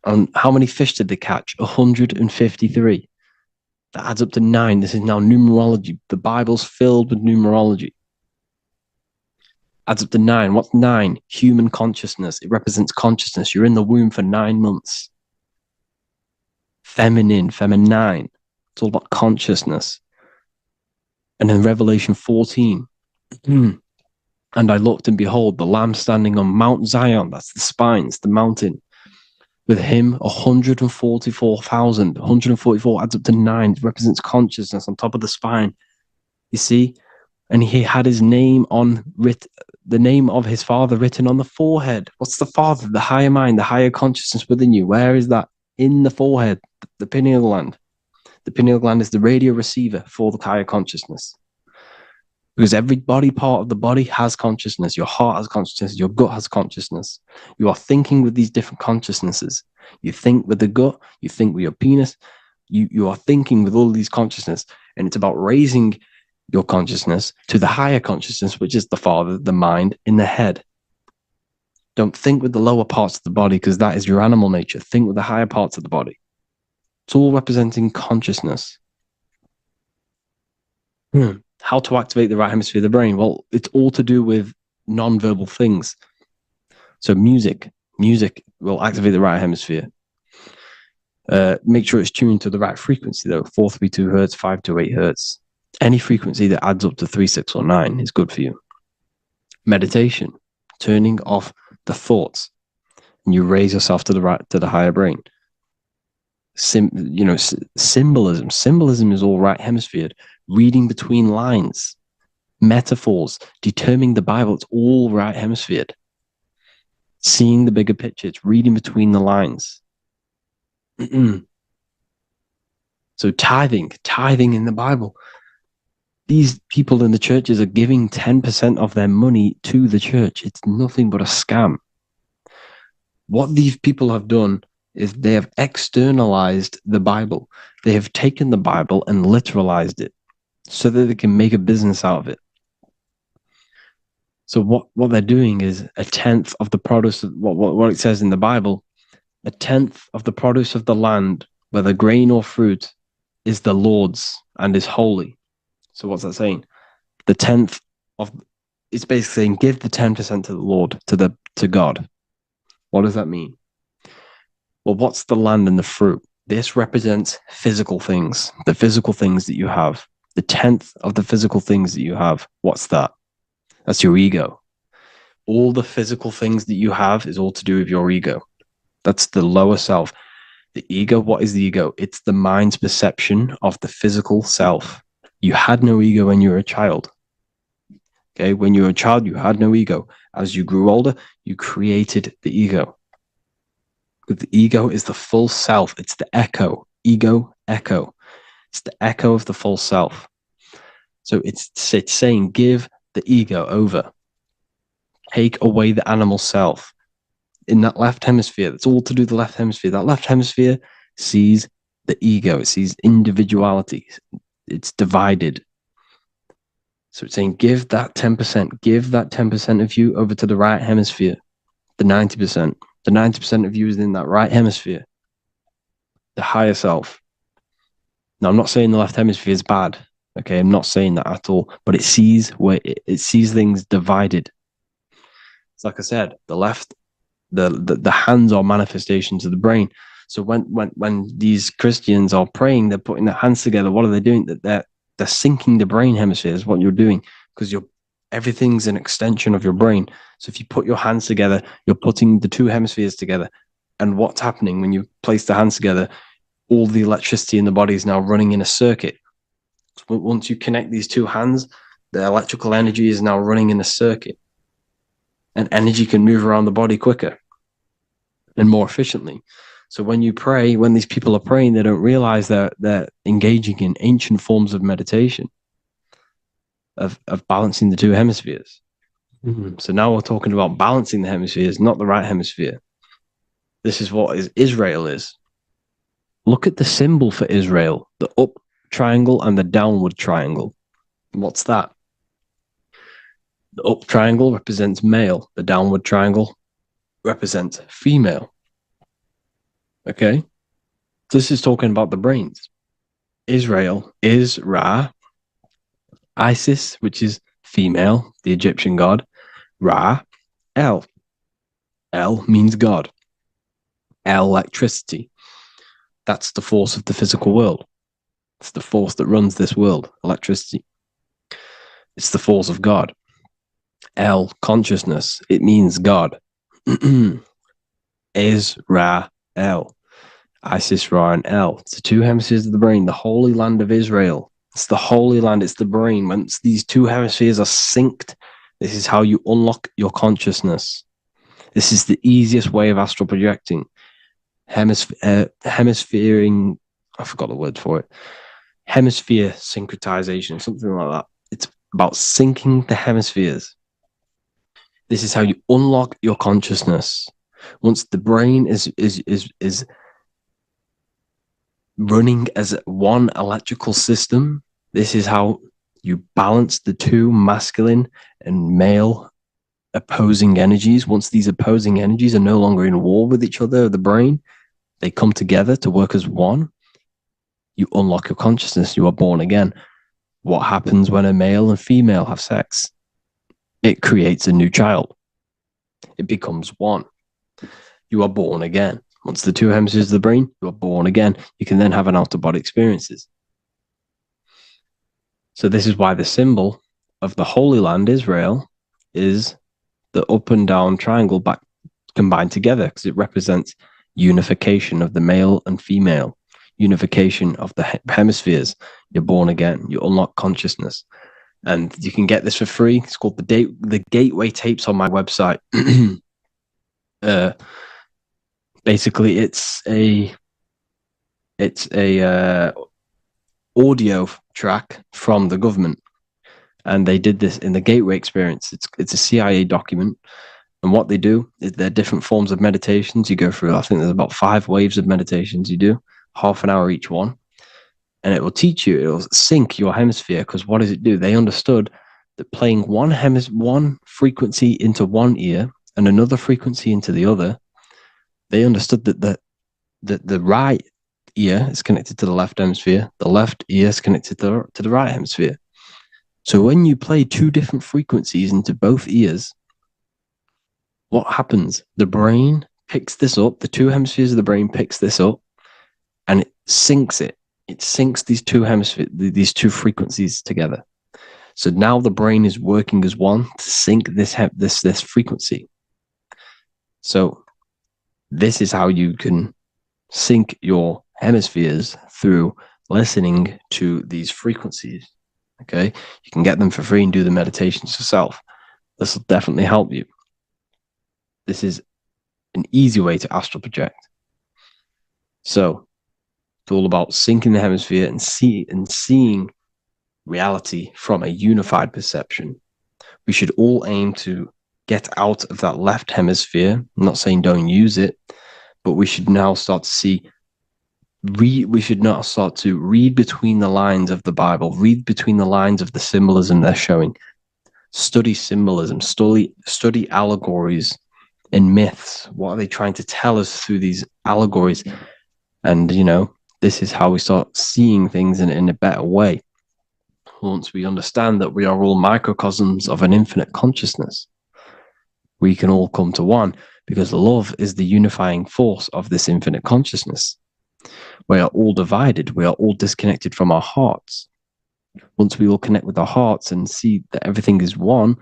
And how many fish did they catch? 153. That adds up to 9. This is now numerology. The Bible's filled with numerology. Adds up to 9. What's 9? Human consciousness. It represents consciousness. You're in the womb for 9 months. Feminine. It's all about consciousness. And then Revelation 14. And I looked, and behold, the Lamb standing on Mount Zion. That's the spines, the mountain. With him, 144,000. 144 adds up to 9. It represents consciousness on top of the spine. You see? And he had his name the name of his Father written on the forehead. What's the Father? The higher mind, the higher consciousness within you. Where is that? In the forehead, the pineal gland. The pineal gland is the radio receiver for the higher consciousness. Because every body part of the body has consciousness. Your heart has consciousness. Your gut has consciousness. You are thinking with these different consciousnesses. You think with the gut. You think with your penis. You are thinking with all of these consciousness. And it's about raising your consciousness to the higher consciousness, which is the Father, the mind, in the head. Don't think with the lower parts of the body, because that is your animal nature. Think with the higher parts of the body. It's all representing consciousness. How to activate the right hemisphere of the brain? Well, it's all to do with non-verbal things. So music will activate the right hemisphere. Make sure it's tuned to the right frequency, though. 432 hertz, 528 hertz. Any frequency that adds up to 3, 6, or 9 is good for you. Meditation, turning off the thoughts, and you raise yourself to the higher brain. Symbolism. Symbolism is all right hemisphered. Reading between lines, metaphors, determining the Bible, it's all right hemisphered. Seeing the bigger picture, it's reading between the lines. So tithing in the Bible. These people in the churches are giving 10% of their money to the church. It's nothing but a scam. What these people have done is they have externalized the Bible. They have taken the Bible and literalized it so that they can make a business out of it. So what they're doing is 1/10 of the produce of what it says in the Bible, 1/10 of the produce of the land, whether grain or fruit, is the Lord's and is holy. So what's that saying? The 10th of it's basically saying give the 10% to the Lord, to God. What does that mean? Well, what's the land and the fruit? This represents physical things, the physical things that you have. The 10th of the physical things that you have. What's that? That's your ego. All the physical things that you have is all to do with your ego. That's the lower self. The ego, what is the ego? It's the mind's perception of the physical self. You had no ego when you were a child. Okay, when you were a child, you had no ego. As you grew older, you created the ego. But the ego is the full self. It's the echo. Ego, echo. It's the echo of the full self. So it's saying, give the ego over. Take away the animal self. In that left hemisphere, that's all to do with the left hemisphere. That left hemisphere sees the ego. It sees individuality. It's divided. So it's saying, give that 10%. Give that 10% of you over to the right hemisphere. The 90%. The 90% of you is in that right hemisphere. The higher self. Now, I'm not saying the left hemisphere is bad. Okay, I'm not saying that at all. But it sees things divided. It's like I said, the left, the hands are manifestations of the brain. So when these Christians are praying, they're putting their hands together. What are they doing? They're syncing the brain hemisphere is what you're doing, because everything's an extension of your brain. So if you put your hands together, you're putting the two hemispheres together. And what's happening when you place the hands together? All the electricity in the body is now running in a circuit. So once you connect these two hands, the electrical energy is now running in a circuit. And energy can move around the body quicker and more efficiently. So when you pray, when these people are praying, they don't realize that they're engaging in ancient forms of meditation, of balancing the two hemispheres. So now we're talking about balancing the hemispheres, not the right hemisphere. This is what Israel is. Look at the symbol for Israel, the up triangle and the downward triangle. What's that? The up triangle represents male. The downward triangle represents female. Okay. This is talking about the brains. Israel is Ra. Isis, which is female, the Egyptian god. Ra. El. El means God. Electricity. That's the force of the physical world. It's the force that runs this world. Electricity. It's the force of God. El, consciousness. It means God. Is Ra El. Isis, Ra, and El. It's the two hemispheres of the brain, the holy land of Israel. It's the holy land, it's the brain. Once these two hemispheres are synced, this is how you unlock your consciousness. This is the easiest way of astral projecting. Hemisphering, I forgot the word for it. Hemisphere syncretization, something like that. It's about syncing the hemispheres. This is how you unlock your consciousness. Once the brain is running as one electrical system, this is how you balance the two masculine and male opposing energies. Once these opposing energies are no longer in war with each other, the brain, they come together to work as one. You unlock your consciousness. You are born again. What happens when a male and female have sex? It creates a new child. It becomes one. You are born again. Once the two hemispheres of the brain, you are born again. You can then have an out-of-body experiences. So this is why the symbol of the Holy Land, Israel, is the up and down triangle back combined together, because it represents unification of the male and female, unification of the hemispheres. You're born again. You unlock consciousness. And you can get this for free. It's called the Gateway Tapes on my website. Basically, it's a audio track from the government, and they did this in the Gateway Experience. It's a CIA document, and what they do is there are different forms of meditations you go through. I think there's about 5 waves of meditations you do, half an hour each one, and it will teach you. It will sync your hemisphere, because what does it do? They understood that playing one frequency into one ear and another frequency into the other, they understood that the right ear is connected to the left hemisphere, the left ear is connected to the right hemisphere. So when you play 2 different frequencies into both ears, what happens? The brain picks this up, the 2 hemispheres of the brain picks this up, and it syncs it. It syncs these 2 hemispheres, these 2 frequencies together. So now the brain is working as one to sync this frequency. So this is how you can sync your hemispheres, through listening to these frequencies. Okay, you can get them for free and do the meditations yourself. This will definitely help you. This is an easy way to astral project. So it's all about syncing the hemisphere and seeing reality from a unified perception. We should all aim to get out of that left hemisphere. I'm not saying don't use it, but we should now start to we should not start to read between the lines of the Bible, read between the lines of the symbolism they're showing. Study symbolism, study allegories and myths. What are they trying to tell us through these allegories? And, this is how we start seeing things in a better way. Once we understand that we are all microcosms of an infinite consciousness, we can all come to one, because love is the unifying force of this infinite consciousness. We are all divided. We are all disconnected from our hearts. Once we all connect with our hearts and see that everything is one,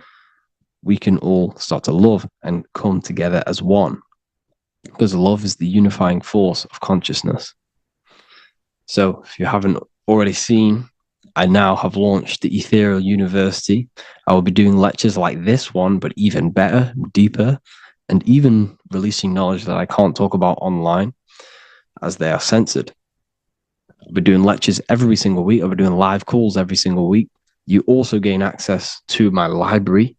we can all start to love and come together as one, because love is the unifying force of consciousness. So if you haven't already seen, I now have launched the Ethereal University. I will be doing lectures like this one, but even better, deeper, and even releasing knowledge that I can't talk about online, as they are censored. I'll be doing lectures every single week. I'll be doing live calls every single week. You also gain access to my library,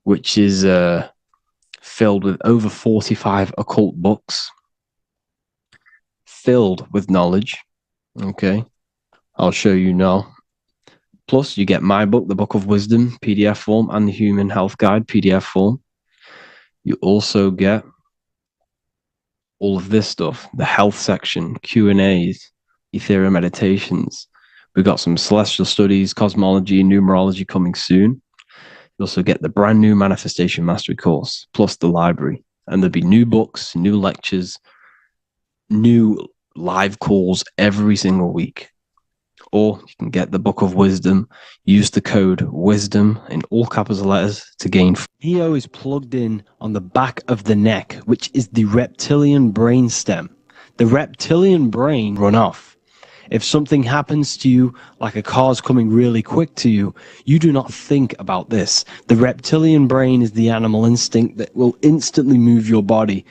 which is filled with over 45 occult books, filled with knowledge. Okay, I'll show you now. Plus, you get my book, The Book of Wisdom, PDF form, and the Human Health Guide, PDF form. You also get all of this stuff, the health section, Q&As, Ethereum meditations. We've got some celestial studies, cosmology, and numerology coming soon. You also get the brand new Manifestation Mastery course, plus the library. And there'll be new books, new lectures, new live calls every single week. Or you can get the Book of Wisdom, use the code WISDOM in all capital letters to gain. Neo is plugged in on the back of the neck, which is the reptilian brain stem. The reptilian brain run off. If something happens to you, like a car's coming really quick to you, you do not think about this. The reptilian brain is the animal instinct that will instantly move your body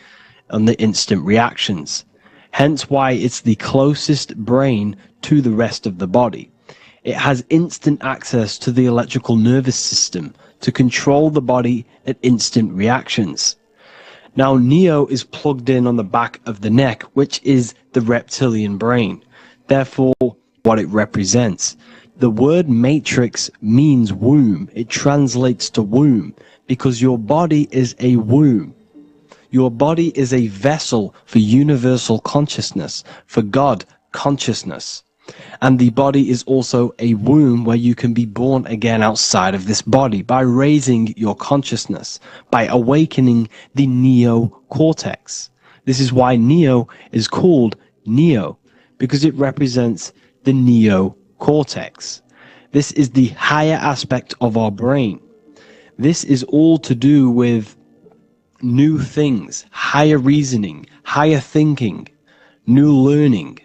on the instant reactions. Hence why it's the closest brain to the rest of the body. It has instant access to the electrical nervous system to control the body at instant reactions. Now, Neo is plugged in on the back of the neck, which is the reptilian brain. Therefore, what it represents. The word matrix means womb. It translates to womb because your body is a womb. Your body is a vessel for universal consciousness, for God consciousness. And the body is also a womb where you can be born again outside of this body by raising your consciousness, by awakening the neocortex. This is why Neo is called Neo, because it represents the neocortex. This is the higher aspect of our brain. This is all to do with new things, higher reasoning, higher thinking, new learning.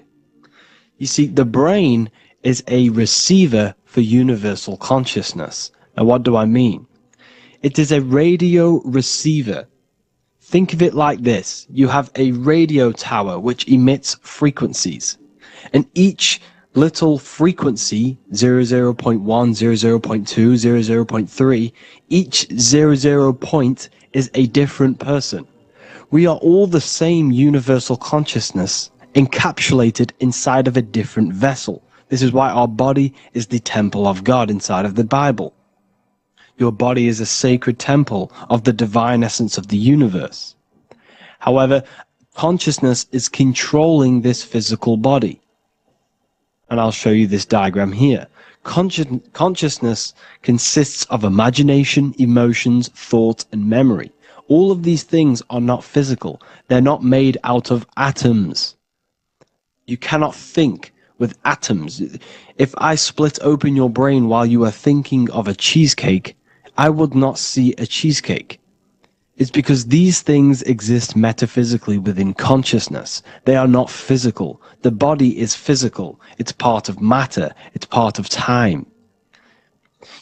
You see, the brain is a receiver for universal consciousness. Now, what do I mean? It is a radio receiver. Think of it like this. You have a radio tower which emits frequencies. And each little frequency, 00.1, 00.2, 00.3, each 00 point is a different person. We are all the same universal consciousness encapsulated inside of a different vessel. This is why our body is the temple of God inside of the Bible. Your body is a sacred temple of the divine essence of the universe. However, consciousness is controlling this physical body. And I'll show you this diagram here. Consciousness consists of imagination, emotions, thought, and memory. All of these things are not physical. They're not made out of atoms. You cannot think with atoms. If I split open your brain while you are thinking of a cheesecake, I would not see a cheesecake. It's because these things exist metaphysically within consciousness. They are not physical. The body is physical. It's part of matter. It's part of time.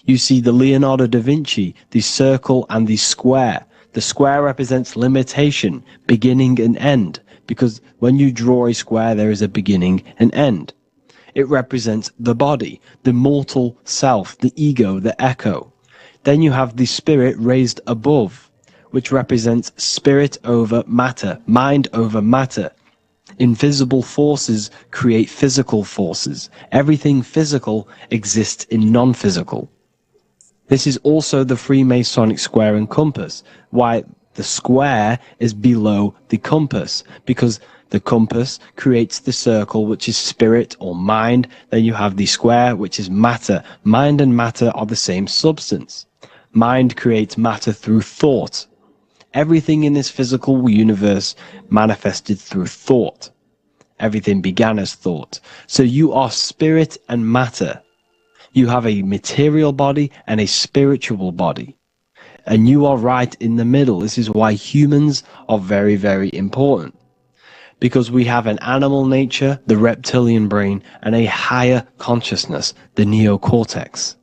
You see the Leonardo da Vinci, the circle and the square. The square represents limitation, beginning and end, because when you draw a square, there is a beginning and end. It represents the body, the mortal self, the ego, the echo. Then you have the spirit raised above, which represents spirit over matter, mind over matter. Invisible forces create physical forces. Everything physical exists in non-physical. This is also the Freemasonic square and compass, why the square is below the compass, because the compass creates the circle, which is spirit or mind. Then you have the square, which is matter. Mind and matter are the same substance. Mind creates matter through thought. Everything in this physical universe manifested through thought. Everything began as thought. So you are spirit and matter. You have a material body and a spiritual body. And you are right in the middle. This is why humans are very, very important. Because we have an animal nature, the reptilian brain, and a higher consciousness, the neocortex.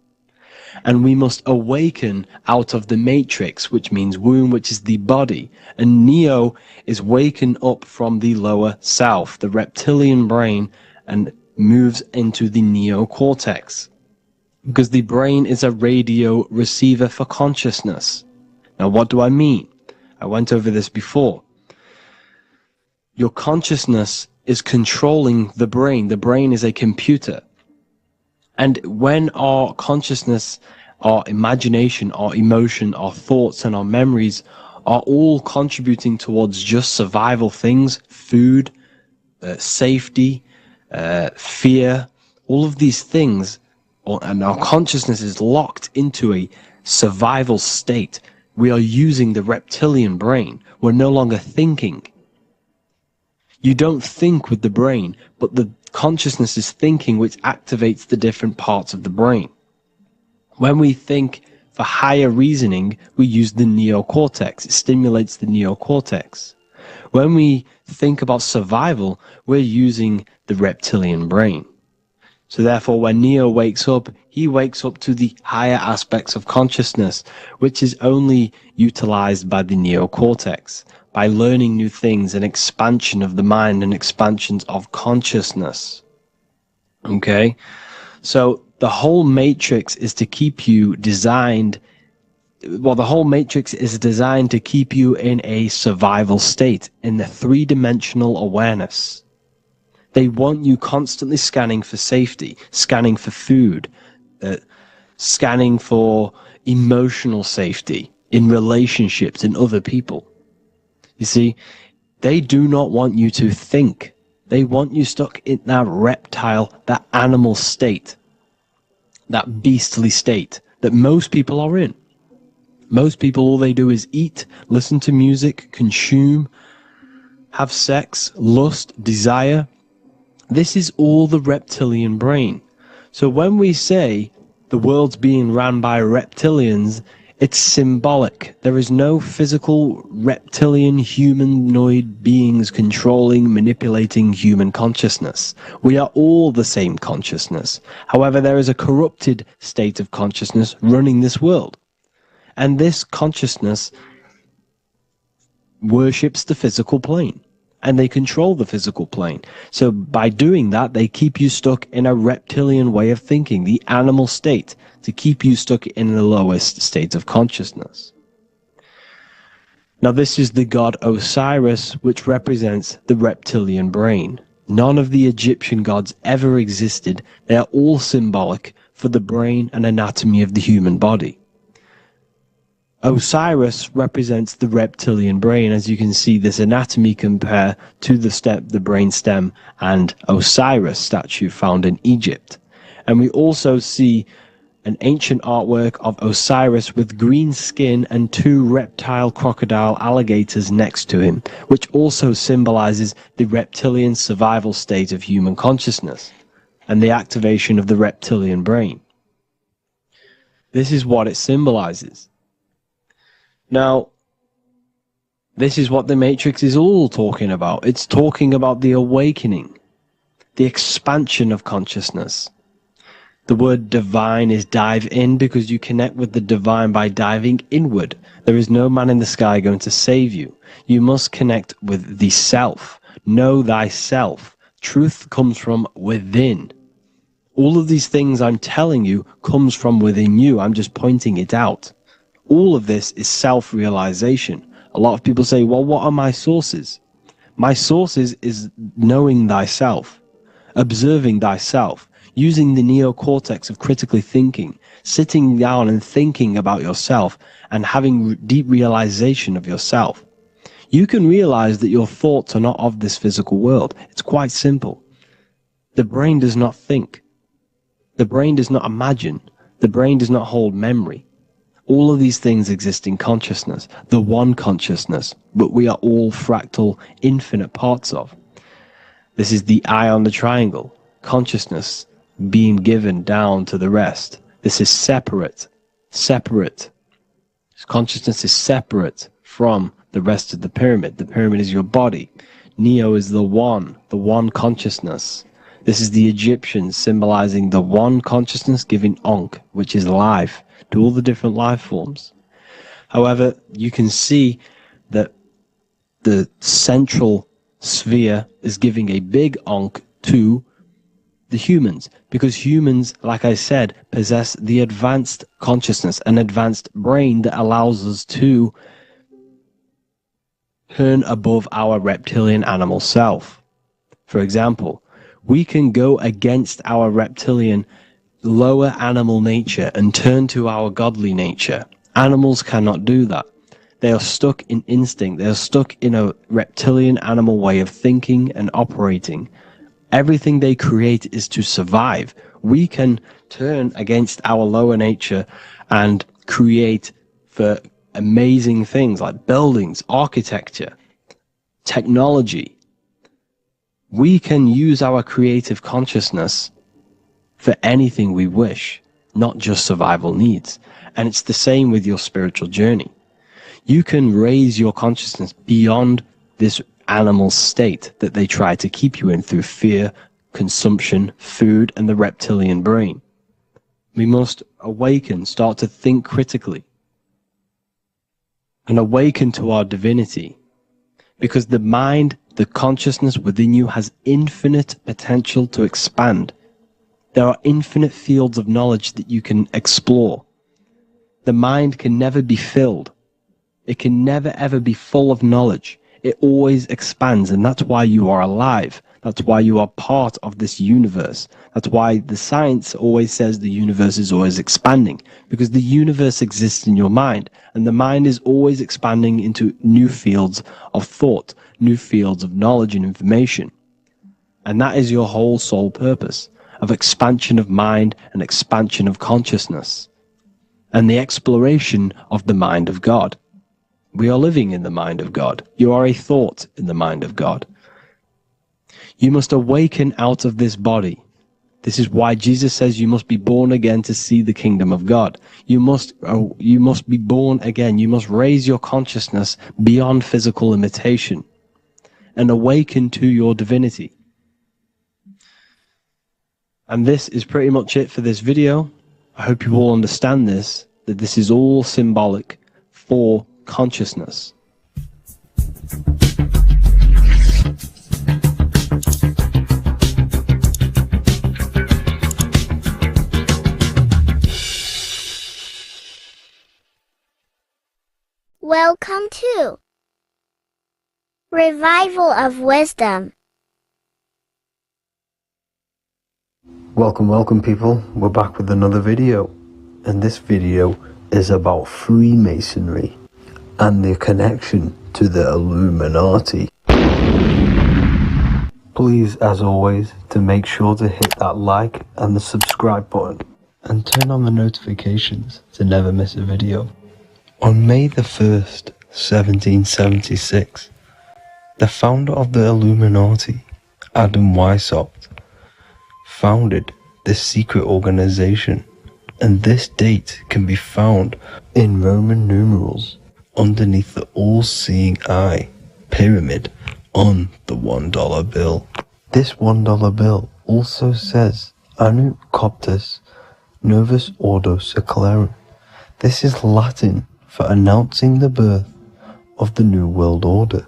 And we must awaken out of the matrix, which means womb, which is the body. And Neo is waken up from the lower self, the reptilian brain, and moves into the neocortex. Because the brain is a radio receiver for consciousness. Now, what do I mean? I went over this before. Your consciousness is controlling the brain. The brain is a computer. And when our consciousness, our imagination, our emotion, our thoughts, and our memories are all contributing towards just survival things, food, safety, fear, all of these things, and our consciousness is locked into a survival state. We are using the reptilian brain. We're no longer thinking. You don't think with the brain, but the consciousness is thinking, which activates the different parts of the brain. When we think for higher reasoning, we use the neocortex. It stimulates the neocortex. When we think about survival, we're using the reptilian brain. So therefore, when Neo wakes up, he wakes up to the higher aspects of consciousness, which is only utilized by the neocortex, by learning new things, and expansion of the mind and expansions of consciousness. Okay? So the whole matrix is to keep you designed, well, the whole matrix is designed to keep you in a survival state, in the three-dimensional awareness. They want you constantly scanning for safety, scanning for food, scanning for emotional safety in relationships, in other people. You see, they do not want you to think. They want you stuck in that reptile, that animal state, that beastly state that most people are in. Most people, all they do is eat, listen to music, consume, have sex, lust, desire. This is all the reptilian brain. So when we say the world's being ran by reptilians, it's symbolic. There is no physical reptilian humanoid beings controlling, manipulating human consciousness. We are all the same consciousness. However, there is a corrupted state of consciousness running this world. And this consciousness worships the physical plane. And they control the physical plane. So by doing that, they keep you stuck in a reptilian way of thinking, the animal state, to keep you stuck in the lowest state of consciousness. Now this is the god Osiris, which represents the reptilian brain. None of the Egyptian gods ever existed. They are all symbolic for the brain and anatomy of the human body. Osiris represents the reptilian brain. As you can see, this anatomy compare to the brain stem and Osiris statue found in Egypt. And we also see an ancient artwork of Osiris with green skin and two reptile crocodile alligators next to him, which also symbolizes the reptilian survival state of human consciousness and the activation of the reptilian brain. This is what it symbolizes. Now, this is what the Matrix is all talking about. It's talking about the awakening, the expansion of consciousness. The word divine is dive in because you connect with the divine by diving inward. There is no man in the sky going to save you. You must connect with the self. Know thyself. Truth comes from within. All of these things I'm telling you comes from within you. I'm just pointing it out. All of this is self-realization. A lot of people say, well, what are my sources? My sources is knowing thyself, observing thyself, using the neocortex of critically thinking, sitting down and thinking about yourself and having deep realization of yourself. You can realize that your thoughts are not of this physical world. It's quite simple. The brain does not think. The brain does not imagine. The brain does not hold memory. All of these things exist in consciousness, the one consciousness, but we are all fractal, infinite parts of. This is the eye on the triangle, consciousness being given down to the rest. This is separate. Consciousness is separate from the rest of the pyramid. The pyramid is your body. Neo is the one consciousness. This is the Egyptians symbolizing the one consciousness giving Ankh, which is life, to all the different life forms. However, you can see that the central sphere is giving a big Ankh to the humans, because humans, like I said, possess the advanced consciousness, an advanced brain that allows us to turn above our reptilian animal self. For example, we can go against our reptilian lower animal nature and turn to our godly nature. Animals cannot do that. They are stuck in instinct. They are stuck in a reptilian animal way of thinking and operating. Everything they create is to survive. We can turn against our lower nature and create for amazing things like buildings, architecture, technology. We can use our creative consciousness for anything we wish, not just survival needs. And it's the same with your spiritual journey. You can raise your consciousness beyond this animal state that they try to keep you in through fear, consumption, food, and the reptilian brain. We must awaken, start to think critically, and awaken to our divinity, because the mind, the consciousness within you has infinite potential to expand. There are infinite fields of knowledge that you can explore. The mind can never be filled. It can never ever be full of knowledge. It always expands, and that's why you are alive. That's why you are part of this universe. That's why the science always says the universe is always expanding, because the universe exists in your mind, and the mind is always expanding into new fields of thought, new fields of knowledge and information. And that is your whole sole purpose, of expansion of mind and expansion of consciousness, and the exploration of the mind of God. We are living in the mind of God. You are a thought in the mind of God. You must awaken out of this body. This is why Jesus says you must be born again to see the kingdom of God. You must be born again. You must raise your consciousness beyond physical limitation and awaken to your divinity. And this is pretty much it for this video. I hope you all understand this, that this is all symbolic for consciousness. Welcome to Revival of Wisdom. Welcome people, we're back with another video, and this video is about Freemasonry and their connection to the Illuminati. Please, as always, to make sure to hit that like and the subscribe button and turn on the notifications to never miss a video. On May the 1st, 1776, the founder of the Illuminati, Adam Weishaupt, founded this secret organization, and this date can be found in Roman numerals underneath the all-seeing eye pyramid on the $1 bill. This $1 bill also says Anut Coptus Novus Ordo Secularum. This is Latin for announcing the birth of the New World Order.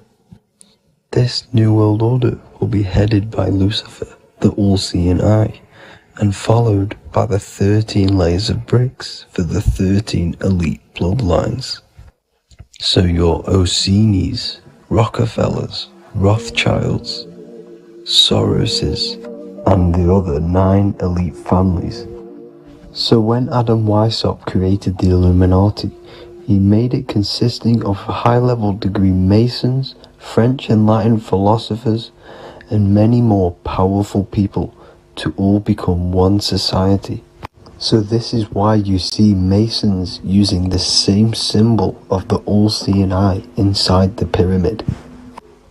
This New World Order will be headed by Lucifer, the all-seeing eye, and followed by the 13 layers of bricks for the 13 elite bloodlines. So your Orsini's, Rockefellers, Rothschilds, Soroses, and the other 9 elite families. So when Adam Weishaupt created the Illuminati, he made it consisting of high-level degree Masons, French and Latin philosophers, and many more powerful people to all become one society. So this is why you see Masons using the same symbol of the all-seeing eye inside the pyramid.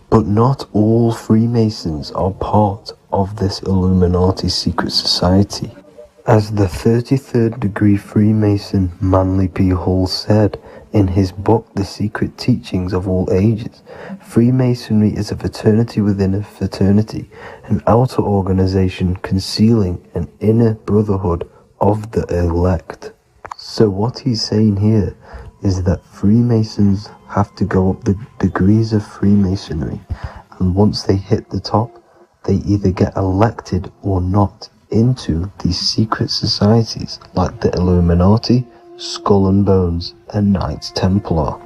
But not all Freemasons are part of this Illuminati secret society. As the 33rd degree Freemason Manly P. Hall said in his book The Secret Teachings of All Ages, Freemasonry is a fraternity within a fraternity, an outer organization concealing an inner brotherhood of the elect. So what he's saying here is that Freemasons have to go up the degrees of Freemasonry, and once they hit the top, they either get elected or not into these secret societies like the Illuminati, Skull and Bones, and Knights Templar.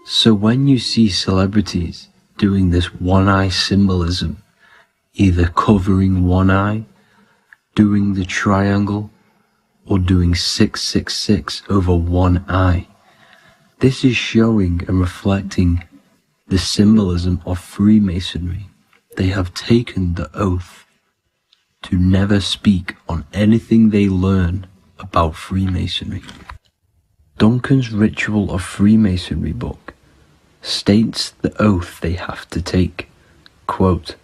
So when you see celebrities doing this one-eye symbolism, either covering one eye, doing the triangle, or doing 666 over one eye, This is showing and reflecting the symbolism of Freemasonry. They have taken the oath to never speak on anything they learn about Freemasonry. Duncan's Ritual of Freemasonry book states the oath they have to take. Quote,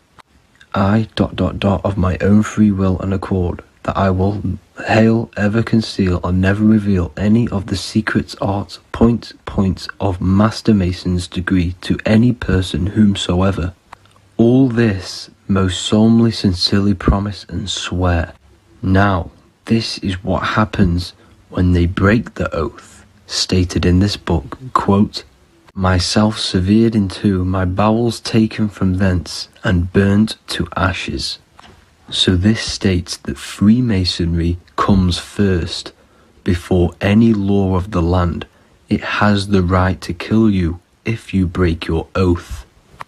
I ... of my own free will and accord, that I will hail, ever conceal, or never reveal any of the secrets, arts, points of Master Mason's degree to any person whomsoever. All this most solemnly, sincerely promise and swear. Now, this is what happens when they break the oath, stated in this book, quote, myself severed in two, my bowels taken from thence, and burnt to ashes. So this states that Freemasonry comes first, before any law of the land. It has the right to kill you if you break your oath.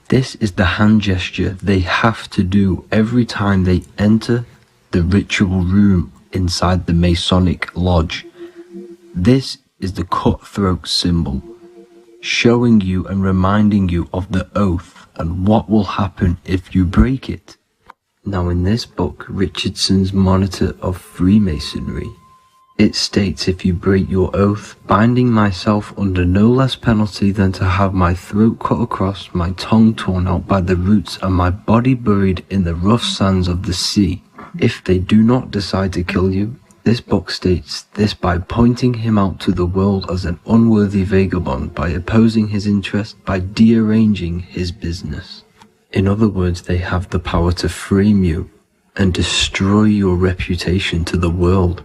This is the hand gesture they have to do every time they enter the ritual room inside the Masonic lodge. This is the cutthroat symbol, showing you and reminding you of the oath and what will happen if you break it. Now in this book, Richardson's Monitor of Freemasonry, it states, if you break your oath, binding myself under no less penalty than to have my throat cut across, my tongue torn out by the roots, and my body buried in the rough sands of the sea. If they do not decide to kill you, this book states this by pointing him out to the world as an unworthy vagabond, by opposing his interest, by dearranging his business. In other words, they have the power to frame you and destroy your reputation to the world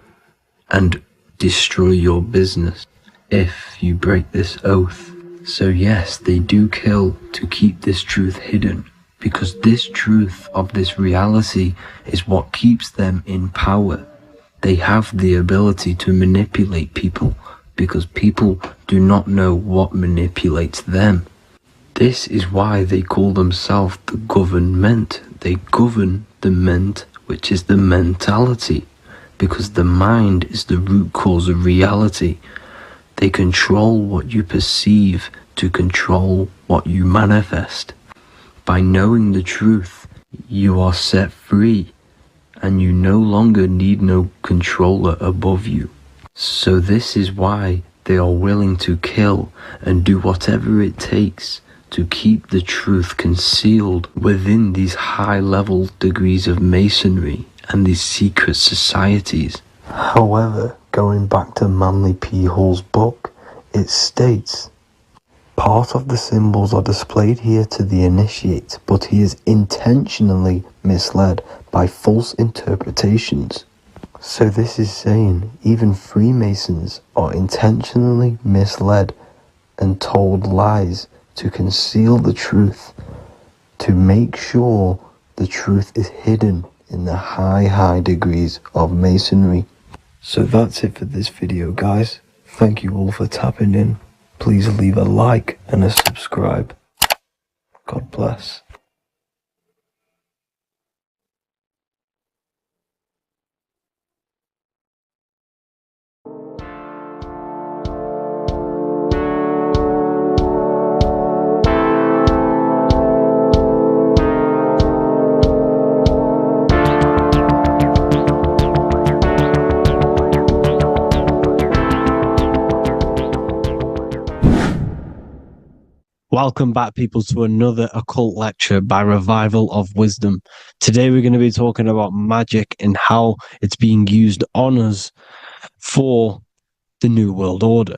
and destroy your business if you break this oath. So yes, they do kill to keep this truth hidden, because this truth of this reality is what keeps them in power. They have the ability to manipulate people because people do not know what manipulates them. This is why they call themselves the government. They govern the ment, which is the mentality, because the mind is the root cause of reality. They control what you perceive to control what you manifest. By knowing the truth, you are set free, and you no longer need no controller above you. So this is why they are willing to kill and do whatever it takes to keep the truth concealed within these high-level degrees of masonry and these secret societies. However, going back to Manly P. Hall's book, it states, part of the symbols are displayed here to the initiate, but he is intentionally misled by false interpretations. So this is saying even Freemasons are intentionally misled and told lies to conceal the truth, to make sure the truth is hidden in the high degrees of masonry. So that's it for this video, guys. Thank you all for tapping in. Please leave a like and a subscribe. God bless. Welcome back, people, to another occult lecture by Revival of Wisdom. Today we're going to be talking about magic and how it's being used on us for the New World Order.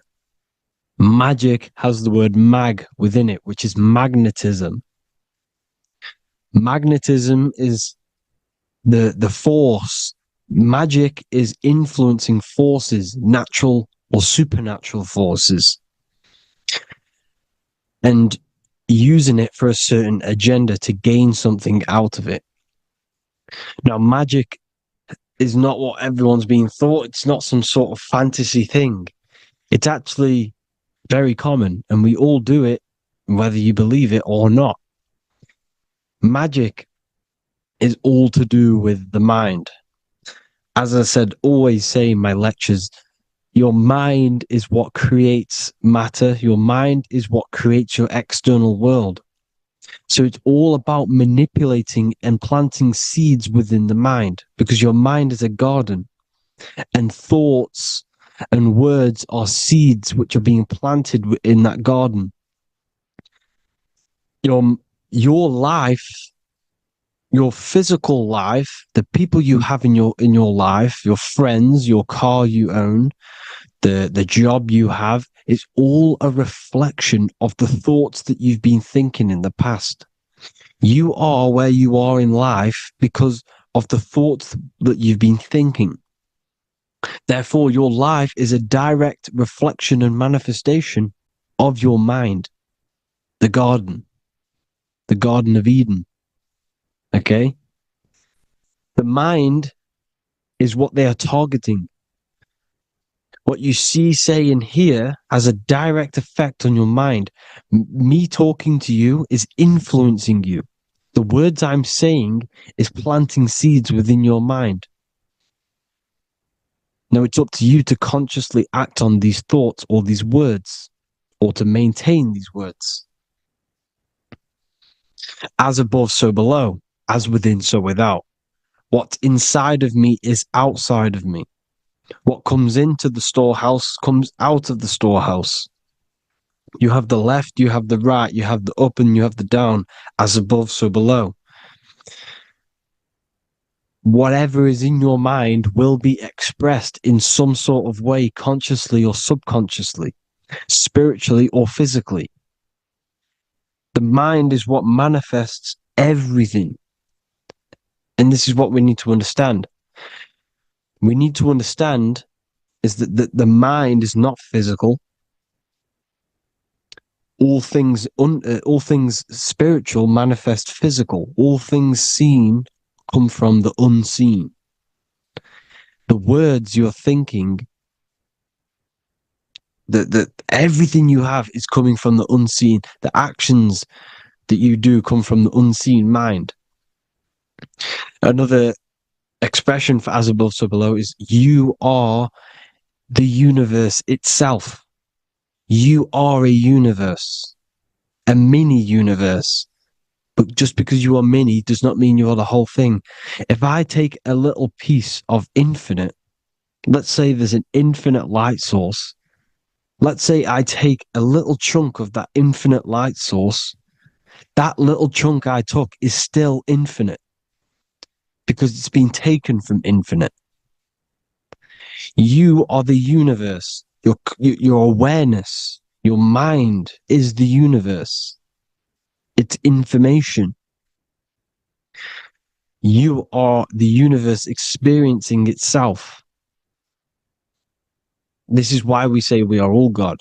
Magic has the word mag within it, which is magnetism. Magnetism is the force. Magic is influencing forces, natural or supernatural forces, and using it for a certain agenda to gain something out of it. Now, magic is not what everyone's being thought. It's not some sort of fantasy thing. It's actually very common, and we all do it, whether you believe it or not. Magic is all to do with the mind. As I said, always say in my lectures, Your mind is what creates matter. Your mind is what creates your external world. So it's all about manipulating and planting seeds within the mind, because your mind is a garden, and thoughts and words are seeds which are being planted in that garden. Your life, your physical life, the people you have in your life, your friends, your car you own, the job you have, is all a reflection of the thoughts that you've been thinking in the past. You are where you are in life because of the thoughts that you've been thinking. Therefore, your life is a direct reflection and manifestation of your mind, the Garden of Eden. Okay? The mind is what they are targeting. What you see, say, and hear has a direct effect on your mind. Me talking to you is influencing you. The words I'm saying is planting seeds within your mind. Now it's up to you to consciously act on these thoughts or these words, or to maintain these words. As above, so below. As within, so without. What's inside of me is outside of me. What comes into the storehouse comes out of the storehouse. You have the left, you have the right, you have the up, and you have the down. As above, so below. Whatever is in your mind will be expressed in some sort of way, consciously or subconsciously, spiritually or physically. The mind is what manifests everything. And this is what we need to understand. We need to understand is that the mind is not physical. All things spiritual manifest physical. All things seen come from the unseen. The words you're thinking, that everything you have is coming from the unseen. The actions that you do come from the unseen mind. Another expression for as above, so below is you are the universe itself. You are a universe, a mini universe. But just because you are mini does not mean you are the whole thing. If I take a little piece of infinite, let's say there's an infinite light source. Let's say I take a little chunk of that infinite light source. That little chunk I took is still infinite because it's been taken from infinite. You are the universe. Your awareness, your mind is the universe. It's information. You are the universe experiencing itself. This is why we say we are all God.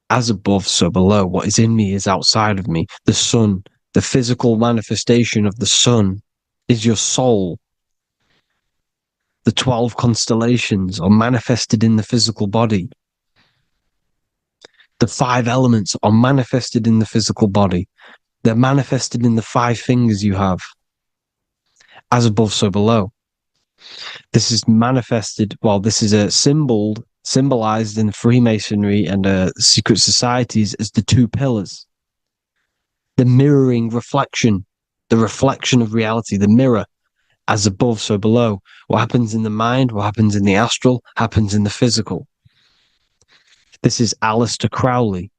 As above, so below. What is in me is outside of me. The sun, the physical manifestation of the sun, is your soul. The 12 constellations are manifested in the physical body. The 5 elements are manifested in the physical body. They're manifested in the 5 fingers you have. As above, so below. This is manifested, this is a symbolized in Freemasonry and secret societies as the 2 pillars. The mirroring reflection, the reflection of reality, the mirror. As above, so below. What happens in the mind, what happens in the astral, happens in the physical. This is Aleister Crowley.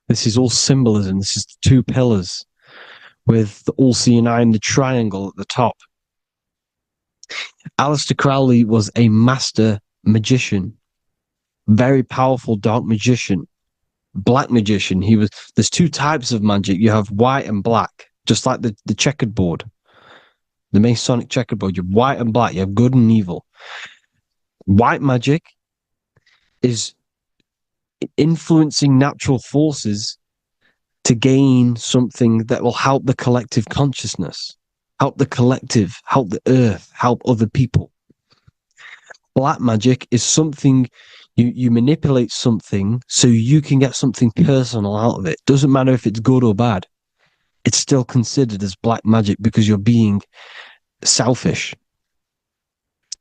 This is all symbolism. This is the 2 pillars with the all-seeing eye and the triangle at the top. Aleister Crowley was a master magician, very powerful dark magician, black magician. There's 2 types of magic. You have white and black, just like the checkered board, the Masonic checkerboard. You have white and black. You have good and evil. White magic is influencing natural forces to gain something that will help the collective consciousness, help the collective, help the earth, help other people. Black magic is something you manipulate something so you can get something personal out of it. Doesn't matter if it's good or bad. It's still considered as black magic because you're being selfish.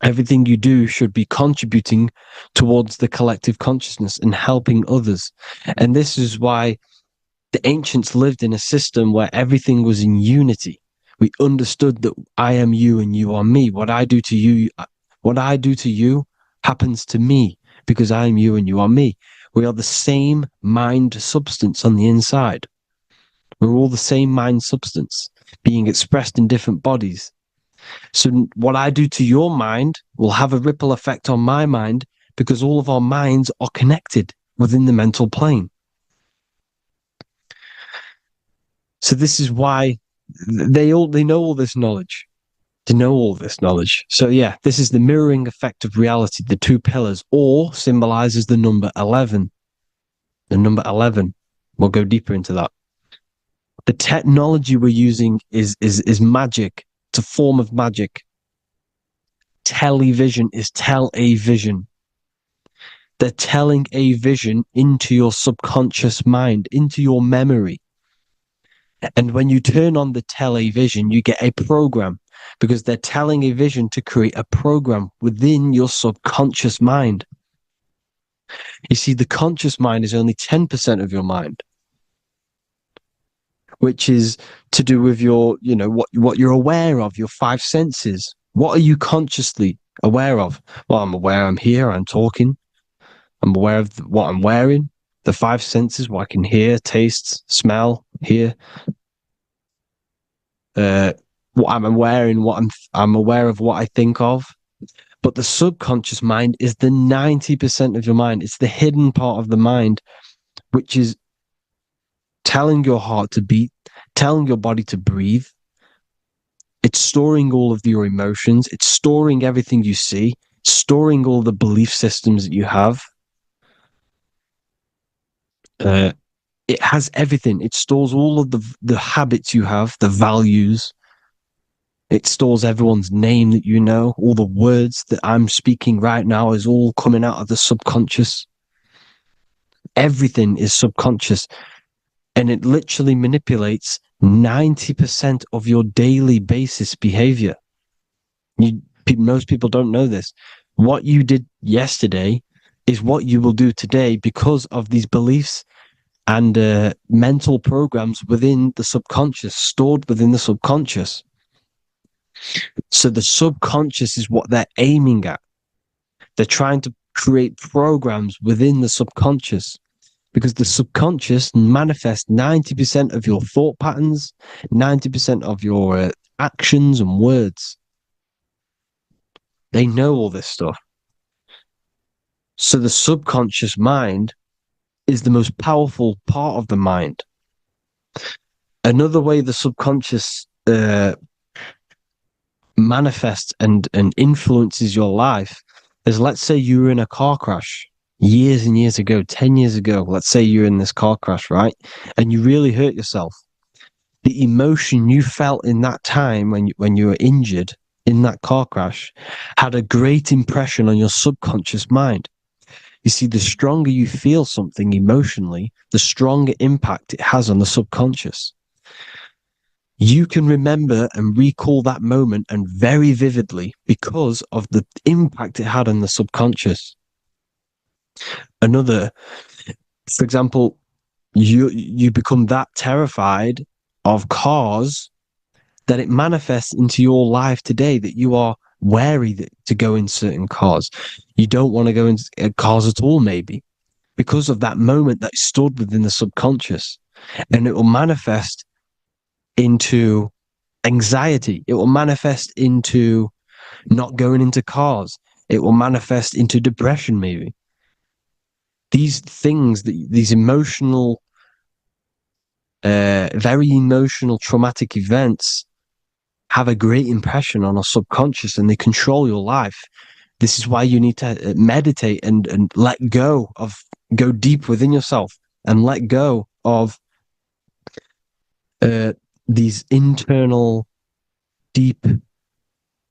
Everything you do should be contributing towards the collective consciousness and helping others. And this is why the ancients lived in a system where everything was in unity. We understood that I am you and you are me. What I do to you happens to me because I am you and you are me. We are the same mind substance on the inside. We're all the same mind substance being expressed in different bodies. So what I do to your mind will have a ripple effect on my mind because all of our minds are connected within the mental plane. So this is why they know all this knowledge. They know all this knowledge. So yeah, this is the mirroring effect of reality, the two pillars, or symbolizes the number 11. The number 11. We'll go deeper into that. The technology we're using is magic. It's a form of magic. Television is tell a vision. They're telling a vision into your subconscious mind, into your memory. And when you turn on the television, you get a program because they're telling a vision to create a program within your subconscious mind. You see, the conscious mind is only 10% of your mind, which is to do with your, what you're aware of, your five senses. What are you consciously aware of? Well, I'm aware I'm here, I'm talking. I'm aware of what I'm wearing, the five senses, what I can hear, taste, smell, hear. What I'm wearing, I'm aware of what I think of. But the subconscious mind is the 90% of your mind. It's the hidden part of the mind, which is telling your heart to beat, telling your body to breathe. It's storing all of your emotions. It's storing everything you see, storing all the belief systems that you have. It has everything. It stores all of the habits you have, the values. It stores everyone's name that you know. All the words that I'm speaking right now is all coming out of the subconscious. Everything is subconscious. And it literally manipulates 90% of your daily basis behavior. Most people don't know this. What you did yesterday is what you will do today because of these beliefs and mental programs within the subconscious, stored within the subconscious. So the subconscious is what they're aiming at. They're trying to create programs within the subconscious because the subconscious manifests 90% of your thought patterns, 90% of your actions and words. They know all this stuff. So the subconscious mind is the most powerful part of the mind. Another way the subconscious manifests and influences your life is, let's say you were in a car crash years and years ago, 10 years ago. Let's say you're in this car crash, right? And you really hurt yourself. The emotion you felt in that time when you were injured in that car crash had a great impression on your subconscious mind. You see, the stronger you feel something emotionally, the stronger impact it has on the subconscious. You can remember and recall that moment and very vividly because of the impact it had on the subconscious. For example, you become that terrified of cars that it manifests into your life today, that you are wary to go in certain cars. You don't want to go in cars at all, maybe, because of that moment that stored within the subconscious. And it will manifest into anxiety. It will manifest into not going into cars. It will manifest into depression, maybe. These things, these emotional, very emotional, traumatic events have a great impression on our subconscious and they control your life. This is why you need to meditate and let go deep within yourself and let go of these internal deep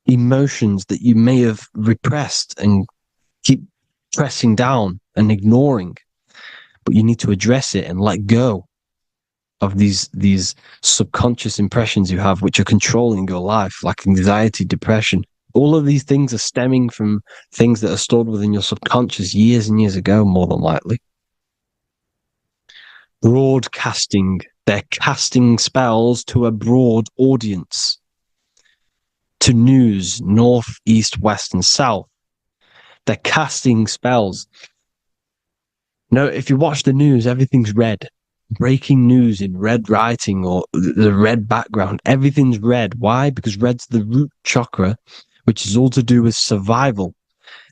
emotions that you may have repressed and keep pressing down and ignoring. But you need to address it and let go of these subconscious impressions you have, which are controlling your life, like anxiety, depression. All of these things are stemming from things that are stored within your subconscious years and years ago, more than likely. Broadcasting. They're casting spells to a broad audience, to news, north, east, west, and south. They're casting spells. No, if you watch the news, everything's red. Breaking news in red writing or the red background. Everything's red. Why? Because red's the root chakra, which is all to do with survival.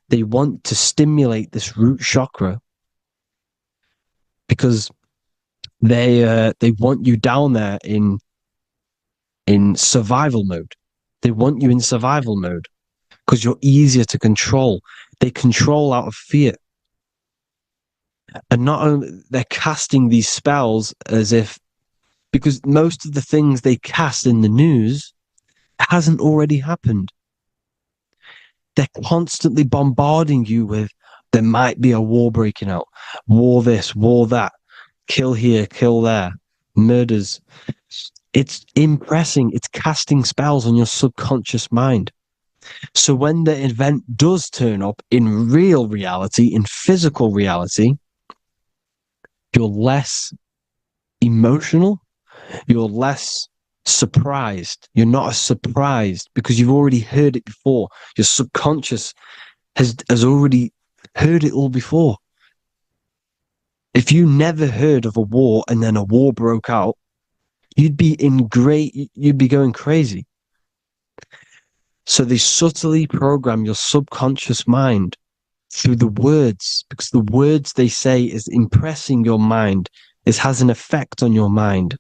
They want to stimulate this root chakra because they want you down there in survival mode. They want you in survival mode because you're easier to control. They control out of fear. And not only they're casting these spells as if, because most of the things they cast in the news hasn't already happened. They're constantly bombarding you with, there might be a war breaking out, war this, war that, kill here, kill there, murders. It's impressing, it's casting spells on your subconscious mind. So when the event does turn up in real reality, in physical reality, you're less emotional, you're less surprised. You're not as surprised because you've already heard it before. Your subconscious has already heard it all before. If you never heard of a war and then a war broke out, you'd be going crazy. So they subtly program your subconscious mind through the words, because the words they say is impressing your mind. It has an effect on your mind,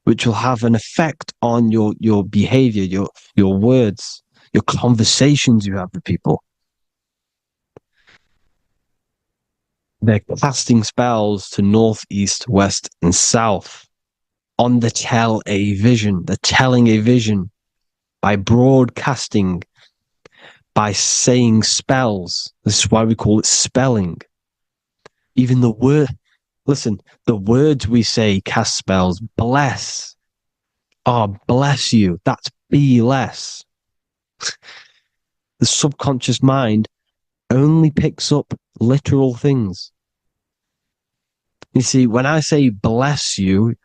which will have an effect on your behavior, your words, your conversations you have with people. They're casting spells to north, east, west, and south on the tell a vision. They're telling a vision by broadcasting, by saying spells. This is why we call it spelling. Even the word, listen, the words we say cast spells. Bless. Oh, bless you. That's be less. The subconscious mind only picks up literal things. You see, when I say bless you,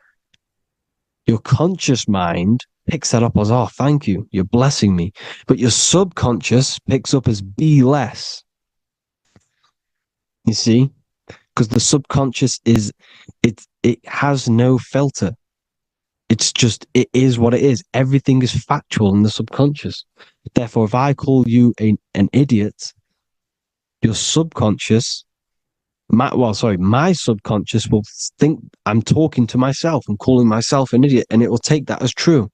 your conscious mind picks that up as, oh, thank you, you're blessing me. But your subconscious picks up as be less. You see? Because the subconscious it has no filter. It's just, it is what it is. Everything is factual in the subconscious. Therefore, if I call you an idiot, your subconscious, my subconscious will think I'm talking to myself and calling myself an idiot, and it will take that as true.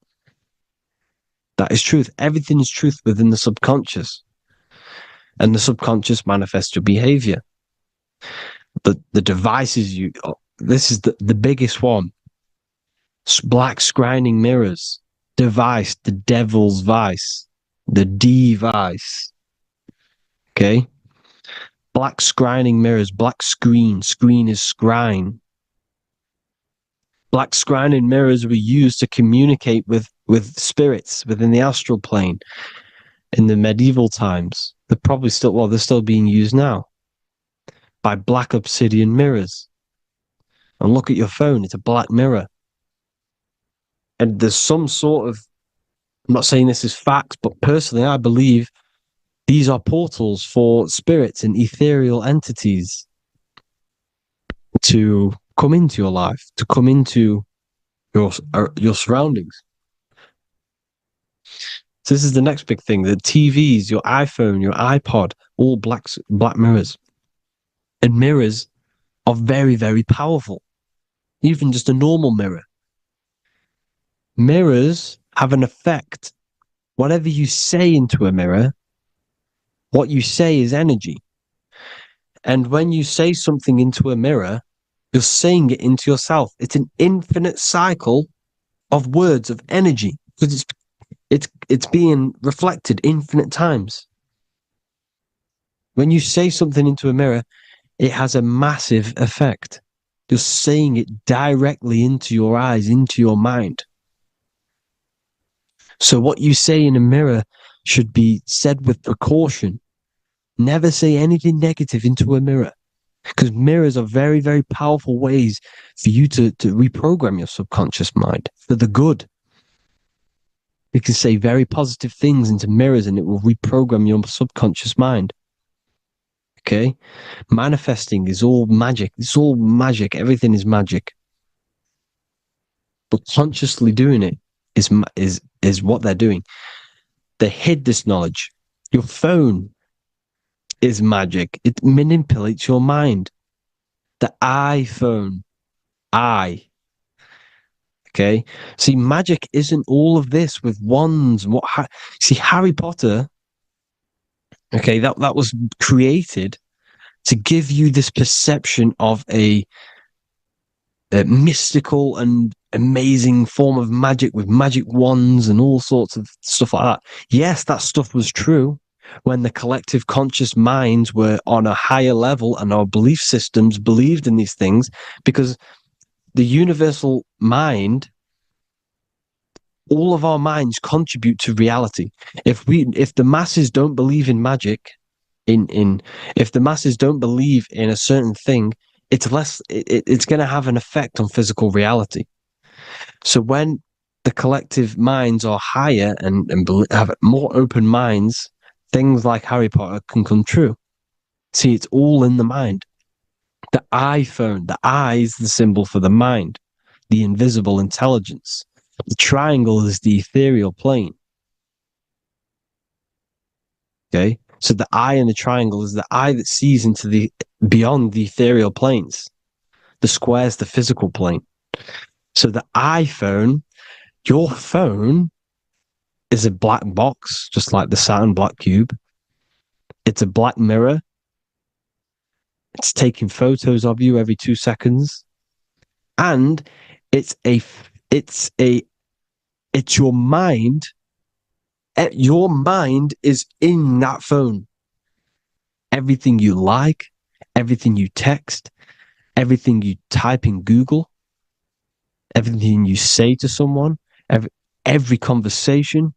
That is truth. Everything is truth within the subconscious. And the subconscious manifests your behavior. The devices this is the biggest one. Black scrying mirrors. Device, the devil's vice. The device. Okay? Black scrying mirrors, black screen. Screen is scrying. Black scrying mirrors were used to communicate with spirits within the astral plane in the medieval times. They're still being used now by black obsidian mirrors. And look at your phone, it's a black mirror. And there's some sort of, I'm not saying this is fact, but personally, I believe these are portals for spirits and ethereal entities to come into your life, to come into your surroundings. So this is the next big thing. The TVs, your iPhone, your iPod, all black mirrors. And mirrors are very, very powerful. Even just a normal mirror. Mirrors have an effect. Whatever you say into a mirror, what you say is energy. And when you say something into a mirror, you're saying it into yourself. It's an infinite cycle of words of energy because it's being reflected infinite times. When you say something into a mirror, it has a massive effect. You're saying it directly into your eyes, into your mind. So what you say in a mirror should be said with precaution. Never say anything negative into a mirror, because mirrors are very, very powerful ways for you to reprogram your subconscious mind for the good. You can say very positive things into mirrors and it will reprogram your subconscious mind. Okay? Manifesting is all magic. It's all magic. Everything is magic. But consciously doing it is what they're doing. They hid this knowledge. Your phone is magic. It manipulates your mind. The iPhone, I. Okay. See, magic isn't all of this with wands. See, Harry Potter. Okay, that was created to give you this perception of a mystical and amazing form of magic with magic wands and all sorts of stuff like that. Yes, that stuff was true when the collective conscious minds were on a higher level and our belief systems believed in these things, because the universal mind, all of our minds contribute to reality. If the masses don't believe in magic, if the masses don't believe in a certain thing, it's going to have an effect on physical reality. So when the collective minds are higher and have more open minds, things like Harry Potter can come true. See, it's all in the mind. The iPhone, the I is the symbol for the mind, the invisible intelligence. The triangle is the ethereal plane. Okay. So the eye in the triangle is the eye that sees into the beyond the ethereal planes. The square is the physical plane. So the iPhone, your phone, is a black box, just like the Saturn black cube. It's a black mirror. It's taking photos of you every 2 seconds. And it's your mind. Your mind is in that phone. Everything you like, everything you text, everything you type in Google, everything you say to someone, every conversation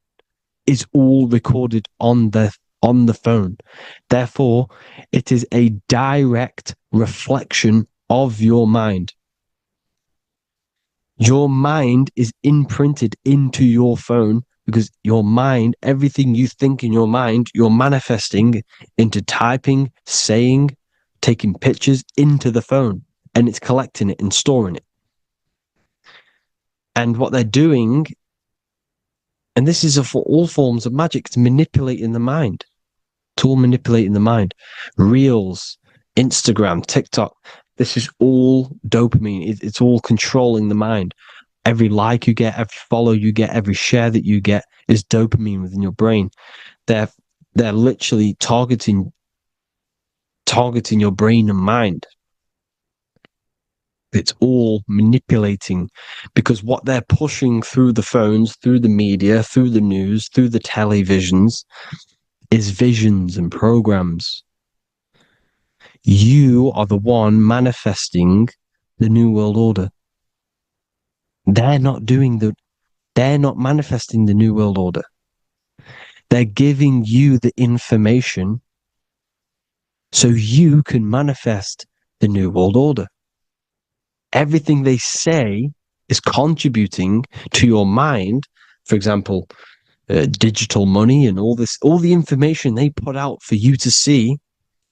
is all recorded on the phone. Therefore, it is a direct reflection of your mind. Your mind is imprinted into your phone because your mind, everything you think in your mind, you're manifesting into typing, saying, taking pictures into the phone, and it's collecting it and storing it. And what they're doing, and this is for all forms of magic, it's manipulating the mind. It's all manipulating the mind. Reels, Instagram, TikTok, this is all dopamine. It's all controlling the mind. Every like you get, every follow you get, every share that you get is dopamine within your brain. They're literally targeting your brain and mind. It's all manipulating, because what they're pushing through the phones, through the media, through the news, through the televisions is visions and programs. You are the one manifesting the New World Order. They're not manifesting the New World Order. They're giving you the information so you can manifest the New World Order. Everything they say is contributing to your mind. For example, digital money and all the information they put out for you to see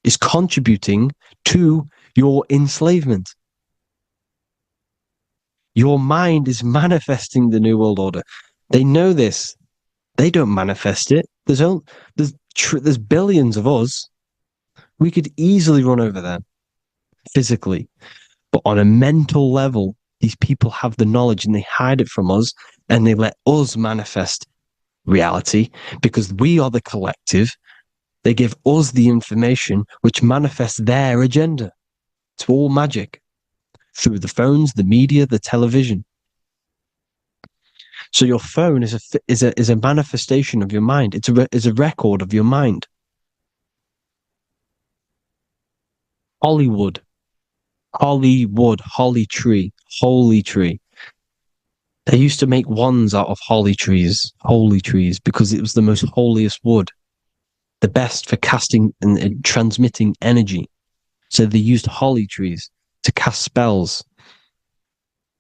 is contributing to your enslavement. Your mind is manifesting the New World Order. They know this. They don't manifest it. There's billions of us. We could easily run over them physically. But on a mental level, these people have the knowledge and they hide it from us and they let us manifest reality because we are the collective. They give us the information which manifests their agenda. It's all magic through the phones, the media, the television. So your phone is a manifestation of your mind. It's a record of your mind. Hollywood, holly tree, holy tree. They used to make wands out of holy trees, because it was the most holiest wood, the best for casting and transmitting energy. So they used holly trees to cast spells.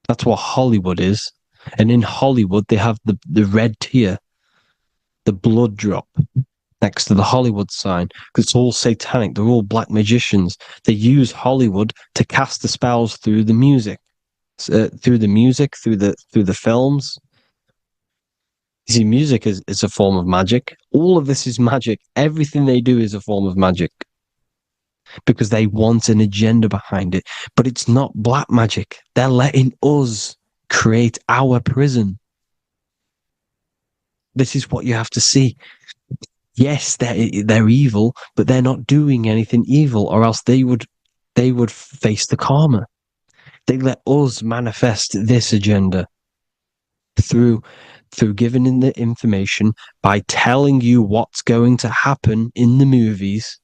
That's what Hollywood is. And in Hollywood, they have the red tear, the blood drop next to the Hollywood sign, because it's all satanic. They're all black magicians. They use Hollywood to cast the spells through the music, through the films. You see, music is a form of magic. All of this is magic. Everything they do is a form of magic because they want an agenda behind it. But it's not black magic. They're letting us create our prison. This is what you have to see. Yes, they're evil, but they're not doing anything evil, or else they would face the karma. They let us manifest this agenda through giving in the information, by telling you what's going to happen in the movies.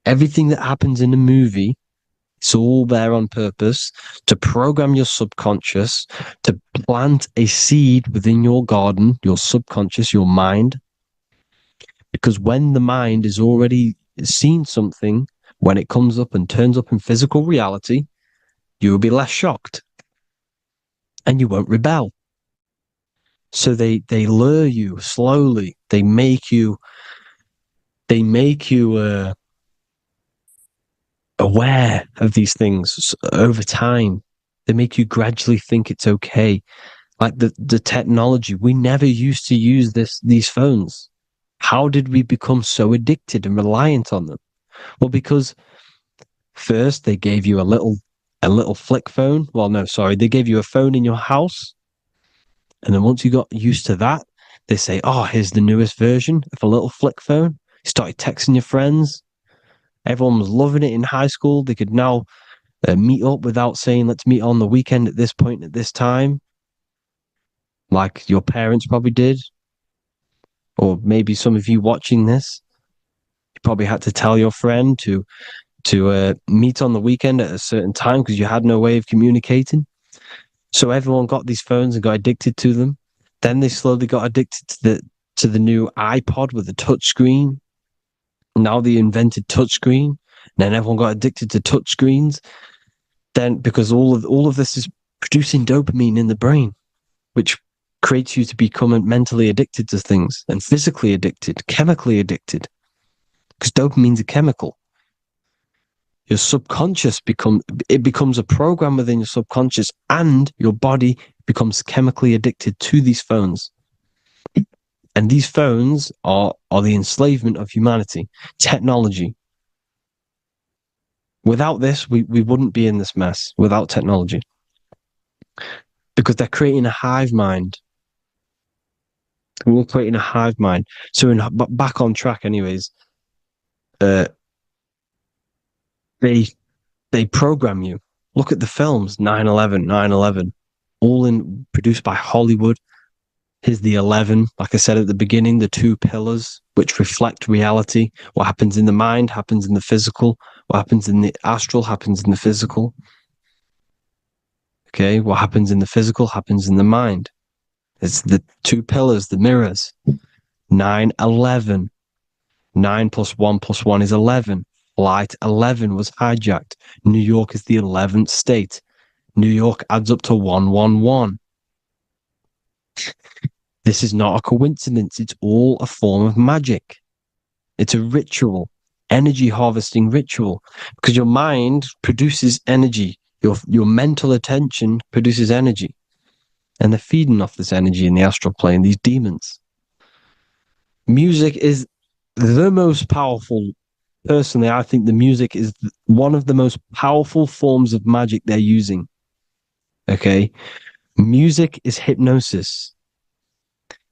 Everything that happens in a movie, it's all there on purpose to program your subconscious, to plant a seed within your garden, your subconscious, your mind. Because when the mind has already seen something, when it comes up and turns up in physical reality, you will be less shocked and you won't rebel. So they lure you slowly. They make you aware of these things over time. They make you gradually think it's okay. Like the technology, we never used to use these phones. How did we become so addicted and reliant on them? Well, because first they gave you a little flick phone. Well, no, sorry, they gave you a phone in your house. And then once you got used to that, they say, oh, here's the newest version of a little flick phone. You started texting your friends. Everyone was loving it in high school. They could now meet up without saying, let's meet on the weekend at this point at this time, like your parents probably did. Or maybe some of you watching this, you probably had to tell your friend to meet on the weekend at a certain time because you had no way of communicating. So everyone got these phones and got addicted to them. Then they slowly got addicted to the new iPod with the touch screen. Now they invented touch screen. Then everyone got addicted to touch screens. Then because all of this is producing dopamine in the brain, which creates you to become mentally addicted to things and physically addicted, chemically addicted. Because dopamine's a chemical. Your subconscious becomes a program within your subconscious, and your body becomes chemically addicted to these phones. And these phones are the enslavement of humanity, technology. Without this, we wouldn't be in this mess, without technology. Because they're creating a hive mind. We're creating a hive mind. So back on track anyways, they program you. Look at the films, 9/11, all produced by Hollywood. Here's the 11, like I said at the beginning, the two pillars which reflect reality. What happens in the mind happens in the physical. What happens in the astral happens in the physical. Okay, what happens in the physical happens in the mind. It's the two pillars, the mirrors. 9/11. 9 plus 1 plus 1 is 11. Flight 11 was hijacked. New York is the 11th state. New York adds up to 111. This is not a coincidence. It's all a form of magic. It's a ritual, energy harvesting ritual, because your mind produces energy. Your mental attention produces energy. And they're feeding off this energy in the astral plane, these demons. Music is the most powerful. Personally, I think the music is one of the most powerful forms of magic they're using. Okay? Music is hypnosis.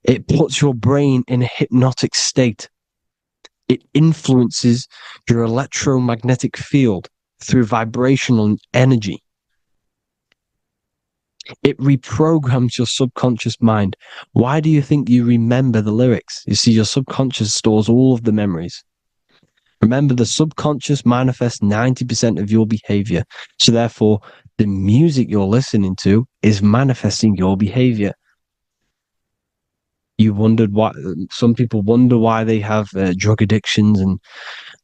It puts your brain in a hypnotic state. It influences your electromagnetic field through vibrational energy. It reprograms your subconscious mind. Why do you think you remember the lyrics? You see, your subconscious stores all of the memories. Remember, the subconscious manifests 90% of your behavior. So therefore, the music you're listening to is manifesting your behavior. You wondered why some people wonder why they have drug addictions and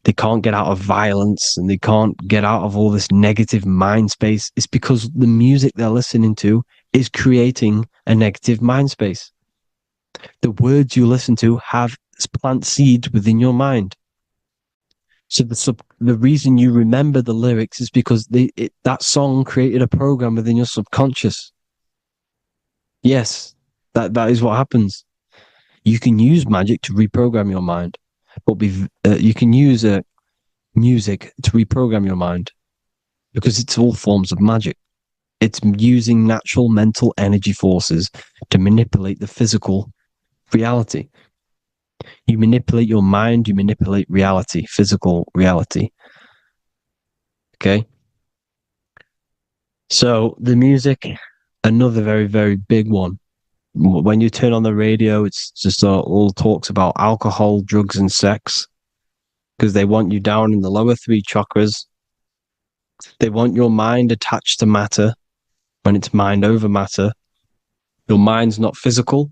they can't get out of violence and they can't get out of all this negative mind space. It's because the music they're listening to is creating a negative mind space. The words you listen to have plant seeds within your mind. So the reason you remember the lyrics is because that song created a program within your subconscious. Yes, that is what happens. You can use magic to reprogram your mind, but you can use music to reprogram your mind because it's all forms of magic. It's using natural mental energy forces to manipulate the physical reality. You manipulate your mind, you manipulate reality, physical reality. Okay? So the music, another very, very big one. When you turn on the radio, it's just all talks about alcohol, drugs, and sex because they want you down in the lower three chakras. They want your mind attached to matter when it's mind over matter. Your mind's not physical.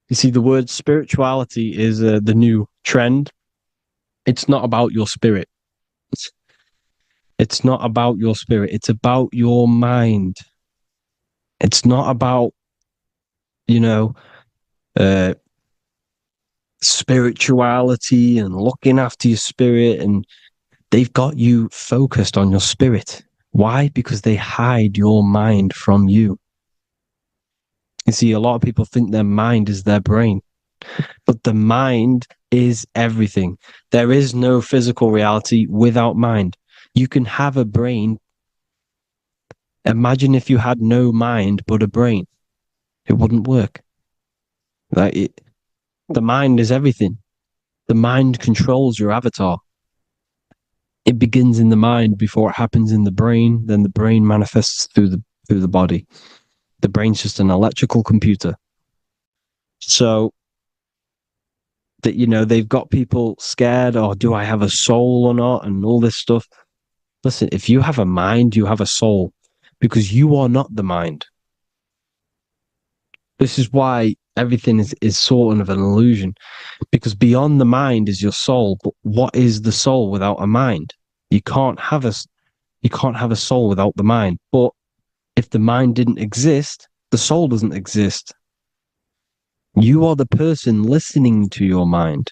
You see, the word spirituality is the new trend. It's not about your spirit. It's not about your spirit. It's about your mind. It's not about, you know, spirituality and looking after your spirit. And they've got you focused on your spirit. Why? Because they hide your mind from you. You see, a lot of people think their mind is their brain, but the mind is everything. There is no physical reality without mind. You can have a brain. Imagine if you had no mind but a brain. It wouldn't work. The mind is everything. The mind controls your avatar. It begins in the mind before it happens in the brain. Then the brain manifests through the body. The brain's just an electrical computer. So that, they've got people scared, or do I have a soul or not, and all this stuff. Listen, if you have a mind, you have a soul, because you are not the mind. This is why everything is sort of an illusion, because beyond the mind is your soul. But what is the soul without a mind? You can't have a soul without the mind. But if the mind didn't exist, the soul doesn't exist. You are the person listening to your mind.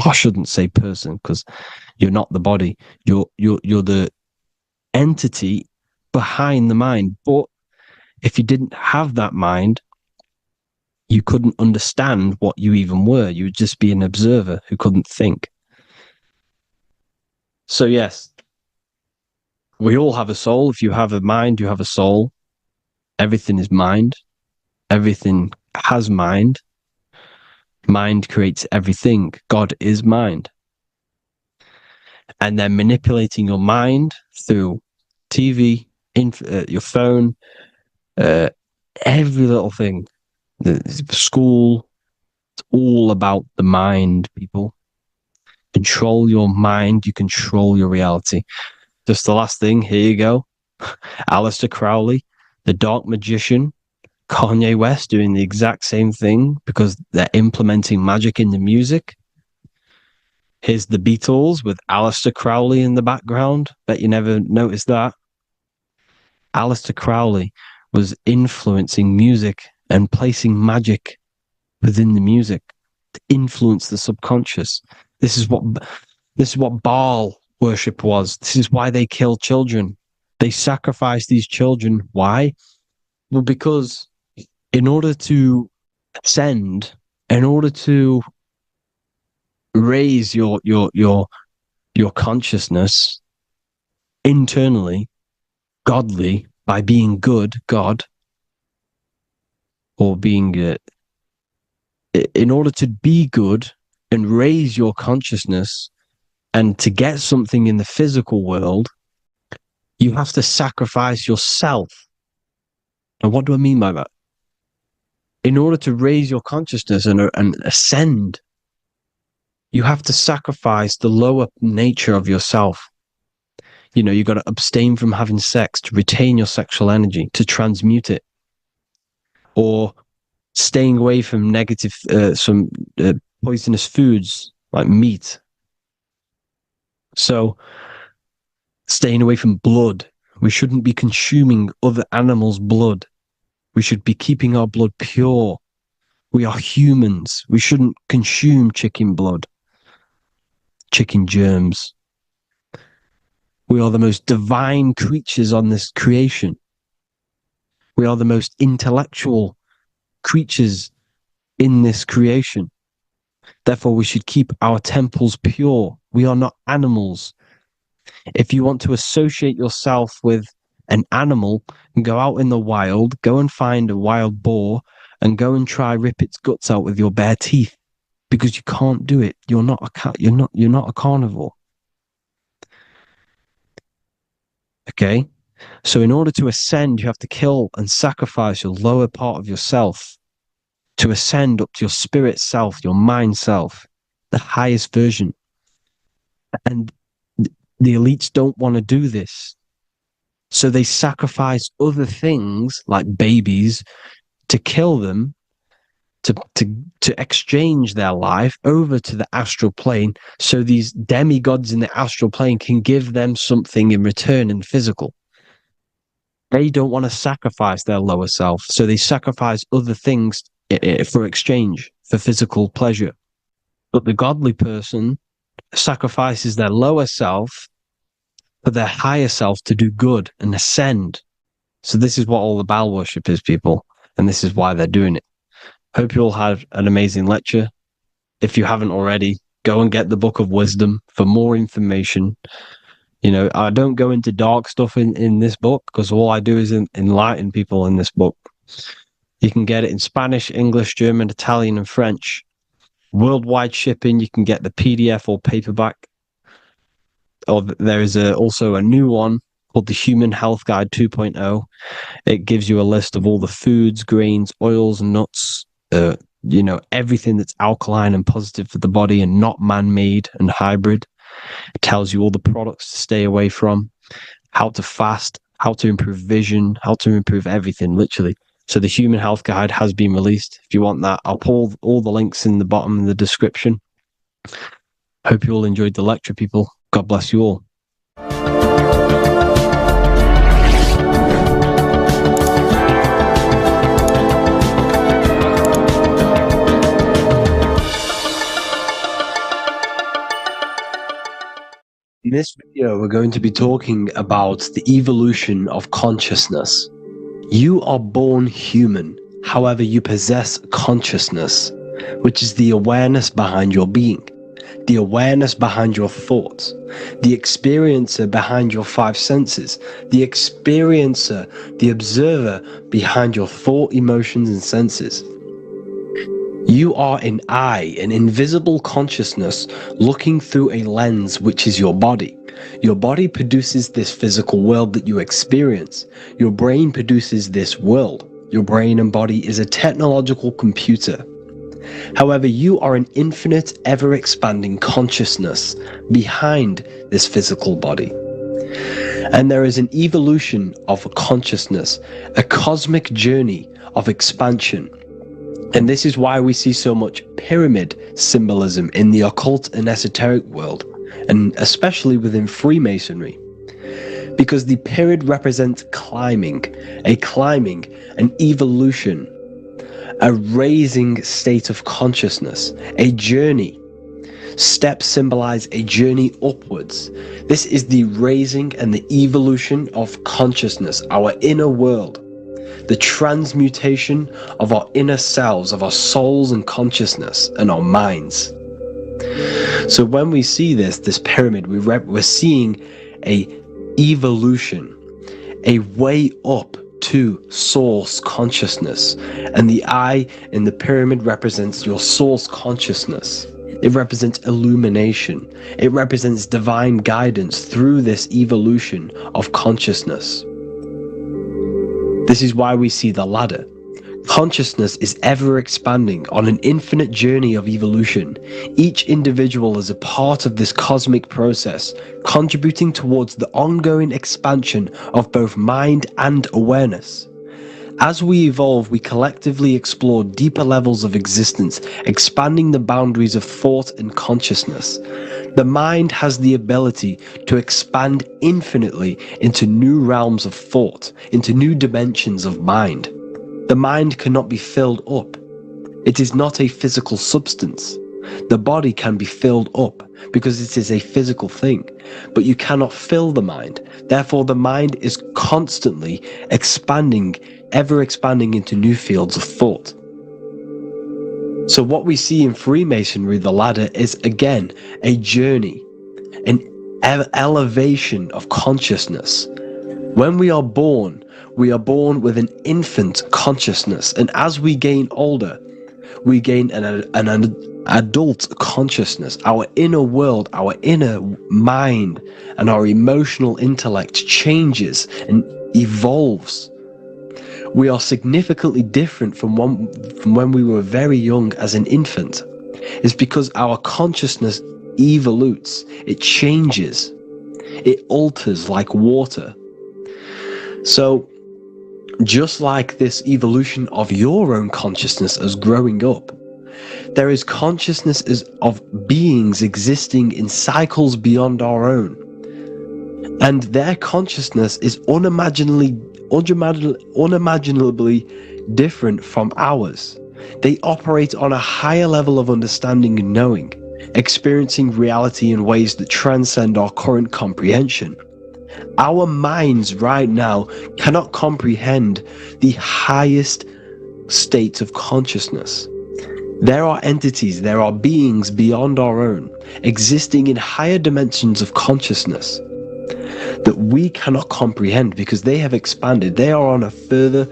I shouldn't say person because you're not the body. You're the entity behind the mind. But if you didn't have that mind, you couldn't understand what you even were. You would just be an observer who couldn't think. So yes, we all have a soul. If you have a mind, you have a soul. Everything is mind. Everything has mind. Mind creates everything. God is mind. And then manipulating your mind through TV, your phone, every little thing. The school, it's all about the mind, people. Control your mind, you control your reality. Just the last thing, here you go. Aleister Crowley, the dark magician, Kanye West doing the exact same thing because they're implementing magic in the music. Here's the Beatles with Aleister Crowley in the background. Bet you never noticed that. Aleister Crowley was influencing music and placing magic within the music to influence the subconscious. This is what Baal worship was. This is why they killed children. They sacrificed these children. Why? Well, because in order to ascend, in order to raise your consciousness internally, godly, by being good, God, or being in order to be good and raise your consciousness and to get something in the physical world, you have to sacrifice yourself. And what do I mean by that? In order to raise your consciousness and ascend, You have to sacrifice the lower nature of yourself. You know, you got to abstain from having sex to retain your sexual energy, to transmute it, or staying away from negative, some poisonous foods like meat. So, staying away from blood. We shouldn't be consuming other animals' blood. We should be keeping our blood pure. We are humans. We shouldn't consume chicken blood, chicken germs. We are the most divine creatures on this creation. We are the most intellectual creatures in this creation. Therefore, we should keep our temples pure. We are not animals. If you want to associate yourself with an animal, go out in the wild, go and find a wild boar and go and try rip its guts out with your bare teeth, because you can't do it. You're not a cat. You're not a carnivore. Okay? So in order to ascend, you have to kill and sacrifice your lower part of yourself to ascend up to your spirit self, your mind self, the highest version. And the elites don't want to do this. So they sacrifice other things like babies to kill them, to exchange their life over to the astral plane, so these demigods in the astral plane can give them something in return in physical. They don't want to sacrifice their lower self, so they sacrifice other things for exchange, for physical pleasure. But the godly person sacrifices their lower self for their higher self to do good and ascend. So this is what all the Baal worship is, people, and this is why they're doing it. Hope you all had an amazing lecture. If you haven't already, go and get the Book of Wisdom for more information. You know, I don't go into dark stuff in this book, because all I do is enlighten people in this book. You can get it in Spanish, English, German, Italian, and French. Worldwide shipping. You can get the PDF or paperback. Or there is also a new one called the Human Health Guide 2.0. It gives you a list of all the foods, grains, oils, nuts, you know, everything that's alkaline and positive for the body and not man-made and hybrid. It tells you all the products to stay away from, how to fast, how to improve vision, how to improve everything, literally. So the Human Health Guide has been released. If you want that, I'll pull all the links in the bottom of the description. Hope you all enjoyed the lecture, people. God bless you all. In this video, we're going to be talking about the evolution of consciousness. You are born human, however, you possess consciousness, which is the awareness behind your being, the awareness behind your thoughts, the experiencer behind your five senses, the experiencer, the observer behind your thought, emotions, and senses. You are an eye, an invisible consciousness looking through a lens, which is your body. Your body produces this physical world that you experience. Your brain produces this world. Your brain and body is a technological computer. However, you are an infinite, ever-expanding consciousness behind this physical body. And there is an evolution of consciousness, a cosmic journey of expansion. And this is why we see so much pyramid symbolism in the occult and esoteric world, and especially within Freemasonry. Because the pyramid represents climbing, an evolution, a raising state of consciousness, a journey. Steps symbolize a journey upwards. This is the raising and the evolution of consciousness, our inner world. The transmutation of our inner selves, of our souls and consciousness and our minds. So when we see this pyramid, we're seeing a evolution, a way up to source consciousness. And the eye in the pyramid represents your source consciousness. It represents illumination. It represents divine guidance through this evolution of consciousness. This is why we see the ladder, Consciousness is ever expanding on an infinite journey of evolution. Each individual is a part of this cosmic process, contributing towards the ongoing expansion of both mind and awareness. As we evolve, we collectively explore deeper levels of existence, expanding the boundaries of thought and consciousness. The mind has the ability to expand infinitely into new realms of thought, into new dimensions of mind. The mind cannot be filled up. It is not a physical substance. The body can be filled up because it is a physical thing, but you cannot fill the mind. Therefore, the mind is constantly expanding, ever expanding into new fields of thought. So what we see in Freemasonry, the ladder, is again a journey, an elevation of consciousness. When we are born with an infant consciousness, and as we gain older, we gain an adult consciousness. Our inner world, our inner mind, and our emotional intellect changes and evolves. We are significantly different from when we were very young as an infant. It's because our consciousness evolutes, it changes, it alters like water. So, just like this evolution of your own consciousness as growing up, there is consciousness of beings existing in cycles beyond our own. And their consciousness is unimaginably different from ours. They operate on a higher level of understanding and knowing, experiencing reality in ways that transcend our current comprehension. Our minds right now cannot comprehend the highest states of consciousness. There are entities, there are beings beyond our own, existing in higher dimensions of consciousness that we cannot comprehend because they have expanded. They are on a further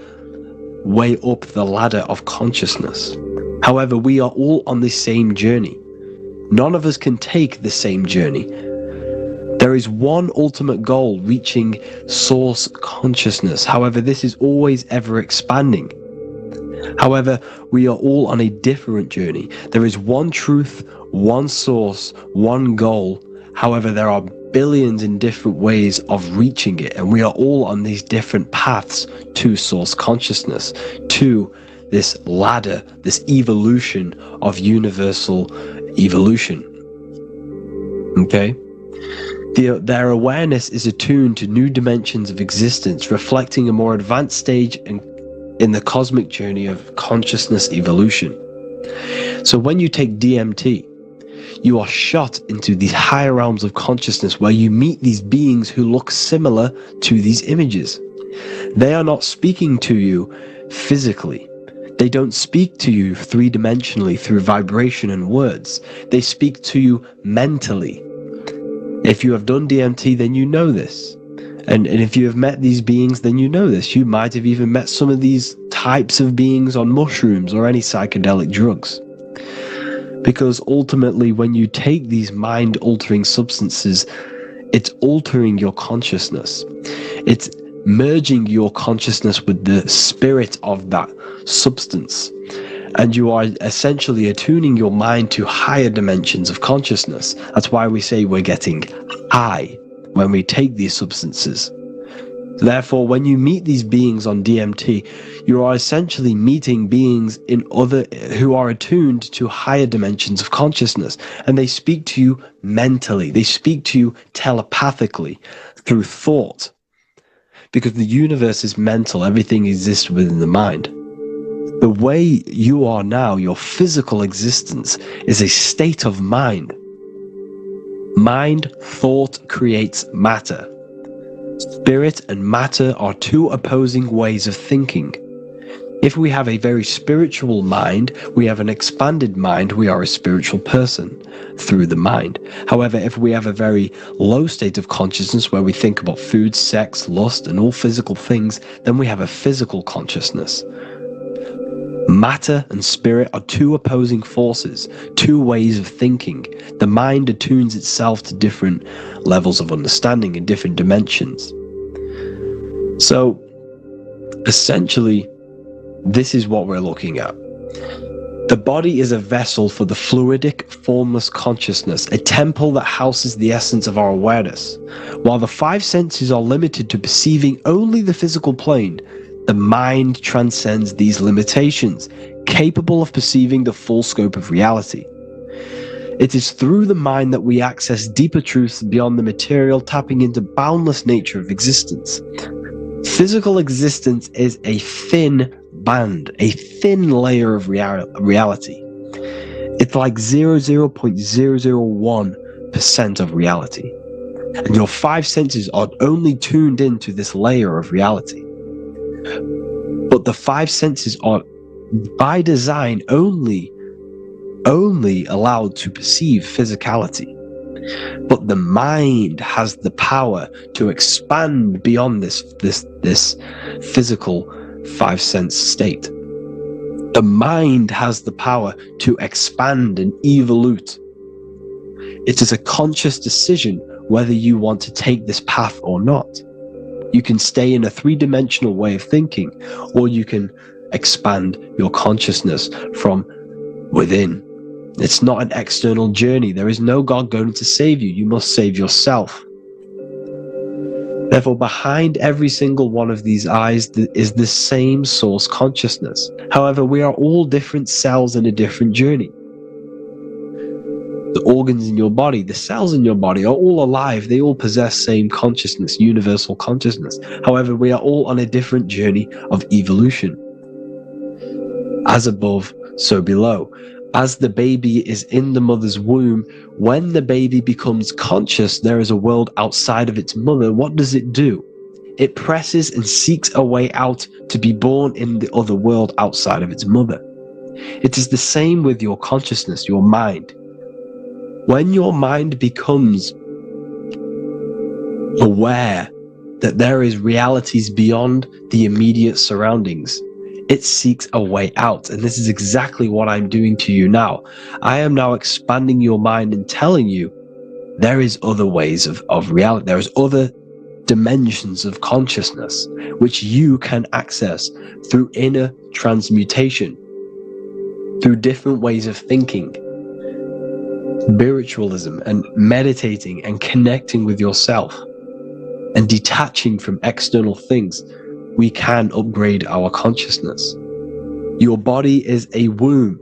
way up the ladder of consciousness. However, we are all on the same journey. None of us can take the same journey. There is one ultimate goal, reaching source consciousness. However, this is always ever expanding. However, we are all on a different journey. There is one truth, one source, one goal. However, there are billions in different ways of reaching it, and we are all on these different paths to source consciousness, to this ladder, this evolution of universal evolution. Okay? Their awareness is attuned to new dimensions of existence, reflecting a more advanced stage in the cosmic journey of consciousness evolution. So when you take DMT, you are shot into these higher realms of consciousness where you meet these beings who look similar to these images. They are not speaking to you physically. They don't speak to you three-dimensionally through vibration and words. They speak to you mentally. If you have done DMT, then you know this. And if you have met these beings, then you know this. You might have even met some of these types of beings on mushrooms or any psychedelic drugs. Because ultimately, when you take these mind-altering substances, it's altering your consciousness. It's merging your consciousness with the spirit of that substance. And you are essentially attuning your mind to higher dimensions of consciousness. That's why we say we're getting high when we take these substances. Therefore, when you meet these beings on DMT, you are essentially meeting beings who are attuned to higher dimensions of consciousness, and they speak to you mentally. They speak to you telepathically through thought, because the universe is mental. Everything exists within the mind. The way you are now, your physical existence, is a state of mind. Mind, thought creates matter. Spirit and matter are two opposing ways of thinking. If we have a very spiritual mind, we have an expanded mind, we are a spiritual person through the mind. However, if we have a very low state of consciousness where we think about food, sex, lust, and all physical things, then we have a physical consciousness. Matter and spirit are two opposing forces, two ways of thinking. The mind attunes itself to different levels of understanding in different dimensions. So, essentially, This is what we're looking at. The body is a vessel for the fluidic, formless consciousness, a temple that houses the essence of our awareness. While the five senses are limited to perceiving only the physical plane, the mind transcends these limitations, capable of perceiving the full scope of reality. It is through the mind that we access deeper truths beyond the material, tapping into boundless nature of existence. Physical existence is a thin band, a thin layer of reality. It's like 0.001% of reality. And your five senses are only tuned into this layer of reality. But the five senses are, by design, only allowed to perceive physicality. But the mind has the power to expand beyond this physical five sense state. The mind has the power to expand and evolute. It is a conscious decision whether you want to take this path or not. You can stay in a three-dimensional way of thinking, or you can expand your consciousness from within. It's not an external journey. There is no God going to save you. You must save yourself. Therefore, behind every single one of these eyes is the same source consciousness. However, we are all different cells in a different journey. The organs in your body, the cells in your body are all alive. They all possess same consciousness, universal consciousness. However, we are all on a different journey of evolution. As above, so below. As the baby is in the mother's womb, when the baby becomes conscious, there is a world outside of its mother. What does it do? It presses and seeks a way out to be born in the other world outside of its mother. It is the same with your consciousness, your mind. When your mind becomes aware that there is realities beyond the immediate surroundings, it seeks a way out. And this is exactly what I'm doing to you now. I am now expanding your mind and telling you there is other ways of reality. There is other dimensions of consciousness which you can access through inner transmutation, through different ways of thinking, spiritualism and meditating and connecting with yourself and detaching from external things. We can upgrade our consciousness. Your body is a womb.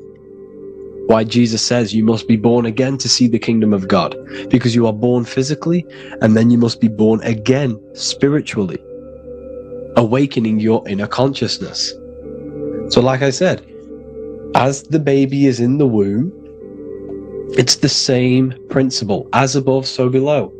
Why Jesus says you must be born again to see the kingdom of God, because you are born physically and then you must be born again spiritually, awakening your inner consciousness. So like I said, as the baby is in the womb, it's the same principle. As above, so below.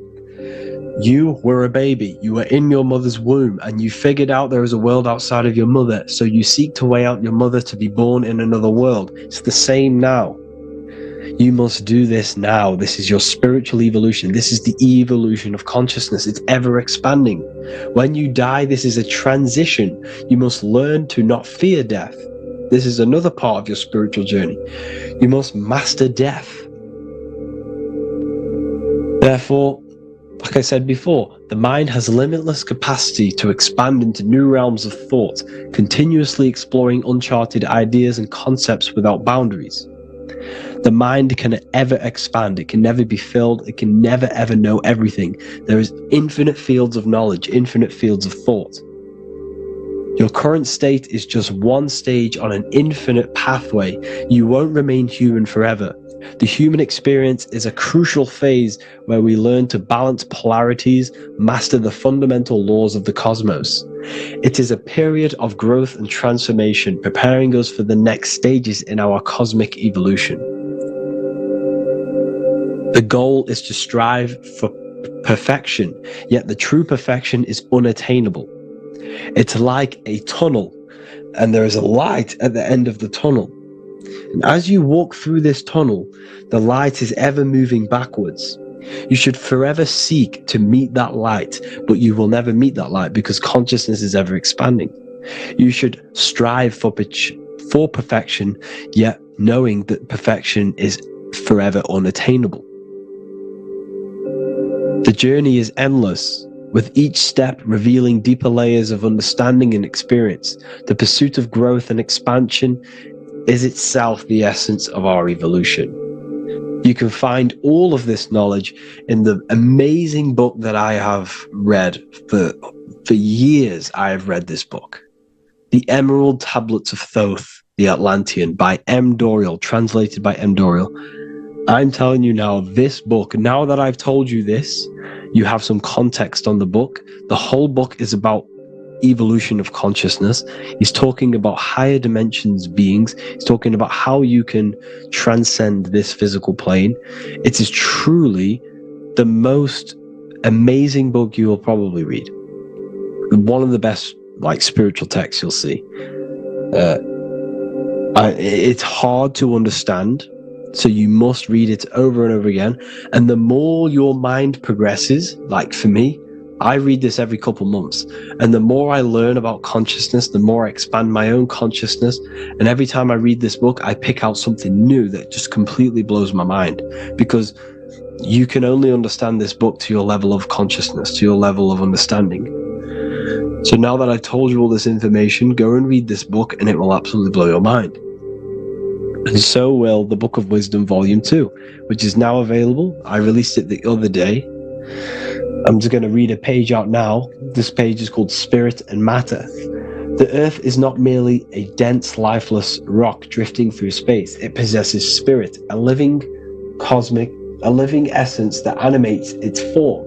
You were a baby, you were in your mother's womb, and you figured out there is a world outside of your mother, so you seek to weigh out your mother to be born in another world. It's the same now. You must do this now. This is your spiritual evolution. This is the evolution of consciousness. It's ever expanding. When you die, this is a transition. You must learn to not fear death. This is another part of your spiritual journey. You must master death. Therefore, like I said before, the mind has limitless capacity to expand into new realms of thought, continuously exploring uncharted ideas and concepts without boundaries. The mind can ever expand. It can never be filled. It can never ever know everything. There is infinite fields of knowledge, infinite fields of thought. Your current state is just one stage on an infinite pathway. You won't remain human forever. The human experience is a crucial phase where we learn to balance polarities, master the fundamental laws of the cosmos. It is a period of growth and transformation, preparing us for the next stages in our cosmic evolution. The goal is to strive for perfection, yet the true perfection is unattainable. It's like a tunnel, and there is a light at the end of the tunnel. And as you walk through this tunnel, the light is ever moving backwards. You should forever seek to meet that light, but you will never meet that light because consciousness is ever expanding. You should strive for perfection, yet knowing that perfection is forever unattainable. The journey is endless. with each step revealing deeper layers of understanding and experience. The pursuit of growth and expansion is itself the essence of our evolution. You can find all of this knowledge in the amazing book that I have read for years. I have read this book, The Emerald Tablets of Thoth, the Atlantean, by M. Dorial, translated by M. Dorial. I'm telling you now, this book, now that I've told you this, you have some context on the book. The whole book is about evolution of consciousness. He's talking about higher dimensions beings. He's talking about how you can transcend this physical plane. It is truly the most amazing book you will probably read. One of the best spiritual texts you'll see. It's hard to understand, so you must read it over and over again. And the more your mind progresses, like for me, I read this every couple months. And the more I learn about consciousness, the more I expand my own consciousness. And every time I read this book, I pick out something new that just completely blows my mind. Because you can only understand this book to your level of consciousness, to your level of understanding. So now that I've told you all this information, go and read this book and it will absolutely blow your mind. And so will the Book of Wisdom Volume 2, which is now available. I released it the other day. I'm just going to read a page out now. This page is called Spirit and Matter. The Earth is not merely a dense, lifeless rock drifting through space. It possesses spirit, a living essence that animates its form.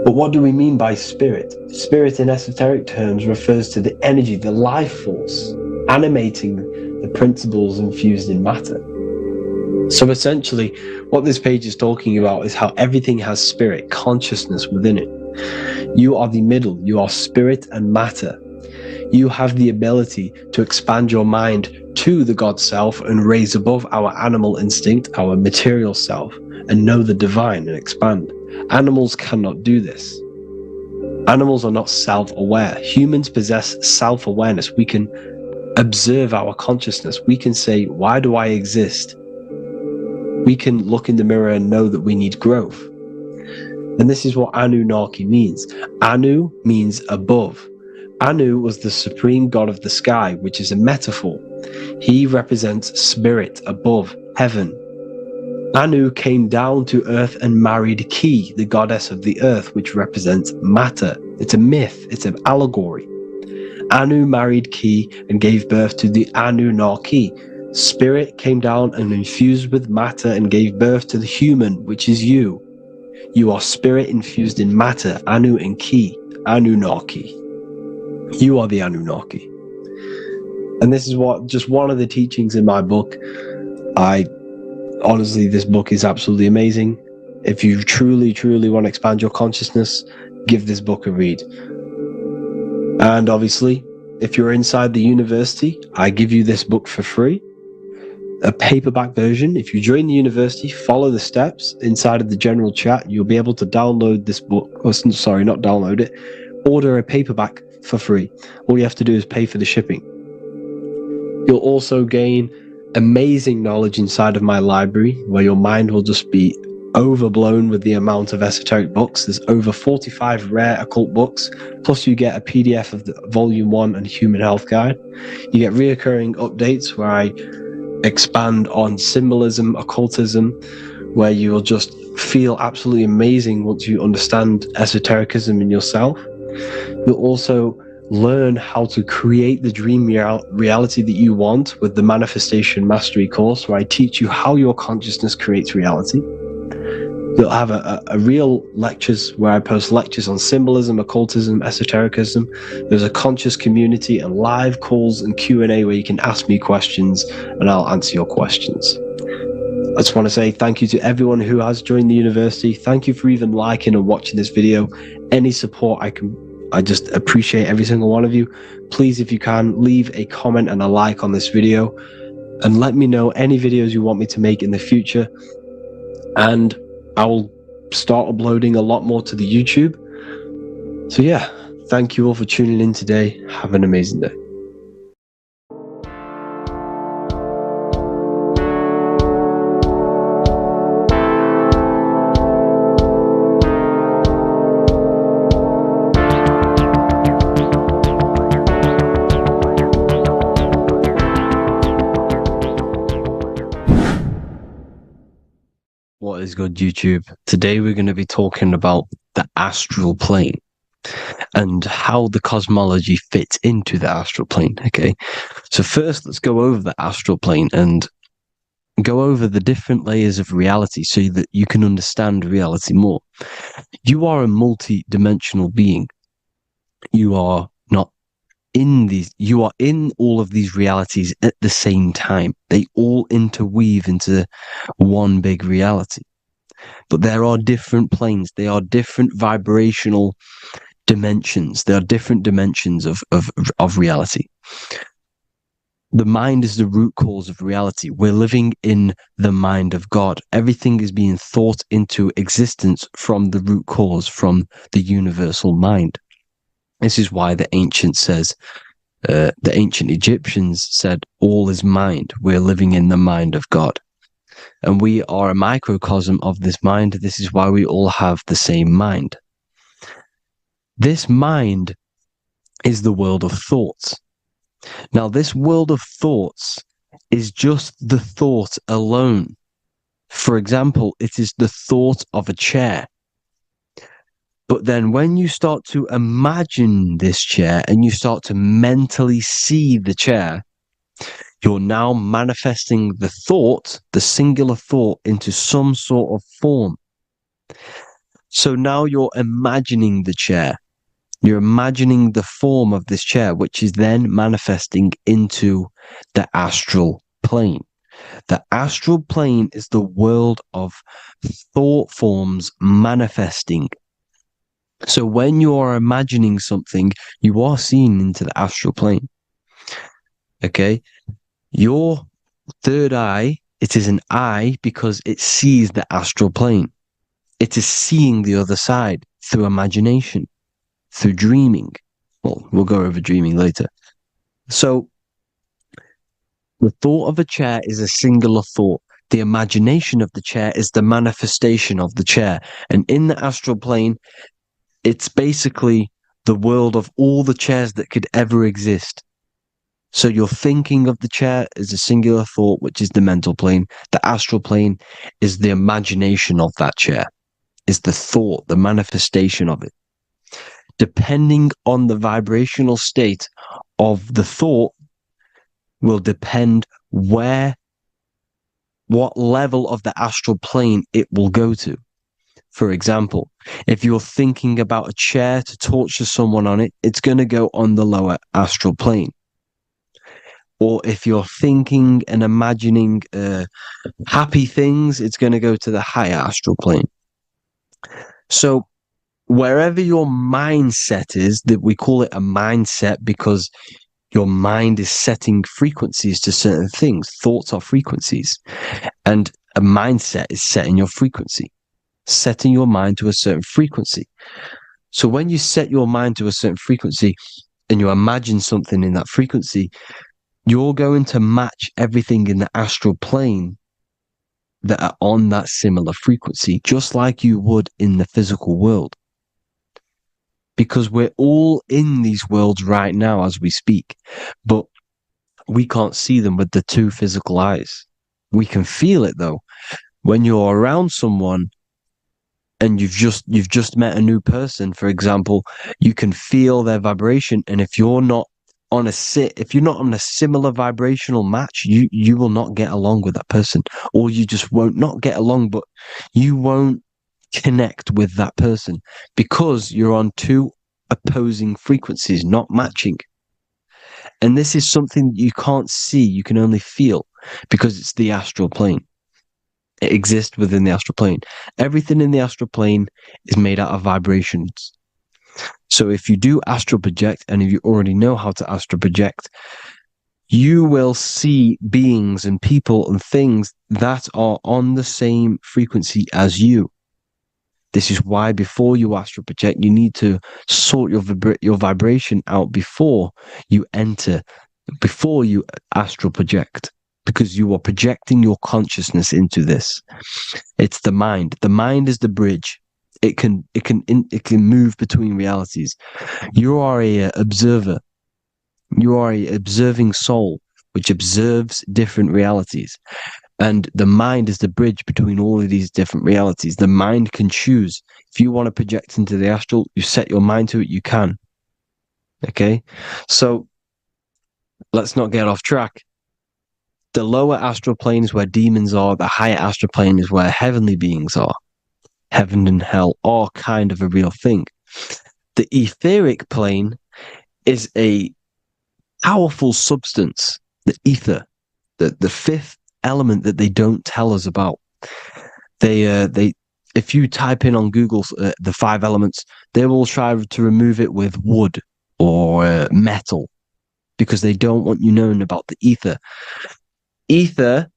But what do we mean by spirit? Spirit in esoteric terms refers to the energy, the life force, animating the principles infused in matter. So essentially, what this page is talking about is how everything has spirit, consciousness within it. You are the middle, you are spirit and matter. You have the ability to expand your mind to the God self and raise above our animal instinct, our material self, and know the divine and expand. Animals cannot do this. Animals are not self-aware. Humans possess self-awareness. We can observe our consciousness. We can say, why do I exist? We can look in the mirror and know that we need growth. And this is what Anunnaki means. Anu means above. Anu was the supreme god of the sky, which is a metaphor. He represents spirit above, heaven. Anu came down to earth and married Ki, the goddess of the earth, which represents matter. It's a myth, it's an allegory. Anu married Ki and gave birth to the Anunnaki. Spirit came down and infused with matter and gave birth to the human, which is you. You are spirit infused in matter, Anu and Ki, Anunnaki. You are the Anunnaki. And this is just one of the teachings in my book. Honestly, this book is absolutely amazing. If you truly, truly want to expand your consciousness, give this book a read. And obviously, if you're inside the university, I give you this book for free. A paperback version. If you join the university, follow the steps inside of the general chat, you'll be able to download this book. Not download it. Order a paperback for free. All you have to do is pay for the shipping. You'll also gain amazing knowledge inside of my library, where your mind will just be overblown with the amount of esoteric books. There's over 45 rare occult books, plus you get a PDF of the Volume 1 and Human Health Guide. You get reoccurring updates where I expand on symbolism, occultism, where you will just feel absolutely amazing once you understand esotericism in yourself. You'll also learn how to create the dream reality that you want with the Manifestation Mastery course, where I teach you how your consciousness creates reality. You'll have a real lectures where I post lectures on symbolism, occultism, esotericism. There's a conscious community and live calls and Q&A where you can ask me questions and I'll answer your questions. I just want to say thank you to everyone who has joined the university. Thank you for even liking and watching this video. Any support I just appreciate every single one of you. Please, if you can, leave a comment and a like on this video and let me know any videos you want me to make in the future. And I will start uploading a lot more to the YouTube. So yeah, thank you all for tuning in today. Have an amazing day. What is good, YouTube? Today we're going to be talking about the astral plane and how the cosmology fits into the astral plane. Okay, so first let's go over the astral plane and go over the different layers of reality so that you can understand reality more. You are a multi-dimensional being. You are not in these, you are in all of these realities at the same time. They all interweave into one big reality. But there are different planes. They are different vibrational dimensions. There are different dimensions of reality. The mind is the root cause of reality. We're living in the mind of God. Everything is being thought into existence from the root cause, from the universal mind. This is why the ancient Egyptians said, all is mind. We're living in the mind of God. And we are a microcosm of this mind. This is why we all have the same mind. This mind is the world of thoughts. Now, this world of thoughts is just the thought alone. For example, it is the thought of a chair. But then when you start to imagine this chair and you start to mentally see the chair, you're now manifesting the thought, the singular thought, into some sort of form. So now you're imagining the chair. You're imagining the form of this chair, which is then manifesting into the astral plane. The astral plane is the world of thought forms manifesting. So when you are imagining something, you are seeing into the astral plane. Okay? Your third eye, it is an eye because it sees the astral plane. It is seeing the other side through imagination, through dreaming. Well, we'll go over dreaming later. So the thought of a chair is a singular thought. The imagination of the chair is the manifestation of the chair. And in the astral plane, it's basically the world of all the chairs that could ever exist. So you're thinking of the chair as a singular thought, which is the mental plane. The astral plane is the imagination of that chair, is the thought, the manifestation of it. Depending on the vibrational state of the thought will depend what level of the astral plane it will go to. For example, if you're thinking about a chair to torture someone on it, it's going to go on the lower astral plane. Or if you're thinking and imagining happy things, it's going to go to the higher astral plane. So wherever your mindset is, that we call it a mindset because your mind is setting frequencies to certain things. Thoughts are frequencies. And a mindset is setting your frequency, setting your mind to a certain frequency. So when you set your mind to a certain frequency and you imagine something in that frequency, you're going to match everything in the astral plane that are on that similar frequency, just like you would in the physical world. Because we're all in these worlds right now as we speak, but we can't see them with the two physical eyes. We can feel it though. When you're around someone and you've just met a new person, for example, you can feel their vibration, and if you're not on a similar vibrational match, you will not get along with that person, or you just won't not get along, but you won't connect with that person because you're on two opposing frequencies, not matching. And this is something you can't see, you can only feel, because it's the astral plane. It exists within the astral plane. Everything in the astral plane is made out of vibrations. So if you do astral project, and if you already know how to astral project, you will see beings and people and things that are on the same frequency as you. This is why before you astral project, you need to sort your vibration out before you astral project, because you are projecting your consciousness into this. It's the mind. The mind is the bridge. It can move between realities. You are a observer. You are a observing soul which observes different realities. And the mind is the bridge between all of these different realities. The mind can choose. If you want to project into the astral, you set your mind to it, you can. Okay? So let's not get off track. The lower astral plane is where demons are. The higher astral plane is where heavenly beings are. Heaven and hell are kind of a real thing. The etheric plane is a powerful substance, the ether, the fifth element that they don't tell us about. If you type in on Google the 5 elements, they will try to remove it with wood or metal because they don't want you knowing about the ether. Ether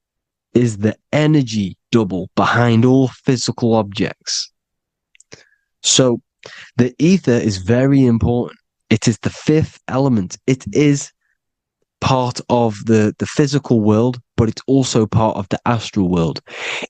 is the energy double behind all physical objects. So the ether is very important. It is the 5th element. It is part of the physical world, but it's also part of the astral world.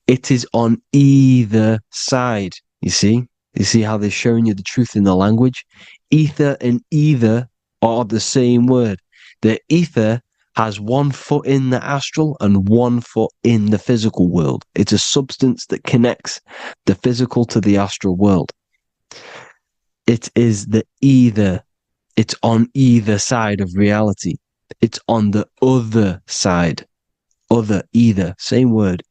It is on either side. You see how they're showing you the truth in the language? Ether and either are the same word. The ether has 1 foot in the astral and 1 foot in the physical world. It's a substance that connects the physical to the astral world. It is the either. It's on either side of reality. It's on the other side. Other, either, same word.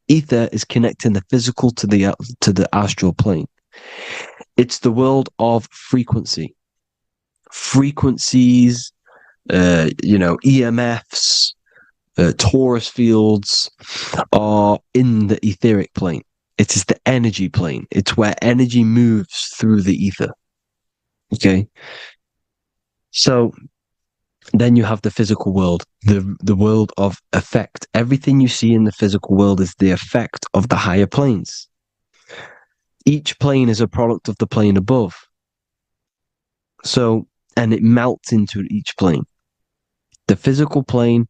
Ether is connecting the physical to the astral plane. It's the world of frequency. Frequencies, EMFs, torus fields are in the etheric plane. It is the energy plane. It's where energy moves through the ether. Okay? So then you have the physical world, the world of effect. Everything you see in the physical world is the effect of the higher planes. Each plane is a product of the plane above. So, and it melts into each plane. The physical plane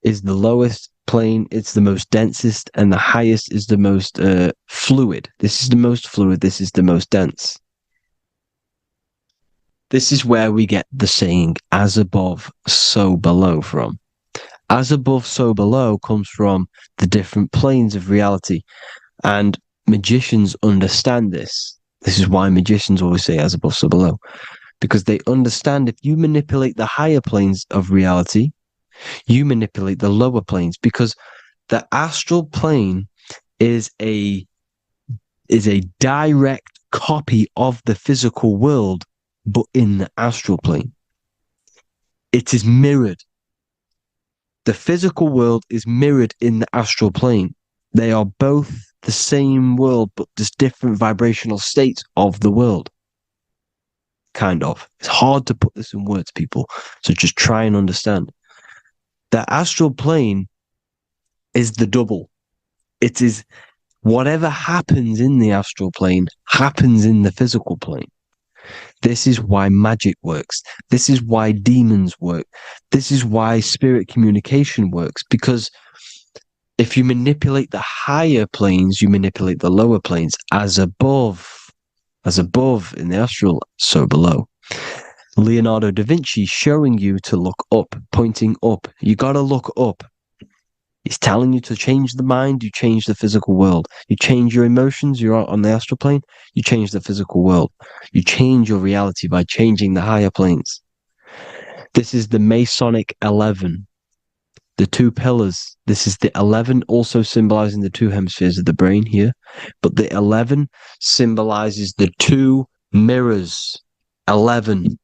is the lowest plane, it's the most densest, and the highest is the most fluid. This is the most fluid, this is the most dense. This is where we get the saying, as above, so below from. As above, so below comes from the different planes of reality. And magicians understand this. This is why magicians always say as above, so below. Because they understand if you manipulate the higher planes of reality, you manipulate the lower planes. Because the astral plane is a direct copy of the physical world, but in the astral plane. It is mirrored. The physical world is mirrored in the astral plane. They are both the same world, but just different vibrational states of the world. Kind of. It's hard to put this in words, people. So just try and understand. The astral plane is the double. It is whatever happens in the astral plane happens in the physical plane. This is why magic works. This is why demons work. This is why spirit communication works. Because if you manipulate the higher planes, you manipulate the lower planes. As above in the astral, so below. Leonardo da Vinci showing you to look up, pointing up. You got to look up. He's telling you to change the mind, you change the physical world. You change your emotions, you're on the astral plane, you change the physical world. You change your reality by changing the higher planes. This is the Masonic 11. The 2 pillars. This is the 11, also symbolizing the 2 hemispheres of the brain here. But the 11 symbolizes the 2 mirrors. 11.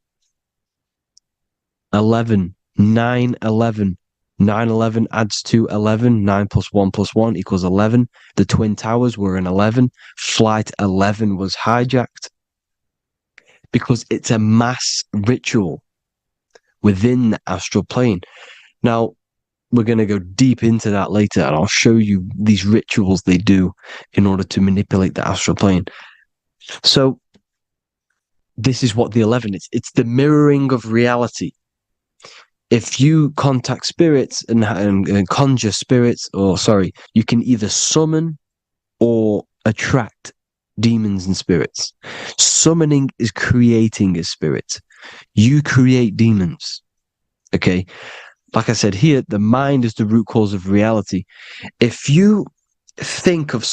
11. 9, 11. 9, 11 adds to 11. 9 plus 1 plus 1 equals 11. The Twin Towers were an 11. Flight 11 was hijacked. Because it's a mass ritual within the astral plane. Now, we're going to go deep into that later, and I'll show you these rituals they do in order to manipulate the astral plane. So, this is what the 11 is. It's the mirroring of reality. If you contact spirits and conjure spirits, you can either summon or attract demons and spirits. Summoning is creating a spirit. You create demons. Okay? like I said here, the mind is the root cause of reality. If you think of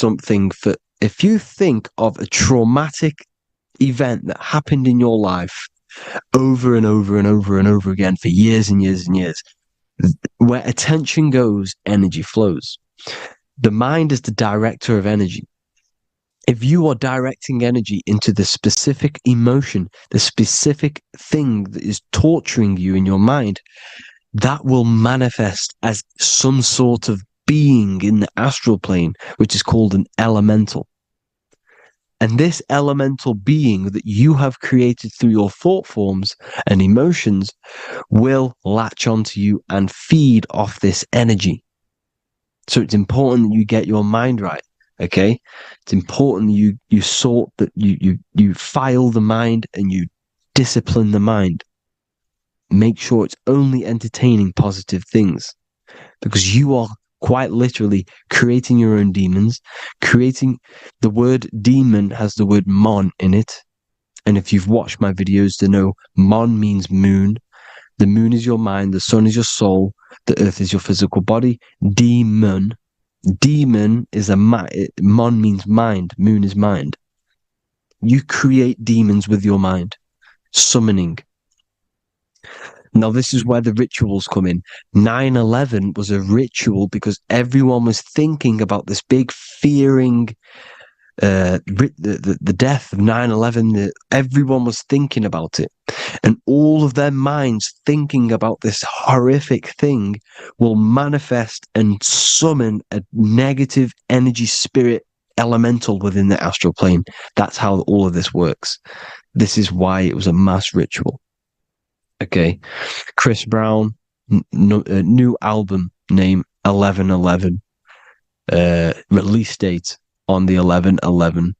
if you think of a traumatic event that happened in your life over and over and over and over again for years and years and years, where attention goes, energy flows. The mind is the director of energy. If you are directing energy into the specific emotion, the specific thing that is torturing you in your mind, that will manifest as some sort of being in the astral plane, which is called an elemental. And this elemental being that you have created through your thought forms and emotions will latch onto you and feed off this energy. So it's important that you get your mind right. Okay, it's important that you sort that you file the mind and you discipline the mind. Make sure it's only entertaining positive things, because you are quite literally creating your own demons. Creating the word demon has the word mon in it, and if you've watched my videos to know, mon means moon. The moon is your mind, the sun is your soul, the earth is your physical body. Demon is mon means mind, moon is mind. You create demons with your mind, summoning. Now, this is where the rituals come in. 9/11 was a ritual because everyone was thinking about this big fearing, the death of 9/11. Everyone was thinking about it. And all of their minds thinking about this horrific thing will manifest and summon a negative energy spirit elemental within the astral plane. That's how all of this works. This is why it was a mass ritual. Okay. Chris Brown, new album name 11/11, release date on the 11/11.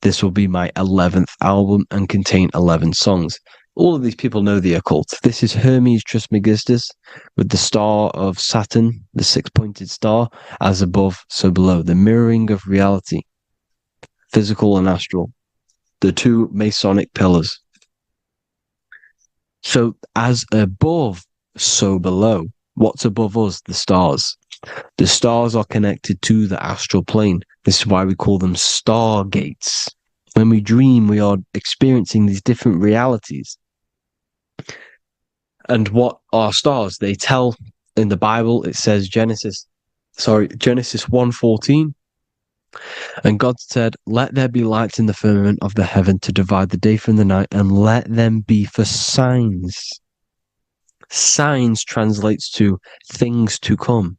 This will be my 11th album and contain 11 songs. All of these people know the occult. This is Hermes Trismegistus with the star of Saturn, the six-pointed star, as above, so below. The mirroring of reality, physical and astral, the two Masonic pillars. So as above, so below. What's above us? The stars. The stars are connected to the astral plane. This is why we call them stargates. When we dream, we are experiencing these different realities. And what are stars? They tell in the Bible, it says Genesis 1:14. And God said, "Let there be lights in the firmament of the heaven to divide the day from the night, and let them be for signs." Signs translates to things to come.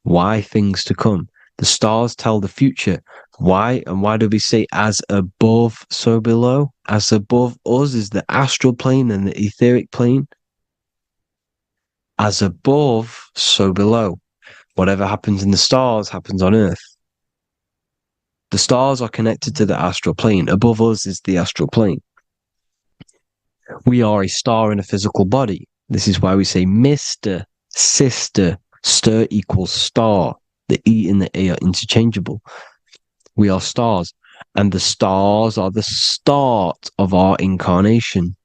Why things to come? The stars tell the future. Why? And why do we say as above, so below? As above us is the astral plane and the etheric plane. As above, so below. Whatever happens in the stars happens on Earth. The stars are connected to the astral plane. Above us is the astral plane. We are a star in a physical body. This is why we say Mr., sister, stir equals star. The E and the A are interchangeable. We are stars, and the stars are the start of our incarnation.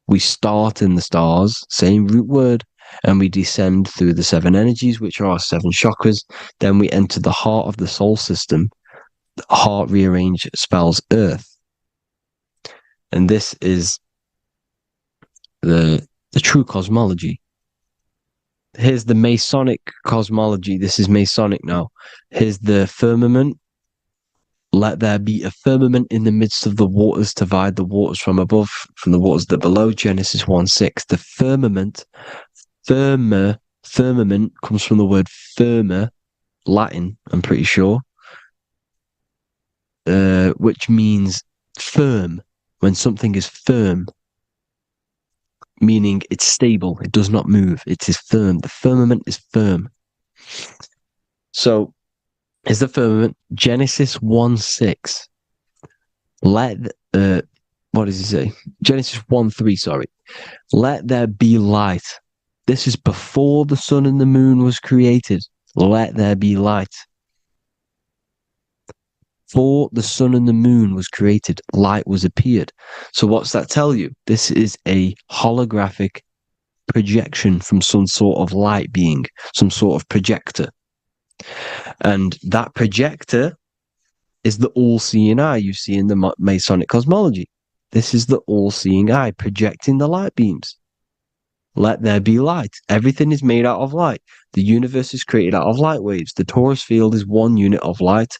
We start in the stars, same root word, and we descend through the seven energies, which are our seven chakras. Then we enter the heart of the soul system. The heart rearranged spells earth. And this is the true cosmology. Here's the Masonic cosmology. This is Masonic now. Here's the firmament. Let there be a firmament in the midst of the waters to divide the waters from above, from the waters that below. Genesis 1:6. The firmament, firmament comes from the word firma, Latin, I'm pretty sure, which means firm. When something is firm, meaning it's stable, it does not move, it is firm. The firmament is firm. So, is the firmament Genesis 1:6? What does it say? Genesis 1:3, sorry. Let there be light. This is before the sun and the moon was created. Let there be light. Before the sun and the moon was created, light was appeared. So what's that tell you? This is a holographic projection from some sort of light being, some sort of projector. And that projector is the all-seeing eye you see in the Masonic cosmology. This is the all-seeing eye projecting the light beams. Let there be light. Everything is made out of light. The universe is created out of light waves. The torus field is one unit of light.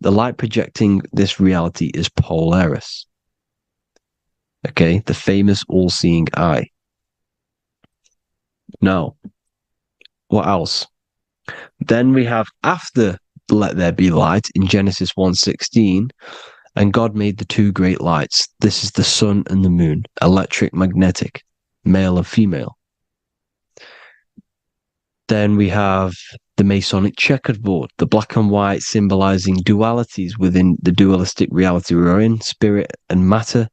The light projecting this reality is Polaris. Okay, the famous all-seeing eye. Now, what else? Then we have after let there be light in Genesis 1:16, and God made the two great lights. This is the sun and the moon, electric, magnetic, male and female. Then we have the Masonic checkerboard, the black and white symbolizing dualities within the dualistic reality we're in, spirit and matter,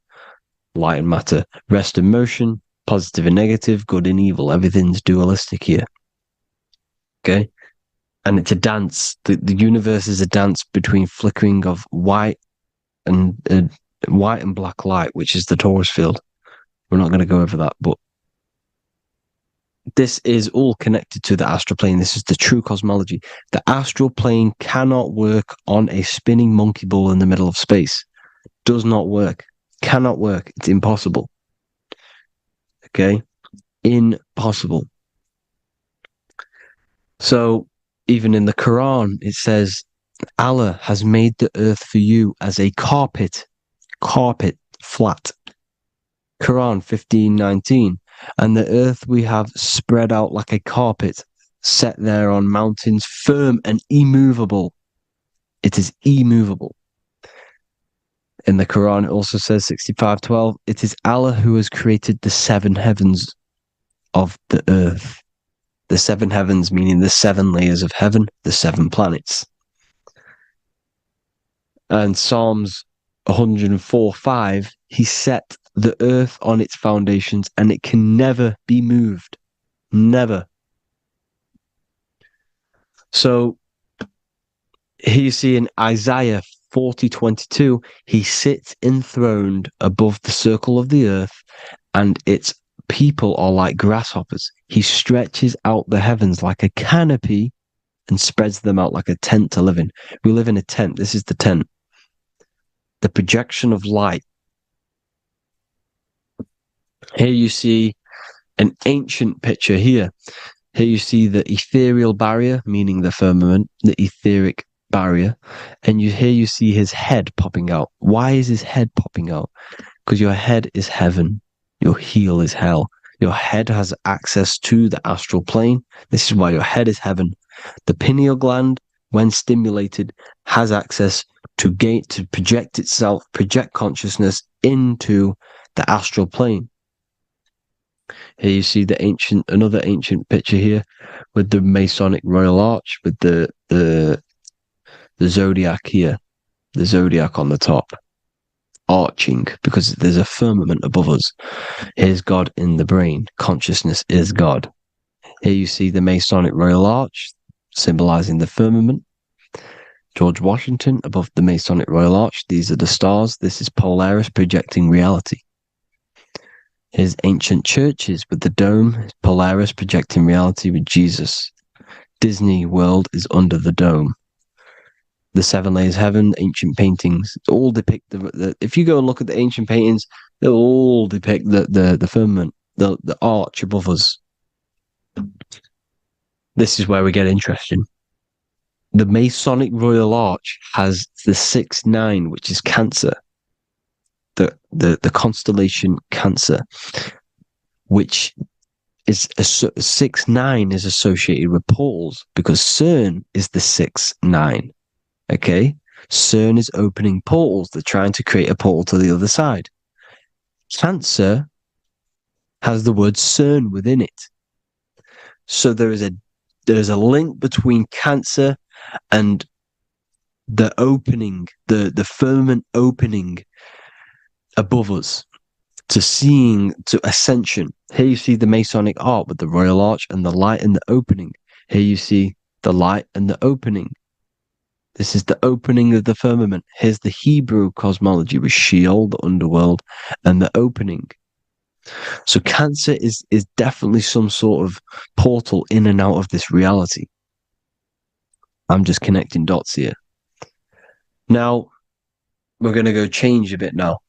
light and matter, rest and motion, positive and negative, good and evil. Everything's dualistic here. Okay? And it's a dance. The universe is a dance between flickering of white and black light, which is the torus field. We're not going to go over that, but this is all connected to the astral plane. This is the true cosmology. The astral plane cannot work on a spinning monkey ball in the middle of space. Does not work. Cannot work. It's impossible. Okay? Impossible. So, even in the Quran, it says, Allah has made the earth for you as a carpet, flat. Quran 15:19. And the earth we have spread out like a carpet, set there on mountains, firm and immovable. It is immovable. In the Quran, it also says 65:12, it is Allah who has created the seven heavens of the earth. The seven heavens, meaning the seven layers of heaven, the seven planets. And Psalms 104:5, he set the earth on its foundations and it can never be moved. Never. So here you see in Isaiah 40:22, he sits enthroned above the circle of the earth and its people are like grasshoppers. He stretches out the heavens like a canopy and spreads them out like a tent to live in. We live in a tent. This is the tent. The projection of light. Here you see an ancient picture here. Here you see the ethereal barrier, meaning the firmament, the etheric barrier. And here you see his head popping out. Why is his head popping out? Because your head is heaven. Your heel is hell. Your head has access to the astral plane. This is why your head is heaven. The pineal gland, when stimulated, has access to project itself, project consciousness into the astral plane. Here you see another ancient picture here with the Masonic Royal Arch, with the zodiac here, the zodiac on the top, arching, because there's a firmament above us. Here's God in the brain. Consciousness is God. Here you see the Masonic Royal Arch, symbolizing the firmament. George Washington above the Masonic Royal Arch. These are the stars. This is Polaris projecting reality. Here's ancient churches with the dome. Polaris projecting reality with Jesus. Disney World is under the dome. The seven layers of heaven, ancient paintings, all depict if you go and look at the ancient paintings, they'll all depict the firmament, the arch above us. This is where we get interesting. The Masonic Royal Arch has the 6-9, which is Cancer. The constellation Cancer, which is 6-9 is associated with portals because CERN is the 6-9. Okay, CERN is opening portals. They're trying to create a portal to the other side. Cancer has the word CERN within it, so there is a link between Cancer and the opening, the firmament opening above us to ascension. Here you see the Masonic art with the Royal Arch and the light and the opening. Here you see the light and the opening. This is the opening of the firmament. Here's the Hebrew cosmology with Sheol, the underworld, and the opening. So cancer is definitely some sort of portal in and out of this reality. I'm just connecting dots here. Now, we're going to go change a bit now.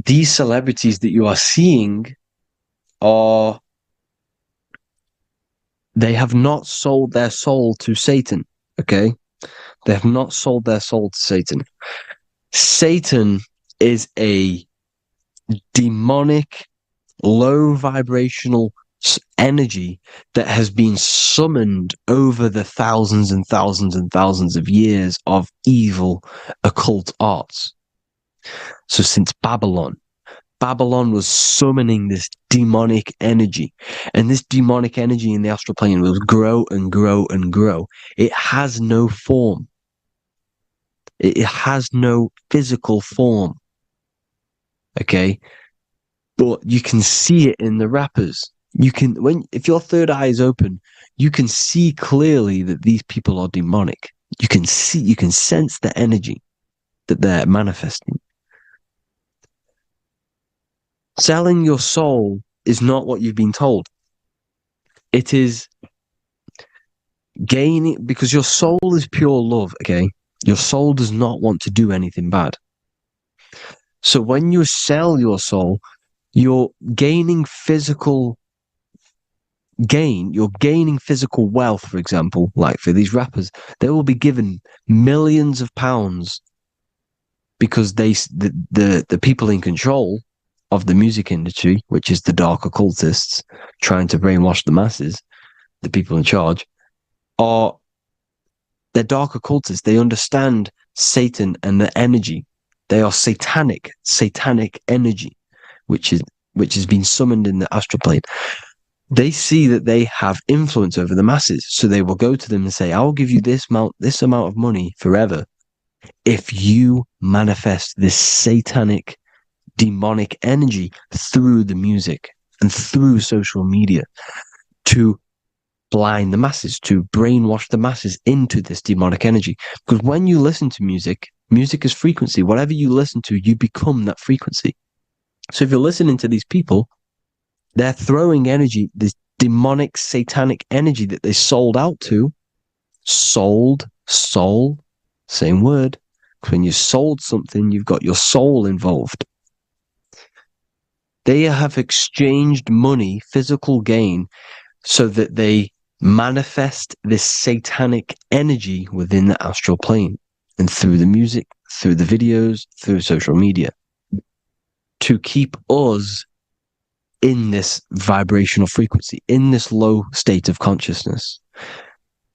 These celebrities that you are seeing they have not sold their soul to Satan, okay? They have not sold their soul to Satan. Satan is a demonic, low vibrational energy that has been summoned over the thousands and thousands and thousands of years of evil occult arts. So since Babylon was summoning this demonic energy, and this demonic energy in the astral plane will grow and grow and grow. It has no form. It has no physical form. Okay? But you can see it in the rappers. If your third eye is open, you can see clearly that these people are demonic. You can sense the energy that they're manifesting. Selling your soul is not what you've been told. It is gaining, because your soul is pure love, okay? Your soul does not want to do anything bad. So when you sell your soul, you're gaining physical gain. You're gaining physical wealth, for example, like for these rappers. They will be given millions of pounds because the people in control of the music industry, which is the dark occultists trying to brainwash the masses, the people in charge, they're dark occultists. They understand Satan and the energy. They are satanic energy, which has been summoned in the astral plane. They see that they have influence over the masses, so they will go to them and say, "I will give you this amount of money forever if you manifest this satanic, demonic energy through the music and through social media to blind the masses, to brainwash the masses into this demonic energy." Because when you listen to music is frequency. Whatever you listen to, you become that frequency. So if you're listening to these people, they're throwing energy, this demonic, satanic energy that they sold out to. Soul, same word. When you sold something, you've got your soul involved. They have exchanged money, physical gain, so that they manifest this satanic energy within the astral plane and through the music, through the videos, through social media, to keep us in this vibrational frequency, in this low state of consciousness.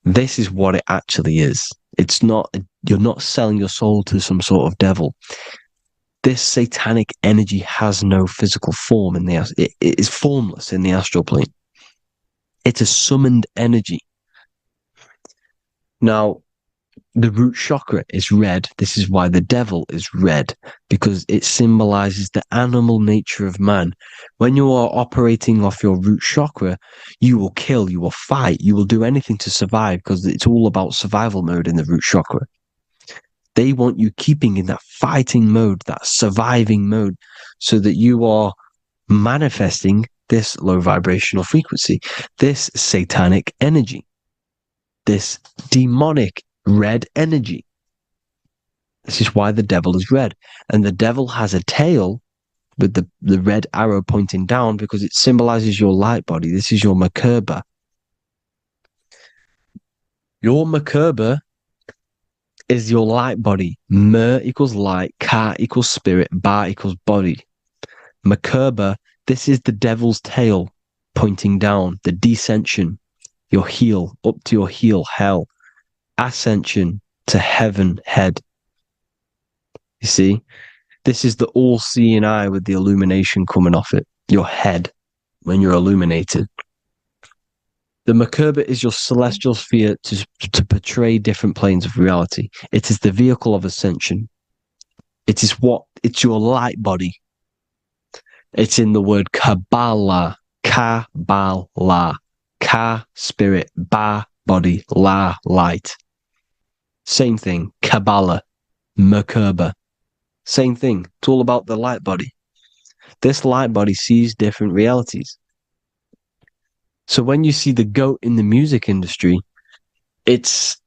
This is what it actually is. It's not, you're not selling your soul to some sort of devil. This satanic energy has no physical form it is formless in the astral plane. It's a summoned energy. Now, the root chakra is red. This is why the devil is red, because it symbolizes the animal nature of man. When you are operating off your root chakra, you will kill, you will fight, you will do anything to survive, because it's all about survival mode in the root chakra. They want you keeping in that fighting mode, that surviving mode, so that you are manifesting this low vibrational frequency, this satanic energy, this demonic red energy. This is why the devil is red. And the devil has a tail with the red arrow pointing down, because it symbolizes your light body. This is your Merkaba. Your Merkaba is your light body. Mer equals light, Ka equals spirit, Ba equals body. Merkaba, this is the devil's tail pointing down, the descension, your heel, up to your heel, hell. Ascension to heaven, head. You see, this is the all-seeing eye with the illumination coming off it, your head, when you're illuminated. The Merkaba is your celestial sphere to portray different planes of reality. It is the vehicle of ascension. It's your light body. It's in the word Kabbalah, Kabbalah, Ka, spirit, Ba, body, La, light. Same thing, Kabbalah, Merkaba. Same thing. It's all about the light body. This light body sees different realities. So when you see the goat in the music industry, it's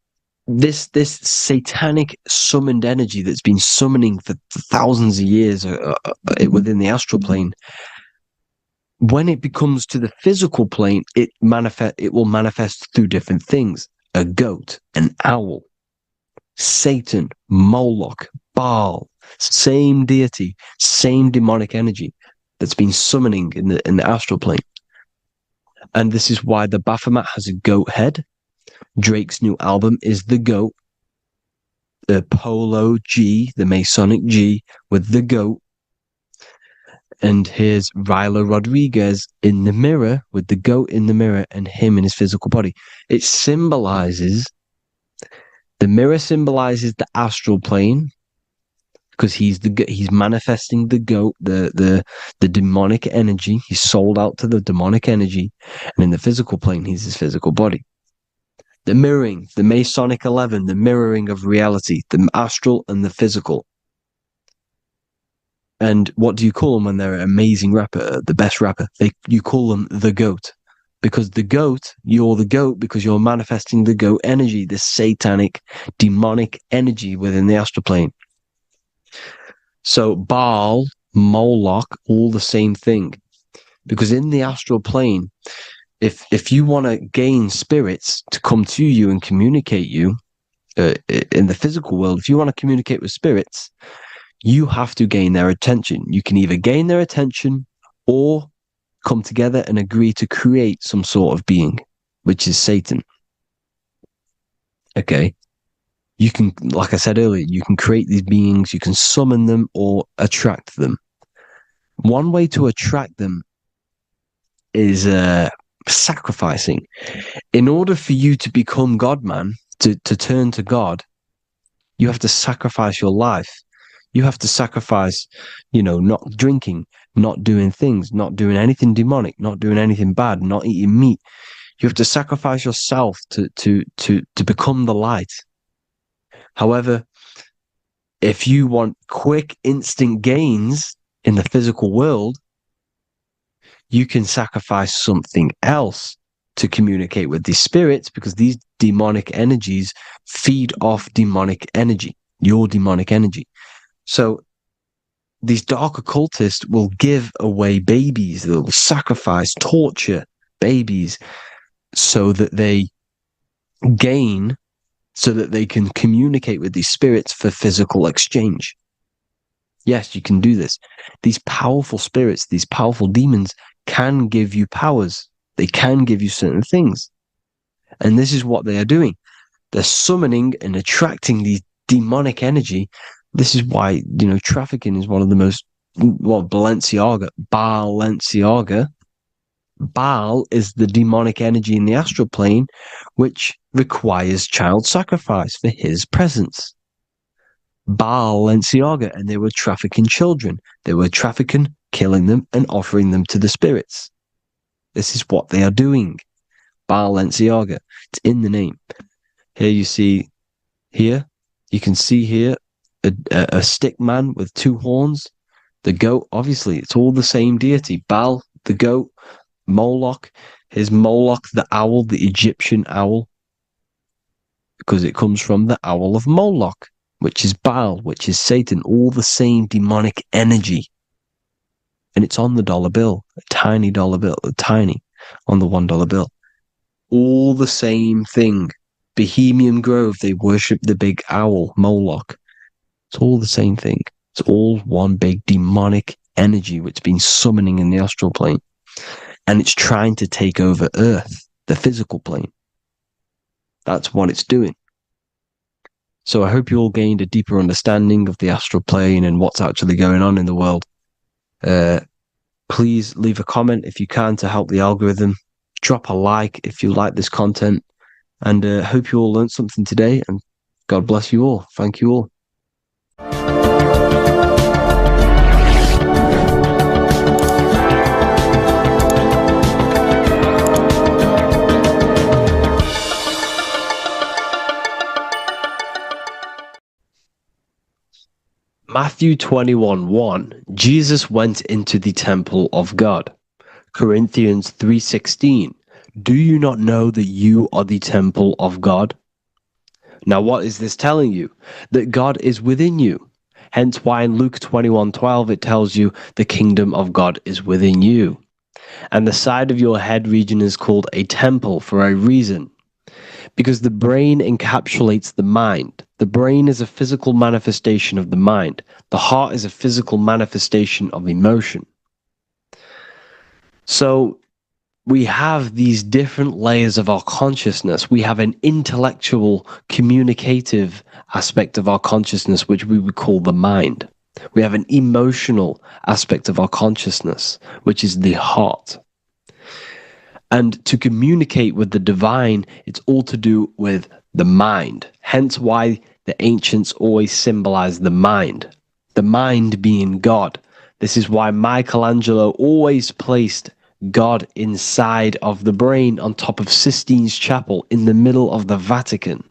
this satanic summoned energy that's been summoning for thousands of years within the astral plane. When it becomes to the physical plane, it will manifest through different things. A goat, an owl, Satan, Moloch, Baal, same deity, same demonic energy that's been summoning in the astral plane. And this is why the Baphomet has a goat head. Drake's new album is the goat. The Polo G, the Masonic G, with the goat. And here's Ryla Rodriguez in the mirror with the goat in the mirror and him in his physical body. It symbolizes, the mirror symbolizes the astral plane because he's manifesting the goat, the demonic energy. He's sold out to the demonic energy. And in the physical plane, he's his physical body. The mirroring, the Masonic 11, the mirroring of reality, the astral and the physical. And what do you call them when they're an amazing rapper, the best rapper? You call them the GOAT. Because the GOAT, you're the GOAT because you're manifesting the GOAT energy, the satanic, demonic energy within the astral plane. So Baal, Moloch, all the same thing. Because in the astral plane, if you want to gain spirits to come to you and communicate you in the physical world, if you want to communicate with spirits, you have to gain their attention. You can either gain their attention or come together and agree to create some sort of being, which is Satan. Okay. You can, like I said earlier, you can create these beings, you can summon them or attract them. One way to attract them is sacrificing. In order for you to become God, man, to turn to God, you have to sacrifice your life. You have to sacrifice, not drinking, not doing things, not doing anything demonic, not doing anything bad, not eating meat. You have to sacrifice yourself to become the light. However, if you want quick, instant gains in the physical world, you can sacrifice something else to communicate with these spirits, because these demonic energies feed off demonic energy, your demonic energy. So these dark occultists will give away babies, they'll sacrifice, torture babies so that they gain, so that they can communicate with these spirits for physical exchange. Yes, you can do this. These powerful spirits, these powerful demons can give you powers. They can give you certain things. And this is what they are doing. They're summoning and attracting these demonic energy. This is why, trafficking is one of the most, Balenciaga. Baal is the demonic energy in the astral plane, which requires child sacrifice for his presence. Balenciaga, and they were trafficking children. They were trafficking, killing them, and offering them to the spirits. This is what they are doing. Balenciaga. It's in the name. Here you can see here a stick man with two horns. The goat, obviously, it's all the same deity. Baal, the goat, Moloch, his Moloch, the owl, the Egyptian owl, because it comes from the owl of Moloch, which is Baal, which is Satan, all the same demonic energy. And it's on the dollar bill, a tiny dollar bill, on the $1 bill. All the same thing. Bohemian Grove, they worship the big owl, Moloch. It's all the same thing. It's all one big demonic energy which has been summoning in the astral plane. And it's trying to take over Earth, the physical plane. That's what it's doing. So I hope you all gained a deeper understanding of the astral plane and what's actually going on in the world. Please leave a comment if you can to help the algorithm. Drop a like if you like this content. And hope you all learned something today. And God bless you all. Thank you all. Matthew 21:1, Jesus went into the temple of God. Corinthians 3:16, do you not know that you are the temple of God? Now, what is this telling you? That God is within you. Hence why in Luke 21:12 it tells you the kingdom of God is within you. And the side of your head region is called a temple for a reason. Because the brain encapsulates the mind. The brain is a physical manifestation of the mind. The heart is a physical manifestation of emotion. So we have these different layers of our consciousness. We have an intellectual, communicative aspect of our consciousness, which we would call the mind. We have an emotional aspect of our consciousness, which is the heart. And to communicate with the divine, it's all to do with the mind. Hence why the ancients always symbolize the mind being God. This is why Michelangelo always placed God inside of the brain on top of Sistine Chapel in the middle of the Vatican.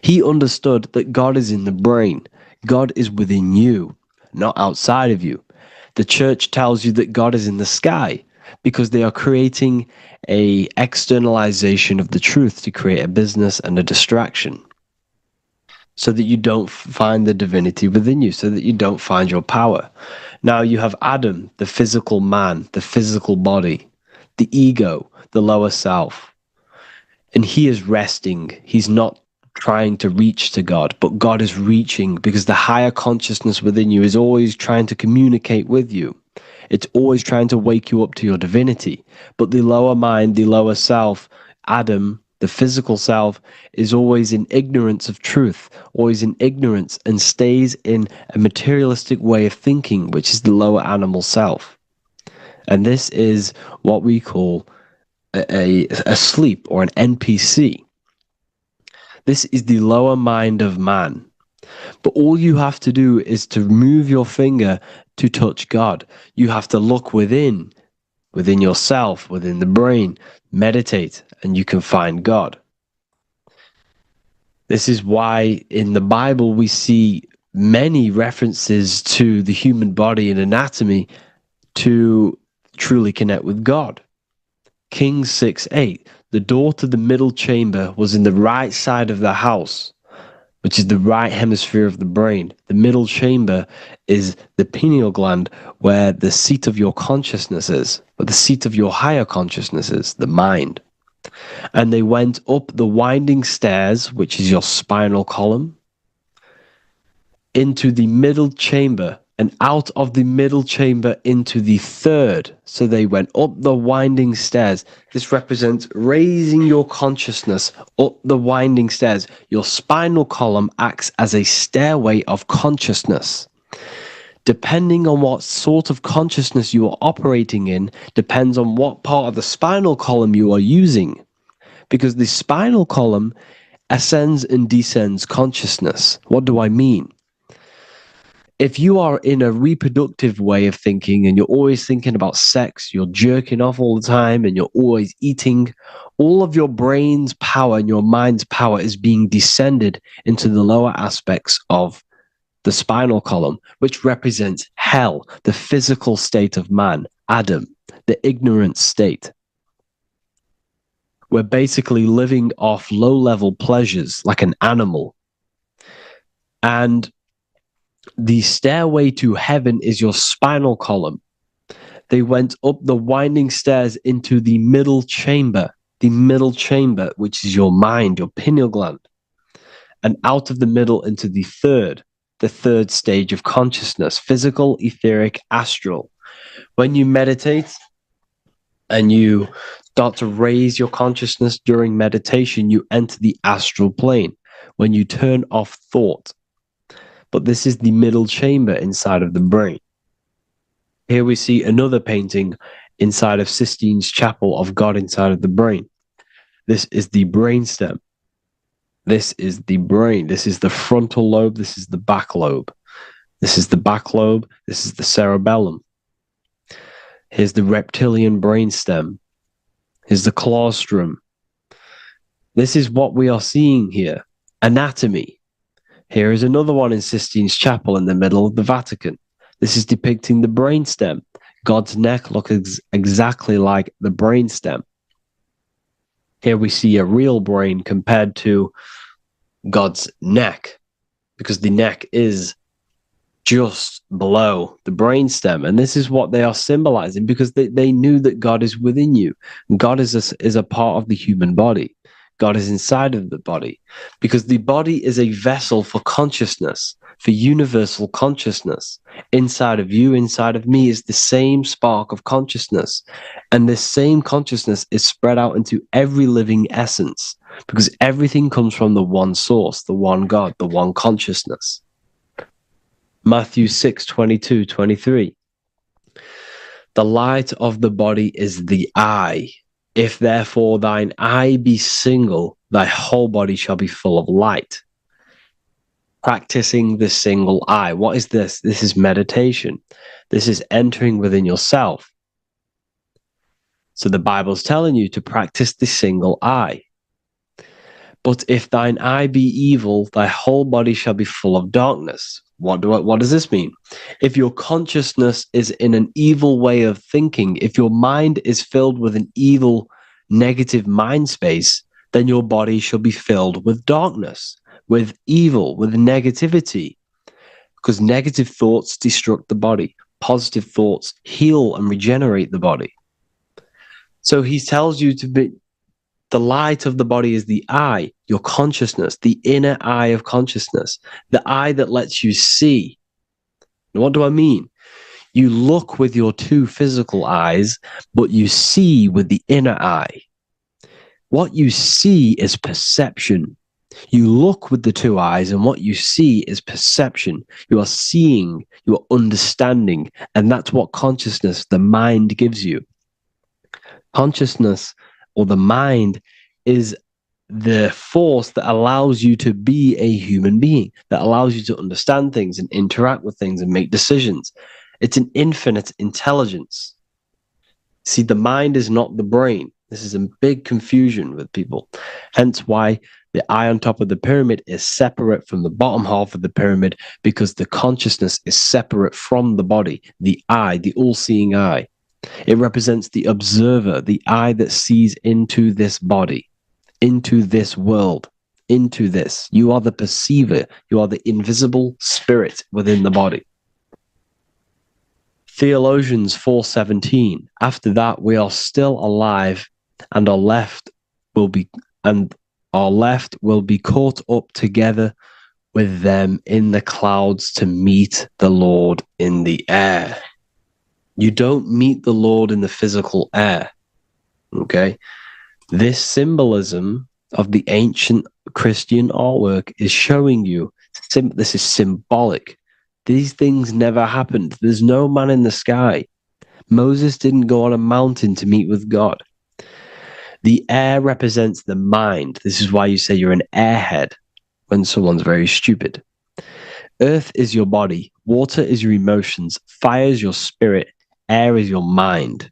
He understood that God is in the brain. God is within you, not outside of you. The church tells you that God is in the sky because they are creating a externalization of the truth to create a business and a distraction so that you don't find the divinity within you, so that you don't find your power. Now you have Adam, the physical man, the physical body, the ego, the lower self. And he is resting. He's not trying to reach to God, but God is reaching because the higher consciousness within you is always trying to communicate with you. It's always trying to wake you up to your divinity. But the lower mind, the lower self, Adam, the physical self, is always in ignorance of truth, always in ignorance, and stays in a materialistic way of thinking, which is the lower animal self. And this is what we call a sleep or an NPC. This is the lower mind of man. But all you have to do is to move your finger to touch God. You have to look within yourself, within the brain, meditate, and you can find God. This is why in the Bible we see many references to the human body and anatomy to truly connect with God. Kings 6:8, the door to the middle chamber was in the right side of the house, which is the right hemisphere of the brain. The middle chamber is the pineal gland, where the seat of your consciousness is, where the seat of your higher consciousness is, the mind. And they went up the winding stairs, which is your spinal column, into the middle chamber, and out of the middle chamber into the third. So they went up the winding stairs. This represents raising your consciousness up the winding stairs. Your spinal column acts as a stairway of consciousness. Depending on what sort of consciousness you are operating in, depends on what part of the spinal column you are using. Because the spinal column ascends and descends consciousness. What do I mean? If you are in a reproductive way of thinking and you're always thinking about sex, you're jerking off all the time and you're always eating, all of your brain's power and your mind's power is being descended into the lower aspects of the spinal column, which represents hell, the physical state of man, Adam, the ignorant state. We're basically living off low-level pleasures like an animal. And the stairway to heaven is your spinal column. They went up the winding stairs into the middle chamber, which is your mind, your pineal gland, and out of the middle into the third stage of consciousness, physical, etheric, astral. When you meditate and you start to raise your consciousness during meditation, you enter the astral plane when you turn off thought. But this is the middle chamber inside of the brain. Here we see another painting inside of Sistine's Chapel of God inside of the brain. This is the brainstem. This is the brain. This is the frontal lobe. This is the back lobe. This is the back lobe. This is the cerebellum. Here's the reptilian brainstem. Here's the claustrum. This is what we are seeing here. Anatomy. Here is another one in Sistine Chapel in the middle of the Vatican. This is depicting the brainstem. God's neck looks exactly like the brainstem. Here we see a real brain compared to God's neck, because the neck is just below the brainstem. And this is what they are symbolizing, because they knew that God is within you. God is a part of the human body. God is inside of the body, because the body is a vessel for consciousness, for universal consciousness. Inside of you, inside of me, is the same spark of consciousness. And this same consciousness is spread out into every living essence, because everything comes from the one source, the one God, the one consciousness. Matthew 6:22-23. The light of the body is the eye. If therefore thine eye be single, thy whole body shall be full of light. Practicing the single eye. What is this? This is meditation. This is entering within yourself. So the Bible's telling you to practice the single eye. But if thine eye be evil, thy whole body shall be full of darkness. What does this mean? If your consciousness is in an evil way of thinking, if your mind is filled with an evil, negative mind space, then your body shall be filled with darkness, with evil, with negativity. Because negative thoughts destruct the body. Positive thoughts heal and regenerate the body. So he tells you to be, the light of the body is the eye, your consciousness, the inner eye of consciousness, the eye that lets you see. And what do I mean? You look with your two physical eyes, but you see with the inner eye. What you see is perception. You look with the two eyes, and what you see is perception. You are seeing, you are understanding, and that's what consciousness, the mind, gives you. Consciousness, or the mind, is the force that allows you to be a human being, that allows you to understand things and interact with things and make decisions. It's an infinite intelligence. See, the mind is not the brain. This is a big confusion with people. Hence why the eye on top of the pyramid is separate from the bottom half of the pyramid, because the consciousness is separate from the body, the eye, the all-seeing eye. It represents the observer, the eye that sees into this body, into this world, into this. You are the perceiver. You are the invisible spirit within the body. Theologians 4:17. After that, we are still alive, and our left will be caught up together with them in the clouds to meet the Lord in the air. You don't meet the Lord in the physical air. Okay? This symbolism of the ancient Christian artwork is showing you this is symbolic. These things never happened. There's no man in the sky. Moses didn't go on a mountain to meet with God. The air represents the mind. This is why you say you're an airhead when someone's very stupid. Earth is your body. Water is your emotions. Fire is your spirit. Air is your mind,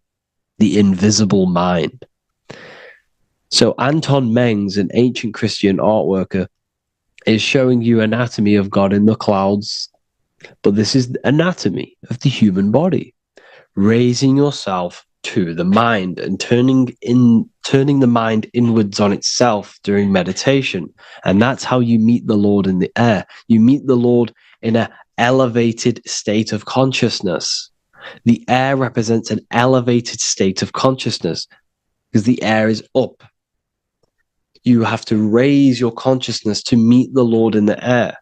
the invisible mind. So Anton Mengs, an ancient Christian art worker, is showing you anatomy of God in the clouds. But this is the anatomy of the human body. Raising yourself to the mind and turning the mind inwards on itself during meditation. And that's how you meet the Lord in the air. You meet the Lord in an elevated state of consciousness. The air represents an elevated state of consciousness because the air is up. You have to raise your consciousness to meet the Lord in the air.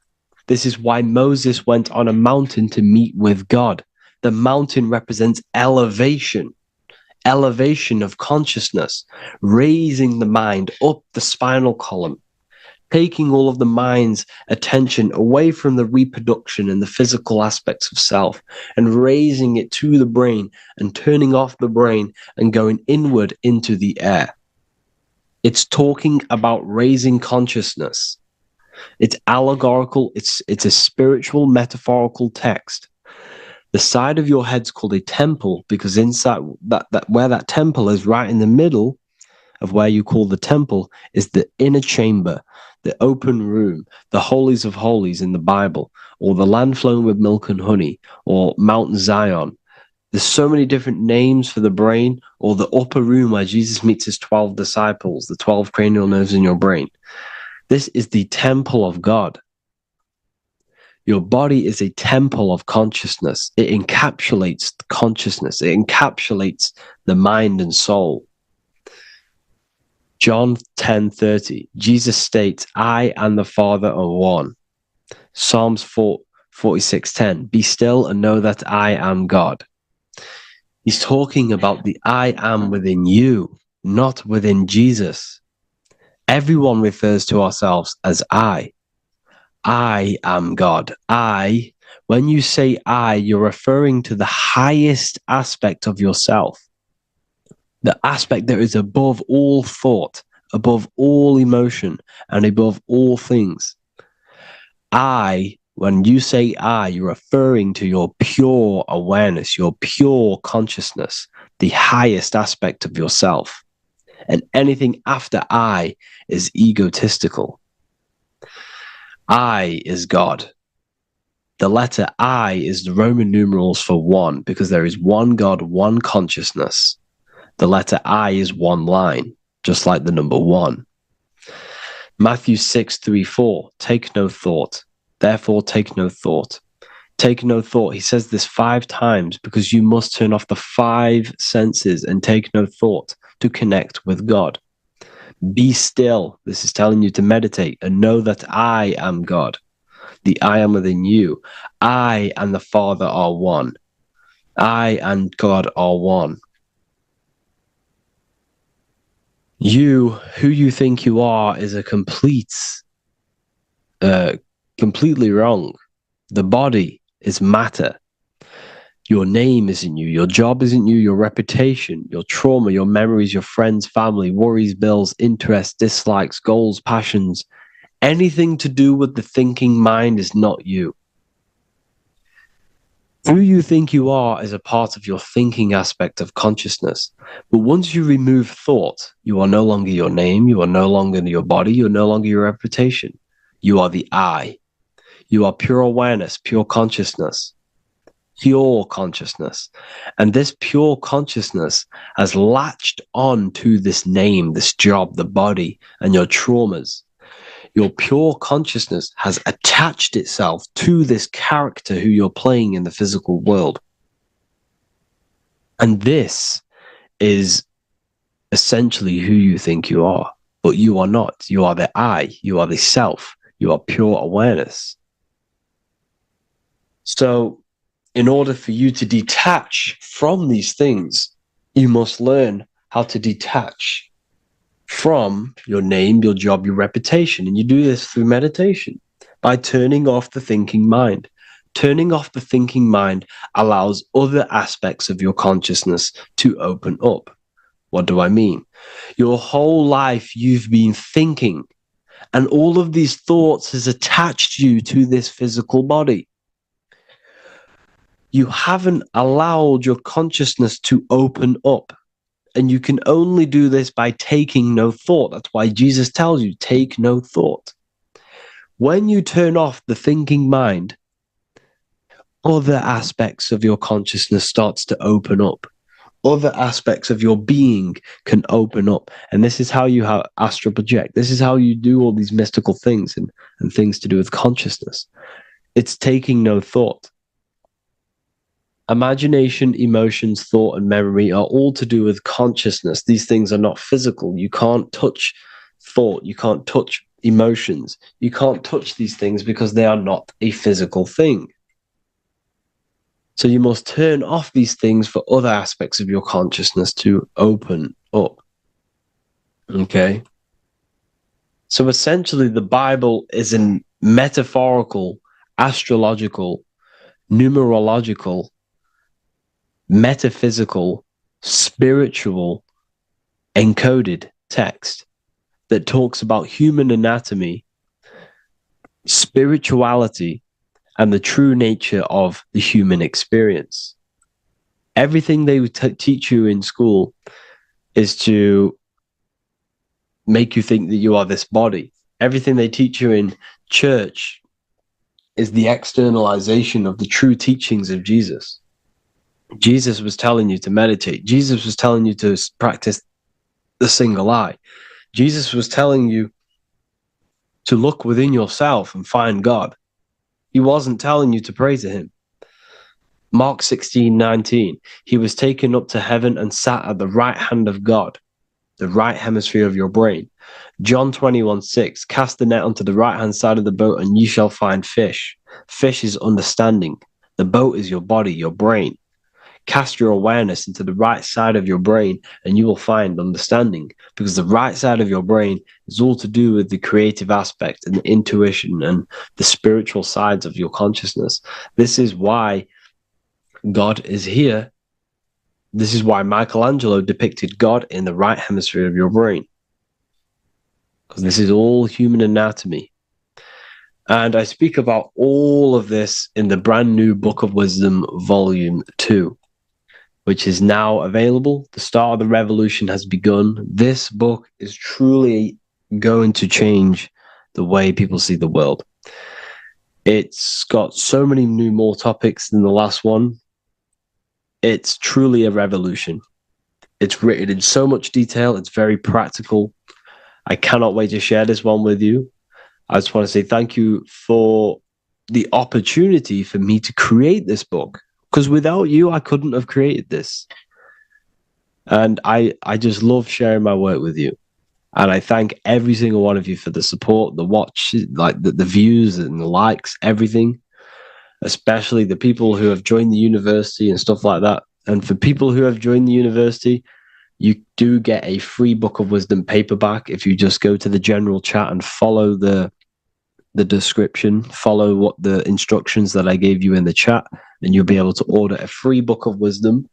This is why Moses went on a mountain to meet with God. The mountain represents elevation of consciousness, raising the mind up the spinal column, taking all of the mind's attention away from the reproduction and the physical aspects of self and raising it to the brain and turning off the brain and going inward into the air. It's talking about raising consciousness. It's allegorical. It's a spiritual, metaphorical text. The side of your head's called a temple because inside that where that temple is, right in the middle of where you call the temple, is the inner chamber, the open room, the holies of holies in the Bible, or the land flowing with milk and honey, or Mount Zion. There's so many different names for the brain, or the upper room where Jesus meets his 12 disciples, the 12 cranial nerves in your brain. This is the temple of God. Your body is a temple of consciousness. It encapsulates consciousness. It encapsulates the mind and soul. John 10:30, Jesus states, I and the Father are one. Psalms 46:10, be still and know that I am God. He's talking about the I am within you, not within Jesus. Everyone refers to ourselves as I. I am God. When you say I, you're referring to the highest aspect of yourself. The aspect that is above all thought, above all emotion, and above all things. When you say I, you're referring to your pure awareness, your pure consciousness, the highest aspect of yourself. And anything after I is egotistical. I is God. The letter I is the Roman numerals for one, because there is one God, one consciousness. The letter I is one line, just like the number one. Matthew 6:3-4, take no thought. Therefore, take no thought. Take no thought. He says this 5 times because you must turn off the 5 senses and take no thought to connect with God. Be still. This is telling you to meditate and know that I am God. The I am within you. I and the Father are one. I and God are one. You, who you think you are, is a completely wrong. The body is matter. Your name isn't you. Your job isn't you. Your reputation, your trauma, your memories, your friends, family, worries, bills, interests, dislikes, goals, passions. Anything to do with the thinking mind is not you. Who you think you are is a part of your thinking aspect of consciousness. But once you remove thought, you are no longer your name. You are no longer your body. You're no longer your reputation. You are the I. You are pure awareness, pure consciousness. Pure consciousness. And this pure consciousness has latched on to this name, this job, the body, and your traumas. Your pure consciousness has attached itself to this character who you're playing in the physical world. And this is essentially who you think you are. But you are not. You are the I. You are the self. You are pure awareness. So, in order for you to detach from these things, you must learn how to detach from your name, your job, your reputation. And you do this through meditation by turning off the thinking mind. Turning off the thinking mind allows other aspects of your consciousness to open up. What do I mean? Your whole life you've been thinking, and all of these thoughts has attached you to this physical body. You haven't allowed your consciousness to open up. And you can only do this by taking no thought. That's why Jesus tells you, take no thought. When you turn off the thinking mind, other aspects of your consciousness starts to open up. Other aspects of your being can open up. And this is how you astral project. This is how you do all these mystical things and things to do with consciousness. It's taking no thought. Imagination, emotions, thought, and memory are all to do with consciousness. These things are not physical. You can't touch thought. You can't touch emotions. You can't touch these things because they are not a physical thing. So you must turn off these things for other aspects of your consciousness to open up. Okay? So essentially, the Bible is a metaphorical, astrological, numerological, metaphysical, spiritual, encoded text that talks about human anatomy, spirituality, and the true nature of the human experience. Everything they would teach you in school is to make you think that you are this body. Everything they teach you in church is the externalization of the true teachings of Jesus. Jesus was telling you to meditate. Jesus was telling you to practice the single eye. Jesus was telling you to look within yourself and find God. He wasn't telling you to pray to him. Mark 16:19, he was taken up to heaven and sat at the right hand of God, the right hemisphere of your brain. John 21:6, cast the net onto the right hand side of the boat and you shall find fish. Fish is understanding. The boat is your body, your brain. Cast your awareness into the right side of your brain and you will find understanding, because the right side of your brain is all to do with the creative aspect and the intuition and the spiritual sides of your consciousness. This is why God is here. This is why Michelangelo depicted God in the right hemisphere of your brain, because this is all human anatomy. And I speak about all of this in the brand new Book of Wisdom, Volume 2, which is now available. The start of the revolution has begun. This book is truly going to change the way people see the world. It's got so many more topics than the last one. It's truly a revolution. It's written in so much detail. It's very practical. I cannot wait to share this one with you. I just want to say thank you for the opportunity for me to create this book, because without you, I couldn't have created this. And I just love sharing my work with you. And I thank every single one of you for the support, the watch, like the views and the likes, everything, especially the people who have joined the university and stuff like that. And for people who have joined the university, you do get a free Book of Wisdom paperback if you just go to the general chat and follow the description, follow what the instructions that I gave you in the chat, and you'll be able to order a free Book of Wisdom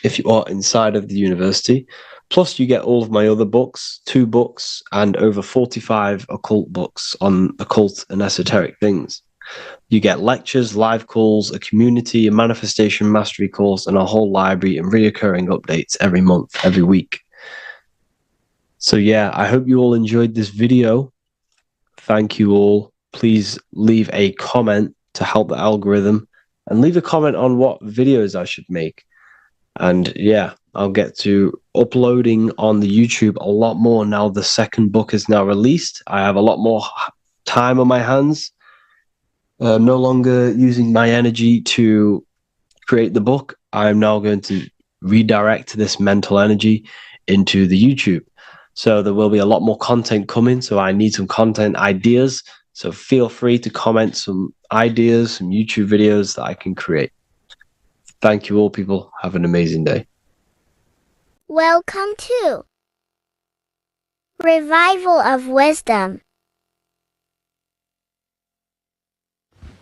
if you are inside of the university. Plus, you get all of my other books, 2 books, and over 45 occult books on occult and esoteric things. You get lectures, live calls, a community, a manifestation mastery course, and a whole library and reoccurring updates every month, every week. So yeah, I hope you all enjoyed this video. Thank you all. Please leave a comment to help the algorithm, and leave a comment on what videos I should make. And yeah, I'll get to uploading on the YouTube a lot more now the second book is now released. I have a lot more time on my hands. No longer using my energy to create the book. I'm now going to redirect this mental energy into the YouTube. So there will be a lot more content coming. So I need some content ideas. So feel free to comment some ideas, some YouTube videos that I can create. Thank you all, people. Have an amazing day. Welcome to Revival of Wisdom.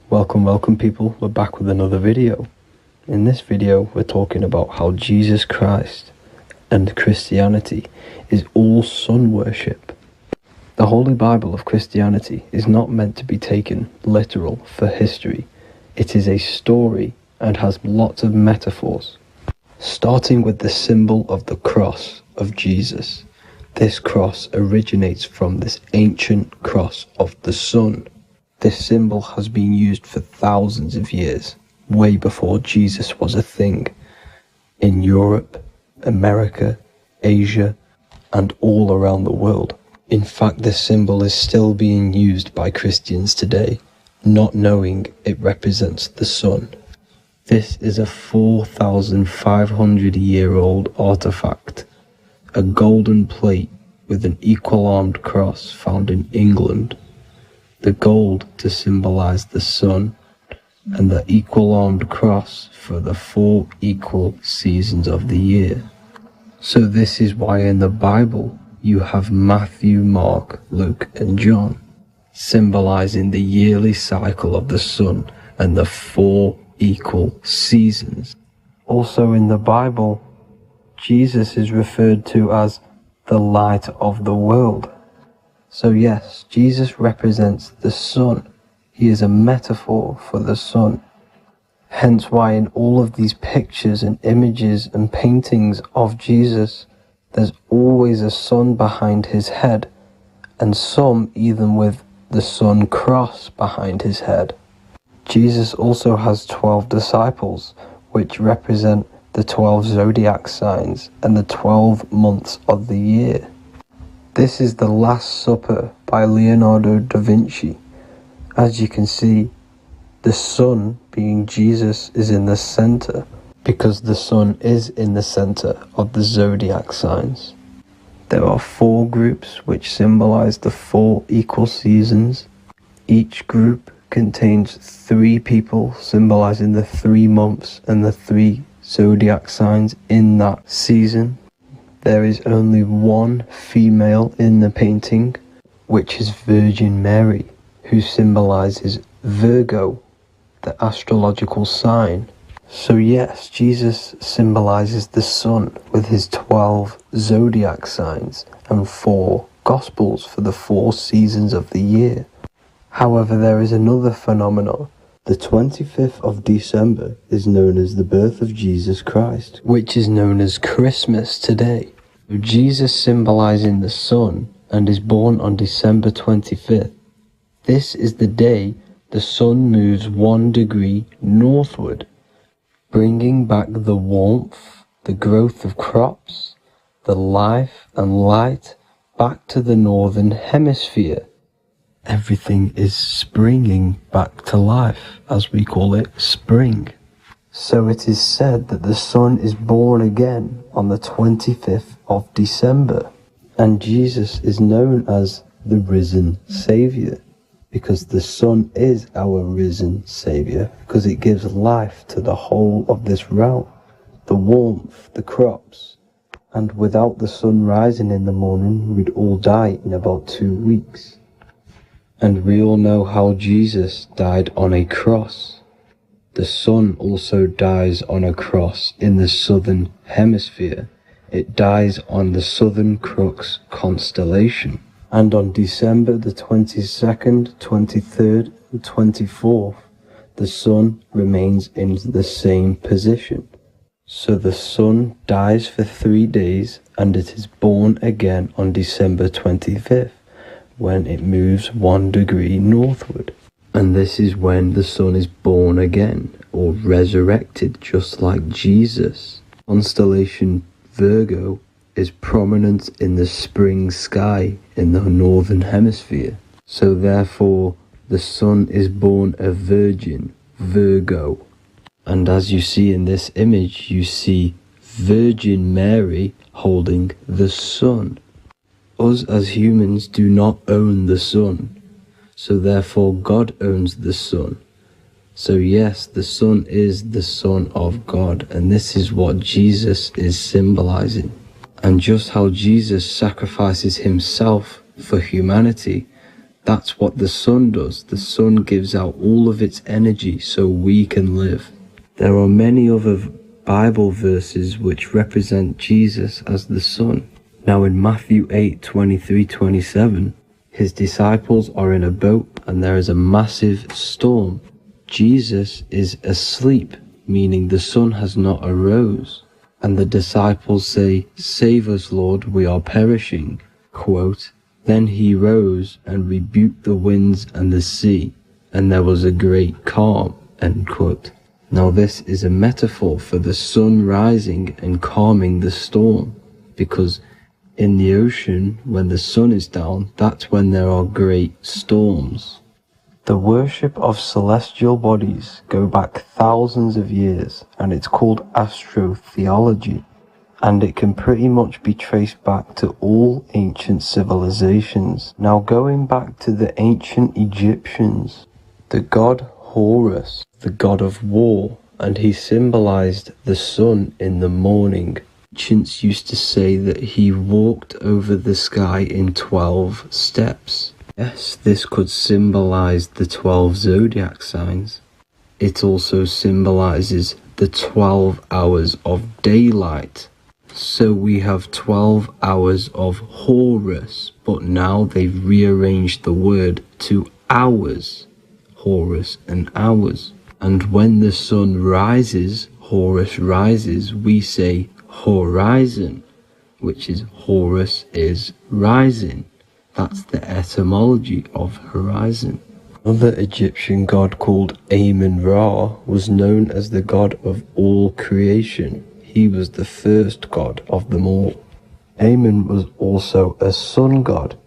Welcome people, we're back with another video. In this video we're talking about how Jesus Christ and Christianity is all sun worship. The Holy Bible of Christianity is not meant to be taken literal for history. It is a story and has lots of metaphors. Starting with the symbol of the cross of Jesus. This cross originates from this ancient cross of the sun. This symbol has been used for thousands of years, way before Jesus was a thing, in Europe, America, Asia, and all around the world. In fact, this symbol is still being used by Christians today, not knowing it represents the sun. This is a 4,500-year-old artifact, a golden plate with an equal-armed cross found in England. The gold to symbolize the sun, and the equal-armed cross for the 4 equal seasons of the year. So this is why in the Bible you have Matthew, Mark, Luke, and John, symbolizing the yearly cycle of the sun and the 4 equal seasons. Also in the Bible, Jesus is referred to as the light of the world. So yes, Jesus represents the sun. He is a metaphor for the sun. Hence why in all of these pictures and images and paintings of Jesus, there's always a sun behind his head, and some even with the sun cross behind his head. Jesus also has 12 disciples, which represent the 12 zodiac signs and the 12 months of the year. This is the Last Supper by Leonardo da Vinci. As you can see, the sun, being Jesus, is in the center, because the sun is in the center of the zodiac signs. There are 4 groups which symbolize the 4 equal seasons. Each group contains 3 people symbolizing the 3 months and the 3 zodiac signs in that season. There is only 1 female in the painting, which is Virgin Mary, who symbolizes Virgo, the astrological sign. So yes, Jesus symbolizes the sun with his 12 zodiac signs and 4 gospels for the 4 seasons of the year. However, there is another phenomenon. The 25th of December is known as the birth of Jesus Christ, which is known as Christmas today. Jesus symbolizing the sun and is born on December 25th. This is the day the sun moves 1 degree northward, bringing back the warmth, the growth of crops, the life and light back to the northern hemisphere. Everything is springing back to life, as we call it, spring. So it is said that the sun is born again on the 25th of December, and Jesus is known as the risen Saviour, because the sun is our risen Saviour, because it gives life to the whole of this realm, the warmth, the crops, and without the sun rising in the morning, we'd all die in about 2 weeks. And we all know how Jesus died on a cross. The sun also dies on a cross in the southern hemisphere. It dies on the Southern Crux constellation. And on December the 22nd, 23rd, and 24th, the sun remains in the same position. So the sun dies for 3 days, and it is born again on December 25th. When it moves 1 degree northward. And this is when the sun is born again, or resurrected, just like Jesus. Constellation Virgo is prominent in the spring sky in the northern hemisphere. So therefore, the sun is born a virgin, Virgo. And as you see in this image, you see Virgin Mary holding the sun. Us as humans do not own the sun, so therefore God owns the sun. So yes, the sun is the Son of God, and this is what Jesus is symbolizing. And just how Jesus sacrifices himself for humanity, that's what the sun does. The sun gives out all of its energy so we can live. There are many other Bible verses which represent Jesus as the sun. Now in Matthew 8:23-27, his disciples are in a boat and there is a massive storm. Jesus is asleep, meaning the sun has not arose. And the disciples say, "Save us, Lord, we are perishing." Quote, "Then he rose and rebuked the winds and the sea, and there was a great calm." End quote. Now this is a metaphor for the sun rising and calming the storm, because in the ocean, when the sun is down, that's when there are great storms. The worship of celestial bodies go back thousands of years, and it's called astrotheology, and it can pretty much be traced back to all ancient civilizations. Now going back to the ancient Egyptians, the god Horus, the god of war, and he symbolized the sun in the morning. Ancients used to say that he walked over the sky in 12 steps. Yes, this could symbolize the 12 zodiac signs. It also symbolizes the 12 hours of daylight. So we have 12 hours of Horus, but now they've rearranged the word to hours. Horus and hours. And when the sun rises, Horus rises, we say horizon, which is Horus is rising. That's the etymology of horizon. Another Egyptian god called Amun-Ra was known as the god of all creation. He was the first god of them all. Amun was also a sun god.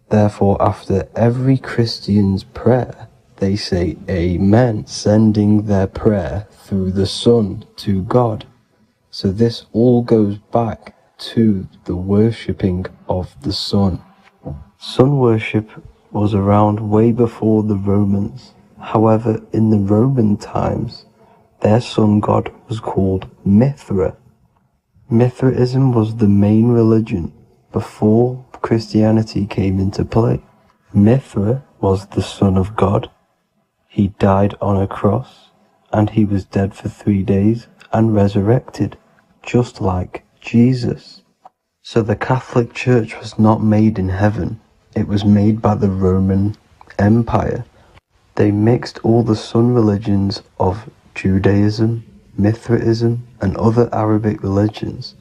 Therefore, after every Christian's prayer, they say Amen, sending their prayer through the sun to God. So this all goes back to the worshipping of the sun. Sun worship was around way before the Romans. However, in the Roman times, their sun god was called Mithra. Mithraism was the main religion before Christianity came into play. Mithra was the son of God. He died on a cross, and he was dead for 3 days and resurrected, just like Jesus. So the Catholic Church was not made in heaven. It was made by the Roman Empire. They mixed all the sun religions of Judaism, Mithraism, and other Arabic religions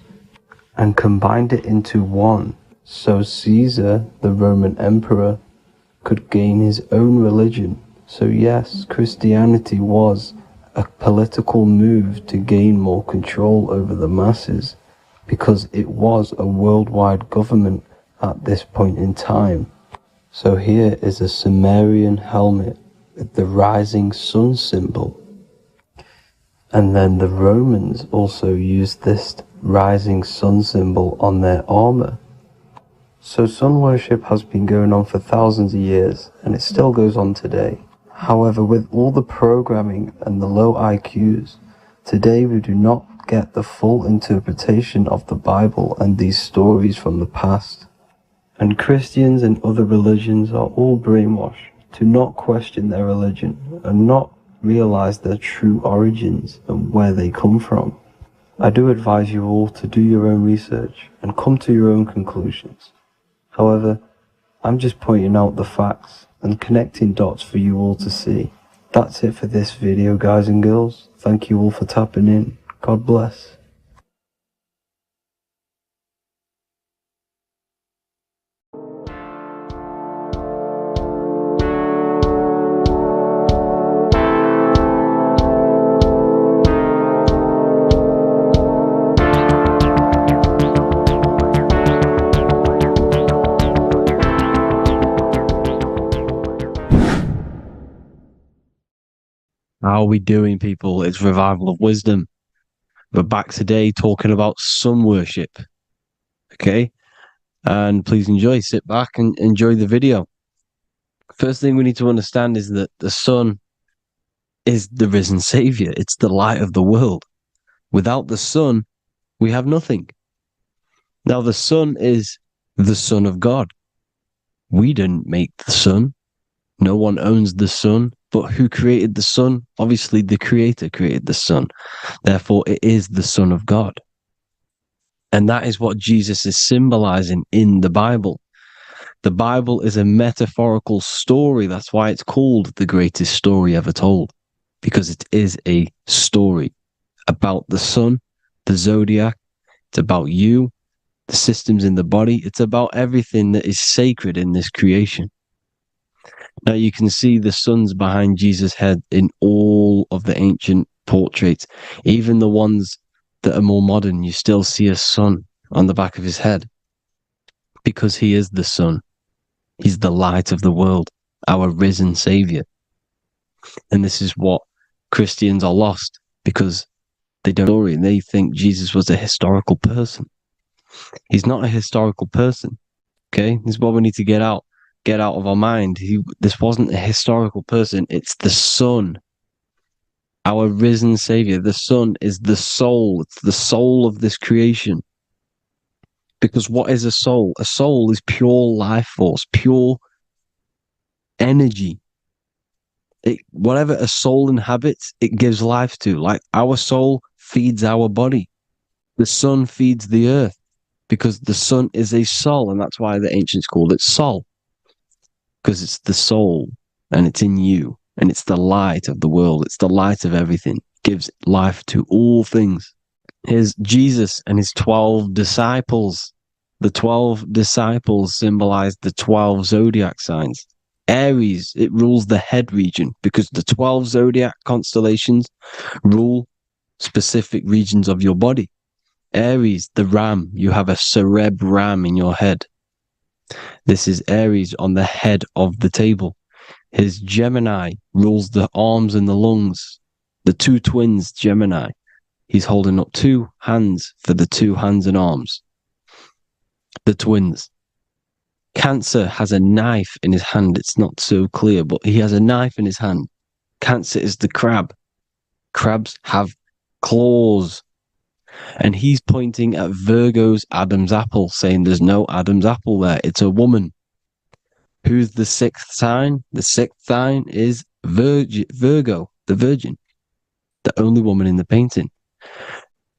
and combined it into one, so Caesar, the Roman emperor, could gain his own religion. So yes, Christianity was a political move to gain more control over the masses, because it was a worldwide government at this point in time. So here is a Sumerian helmet with the rising sun symbol. And then the Romans also used this rising sun symbol on their armor. So sun worship has been going on for thousands of years, and it still goes on today. However, with all the programming and the low IQs, today we do not get the full interpretation of the Bible and these stories from the past. And Christians and other religions are all brainwashed to not question their religion and not realize their true origins and where they come from. I do advise you all to do your own research and come to your own conclusions. However, I'm just pointing out the facts and connecting dots for you all to see. That's it for this video, guys and girls. Thank you all for tapping in. God bless. How are we doing, people? It's Revival of Wisdom. We're back today talking about sun worship. Okay? And please enjoy. Sit back and enjoy the video. First thing we need to understand is that the sun is the risen Savior. It's the light of the world. Without the sun, we have nothing. Now, the sun is the Son of God. We didn't make the sun. No one owns the sun. But who created the sun? Obviously, the Creator created the sun. Therefore, it is the Son of God. And that is what Jesus is symbolizing in the Bible. The Bible is a metaphorical story. That's why it's called the greatest story ever told, because it is a story about the sun, the zodiac. It's about you, the systems in the body. It's about everything that is sacred in this creation. Now you can see the suns behind Jesus' head in all of the ancient portraits, even the ones that are more modern. You still see a sun on the back of his head because he is the sun. He's the light of the world, our risen Savior. And this is what Christians are lost because they don't know and they think Jesus was a historical person. He's not a historical person. Okay, this is what we need to get out of our mind. This wasn't a historical person. It's the Son, our risen Savior. The Son is the soul. It's the soul of this creation. Because what is a soul? A soul is pure life force, pure energy. Whatever a soul inhabits, it gives life to. Like our soul feeds our body. The sun feeds the earth because the sun is a soul, and that's why the ancients called it Sol. Because it's the soul and it's in you and it's the light of the world. It's the light of everything. It gives life to all things. Here's Jesus and his 12 disciples. The 12 disciples symbolize the 12 zodiac signs. Aries, it rules the head region because the 12 zodiac constellations rule specific regions of your body. Aries, the ram, you have a cerebrum in your head. This is Aries on the head of the table. His Gemini rules the arms and the lungs. The two twins, Gemini. He's holding up two hands for the two hands and arms. The twins. Cancer has a knife in his hand. It's not so clear, but he has a knife in his hand. Cancer is the crab. Crabs have claws. And he's pointing at Virgo's Adam's apple, saying there's no Adam's apple there. It's a woman. Who's the sixth sign? The sixth sign is Virgo, the virgin, the only woman in the painting.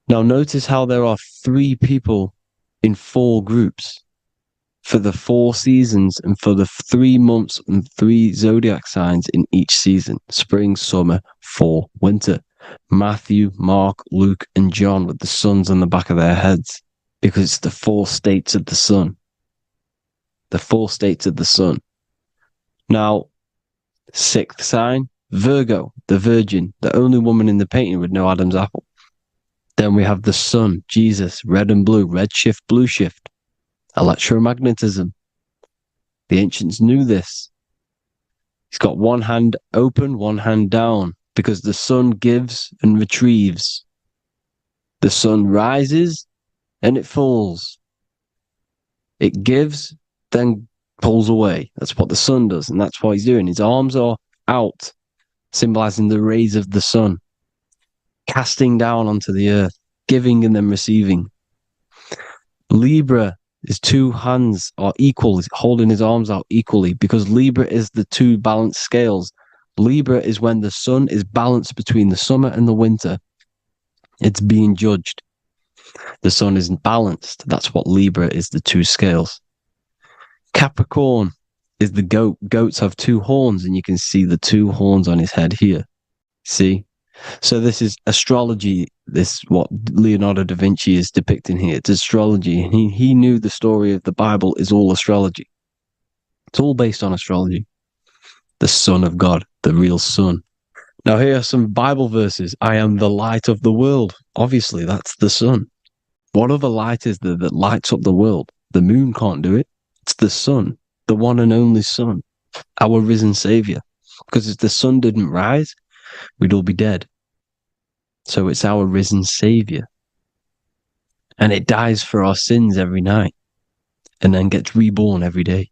Now notice how there are 3 people in 4 groups for the 4 seasons and for the 3 months and 3 zodiac signs in each season: spring, summer, fall, winter. Matthew, Mark, Luke, and John with the suns on the back of their heads, because it's the 4 states of the sun. The 4 states of the sun. Now, 6th sign, Virgo, the virgin, the only woman in the painting with no Adam's apple. Then we have the sun, Jesus, red and blue, red shift, blue shift. Electromagnetism. The ancients knew this. He's got one hand open, one hand down, because the sun gives and retrieves. The sun rises and it falls. It gives, then pulls away. That's what the sun does, and that's what he's doing. His arms are out, symbolizing the rays of the sun, casting down onto the earth, giving and then receiving. Libra, his 2 hands are equal, he's holding his arms out equally, because Libra is the 2 balanced scales. Libra is when the sun is balanced between the summer and the winter. It's being judged. The sun isn't balanced. That's what Libra is, the 2 scales. Capricorn is the goat. Goats have 2 horns, and you can see the 2 horns on his head here. See? So this is astrology. This what Leonardo da Vinci is depicting here. It's astrology. And he knew the story of the Bible is all astrology. It's all based on astrology. The Son of God, the real Son. Now here are some Bible verses. I am the light of the world. Obviously, that's the sun. What other light is there that lights up the world? The moon can't do it. It's the sun, the one and only Son, our risen Savior. Because if the sun didn't rise, we'd all be dead. So it's our risen Savior. And it dies for our sins every night and then gets reborn every day.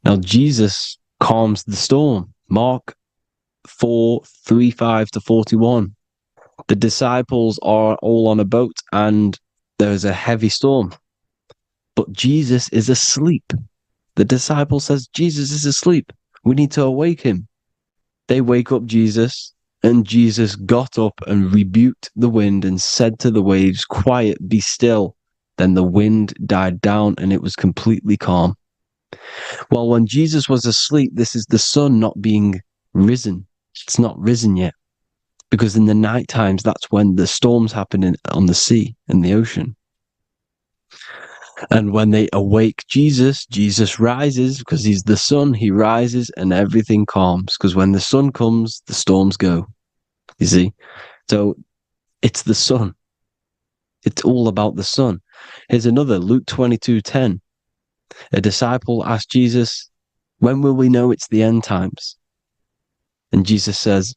Now Jesus calms the storm. Mark 4:35-41. The disciples are all on a boat and there's a heavy storm. But Jesus is asleep. The disciple says, Jesus is asleep. We need to awake him. They wake up Jesus, and Jesus got up and rebuked the wind and said to the waves, quiet, be still. Then the wind died down and it was completely calm. Well, when Jesus was asleep, this is the sun not being risen. It's not risen yet. Because in the night times, that's when the storms happen on the sea and the ocean. And when they awake Jesus, Jesus rises because he's the sun. He rises and everything calms. Because when the sun comes, the storms go. You see? So it's the sun. It's all about the sun. Here's another, Luke 22:10. A disciple asked Jesus, when will we know it's the end times? And Jesus says,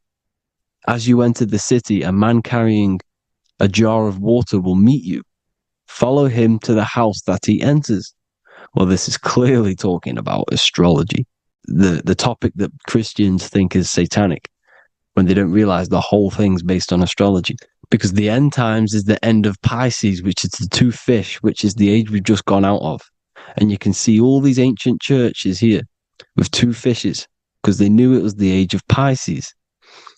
as you enter the city, a man carrying a jar of water will meet you. Follow him to the house that he enters. Well, this is clearly talking about astrology, the topic that Christians think is satanic, when they don't realize the whole thing's based on astrology. Because the end times is the end of Pisces, which is the 2 fish, which is the age we've just gone out of. And you can see all these ancient churches here with 2 fishes, because they knew it was the age of Pisces.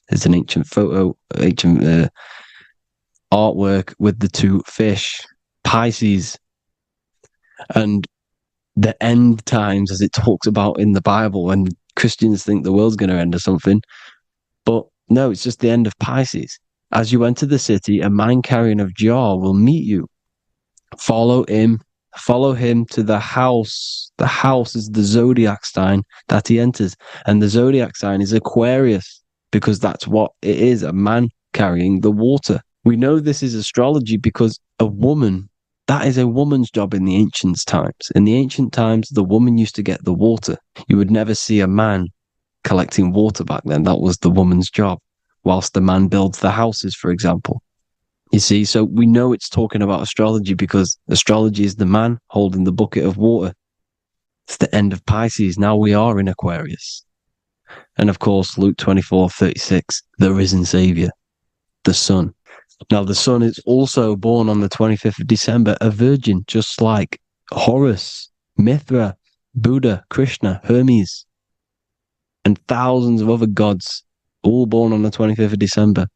There's an ancient photo, ancient artwork with the 2 fish, Pisces. And the end times, as it talks about in the Bible, when Christians think the world's going to end or something. But no, it's just the end of Pisces. As you enter the city, a man carrying a jar will meet you. Follow him Follow him to the house. The house is the zodiac sign that he enters. And the zodiac sign is Aquarius, because that's what it is, a man carrying the water. We know this is astrology because a woman, that is a woman's job in the ancient times. In the ancient times, the woman used to get the water. You would never see a man collecting water back then. That was the woman's job, whilst the man builds the houses, for example. You see, so we know it's talking about astrology because astrology is the man holding the bucket of water. It's the end of Pisces. Now we are in Aquarius. And of course, Luke 24:36, the risen Savior, the Son. Now, the Son is also born on the 25th of December, a virgin, just like Horus, Mithra, Buddha, Krishna, Hermes, and thousands of other gods, all born on the 25th of December.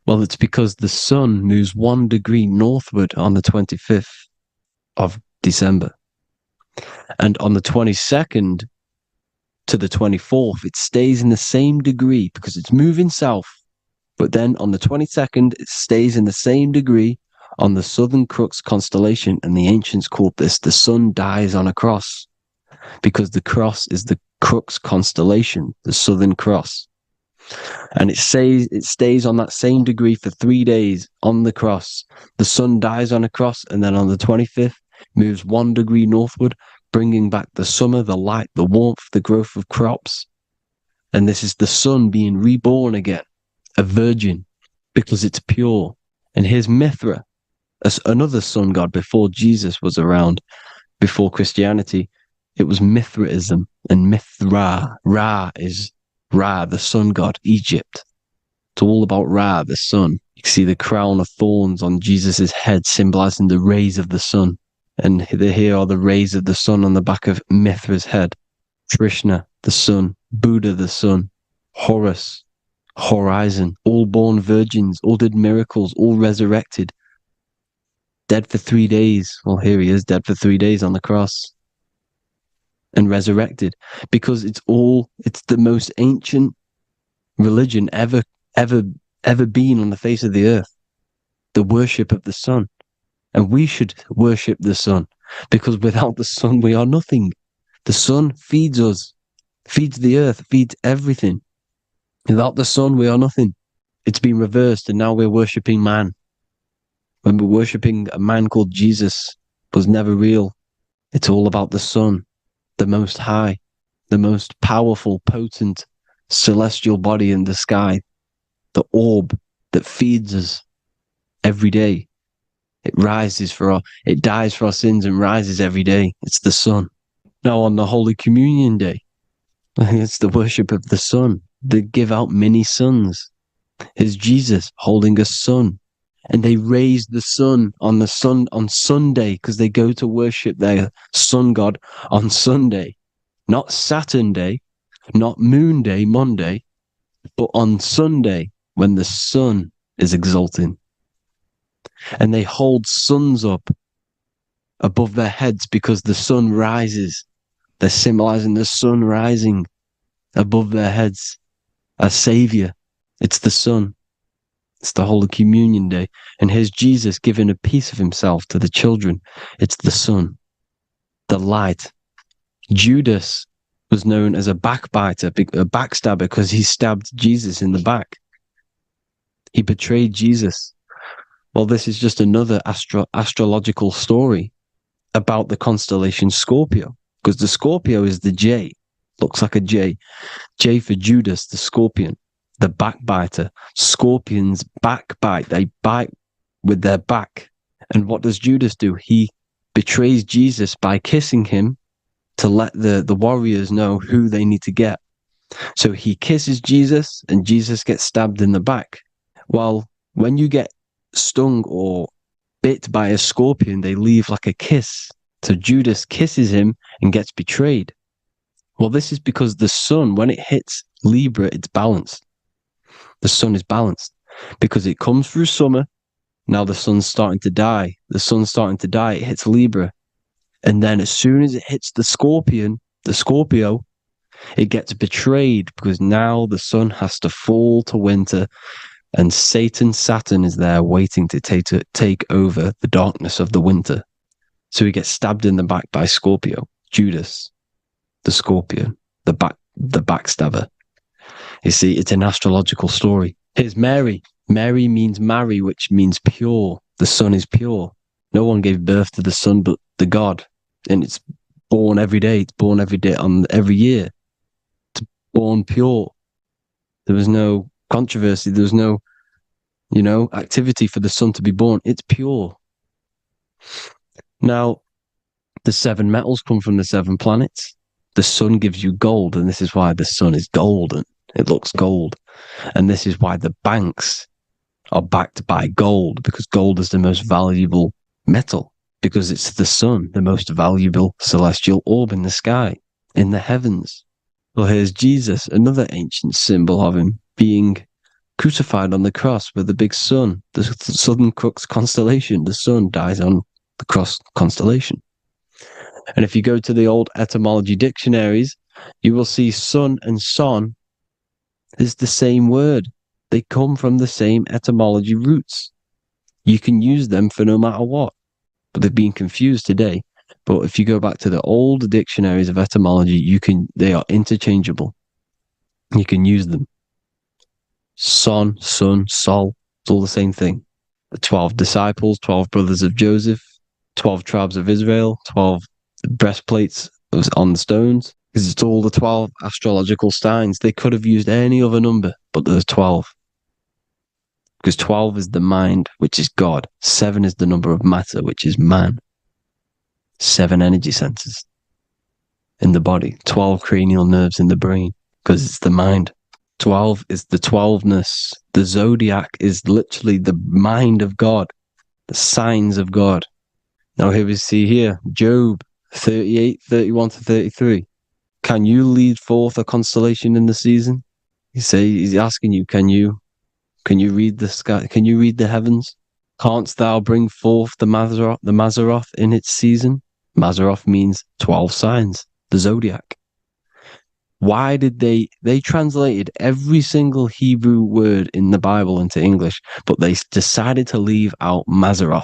Well, it's because the sun moves 1 degree northward on the 25th of December. And on the 22nd to the 24th, it stays in the same degree because it's moving south. But then on the 22nd, it stays in the same degree on the Southern Crux constellation. And the ancients called this the sun dies on a cross, because the cross is the Crux constellation, the Southern Cross. And it stays on that same degree for 3 days on the cross. The sun dies on a cross, and then on the 25th, moves 1 degree northward, bringing back the summer, the light, the warmth, the growth of crops. And this is the sun being reborn again, a virgin, because it's pure. And here's Mithra, another sun god before Jesus was around, before Christianity. It was Mithraism, and Mithra, Ra is Ra, the sun god, Egypt. It's all about Ra, the sun. You can see the crown of thorns on Jesus' head, symbolizing the rays of the sun. And here are the rays of the sun on the back of Mithra's head. Krishna, the sun. Buddha, the sun. Horus, horizon. All born virgins, all did miracles, all resurrected. Dead for 3 days. Well, here he is, dead for 3 days on the cross. And resurrected, because it's the most ancient religion ever been on the face of the earth, the worship of the sun. And we should worship the sun, because without the sun we are nothing. The sun feeds us, feeds the earth, feeds everything. Without the sun we are nothing. It's been reversed, and now we're worshipping man. When we're worshipping a man called Jesus, was never real. It's all about the sun, the most high, the most powerful, potent, celestial body in the sky, the orb that feeds us every day. It dies for our sins and rises every day. It's the sun. Now on the Holy Communion Day, it's the worship of the sun. They give out many suns. Here's Jesus holding a sun. And they raise the sun on Sunday, because they go to worship their sun god on Sunday. Not Saturn Day, not Moon Day, Monday, but on Sunday when the sun is exalting. And they hold suns up above their heads because the sun rises. They're symbolizing the sun rising above their heads. A savior. It's the sun. It's the Holy Communion Day. And here's Jesus giving a piece of himself to the children. It's the sun, the light. Judas was known as a backbiter, a backstabber, because he stabbed Jesus in the back. He betrayed Jesus. Well, this is just another astrological story about the constellation Scorpio, because the Scorpio is the J. Looks like a J. J for Judas, the scorpion. The backbiter. Scorpions backbite. They bite with their back. And what does Judas do? He betrays Jesus by kissing him to let the warriors know who they need to get. So he kisses Jesus, and Jesus gets stabbed in the back. Well, when you get stung or bit by a scorpion, they leave like a kiss. So Judas kisses him and gets betrayed. Well, this is because the sun, when it hits Libra, it's balanced. The sun is balanced because it comes through summer. Now the sun's starting to die. The sun's starting to die. It hits Libra. And then as soon as it hits the Scorpio, it gets betrayed because now the sun has to fall to winter, And Saturn is there waiting to take over the darkness of the winter. So he gets stabbed in the back by Scorpio, Judas, the scorpion, the backstabber. You see, it's an astrological story. Here's Mary. Mary means marry, which means pure. The sun is pure. No one gave birth to the sun but the God. And it's born every day. It's born every day on every year. It's born pure. There was no controversy. There was no, activity for the sun to be born. It's pure. Now, the 7 metals come from the 7 planets. The sun gives you gold, and this is why the sun is golden. It looks gold. And this is why the banks are backed by gold, because gold is the most valuable metal, because it's the sun, the most valuable celestial orb in the sky, in the heavens. Well, here's Jesus, another ancient symbol of him being crucified on the cross with the big sun, the Southern Cross constellation. The sun dies on the cross constellation. And if you go to the old etymology dictionaries, you will see sun and son is the same word. They come from the same etymology roots. You can use them for no matter what, but they've been confused today. But if you go back to the old dictionaries of etymology, they are interchangeable. You can use them. Son, sun, sol, it's all the same thing. The 12 disciples, 12 brothers of Joseph, 12 tribes of Israel, 12 breastplates on the stones, because it's all the 12 astrological signs. They could have used any other number, but there's 12. Because 12 is the mind, which is God. 7 is the number of matter, which is man. 7 energy centers in the body. 12 cranial nerves in the brain, because it's the mind. 12 is the 12ness. The zodiac is literally the mind of God, the signs of God. Now here we see here, Job 38, 31 to 33. Can you lead forth a constellation in the season? He's asking you, can you read the sky? Can you read the heavens? Canst thou bring forth the Mazzaroth in its season? Mazzaroth means 12 signs, the zodiac. Why did they translated every single Hebrew word in the Bible into English, but they decided to leave out Mazzaroth?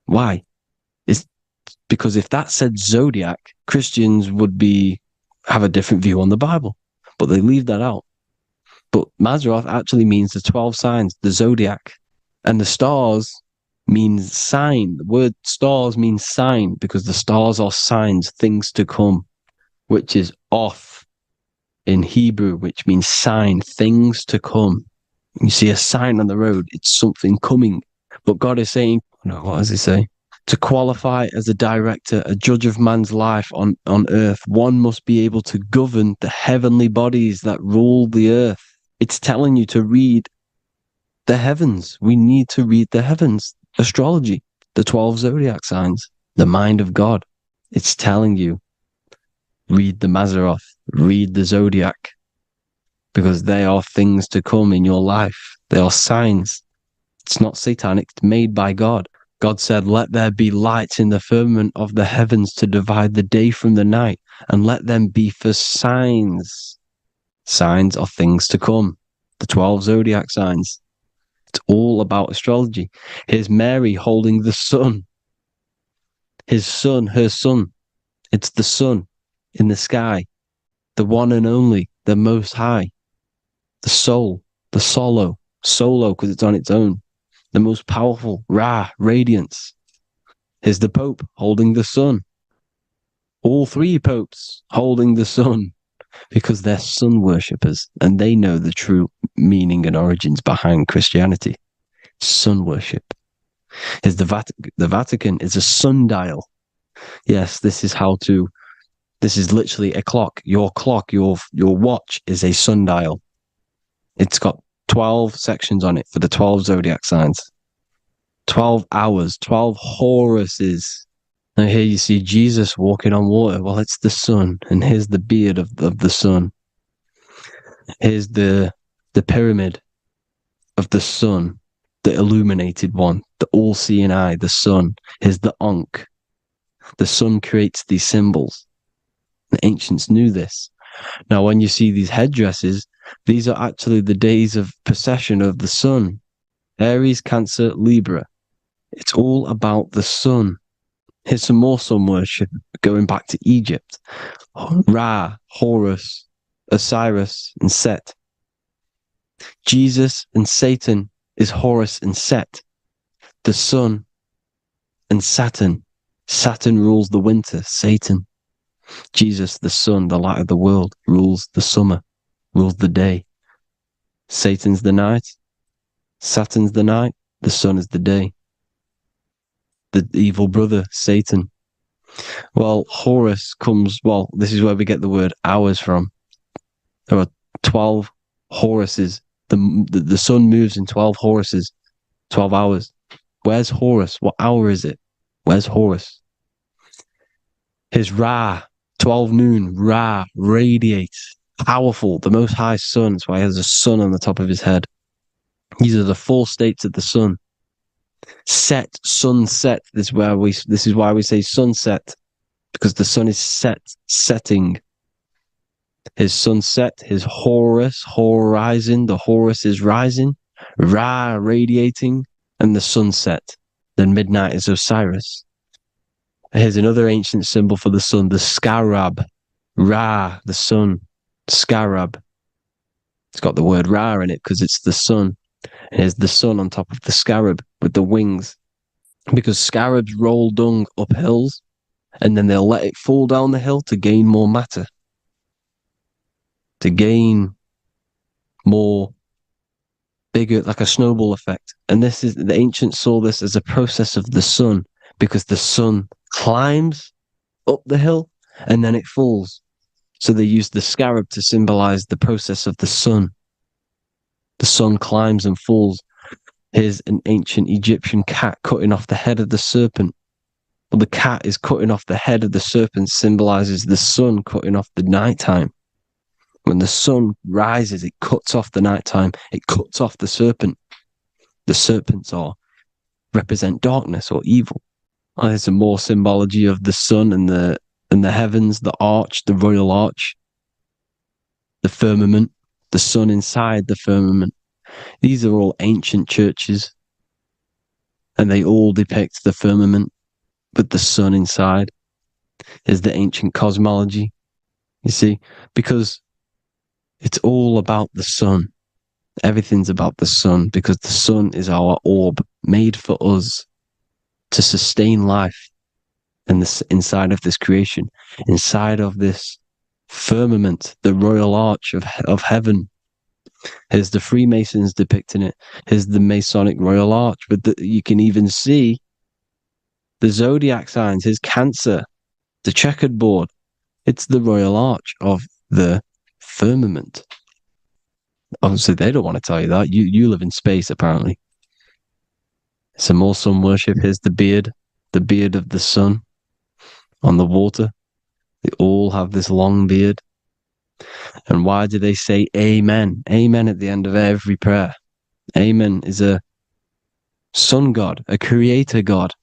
Why? It's because if that said zodiac, Christians would have a different view on the Bible, but they leave that out. But Mazzaroth actually means the 12 signs, the zodiac, and the stars means sign. The word stars means sign because the stars are signs, things to come, which is off in Hebrew, which means sign, things to come. You see a sign on the road, it's something coming. But God is saying, what does he say? To qualify as a director, a judge of man's life on earth, one must be able to govern the heavenly bodies that rule the earth. It's telling you to read the heavens. We need to read the heavens. Astrology, the 12 zodiac signs, the mind of God. It's telling you, read the Mazzaroth, read the zodiac, because they are things to come in your life. They are signs. It's not satanic, it's made by God. God said, let there be lights in the firmament of the heavens to divide the day from the night, and let them be for signs. Signs are things to come. The 12 zodiac signs. It's all about astrology. Here's Mary holding the sun. His son, her son. It's the sun in the sky. The one and only, the most high. The soul, the solo because it's on its own. The most powerful, Ra, radiance. Here's the Pope holding the sun. All 3 popes holding the sun because they're sun worshippers and they know the true meaning and origins behind Christianity. Sun worship. Here's the Vatican is a sundial. Yes, this is literally a clock. Your watch is a sundial. It's got 12 sections on it for the 12 zodiac signs. 12 hours, 12 Horuses. Now here you see Jesus walking on water. Well, it's the sun. And here's the beard of the sun. Here's the pyramid of the sun, the illuminated one, the all-seeing eye, the sun. Here's the Ankh. The sun creates these symbols. The ancients knew this. Now, when you see these headdresses, these are actually the days of procession of the sun. Aries, Cancer, Libra. It's all about the sun. Here's some more sun worship going back to Egypt. Ra, Horus, Osiris, and Set. Jesus and Satan is Horus and Set. The sun and Saturn. Saturn rules the winter, Satan. Jesus, the sun, the light of the world, rules the summer, rules the day. Satan's the night, Saturn's the night, the sun is the day. The evil brother, Satan. Well, Horus comes, well, this is where we get the word hours from. There are 12 Horuses. The sun moves in 12 Horuses, 12 hours. Where's Horus? What hour is it? Where's Horus? His Ra, 12 noon, Ra, radiates, powerful, the most high sun. That's why he has a sun on the top of his head. These are the 4 states of the sun. Set, sunset. This is why we say sunset, because the sun is setting. His sunset, his Horus, horizon, the Horus is rising, Ra radiating, and the sunset. Then midnight is Osiris. Here's another ancient symbol for the sun, the scarab. Ra, the sun, scarab. It's got the word Ra in it because it's the sun. And here's the sun on top of the scarab with the wings. Because scarabs roll dung up hills, and then they'll let it fall down the hill to gain more matter. To gain more bigger, like a snowball effect. And this is, the ancients saw this as a process of the sun, because the sun climbs up the hill and then it falls. So they used the scarab to symbolize the process of the sun. The sun climbs and falls. Here's an ancient Egyptian cat cutting off the head of the serpent. Well, the cat is cutting off the head of the serpent, symbolizes the sun cutting off the nighttime. When the sun rises, it cuts off the nighttime. It cuts off the serpent. The serpents represent darkness or evil. Oh, there's some more symbology of the sun and the heavens, the arch, the royal arch, the firmament, the sun inside the firmament. These are all ancient churches, and they all depict the firmament with the sun inside. Is the ancient cosmology, you see, because it's all about the sun. Everything's about the sun, because the sun is our orb made for us to sustain life in this, inside of this creation, inside of this firmament, the royal arch of heaven. Here's the Freemasons depicting it. Here's the Masonic royal arch, but you can even see the zodiac signs. Here's Cancer, the checkered board. It's the royal arch of the firmament. Obviously, they don't want to tell you that. You live in space, apparently. Some more sun worship. Here's the beard of the sun on the water. They all have this long beard. And why do they say amen? Amen at the end of every prayer. Amen is a sun god, a creator god.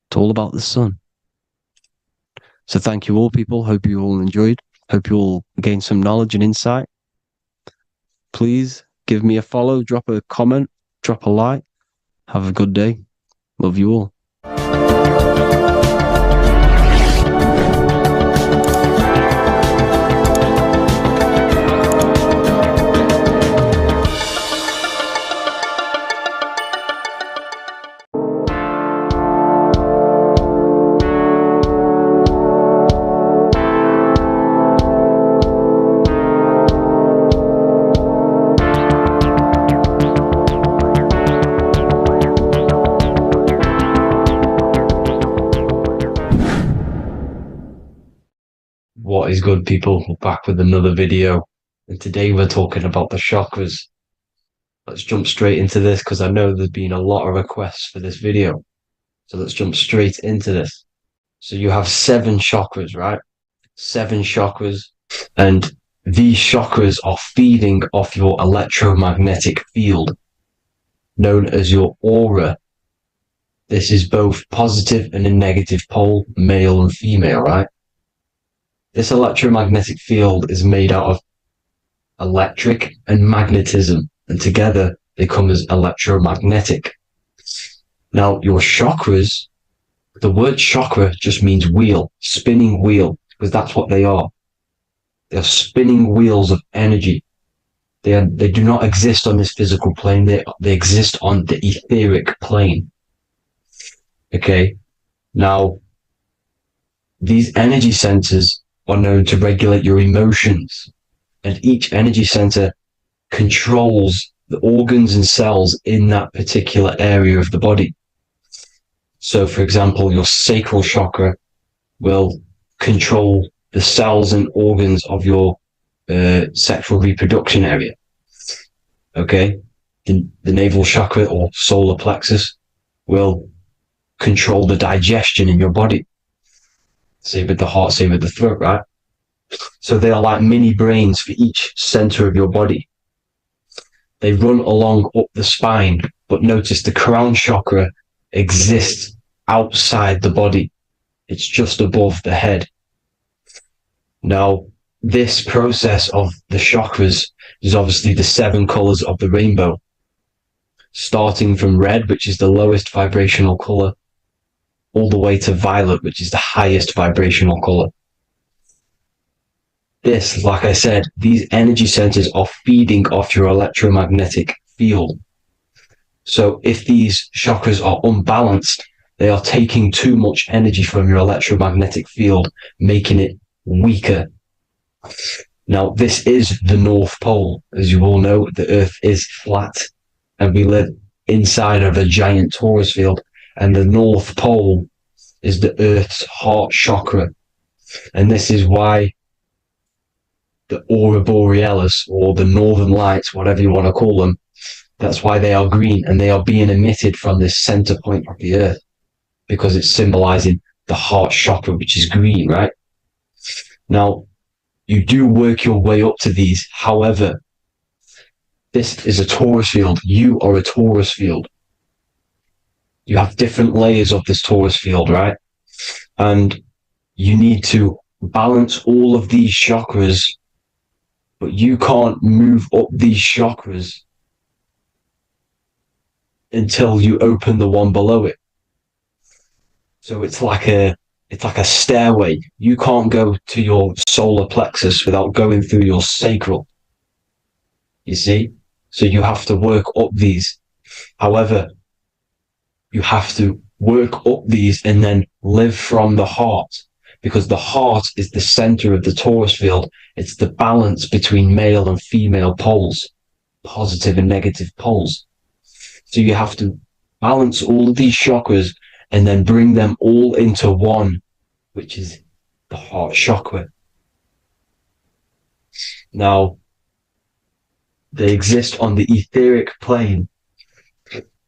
It's all about the sun. So thank you all, people. Hope you all enjoyed. Hope you all gained some knowledge and insight. Please give me a follow, drop a comment, drop a like. Have a good day. Love you all. What is good, people? We're back with another video, and today we're talking about the chakras. Let's jump straight into this, because I know there's been a lot of requests for this video. So let's jump straight into this. So you have 7 chakras, right? 7 chakras, and these chakras are feeding off your electromagnetic field, known as your aura. This is both positive and a negative pole, male and female, right? This electromagnetic field is made out of electric and magnetism, and together they come as electromagnetic. Now, your chakras, the word chakra just means wheel, spinning wheel, because that's what they are. They're spinning wheels of energy. They do not exist on this physical plane. They exist on the etheric plane. Okay. Now, these energy centers are known to regulate your emotions, and each energy center controls the organs and cells in that particular area of the body. So, for example, your sacral chakra will control the cells and organs of your sexual reproduction area. Okay, the navel chakra or solar plexus will control the digestion in your body. Same with the heart, same with the throat, right? So they are like mini brains for each center of your body. They run along up the spine, but notice the crown chakra exists outside the body. It's just above the head. Now, this process of the chakras is obviously the 7 colors of the rainbow, starting from red, which is the lowest vibrational color, all the way to violet, which is the highest vibrational color. This, like I said, these energy centers are feeding off your electromagnetic field. So if these chakras are unbalanced, they are taking too much energy from your electromagnetic field, making it weaker. Now, this is the North Pole. As you all know, the Earth is flat, and we live inside of a giant torus field, and the North Pole is the Earth's heart chakra. And this is why the aurora borealis, or the northern lights, whatever you want to call them, that's why they are green, and they are being emitted from this center point of the Earth, because it's symbolizing the heart chakra, which is green, right? Now, you do work your way up to these. However, this is a torus field. You are a torus field. You have different layers of this torus field, right? And you need to balance all of these chakras, but you can't move up these chakras until you open the one below it. So it's like a stairway. You can't go to your solar plexus without going through your sacral. You see? So you have to work up these. However, you have to work up these and then live from the heart, because the heart is the center of the torus field. It's the balance between male and female poles, positive and negative poles. So you have to balance all of these chakras and then bring them all into one, which is the heart chakra. Now, they exist on the etheric plane.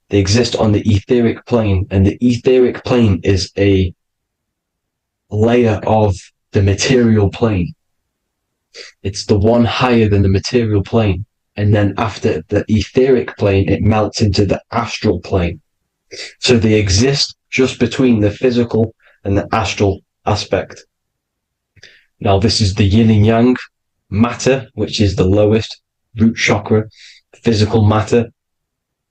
They exist on the etheric plane, and the etheric plane is a layer of the material plane. It's the one higher than the material plane. And then after the etheric plane, it melts into the astral plane. So they exist just between the physical and the astral aspect. Now, this is the yin and yang matter, which is the lowest root chakra, physical matter,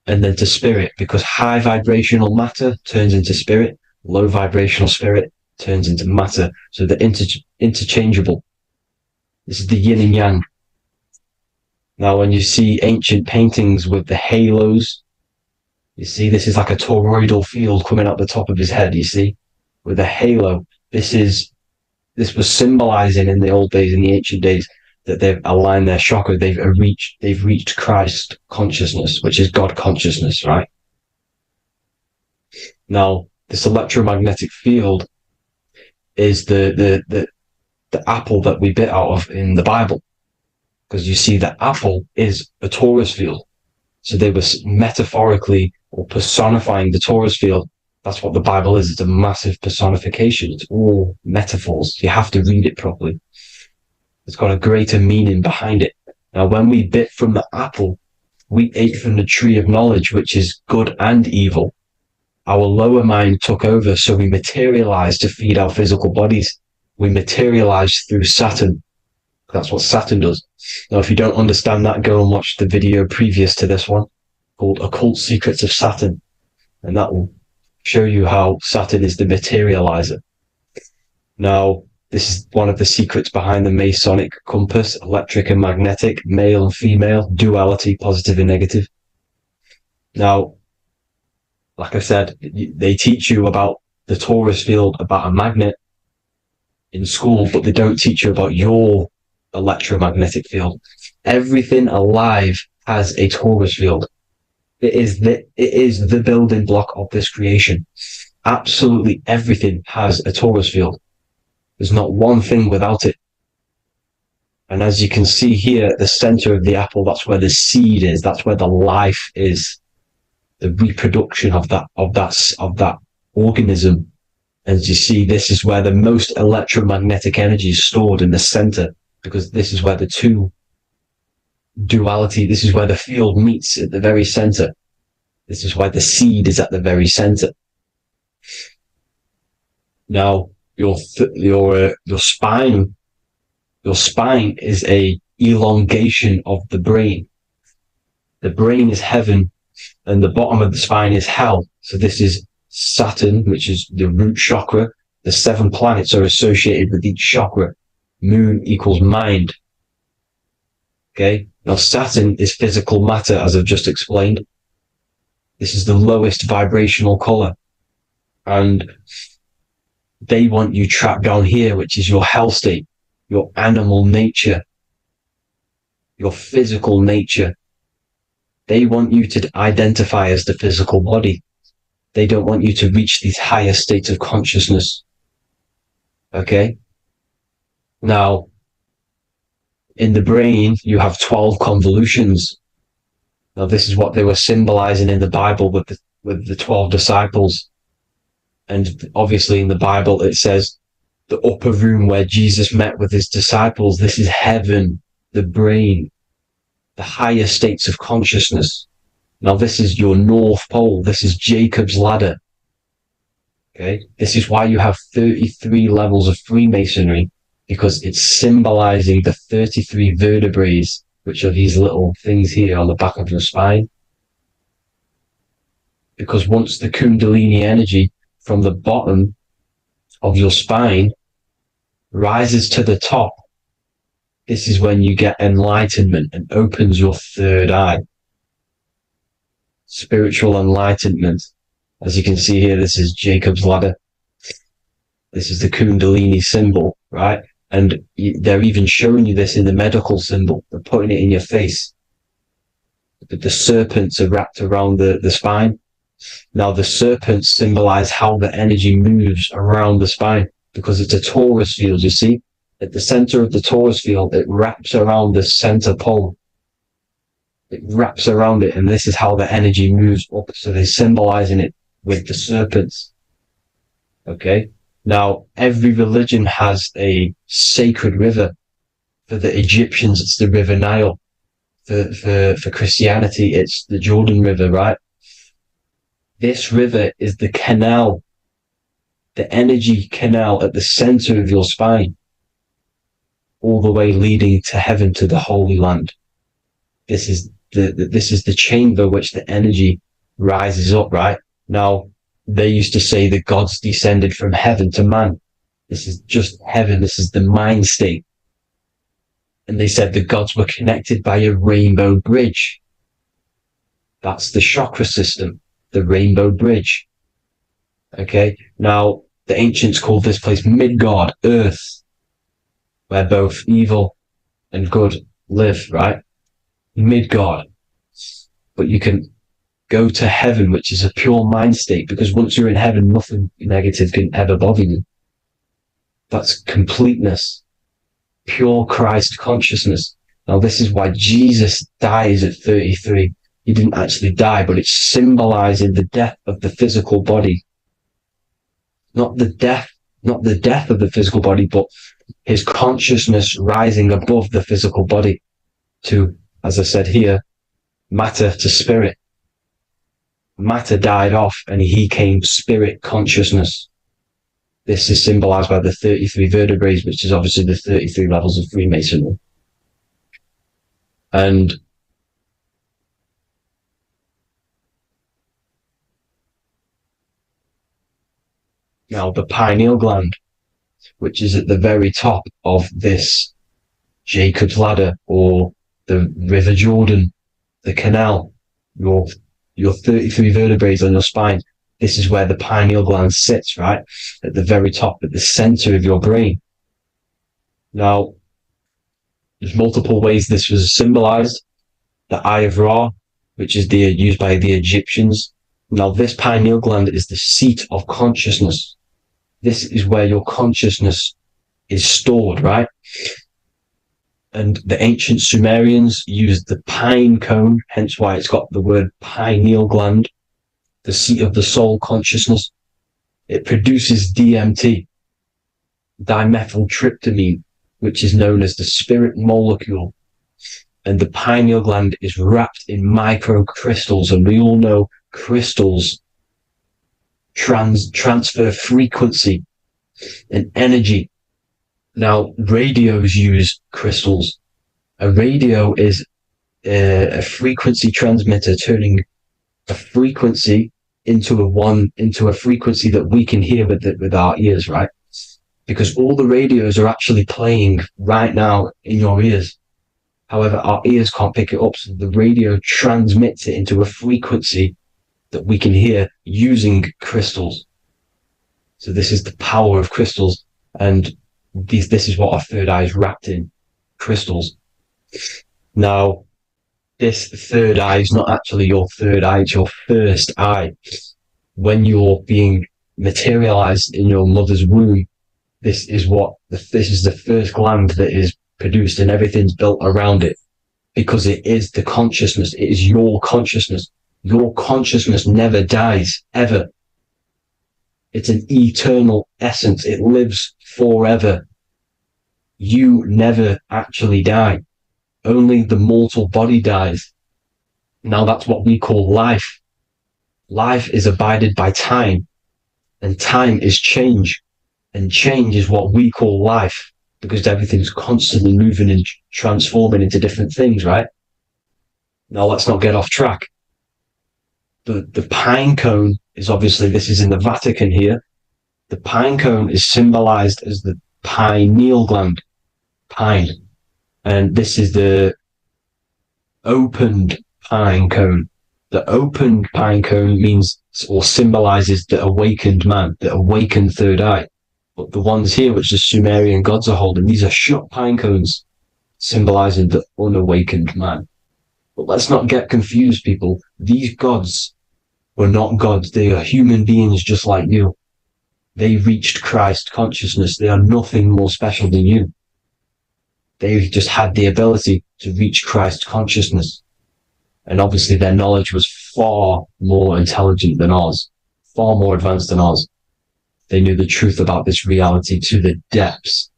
and then to spirit, because high vibrational matter turns into spirit, low vibrational spirit turns into matter. So they're interchangeable. This is the yin and yang. Now, when you see ancient paintings with the halos, you see this is like a toroidal field coming out the top of his head, you see, with a halo. This was symbolizing in the old days, in the ancient days, that they've aligned their chakra, they've reached Christ consciousness, which is God consciousness, right? Now, this electromagnetic field is the apple that we bit out of in the Bible, because you see the apple is a torus field. So they were metaphorically or personifying the torus field. That's what the Bible is. It's a massive personification. It's all metaphors. You have to read it properly. It's got a greater meaning behind it. Now, when we bit from the apple, we ate from the tree of knowledge, which is good and evil. Our lower mind took over, so we materialized to feed our physical bodies. We materialized through Saturn. That's what Saturn does. Now, if you don't understand that, go and watch the video previous to this one. called Occult Secrets of Saturn. And that will show you how Saturn is the materializer. Now, this is one of the secrets behind the Masonic compass, electric and magnetic, male and female, duality, positive and negative. Now, like I said, they teach you about the torus field, about a magnet in school, but they don't teach you about your electromagnetic field. Everything alive has a torus field. It is the building block of this creation. Absolutely everything has a torus field. There's not one thing without it. And as you can see here at the center of the apple, that's where the seed is. That's where the life is. The reproduction of that organism. As you see, this is where the most electromagnetic energy is stored, in the center, because this is where the two duality, this is where the field meets at the very center. This is why the seed is at the very center. Now, your spine is a elongation of the brain. The brain is heaven, and the bottom of the spine is hell. So this is Saturn, which is the root chakra. The 7 planets are associated with each chakra. Moon equals mind. Okay. Now Saturn is physical matter, as I've just explained. This is the lowest vibrational color. And they want you trapped down here, which is your hell state, your animal nature, your physical nature. They want you to identify as the physical body. They don't want you to reach these higher states of consciousness. Okay? Now, in the brain, you have 12 convolutions. Now, this is what they were symbolizing in the Bible with the 12 disciples. And obviously in the Bible, it says the upper room where Jesus met with his disciples. This is heaven, the brain, the higher states of consciousness. Now, this is your North Pole. This is Jacob's ladder. Okay. This is why you have 33 levels of Freemasonry, because it's symbolizing the 33 vertebrae, which are these little things here on the back of your spine. Because once the Kundalini energy from the bottom of your spine rises to the top, this is when you get enlightenment and opens your third eye. Spiritual enlightenment. As you can see here, this is Jacob's ladder. This is the Kundalini symbol, right? And they're even showing you this in the medical symbol. They're putting it in your face. The serpents are wrapped around the spine. Now, the serpents symbolize how the energy moves around the spine, because it's a torus field, you see? At the center of the torus field, it wraps around the center pole. It wraps around it, and this is how the energy moves up. So they're symbolizing it with the serpents. Okay? Now, every religion has a sacred river. For the Egyptians, it's the River Nile. For Christianity, it's the Jordan River, right? This river is the canal, the energy canal at the center of your spine, all the way leading to heaven, to the Holy Land. This is the chamber which the energy rises up, right? Now, they used to say the gods descended from heaven to man. This is just heaven. This is the mind state. And they said the gods were connected by a rainbow bridge. That's the chakra system, the rainbow bridge. Okay. Now, the ancients called this place Midgard, Earth, where both evil and good live, right? Midgard. But you can go to heaven, which is a pure mind state, because once you're in heaven, nothing negative can ever bother you. That's completeness, pure Christ consciousness. Now, this is why Jesus dies at 33. He didn't actually die, but it's symbolizing the death of the physical body. Not the death of the physical body, but his consciousness rising above the physical body to, as I said here, matter to spirit. Matter died off and he came spirit consciousness. This is symbolized by the 33 vertebrae, which is obviously the 33 levels of Freemasonry. And Now, the pineal gland, which is at the very top of this Jacob's ladder, or the River Jordan, the canal, your 33 vertebrae on your spine. This is where the pineal gland sits, right? At the very top, at the center of your brain. Now, there's multiple ways this was symbolized. The Eye of Ra, which is used by the Egyptians. Now, this pineal gland is the seat of consciousness. This is where your consciousness is stored, right? And the ancient Sumerians used the pine cone, hence why it's got the word pineal gland, the seat of the soul consciousness. It produces DMT, dimethyltryptamine, which is known as the spirit molecule. And the pineal gland is wrapped in microcrystals, and we all know crystals transfer frequency and energy. Now, radios use crystals. A radio is a frequency transmitter, turning a frequency into a frequency that we can hear with our ears, right? Because all the radios are actually playing right now in your ears. However, our ears can't pick it up, so the radio transmits it into a frequency that we can hear using crystals. So this is the power of crystals, and this is what our third eye is wrapped in, crystals. Now, this third eye is not actually your third eye, it's your first eye. When you're being materialized in your mother's womb, this is the first gland that is produced, and everything's built around it, because it is the consciousness. It is your consciousness. Your consciousness never dies, ever. It's an eternal essence. It lives forever. You never actually die. Only the mortal body dies. Now, that's what we call life. Life is abided by time, and time is change. And change is what we call life, because everything's constantly moving and transforming into different things, right? Now, let's not get off track. The pine cone is obviously, this is in the Vatican here. The pine cone is symbolized as the pineal gland, pine. And this is the opened pine cone. The opened pine cone means, or symbolizes, the awakened man, the awakened third eye. But the ones here, which the Sumerian gods are holding, these are shut pine cones, symbolizing the unawakened man. But let's not get confused, people. These gods were not gods. They are human beings just like you. They reached Christ consciousness. They are nothing more special than you. They just had the ability to reach Christ consciousness. And obviously their knowledge was far more intelligent than ours, far more advanced than ours. They knew the truth about this reality to the depths.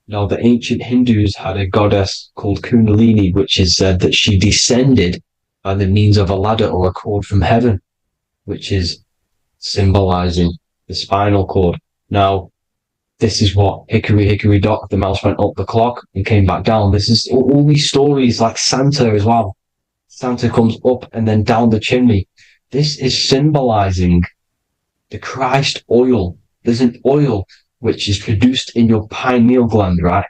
Now, the ancient Hindus had a goddess called Kundalini, which is said that she descended by the means of a ladder or a cord from heaven, which is symbolizing the spinal cord. Now, this is what Hickory Hickory Dock, the mouse went up the clock and came back down. This is all these stories, like Santa as well. Santa comes up and then down the chimney. This is symbolizing the Christ oil. There's an oil which is produced in your pineal gland, right?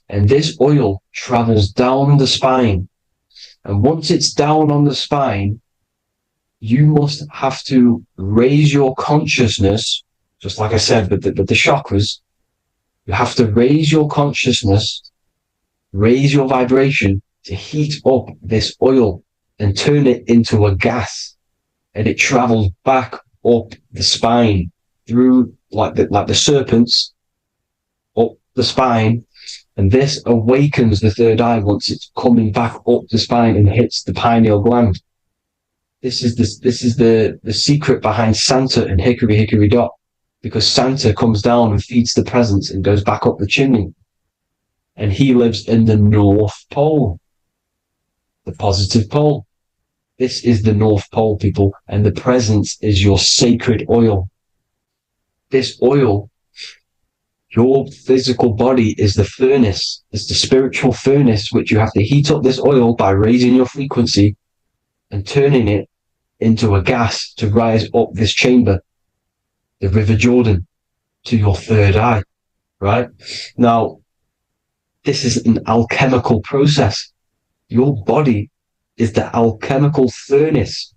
And this oil travels down the spine. And once it's down on the spine, you must have to raise your consciousness, just like I said with the chakras. You have to raise your consciousness, raise your vibration to heat up this oil and turn it into a gas. And it travels back up the spine through like the serpents up the spine, and this awakens the third eye once it's coming back up the spine and hits the pineal gland. This is the secret behind Santa and Hickory Hickory Dock, because Santa comes down and feeds the presents and goes back up the chimney, and he lives in the North Pole, the positive pole. This is the North Pole, people, and the presence is your sacred oil. This oil, your physical body, is the furnace. It's the spiritual furnace, which you have to heat up this oil by raising your frequency and turning it into a gas to rise up this chamber, the River Jordan. to your third eye, right? Now, this is an alchemical process. Your body is the alchemical furnace.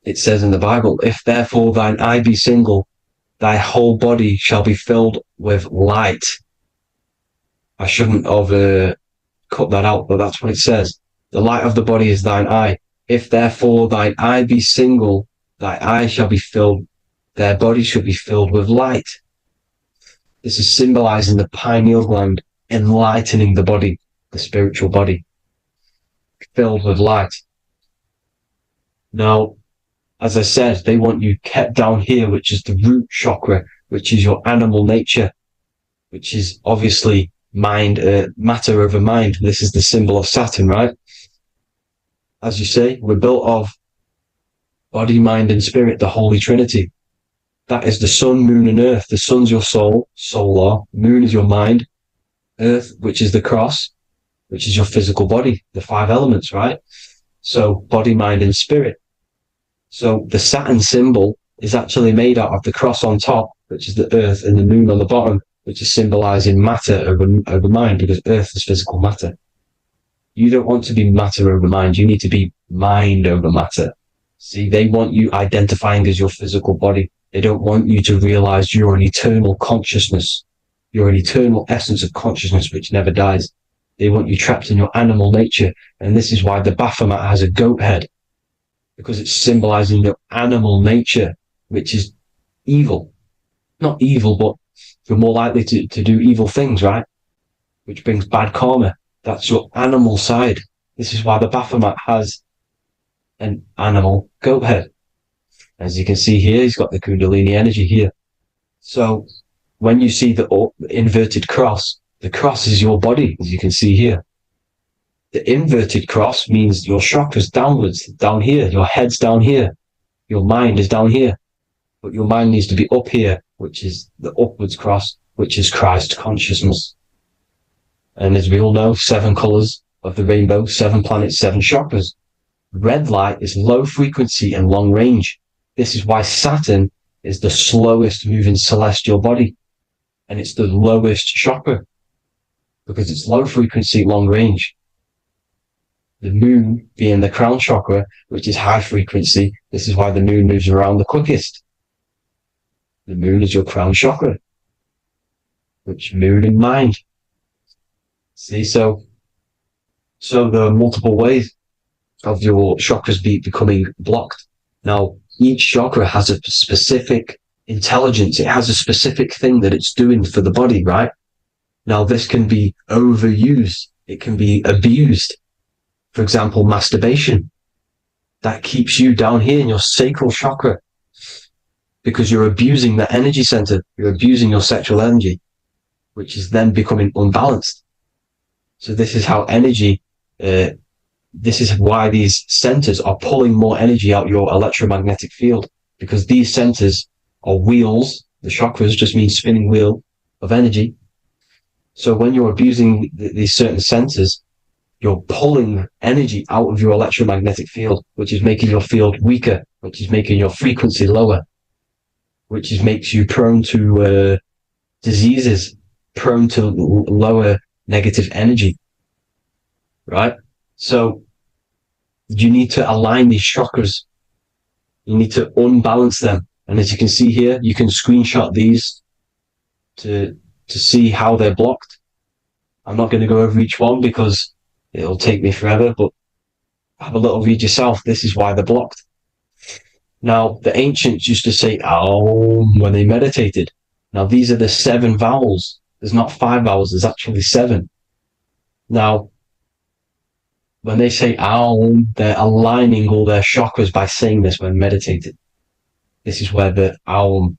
It says in the Bible, if therefore thine eye be single, thy whole body shall be filled with light. I shouldn't have cut that out, but that's what it says. The light of the body is thine eye. If therefore thine eye be single, thy eye shall be filled, their body shall be filled with light. This is symbolizing the pineal gland enlightening the body, the spiritual body, filled with light. Now, as I said, they want you kept down here, which is the root chakra, which is your animal nature, which is obviously mind, matter over mind. This is the symbol of Saturn, right? As you say, we're built of body, mind, and spirit, the Holy Trinity. That is the sun, moon, and earth. The sun's your soul, solar. Moon is your mind. Earth, which is the cross, which is your physical body, the 5 elements, right? So body, mind, and spirit. So the Saturn symbol is actually made out of the cross on top, which is the earth, and the moon on the bottom, which is symbolizing matter over mind, because earth is physical matter. You don't want to be matter over mind. You need to be mind over matter. See, they want you identifying as your physical body. They don't want you to realize you're an eternal consciousness. You're an eternal essence of consciousness which never dies. They want you trapped in your animal nature. And this is why the Baphomet has a goat head, because it's symbolizing your animal nature, which is evil. Not evil, but you're more likely to do evil things, right? Which brings bad karma. That's your animal side. This is why the Baphomet has an animal goat head. As you can see here, he's got the Kundalini energy here. So when you see the inverted cross, the cross is your body, as you can see here. The inverted cross means your chakras downwards, down here. Your head's down here. Your mind is down here. But your mind needs to be up here, which is the upwards cross, which is Christ consciousness. And as we all know, 7 colors of the rainbow, 7 planets, 7 chakras. Red light is low frequency and long range. This is why Saturn is the slowest moving celestial body. And it's the lowest chakra, because it's low frequency, long range. The moon being the crown chakra, which is high frequency. This is why the moon moves around the quickest. The moon is your crown chakra, which moon in mind. See, so there are multiple ways of your chakras becoming blocked. Now, each chakra has a specific intelligence. It has a specific thing that it's doing for the body, right? Now, this can be overused. It can be abused. For example, masturbation. That keeps you down here in your sacral chakra, because you're abusing the energy center. You're abusing your sexual energy, which is then becoming unbalanced. So this is how energy, this is why these centers are pulling more energy out your electromagnetic field, because these centers are wheels. The chakras just mean spinning wheel of energy. So when you're abusing these certain centers, you're pulling energy out of your electromagnetic field, which is making your field weaker, which is making your frequency lower, which makes you prone to diseases, prone to lower negative energy, right? So you need to align these chakras. You need to unbalance them. And as you can see here, you can screenshot these to see how they're blocked. I'm not going to go over each one because it'll take me forever, but have a little read yourself. This is why they're blocked. Now, the ancients used to say Aum when they meditated. Now, these are the 7 vowels. There's not 5 vowels, there's actually 7. Now, when they say Aum, they're aligning all their chakras by saying this when meditated. This is where the Aum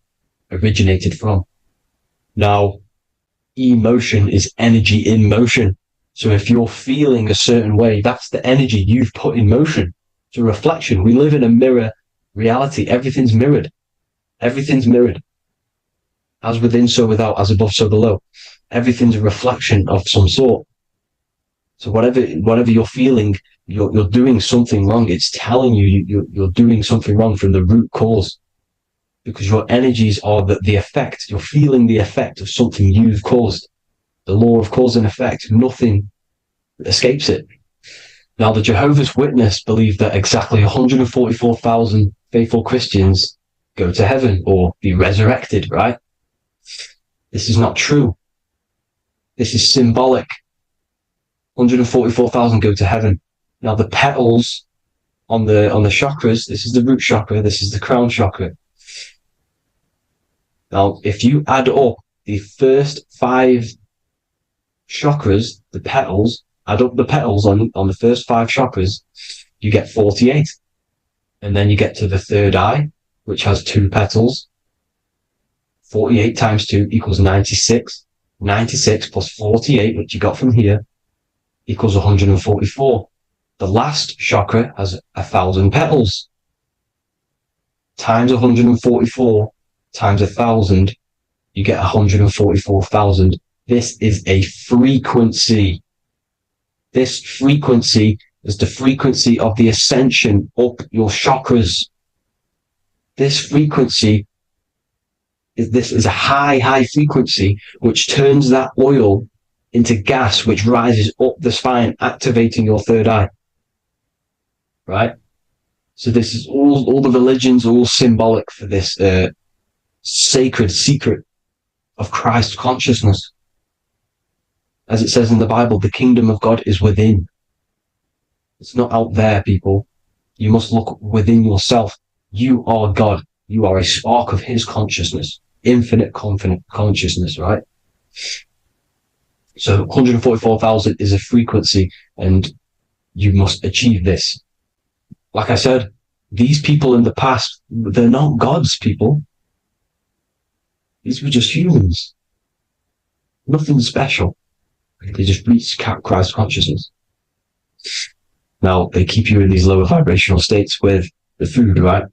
originated from. Now, emotion is energy in motion. So if you're feeling a certain way, that's the energy you've put in motion. It's a reflection. We live in a mirror reality. Everything's mirrored. Everything's mirrored. As within, so without, as above, so below. Everything's a reflection of some sort. So whatever you're feeling, you're doing something wrong. It's telling you you're doing something wrong from the root cause. because your energies are the effect. You're feeling the effect of something you've caused. The law of cause and effect. Nothing escapes it. Now, the Jehovah's Witness believe that exactly 144,000 faithful Christians go to heaven or be resurrected, right? This is not true. This is symbolic. 144,000 go to heaven. Now, the petals on the chakras, this is the root chakra, this is the crown chakra. Now, if you add up the first 5 chakras, the petals, add up the petals on the first 5 chakras, you get 48. And then you get to the third eye, which has 2 petals. 48 times 2 equals 96. 96 plus 48, which you got from here, equals 144. The last chakra has 1,000 petals. Times 144 times 1,000, you get 144,000. This is a frequency. This frequency is the frequency of the ascension up your chakras. This frequency is a high frequency, which turns that oil into gas, which rises up the spine, activating your third eye. Right? So this is all the religions are all symbolic for this sacred secret of Christ consciousness. As it says in the Bible, the kingdom of God is within. It's not out there, people. You must look within yourself. You are God. You are a spark of his consciousness, infinite consciousness, right? So 144,000 is a frequency, and you must achieve this. Like I said, these people in the past, they're not gods, people. These were just humans. Nothing special. They just reach Christ consciousness. Now, they keep you in these lower vibrational states with the food, right?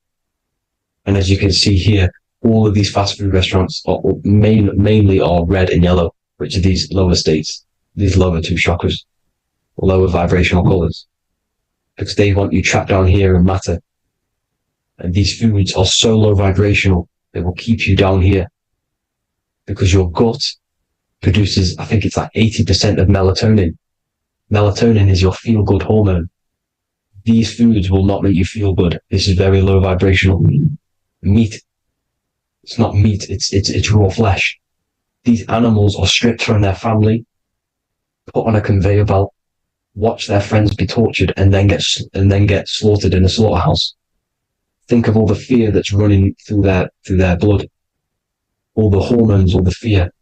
And as you can see here, all of these fast food restaurants are mainly are red and yellow, which are these lower states, these lower 2 chakras, lower vibrational colors, because they want you trapped down here in matter. And these foods are so low vibrational, they will keep you down here, because your gut produces, I think it's like 80% of melatonin. Melatonin is your feel-good hormone. These foods will not make you feel good. This is very low vibrational. Meat. It's not meat, it's raw flesh. These animals are stripped from their family, put on a conveyor belt, watch their friends be tortured, and then get slaughtered in a slaughterhouse. Think of all the fear that's running through their blood, all the hormones, all the fear,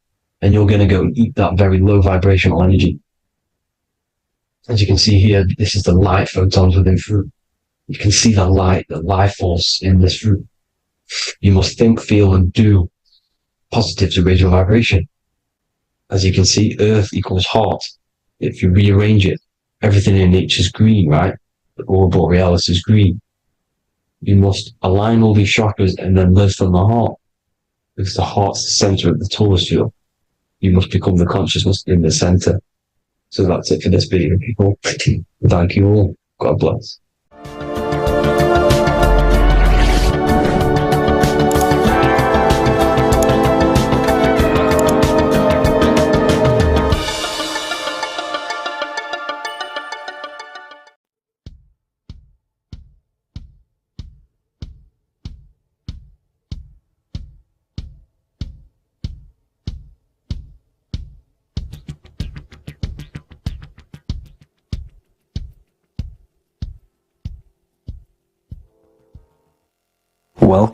and you're going to go and eat that very low vibrational energy. As you can see here, this is the light photons within fruit. You can see the life force in this fruit. You must think, feel, and do positive to raise your vibration. As you can see, earth equals heart. If you rearrange it, everything in nature is green, right? The aurora borealis is green. You must align all these chakras and then live from the heart, because the heart's the center of the Taurus field. You must become the consciousness in the center. So that's it for this video, people. Thank you all. God bless.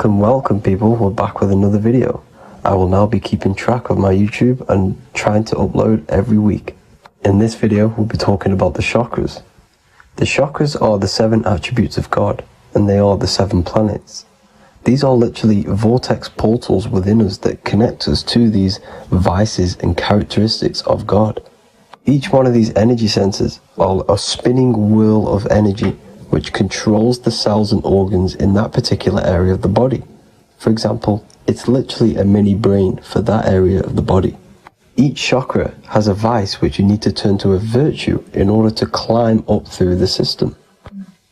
Welcome people, we're back with another video. I will now be keeping track of my YouTube and trying to upload every week. In this video, we'll be talking about the chakras. The chakras are the 7 attributes of God, and they are the 7 planets. These are literally vortex portals within us that connect us to these vices and characteristics of God. Each one of these energy centers are a spinning wheel of energy which controls the cells and organs in that particular area of the body. For example, it's literally a mini brain for that area of the body. Each chakra has a vice which you need to turn to a virtue in order to climb up through the system.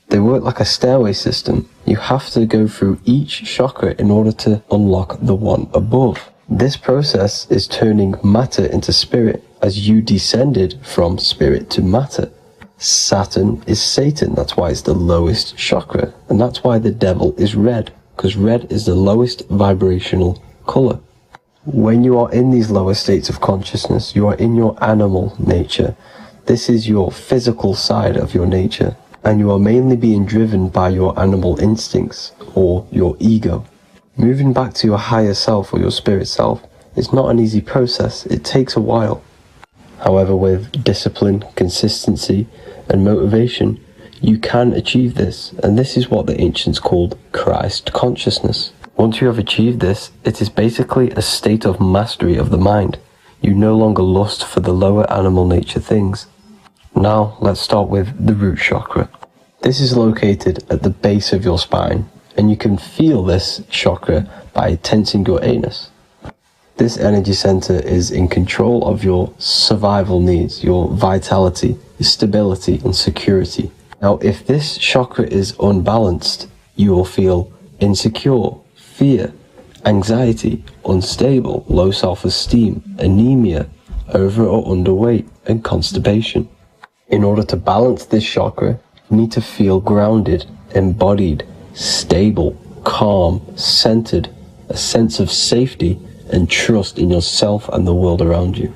They work like a stairway system. You have to go through each chakra in order to unlock the one above. This process is turning matter into spirit as you descended from spirit to matter. Saturn is Satan, that's why it's the lowest chakra, and that's why the devil is red, because red is the lowest vibrational color. When you are in these lower states of consciousness, you are in your animal nature. This is your physical side of your nature, and you are mainly being driven by your animal instincts or your ego. Moving back to your higher self or your spirit self is not an easy process. It takes a while. However, with discipline, consistency, and motivation, you can achieve this, and this is what the ancients called Christ consciousness. Once you have achieved this, it is basically a state of mastery of the mind. You no longer lust for the lower animal nature things. Now, let's start with the root chakra. This is located at the base of your spine, and you can feel this chakra by tensing your anus. This energy center is in control of your survival needs, your vitality, your stability, and security. Now, if this chakra is unbalanced, you will feel insecure, fear, anxiety, unstable, low self-esteem, anemia, over or underweight, and constipation. In order to balance this chakra, you need to feel grounded, embodied, stable, calm, centered, a sense of safety, and trust in yourself and the world around you.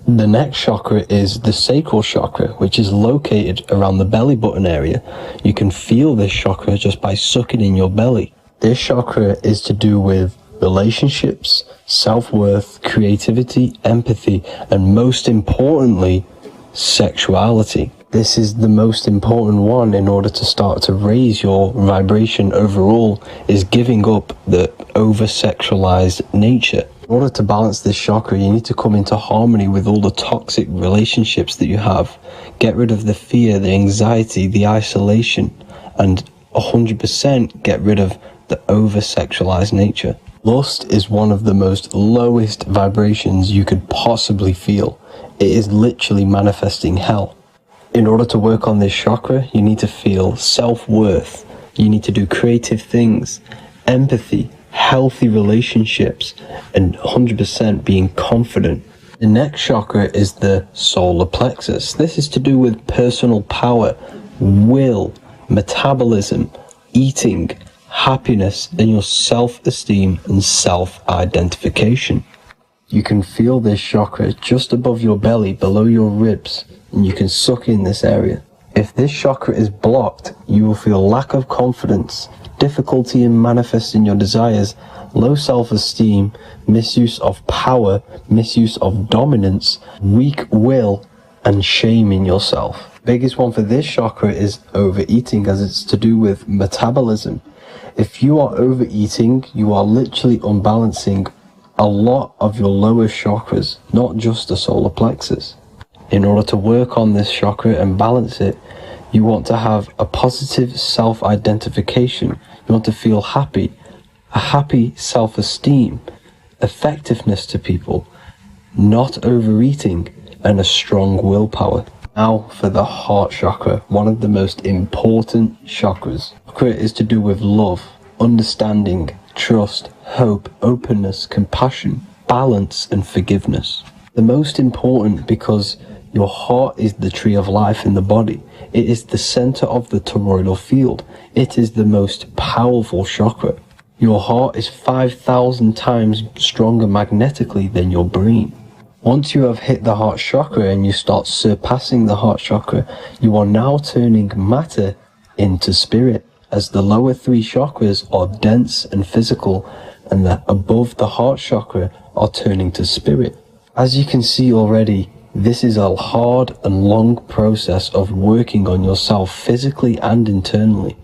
The next chakra is the sacral chakra, which is located around the belly button area. You can feel this chakra just by sucking in your belly. This chakra is to do with relationships, self-worth, creativity, empathy, and most importantly, sexuality. This is the most important one in order to start to raise your vibration overall, is giving up the over-sexualized nature. In order to balance this chakra, you need to come into harmony with all the toxic relationships that you have. Get rid of the fear, the anxiety, the isolation, and 100% get rid of the over-sexualized nature. Lust is one of the most lowest vibrations you could possibly feel. It is literally manifesting hell. In order to work on this chakra, you need to feel self-worth. You need to do creative things, empathy, healthy relationships, and 100% being confident. The next chakra is the solar plexus. This is to do with personal power, will, metabolism, eating, happiness, and your self-esteem and self-identification. You can feel this chakra just above your belly, below your ribs, and you can suck in this area. If this chakra is blocked, you will feel lack of confidence, difficulty in manifesting your desires, low self-esteem, misuse of power, misuse of dominance, weak will, and shame in yourself. Biggest one for this chakra is overeating, as it's to do with metabolism. If you are overeating, you are literally unbalancing a lot of your lower chakras, not just the solar plexus. In order to work on this chakra and balance it, you want to have a positive self-identification. You want to feel happy, a happy self-esteem, effectiveness to people, not overeating, and a strong willpower. Now for the heart chakra, one of the most important chakras. Chakra is to do with love, understanding, trust, hope, openness, compassion, balance, and forgiveness. The most important because your heart is the tree of life in the body. It is the center of the toroidal field. It is the most powerful chakra. Your heart is 5,000 times stronger magnetically than your brain. Once you have hit the heart chakra and you start surpassing the heart chakra, you are now turning matter into spirit, as the lower three chakras are dense and physical, and the above the heart chakra are turning to spirit. As you can see already, this is a hard and long process of working on yourself physically and internally.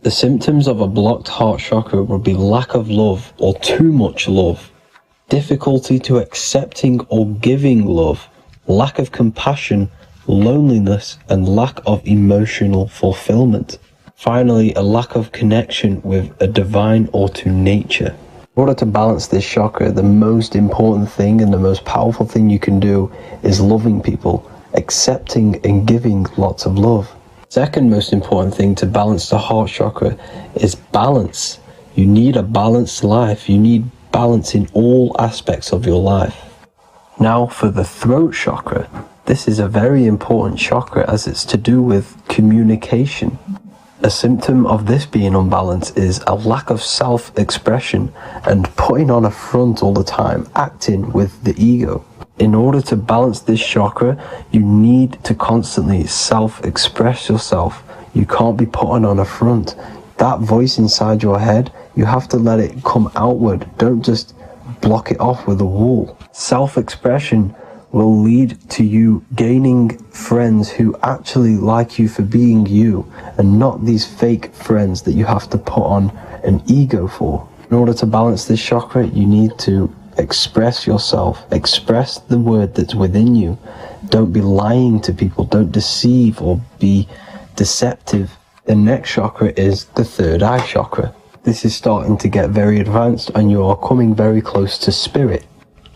The symptoms of a blocked heart chakra will be lack of love or too much love, difficulty to accepting or giving love, lack of compassion, loneliness, and lack of emotional fulfillment. Finally, a lack of connection with a divine or to nature. In order to balance this chakra, the most important thing and the most powerful thing you can do is loving people, accepting and giving lots of love. Second most important thing to balance the heart chakra is balance. You need a balanced life. You need balance in all aspects of your life. Now for the throat chakra. This is a very important chakra as it's to do with communication. A symptom of this being unbalanced is a lack of self-expression and putting on a front all the time, acting with the ego. In order to balance this chakra, you need to constantly self-express yourself. You can't be putting on a front. That voice inside your head, you have to let it come outward. Don't just block it off with a wall. Self-expression will lead to you gaining friends who actually like you for being you and not these fake friends that you have to put on an ego for. In order to balance this chakra, you need to express yourself, express the word that's within you. Don't be lying to people, don't deceive or be deceptive. The next chakra is the third eye chakra. This is starting to get very advanced and you are coming very close to spirit.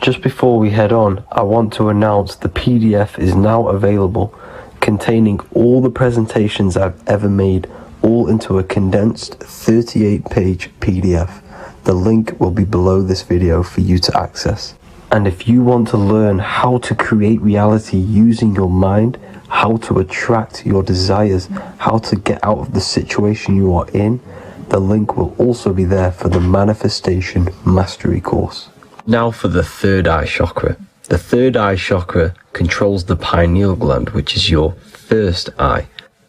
Just before we head on, I want to announce the PDF is now available, containing all the presentations I've ever made, all into a condensed 38-page PDF. The link will be below this video for you to access. And if you want to learn how to create reality using your mind, how to attract your desires, how to get out of the situation you are in, the link will also be there for the Manifestation Mastery course. Now for the third eye chakra. The third eye chakra controls the pineal gland, which is your first eye.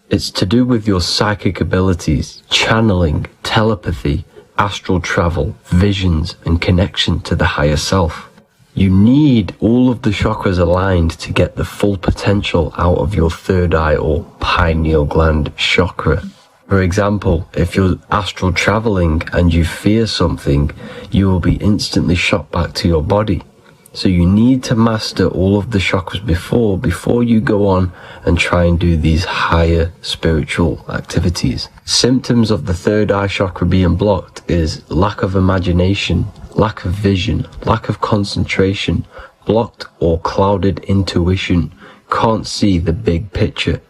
It's to do with your psychic abilities, channeling, telepathy, astral travel, visions, and connection to the higher self. You need all of the chakras aligned to get the full potential out of your third eye or pineal gland chakra. For example, if you're astral traveling and you fear something, you will be instantly shot back to your body. So you need to master all of the chakras before you go on and try and do these higher spiritual activities. Symptoms of the third eye chakra being blocked is lack of imagination, lack of vision, lack of concentration, blocked or clouded intuition, can't see the big picture,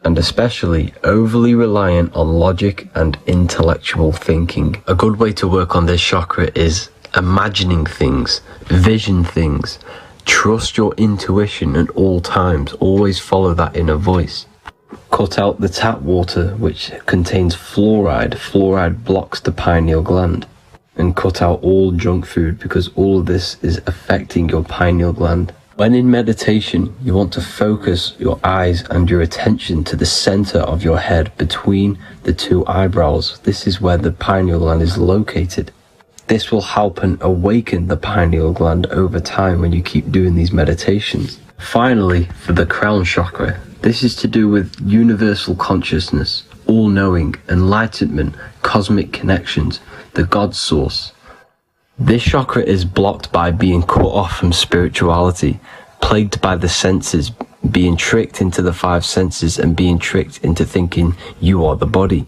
and especially overly reliant on logic and intellectual thinking. A good way to work on this chakra is imagining things, vision things. Trust your intuition at all times. Always follow that inner voice. Cut out the tap water which contains fluoride. Fluoride blocks the pineal gland. And cut out all junk food because all of this is affecting your pineal gland. When in meditation, you want to focus your eyes and your attention to the center of your head between the two eyebrows. This is where the pineal gland is located. This will help and awaken the pineal gland over time when you keep doing these meditations. Finally, for the crown chakra, this is to do with universal consciousness, all-knowing, enlightenment, cosmic connections, the God source. This chakra is blocked by being cut off from spirituality, plagued by the senses, being tricked into the five senses and being tricked into thinking you are the body.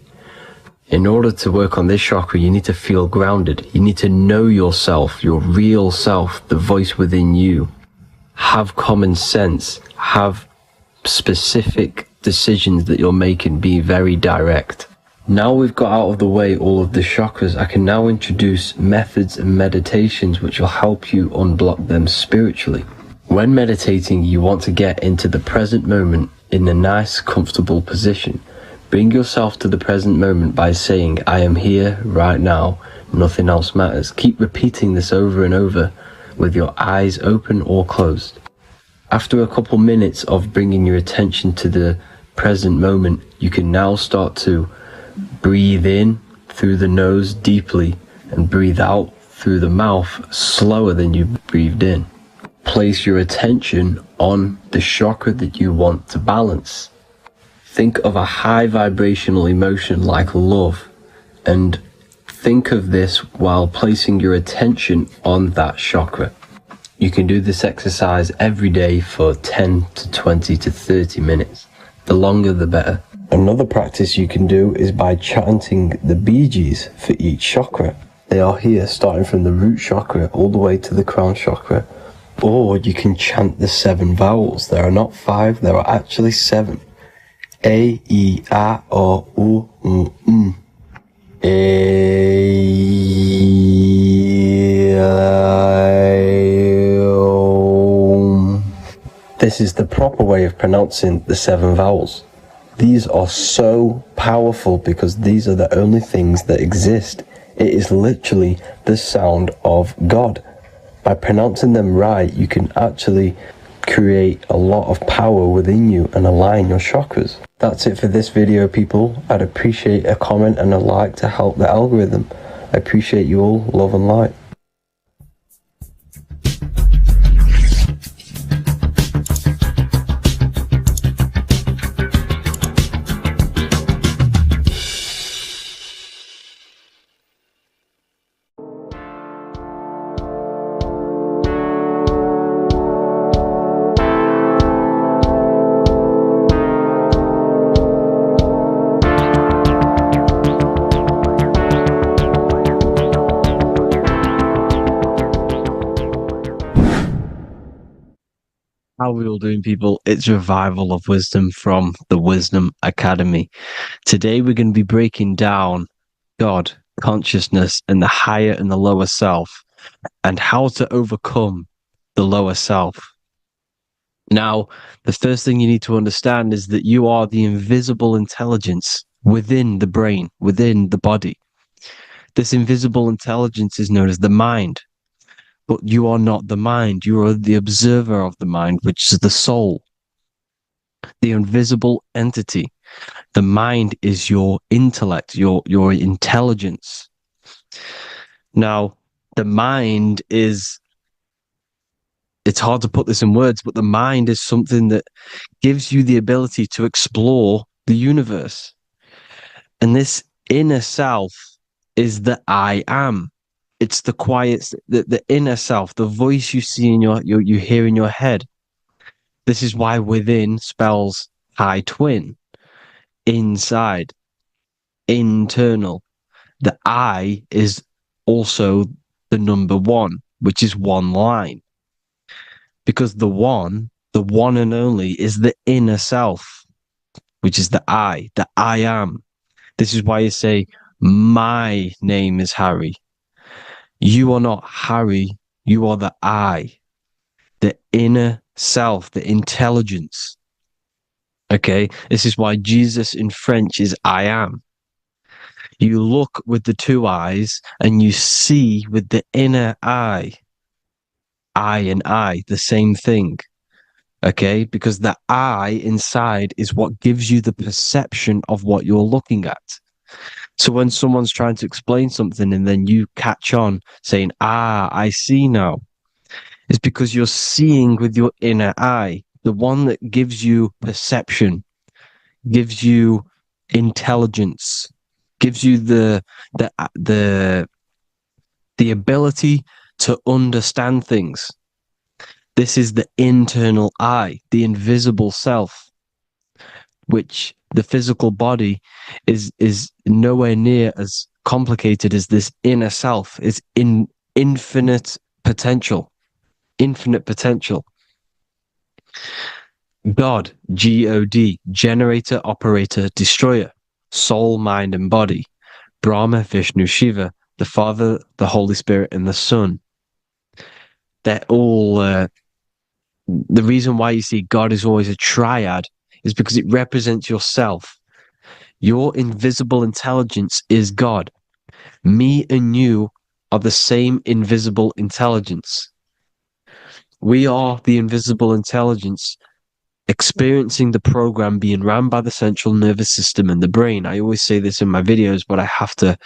In order to work on this chakra, you need to feel grounded. You need to know yourself, your real self, the voice within you. Have common sense, have specific decisions that you're making, be very direct. Now we've got out of the way all of the chakras, I can now introduce methods and meditations which will help you unblock them spiritually. When meditating, you want to get into the present moment in a nice, comfortable position. Bring yourself to the present moment by saying, I am here right now, nothing else matters. Keep repeating this over and over with your eyes open or closed. After a couple minutes of bringing your attention to the present moment, you can now start to breathe in through the nose deeply and breathe out through the mouth slower than you breathed in. Place your attention on the chakra that you want to balance. Think of a high vibrational emotion like love and think of this while placing your attention on that chakra. You can do this exercise every day for 10 to 20 to 30 minutes. The longer the better. Another practice you can do is by chanting the Bee Gees for each chakra. They are here starting from the root chakra all the way to the crown chakra. Or you can chant the 7 vowels. There are not 5, there are actually 7. A, E, A, O, U, M. This is the proper way of pronouncing the 7 vowels. These are so powerful because these are the only things that exist. It is literally the sound of God. By pronouncing them right, you can actually create a lot of power within you and align your chakras. That's it for this video, people. I'd appreciate a comment and a like to help the algorithm. I appreciate you all. Love and light. How are we all doing, people? It's Revival of Wisdom from the Wisdom Academy. Today we're going to be breaking down God, consciousness, and the higher and the lower self, and how to overcome the lower self. Now, the first thing you need to understand is that you are the invisible intelligence within the brain, within the body. This invisible intelligence is known as the mind. But you are not the mind. You are the observer of the mind, which is the soul, the invisible entity. The mind is your intellect, your intelligence. Now, the mind is, it's hard to put this in words, but the mind is something that gives you the ability to explore the universe. And this inner self is the I am. It's the quiet, the inner self, the voice you see in you hear in your head. This is why within spells high twin, inside, internal. The I is also the number 1, which is one line. Because the one and only, is the inner self, which is the I am. This is why you say, my name is Harry. You are not Harry, you are the I, the inner self, the intelligence. Okay, this is why Jesus in French is I am. You look with the 2 eyes and you see with the inner eye. I and I, the same thing. Okay, because the I inside is what gives you the perception of what you're looking at. So when someone's trying to explain something and then you catch on saying, I see now, it's because you're seeing with your inner eye, the one that gives you perception, gives you intelligence, gives you the ability to understand things. This is the internal I, the invisible self, which the physical body is nowhere near as complicated as this inner self. Is in infinite potential. God, G-O-D, generator, operator, destroyer, soul, mind, and body. Brahma, Vishnu, Shiva, the Father, the Holy Spirit, and the Son. They're all, the reason why you see God is always a triad is because it represents yourself. Your invisible intelligence is God. Me and you are the same invisible intelligence. We are the invisible intelligence experiencing the program being run by the central nervous system and the brain. I always say this in my videos, but I have to,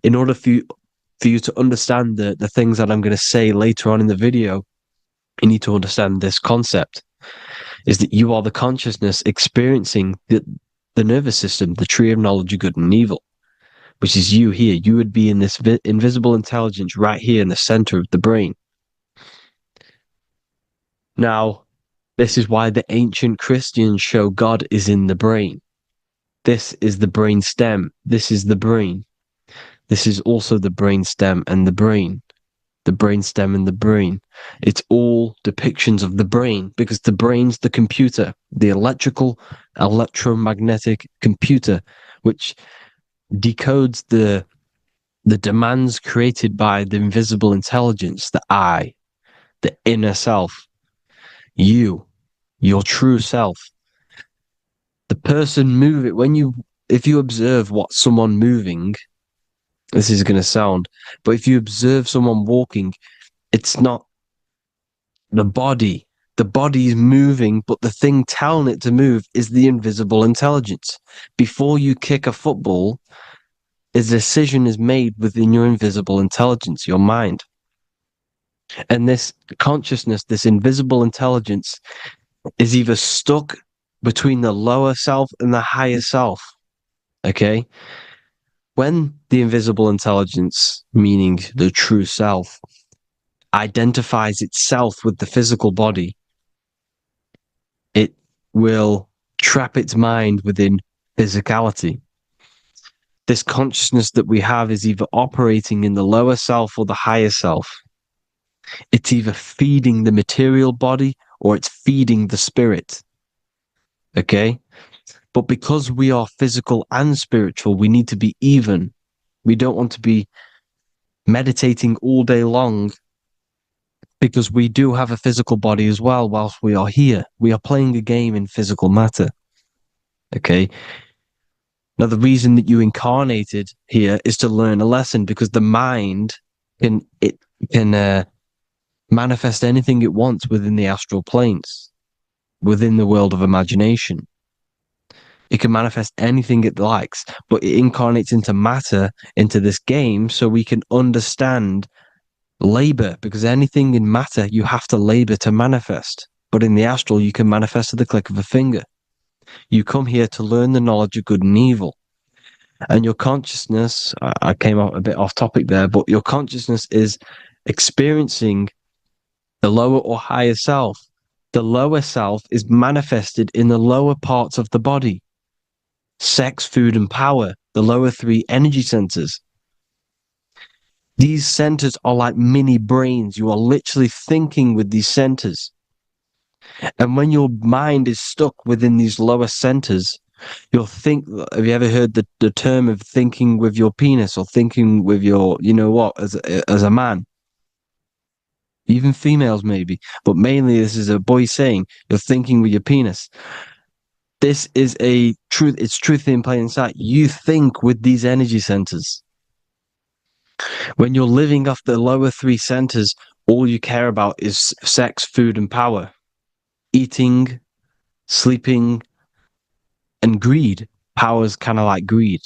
in order for you to understand the things that I'm going to say later on in the video, you need to understand this concept, is that you are the consciousness experiencing the nervous system, the tree of knowledge of good and evil, which is you here. You would be in this invisible intelligence right here in the center of the brain. Now, this is why the ancient Christians show God is in the brain. This is the brain stem. This is the brain. This is also the brain stem and the brain. the brainstem and the brain. It's all depictions of the brain, because the brain's the computer, the electromagnetic computer, which decodes the demands created by the invisible intelligence, the I, the inner self, you, your true self. The person if you observe what someone moving, this is going to sound, but if you observe someone walking, it's not the body. The body is moving, but the thing telling it to move is the invisible intelligence. Before you kick a football, a decision is made within your invisible intelligence, your mind. And this consciousness, this invisible intelligence, is either stuck between the lower self and the higher self. Okay? When the invisible intelligence, meaning the true self, identifies itself with the physical body, it will trap its mind within physicality. This consciousness that we have is either operating in the lower self or the higher self. It's either feeding the material body or it's feeding the spirit. Okay? But because we are physical and spiritual, we need to be even. We don't want to be meditating all day long, because we do have a physical body as well whilst we are here. We are playing a game in physical matter. Okay? Now, the reason that you incarnated here is to learn a lesson, because the mind can manifest anything it wants within the astral planes, within the world of imagination. It can manifest anything it likes, but it incarnates into matter, into this game, so we can understand labor, because anything in matter, you have to labor to manifest. But in the astral, you can manifest at the click of a finger. You come here to learn the knowledge of good and evil. And your consciousness, I came out a bit off topic there, but your consciousness is experiencing the lower or higher self. The lower self is manifested in the lower parts of the body. Sex, food, and power, the lower three energy centers. These centers are like mini brains. You are literally thinking with these centers. And when your mind is stuck within these lower centers, you'll think, have you ever heard the term of thinking with your penis, or thinking with your, you know what, as a man? Even females maybe, but mainly this is a boy saying, you're thinking with your penis. This is a truth. It's truth in plain sight. You think with these energy centers. When you're living off the lower three centers, all you care about is sex, food, and power. Eating, sleeping, and greed. Power's kind of like greed.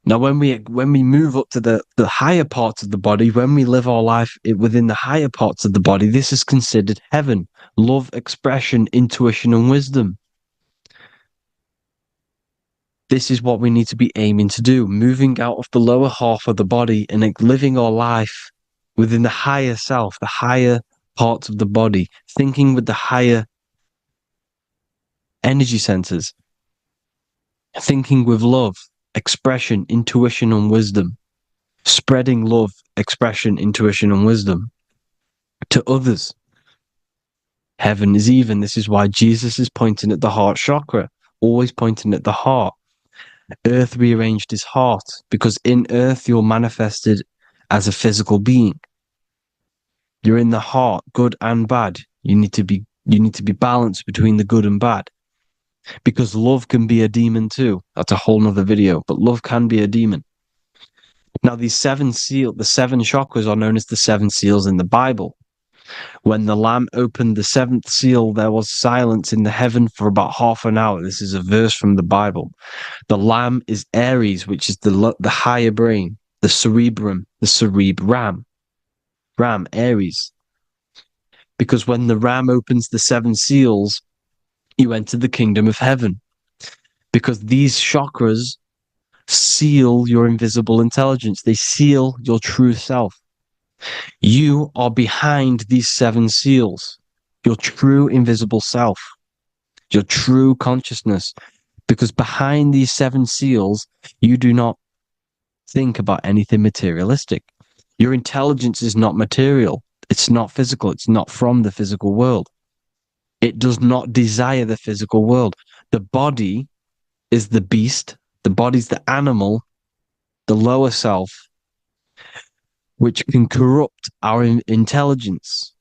Now, when we move up to the higher parts of the body, when we live our life within the higher parts of the body, this is considered heaven. Love, expression, intuition, and wisdom. This is what we need to be aiming to do, moving out of the lower half of the body and living our life within the higher self, the higher parts of the body, thinking with the higher energy centers, thinking with love, expression, intuition, and wisdom, spreading love, expression, intuition, and wisdom to others. Heaven is even. This is why Jesus is pointing at the heart chakra, always pointing at the heart. Earth rearranged his heart, because in earth you're manifested as a physical being. You're in the heart, good and bad. You need to be balanced between the good and bad. Because love can be a demon too. That's a whole nother video, but love can be a demon. Now, the seven chakras are known as the seven seals in the Bible. When the Lamb opened the seventh seal, there was silence in the heaven for about half an hour. This is a verse from the Bible. The Lamb is Aries, which is the higher brain, the cerebrum, the cerebram. Ram, Aries. Because when the Ram opens the seven seals, you enter the kingdom of heaven. Because these chakras seal your invisible intelligence. They seal your true self. You are behind these seven seals, your true invisible self, your true consciousness. Because behind these seven seals, you do not think about anything materialistic. Your intelligence is not material. It's not physical. It's not from the physical world. It does not desire the physical world. The body is the beast. The body's the animal, the lower self, which can corrupt our intelligence.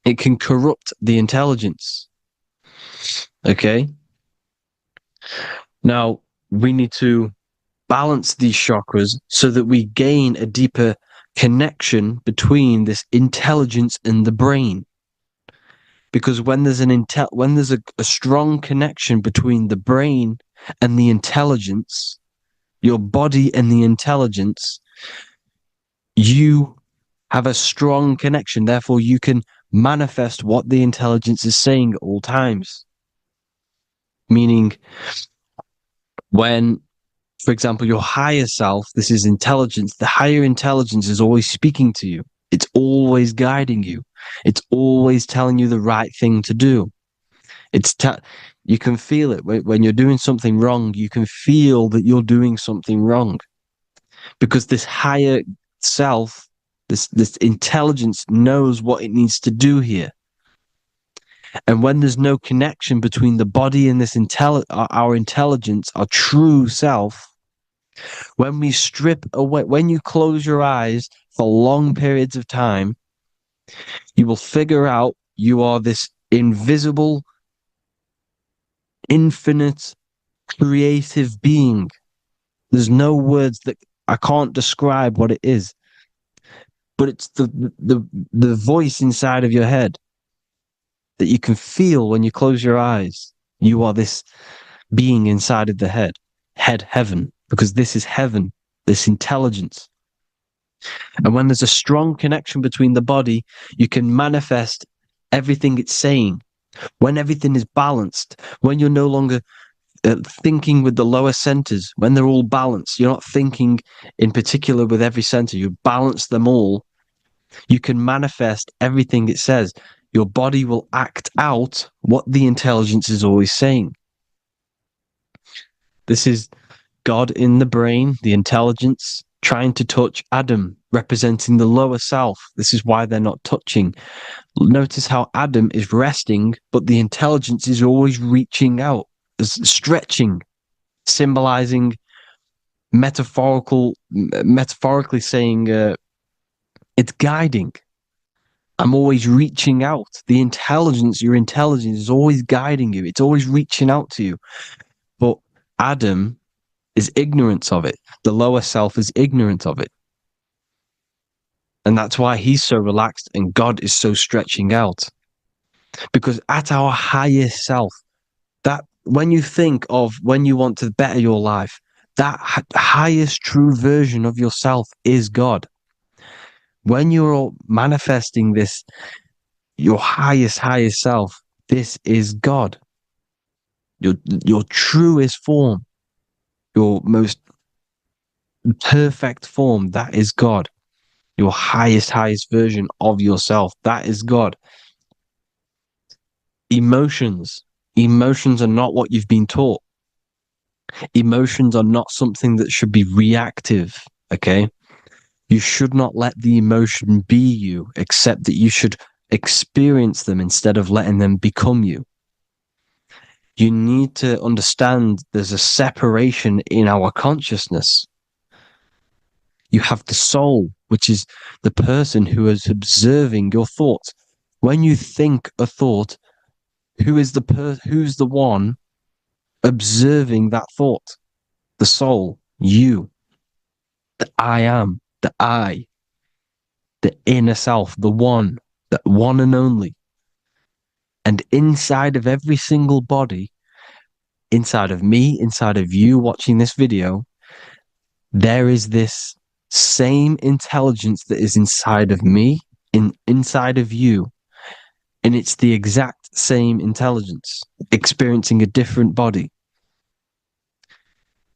It can corrupt the intelligence. Okay? Now, we need to balance these chakras so that we gain a deeper connection between this intelligence and the brain. Because when there's a strong connection between the brain and the intelligence, your body and the intelligence, you have a strong connection. Therefore, you can manifest what the intelligence is saying at all times. Meaning, when, for example, your higher self, this is intelligence, the higher intelligence is always speaking to you. It's always guiding you. It's always telling you the right thing to do. You can feel it when you're doing something wrong. You can feel that you're doing something wrong because this higher self, this intelligence knows what it needs to do here. And when there's no connection between the body and this our intelligence, our true self, when we strip away, when you close your eyes for long periods of time, you will figure out you are this invisible, infinite, creative being. There's no words that I can't describe what it is, but it's the voice inside of your head that you can feel when you close your eyes. You are this being inside of the heaven, because this is heaven, this intelligence. And when there's a strong connection between the body, you can manifest everything it's saying. When everything is balanced, when you're no longer thinking with the lower centers, when they're all balanced, you're not thinking in particular with every center, you balance them all, you can manifest everything it says. Your body will act out what the intelligence is always saying. This is God in the brain, the intelligence, trying to touch Adam, representing the lower self. This is why they're not touching. Notice how Adam is resting, but the intelligence is always reaching out, stretching, symbolizing metaphorically saying it's guiding. I'm always reaching out. The intelligence, your intelligence is always guiding you. It's always reaching out to you. But Adam is ignorant of it. The lower self is ignorant of it. And that's why he's so relaxed and God is so stretching out. Because at our highest self, that when you think of when you want to better your life, that highest true version of yourself is God. When you're manifesting this, your highest self, this is God. Your truest form, your most perfect form, that is God. Your highest version of yourself, that is God. Emotions are not what you've been taught. Emotions are not something that should be reactive, okay? You should not let the emotion be you, except that you should experience them instead of letting them become you. You need to understand there's a separation in our consciousness. You have the soul, which is the person who is observing your thoughts. When you think a thought, who's the one observing that thought? The soul, you, the I am, the I, the inner self, the one and only. And inside of every single body, inside of me, inside of you watching this video, there is this same intelligence that is inside of me, inside of you. And it's the exact same intelligence, experiencing a different body.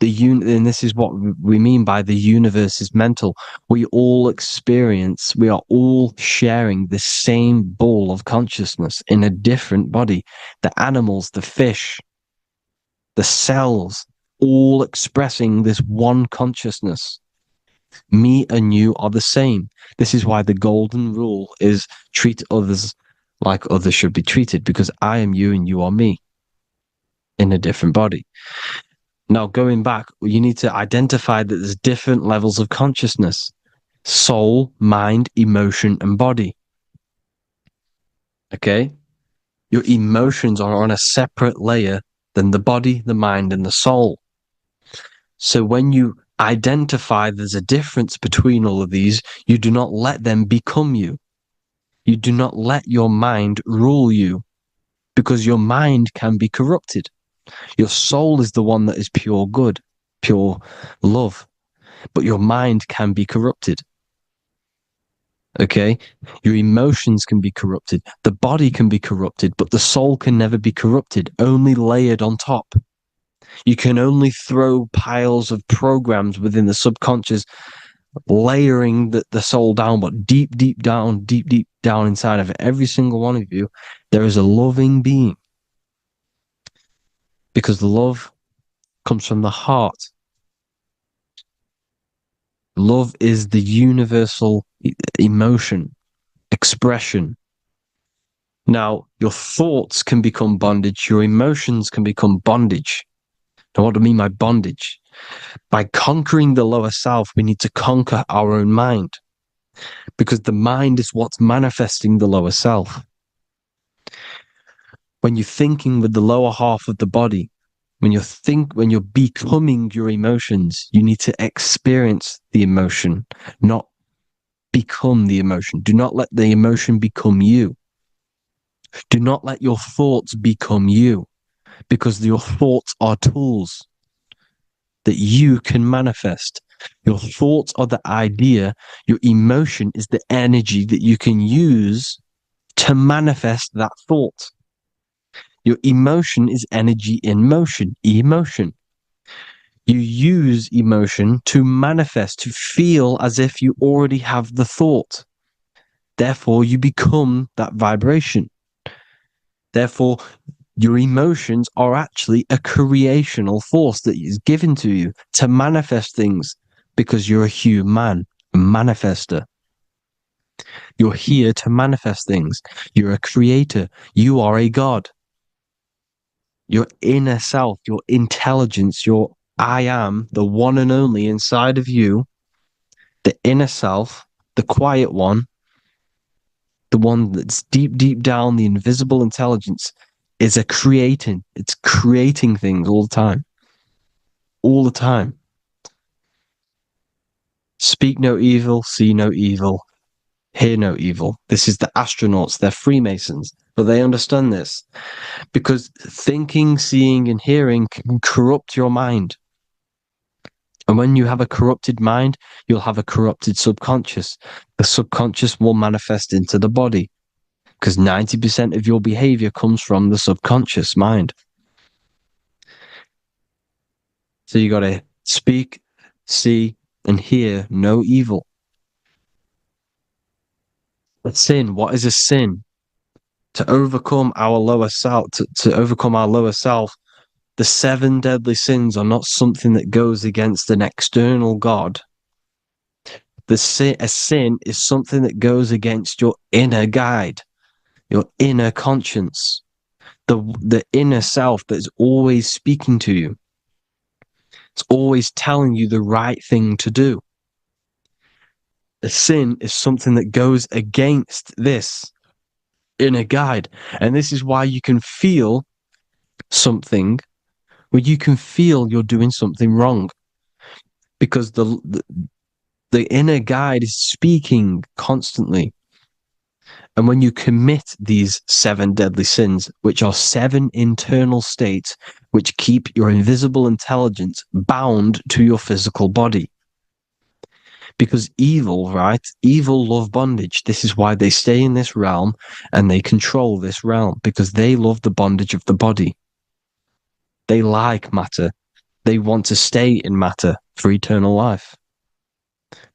And this is what we mean by the universe is mental. We are all sharing the same ball of consciousness in a different body. The animals, the fish, the cells, all expressing this one consciousness. Me and you are the same. This is why the golden rule is treat others like others should be treated, because I am you and you are me in a different body. Now, going back, you need to identify that there's different levels of consciousness: soul, mind, emotion, and body. Okay? Your emotions are on a separate layer than the body, the mind, and the soul. So when you identify there's a difference between all of these, you do not let them become you. You do not let your mind rule you, because your mind can be corrupted. Your soul is the one that is pure good, pure love, but your mind can be corrupted. Okay? Your emotions can be corrupted. The body can be corrupted, but the soul can never be corrupted, only layered on top. You can only throw piles of programs within the subconscious, layering the soul down, but deep down inside of every single one of you, there is a loving being. Because love comes from the heart. Love is the universal emotion, expression. Now, your thoughts can become bondage, your emotions can become bondage. Now, what do I mean by bondage? By conquering the lower self, we need to conquer our own mind, because the mind is what's manifesting the lower self. When you're thinking with the lower half of the body, when you're becoming your emotions, you need to experience the emotion, not become the emotion. Do not let the emotion become you. Do not let your thoughts become you, because your thoughts are tools that you can manifest. Your thoughts are the idea. Your emotion is the energy that you can use to manifest that thought. Your emotion is energy in motion, emotion. You use emotion to manifest, to feel as if you already have the thought. Therefore, you become that vibration. Therefore, your emotions are actually a creational force that is given to you to manifest things, because you're a human, a manifester. You're here to manifest things. You're a creator. You are a god. Your inner self, your intelligence, your I am, the one and only inside of you, the inner self, the quiet one, the one that's deep down, the invisible intelligence, is it's creating things all the time. All the time. Speak no evil, see no evil, hear no evil. This is the astronauts, they're Freemasons, but they understand this, because thinking, seeing, and hearing can corrupt your mind. And when you have a corrupted mind, you'll have a corrupted subconscious. The subconscious will manifest into the body, because 90% of your behavior comes from the subconscious mind. So you got to speak, see, and hear no evil. But sin, what is a sin? To overcome our lower self, to overcome our lower self, the 7 deadly sins are not something that goes against an external God. A sin is something that goes against your inner guide, your inner conscience, the inner self that's always speaking to you. It's always telling you the right thing to do. A sin is something that goes against this inner guide. And this is why you can feel something where you can feel you're doing something wrong, because the inner guide is speaking constantly. And when you commit these 7 deadly sins, which are 7 internal states which keep your invisible intelligence bound to your physical body. Because evil, right? Evil love bondage. This is why they stay in this realm and they control this realm, because they love the bondage of the body. They like matter. They want to stay in matter for eternal life.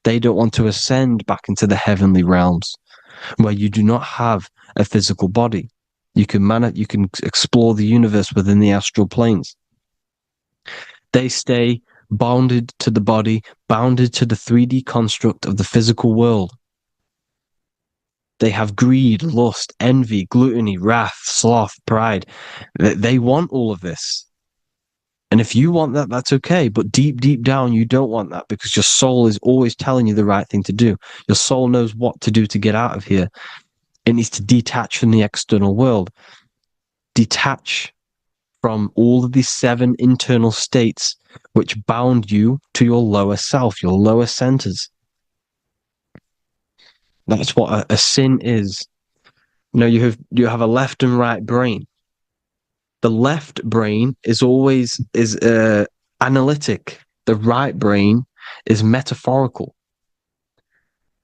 They don't want to ascend back into the heavenly realms, where you do not have a physical body. You can explore the universe within the astral planes. They stay bonded to the body, bounded to the 3D construct of the physical world. They have greed, lust, envy, gluttony, wrath, sloth, pride. They want all of this. And if you want that, that's okay. But deep, deep down, you don't want that because your soul is always telling you the right thing to do. Your soul knows what to do to get out of here. It needs to detach from the external world. Detach from all of these 7 internal states which bound you to your lower self, your lower centers. That's what a sin is. You have a left and right brain. The left brain is always analytic. The right brain is metaphorical.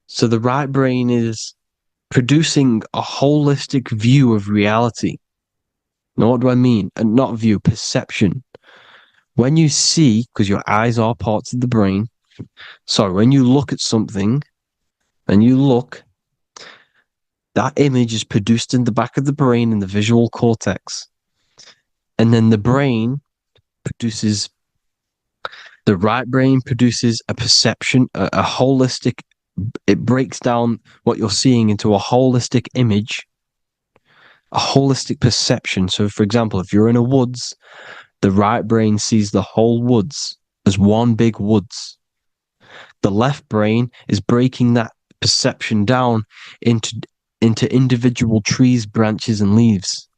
So the right brain is producing a holistic view of reality. Now, what do I mean? And not view, perception. When you see, because your eyes are parts of the brain, when you look at something and you look, that image is produced in the back of the brain in the visual cortex. And then the right brain produces a perception, a holistic, it breaks down what you're seeing into a holistic image, a holistic perception. So, for example, if you're in a woods, the right brain sees the whole woods as one big woods. The left brain is breaking that perception down into individual trees, branches, and leaves.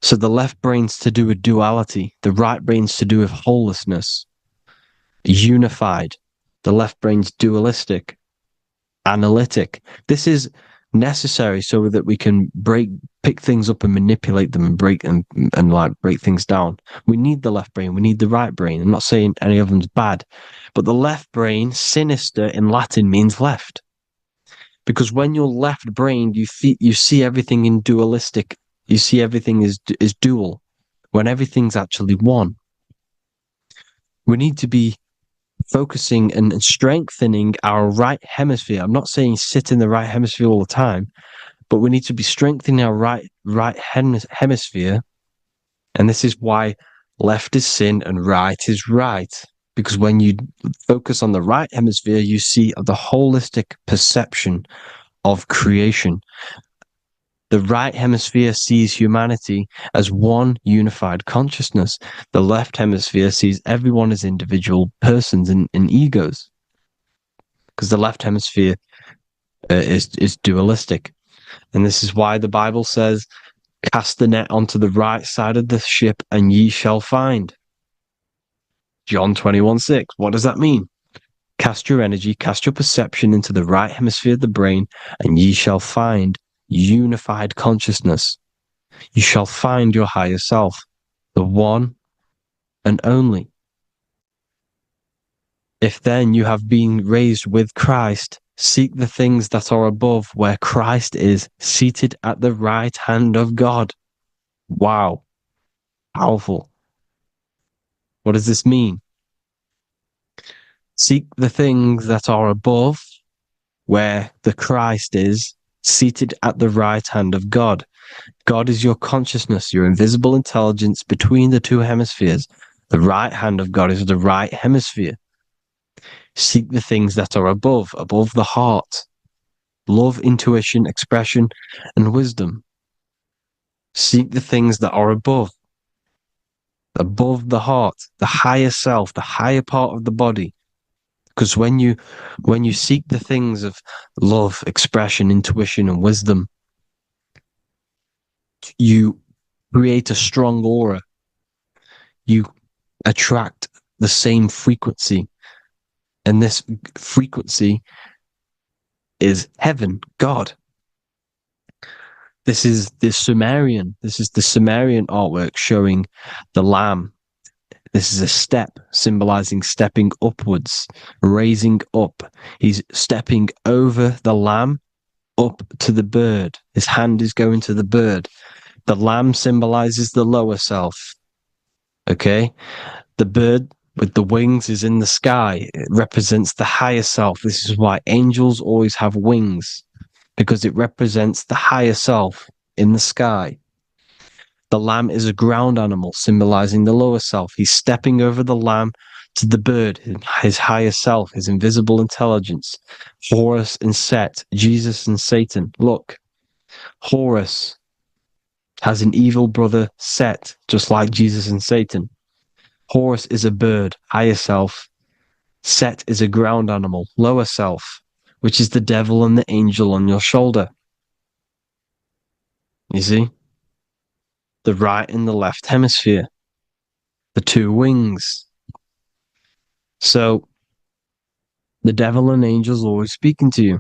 So the left brain's to do with duality. The right brain's to do with wholeness, unified. The left brain's dualistic, analytic. This is necessary so that we can pick things up and manipulate them and break things down. We need the left brain. We need the right brain. I'm not saying any of them's bad, but the left brain, sinister in Latin, means left. Because when you're left-brained, you see everything in dualistic. You see everything is dual, when everything's actually one. We need to be focusing and strengthening our right hemisphere. I'm not saying sit in the right hemisphere all the time, but we need to be strengthening our right hemisphere. And this is why left is sin and right is right. Because when you focus on the right hemisphere, you see the holistic perception of creation. The right hemisphere sees humanity as one unified consciousness. The left hemisphere sees everyone as individual persons and egos. Because the left hemisphere is dualistic. And this is why the Bible says, cast the net onto the right side of the ship and ye shall find. John 21:6. What does that mean? Cast your energy, cast your perception into the right hemisphere of the brain, and ye shall find unified consciousness. You shall find your higher self, the one and only. If then you have been raised with Christ, seek the things that are above, where Christ is seated at the right hand of God. Wow. Powerful. What does this mean? Seek the things that are above, where the Christ is seated at the right hand of God. God is your consciousness, your invisible intelligence between the 2 hemispheres. The right hand of God is the right hemisphere. Seek the things that are above the heart. Love, intuition, expression, and wisdom. Seek the things that are above the heart, the higher self, the higher part of the body. Because when you seek the things of love, expression, intuition, and wisdom, you create a strong aura. You attract the same frequency. And this frequency is heaven, God. This is the Sumerian artwork showing the Lamb. This is a step symbolizing stepping upwards, raising up. He's stepping over the Lamb up to the bird. His hand is going to the bird. The Lamb symbolizes the lower self. Okay? The bird with the wings is in the sky. It represents the higher self. This is why angels always have wings, because it represents the higher self in the sky. The lamb is a ground animal, symbolizing the lower self. He's stepping over the lamb to the bird, his higher self, his invisible intelligence. Horus and Set, Jesus and Satan. Look, Horus has an evil brother, Set, just like Jesus and Satan. Horus is a bird, higher self. Set is a ground animal, lower self, which is the devil and the angel on your shoulder. You see? The right and the left hemisphere. The two wings. So, the devil and angels always speaking to you.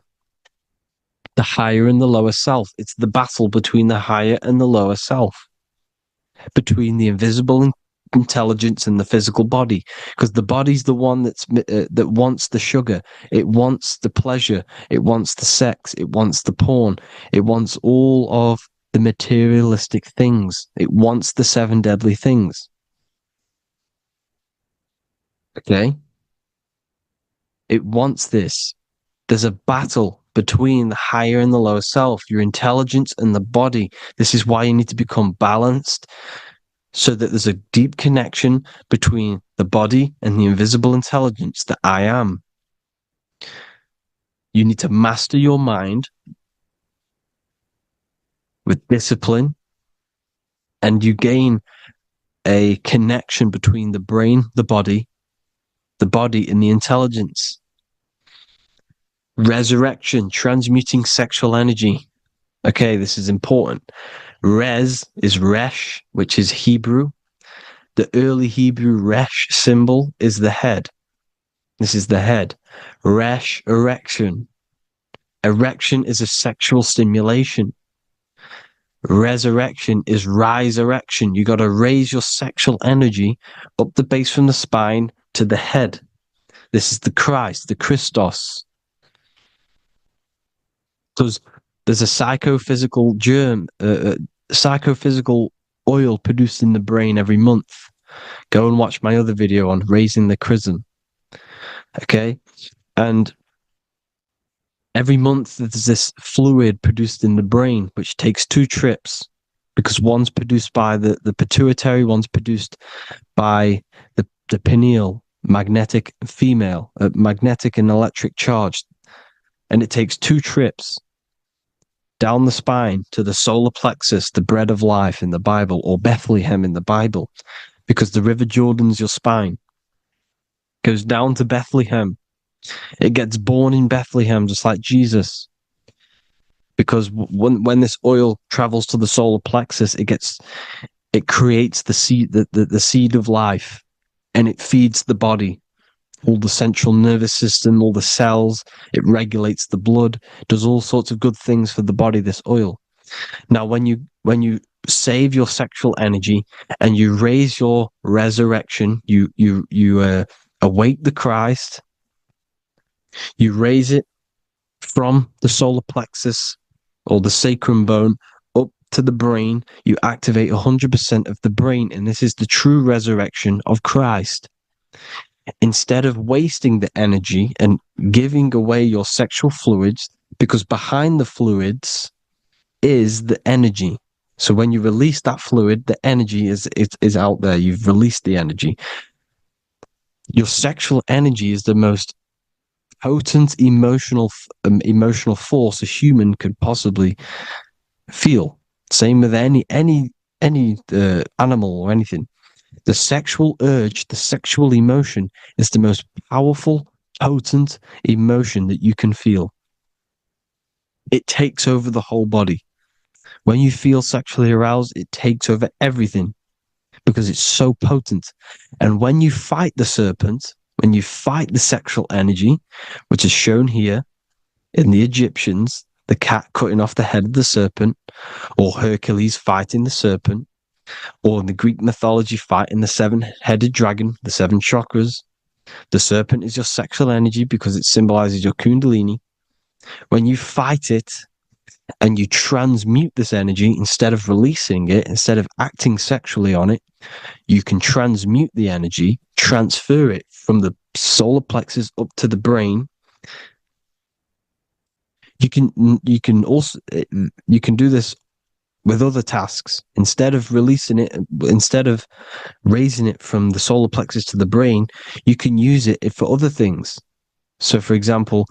The higher and the lower self. It's the battle between the higher and the lower self. Between the invisible intelligence and the physical body, because the body's the one that wants the sugar, it wants the pleasure, it wants the sex, it wants the porn, it wants all of the materialistic things, it wants the 7 deadly things. Okay, it wants this. There's a battle between the higher and the lower self, your intelligence and the body. This is why you need to become balanced, so that there's a deep connection between the body and the invisible intelligence, that I am. You need to master your mind with discipline, and you gain a connection between the brain, the body and the intelligence. Resurrection, transmuting sexual energy. Okay, this is important. Res is Resh, which is Hebrew. The early Hebrew Resh symbol is the head. This is the head. Resh, erection. Erection is a sexual stimulation. Resurrection is rise erection. You got to raise your sexual energy up the base from the spine to the head. This is the Christ, the Christos. There's a psychophysical germ, psychophysical oil produced in the brain every month. Go and watch my other video on raising the chrism. Okay? And every month there's this fluid produced in the brain, which takes 2 trips, because one's produced by the pituitary, one's produced by the pineal, magnetic female, magnetic and electric charge. And it takes 2 trips down the spine to the solar plexus, the bread of life in the Bible, or Bethlehem in the Bible, because the River Jordan's your spine. It goes down to Bethlehem. It gets born in Bethlehem, just like Jesus. Because when this oil travels to the solar plexus, it creates the seed, the seed of life, and it feeds the body. All the central nervous system, all the cells, it regulates the blood, does all sorts of good things for the body, this oil. Now, when you save your sexual energy and you raise your resurrection, you awake the Christ, you raise it from the solar plexus or the sacrum bone up to the brain, you activate 100% of the brain, and this is the true resurrection of Christ. Instead of wasting the energy and giving away your sexual fluids, because behind the fluids is the energy. So when you release that fluid, the energy is out there. You've released the energy. Your sexual energy is the most potent emotional force a human could possibly feel. Same with any animal or anything. The sexual urge, the sexual emotion is the most powerful, potent emotion that you can feel. It takes over the whole body. When you feel sexually aroused, it takes over everything because it's so potent. And when you fight the serpent, when you fight the sexual energy, which is shown here in the Egyptians, the cat cutting off the head of the serpent, or Hercules fighting the serpent, or in the Greek mythology fighting the 7-headed dragon, the 7 chakras. The serpent is your sexual energy because it symbolizes your kundalini. When you fight it and you transmute this energy, instead of releasing it, instead of acting sexually on it, you can transmute the energy, transfer it from the solar plexus up to the brain. You can do this with other tasks. Instead of raising it from the solar plexus to the brain, you can use it for other things. So, for example,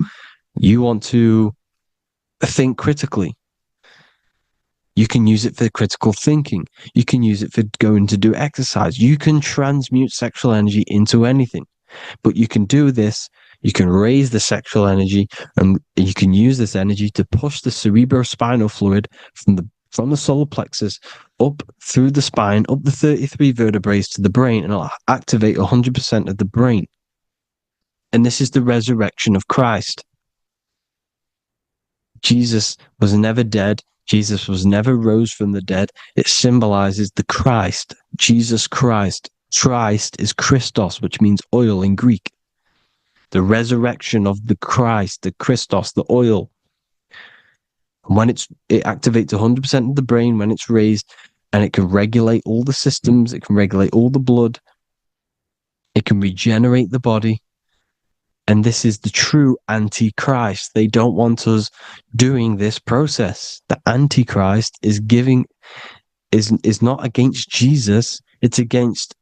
you want to think critically. You can use it for critical thinking. You can use it for going to do exercise. You can transmute sexual energy into anything. But you can do this. You can raise the sexual energy, and you can use this energy to push the cerebrospinal fluid from the solar plexus up through the spine, up the 33 vertebrae to the brain, and it'll activate 100% of the brain. And this is the resurrection of Christ. Jesus was never dead. Jesus was never rose from the dead. It symbolizes the Christ, Jesus Christ. Christ is Christos, which means oil in Greek. The resurrection of the Christ, the Christos, the oil. When it activates 100% of the brain when it's raised, and it can regulate all the systems, it can regulate all the blood, it can regenerate the body. And this is the true Antichrist. They don't want us doing this process. The Antichrist is not against Jesus, it's against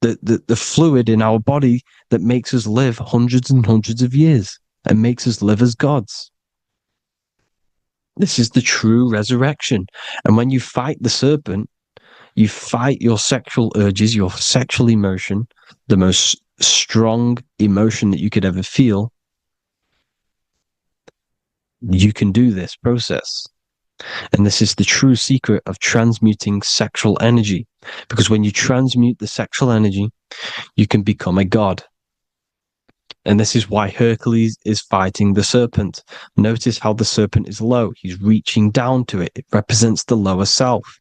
the fluid in our body that makes us live hundreds and hundreds of years and makes us live as gods. This is the true resurrection. And when you fight the serpent, you fight your sexual urges, your sexual emotion, the most strong emotion that you could ever feel. You can do this process. And this is the true secret of transmuting sexual energy. Because when you transmute the sexual energy, you can become a god. And this is why Hercules is fighting the serpent. Notice how the serpent is low. He's reaching down to it. It represents the lower self.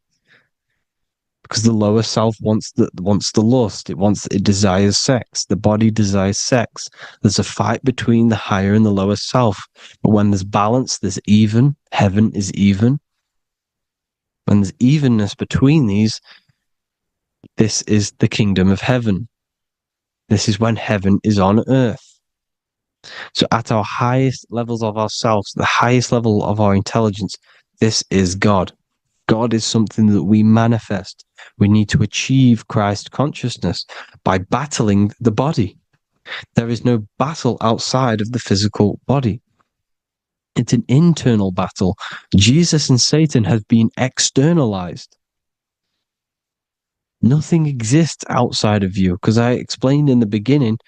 Because the lower self wants the lust. It desires sex. The body desires sex. There's a fight between the higher and the lower self. But when there's balance, there's even. Heaven is even. When there's evenness between these, this is the kingdom of heaven. This is when heaven is on earth. So at our highest levels of ourselves, the highest level of our intelligence, this is God. God is something that we manifest. We need to achieve Christ consciousness by battling the body. There is no battle outside of the physical body. It's an internal battle. Jesus and Satan have been externalized. Nothing exists outside of you, because I explained in the beginning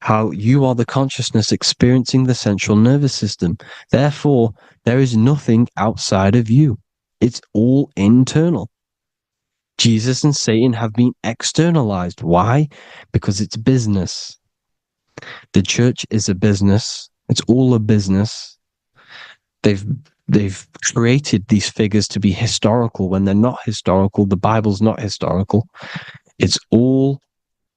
how you are the consciousness experiencing the central nervous system. Therefore, there is nothing outside of you. It's all internal. Jesus and Satan have been externalized. Why? Because it's business. The church is a business. It's all a business. They've created these figures to be historical when they're not historical. The Bible's not historical. It's all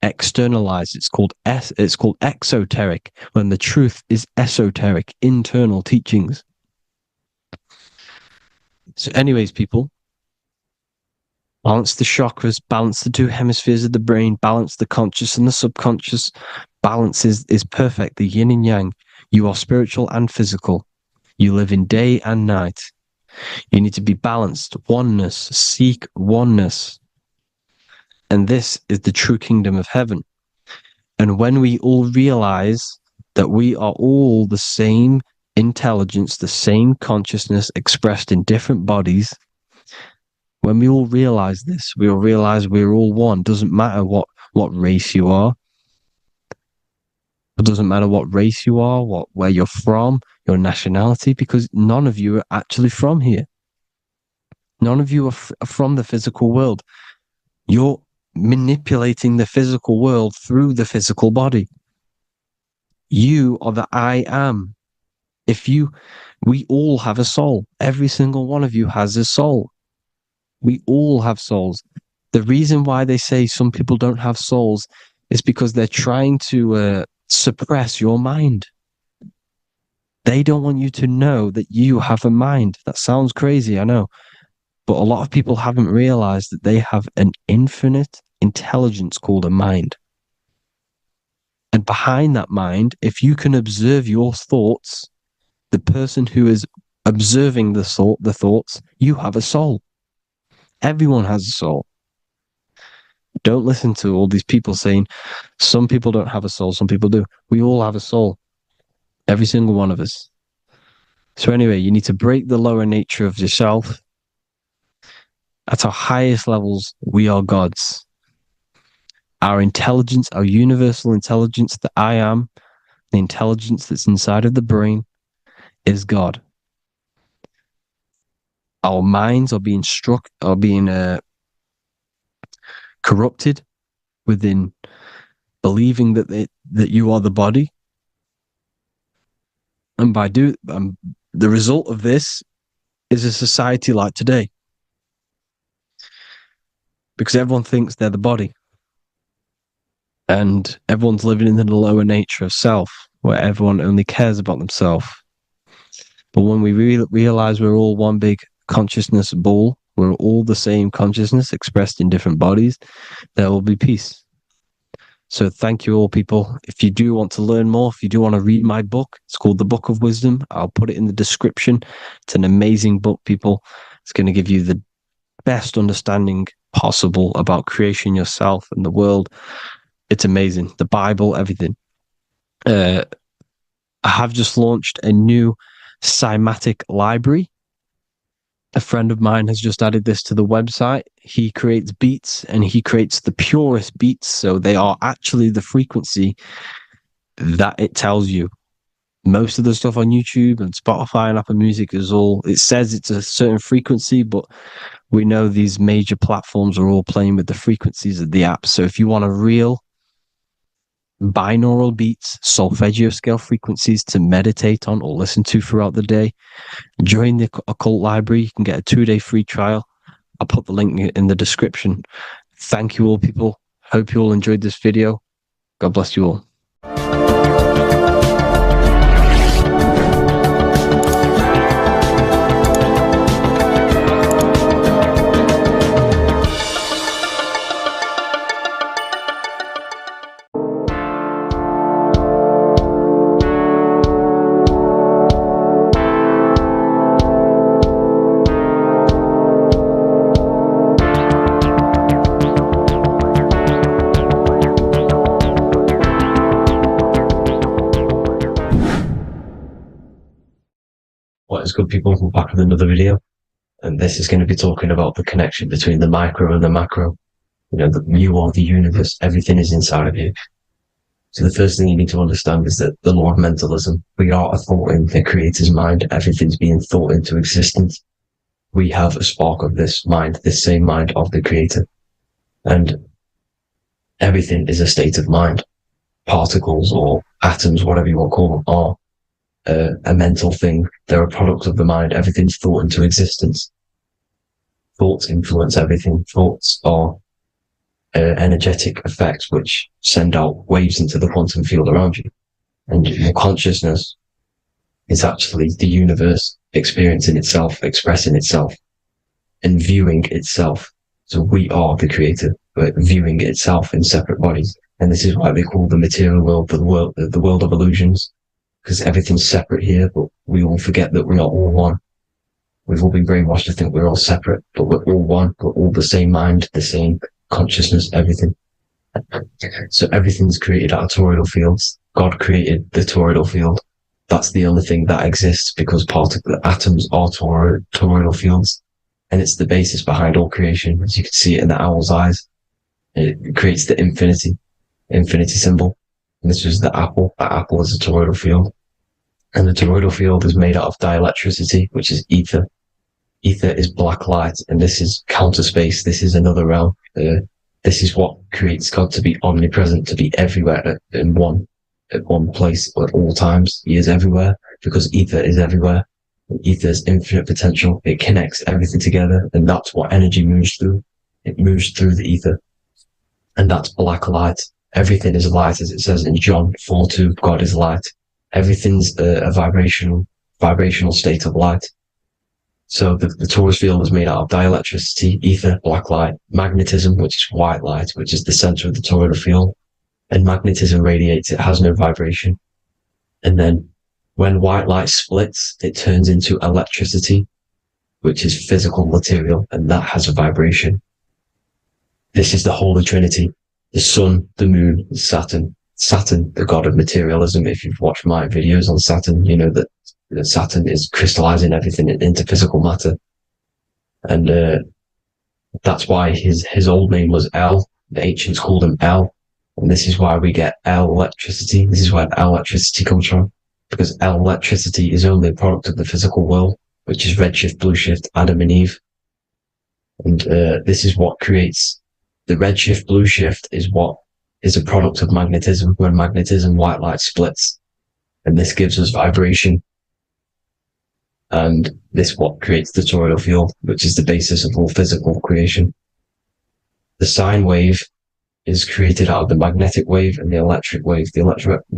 externalized. It's called exoteric, when the truth is esoteric, internal teachings. So anyways, people, balance the chakras, balance the two hemispheres of the brain, balance the conscious and the subconscious. Balance is perfect, the yin and yang. You are spiritual and physical. You live in day and night. You need to be balanced. Oneness. Seek oneness. And this is the true kingdom of heaven. And when we all realize that we are all the same intelligence, the same consciousness expressed in different bodies, when we all realize this, we all realize we're all one. Doesn't matter what race you are. It doesn't matter what race you are, where you're from, your nationality, because none of you are actually from here. None of you are from the physical world. You're manipulating the physical world through the physical body. You are the I am. We all have a soul. Every single one of you has a soul. We all have souls. The reason why they say some people don't have souls is because they're trying to suppress your mind. They don't want you to know that you have a mind. That sounds crazy, I know. But a lot of people haven't realized that they have an infinite intelligence called a mind. And behind that mind, if you can observe your thoughts, the person who is observing the thoughts, you have a soul. Everyone has a soul. Don't listen to all these people saying some people don't have a soul, some people do. We all have a soul. Every single one of us. So anyway, you need to break the lower nature of yourself. At our highest levels, we are gods. Our intelligence, our universal intelligence, the I am, the intelligence that's inside of the brain, is God. Our minds are being corrupted within believing that you are the body, and the result of this is a society like today, because everyone thinks they're the body, and everyone's living in the lower nature of self, where everyone only cares about themselves. But when we realize we're all one big consciousness ball, we're all the same consciousness expressed in different bodies, there will be peace. So thank you all, people. If you do want to learn more, if you do want to read my book, it's called The Book of Wisdom. I'll put it in the description. It's an amazing book, people. It's going to give you the best understanding possible about creation, yourself, and the world. It's amazing. The Bible, everything. I have just launched a new cymatic library. A friend of mine has just added this to the website. He creates beats, and he creates the purest beats. So they are actually the frequency that it tells you. Most of the stuff on YouTube and Spotify and Apple Music it says it's a certain frequency, but we know these major platforms are all playing with the frequencies of the apps. So if you want a real binaural beats, solfeggio scale frequencies to meditate on or listen to throughout the day, join the Occult Library. You can get a 2-day free trial. I'll put the link in the description. Thank you all, people. Hope you all enjoyed this video. God bless you all. What is good, people? We're back with another video, and this is going to be talking about the connection between the micro and the macro. You are the universe. Everything is inside of you. So the first thing you need to understand is that the law of mentalism, we are a thought in the creator's mind. Everything's being thought into existence. We have a spark of this mind, this same mind of the creator. And everything is a state of mind. Particles or atoms, whatever you want to call them, are a mental thing. They're a product of the mind. Everything's thought into existence. Thoughts influence everything. Thoughts are energetic effects which send out waves into the quantum field around you. And your consciousness is actually the universe experiencing itself, expressing itself, and viewing itself. So we are the creator, but viewing itself in separate bodies. And this is why they call the material world the world of illusions, because everything's separate here, but we all forget that we are all one. We've all been brainwashed to think we're all separate, but we're all one. We're all the same mind, the same consciousness, everything. So everything's created out of toroidal fields. God created the toroidal field. That's the only thing that exists, because atoms are toroidal fields, and it's the basis behind all creation. As you can see it in the owl's eyes, it creates the infinity symbol. And this is the apple. That apple is a toroidal field. And the toroidal field is made out of dielectricity, which is ether. Ether is black light, and this is counter space. This is another realm. This is what creates God to be omnipresent, to be everywhere at one place at all times. He is everywhere because ether is everywhere. Ether is infinite potential. It connects everything together, and that's what energy moves through. It moves through the ether, and that's black light. Everything is light, as it says in John 4:2. God is light. Everything's a vibrational state of light. So the torus field is made out of dielectricity, ether, black light, magnetism, which is white light, which is the center of the toroidal field. And magnetism radiates, it has no vibration. And then when white light splits, it turns into electricity. which is physical material, and that has a vibration. This is the Holy Trinity: the sun, the moon, and Saturn. Saturn, the god of materialism. If you've watched my videos on Saturn, you know that Saturn is crystallizing everything into physical matter. And that's why his old name was El. The ancients called him El. And this is why we get El electricity. This is where El electricity comes from. Because El electricity is only a product of the physical world, which is redshift, blueshift, Adam and Eve. And this is what creates the redshift, blueshift is what is a product of magnetism. When magnetism, white light splits. And this gives us vibration. And this what creates the toroidal field, which is the basis of all physical creation. The sine wave is created out of the magnetic wave and the electric wave. The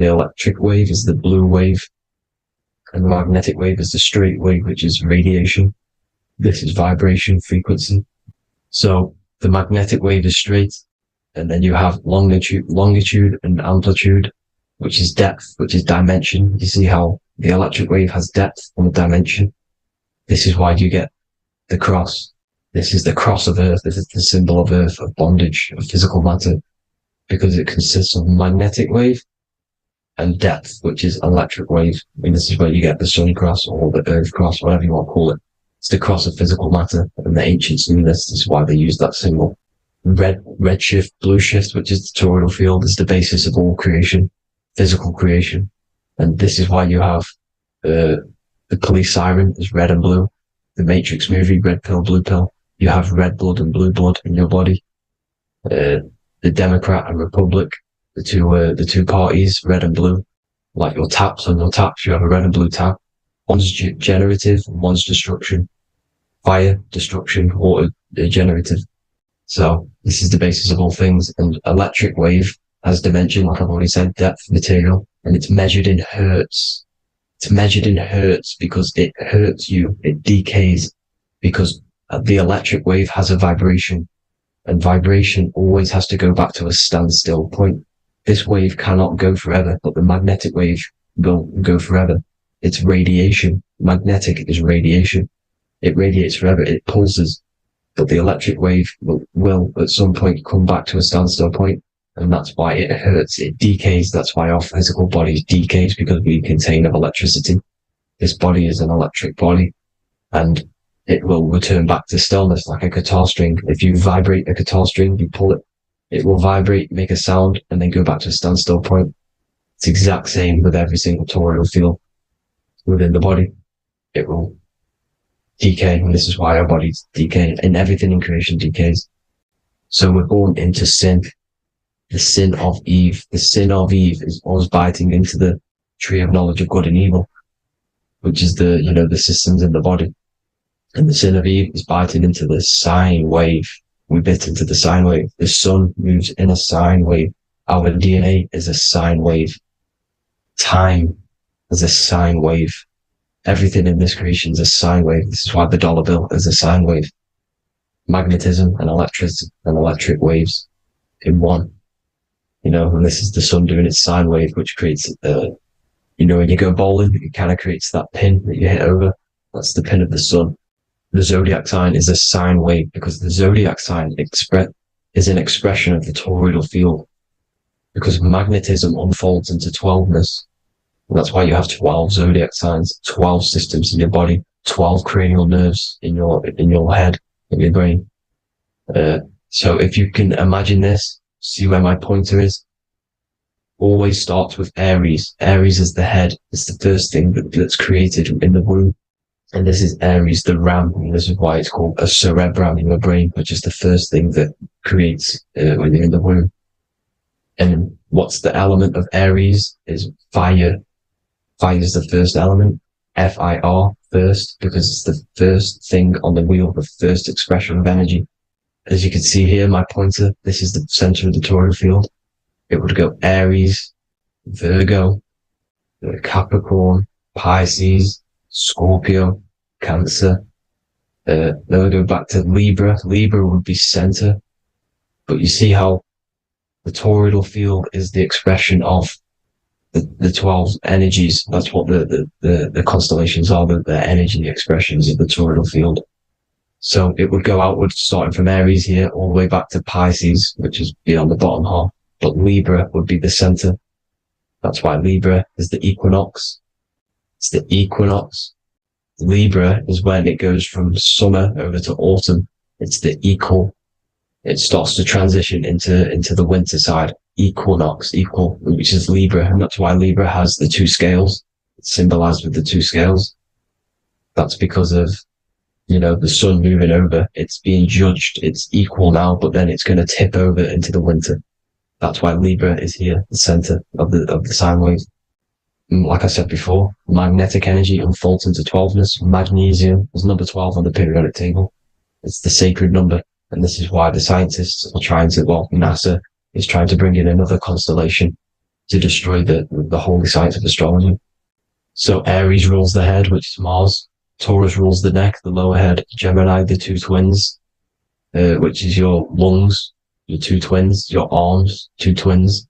electric wave is the blue wave, and the magnetic wave is the straight wave, which is radiation. This is vibration frequency. So the magnetic wave is straight, and then you have longitude and amplitude, which is depth, which is dimension. You see how the electric wave has depth and a dimension. This is why you get the cross. This is the cross of Earth. This is the symbol of Earth, of bondage, of physical matter, because it consists of magnetic wave and depth, which is electric wave. I mean, this is where you get the sun cross or the Earth cross, whatever you want to call it. It's the cross of physical matter, and the ancients knew this. This is why they used that symbol. Redshift, blueshift, which is the toroidal field, is the basis of all creation, physical creation. And this is why you have the police siren is red and blue. The Matrix movie, red pill, blue pill. You have red blood and blue blood in your body. The Democrat and Republic, the two parties, red and blue. Like your taps on your taps, you have a red and blue tap. One's generative, one's destruction. Fire, destruction, water, generative. So this is the basis of all things. And electric wave has dimension, like I've already said, depth, material, and it's measured in hertz. It's measured in hertz because it hurts you. It decays because the electric wave has a vibration, and vibration always has to go back to a standstill point. This wave cannot go forever, but the magnetic wave will go forever. It's radiation. Magnetic is radiation. It radiates forever. It pulses. But the electric wave will at some point come back to a standstill point, and that's why it hurts. It decays. That's why our physical body decays, because we contain of electricity. This body is an electric body, and it will return back to stillness like a guitar string. If you vibrate a guitar string, you pull it, it will vibrate, make a sound, and then go back to a standstill point. It's the exact same with every single toroidal field within the body. It will decay, and this is why our bodies decay, and everything in creation decays. So we're born into sin. The sin of Eve. The sin of Eve is us biting into the tree of knowledge of good and evil, which is the systems in the body. And the sin of Eve is biting into the sine wave. We bit into the sine wave. The sun moves in a sine wave. Our DNA is a sine wave. Time is a sine wave. Everything in this creation is a sine wave. This is why the dollar bill is a sine wave. Magnetism and electric waves in one. And this is the sun doing its sine wave, which creates, when you go bowling, it kind of creates that pin that you hit over. That's the pin of the sun. The zodiac sign is a sine wave, because the zodiac sign is an expression of the toroidal field, because magnetism unfolds into 12ness. And that's why you have 12 zodiac signs, 12 systems in your body, 12 cranial nerves in your head, in your brain. So if you can imagine this, see where my pointer is. Always starts with Aries. Aries is the head. It's the first thing that's created in the womb. And this is Aries, the ram. And this is why it's called a cerebrum in your brain, which is the first thing that creates when you're in the womb. And what's the element of Aries is fire. Fire is the first element. F-I-R, first, because it's the first thing on the wheel, the first expression of energy. As you can see here, my pointer, this is the center of the toroidal field. It would go Aries, Virgo, Capricorn, Pisces, Scorpio, Cancer. Then we go back to Libra. Libra would be center. But you see how the toroidal field is the expression of the 12 energies. That's what the constellations are, the energy expressions of the toroidal field. So it would go outward, starting from Aries here, all the way back to Pisces, which is beyond the bottom half. But Libra would be the center. That's why Libra is the equinox. It's the equinox. Libra is when it goes from summer over to autumn. It's the equal. It starts to transition into the winter side. Equinox, equal, which is Libra. And that's why Libra has the two scales. It's symbolized with the two scales. That's because of, the sun moving over. It's being judged. It's equal now, but then it's going to tip over into the winter. That's why Libra is here, the center of the sine wave. And like I said before, magnetic energy unfolds into 12ness. Magnesium is number 12 on the periodic table. It's the sacred number. And this is why the scientists are trying to, NASA is trying to bring in another constellation to destroy the holy science of astrology. So Aries rules the head, which is Mars. Taurus rules the neck, the lower head. Gemini, the two twins, which is your lungs, your two twins, your arms, two twins.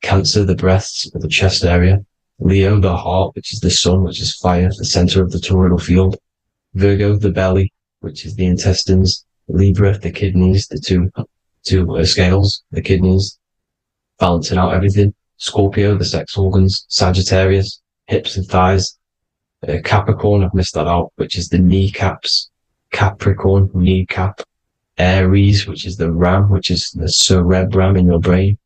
Cancer, the breasts, or the chest area. Leo, the heart, which is the sun, which is fire, the center of the toroidal field. Virgo, the belly, which is the intestines. Libra, the kidneys, the two scales, the kidneys, balancing out everything. Scorpio, the sex organs. Sagittarius, hips and thighs. Capricorn, I've missed that out, which is the kneecaps. Capricorn, kneecap. Aries, which is the ram, which is the cerebrum in your brain.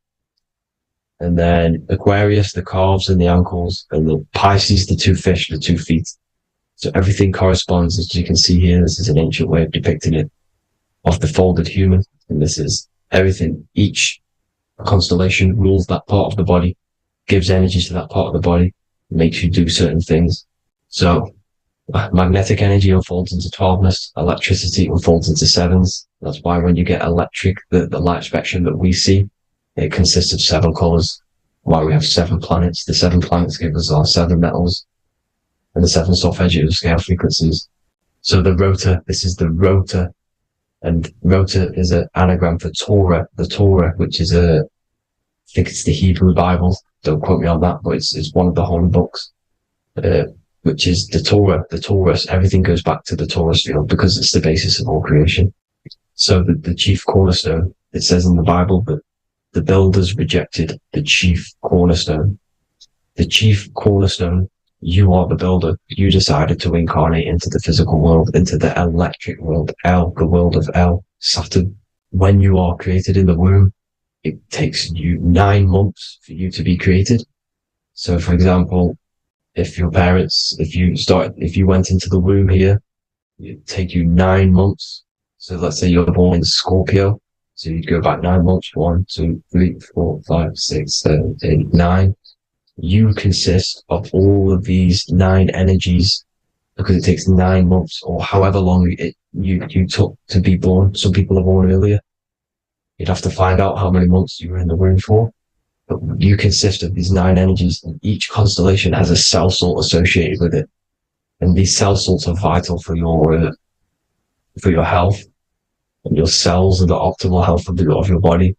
And then Aquarius, the calves and the ankles. And the Pisces, the two fish, the 2 feet. So everything corresponds, as you can see here. This is an ancient way of depicting it, of the folded human. And this is everything. Each constellation rules that part of the body, gives energy to that part of the body, makes you do certain things. So magnetic energy unfolds into 12ness, electricity unfolds into 7s. That's why when you get electric, the light spectrum that we see, it consists of 7 colors. Why we have 7 planets. The 7 planets give us our 7 metals and the 7 solfeggio scale frequencies. So the rotor, this is the rotor, and rotor is an anagram for Torah, the Torah, which is I think it's the Hebrew Bible. Don't quote me on that, but it's one of the holy books. Which is the Torah, the Taurus. Everything goes back to the Taurus field because it's the basis of all creation. So the chief cornerstone, it says in the Bible that the builders rejected the chief cornerstone. The chief cornerstone, you are the builder. You decided to incarnate into the physical world, into the electric world, El, the world of El, Saturn. When you are created in the womb, it takes you 9 months for you to be created. So for example, if your parents, if you went into the womb here, it'd take you 9 months. So let's say you're born in Scorpio. So you'd go back 9 months. 1, 2, 3, 4, 5, 6, 7, 8, 9. You consist of all of these 9 energies because it takes 9 months or however long you took to be born. Some people are born earlier. You'd have to find out how many months you were in the womb for. But you consist of these 9 energies, and each constellation has a cell salt associated with it. And these cell salts are vital for your health, and your cells and the optimal health of your body.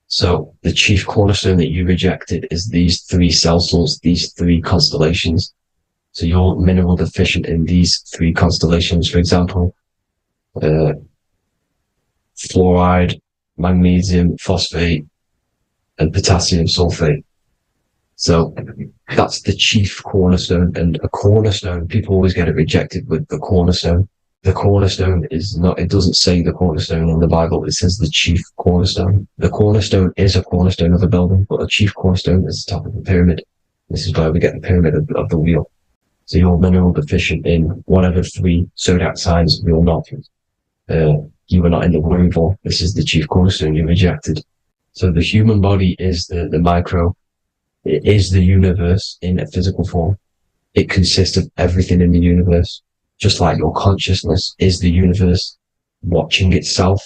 So the chief cornerstone that you rejected is these 3 cell salts, these 3 constellations. So you're mineral deficient in these 3 constellations. For example, fluoride, magnesium, phosphate, and potassium sulfate. So that's the chief cornerstone. And a cornerstone, people always get it rejected with the cornerstone. The cornerstone is not, it doesn't say the cornerstone in the Bible. It says the chief cornerstone. The cornerstone is a cornerstone of a building, but a chief cornerstone is the top of the pyramid. This is where we get the pyramid of the wheel. So you're mineral deficient in one of the 3 zodiac signs. You're not. You were not in the womb for. This is the chief cornerstone you rejected. So the human body is the micro. It is the universe in a physical form. It consists of everything in the universe. Just like your consciousness is the universe, watching itself,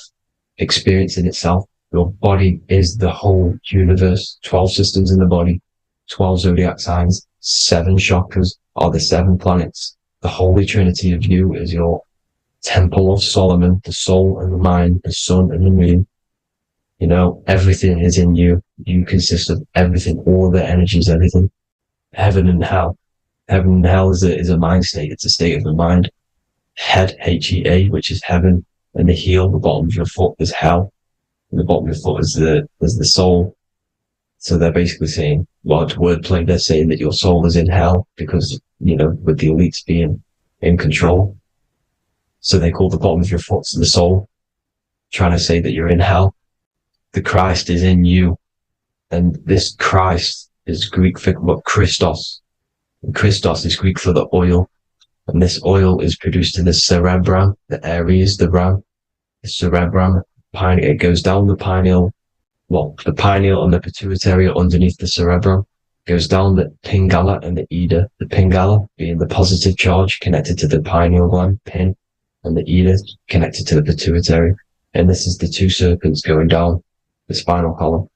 experiencing itself. Your body is the whole universe. 12 systems in the body, 12 zodiac signs, 7 chakras are the 7 planets. The Holy Trinity of you is your Temple of Solomon, the soul and the mind, the sun and the moon. Everything is in you. You consist of everything, all the energies, everything. Heaven and hell. Heaven and hell is a mind state. It's a state of the mind. head, Hea, which is heaven, and the heel, the bottom of your foot, is hell. And the bottom of your foot is the soul. So they're basically saying, well, it's wordplay. They're saying that your soul is in hell because, with the elites being in control. So they call the bottom of your foot the soul, trying to say that you're in hell. The Christ is in you. And this Christ is Greek for Christos. And Christos is Greek for the oil. And this oil is produced in the cerebrum, the Aries, the ram, the cerebrum. It goes down the pineal. Well, the pineal and the pituitary are underneath the cerebrum. Goes down the pingala and the ida. The pingala being the positive charge connected to the pineal gland, pin, and the ida connected to the pituitary. And this is the two serpents going down the spinal column.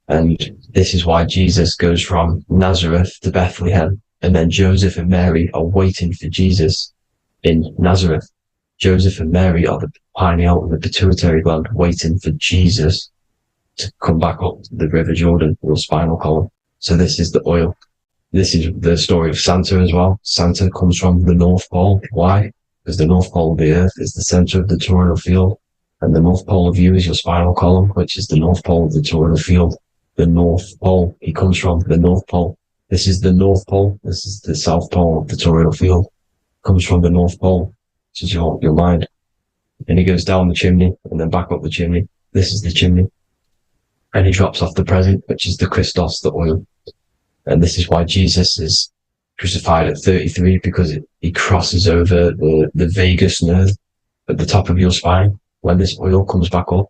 And this is why Jesus goes from Nazareth to Bethlehem, and then Joseph and Mary are waiting for Jesus in Nazareth. Joseph and Mary are the pineal and the pituitary gland waiting for Jesus to come back up the River Jordan, or spinal column. So this is the oil. This is the story of Santa as well. Santa comes from the North Pole. Why? Because the North Pole of the Earth is the center of the toroidal field, and the North Pole of you is your spinal column, which is the North Pole of the toroidal field. The North Pole. He comes from the North Pole. This is the North Pole. This is the South Pole of the toroidal field. Comes from the North Pole, which is your mind. And he goes down the chimney and then back up the chimney. This is the chimney. And he drops off the present, which is the Christos, the oil. And this is why Jesus is crucified at 33, because he crosses over the vagus nerve at the top of your spine. When this oil comes back up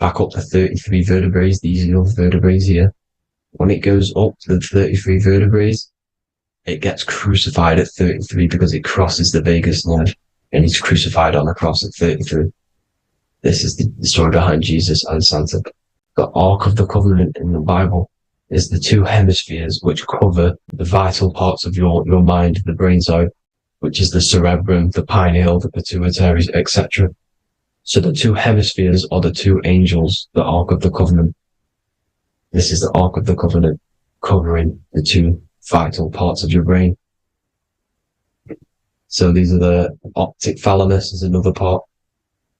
to 33 vertebrae, these are your vertebrae here. When it goes up to the 33 vertebrae, it gets crucified at 33 because it crosses the vagus nerve, and he's crucified on a cross at 33. This is the story behind Jesus and Santa. The Ark of the Covenant in the Bible is the two hemispheres which cover the vital parts of your mind, the brain side, which is the cerebrum, the pineal, the pituitary, etc. So the two hemispheres are the two angels, the Ark of the Covenant. This is the Ark of the Covenant covering the two vital parts of your brain. So these are the optic thalamus is another part,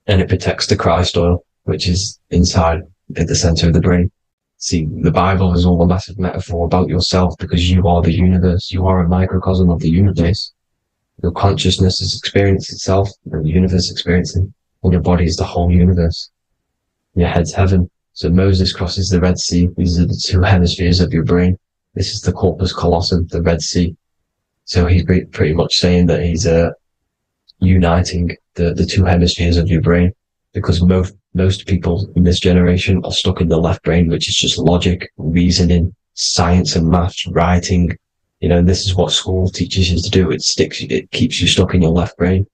and it protects the Christ oil, which is inside at the center of the brain. See, the Bible is all a massive metaphor about yourself, because you are the universe. You are a microcosm of the universe. Your consciousness is experiencing itself, and the universe experiencing, and your body is the whole universe. Your head's heaven. So Moses crosses the Red Sea. These are the two hemispheres of your brain. This is the corpus callosum, the Red Sea. So he's pretty much saying that he's uniting the two hemispheres of your brain, because most people in this generation are stuck in the left brain, which is just logic, reasoning, science and maths, writing. And this is what school teaches you to do. It keeps you stuck in your left brain.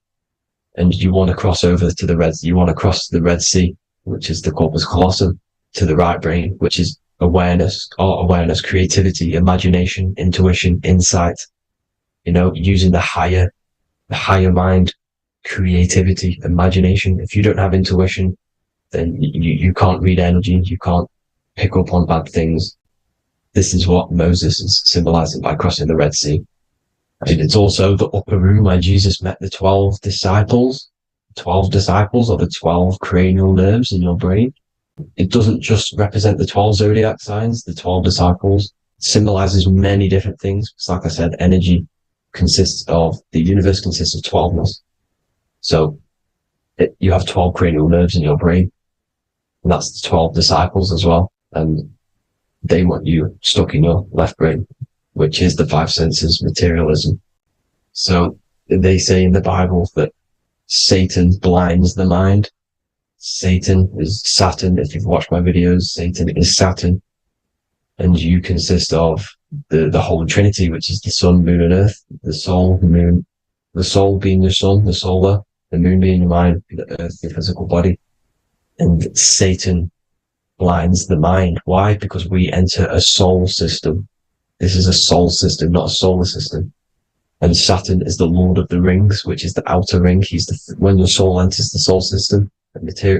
And you want to cross over to you want to cross the Red Sea, which is the corpus callosum, to the right brain, which is awareness, art awareness, creativity, imagination, intuition, insight, using the higher mind, creativity, imagination. If you don't have intuition, then you can't read energy, you can't pick up on bad things. This is what Moses is symbolizing by crossing the Red Sea. And it's also the upper room where Jesus met the 12 disciples. 12 disciples are the 12 cranial nerves in your brain. It doesn't just represent the 12 zodiac signs, the 12 disciples. It symbolizes many different things. It's like I said, the universe consists of 12ness. So you have 12 cranial nerves in your brain, and that's the 12 disciples as well. And they want you stuck in your left brain, which is the five senses, materialism. So they say in the Bible that Satan blinds the mind. Satan is Saturn. If you've watched my videos, Satan is Saturn. And you consist of the Holy Trinity, which is the sun, moon, and earth. The soul, the moon, the soul being your sun, the solar, the moon being your mind, the earth, your physical body. And Satan blinds the mind. Why? Because we enter a soul system. This is a soul system, not a solar system. And Saturn is the Lord of the Rings, which is the outer ring. When your soul enters the soul system,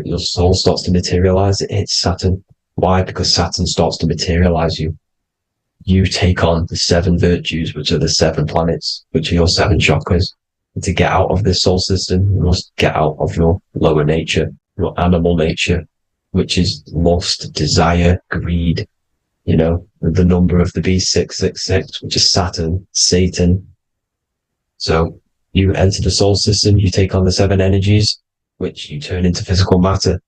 your soul starts to materialize. It hits Saturn. Why? Because Saturn starts to materialize you. You take on the 7 virtues, which are the 7 planets, which are your 7 chakras. And to get out of this soul system, you must get out of your lower nature, your animal nature, which is lust, desire, greed, the number of the beast 666, which is Saturn, Satan. So you enter the soul system, you take on the 7 energies, which you turn into physical matter.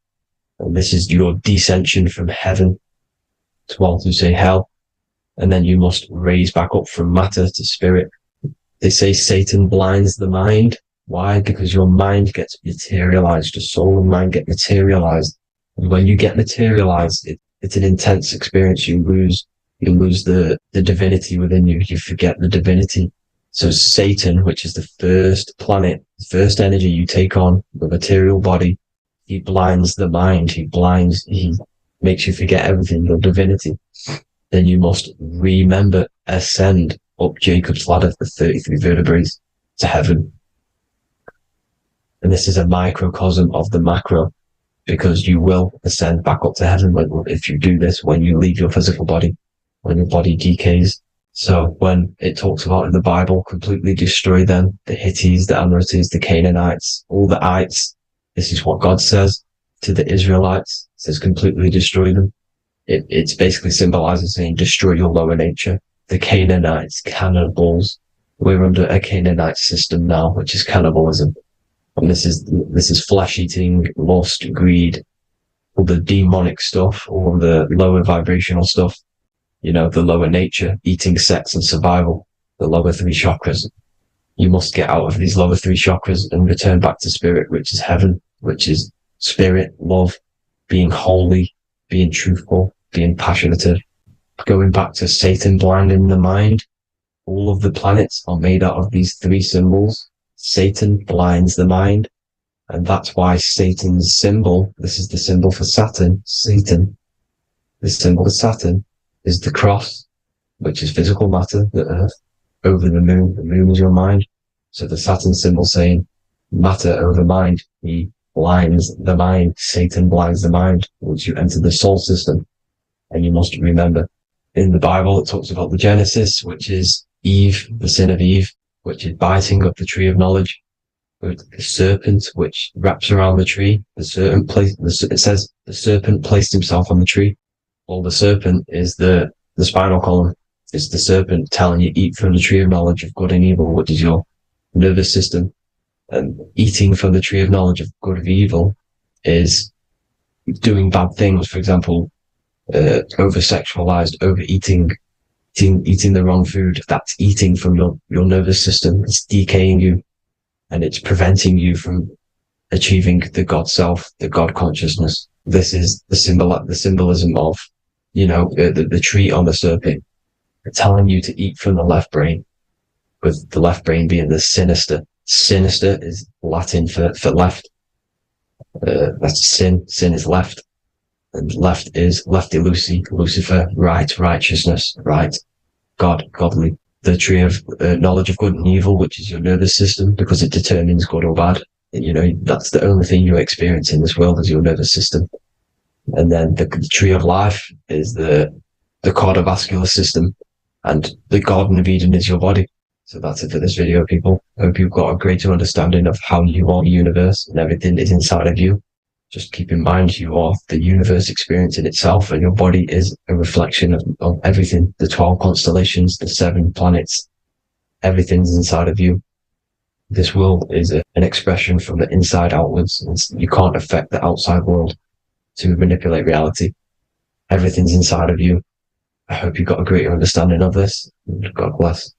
And this is your descension from heaven to all who say hell. And then you must raise back up from matter to spirit. They say Satan blinds the mind. Why? Because your mind gets materialized. Your soul and mind get materialized. And when you get materialized, it's an intense experience. You lose the divinity within you. You forget the divinity. So Satan, which is the first planet, the first energy you take on, the material body, he blinds the mind. He makes you forget everything, your divinity. Then you must remember, ascend up Jacob's ladder, the 33 vertebrae, to heaven. And this is a microcosm of the macro, because you will ascend back up to heaven if you do this, when you leave your physical body, when your body decays. So when it talks about in the Bible, completely destroy them, the Hittites, the Amorites, the Canaanites, all the ites, this is what God says to the Israelites. It says completely destroy them. It's basically symbolizing saying destroy your lower nature. The Canaanites, cannibals. We're under a Canaanite system now, which is cannibalism. And this is flesh eating, lust, greed, all the demonic stuff, all the lower vibrational stuff, the lower nature, eating, sex, and survival, the lower 3 chakras. You must get out of these lower 3 chakras and return back to spirit, which is heaven, which is spirit, love, being holy, being truthful, being passionate. Going back to Satan blinding the mind, all of the planets are made out of these 3 symbols. Satan blinds the mind, and that's why Satan's symbol, this is the symbol for Saturn, Satan, the symbol for Saturn is the cross, which is physical matter, the earth, over the moon is your mind. So the Saturn symbol saying matter over mind, he blinds the mind, Satan blinds the mind once you enter the soul system. And you must remember, in the Bible, it talks about the Genesis, which is Eve, the sin of Eve, which is biting of the tree of knowledge, with the serpent, which wraps around the tree. It says the serpent placed himself on the tree. Well, the serpent is the spinal column. It's the serpent telling you eat from the tree of knowledge of good and evil, which is your nervous system. And eating from the tree of knowledge of good and evil is doing bad things. For example, over-sexualized, overeating, eating the wrong food. That's eating from your nervous system. It's decaying you, and it's preventing you from achieving the God self, the God consciousness. This is the symbolism of, the tree on the serpent, telling you to eat from the left brain, with the left brain being the sinister. Sinister is Latin for left. That's sin. Sin is left. And left is lefty Lucy, Lucifer, right, righteousness, right, God, godly. The tree of knowledge of good and evil, which is your nervous system, because it determines good or bad. That's the only thing you experience in this world is your nervous system. And then the tree of life is the cardiovascular system, and the Garden of Eden is your body. So that's it for this video, people. I hope you've got a greater understanding of how you are the universe and everything is inside of you. Just keep in mind you are the universe experience in itself, and your body is a reflection of everything. The 12 constellations, the 7 planets, everything's inside of you. This world is an expression from the inside outwards. You can't affect the outside world to manipulate reality. Everything's inside of you. I hope you got a greater understanding of this. God bless.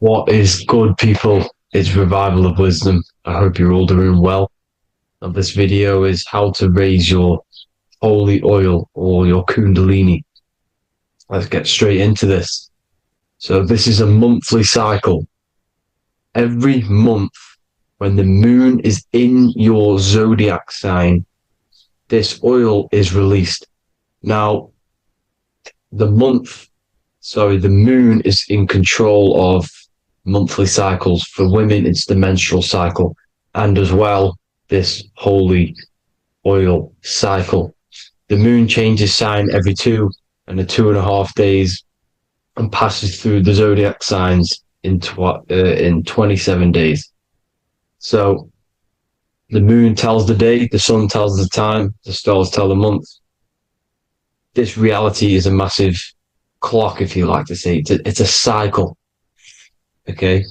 What is good, people? It's Revival of Wisdom. I hope you're all doing well. And this video is how to raise your holy oil or your kundalini. Let's get straight into this. So this is a monthly cycle. Every month, when the moon is in your zodiac sign, this oil is released. Now, the moon is in control of monthly cycles. For women, it's the menstrual cycle, and as well, this holy oil cycle. The moon changes sign every 2.5 days and passes through the zodiac signs in 27 days. So the moon tells the day, the sun tells the time, the stars tell the month. This reality is a massive clock, if you like to say. It's a cycle. Okay.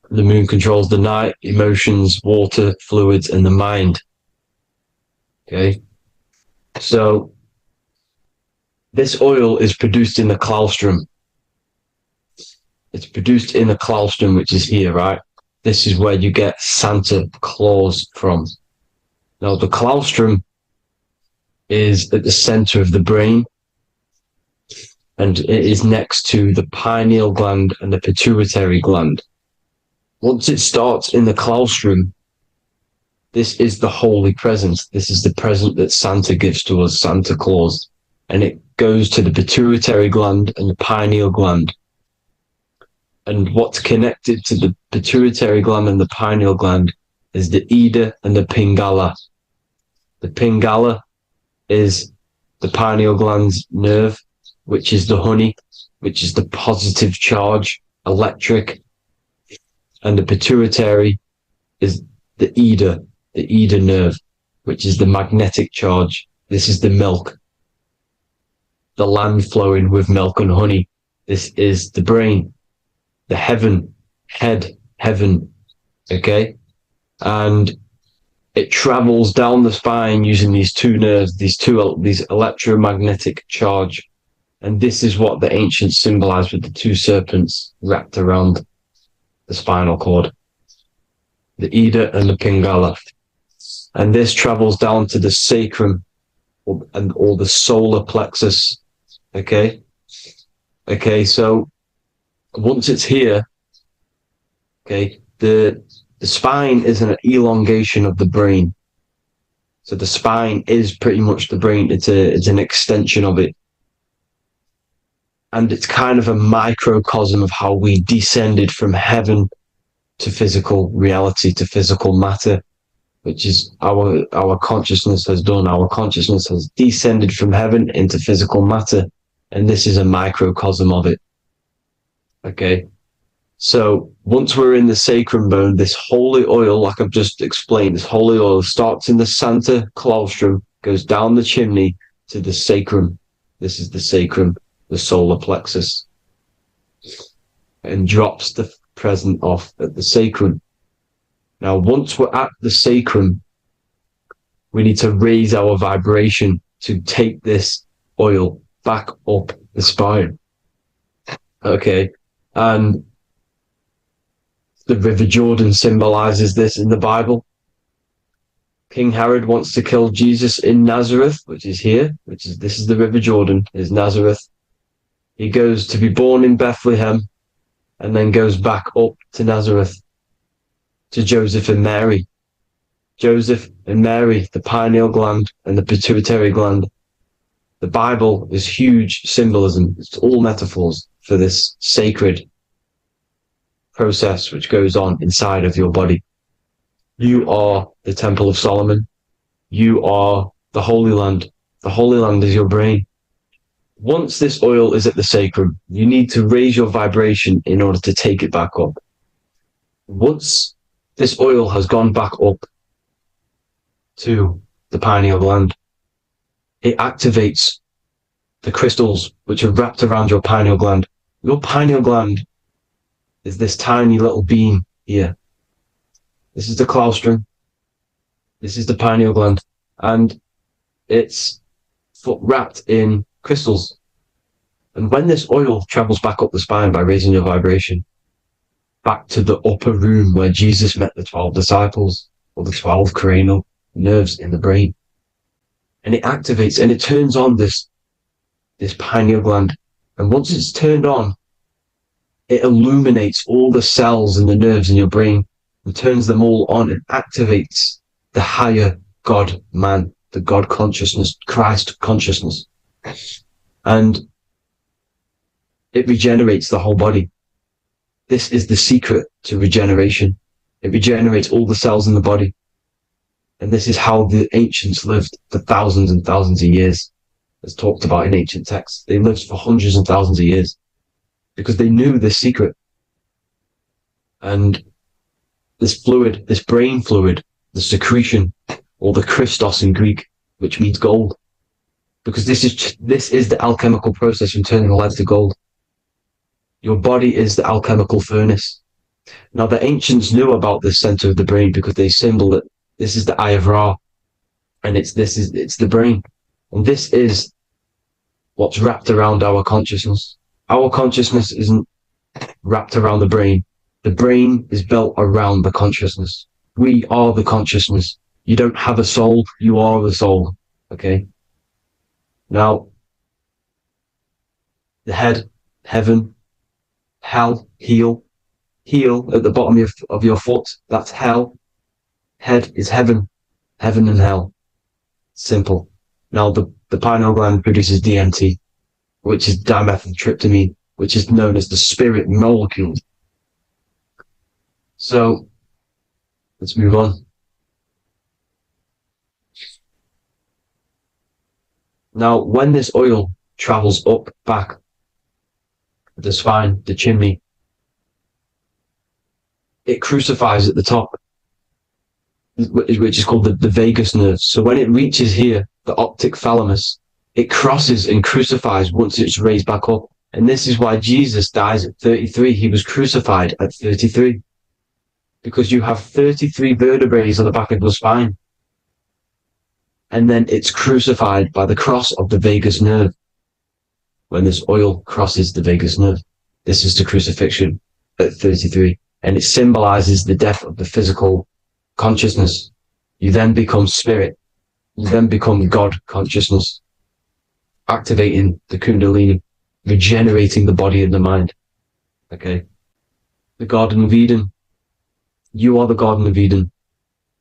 The moon controls the night, emotions, water, fluids, and the mind. Okay. So this oil is produced in the claustrum. It's produced in the claustrum, which is here, right? This is where you get Santa Claus from. Now, the claustrum is at the center of the brain, and it is next to the pineal gland and the pituitary gland. Once it starts in the claustrum, this is the holy present. This is the present that Santa gives to us, Santa Claus. And it goes to the pituitary gland and the pineal gland. And what's connected to the pituitary gland and the pineal gland is the Ida and the Pingala. The Pingala is the pineal gland's nerve, which is the honey, which is the positive charge, electric. And the pituitary is the Ida nerve, which is the magnetic charge. This is the milk, the land flowing with milk and honey. This is the brain, the heaven, okay? And it travels down the spine using these two nerves, these electromagnetic charge. And this is what the ancients symbolized with the two serpents wrapped around the spinal cord, the Ida and the Pingala. And this travels down to the sacrum or the solar plexus. Okay. So once it's here, okay, the spine is an elongation of the brain. So the spine is pretty much the brain. It's an extension of it. And it's kind of a microcosm of how we descended from heaven to physical reality, to physical matter, which is our consciousness has done. Our consciousness has descended from heaven into physical matter. And this is a microcosm of it. Okay. So once we're in the sacrum bone, this holy oil, like I've just explained, this holy oil starts in the Santa claustrum, goes down the chimney to the sacrum. This is the sacrum, the solar plexus, and drops the present off at the sacrum. Now, once we're at the sacrum, we need to raise our vibration to take this oil back up the spine. Okay. And the River Jordan symbolizes this in the Bible. King Herod wants to kill Jesus in Nazareth, which is here, this is the River Jordan, is Nazareth. He goes to be born in Bethlehem and then goes back up to Nazareth to Joseph and Mary. Joseph and Mary, the pineal gland and the pituitary gland. The Bible is huge symbolism. It's all metaphors for this sacred process which goes on inside of your body. You are the Temple of Solomon. You are the Holy Land. The Holy Land is your brain. Once this oil is at the sacrum, you need to raise your vibration in order to take it back up. Once this oil has gone back up to the pineal gland, it activates the crystals which are wrapped around your pineal gland. Your pineal gland is this tiny little bean here. This is the claustrum. This is the pineal gland. And it's wrapped in crystals. And when this oil travels back up the spine by raising your vibration, back to the upper room where Jesus met the 12 disciples, or the 12 cranial nerves in the brain, and it activates and it turns on this pineal gland. And once it's turned on, It illuminates all the cells and the nerves in your brain and turns them all on and activates the higher God man, the God consciousness, Christ consciousness. And it regenerates the whole body. This is the secret to regeneration. It regenerates all the cells in the body. And this is how the ancients lived for thousands and thousands of years, as talked about in ancient texts. They lived for hundreds and thousands of years because they knew this secret. And this fluid, this brain fluid, the secretion, or the Christos in Greek, which means gold, because this is the alchemical process from turning lead to gold. Your body is the alchemical furnace. Now, the ancients knew about this center of the brain because they symbol it. This is the Eye of Ra, and it's the brain, and this is what's wrapped around our consciousness. Our consciousness isn't wrapped around the brain. The brain is built around the consciousness. We are the consciousness. You don't have a soul, you are the soul. Okay? Now, the head, heaven, hell, heel at the bottom of your foot, that's hell. Head is heaven and hell. Simple. Now, the pineal gland produces DMT, which is dimethyltryptamine, which is known as the spirit molecule. So, let's move on. Now, when this oil travels up, back, the spine, the chimney, it crucifies at the top, which is called the vagus nerve. So when it reaches here, the optic thalamus, it crosses and crucifies once it's raised back up. And this is why Jesus dies at 33. He was crucified at 33. Because you have 33 vertebrae on the back of your spine. And then it's crucified by the cross of the vagus nerve. When this oil crosses the vagus nerve, this is the crucifixion at 33. And it symbolizes the death of the physical consciousness. You then become spirit. You then become God consciousness, activating the Kundalini, regenerating the body and the mind. Okay? The Garden of Eden. You are the Garden of Eden.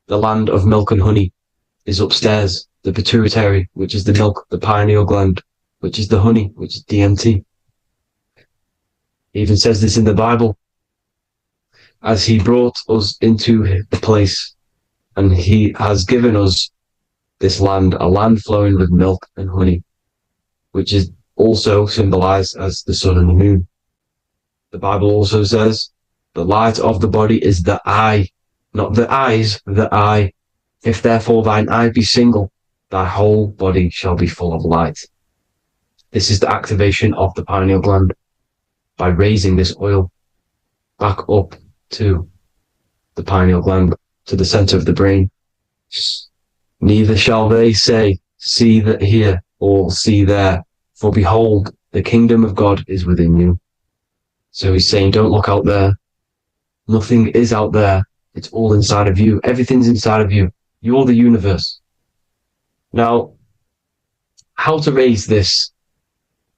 The land of milk and honey is upstairs. The pituitary, which is the milk, the pineal gland, which is the honey, which is DMT. It even says this in the Bible. As he brought us into the place, and he has given us this land, a land flowing with milk and honey, which is also symbolized as the sun and the moon. The Bible also says, the light of the body is the eye, not the eyes, the eye. If therefore thine eye be single, thy whole body shall be full of light. This is the activation of the pineal gland by raising this oil back up to the pineal gland, to the center of the brain. Neither shall they say, see that here, or see there, for behold, the kingdom of God is within you. So he's saying, don't look out there. Nothing is out there. It's all inside of you. Everything's inside of you. You're the universe. Now, how to raise this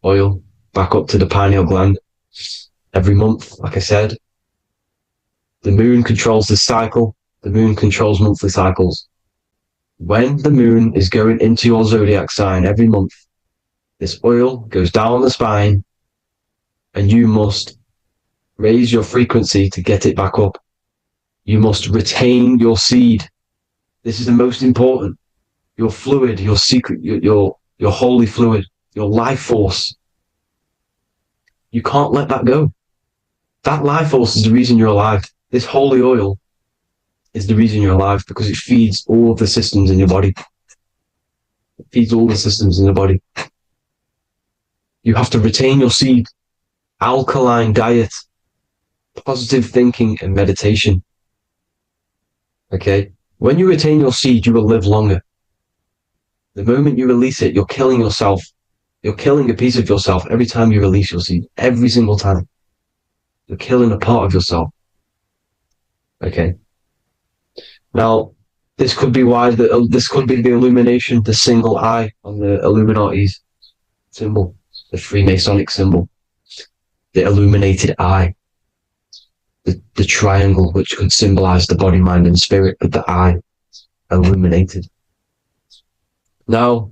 oil back up to the pineal gland? Every month, like I said. The moon controls the cycle. The moon controls monthly cycles. When the moon is going into your zodiac sign every month, this oil goes down the spine, and you must raise your frequency to get it back up. You must retain your seed. This is the most important. Your fluid, your secret, your holy fluid, your life force. You can't let that go. That life force is the reason you're alive. This holy oil is the reason you're alive, because it feeds all of the systems in your body. It feeds all the systems in your body. You have to retain your seed, alkaline diet, positive thinking, and meditation. Okay? When you retain your seed, you will live longer. The moment you release it, you're killing yourself. You're killing a piece of yourself every time you release your seed. Every single time. You're killing a part of yourself. Okay? Now, this could be why this could be the illumination, the single eye on the Illuminati's symbol, the Freemasonic symbol, the illuminated eye. the triangle, which could symbolize the body, mind, and spirit, with the eye illuminated. Now,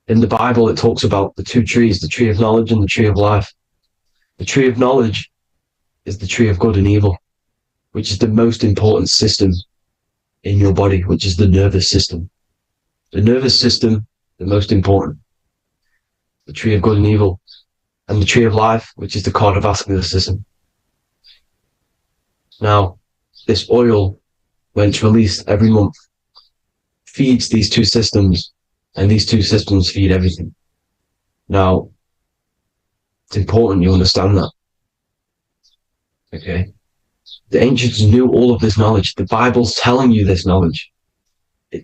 in the Bible, it talks about the two trees, the tree of knowledge and the tree of life. The tree of knowledge is the tree of good and evil, which is the most important system in your body, which is the nervous system. The nervous system, the most important. The tree of good and evil. And the tree of life, which is the cardiovascular system. Now, this oil, when it's released every month, feeds these two systems, and these two systems feed everything. Now, it's important you understand that. Okay? The ancients knew all of this knowledge. The Bible's telling you this knowledge.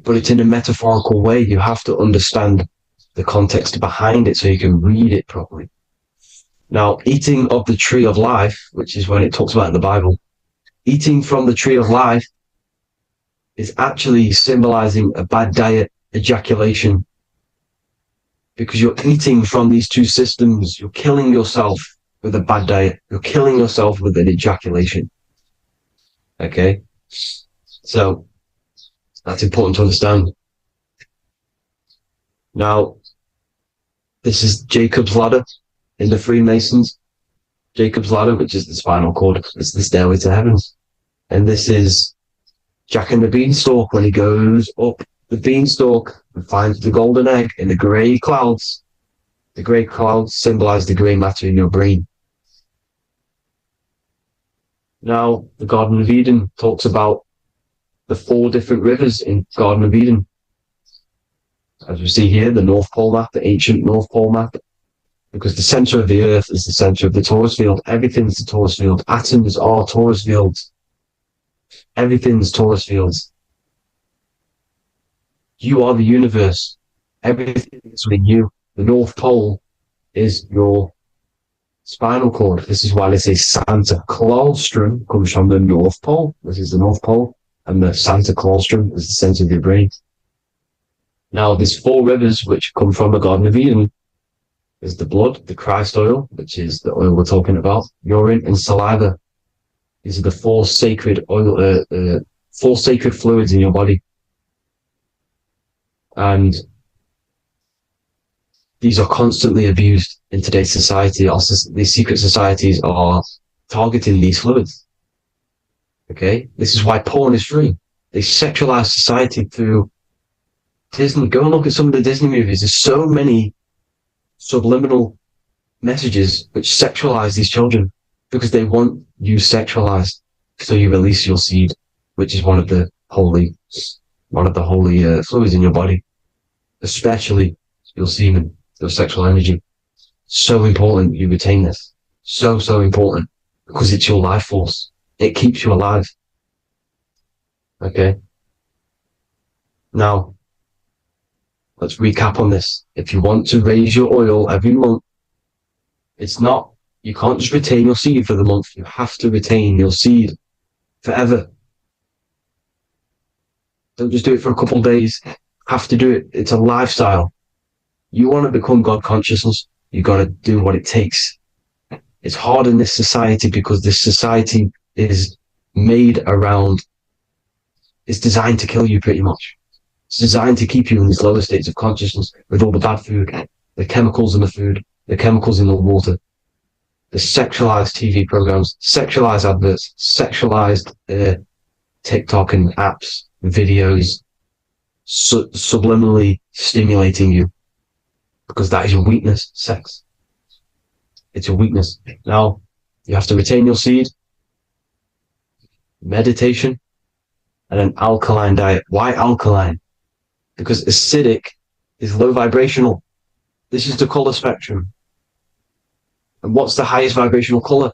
But it's in a metaphorical way. You have to understand the context behind it so you can read it properly. Now, eating of the tree of life, which is when it talks about in the Bible, eating from the tree of life is actually symbolizing a bad diet, ejaculation, because you're eating from these two systems. You're killing yourself with a bad diet. You're killing yourself with an ejaculation. Okay? So, that's important to understand. Now, this is Jacob's ladder in the Freemasons. Jacob's ladder, which is the spinal cord, it's the stairway to heaven. And this is Jack and the Beanstalk when he goes up the beanstalk and finds the golden egg in the grey clouds. The grey clouds symbolize the grey matter in your brain. Now, the Garden of Eden talks about the 4 different rivers in Garden of Eden. As we see here, the North Pole map, the ancient North Pole map, because the center of the earth is the center of the torus field. Everything's the torus field. Atoms are torus fields. Everything's torus fields. You are the universe. Everything is within you. The North Pole is your spinal cord. This is why they say Santa Claustrum comes from the North Pole. This is the North Pole. And the Santa Claustrum is the center of your brain. Now, there's 4 rivers which come from the Garden of Eden. There's the blood, the Christ oil, which is the oil we're talking about, urine, and saliva. These are the 4 sacred oil, 4 sacred fluids in your body. And these are constantly abused in today's society. Also, these secret societies are targeting these fluids. Okay? This is why porn is free. They sexualize society through Disney. Go and look at some of the Disney movies. There's so many subliminal messages which sexualize these children because they want you sexualized. So you release your seed, which is one of the holy fluids in your body, especially your semen, your sexual energy. So important you retain this. So important because it's your life force. It keeps you alive. Okay. Now, let's recap on this. If you want to raise your oil every month, you can't just retain your seed for the month. You have to retain your seed forever. Don't just do it for a couple of days. Have to do it. It's a lifestyle. You want to become God consciousness, you got to do what it takes. It's hard in this society because this society is made around, it's designed to kill you pretty much. It's designed to keep you in these lower states of consciousness with all the bad food, the chemicals in the food, the chemicals in the water, the sexualized TV programs, sexualized adverts, sexualized TikTok and apps, videos, subliminally stimulating you. Because that is your weakness, sex. It's your weakness. Now, you have to retain your seed, meditation, and an alkaline diet. Why alkaline? Because acidic is low vibrational. This is the color spectrum. And what's the highest vibrational color?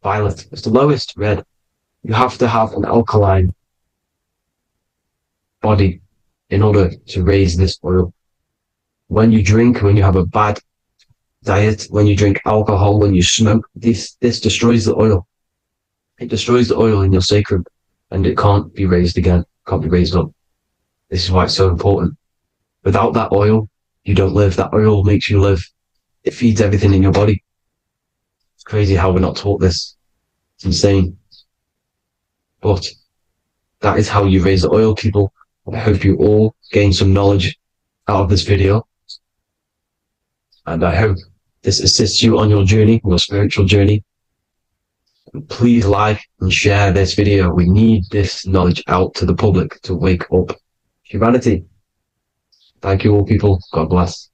Violet. It's the lowest, red. You have to have an alkaline body in order to raise this oil. When you drink, when you have a bad diet, when you drink alcohol, when you smoke, this destroys the oil. It destroys the oil in your sacrum, and it can't be raised again, can't be raised up. This is why it's so important. Without that oil, you don't live. That oil makes you live. It feeds everything in your body. It's crazy how we're not taught this. It's insane. But that is how you raise the oil, people. I hope you all gain some knowledge out of this video. And I hope this assists you on your journey, your spiritual journey. And please like and share this video. We need this knowledge out to the public to wake up humanity. Thank you all, people. God bless.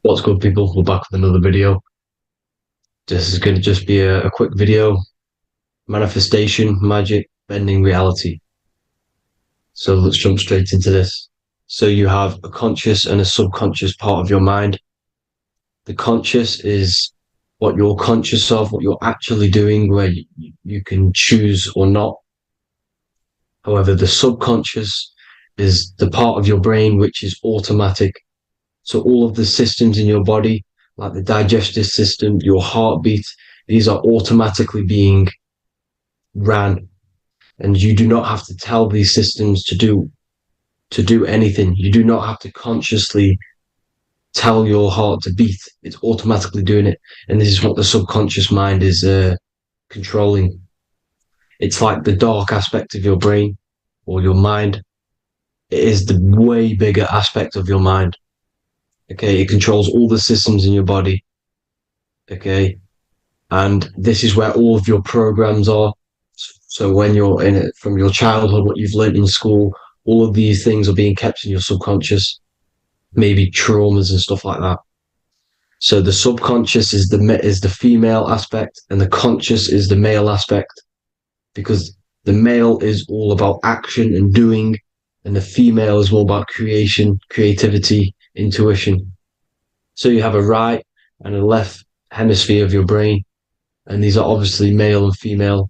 What's good, people? We're back with another video. This is going to just be a quick video. Manifestation, magic, bending reality. So let's jump straight into this. So you have a conscious and a subconscious part of your mind. The conscious is what you're conscious of, what you're actually doing, where you can choose or not. However, the subconscious is the part of your brain which is automatic. So all of the systems in your body, like the digestive system, your heartbeat, these are automatically being ran. And you do not have to tell these systems to do anything. You do not have to consciously tell your heart to beat. It's automatically doing it. And this is what the subconscious mind is controlling. It's like the dark aspect of your brain or your mind. It is the way bigger aspect of your mind. Okay, it controls all the systems in your body. Okay, and this is where all of your programs are. So when you're in it from your childhood, what you've learned in school, all of these things are being kept in your subconscious, maybe traumas and stuff like that. So the subconscious is the female aspect, and the conscious is the male aspect, because the male is all about action and doing, and the female is all about creation, creativity, intuition. So you have a right and a left hemisphere of your brain, and these are obviously male and female.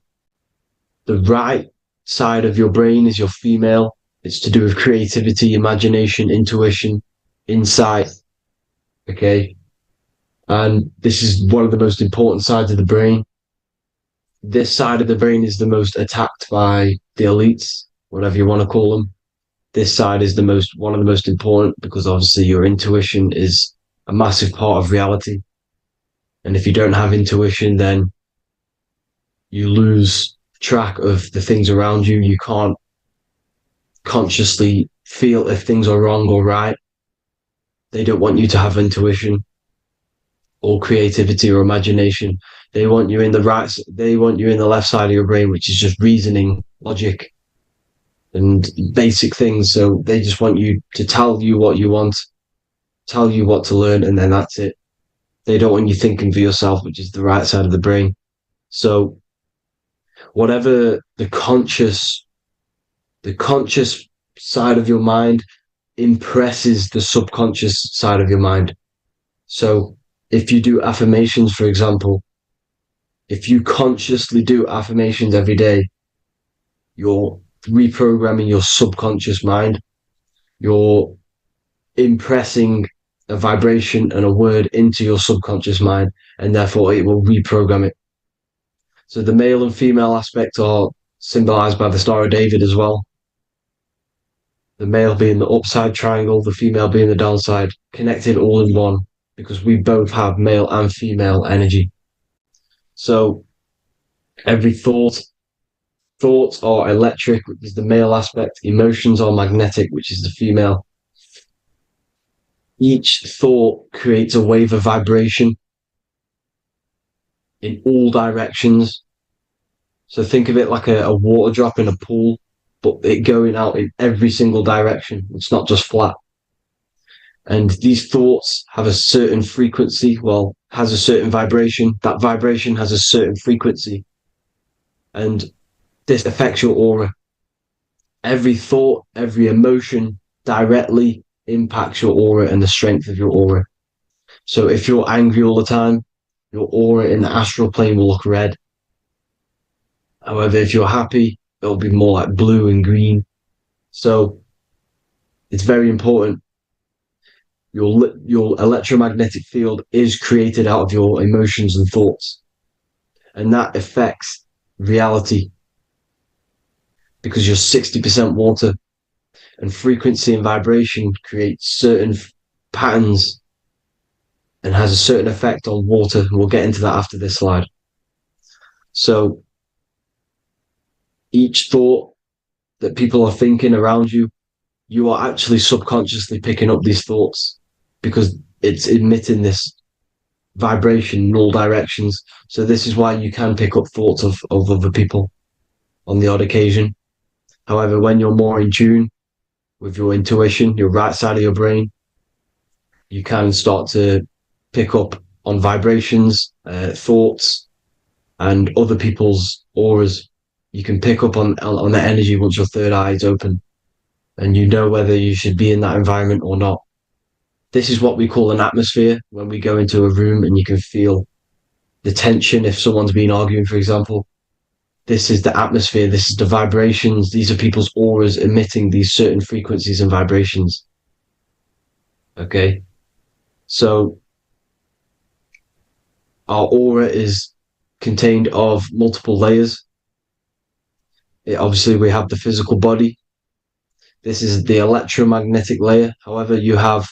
The right side of your brain is your female. It's to do with creativity, imagination, intuition, insight. Okay. And this is one of the most important sides of the brain. This side of the brain is the most attacked by the elites, whatever you want to call them. This side is one of the most important, because obviously your intuition is a massive part of reality. And if you don't have intuition, then you lose track of the things around you. You can't consciously feel if things are wrong or right. They don't want you to have intuition or creativity or imagination. They want you in the left side of your brain, which is just reasoning, logic, and basic things. So they just want you to tell you what you want, tell you what to learn, and then that's it. They don't want you thinking for yourself, which is the right side of the brain. So whatever the conscious side of your mind impresses the subconscious side of your mind. So if you do affirmations, for example, if you consciously do affirmations every day, you're reprogramming your subconscious mind. You're impressing a vibration and a word into your subconscious mind, and therefore it will reprogram it. So the male and female aspect are symbolized by the Star of David as well. The male being the upside triangle, the female being the downside, connected all in one, because we both have male and female energy. So every thoughts are electric, which is the male aspect. Emotions are magnetic, which is the female. Each thought creates a wave of vibration in all directions. So think of it like a water drop in a pool, but it going out in every single direction. It's not just flat. And these thoughts have a certain frequency, has a certain vibration. That vibration has a certain frequency. And this affects your aura. Every thought, every emotion directly impacts your aura and the strength of your aura. So if you're angry all the time, your aura in the astral plane will look red. However, if you're happy, it'll be more like blue and green. So it's very important. Your electromagnetic field is created out of your emotions and thoughts, and that affects reality because you're 60% water, and frequency and vibration create certain patterns and has a certain effect on water. We'll get into that after this slide. So each thought that people are thinking around you, you are actually subconsciously picking up these thoughts because it's emitting this vibration in all directions. So this is why you can pick up thoughts of other people on the odd occasion. However, when you're more in tune with your intuition, your right side of your brain, you can start to pick up on vibrations, thoughts, and other people's auras. You can pick up on the energy once your third eye is open, and you know whether you should be in that environment or not. This is what we call an atmosphere. When we go into a room and you can feel the tension if someone's been arguing, for example, this is the atmosphere, this is the vibrations, these are people's auras emitting these certain frequencies and vibrations. Okay, so our aura is contained of multiple layers. Obviously, we have the physical body. This is the electromagnetic layer. However, you have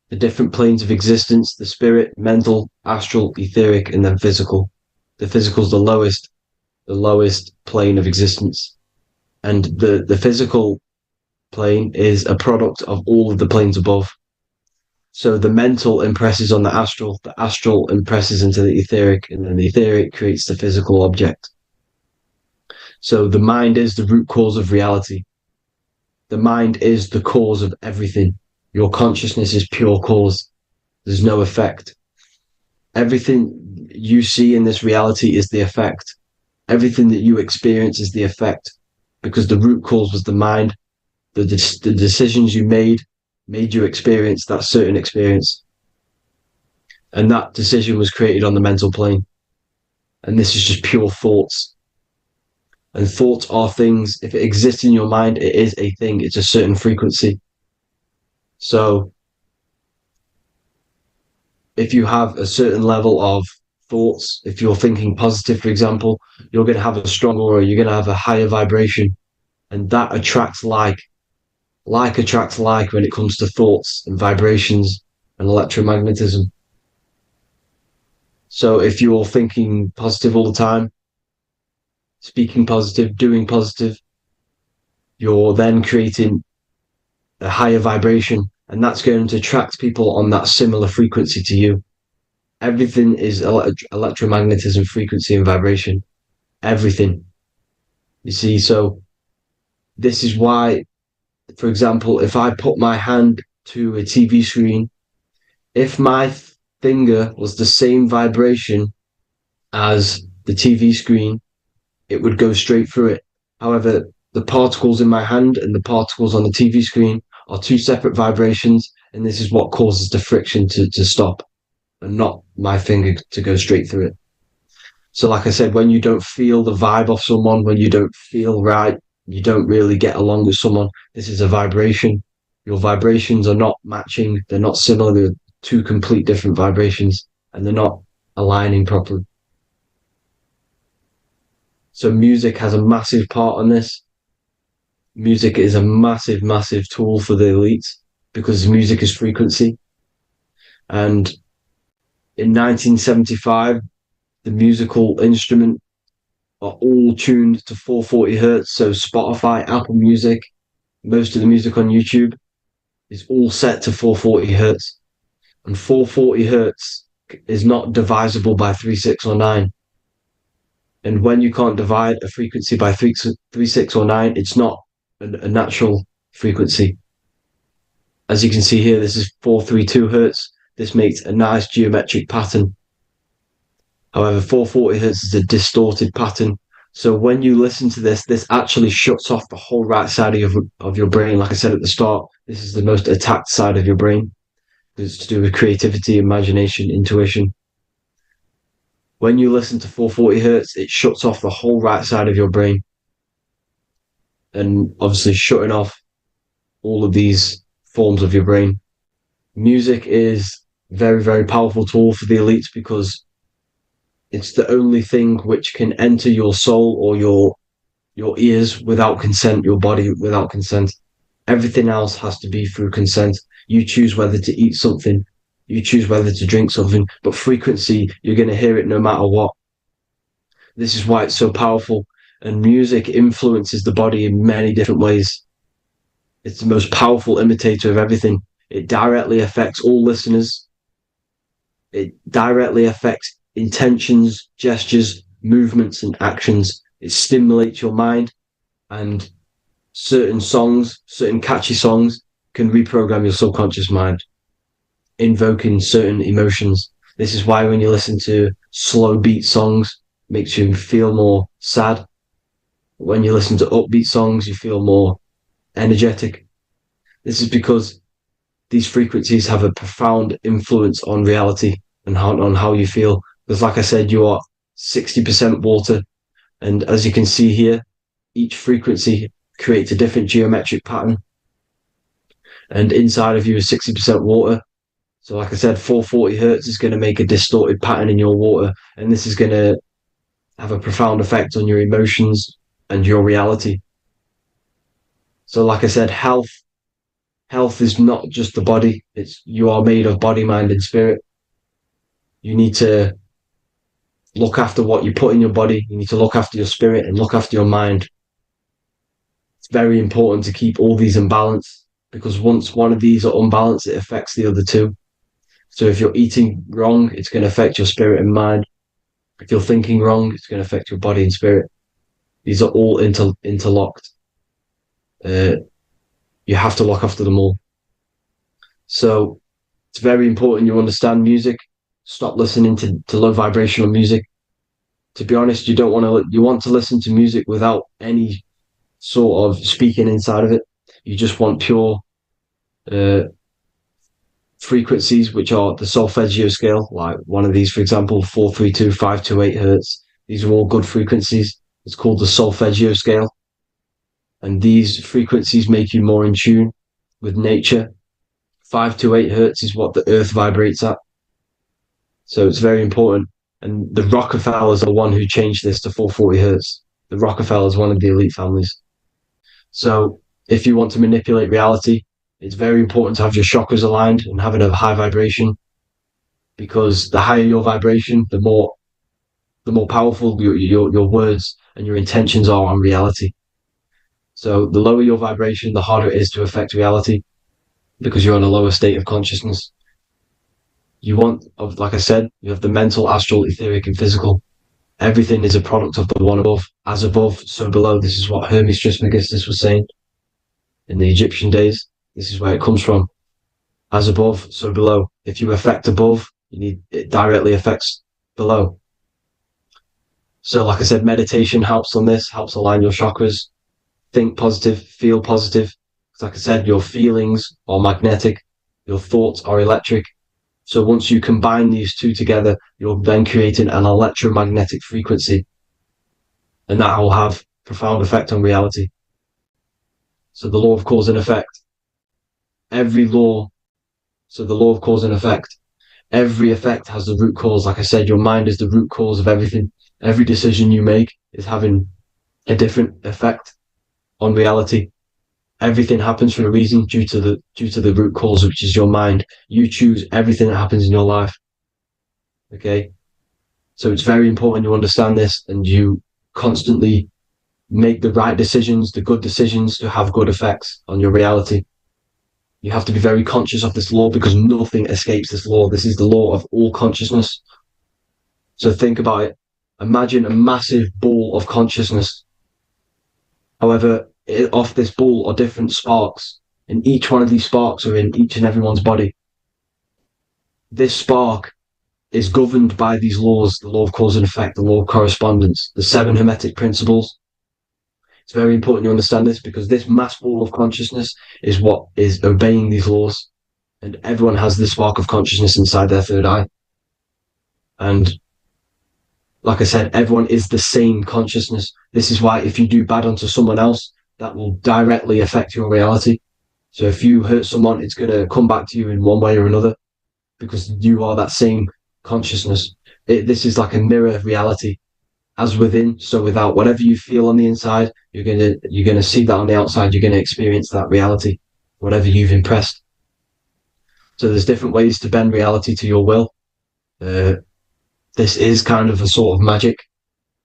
the different planes of existence, the spirit, mental, astral, etheric, and then physical. The physical is the lowest plane of existence. And the physical plane is a product of all of the planes above. So the mental impresses on the astral impresses into the etheric, and then the etheric creates the physical object. So the mind is the root cause of reality. The mind is the cause of everything. Your consciousness is pure cause. There's no effect. Everything you see in this reality is the effect. Everything that you experience is the effect, because the root cause was the mind. The decisions you made you experience that certain experience. And that decision was created on the mental plane. And this is just pure thoughts. And thoughts are things. If it exists in your mind, it is a thing. It's a certain frequency. So if you have a certain level of thoughts, if you're thinking positive, for example, you're going to have a strong aura, you're going to have a higher vibration, and that attracts like. Like attracts like when it comes to thoughts and vibrations and electromagnetism. So if you're thinking positive all the time, speaking positive, doing positive, you're then creating a higher vibration, and that's going to attract people on that similar frequency to you. Everything is electromagnetism, frequency and vibration. Everything. You see, so this is why, for example, if I put my hand to a TV screen, if my finger was the same vibration as the TV screen, it would go straight through it. However, the particles in my hand and the particles on the TV screen are two separate vibrations, and this is what causes the friction to stop, and not my finger to go straight through it. So like I said, when you don't feel the vibe of someone, when you don't feel right, you don't really get along with someone, this is a vibration. Your vibrations are not matching, they're not similar, they're two complete different vibrations, and they're not aligning properly. So music has a massive part on this. Music is a massive, massive tool for the elites because music is frequency. And in 1975, the musical instrument are all tuned to 440 hertz. So Spotify, Apple Music, most of the music on YouTube is all set to 440 hertz. And 440 hertz is not divisible by 3, 6, or 9. And when you can't divide a frequency by 3, 6, or 9, it's not a natural frequency. As you can see here, this is 432 hertz. This makes a nice geometric pattern. However, 440 hertz is a distorted pattern. So when you listen to this, this actually shuts off the whole right side of your brain. Like I said at the start, this is the most attacked side of your brain. It's to do with creativity, imagination, intuition. When you listen to 440 hertz, it shuts off the whole right side of your brain. And obviously shutting off all of these forms of your brain. Music is a very, very powerful tool for the elites because it's the only thing which can enter your soul or your ears without consent, your body without consent. Everything else has to be through consent. You choose whether to eat something, you choose whether to drink something, but frequency, you're going to hear it no matter what. This is why it's so powerful. And music influences the body in many different ways. It's the most powerful imitator of everything. It directly affects all listeners. It directly affects intentions, gestures, movements, and actions. It stimulates your mind, and certain songs, certain catchy songs, can reprogram your subconscious mind, invoking certain emotions. This is why when you listen to slow beat songs, it makes you feel more sad. When you listen to upbeat songs, you feel more energetic. This is because these frequencies have a profound influence on reality and on how you feel. Because like I said, you are 60% water. And as you can see here, each frequency creates a different geometric pattern. And inside of you is 60% water. So like I said, 440 hertz is going to make a distorted pattern in your water. And this is going to have a profound effect on your emotions and your reality. So like I said, health is not just the body. You are made of body, mind, and spirit. You need to look after what you put in your body. You need to look after your spirit and look after your mind. It's very important to keep all these in balance, because once one of these are unbalanced, it affects the other two. So if you're eating wrong, it's going to affect your spirit and mind. If you're thinking wrong, it's going to affect your body and spirit. These are all interlocked. You have to look after them all. So it's very important you understand music. Stop listening to low vibrational music. To be honest, you want to listen to music without any sort of speaking inside of it. You just want pure frequencies, which are the solfeggio scale, like one of these, for example, 432, 528 hertz. These are all good frequencies. It's called the solfeggio scale. And these frequencies make you more in tune with nature. 528 hertz is what the earth vibrates at. So it's very important. And the Rockefellers are the one who changed this to 440 hertz. The Rockefellers, one of the elite families. So if you want to manipulate reality, it's very important to have your chakras aligned and having a high vibration, because the higher your vibration, the more powerful your words and your intentions are on reality. So the lower your vibration, the harder it is to affect reality, because you're in a lower state of consciousness. Like I said, you have the mental, astral, etheric, and physical. Everything is a product of the one above. As above, so below. This is what Hermes Trismegistus was saying in the Egyptian days. This is where it comes from. As above, so below. If you affect above, it directly affects below. So like I said, meditation helps on this, helps align your chakras. Think positive, feel positive. Like I said, your feelings are magnetic, your thoughts are electric. So once you combine these two together, you're then creating an electromagnetic frequency, and that will have profound effect on reality. So the law of cause and effect. The law of cause and effect. Every effect has the root cause. Like I said, your mind is the root cause of everything. Every decision you make is having a different effect on reality. Everything happens for a reason due to the root cause, which is your mind. You choose everything that happens in your life. Okay? So it's very important you understand this and you constantly make the right decisions, the good decisions to have good effects on your reality. You have to be very conscious of this law, because nothing escapes this law. This is the law of all consciousness. So think about it. Imagine a massive ball of consciousness. However, off this ball are different sparks, and each one of these sparks are in each and everyone's body. This spark is governed by these laws, the law of cause and effect, the law of correspondence, the 7 hermetic principles. It's very important you understand this, because this mass ball of consciousness is what is obeying these laws, and everyone has this spark of consciousness inside their third eye. And Like I said, everyone is the same consciousness. This is why if you do bad onto someone else, that will directly affect your reality. So if you hurt someone, it's going to come back to you in one way or another because you are that same consciousness. This is like a mirror reality, as within, so without. Whatever you feel on the inside, you're gonna see that on the outside. You're gonna experience that reality, whatever you've impressed. So there's different ways to bend reality to your will. This is kind of a sort of magic.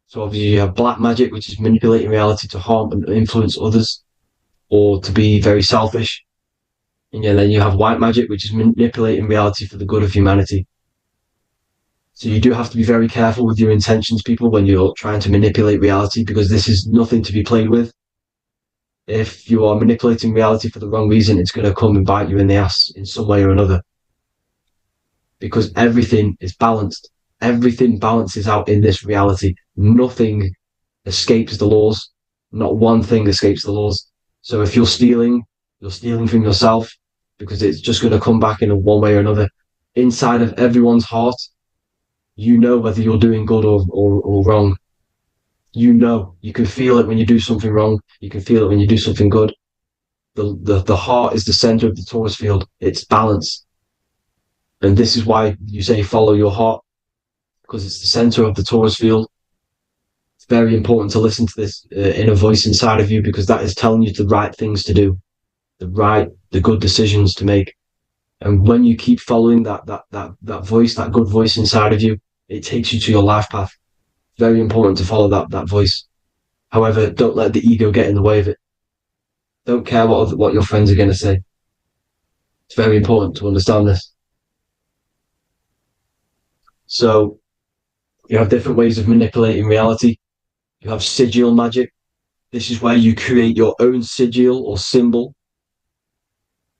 So obviously you have black magic, which is manipulating reality to harm and influence others, or to be very selfish. And yeah, then you have white magic, which is manipulating reality for the good of humanity. So you do have to be very careful with your intentions, people, when you're trying to manipulate reality, because this is nothing to be played with. If you are manipulating reality for the wrong reason, it's going to come and bite you in the ass in some way or another. Because everything is balanced. Everything balances out in this reality. Nothing escapes the laws. Not one thing escapes the laws. So if you're stealing from yourself, because it's just going to come back in one way or another. Inside of everyone's heart, you know whether you're doing good or wrong. You can feel it when you do something wrong. You can feel it when you do something good. The heart is the center of the torus field. It's balance. And this is why you say follow your heart, because it's the center of the torus field. It's very important to listen to this inner voice inside of you, because that is telling you the right things to do, the good decisions to make. And when you keep following that voice, that good voice inside of you, it takes you to your life path. Very important to follow that voice. However, don't let the ego get in the way of it. Don't care what your friends are going to say. It's very important to understand this. So you have different ways of manipulating reality. You have sigil magic. This is where you create your own sigil or symbol.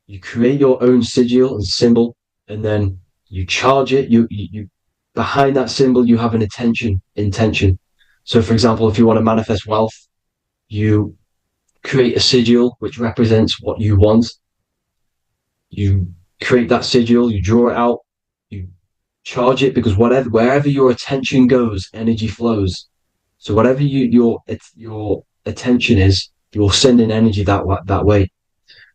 You create your own sigil and symbol, and then you charge it. You behind that symbol, you have an intention. So, for example, if you want to manifest wealth, you create a sigil which represents what you want. You create that sigil, you draw it out, you charge it, because wherever your attention goes, energy flows. So whatever your attention is, you're sending energy that way.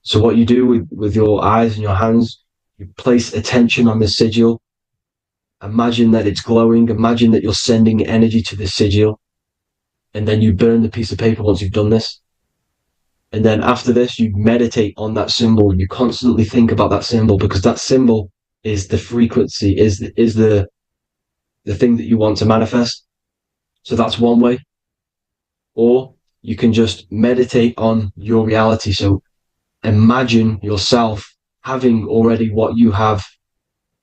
So what you do with your eyes and your hands, you place attention on the sigil. Imagine that it's glowing. Imagine that you're sending energy to the sigil. And then you burn the piece of paper once you've done this. And then after this, you meditate on that symbol. You constantly think about that symbol, because that symbol is the frequency, is the thing that you want to manifest. So that's one way. Or you can just meditate on your reality. So imagine yourself having already what you have.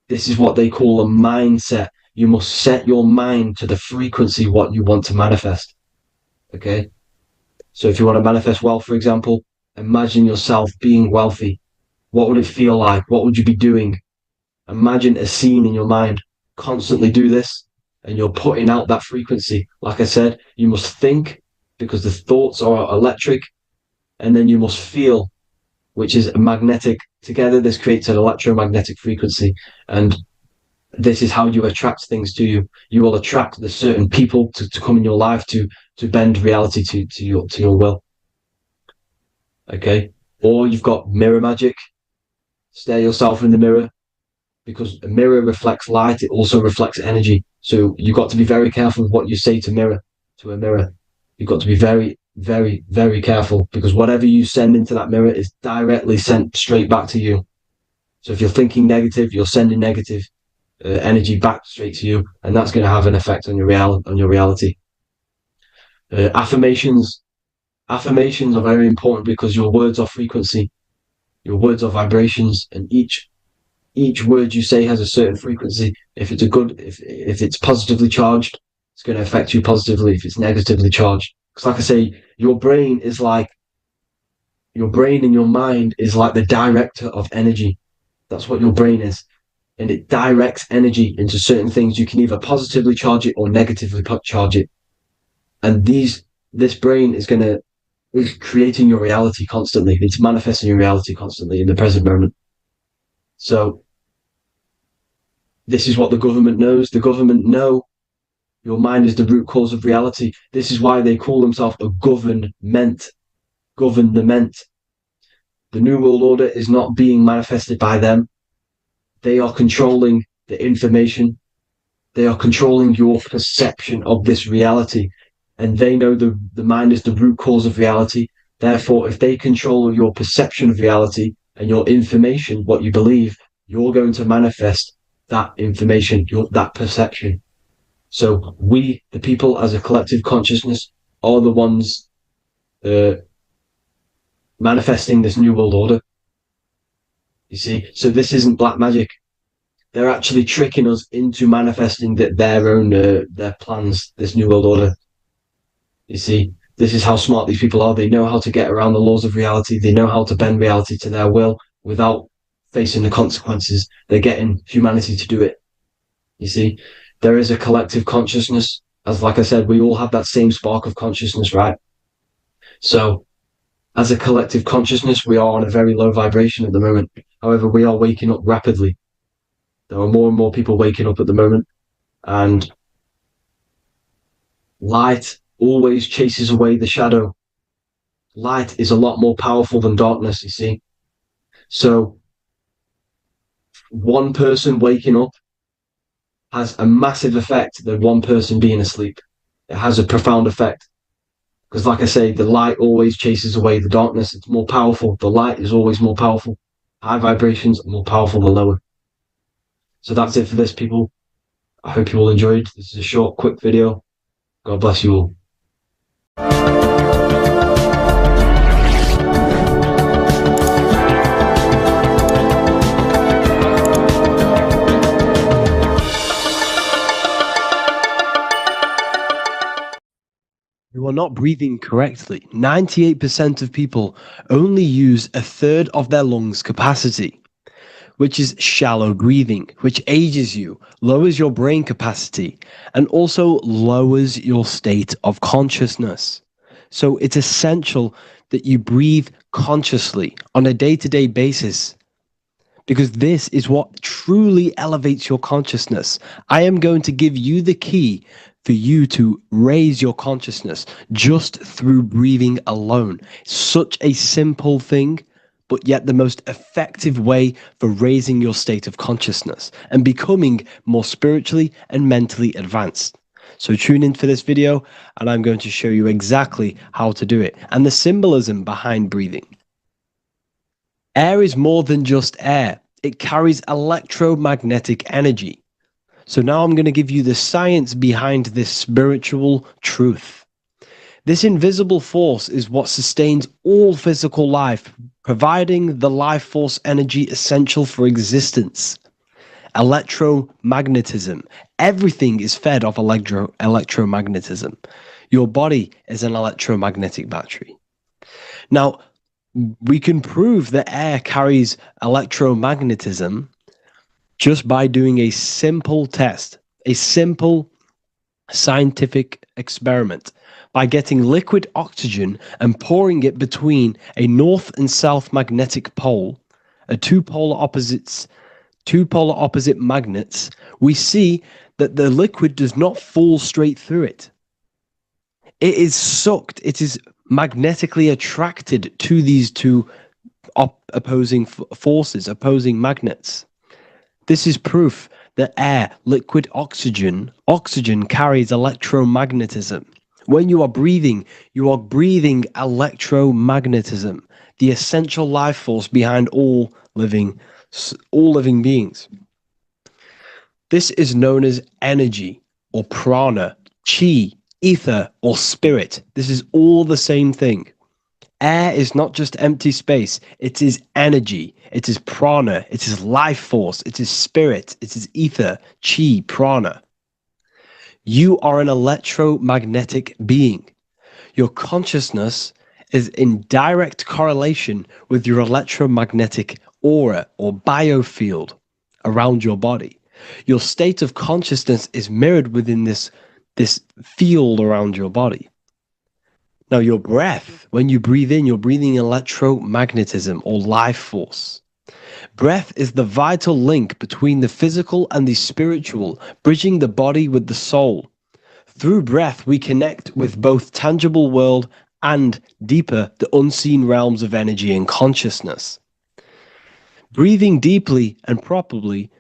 This is what they call a mindset. You must set your mind to the frequency what you want to manifest. Okay? So if you want to manifest wealth, for example, imagine yourself being wealthy. What would it feel like? What would you be doing? Imagine a scene in your mind. Constantly do this, and you're putting out that frequency. Like I said, you must think, because the thoughts are electric, and then you must feel, which is magnetic. Together, this creates an electromagnetic frequency, and this is how you attract things to you. You will attract the certain people to come in your life to bend reality to your will. Okay? Or you've got mirror magic. Stare yourself in the mirror, because a mirror reflects light. It also reflects energy. So you've got to be very careful with what you say to a mirror. You've got to be very, very, very careful, because whatever you send into that mirror is directly sent straight back to you. So if you're thinking negative, you're sending negative energy back straight to you, and that's going to have an effect on your reality. Affirmations are very important, because your words are frequency, your words are vibrations, and each word you say has a certain frequency. If it's if it's positively charged, it's going to affect you positively. If it's negatively charged, because like I say, your brain and your mind is like the director of energy. That's what your brain is. And it directs energy into certain things. You can either positively charge it or negatively charge it. And this brain is creating your reality constantly. It's manifesting your reality constantly in the present moment. So this is what the government knows. The government know Your mind is the root cause of reality. This is why they call themselves a government. Government. The New World Order is not being manifested by them. They are controlling the information. They are controlling your perception of this reality. And they know the mind is the root cause of reality. Therefore, if they control your perception of reality and your information, what you believe, you're going to manifest that information, that perception. So we, the people as a collective consciousness, are the ones manifesting this New World Order. You see, so this isn't black magic. They're actually tricking us into manifesting their own their plans, this New World Order. You see, this is how smart these people are. They know how to get around the laws of reality. They know how to bend reality to their will without facing the consequences. They're getting humanity to do it. You see, there is a collective consciousness. As like I said, we all have that same spark of consciousness, right? So as a collective consciousness, we are on a very low vibration at the moment. However, we are waking up rapidly. There are more and more people waking up at the moment, and light always chases away the shadow. Light is a lot more powerful than darkness, you see. So one person waking up has a massive effect than one person being asleep. It has a profound effect. Because like I say, the light always chases away the darkness. It's more powerful. The light is always more powerful. High vibrations are more powerful than lower. So that's it for this, people. I hope you all enjoyed. This is a short, quick video. God bless you all. You are not breathing correctly. 98% of people only use a third of their lungs capacity, which is shallow breathing, which ages you, lowers your brain capacity, and also lowers your state of consciousness. So it's essential that you breathe consciously on a day-to-day basis, because this is what truly elevates your consciousness. I am going to give you the key for you to raise your consciousness just through breathing alone. Such a simple thing, but yet the most effective way for raising your state of consciousness and becoming more spiritually and mentally advanced. So tune in for this video, and I'm going to show you exactly how to do it and the symbolism behind breathing. Air is more than just air. It carries electromagnetic energy. So now I'm going to give you the science behind this spiritual truth. This invisible force is what sustains all physical life, providing the life force energy essential for existence. Electromagnetism. Everything is fed off electromagnetism. Your body is an electromagnetic battery. Now, we can prove that air carries electromagnetism just by doing a simple test, a simple scientific experiment, by getting liquid oxygen and pouring it between a north and south magnetic pole, two polar opposite magnets. We see that the liquid does not fall straight through it. It is sucked, it is magnetically attracted to these two opposing forces, opposing magnets. This is proof that air, liquid oxygen carries electromagnetism. When you are breathing electromagnetism, the essential life force behind all living beings. This is known as energy or prana, chi, ether, or spirit. This is all the same thing. Air is not just empty space. It is energy. It is prana. It is life force. It is spirit. It is ether, chi, prana. You are an electromagnetic being. Your consciousness is in direct correlation with your electromagnetic aura or biofield around your body. Your state of consciousness is mirrored within this field around your body. Now, your breath, when you breathe in, you're breathing electromagnetism or life force. Breath is the vital link between the physical and the spiritual, bridging the body with the soul. Through breath, we connect with both tangible world and deeper, the unseen realms of energy and consciousness. Breathing deeply and properly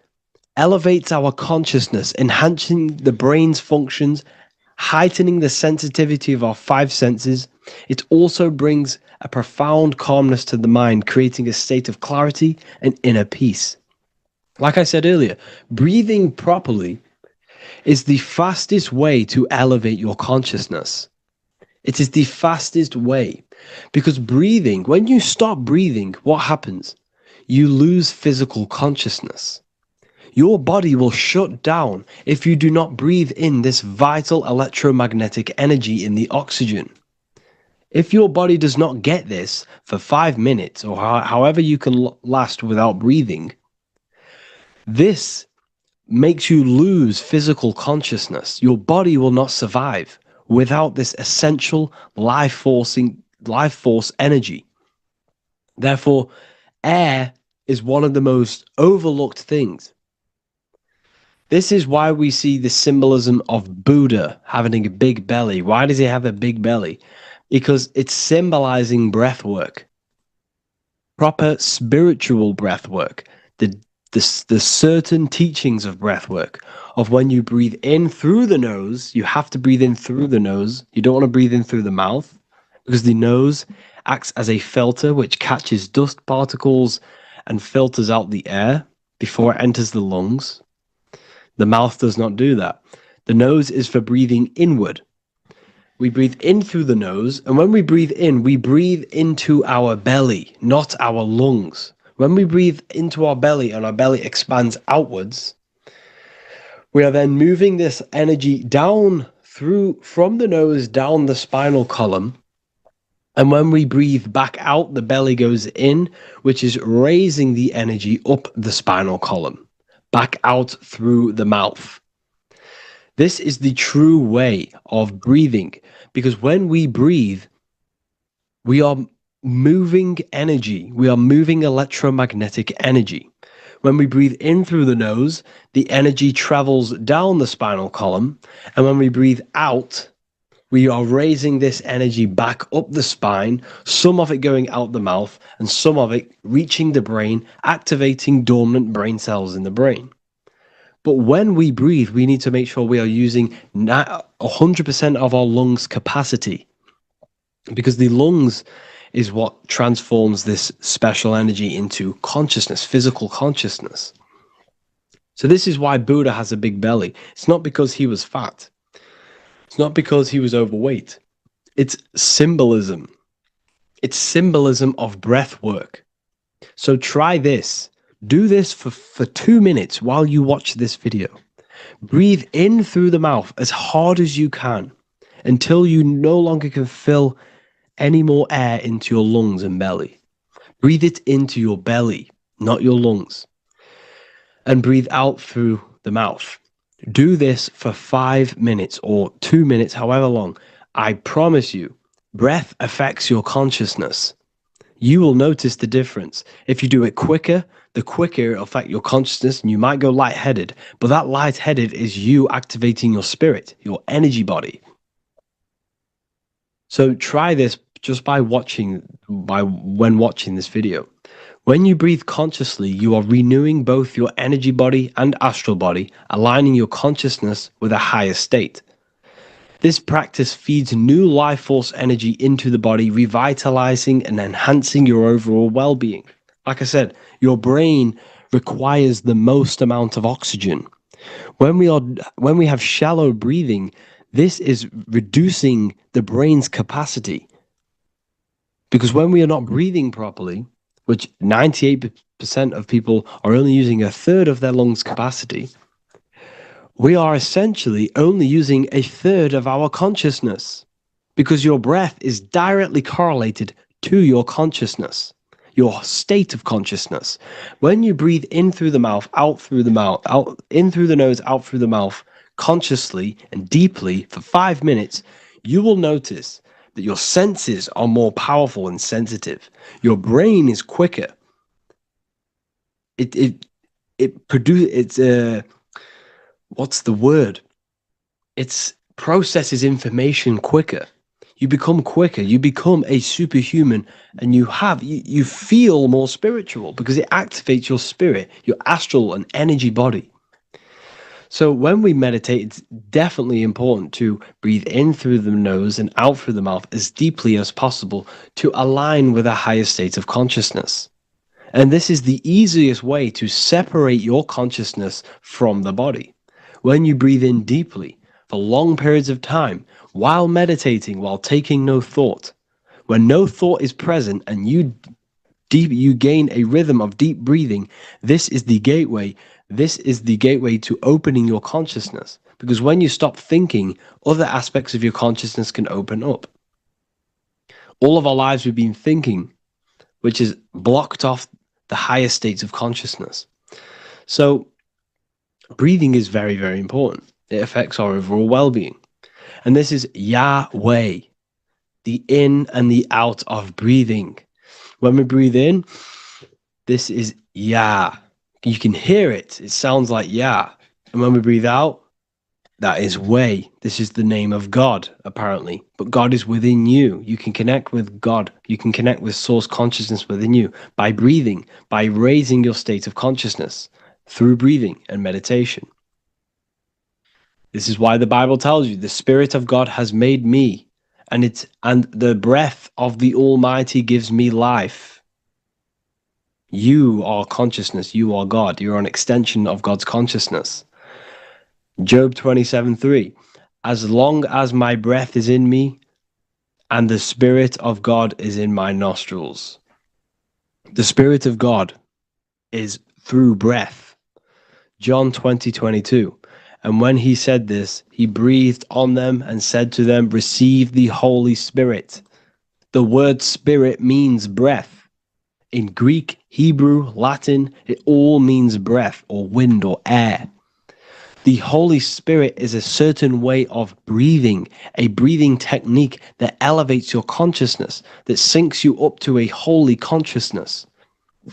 elevates our consciousness, enhancing the brain's functions, heightening the sensitivity of our five senses. It also brings a profound calmness to the mind, creating a state of clarity and inner peace. Like I said earlier, breathing properly is the fastest way to elevate your consciousness. It is the fastest way because breathing, when you stop breathing, what happens? You lose physical consciousness. Your body will shut down if you do not breathe in this vital electromagnetic energy in the oxygen. If your body does not get this for 5 minutes or however you can last without breathing, this makes you lose physical consciousness. Your body will not survive without this essential life force energy. Therefore, air is one of the most overlooked things. This is why we see the symbolism of Buddha having a big belly. Why does he have a big belly? Because it's symbolizing breath work, proper spiritual breath work, the certain teachings of breath work, of when you breathe in through the nose, you have to breathe in through the nose. You don't want to breathe in through the mouth because the nose acts as a filter which catches dust particles and filters out the air before it enters the lungs. The mouth does not do that. The nose is for breathing inward. We breathe in through the nose, and when we breathe in, we breathe into our belly, not our lungs. When we breathe into our belly and our belly expands outwards, we are then moving this energy down from the nose down the spinal column. And when we breathe back out, the belly goes in, which is raising the energy up the spinal column, back out through the mouth. This is the true way of breathing, because when we breathe, we are moving energy. We are moving electromagnetic energy. When we breathe in through the nose, the energy travels down the spinal column. And when we breathe out, we are raising this energy back up the spine, some of it going out the mouth and some of it reaching the brain, activating dormant brain cells in the brain. But when we breathe, we need to make sure we are using 100% of our lungs' capacity, because the lungs is what transforms this special energy into consciousness, physical consciousness. So this is why Buddha has a big belly. It's not because he was fat. It's not because he was overweight. It's symbolism. It's symbolism of breath work. So try this. Do this for 2 minutes while you watch this video. Breathe in through the mouth as hard as you can until you no longer can fill any more air into your lungs and belly. Breathe it into your belly, not your lungs. And breathe out through the mouth. Do this for 5 minutes or 2 minutes, however long. I promise you, breath affects your consciousness. You will notice the difference. If you do it quicker, the quicker it'll affect your consciousness and you might go lightheaded. But that lightheaded is you activating your spirit, your energy body. So try this just when watching this video. When you breathe consciously, you are renewing both your energy body and astral body, aligning your consciousness with a higher state. This practice feeds new life force energy into the body, revitalizing and enhancing your overall well-being. Like I said, your brain requires the most amount of oxygen. When we have shallow breathing, this is reducing the brain's capacity. Because when we are not breathing properly, which 98% of people are only using a third of their lungs' capacity, we are essentially only using a third of our consciousness, because your breath is directly correlated to your consciousness, your state of consciousness. When you breathe in through the mouth, out through the mouth, out in through the nose, out through the mouth, consciously and deeply for 5 minutes, you will notice that your senses are more powerful and sensitive. Your brain is quicker. What's the word? It's processes information quicker. You become quicker, you become a superhuman, and you feel more spiritual because it activates your spirit, your astral and energy body. So when we meditate, it's definitely important to breathe in through the nose and out through the mouth as deeply as possible to align with a higher state of consciousness. And this is the easiest way to separate your consciousness from the body. When you breathe in deeply for long periods of time, while meditating, while taking no thought, when no thought is present and you gain a rhythm of deep breathing, this is the gateway. This is the gateway to opening your consciousness. Because when you stop thinking, other aspects of your consciousness can open up. All of our lives we've been thinking, which has blocked off the higher states of consciousness. So breathing is very, very important. It affects our overall well-being. And this is Yahweh, the in and the out of breathing. When we breathe in, this is Yah. You can hear it. It sounds like Yah. And when we breathe out, that is Way. This is the name of God, apparently. But God is within you. You can connect with God. You can connect with source consciousness within you by breathing, by raising your state of consciousness through breathing and meditation. This is why the Bible tells you the Spirit of God has made me, and the breath of the Almighty gives me life. You are consciousness. You are God. You're an extension of God's consciousness. Job 27:3. As long as my breath is in me and the Spirit of God is in my nostrils. The Spirit of God is through breath. John 20:22. And when he said this, he breathed on them and said to them, receive the Holy Spirit. The word spirit means breath. In Greek, Hebrew, Latin, it all means breath or wind or air. The Holy Spirit is a certain way of breathing, a breathing technique that elevates your consciousness, that syncs you up to a holy consciousness,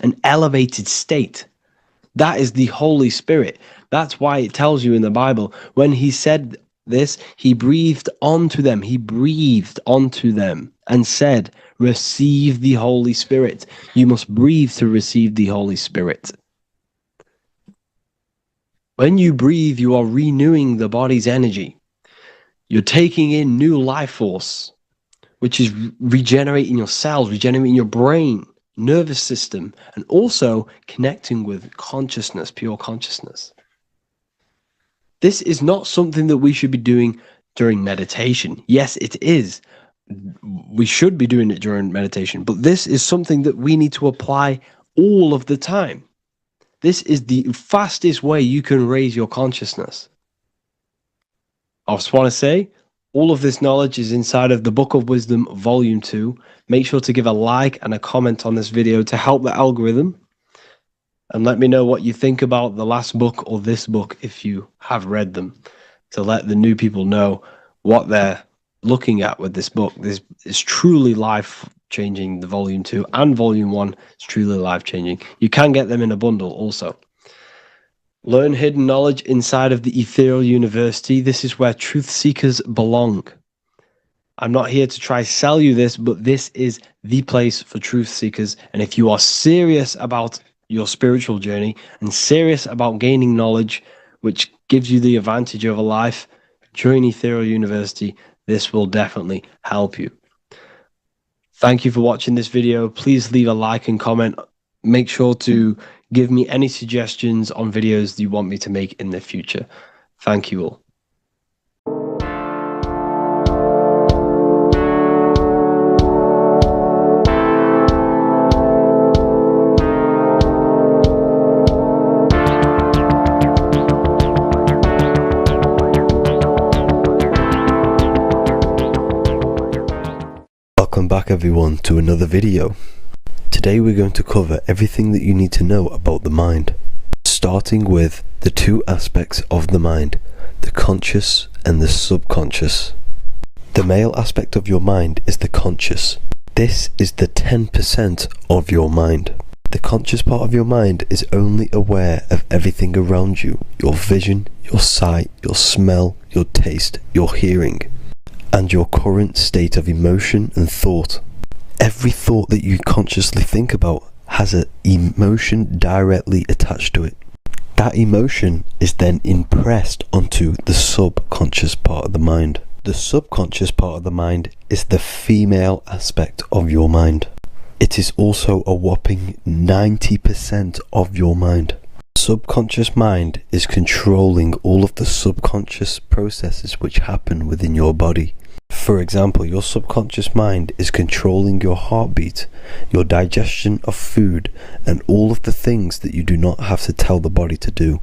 an elevated state. That is the Holy Spirit. That's why it tells you in the Bible, when he said this, he breathed onto them. He breathed onto them and said, receive the Holy Spirit. You must breathe to receive the Holy Spirit. When you breathe, you are renewing the body's energy. You're taking in new life force, which is regenerating your cells, regenerating your brain, nervous system, and also connecting with consciousness, pure consciousness. This is not something that we should be doing during meditation. Yes, it is. We should be doing it during meditation, but this is something that we need to apply all of the time. This is the fastest way you can raise your consciousness. I just want to say, all of this knowledge is inside of the Book of Wisdom, Volume 2. Make sure to give a like and a comment on this video to help the algorithm. And let me know what you think about the last book or this book if you have read them, to let the new people know what they're looking at with this book. This is truly life-changing. The Volume 2 and Volume 1 is truly life-changing. You can get them in a bundle also. Learn hidden knowledge inside of the Ethereal University. This is where truth seekers belong. I'm not here to try sell you this, but this is the place for truth seekers. And if you are serious about your spiritual journey and serious about gaining knowledge, which gives you the advantage over life, join Ethereal University. This will definitely help you. Thank you for watching this video. Please leave a like and comment. Make sure to give me any suggestions on videos you want me to make in the future. Thank you all. Welcome back everyone to another video. Today we're going to cover everything that you need to know about the mind, starting with the two aspects of the mind, the conscious and the subconscious. The male aspect of your mind is the conscious. This is the 10% of your mind. The conscious part of your mind is only aware of everything around you, your vision, your sight, your smell, your taste, your hearing, and your current state of emotion and thought. Every thought that you consciously think about has an emotion directly attached to it. That emotion is then impressed onto the subconscious part of the mind. The subconscious part of the mind is the female aspect of your mind. It is also a whopping 90% of your mind. Subconscious mind is controlling all of the subconscious processes which happen within your body. For example, your subconscious mind is controlling your heartbeat, your digestion of food, and all of the things that you do not have to tell the body to do.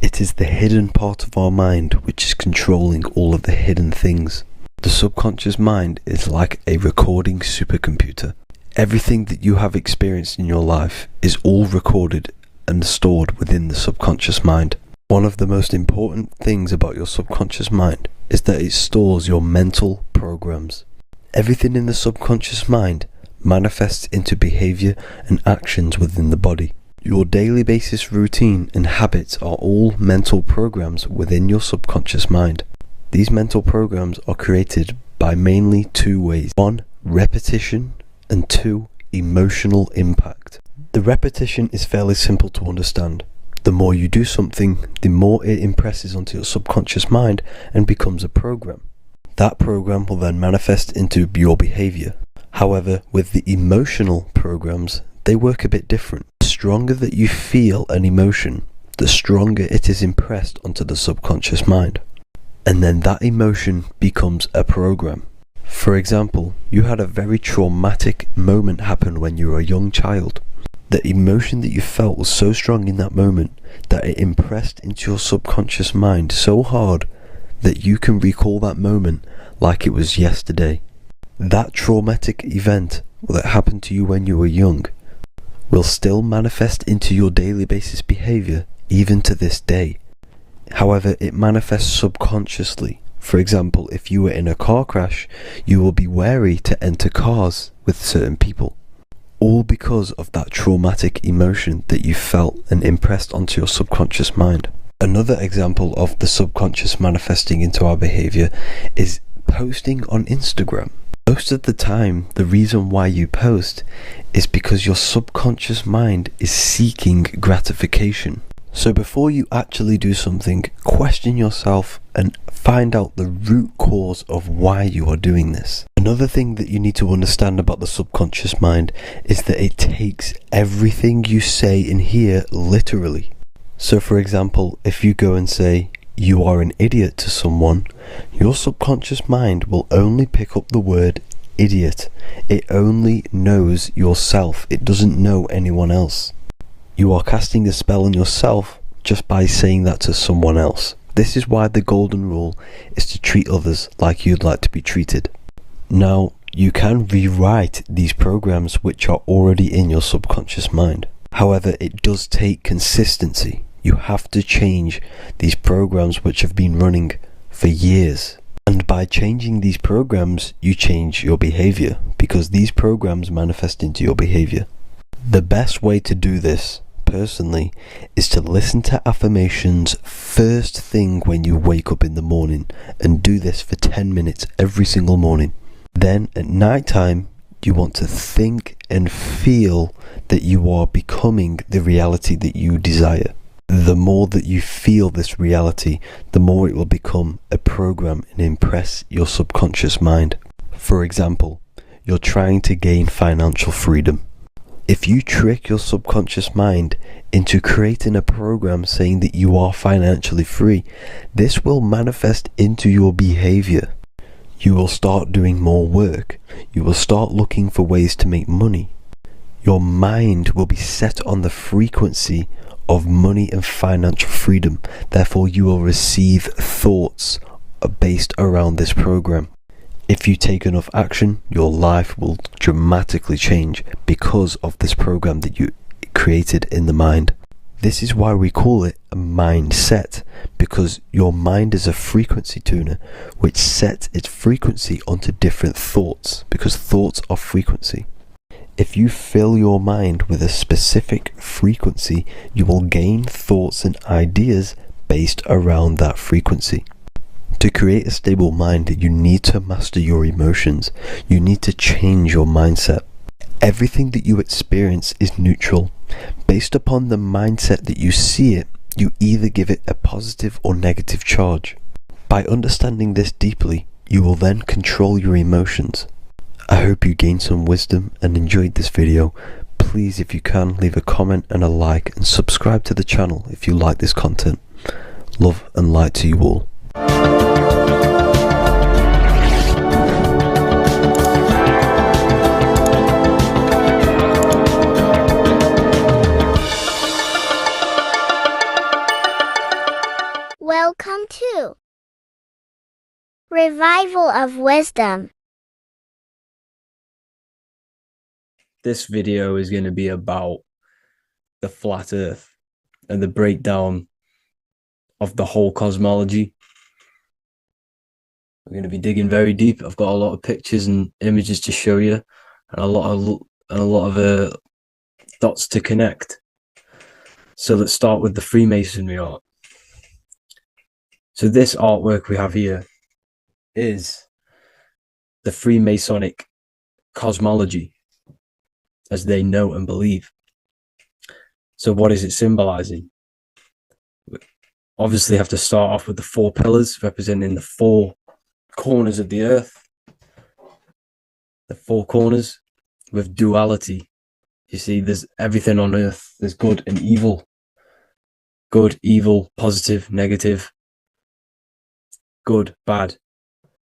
It is the hidden part of our mind which is controlling all of the hidden things. The subconscious mind is like a recording supercomputer. Everything that you have experienced in your life is all recorded and stored within the subconscious mind. One of the most important things about your subconscious mind is that it stores your mental programs. Everything in the subconscious mind manifests into behavior and actions within the body. Your daily basis routine and habits are all mental programs within your subconscious mind. These mental programs are created by mainly two ways. 1, repetition, and 2, emotional impact. The repetition is fairly simple to understand. The more you do something, the more it impresses onto your subconscious mind and becomes a program. That program will then manifest into your behavior. However, with the emotional programs, they work a bit different. The stronger that you feel an emotion, the stronger it is impressed onto the subconscious mind. And then that emotion becomes a program. For example, you had a very traumatic moment happen when you were a young child. The emotion that you felt was so strong in that moment that it impressed into your subconscious mind so hard that you can recall that moment like it was yesterday. That traumatic event that happened to you when you were young will still manifest into your daily basis behavior even to this day. However, it manifests subconsciously. For example, if you were in a car crash, you will be wary to enter cars with certain people. All because of that traumatic emotion that you felt and impressed onto your subconscious mind. Another example of the subconscious manifesting into our behavior is posting on Instagram. Most of the time, the reason why you post is because your subconscious mind is seeking gratification. So before you actually do something, question yourself and find out the root cause of why you are doing this. Another thing that you need to understand about the subconscious mind is that it takes everything you say and hear literally. So for example, if you go and say, "You are an idiot" to someone, your subconscious mind will only pick up the word idiot. It only knows yourself. It doesn't know anyone else. You are casting a spell on yourself just by saying that to someone else. This is why the golden rule is to treat others like you'd like to be treated. Now, you can rewrite these programs which are already in your subconscious mind. However, it does take consistency. You have to change these programs which have been running for years. And by changing these programs, you change your behavior, because these programs manifest into your behavior. The best way to do this, personally, is to listen to affirmations first thing when you wake up in the morning, and do this for 10 minutes every single morning. Then at night time, you want to think and feel that you are becoming the reality that you desire. The more that you feel this reality, the more it will become a program and impress your subconscious mind. For example, you're trying to gain financial freedom. If you trick your subconscious mind into creating a program saying that you are financially free, this will manifest into your behavior. You will start doing more work. You will start looking for ways to make money. Your mind will be set on the frequency of money and financial freedom. Therefore, you will receive thoughts based around this program. If you take enough action, your life will dramatically change because of this program that you created in the mind. This is why we call it a mindset, because your mind is a frequency tuner which sets its frequency onto different thoughts, because thoughts are frequency. If you fill your mind with a specific frequency, you will gain thoughts and ideas based around that frequency. To create a stable mind, you need to master your emotions. You need to change your mindset. Everything that you experience is neutral. Based upon the mindset that you see it, you either give it a positive or negative charge. By understanding this deeply, you will then control your emotions. I hope you gained some wisdom and enjoyed this video. Please, if you can, leave a comment and a like, and subscribe to the channel if you like this content. Love and light to you all. Welcome to Revival of Wisdom. This video is going to be about the flat earth and the breakdown of the whole cosmology. We're going to be digging very deep. I've got a lot of pictures and images to show you, and a lot of dots to connect. So let's start with the Freemasonry art. So this artwork we have here is the Freemasonic cosmology, as they know and believe. So what is it symbolizing? We obviously have to start off with the 4 pillars representing the 4 corners of the earth. The 4 corners with duality. You see, there's everything on earth. There's good and evil. Good, evil, positive, negative. Good, bad.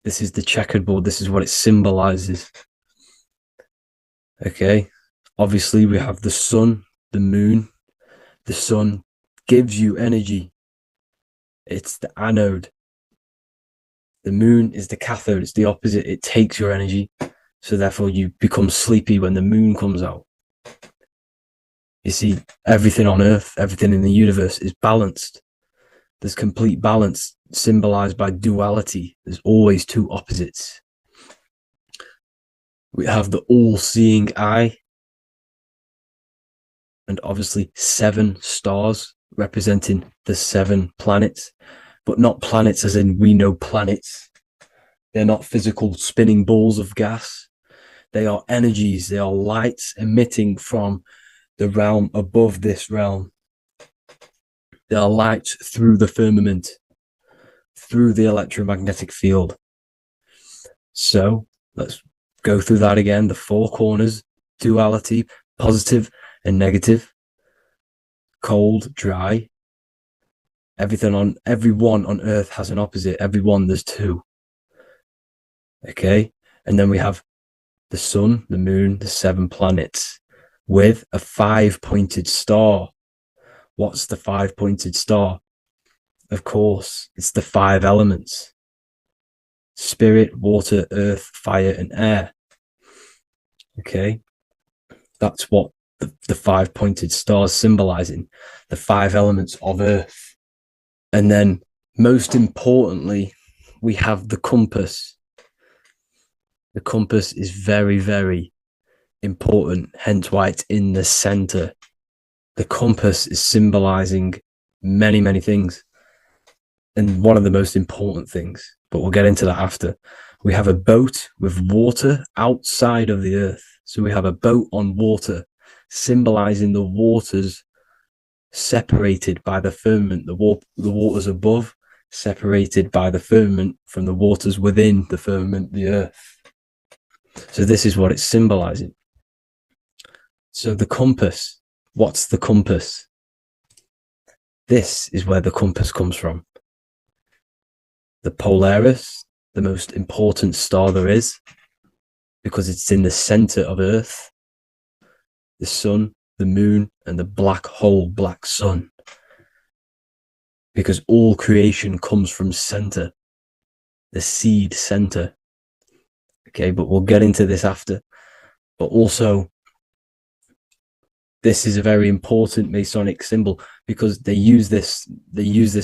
This is the checkerboard. This is what it symbolizes. Okay. Obviously, we have the sun, the moon. The sun gives you energy. It's the anode. The moon is the cathode. It's the opposite. It takes your energy. So therefore, you become sleepy when the moon comes out. You see, everything on Earth, everything in the universe is balanced. There's complete balance, symbolized by duality. There's always 2 opposites. We have the all-seeing eye. And obviously 7 stars representing the 7 planets, but not planets as in we know planets. They're not physical spinning balls of gas. They are energies. They are lights emitting from the realm above this realm. They are lights through the firmament, through the electromagnetic field. So let's go through that again. The 4 corners, duality, positive and negative, cold, dry. Everyone on Earth has an opposite. Everyone, there's 2. Okay, and then we have the sun, the moon, the 7 planets with a 5-pointed star. What's the 5-pointed star? Of course, it's the 5 elements: spirit, water, earth, fire, and air. Okay, that's what the 5-pointed stars symbolizing, the 5 elements of Earth. And then most importantly, we have the compass. The compass is very, very important, hence why it's in the center. The compass is symbolizing many, many things. And one of the most important things, but we'll get into that after. We have a boat with water outside of the Earth. So we have a boat on water, symbolizing the waters separated by the firmament, the waters above, separated by the firmament from the waters within the firmament, the earth. So this is what it's symbolizing. So the compass, what's the compass? This is where the compass comes from. The Polaris, the most important star there is, because it's in the center of Earth. The sun, the moon, and the black hole, black sun. Because all creation comes from center, the seed center. Okay, but we'll get into this after. But also, this is a very important Masonic symbol because they use this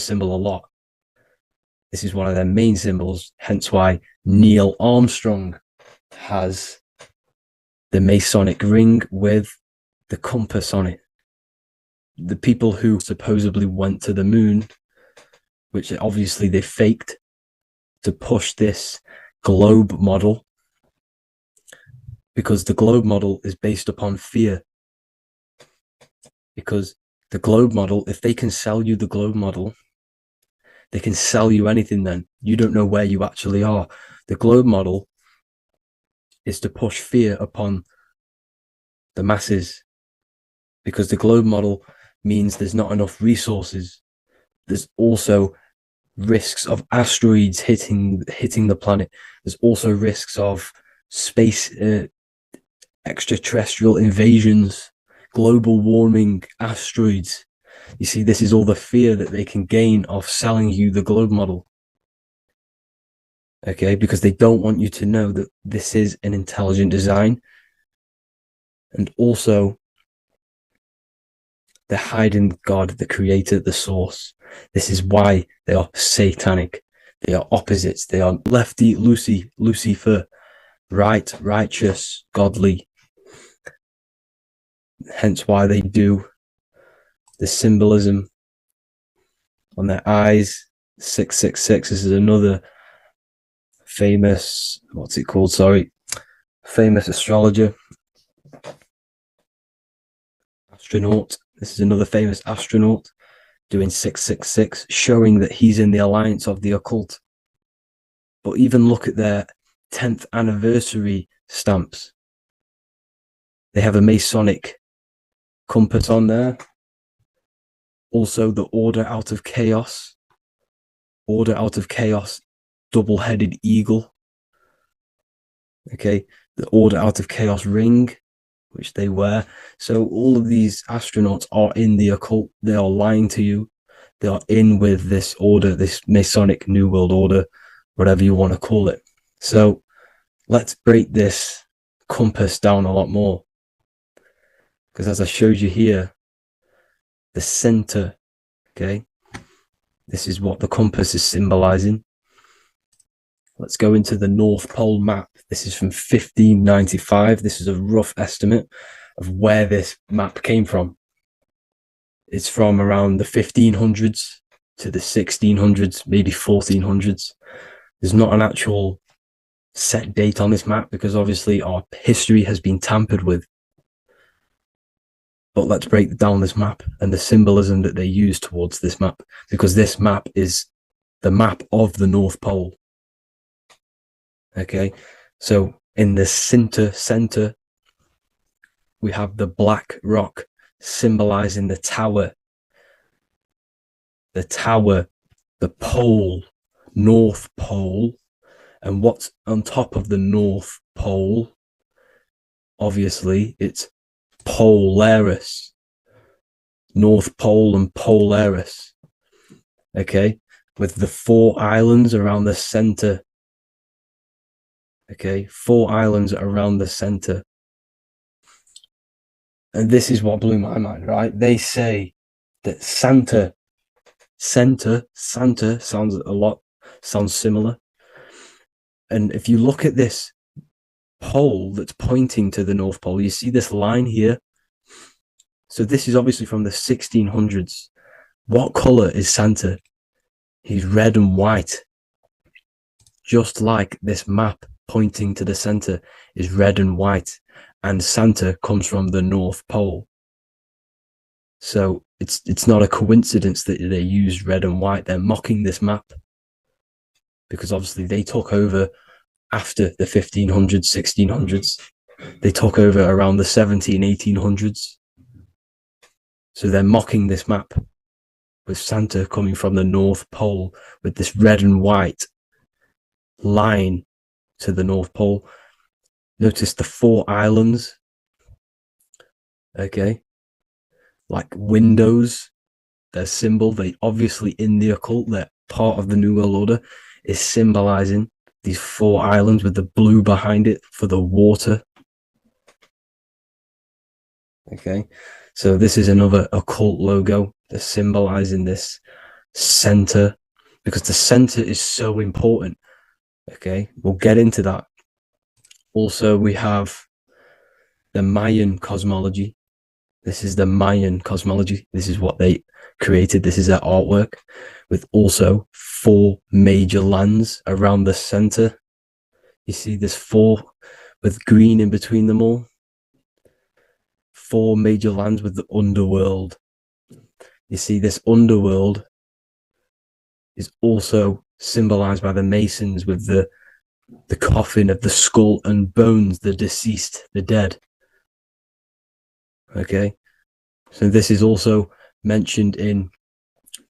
symbol a lot. This is one of their main symbols, hence why Neil Armstrong has the Masonic ring with the compass on it. The people who supposedly went to the moon, which obviously they faked, to push this globe model, because the globe model is based upon fear. Because the globe model, if they can sell you the globe model, they can sell you anything then. You don't know where you actually are. The globe model is to push fear upon the masses, because the globe model means there's not enough resources. There's also risks of asteroids hitting the planet. There's also risks of space extraterrestrial invasions, global warming, asteroids. You see, this is all the fear that they can gain off selling you the globe model. Okay, because they don't want you to know that this is an intelligent design. And also, they're hiding God, the creator, the source. This is why they are satanic. They are opposites. They are lefty, Lucifer, right, righteous, godly. Hence why they do the symbolism on their eyes. 666. This is another famous, famous astrologer. Astronaut. This is another famous astronaut doing 666, showing that he's in the alliance of the occult. But even look at their 10th anniversary stamps. They have a Masonic compass on there. Also, the Order Out of Chaos. Order Out of Chaos, double-headed eagle. Okay, the Order Out of Chaos ring, which they wear. So all of these astronauts are in the occult. They are lying to you. They are in with this order, this Masonic New World Order, whatever you want to call it. So let's break this compass down a lot more. Because as I showed you here, the center, okay, this is what the compass is symbolizing. Let's go into the North Pole map. This is from 1595. This is a rough estimate of where this map came from. It's from around the 1500s to the 1600s, maybe 1400s. There's not an actual set date on this map because obviously our history has been tampered with. But let's break down this map and the symbolism that they use towards this map, because this map is the map of the North Pole. Okay, so in the center, we have the black rock symbolizing the tower, the pole, North Pole. And what's on top of the North Pole? Obviously, it's Polaris. North Pole and Polaris. Okay, with the 4 islands around the center. Okay, 4 islands around the center. And this is what blew my mind, right? They say that Santa sounds similar. And if you look at this pole that's pointing to the North Pole, you see this line here. So this is obviously from the 1600s. What color is Santa? He's red and white. Just like this map pointing to the center is red and white, and Santa comes from the North Pole. So it's not a coincidence that they use red and white. They're mocking this map because obviously they took over after the 1500s, 1600s. They took over around the 1800s. So they're mocking this map with Santa coming from the North Pole with this red and white line to the North Pole. Notice the 4 islands. Okay. Like windows, their symbol, they obviously in the occult, they're part of the New World Order, is symbolizing these 4 islands with the blue behind it for the water. Okay. So this is another occult logo. They're symbolizing this center because the center is so important. Okay, we'll get into that. Also, we have the Mayan cosmology. This is the Mayan cosmology. This is what they created. This is their artwork, with also 4 major lands around the center. You see this 4 with green in between them all. 4 major lands with the underworld. You see this underworld is also symbolized by the Masons with the coffin of the skull and bones, the deceased, the dead. Okay, so this is also mentioned in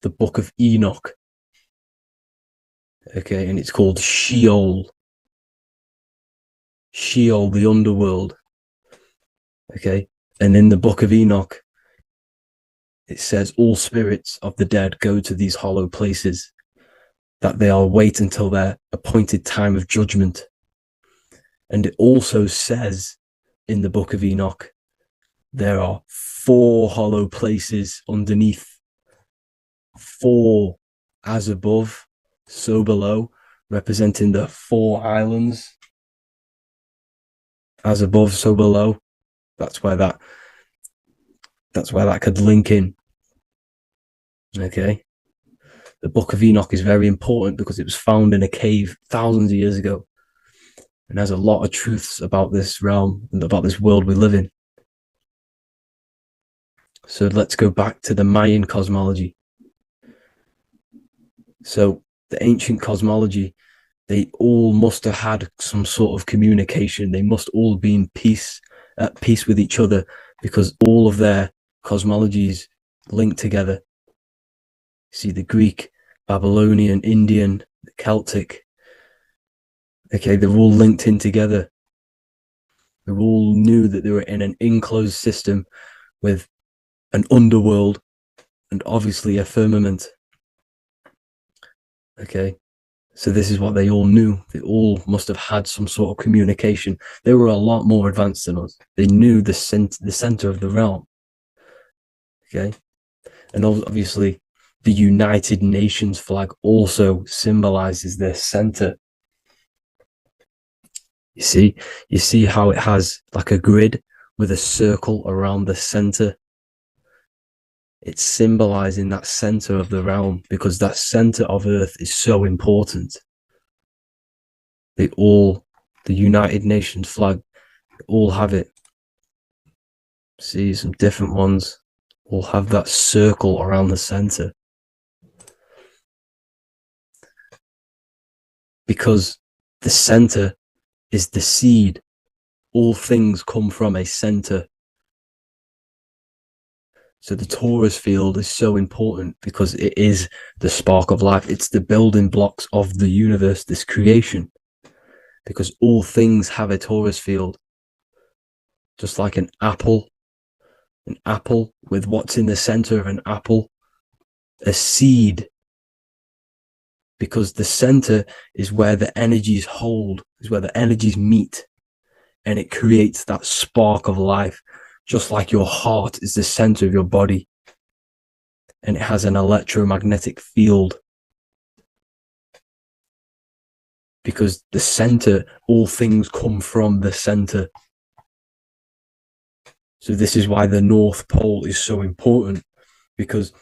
the book of Enoch. Okay, and it's called Sheol. Sheol, the underworld. Okay, and in the book of Enoch, it says all spirits of the dead go to these hollow places, that they are wait until their appointed time of judgment. And it also says in the book of Enoch, there are 4 hollow places underneath. 4 as above, so below, representing the 4 islands. As above, so below. That's where that could link in. Okay. The book of Enoch is very important because it was found in a cave thousands of years ago, and has a lot of truths about this realm and about this world we live in. So let's go back to the Mayan cosmology. So the ancient cosmology, they all must have had some sort of communication. They must all be at peace with each other, because all of their cosmologies link together. See, the Greek, Babylonian, Indian, the Celtic. Okay, they're all linked in together. They all knew that they were in an enclosed system with an underworld and obviously a firmament. Okay, so this is what they all knew. They all must have had some sort of communication. They were a lot more advanced than us. They knew the center of the realm. Okay, and obviously the United Nations flag also symbolizes their center. You see how it has like a grid with a circle around the center. It's symbolizing that center of the realm, because that center of Earth is so important. The United Nations flag, all have it. See, some different ones all have that circle around the center. Because the center is the seed. All things come from a center. So the torus field is so important because it is the spark of life. It's the building blocks of the universe, this creation. Because all things have a torus field. Just like an apple with what's in the center of an apple, a seed. Because the center is where the energies hold, is where the energies meet. And it creates that spark of life. Just like your heart is the center of your body, and it has an electromagnetic field. Because the center, all things come from the center. So this is why the North Pole is so important, because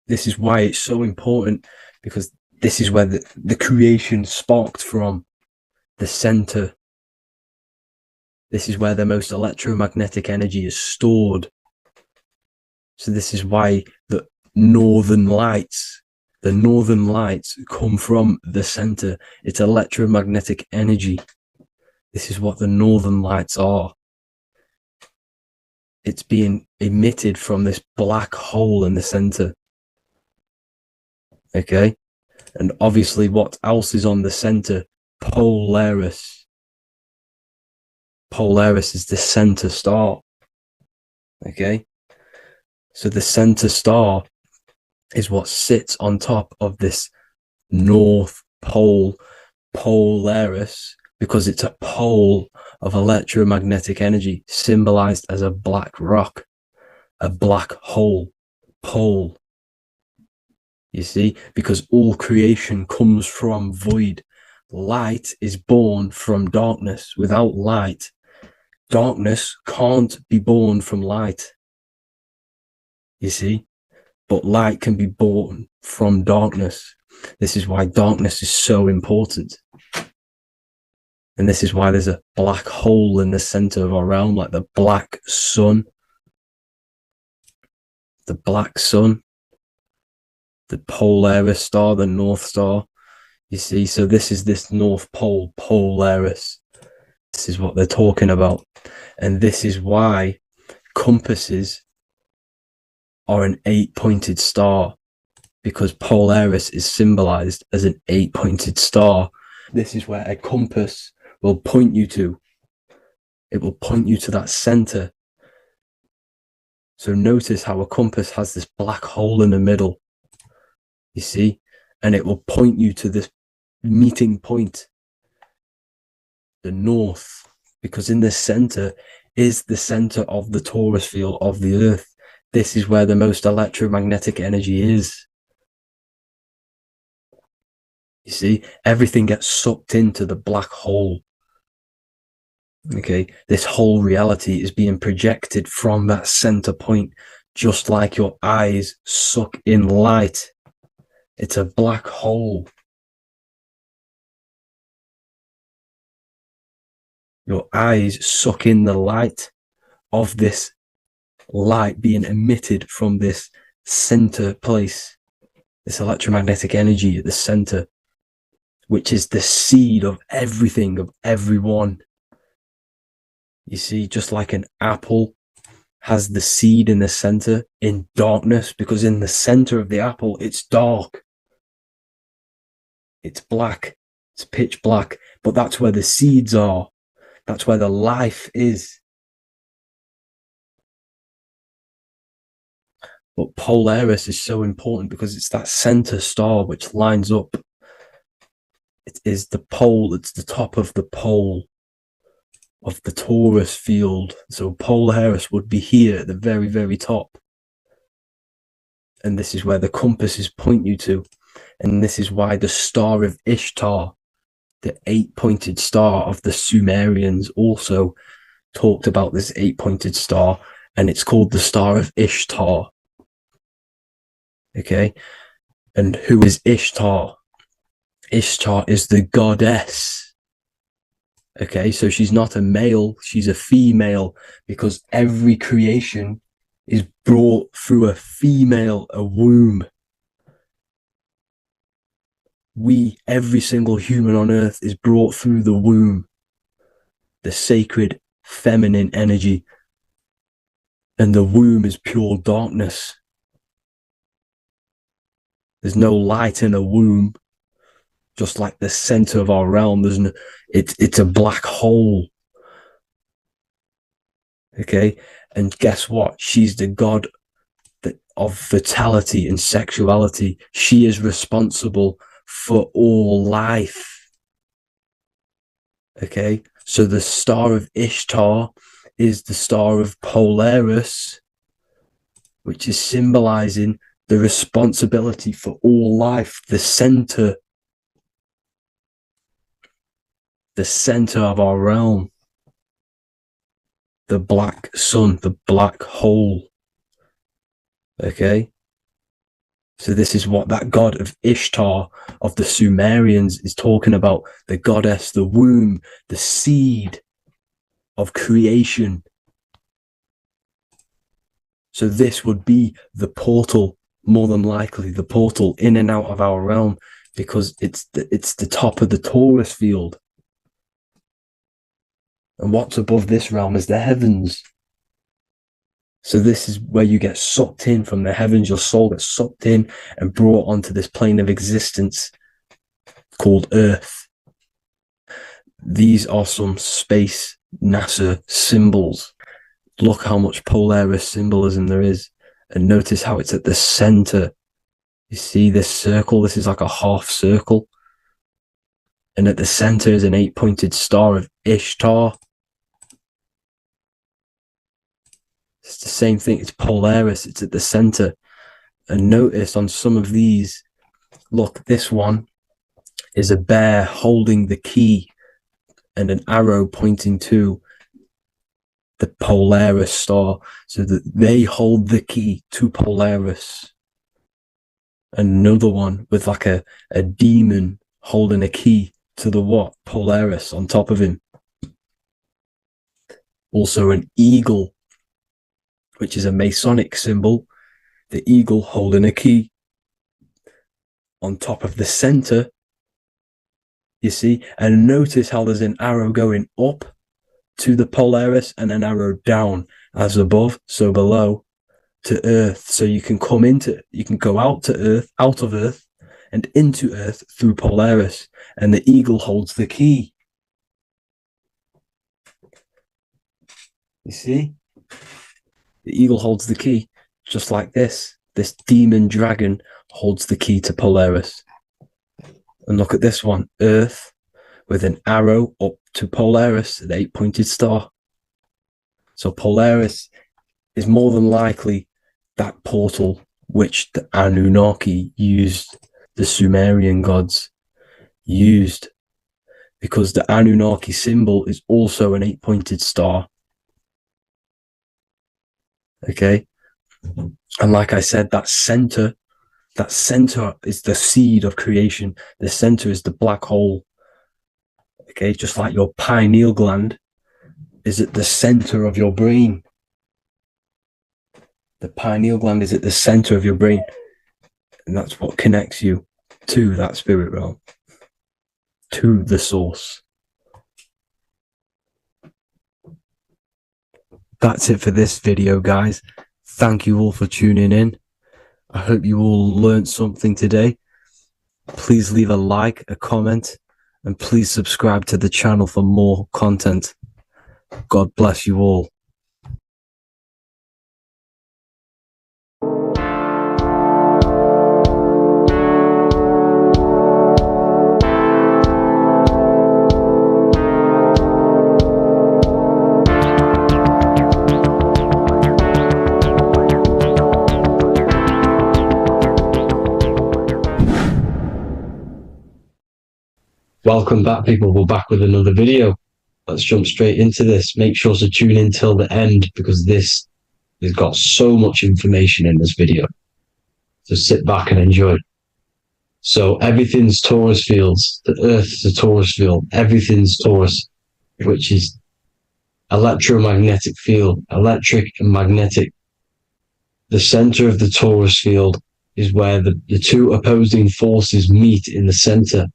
this is why it's so important, because this is where the creation sparked from, the center. This is where the most electromagnetic energy is stored. So this is why the northern lights come from the center. It's electromagnetic energy. This is what the northern lights are. It's being emitted from this black hole in the center. Okay? And obviously what else is on the center? Polaris. Polaris is the center star. Okay? So the center star is what sits on top of this North Pole, Polaris, because it's a pole of electromagnetic energy, symbolized as a black rock, a black hole, pole. You see, because all creation comes from void. Light is born from darkness. Without light, darkness can't be born from light, you see, but light can be born from darkness. This is why darkness is so important. And this is why there's a black hole in the center of our realm, like the black sun. The black sun, the Polaris star, the North Star. You see, so this is this North Pole, Polaris. This is what they're talking about. And this is why compasses are an 8-pointed star, because Polaris is symbolized as an 8-pointed star. This is where a compass will point you to. It will point you to that center. So notice how a compass has this black hole in the middle, you see, and it will point you to this meeting point, the north, because in the center is the center of the torus field of the earth. This is where the most electromagnetic energy is. You see, everything gets sucked into the black hole. Okay, this whole reality is being projected from that center point, just like your eyes suck in light. It's a black hole. Your eyes suck in the light of this light being emitted from this center place, this electromagnetic energy at the center, which is the seed of everything, of everyone. You see, just like an apple has the seed in the center in darkness, because in the center of the apple, it's dark. It's black. It's pitch black. But that's where the seeds are. That's where the life is. But Polaris is so important because it's that center star which lines up. It is the pole. It's the top of the pole of the torus field. So Polaris would be here at the very, very top. And this is where the compasses point you to. And this is why the star of Ishtar, the 8-pointed star of the Sumerians, also talked about this 8-pointed star. And it's called the star of Ishtar. Okay. And who is Ishtar? Ishtar is the goddess. Okay, so she's not a male, she's a female, because every creation is brought through a female, a womb. Every single human on earth is brought through the womb, the sacred feminine energy. And the womb is pure darkness. There's no light in a womb. Just like the center of our realm, it's a black hole. Okay, and guess what? She's the god of fertility and sexuality. She is responsible for all life. Okay, so the star of Ishtar is the star of Polaris, which is symbolizing the responsibility for all life, the center of our realm, the black sun, the black hole. Okay, so this is what that god of Ishtar of the Sumerians is talking about, the goddess, the womb, the seed of creation. So this would be the portal, more than likely the portal in and out of our realm, because it's the top of the torus field. And what's above this realm is the heavens. So this is where you get sucked in from the heavens. Your soul gets sucked in and brought onto this plane of existence called Earth. These are some space NASA symbols. Look how much Polaris symbolism there is. And notice how it's at the center. You see this circle? This is like a half circle. And at the center is an 8-pointed star of Ishtar. It's the same thing. It's Polaris. It's at the center. And notice on some of these, look, this one is a bear holding the key and an arrow pointing to the Polaris star, so that they hold the key to Polaris. Another one with like a demon holding a key to the what? Polaris on top of him. Also an eagle, which is a Masonic symbol. The eagle holding a key on top of the center. You see? And notice how there's an arrow going up to the Polaris and an arrow down, as above, so below, to Earth. So you can go out of Earth and into Earth through Polaris. And the eagle holds the key. You see? The eagle holds the key, just like this. This demon dragon holds the key to Polaris. And look at this one, Earth, with an arrow up to Polaris, the 8-pointed star. So Polaris is more than likely that portal which the Anunnaki used, the Sumerian gods used, because the Anunnaki symbol is also an 8-pointed star. Okay? And like I said, that center is the seed of creation. The center is the black hole. Okay, just like your pineal gland is at the center of your brain. The pineal gland is at the center of your brain. And that's what connects you to that spirit realm, to the source. That's it for this video, guys. Thank you all for tuning in. I hope you all learned something today. Please leave a like, a comment, and please subscribe to the channel for more content. God bless you all. Welcome back, people. We're back with another video. Let's jump straight into this. Make sure to tune in till the end, because this has got so much information in this video. So sit back and enjoy. So everything's torus fields. The Earth's a torus field. Everything's torus, which is electromagnetic field, electric and magnetic. The center of the torus field is where the two opposing forces meet in the center.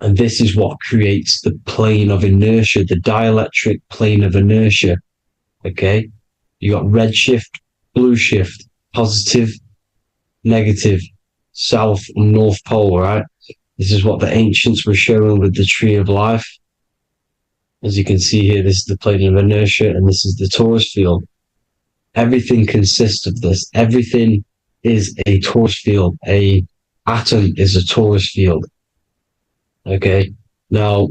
And this is what creates the plane of inertia, the dielectric plane of inertia. Okay? You got red shift, blue shift, positive, negative, south and north pole, right? This is what the ancients were showing with the tree of life. As you can see here, this is the plane of inertia, and this is the torus field. Everything consists of this. Everything is a torus field. A atom is a torus field. Okay, now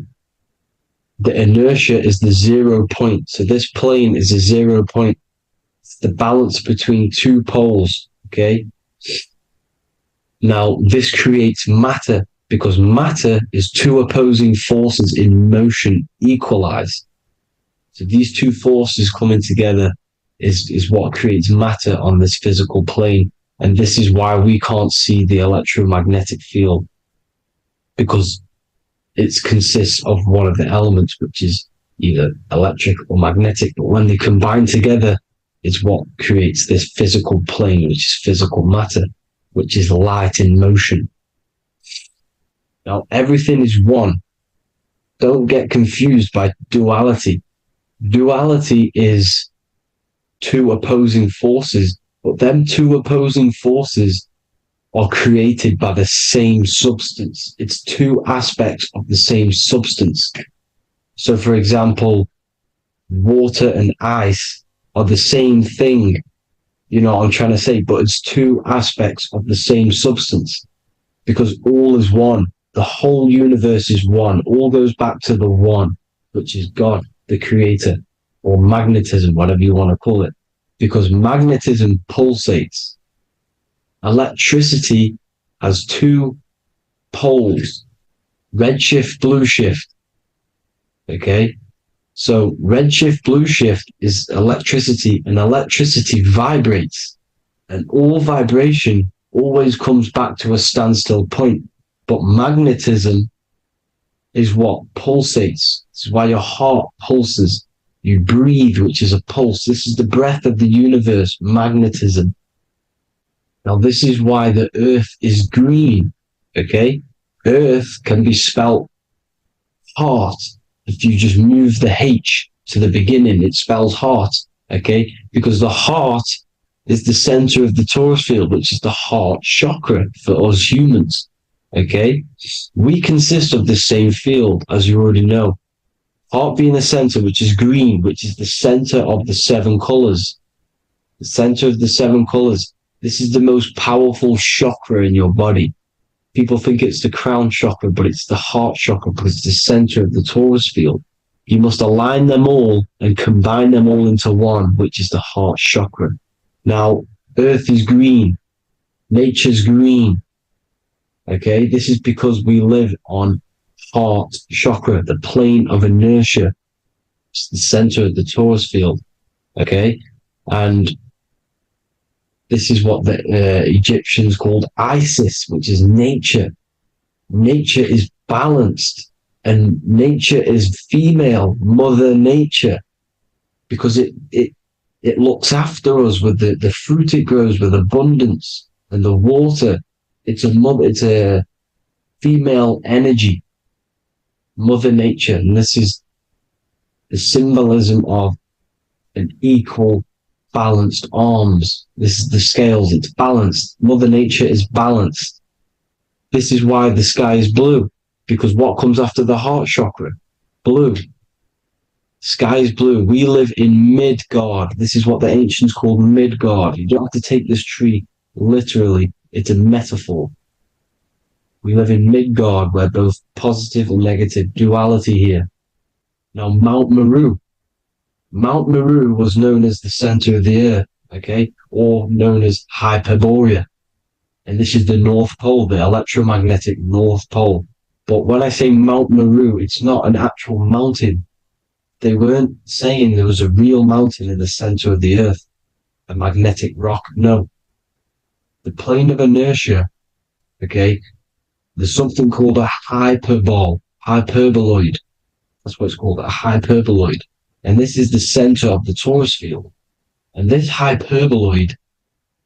the inertia is the 0 point. So this plane is a 0 point. It's the balance between two poles. Okay, now this creates matter, because matter is two opposing forces in motion equalized. So these two forces coming together is what creates matter on this physical plane. And this is why we can't see the electromagnetic field, because it consists of one of the elements, which is either electric or magnetic. But when they combine together, it's what creates this physical plane, which is physical matter, which is light in motion. Now, everything is one. Don't get confused by duality. Duality is two opposing forces, but them two opposing forces are created by the same substance. It's two aspects of the same substance. So, for example, water and ice are the same thing. You know what I'm trying to say? But it's two aspects of the same substance, because all is one. The whole universe is one. All goes back to the one, which is God, the creator, or magnetism, whatever you want to call it, because magnetism pulsates. Electricity has two poles, red shift, blue shift. Okay? So redshift, blue shift is electricity, and electricity vibrates, and all vibration always comes back to a standstill point. But magnetism is what pulsates. This is why your heart pulses. You breathe, which is a pulse. This is the breath of the universe, magnetism. Now, this is why the earth is green, okay? Earth can be spelt heart. If you just move the H to the beginning, it spells heart, okay? Because the heart is the center of the torus field, which is the heart chakra for us humans, okay? We consist of the same field, as you already know. Heart being the center, which is green, which is the center of the 7 colors. The center of the 7 colors. This is the most powerful chakra in your body. People think it's the crown chakra, but it's the heart chakra because it's the center of the torus field. You must align them all and combine them all into one, which is the heart chakra. Now, earth is green. Nature's green. Okay, this is because we live on heart chakra, the plane of inertia. It's the center of the torus field. Okay, and this is what the Egyptians called Isis, which is nature. Nature is balanced, and nature is female, Mother Nature, because it looks after us with the fruit it grows with abundance, and the water. It's a female energy, Mother Nature, and this is the symbolism of an equal, balanced arms. This is the scales, it's balanced. Mother Nature is balanced. This is why the sky is blue, because what comes after the heart chakra? Blue. Sky is blue. We live in Midgard. This is what the ancients called Midgard. You don't have to take this tree literally. It's a metaphor. We live in Midgard, where both positive and negative duality here. Now, Mount Meru. Mount Meru was known as the center of the earth, okay, or known as Hyperborea. And this is the North Pole, the electromagnetic North Pole. But when I say Mount Meru, it's not an actual mountain. They weren't saying there was a real mountain in the center of the earth, a magnetic rock. No. The plane of inertia, okay, there's something called a hyperboloid. That's what it's called, a hyperboloid. And this is the center of the torus field. And this hyperboloid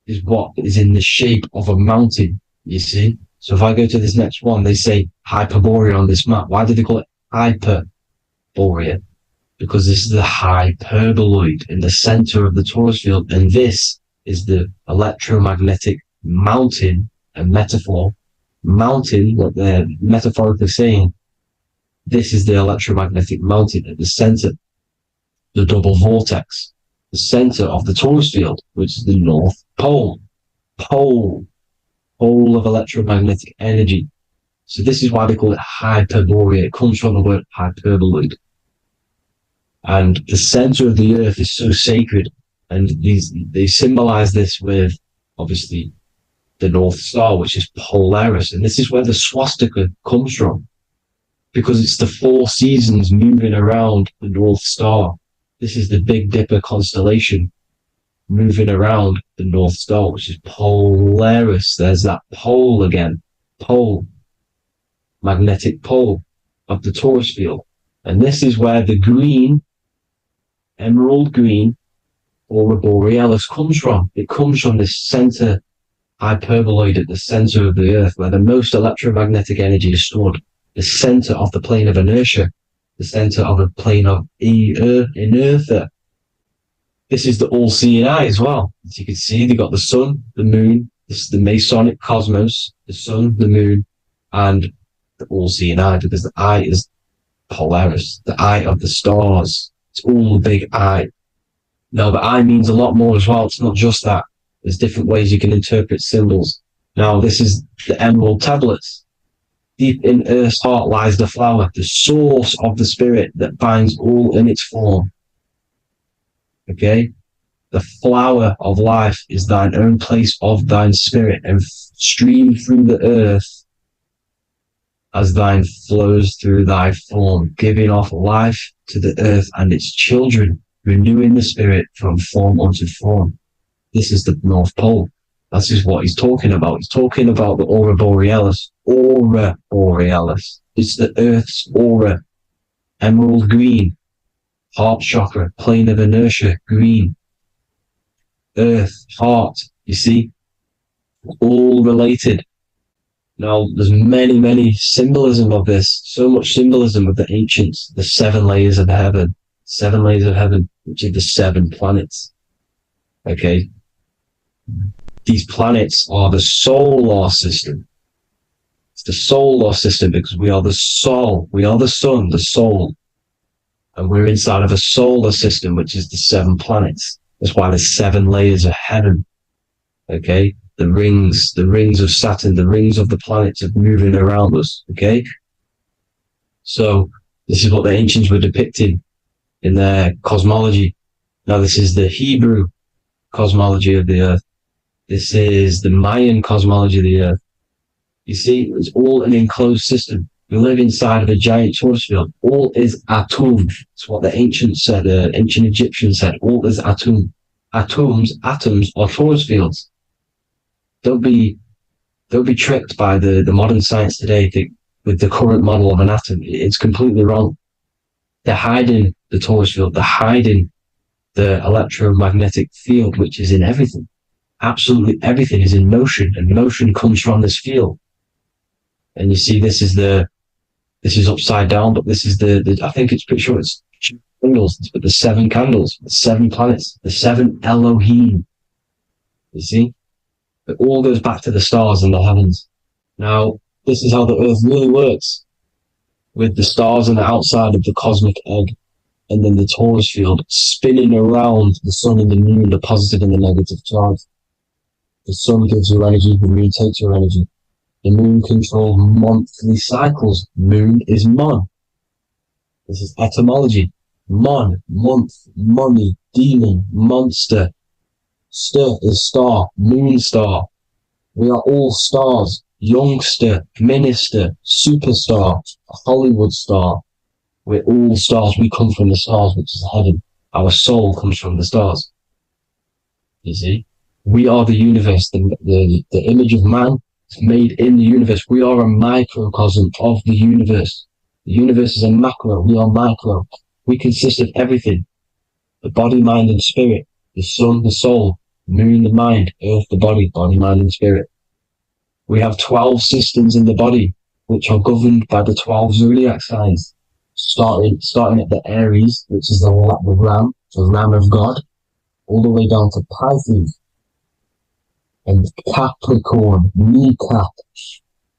is what is in the shape of a mountain, you see? So if I go to this next one, they say Hyperborea on this map. Why do they call it Hyperborea? Because this is the hyperboloid in the center of the torus field. And this is the electromagnetic mountain, a metaphor. Mountain, what they're metaphorically saying, this is the electromagnetic mountain at the center, the double vortex, the center of the torus field, which is the North Pole. Pole of electromagnetic energy. So this is why they call it Hyperborea. It comes from the word hyperboloid. And the center of the earth is so sacred. And they symbolize this with, obviously, the North Star, which is Polaris. And this is where the swastika comes from, because it's the 4 seasons moving around the North Star. This is the Big Dipper constellation moving around the North Star, which is Polaris. There's that pole again. Pole. Magnetic pole of the torus field. And this is where the green, emerald green, aurora borealis comes from. It comes from this center hyperboloid at the center of the earth, where the most electromagnetic energy is stored. The center of the plane of inertia. The center of the plane of inertia. This is the all-seeing eye as well. As you can see, they've got the sun, the moon. This is the Masonic cosmos, the sun, the moon, and the all-seeing eye, because the eye is Polaris, the eye of the stars. It's all a big eye. Now, the eye means a lot more as well. It's not just that. There's different ways you can interpret symbols. Now, this is the emerald tablets. Deep in Earth's heart lies the flower, the source of the spirit that binds all in its form. Okay? The flower of life is thine own place of thine spirit, and stream through the earth as thine flows through thy form, giving off life to the earth and its children, renewing the spirit from form unto form. This is the North Pole. That is what he's talking about. He's talking about the aurora borealis. Aurora borealis. It's the Earth's aura. Emerald green. Heart chakra. Plane of inertia. Green. Earth. Heart. You see? All related. Now, there's many symbolism of this. So much symbolism of the ancients. The 7 layers of heaven. 7 layers of heaven, which are the 7 planets. Okay? These planets are the solar system. It's the solar system because we are the soul. We are the sun, the soul. And we're inside of a solar system, which is the 7 planets. That's why there's 7 layers of heaven. Okay? The rings of Saturn, the rings of the planets are moving around us. Okay? So, this is what the ancients were depicting in their cosmology. Now, this is the Hebrew cosmology of the earth. This is the Mayan cosmology of the earth. You see, it's all an enclosed system. We live inside of a giant torus field. All is atum. It's what the ancients said, ancient Egyptians said. All is atum. Atoms are torus fields. Don't be tricked by the modern science today with the current model of an atom. It's completely wrong. They're hiding the torus field. They're hiding the electromagnetic field, which is in everything. Absolutely everything is in motion, and motion comes from this field. And you see, this is upside down, but this is I think it's pretty sure it's candles, but the 7 candles, the 7 planets, the 7 Elohim. You see? It all goes back to the stars and the heavens. Now, this is how the earth really works, with the stars on the outside of the cosmic egg, and then the torus field spinning around the sun and the moon, the positive and the negative charge. The sun gives you energy, the moon takes your energy. The moon controls monthly cycles. Moon is mon. This is etymology. Mon, month, money, demon, monster. Stir is star, moon star. We are all stars. Youngster, minister, superstar, Hollywood star. We're all stars. We come from the stars, which is heaven. Our soul comes from the stars. You see? We are the universe, the image of man is made in the universe. We are a microcosm of the universe. The universe is a macro. We are micro. We consist of everything. The body, mind, and spirit. The sun, the soul. Moon, the mind. Earth, the body. Body, mind, and spirit. We have 12 systems in the body, which are governed by the 12 zodiac signs. Starting at the Aries, which is the ram of God, all the way down to Pisces. And Capricorn, kneecap.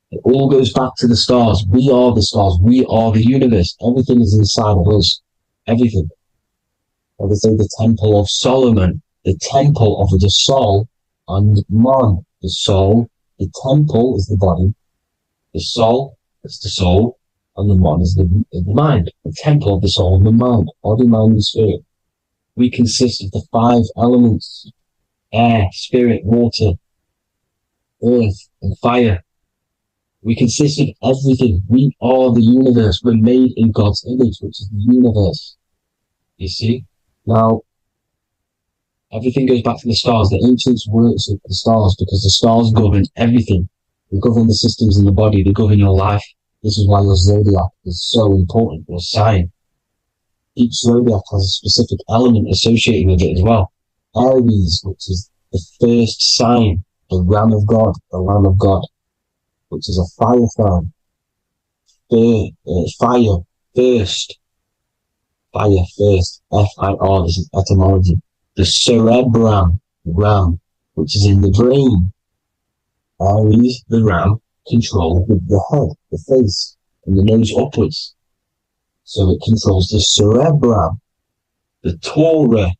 It all goes back to the stars. We are the stars. We are the universe. Everything is inside of us. Everything. Like they say, the Temple of Solomon, the temple of the soul, and man. The soul, the temple is the body. The soul is the soul, and the man is the mind. The temple of the soul and the mind. Body, mind, and spirit. We consist of the 5 elements. Air, spirit, water, earth, and fire. We consist of everything. We are the universe. We're made in God's image, which is the universe. You see? Now, everything goes back to the stars. The ancients worked with the stars because the stars govern everything. They govern the systems in the body. They govern your life. This is why your zodiac is so important, your sign. Each zodiac has a specific element associated with it as well. Aries, which is the first sign, the Ram of God, which is a fire sign. Fire, first. F-I-R, this is etymology. The cerebrum, ram, which is in the brain. Aries, the ram, controls the head, the face, and the nose upwards. So it controls the cerebrum. The Torah,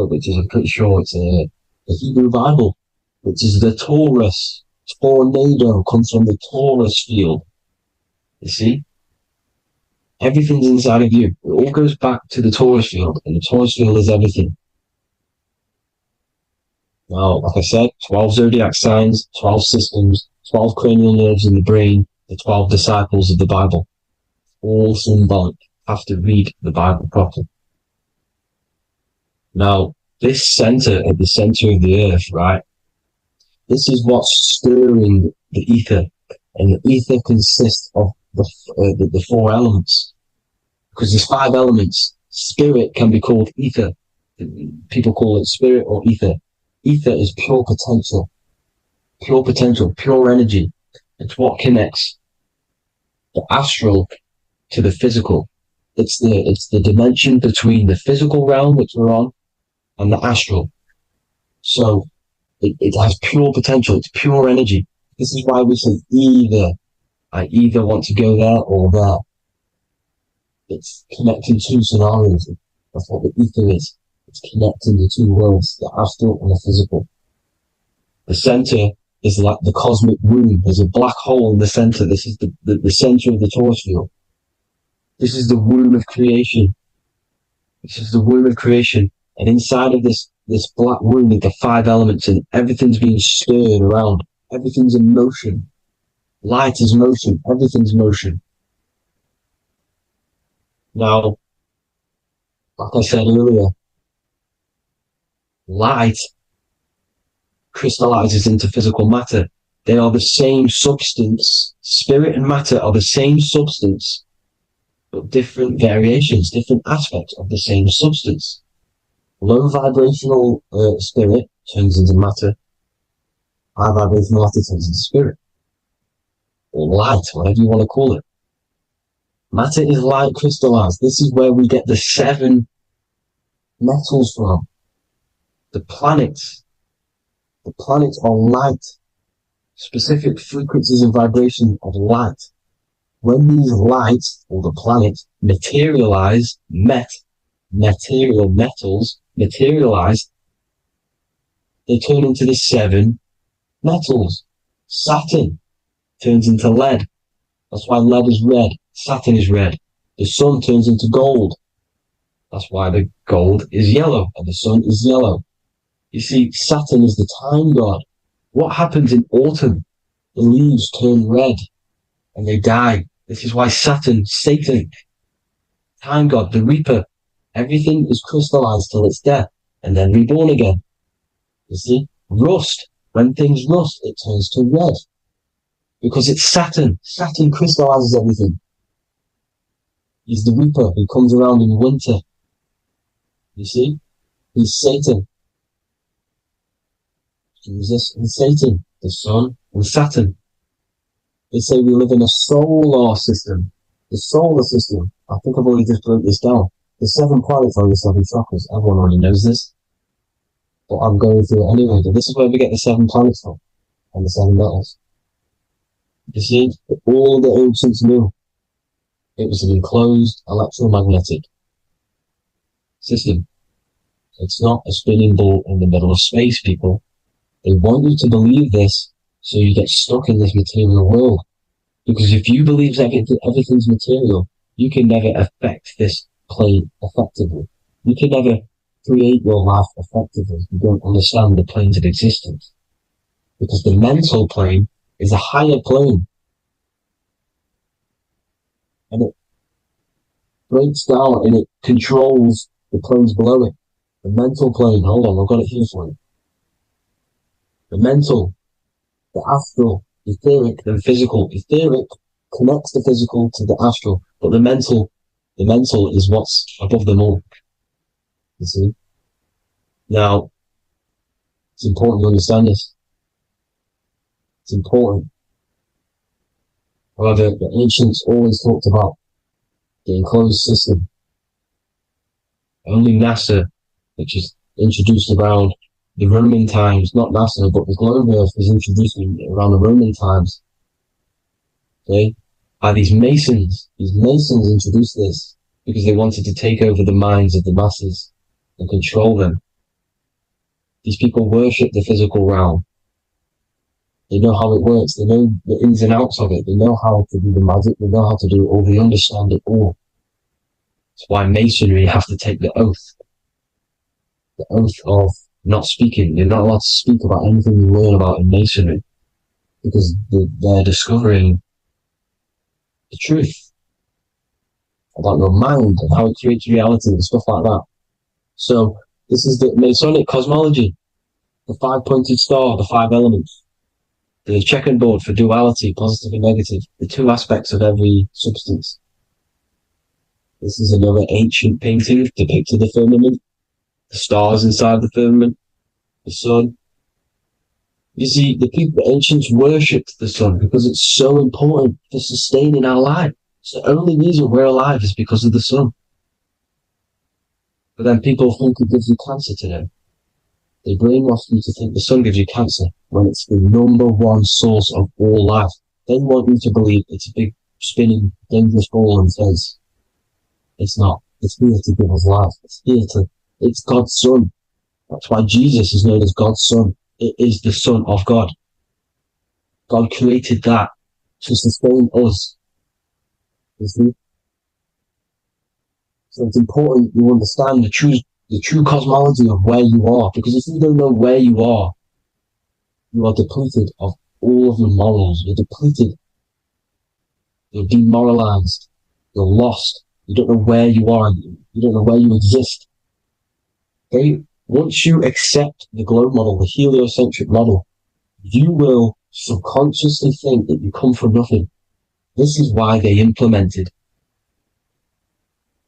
which is, I'm pretty sure it's the Hebrew Bible, which is the Taurus. Tornado comes from the Taurus field. You see? Everything's inside of you. It all goes back to the Taurus field, and the Taurus field is everything. Now, like I said, 12 zodiac signs, 12 systems, 12 cranial nerves in the brain, the 12 disciples of the Bible, all symbolic, have to read the Bible properly. Now, this center, at the center of the earth, right, this is what's stirring the ether. And the ether consists of the four elements. Because there's 5 elements. Spirit can be called ether. People call it spirit or ether. Ether is pure potential, pure energy. It's what connects the astral to the physical. It's the dimension between the physical realm, which we're on, and the astral. So it has pure potential. It's pure energy. This is why we say I either want to go there or there. It's connecting 2 scenarios. That's what the ether is. It's connecting the 2 worlds, the astral and the physical. The center is like the cosmic womb. There's a black hole in the center. This is the center of the torus field. This is the womb of creation. This is the womb of creation. And inside of this black womb are the 5 elements, and everything's being stirred around. Everything's in motion. Light is motion. Everything's motion. Now, like I said earlier, light crystallizes into physical matter. They are the same substance. Spirit and matter are the same substance, but different variations, different aspects of the same substance. Low vibrational spirit turns into matter. High vibrational matter turns into spirit. Or light, whatever you want to call it. Matter is light crystallized. This is where we get the 7 metals from. The planets are light, specific frequencies and vibration of light. When these lights, or the planets, materialize, material metals materialize, they turn into the 7 metals. Saturn turns into lead. That's why lead is red. Saturn is red. The sun turns into gold. That's why the gold is yellow and the sun is yellow. You see, Saturn is the time god. What happens in autumn? The leaves turn red and they die. This is why Satan, time god, the reaper, everything is crystallized till it's death and then reborn again. You see, rust. When things rust, it turns to red. Because it's Saturn. Saturn crystallizes everything. He's the reaper who comes around in winter. You see? He's Satan. Jesus and Satan, the sun and Saturn. They say we live in a solar system. The solar system. I think I've already just broke this down. The 7 planets are the 7 chakras. Everyone already knows this. But I'm going through it anyway. But this is where we get the 7 planets from. And the 7 metals. You see, all the ancients knew it was an enclosed electromagnetic system. It's not a spinning ball in the middle of space, people. They want you to believe this so you get stuck in this material world. Because if you believe everything's material, you can never affect this plane effectively. You can never create your life effectively if you don't understand the planes of existence. Because the mental plane is a higher plane. And it breaks down and it controls the planes below it. The mental plane, hold on, I've got it here for you. The mental, the astral, etheric, and physical. Etheric connects the physical to the astral, but the mental is what's above them all. You see? Now, it's important to understand this. It's important. However, the ancients always talked about the enclosed system. Only NASA, which is introduced around the Roman times, not NASA, but the globe Earth was introduced around the Roman times. Okay? By these Masons. These Masons introduced this because they wanted to take over the minds of the masses and control them. These people worship the physical realm. They know how it works. They know the ins and outs of it. They know how to do the magic. They know how to do it all. They understand it all. That's why Masonry have to take the oath. The oath of not speaking. You're not allowed to speak about anything you learn about in Masonry. Because they're discovering the truth about your mind and how it creates reality and stuff like that. So this is the Masonic cosmology, the 5-pointed star, the 5 elements, the checkerboard for duality, positive and negative, the 2 aspects of every substance. This is another ancient painting depicting the firmament, the stars inside the firmament, the sun. You see, the ancients worshipped the sun because it's so important for sustaining our life. It's the only reason we're alive is because of the sun. But then people think it gives you cancer today. They brainwash you to think the sun gives you cancer when it's the #1 source of all life. They want you to believe it's a big, spinning, dangerous ball and says, it's not. It's here to give us life. It's God's son. That's why Jesus is known as God's son. It is the Son of God. God created that to sustain us. You see? So it's important you understand the true cosmology of where you are, because if you don't know where you are depleted of all of your morals. You're depleted. You're demoralized. You're lost. You don't know where you are. You don't know where you exist. Okay? Once you accept the globe model, the heliocentric model, you will subconsciously think that you come from nothing. This is why they implemented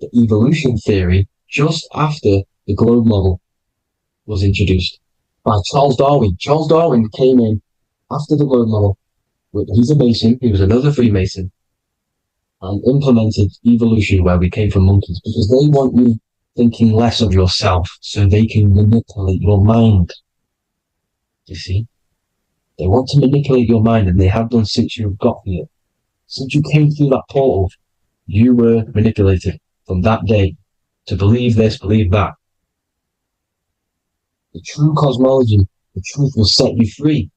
the evolution theory just after the globe model was introduced by Charles Darwin. Charles Darwin came in after the globe model. He's a Mason. He was another Freemason, and implemented evolution where we came from monkeys, because they want you thinking less of yourself so they can manipulate your mind. You see? They want to manipulate your mind, and they have done since you got here. Since you came through that portal, you were manipulated from that day to believe this, believe that. The true cosmology, the truth will set you free.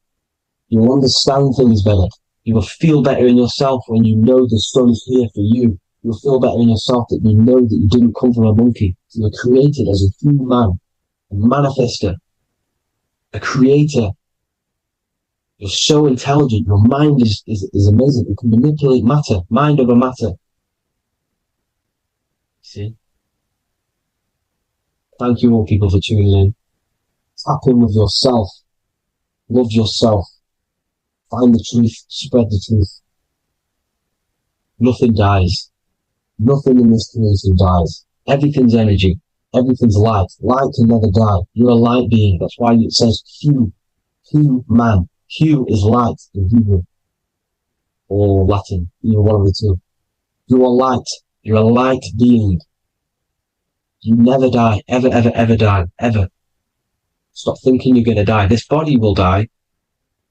You will understand things better. You will feel better in yourself when you know the sun is here for you. You'll feel better in yourself that you know that you didn't come from a monkey. You were created as a human, a manifester, a creator. You're so intelligent. Your mind is amazing. You can manipulate matter, mind over matter. See? Thank you all people for tuning in. Tap in with yourself. Love yourself. Find the truth. Spread the truth. Nothing dies. Nothing in this creation dies. Everything's energy. Everything's light. Light can never die. You're a light being. That's why it says Hugh. Hugh man. Hugh is light in Hebrew. Or Latin. Either one of the two. You are light. You're a light being. You never die. Ever, ever, ever die. Ever. Stop thinking you're going to die. This body will die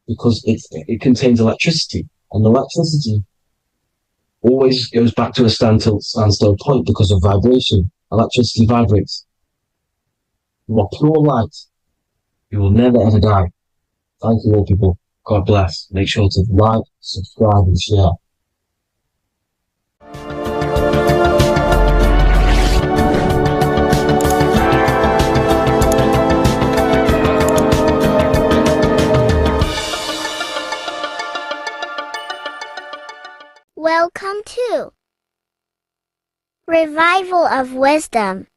because it contains electricity. And electricity always goes back to a standstill point because of vibration. Electricity vibrates. You are pure light. You will never ever die. Thank you all people. God bless. Make sure to like, subscribe and share. Welcome to Revival of Wisdom.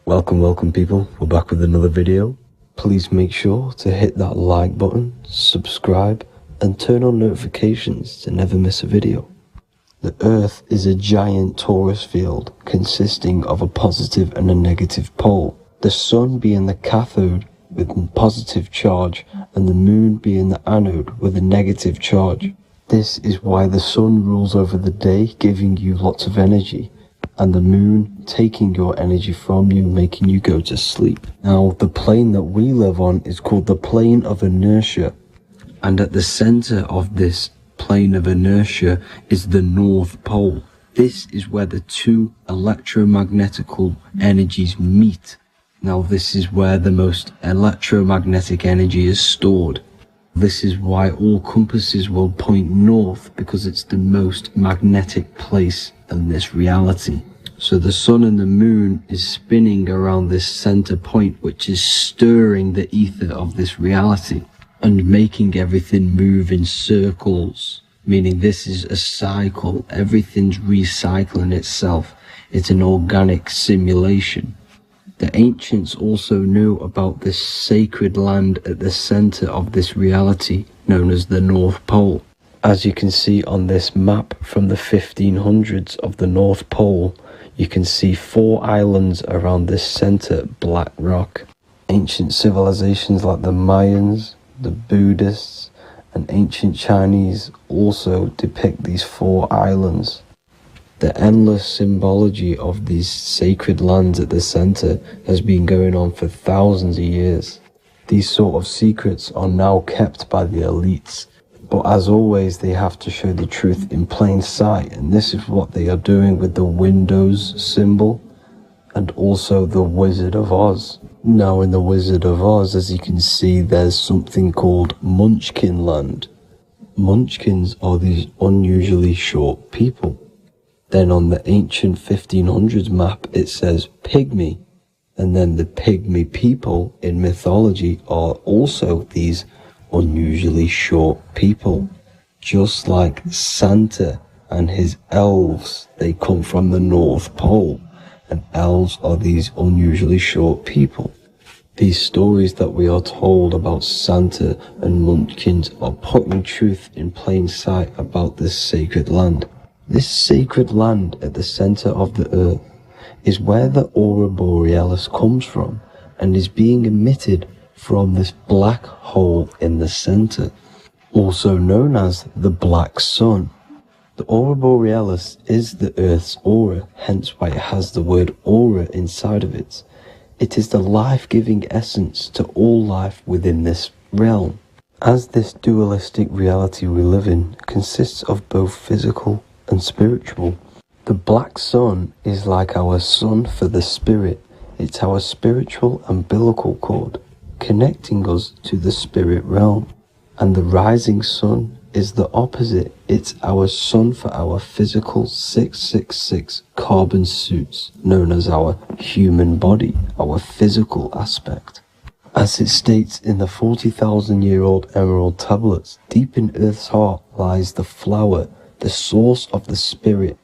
Welcome people, we're back with another video. Please make sure to hit that like button, subscribe and turn on notifications to never miss a video. The Earth is a giant torus field consisting of a positive and a negative pole. The Sun being the cathode with a positive charge and the Moon being the anode with a negative charge. This is why the Sun rules over the day, giving you lots of energy, and the Moon taking your energy from you, making you go to sleep. Now, the plane that we live on is called the plane of inertia, and at the center of this plane of inertia is the North Pole. This is where the two electromagnetical energies meet. Now, this is where the most electromagnetic energy is stored. This is why all compasses will point north, because it's the most magnetic place in this reality. So the Sun and the Moon is spinning around this center point, which is stirring the ether of this reality. and making everything move in circles, meaning this is a cycle. Everything's recycling itself. It's an organic simulation. The ancients also knew about this sacred land at the center of this reality known as the North Pole. As you can see on this map from the 1500s of the North Pole, you can see 4 islands around this center black rock. Ancient civilizations like the Mayans, the Buddhists, and ancient Chinese also depict these 4 islands. The endless symbology of these sacred lands at the center has been going on for thousands of years. These sort of secrets are now kept by the elites, but as always they have to show the truth in plain sight, and this is what they are doing with the Windows symbol and also the Wizard of Oz. Now in the Wizard of Oz, as you can see, there's something called Munchkin Land. Munchkins are these unusually short people. Then on the ancient 1500s map it says Pygmy, and then the Pygmy people in mythology are also these unusually short people. Just like Santa and his elves, they come from the North Pole, and elves are these unusually short people. These stories that we are told about Santa and Munchkins are putting truth in plain sight about this sacred land. This sacred land at the center of the earth is where the aurora borealis comes from and is being emitted from this black hole in the center, also known as the black sun. The aurora borealis is the earth's aura, hence why it has the word aura inside of it. It is the life-giving essence to all life within this realm. As this dualistic reality we live in consists of both physical and spiritual, the black sun is like our sun for the spirit. It's our spiritual umbilical cord, connecting us to the spirit realm. And the rising sun is the opposite. It's our sun for our physical 666 carbon suits, known as our human body, our physical aspect. As it states in the 40,000-year-old emerald tablets, deep in Earth's heart lies the flower, the source of the spirit.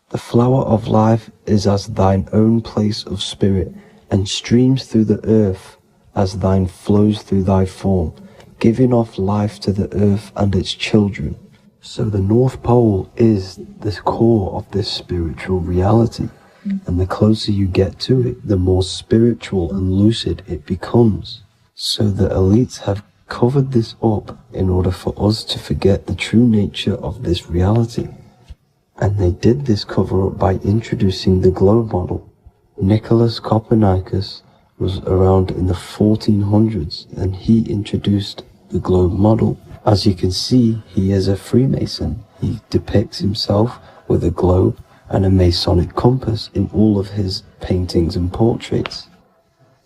The flower of life is as thine own place of spirit, and streams through the earth as thine flows through thy form, giving off life to the earth and its children. So the North Pole is the core of this spiritual reality, and the closer you get to it, the more spiritual and lucid it becomes. So the elites have covered this up in order for us to forget the true nature of this reality. And they did this cover up by introducing the globe model. Nicholas Copernicus was around in the 1400s, and he introduced the globe model. As you can see, he is a Freemason. He depicts himself with a globe and a Masonic compass in all of his paintings and portraits.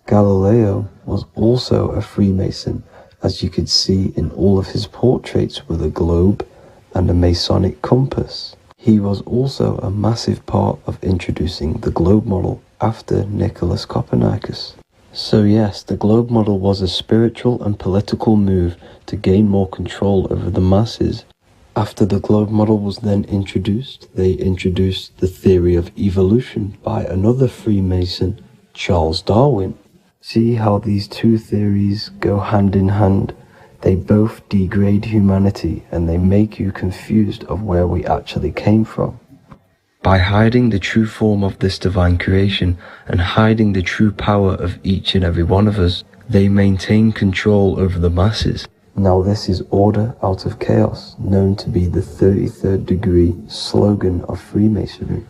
Galileo was also a Freemason, as you could see in all of his portraits with a globe and a Masonic compass. He was also a massive part of introducing the globe model after Nicholas Copernicus. So yes, the globe model was a spiritual and political move to gain more control over the masses. After the globe model was then introduced, they introduced the theory of evolution by another Freemason, Charles Darwin. See how these two theories go hand in hand? They both degrade humanity, and they make you confused of where we actually came from. By hiding the true form of this divine creation and hiding the true power of each and every one of us, they maintain control over the masses. Now this is order out of chaos, known to be the 33rd degree slogan of Freemasonry.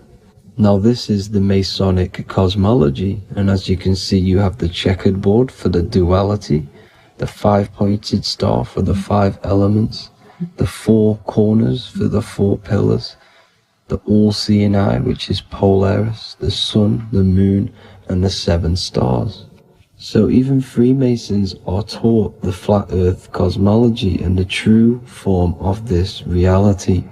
Now this is the Masonic cosmology, and as you can see, you have the checkered board for the duality, the 5-pointed star for the 5 elements, the 4 corners for the 4 pillars, the all-seeing eye, which is Polaris, the sun, the moon, and the 7 stars. So even Freemasons are taught the flat earth cosmology and the true form of this reality.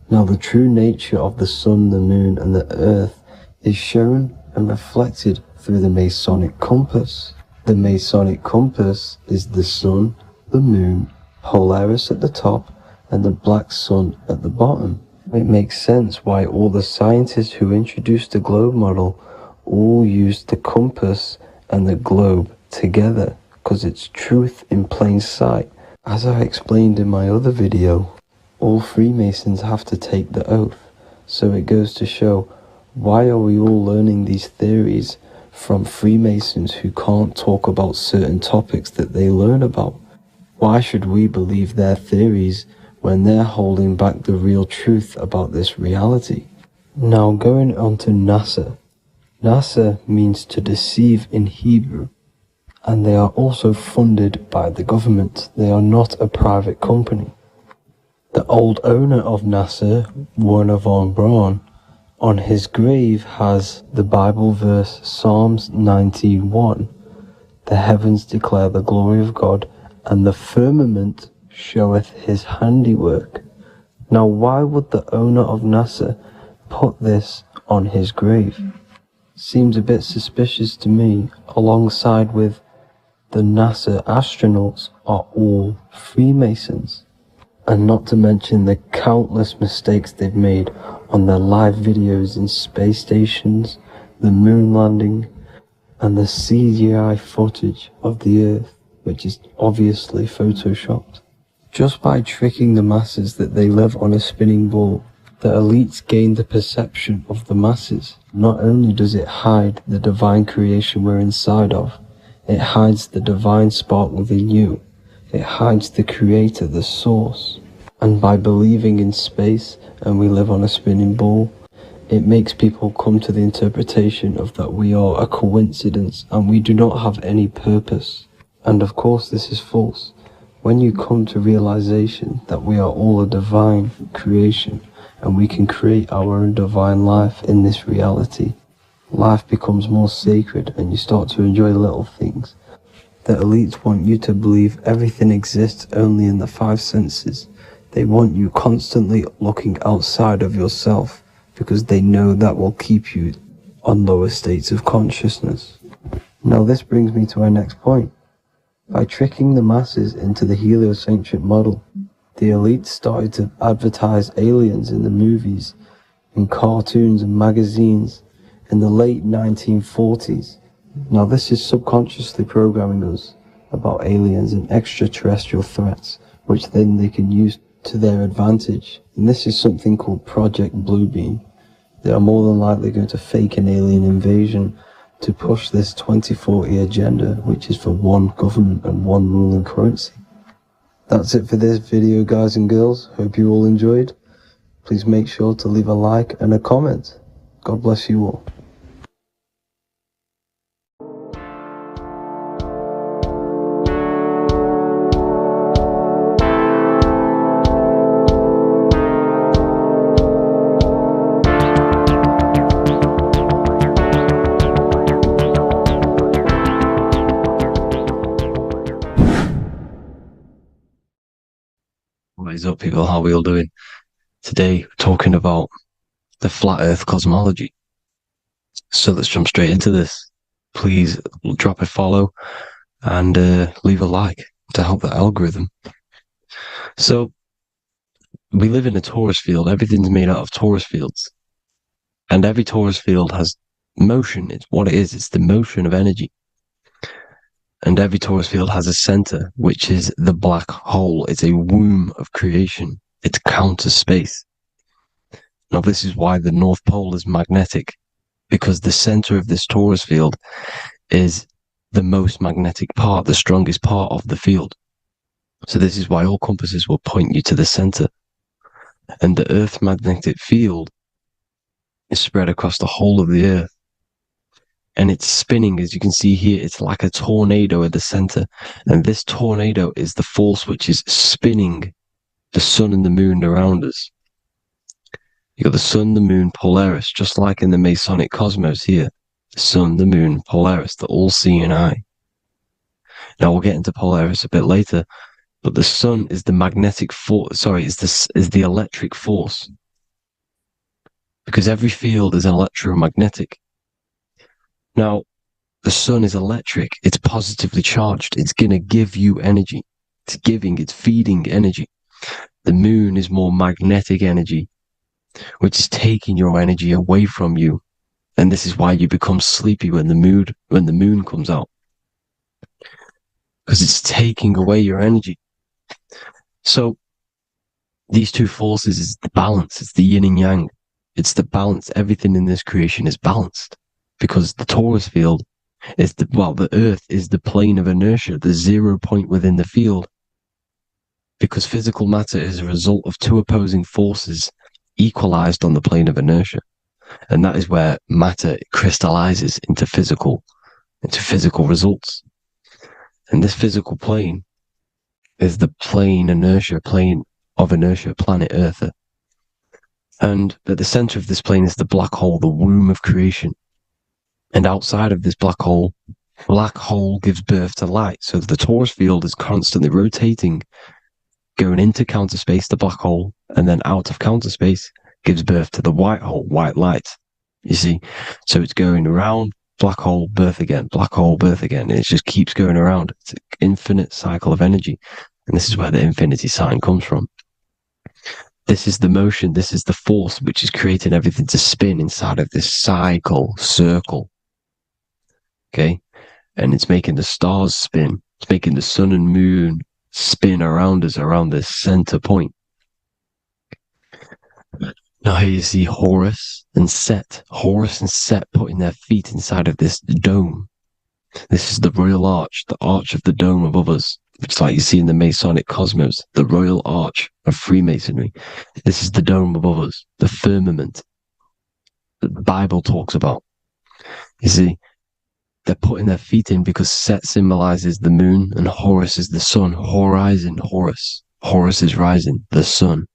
Now the true nature of the sun, the moon, and the earth is shown and reflected through the Masonic compass. The Masonic compass is the sun, the moon, Polaris at the top, and the black sun at the bottom. It makes sense why all the scientists who introduced the globe model all used the compass and the globe together, because it's truth in plain sight. As I explained in my other video, all Freemasons have to take the oath, so it goes to show, why are we all learning these theories from Freemasons who can't talk about certain topics that they learn about? Why should we believe their theories when they're holding back the real truth about this reality? Now going on to NASA. NASA means to deceive in Hebrew, and they are also funded by the government. They are not a private company. The old owner of NASA, Werner von Braun, on his grave has the Bible verse Psalms 19:1. The heavens declare the glory of God, and the firmament showeth his handiwork. Now why would the owner of NASA put this on his grave? Seems a bit suspicious to me, alongside with the NASA astronauts are all Freemasons. And not to mention the countless mistakes they've made on their live videos in space stations, the moon landing, and the CGI footage of the Earth, which is obviously photoshopped. Just by tricking the masses that they live on a spinning ball, the elites gain the perception of the masses. Not only does it hide the divine creation we're inside of, it hides the divine spark within you. It hides the creator, the source. And by believing in space and we live on a spinning ball, it makes people come to the interpretation of that we are a coincidence and we do not have any purpose. And of course this is false. When you come to realization that we are all a divine creation and we can create our own divine life in this reality, life becomes more sacred and you start to enjoy little things. The elites want you to believe everything exists only in the five senses. They want you constantly looking outside of yourself because they know that will keep you on lower states of consciousness. Now this brings me to our next point. By tricking the masses into the heliocentric model, the elites started to advertise aliens in the movies, in cartoons and magazines in the late 1940s. Now this is subconsciously programming us about aliens and extraterrestrial threats, which then they can use to their advantage. And this is something called Project Bluebeam. They are more than likely going to fake an alien invasion to push this 2040 agenda, which is for one government and one ruling currency. That's it for this video, guys and girls. Hope you all enjoyed. Please make sure to leave a like and a comment. God bless you all. What is up, people? How are we all doing? Today, we're talking about the flat earth cosmology. So let's jump straight into this. Please drop a follow and leave a like to help the algorithm. So we live in a torus field. Everything's made out of torus fields. And every torus field has motion. It's what it is. It's the motion of energy. And every torus field has a center, which is the black hole. It's a womb of creation. It's counter space. Now, this is why the North Pole is magnetic, because the center of this torus field is the most magnetic part, the strongest part of the field. So this is why all compasses will point you to the center. And the Earth's magnetic field is spread across the whole of the Earth. And it's spinning, as you can see here. It's like a tornado at the center. And this tornado is the force which is spinning the sun and the moon around us. You got the sun, the moon, Polaris, just like in the Masonic cosmos here. The sun, the moon, Polaris, the all-seeing eye. Now we'll get into Polaris a bit later, but the sun is the magnetic force. Is the electric force, because every field is electromagnetic. Now, the sun is electric. It's positively charged. It's going to give you energy. It's giving, it's feeding energy. The moon is more magnetic energy, which is taking your energy away from you. And this is why you become sleepy when the moon comes out. Because it's taking away your energy. So these two forces is the balance. It's the yin and yang. It's the balance. Everything in this creation is balanced. Because the torus field is the earth is the plane of inertia, the 0 point within the field. Because physical matter is a result of two opposing forces equalized on the plane of inertia. And that is where matter crystallizes into physical results. And this physical plane is the plane of inertia, planet Earth. And at the center of this plane is the black hole, the womb of creation. And outside of this black hole gives birth to light. So the torus field is constantly rotating, going into counter space, the black hole, and then out of counter space gives birth to the white hole, white light. You see? So it's going around, black hole, birth again, black hole, birth again. And it just keeps going around. It's an infinite cycle of energy. And this is where the infinity sign comes from. This is the motion, this is the force which is creating everything to spin inside of this circle. Okay? And it's making the stars spin. It's making the sun and moon spin around us, around this center point. Now here you see Horus and Set putting their feet inside of this dome. This is the royal arch, the arch of the dome above us, which is like you see in the Masonic cosmos, the royal arch of Freemasonry. This is the dome above us, the firmament that the Bible talks about. You see, they're putting their feet in because Set symbolizes the moon and Horus is the sun. Horizon, Horus. Horus is rising, the sun.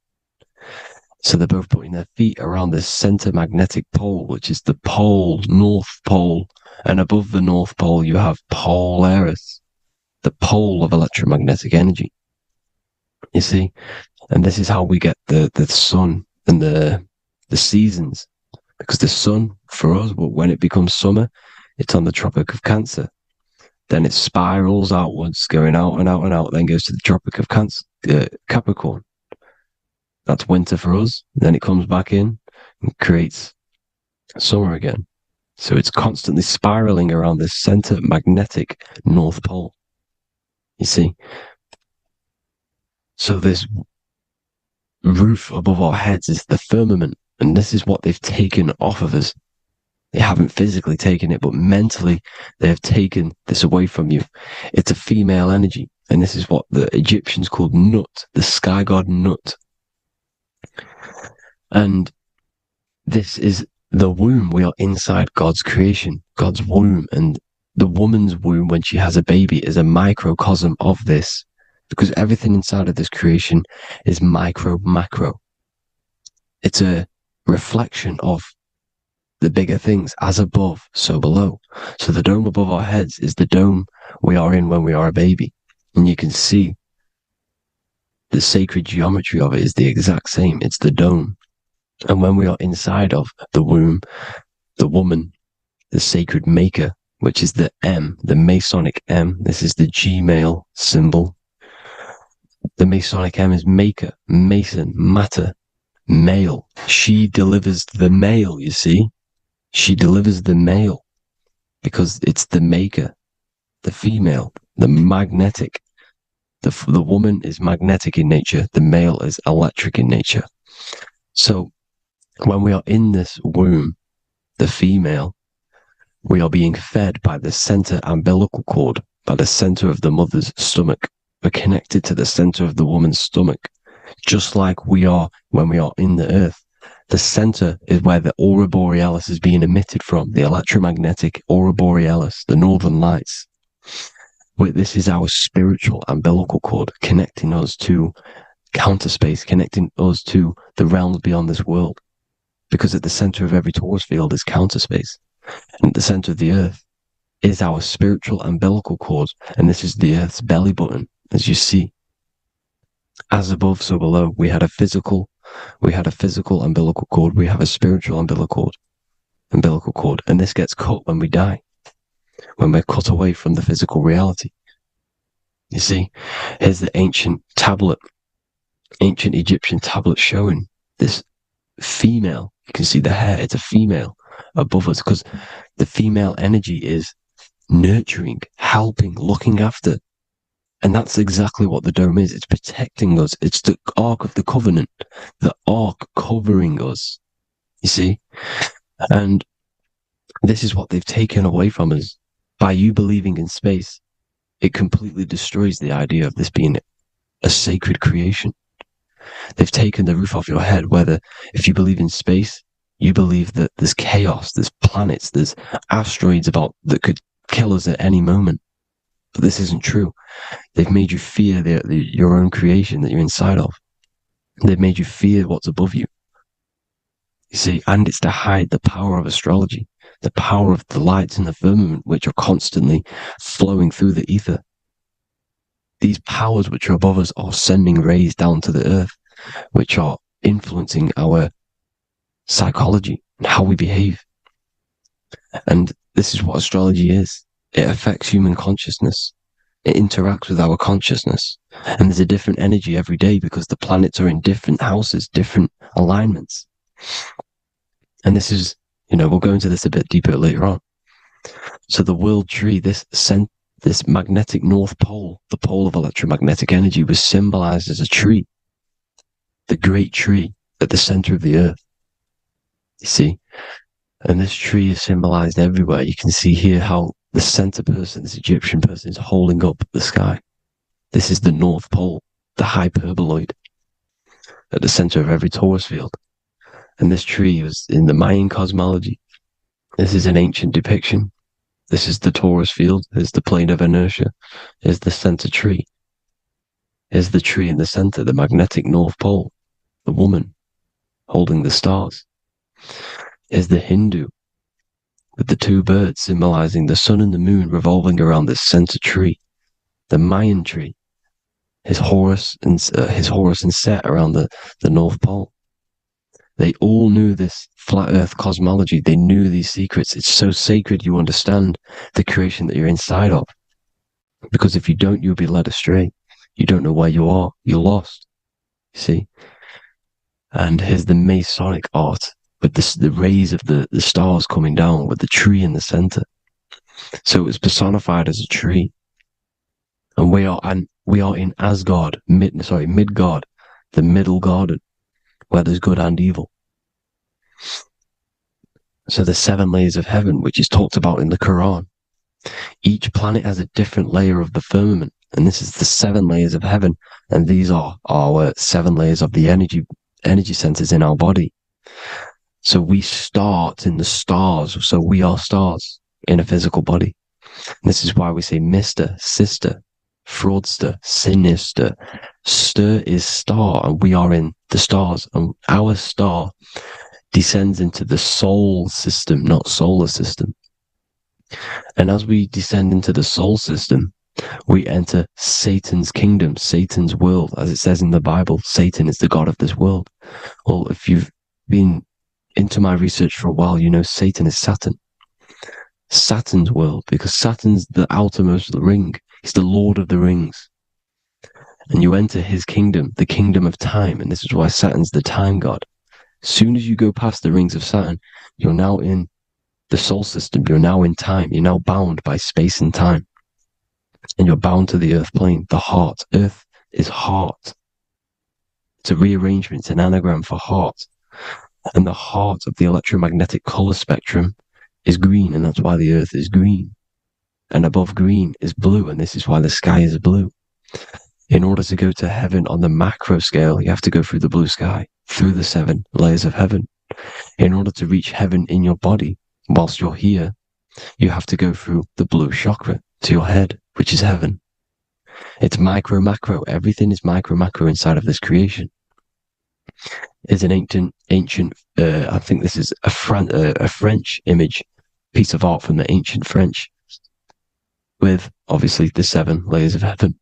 So they're both putting their feet around this center magnetic pole, which is the pole, North Pole. And above the North Pole, you have Polaris, the pole of electromagnetic energy. You see? And this is how we get the sun and the seasons. Because the sun, for us, when it becomes summer, it's on the Tropic of Cancer. Then it spirals outwards, going out and out and out, then goes to the Tropic of Capricorn. That's winter for us. Then it comes back in and creates summer again. So it's constantly spiraling around this center magnetic North Pole. You see? So this roof above our heads is the firmament. And this is what they've taken off of us. They haven't physically taken it, but mentally they have taken this away from you. It's a female energy. And this is what the Egyptians called Nut, the sky god Nut. And this is the womb. We are inside God's creation, God's womb. And the woman's womb, when she has a baby, is a microcosm of this, because everything inside of this creation is macro. It's a reflection of the bigger things, as above, so below. So the dome above our heads is the dome we are in when we are a baby. And you can see the sacred geometry of it is the exact same. It's the dome. And when we are inside of the womb, the woman, the sacred maker, which is the M, the Masonic M. This is the Gmail symbol. The Masonic M is maker, mason, matter, male. She delivers the male, you see. She delivers the male because it's the maker, the female, the magnetic. The woman is magnetic in nature. The male is electric in nature. So when we are in this womb, the female, we are being fed by the center umbilical cord, by the center of the mother's stomach. We're connected to the center of the woman's stomach, just like we are when we are in the earth. The center is where the aurora borealis is being emitted from, the electromagnetic aurora borealis, the northern lights. This is our spiritual umbilical cord, connecting us to counter space, connecting us to the realms beyond this world. Because at the center of every torus field is counter space. And at the center of the earth is our spiritual umbilical cord. And this is the earth's belly button, as you see. As above, so below. We had a physical umbilical cord. We have a spiritual umbilical cord. And this gets cut when we die. When we're cut away from the physical reality. You see, here's the ancient Egyptian tablet showing this female. You can see the hair, it's a female above us, because the female energy is nurturing, helping, looking after. And that's exactly what the dome is. It's protecting us. It's the Ark of the Covenant, the Ark covering us. You see? And this is what they've taken away from us. By you believing in space, it completely destroys the idea of this being a sacred creation. They've taken the roof off your head, whether if you believe in space, you believe that there's chaos, there's planets, there's asteroids about that could kill us at any moment. But this isn't true. They've made you fear your own creation that you're inside of. They've made you fear what's above you. You see, and it's to hide the power of astrology, the power of the lights in the firmament, which are constantly flowing through the ether. These powers which are above us are sending rays down to the earth, which are influencing our psychology and how we behave. And this is what astrology is. It affects human consciousness. It interacts with our consciousness. And there's a different energy every day because the planets are in different houses, different alignments. And this is, we'll go into this a bit deeper later on. So the world tree, this magnetic North Pole, the pole of electromagnetic energy, was symbolized as a tree, the great tree at the center of the earth. You see? And this tree is symbolized everywhere. You can see here how the center person, this Egyptian person, is holding up the sky. This is the North Pole, the hyperboloid, at the center of every torus field. And this tree was in the Mayan cosmology. This is an ancient depiction. This is the torus field. There's the plane of inertia. Here's the center tree. Here's the tree in the center, the magnetic North Pole, the woman holding the stars. Here's the Hindu with the two birds symbolizing the sun and the moon revolving around this center tree. The Mayan tree, his Horus and Set around the North Pole. They all knew this flat earth cosmology. They knew these secrets. It's so sacred you understand the creation that you're inside of. Because if you don't, you'll be led astray. You don't know where you are. You're lost. You see? And here's the Masonic art with the rays of the stars coming down with the tree in the center. So it was personified as a tree. And we are in Asgard, Midgard, the middle garden, where there's good and evil. So the 7 layers of heaven, which is talked about in the Quran. Each planet has a different layer of the firmament, and this is the 7 layers of heaven, and these are our 7 layers of the energy centers in our body. So we start in the stars, so we are stars in a physical body. And this is why we say Mr., Sister, Fraudster, Sinister. Stir is star, and we are in the stars, and our star descends into the soul system, not solar system. And as we descend into the soul system, we enter Satan's kingdom, Satan's world. As it says in the Bible, Satan is the god of this world. Well, if you've been into my research for a while, you know Satan is Saturn. Saturn's world, because Saturn's the outermost ring. He's the Lord of the Rings. And you enter his kingdom, the kingdom of time. And this is why Saturn's the time god. As soon as you go past the rings of Saturn, you're now in the soul system. You're now in time. You're now bound by space and time. And you're bound to the earth plane, the heart. Earth is heart. It's a rearrangement. It's an anagram for heart. And the heart of the electromagnetic color spectrum is green, and that's why the earth is green. And above green is blue, and this is why the sky is blue. In order to go to heaven on the macro scale, you have to go through the blue sky, through the 7 layers of heaven. In order to reach heaven in your body, whilst you're here, you have to go through the blue chakra to your head, which is heaven. It's micro, macro. Everything is micro, macro inside of this creation. It's an ancient, I think this is a French image, piece of art from the ancient French, with obviously the 7 layers of heaven,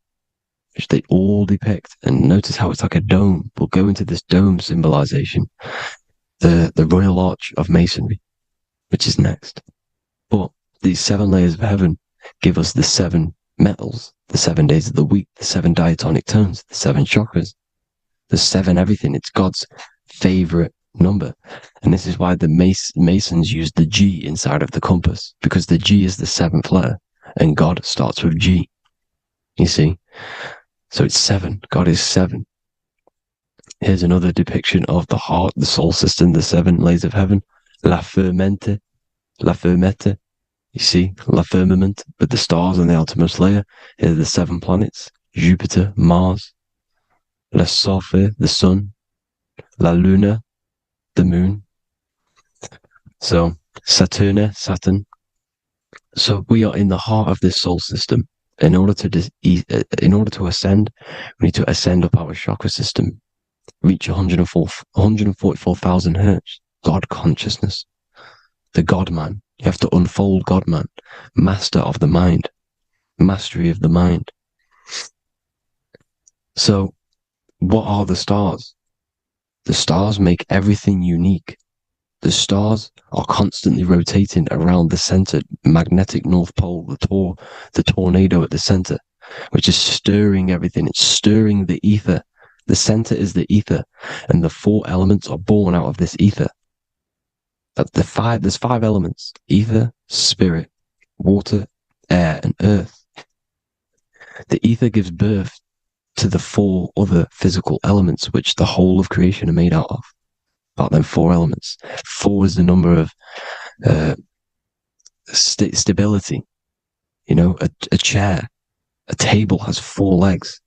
which they all depict. And notice how it's like a dome. We'll go into this dome symbolization, the Royal Arch of Masonry, which is next. But these 7 layers of heaven give us the 7 metals, the 7 days of the week, the 7 diatonic tones, the 7 chakras, the 7 everything. It's God's favorite number. And this is why the Masons use the G inside of the compass, because the G is the 7th letter and God starts with G. You see? So it's 7. God is 7. Here's another depiction of the heart, the soul system, the 7 layers of heaven. La fermente. You see, la firmament, with the stars on the outermost layer. Here are the 7 planets. Jupiter, Mars. La Sophie, the sun. La Luna, the moon. So, Saturn. So we are in the heart of this soul system. In order to ascend, we need to ascend up our chakra system, reach 144,000 hertz. God consciousness, the God man. You have to unfold God man, master of the mind, mastery of the mind. So, what are the stars? The stars make everything unique. The stars are constantly rotating around the center, magnetic North Pole, the tornado at the center, which is stirring everything. It's stirring the ether. The center is the ether, and the 4 elements are born out of this ether. There's 5 elements: ether, spirit, water, air, and earth. The ether gives birth to the 4 other physical elements, which the whole of creation are made out of. About them 4 elements. 4 is the number of stability. You know, a chair, a table has 4 legs.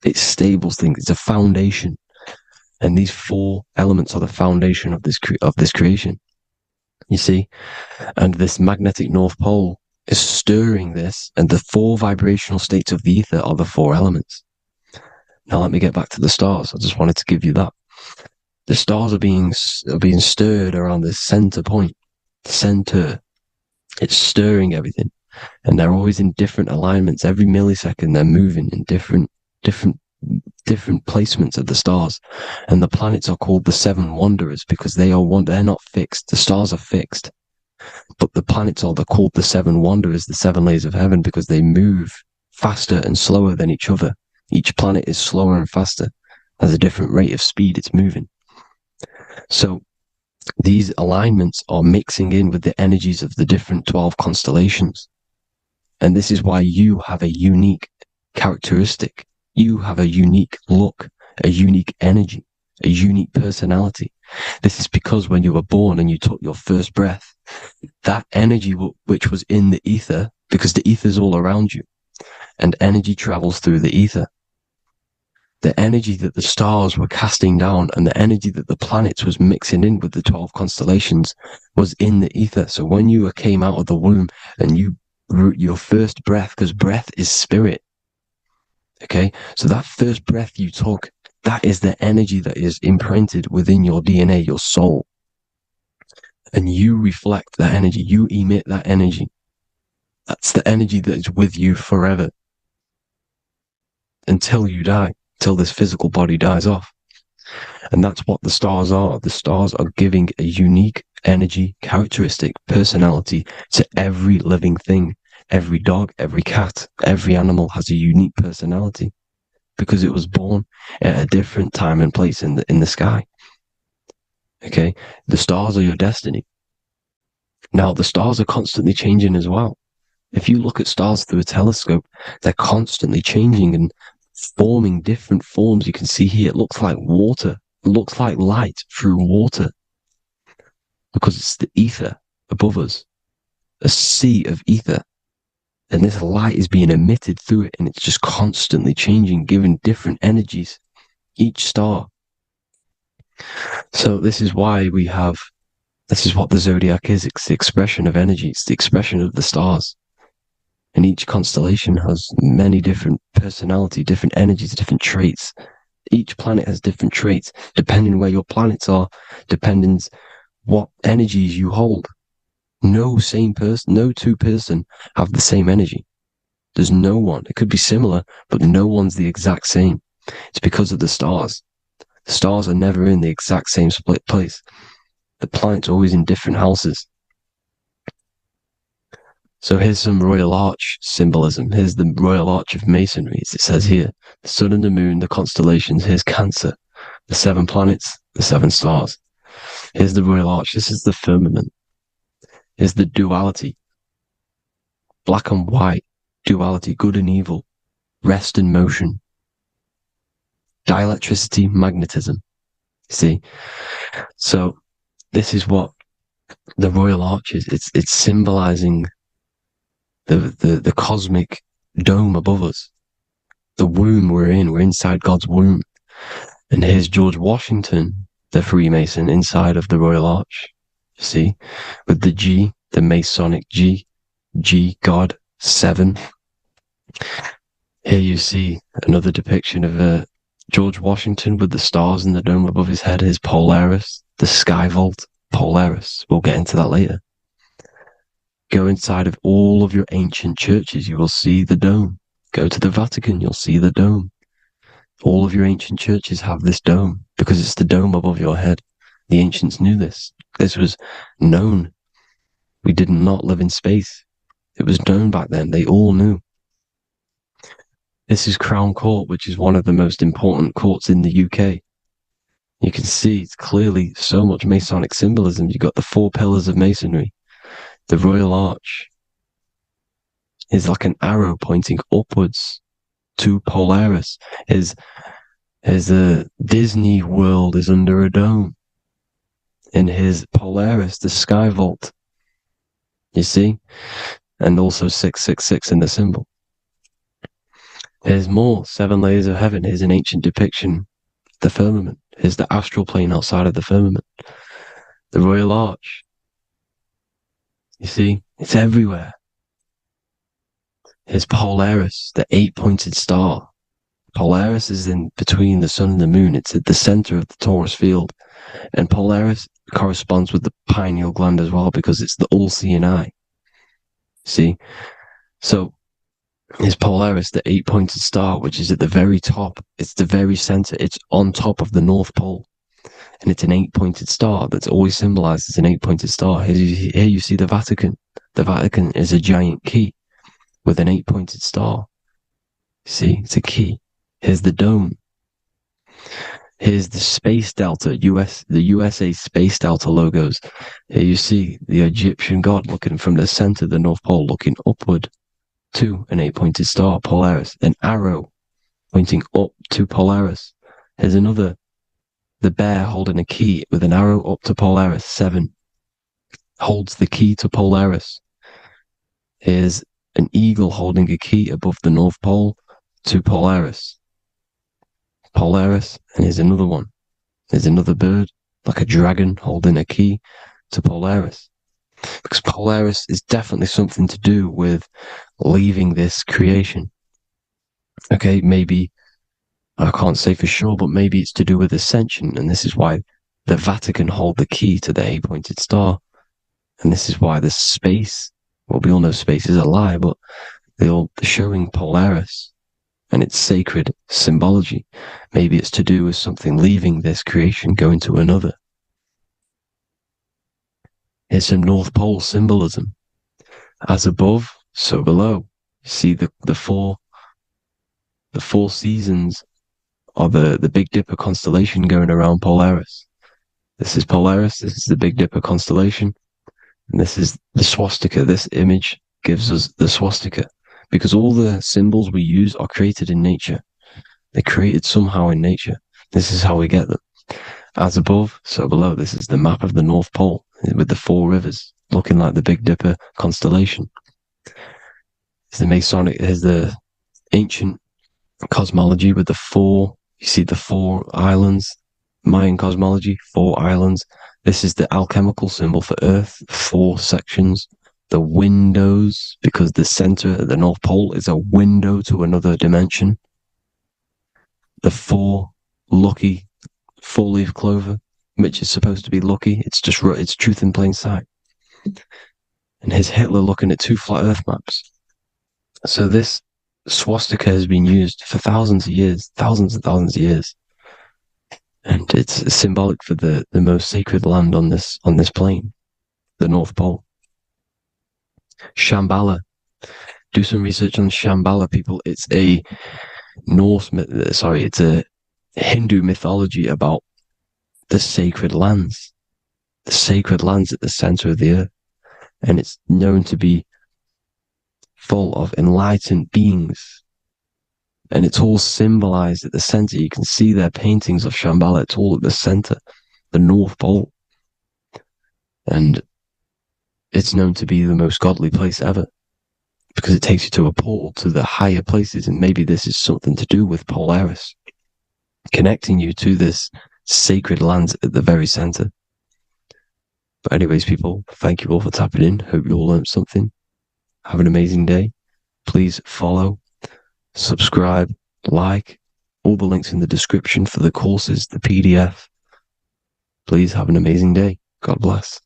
It stables things. It's a foundation, and these 4 elements are the foundation of this creation. You see, and this magnetic North Pole is stirring this, and the 4 vibrational states of the ether are the 4 elements. Now let me get back to the stars. I just wanted to give you that. The stars are being stirred around this center point. Center. It's stirring everything. And they're always in different alignments. Every millisecond they're moving in different placements of the stars. And the planets are called the 7 wanderers because they're not fixed. The stars are fixed. But the planets they're called the 7 wanderers, the 7 layers of heaven, because they move faster and slower than each other. Each planet is slower and faster. Has a different rate of speed it's moving. So these alignments are mixing in with the energies of the different 12 constellations. And this is why you have a unique characteristic. You have a unique look, a unique energy, a unique personality. This is because when you were born and you took your first breath, that energy which was in the ether, because the ether is all around you, and energy travels through the ether. The energy that the stars were casting down and the energy that the planets was mixing in with the 12 constellations was in the ether. So when you came out of the womb and your first breath, because breath is spirit. Okay. So that first breath you took, that is the energy that is imprinted within your DNA, your soul. And you reflect that energy. You emit that energy. That's the energy that is with you forever. Until you die. Till this physical body dies off. And that's what the stars are. The stars are giving a unique energy, characteristic, personality to every living thing. Every dog, every cat, every animal has a unique personality because it was born at a different time and place in the sky. Okay? The stars are your destiny. Now, the stars are constantly changing as well. If you look at stars through a telescope, they're constantly changing and forming different forms. You can see here, it looks like water. It looks like light through water because it's the ether above us, a sea of ether. And this light is being emitted through it, and it's just constantly changing, giving different energies, each star. So this is why this is what the zodiac is. It's the expression of energy. It's the expression of the stars. And each constellation has many different personality, different energies, different traits. Each planet has different traits, depending where your planets are, depends what energies you hold. No two person have the same energy. There's no one. It could be similar, but no one's the exact same. It's because of the stars. The stars are never in the exact same split place. The planets are always in different houses. So here's some Royal Arch symbolism. Here's the Royal Arch of Masonry, as it says here. The sun and the moon, the constellations. Here's Cancer, the 7 planets, the 7 stars. Here's the Royal Arch. This is the firmament. Here's the duality. Black and white, duality, good and evil, rest and motion, dielectricity, magnetism. See? So this is what the Royal Arch is. It's symbolizing the cosmic dome above us. The womb we're in. We're inside God's womb. And here's George Washington, the Freemason, inside of the Royal Arch. See? With the G, the Masonic G, God, 7. Here you see another depiction of George Washington with the stars in the dome above his head, his Polaris, the sky vault, Polaris. We'll get into that later. Go inside of all of your ancient churches, you will see the dome. Go to the Vatican, you'll see the dome. All of your ancient churches have this dome because it's the dome above your head. The ancients knew this. This was known. We did not live in space. It was known back then. They all knew. This is Crown Court, which is one of the most important courts in the UK. You can see it's clearly so much Masonic symbolism. You've got the 4 pillars of Masonry. The Royal Arch is like an arrow pointing upwards to Polaris. His Disney World is under a dome. In his Polaris, the sky vault. You see? And also 666 in the symbol. Here's more 7 layers of heaven. Here's an ancient depiction. The firmament. Here's the astral plane outside of the firmament. The Royal Arch. You see? It's everywhere. Here's Polaris, the 8-pointed star. Polaris is in between the sun and the moon. It's at the center of the Taurus field. And Polaris corresponds with the pineal gland as well because it's the all-seeing eye. See? So, here's Polaris, the 8-pointed star, which is at the very top. It's the very center. It's on top of the North Pole. And it's an 8-pointed star that's always symbolized as an 8-pointed star. Here you see the Vatican. The Vatican is a giant key with an 8-pointed star. See, it's a key. Here's the dome. Here's the Space Delta, the USA Space Delta logos. Here you see the Egyptian god looking from the center of the North Pole, looking upward to an 8-pointed star, Polaris. An arrow pointing up to Polaris. Here's another, the bear holding a key with an arrow up to Polaris, 7. Holds the key to Polaris. Here's an eagle holding a key above the North Pole to Polaris. Polaris, and here's another one. There's another bird, like a dragon, holding a key to Polaris. Because Polaris is definitely something to do with leaving this creation. Okay, maybe, I can't say for sure, but maybe it's to do with ascension, and this is why the Vatican hold the key to the 8-pointed star. And this is why the space, well, we all know space is a lie, but they're showing Polaris and its sacred symbology. Maybe it's to do with something leaving this creation, going to another. Here's some North Pole symbolism. As above, so below. You see the four seasons of the Big Dipper constellation going around Polaris. This is Polaris, this is the Big Dipper constellation, and this is the swastika. This image gives us the swastika. Because all the symbols we use are created in nature. They're created somehow in nature. This is how we get them. As above, so below. This is the map of the North Pole with the 4 rivers looking like the Big Dipper constellation. It's the Masonic, there's the ancient cosmology with the 4, you see the 4 islands, Mayan cosmology, 4 islands. This is the alchemical symbol for Earth, 4 sections. The windows, because the center of the North Pole is a window to another dimension. The 4 lucky 4-leaf clover, which is supposed to be lucky. It's truth in plain sight. And here's Hitler looking at 2 flat Earth maps. So this swastika has been used for thousands of years, thousands and thousands of years. And it's symbolic for the most sacred land on this plane, the North Pole. Shambhala. Do some research on Shambhala, people. It's a it's a Hindu mythology about the sacred lands at the center of the earth. And it's known to be full of enlightened beings. And it's all symbolized at the center. You can see their paintings of Shambhala. It's all at the center, the North Pole. And it's known to be the most godly place ever, because it takes you to a portal to the higher places. And maybe this is something to do with Polaris, connecting you to this sacred land at the very center. But anyways, people, thank you all for tapping in. Hope you all learned something. Have an amazing day. Please follow, subscribe, like, all the links in the description for the courses, the PDF. Please have an amazing day. God bless.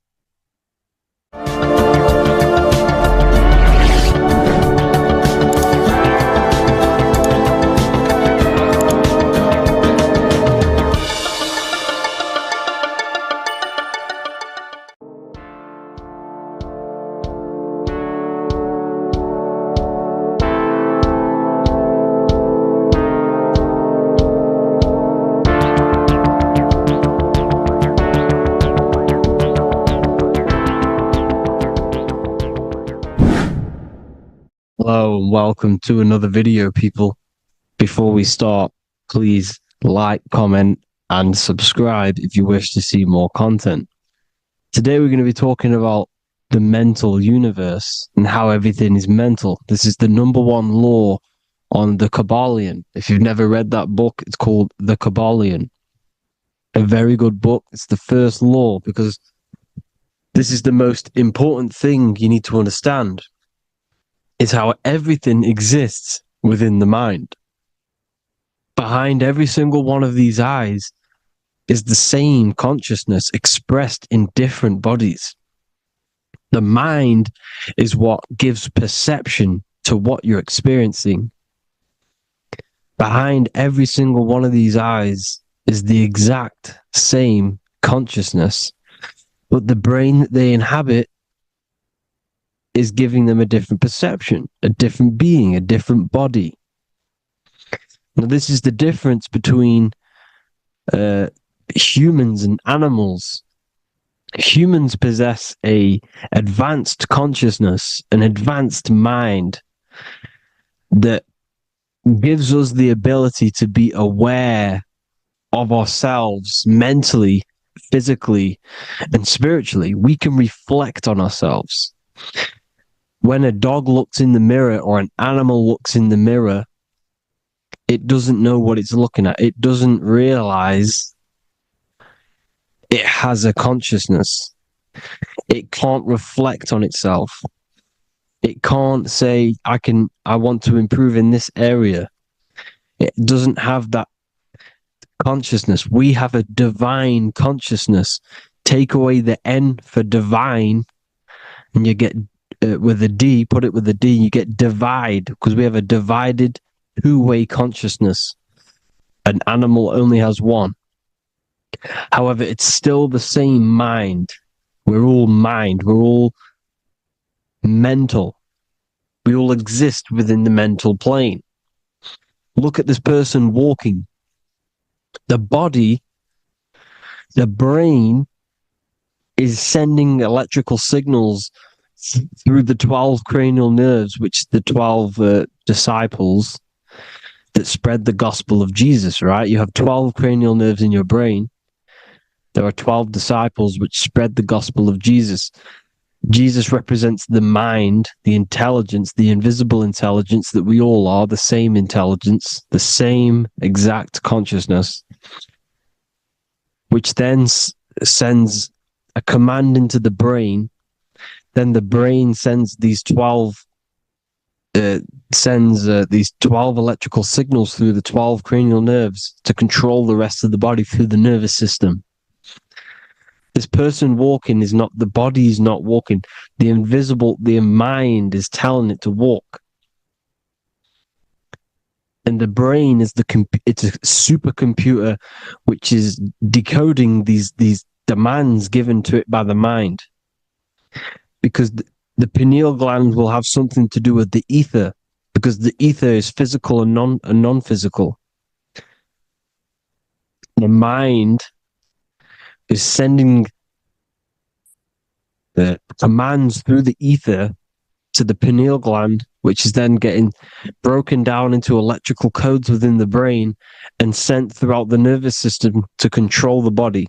Hello and welcome to another video, people. Before we start, please like, comment, and subscribe if you wish to see more content. Today we're going to be talking about the mental universe and how everything is mental. This is the #1 law on the Kabbalion. If you've never read that book, it's called The Kabbalion. A very good book. It's the first law, because this is the most important thing you need to understand. Is how everything exists within the mind. Behind every single one of these eyes is the same consciousness expressed in different bodies. The mind is what gives perception to what you're experiencing. Behind every single one of these eyes is the exact same consciousness, but the brain that they inhabit is giving them a different perception, a different being, a different body. Now, this is the difference between humans and animals. Humans possess a advanced consciousness, an advanced mind that gives us the ability to be aware of ourselves mentally, physically, and spiritually. We can reflect on ourselves. When a dog looks in the mirror or an animal looks in the mirror, it doesn't know what it's looking at. It doesn't realize it has a consciousness. It can't reflect on itself. It can't say, I want to improve in this area. It doesn't have that consciousness. We have a divine consciousness. Take away the N for divine, and you get with a D, put it with a D, you get divide, because we have a divided two-way consciousness. An animal only has one. However, it's still the same mind. We're all mind. We're all mental. We all exist within the mental plane. Look at this person walking. The body, the brain, is sending electrical signals through the 12 cranial nerves, which the 12 disciples that spread the gospel of Jesus, right? You have 12 cranial nerves in your brain. There are 12 disciples which spread the gospel of Jesus. Jesus represents the mind, the intelligence, the invisible intelligence that we all are, the same intelligence, the same exact consciousness, which then sends a command into the brain. Then the brain sends these 12 electrical signals through the 12 cranial nerves to control the rest of the body through the nervous system. This person walking is not, the body is not walking. The mind is telling it to walk. And the brain is it's a supercomputer which is decoding these demands given to it by the mind. Because the pineal gland will have something to do with the ether, because the ether is physical and non-physical. The mind is sending the commands through the ether to the pineal gland, which is then getting broken down into electrical codes within the brain and sent throughout the nervous system to control the body.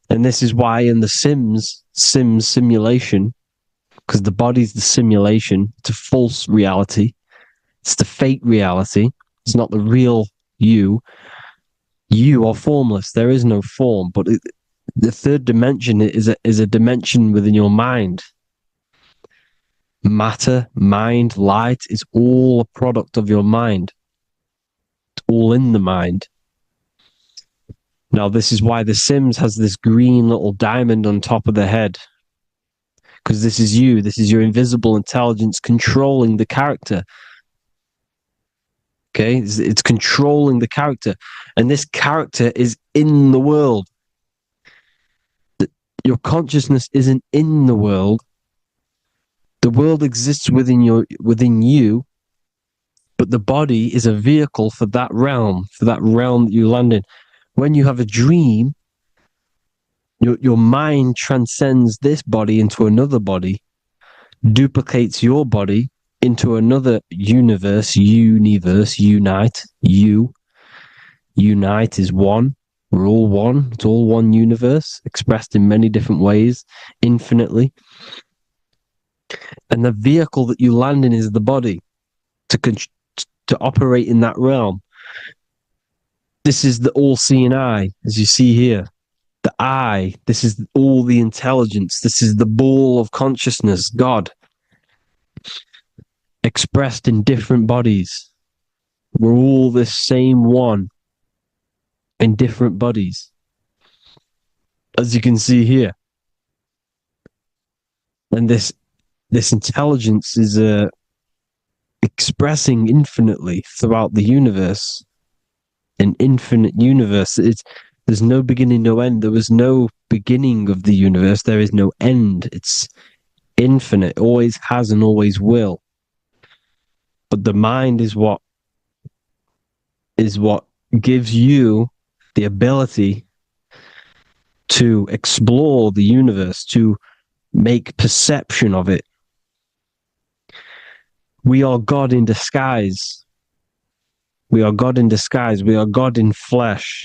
And this is why in the Sims simulation, because the body's the simulation, it's a false reality. It's the fake reality. It's not the real you. You are formless. There is no form. But the third dimension is a dimension within your mind. Matter, mind, light is all a product of your mind. It's all in the mind. Now, this is why The Sims has this green little diamond on top of the head. Because this is you. This is your invisible intelligence controlling the character. Okay? It's controlling the character. And this character is in the world. Your consciousness isn't in the world. The world exists within you, but the body is a vehicle for that realm that you land in. When you have a dream, your mind transcends this body into another body, duplicates your body into another universe, unite, unite is one. We're all one. It's all one universe, expressed in many different ways, infinitely. And the vehicle that you land in is the body to operate in that realm. This is the all-seeing eye, as you see here. The eye, this is all the intelligence. This is the ball of consciousness, God, expressed in different bodies. We're all this same one in different bodies, as you can see here. And this intelligence is expressing infinitely throughout the universe, an infinite universe. There's no beginning, no end. There was no beginning of the universe. There is no end. It's infinite, always has and always will. But the mind is what gives you the ability to explore the universe, to make perception of it. We are God in disguise. We are God in disguise. We are God in flesh.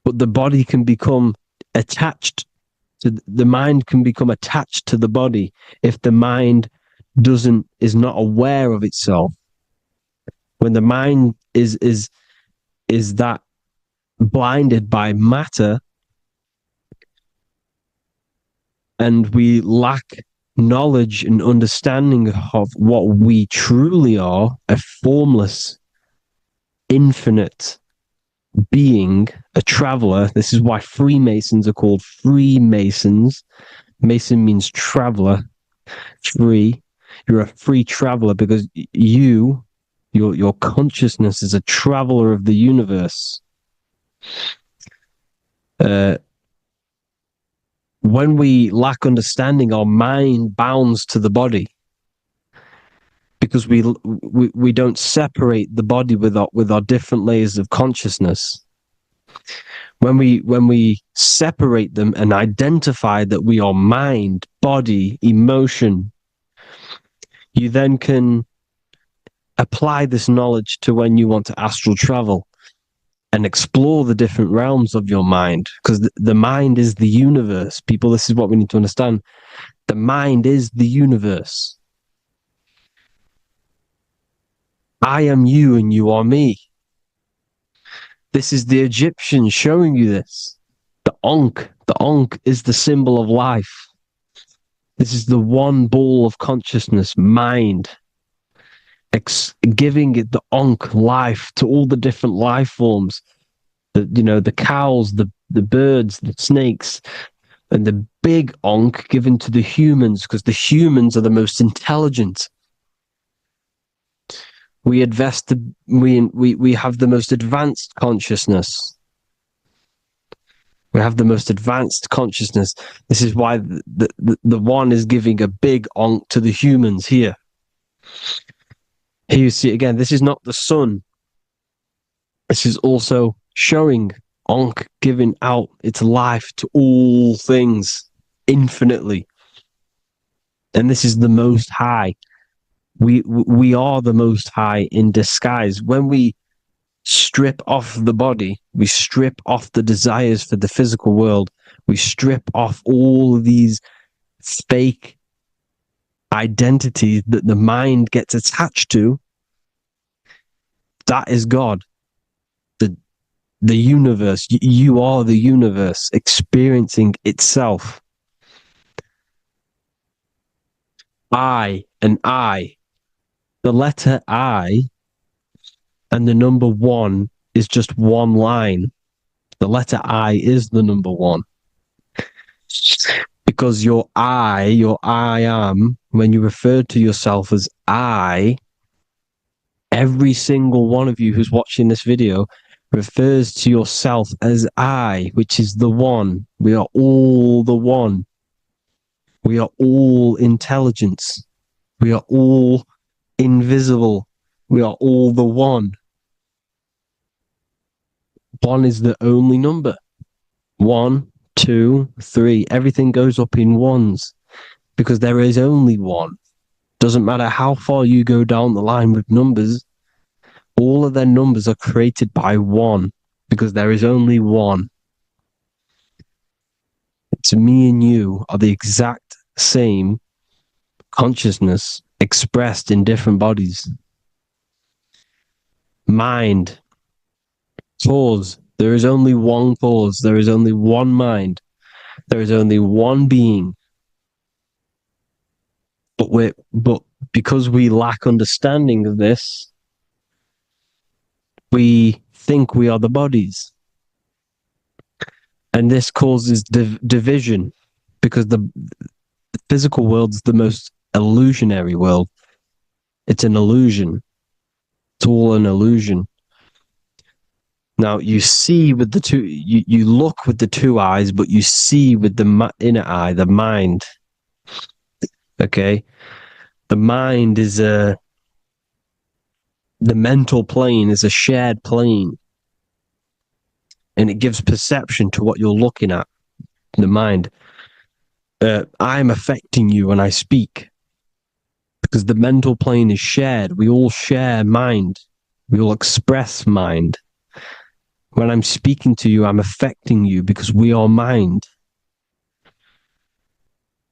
But the body can become attached to the mind, can become attached to the body if the mind is not aware of itself. When the mind is that blinded by matter, and we lack knowledge and understanding of what we truly are, a formless, infinite being, a traveler. This is why Freemasons are called Freemasons. Mason means traveler. Free. You're a free traveler because your consciousness is a traveler of the universe. When we lack understanding, our mind bounds to the body because we don't separate the body with our different layers of consciousness. When we separate them and identify that we are mind, body, emotion, you then can apply this knowledge to when you want to astral travel and explore the different realms of your mind, because the mind is the universe. People, this is what we need to understand. The mind is the universe. I am you and you are me. This is the Egyptians showing you this. The Ankh is the symbol of life. This is the one ball of consciousness, mind, giving it the Ankh life to all the different life forms. The cows, the birds, the snakes, and the big Ankh given to the humans, because the humans are the most intelligent. We have the most advanced consciousness. We have the most advanced consciousness. This is why the one is giving a big onk to the humans here. Here you see again, this is not the sun. This is also showing onk giving out its life to all things infinitely. And this is the Most High. We are the Most High in disguise. When we strip off the body, we strip off the desires for the physical world, we strip off all of these fake identities that the mind gets attached to. That is God. The universe. You are the universe experiencing itself. I and I. The letter I and the number 1 is just one line. The letter I is the number 1. Because your I am, when you refer to yourself as I, every single one of you who's watching this video refers to yourself as I, which is the one. We are all the one. We are all intelligence. We are all invisible. We are all the one. 1 is the only number. 1, 2, 3. Everything goes up in ones because there is only one. Doesn't matter how far you go down the line with numbers, all of their numbers are created by 1 because there is only one. It's me and you are the exact same consciousness expressed in different bodies. Mind. Cause. There is only one cause. There is only one mind. There is only one being. But because we lack understanding of this, we think we are the bodies. And this causes division because the physical world is the most illusionary world. It's an illusion. It's all an illusion. Now, you see with the two, you look with the two eyes, but you see with the inner eye, the mind. Okay? The mind is the mental plane is a shared plane. And it gives perception to what you're looking at, the mind. I'm affecting you when I speak. Because the mental plane is shared. We all share mind. We all express mind. When I'm speaking to you, I'm affecting you because we are mind.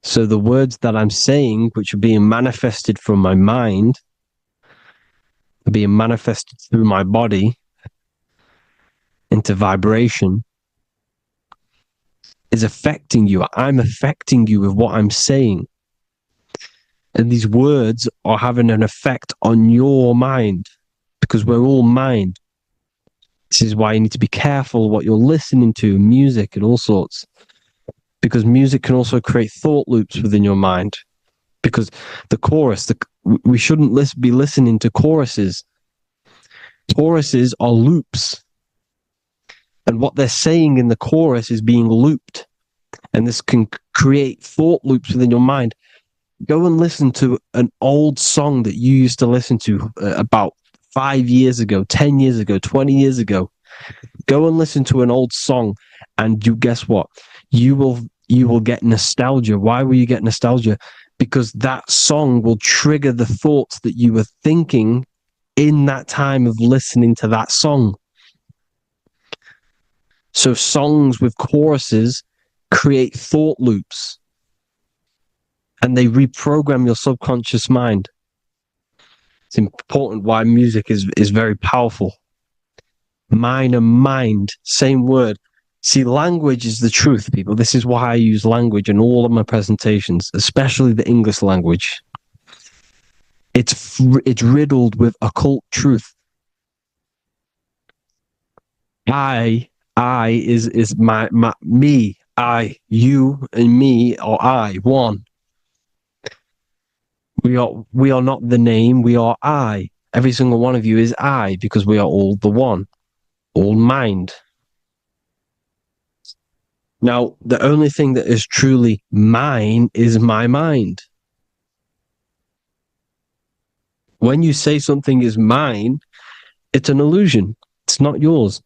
So the words that I'm saying, which are being manifested from my mind, are being manifested through my body into vibration, is affecting you. I'm affecting you with what I'm saying. And these words are having an effect on your mind because we're all mind. This is why you need to be careful what you're listening to, music and all sorts. Because music can also create thought loops within your mind. Because the chorus, we shouldn't be listening to choruses. Choruses are loops. And what they're saying in the chorus is being looped. And this can create thought loops within your mind. Go and listen to an old song that you used to listen to about 5 years ago, 10 years ago, 20 years ago. Go and listen to an old song and you guess what? You will get nostalgia. Why will you get nostalgia? Because that song will trigger the thoughts that you were thinking in that time of listening to that song. So songs with choruses create thought loops and they reprogram your subconscious mind. It's important why music is very powerful. Mine and mind, same word. See, language is the truth, people. This is why I use language in all of my presentations, especially the English language. It's riddled with occult truth. I is my me. I, you, and me are I, one. We are not the name, we are I. Every single one of you is I, because we are all the one, all mind. Now, the only thing that is truly mine is my mind. When you say something is mine, it's an illusion. It's not yours.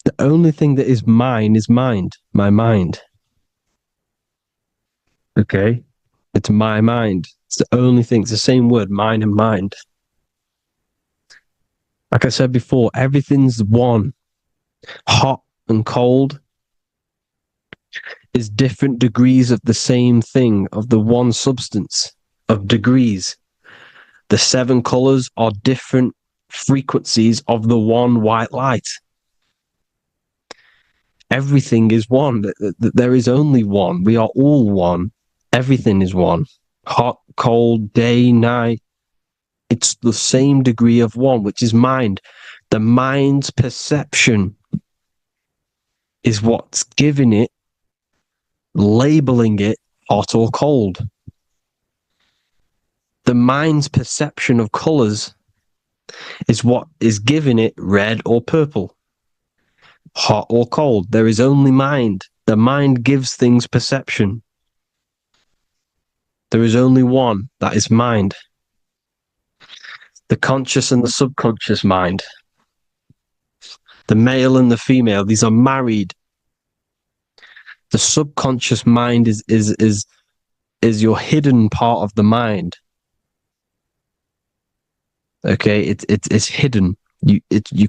The only thing that is mine is mind, my mind. Okay? It's my mind. It's the only thing. It's the same word, mine and mind. Like I said before, everything's one. Hot and cold is different degrees of the same thing, of the one substance, of degrees. The 7 colors are different frequencies of the one white light. Everything is one. There is only one. We are all one. Everything is one. Hot, cold, day, night. It's the same degree of one, which is mind. The mind's perception is what's giving it, labeling it hot or cold. The mind's perception of colors is what is giving it red or purple, hot or cold. There is only mind. The mind gives things perception. There is only one, that is mind. The conscious and the subconscious mind. The male and the female, these are married. The subconscious mind is your hidden part of the mind. Okay, it's hidden. You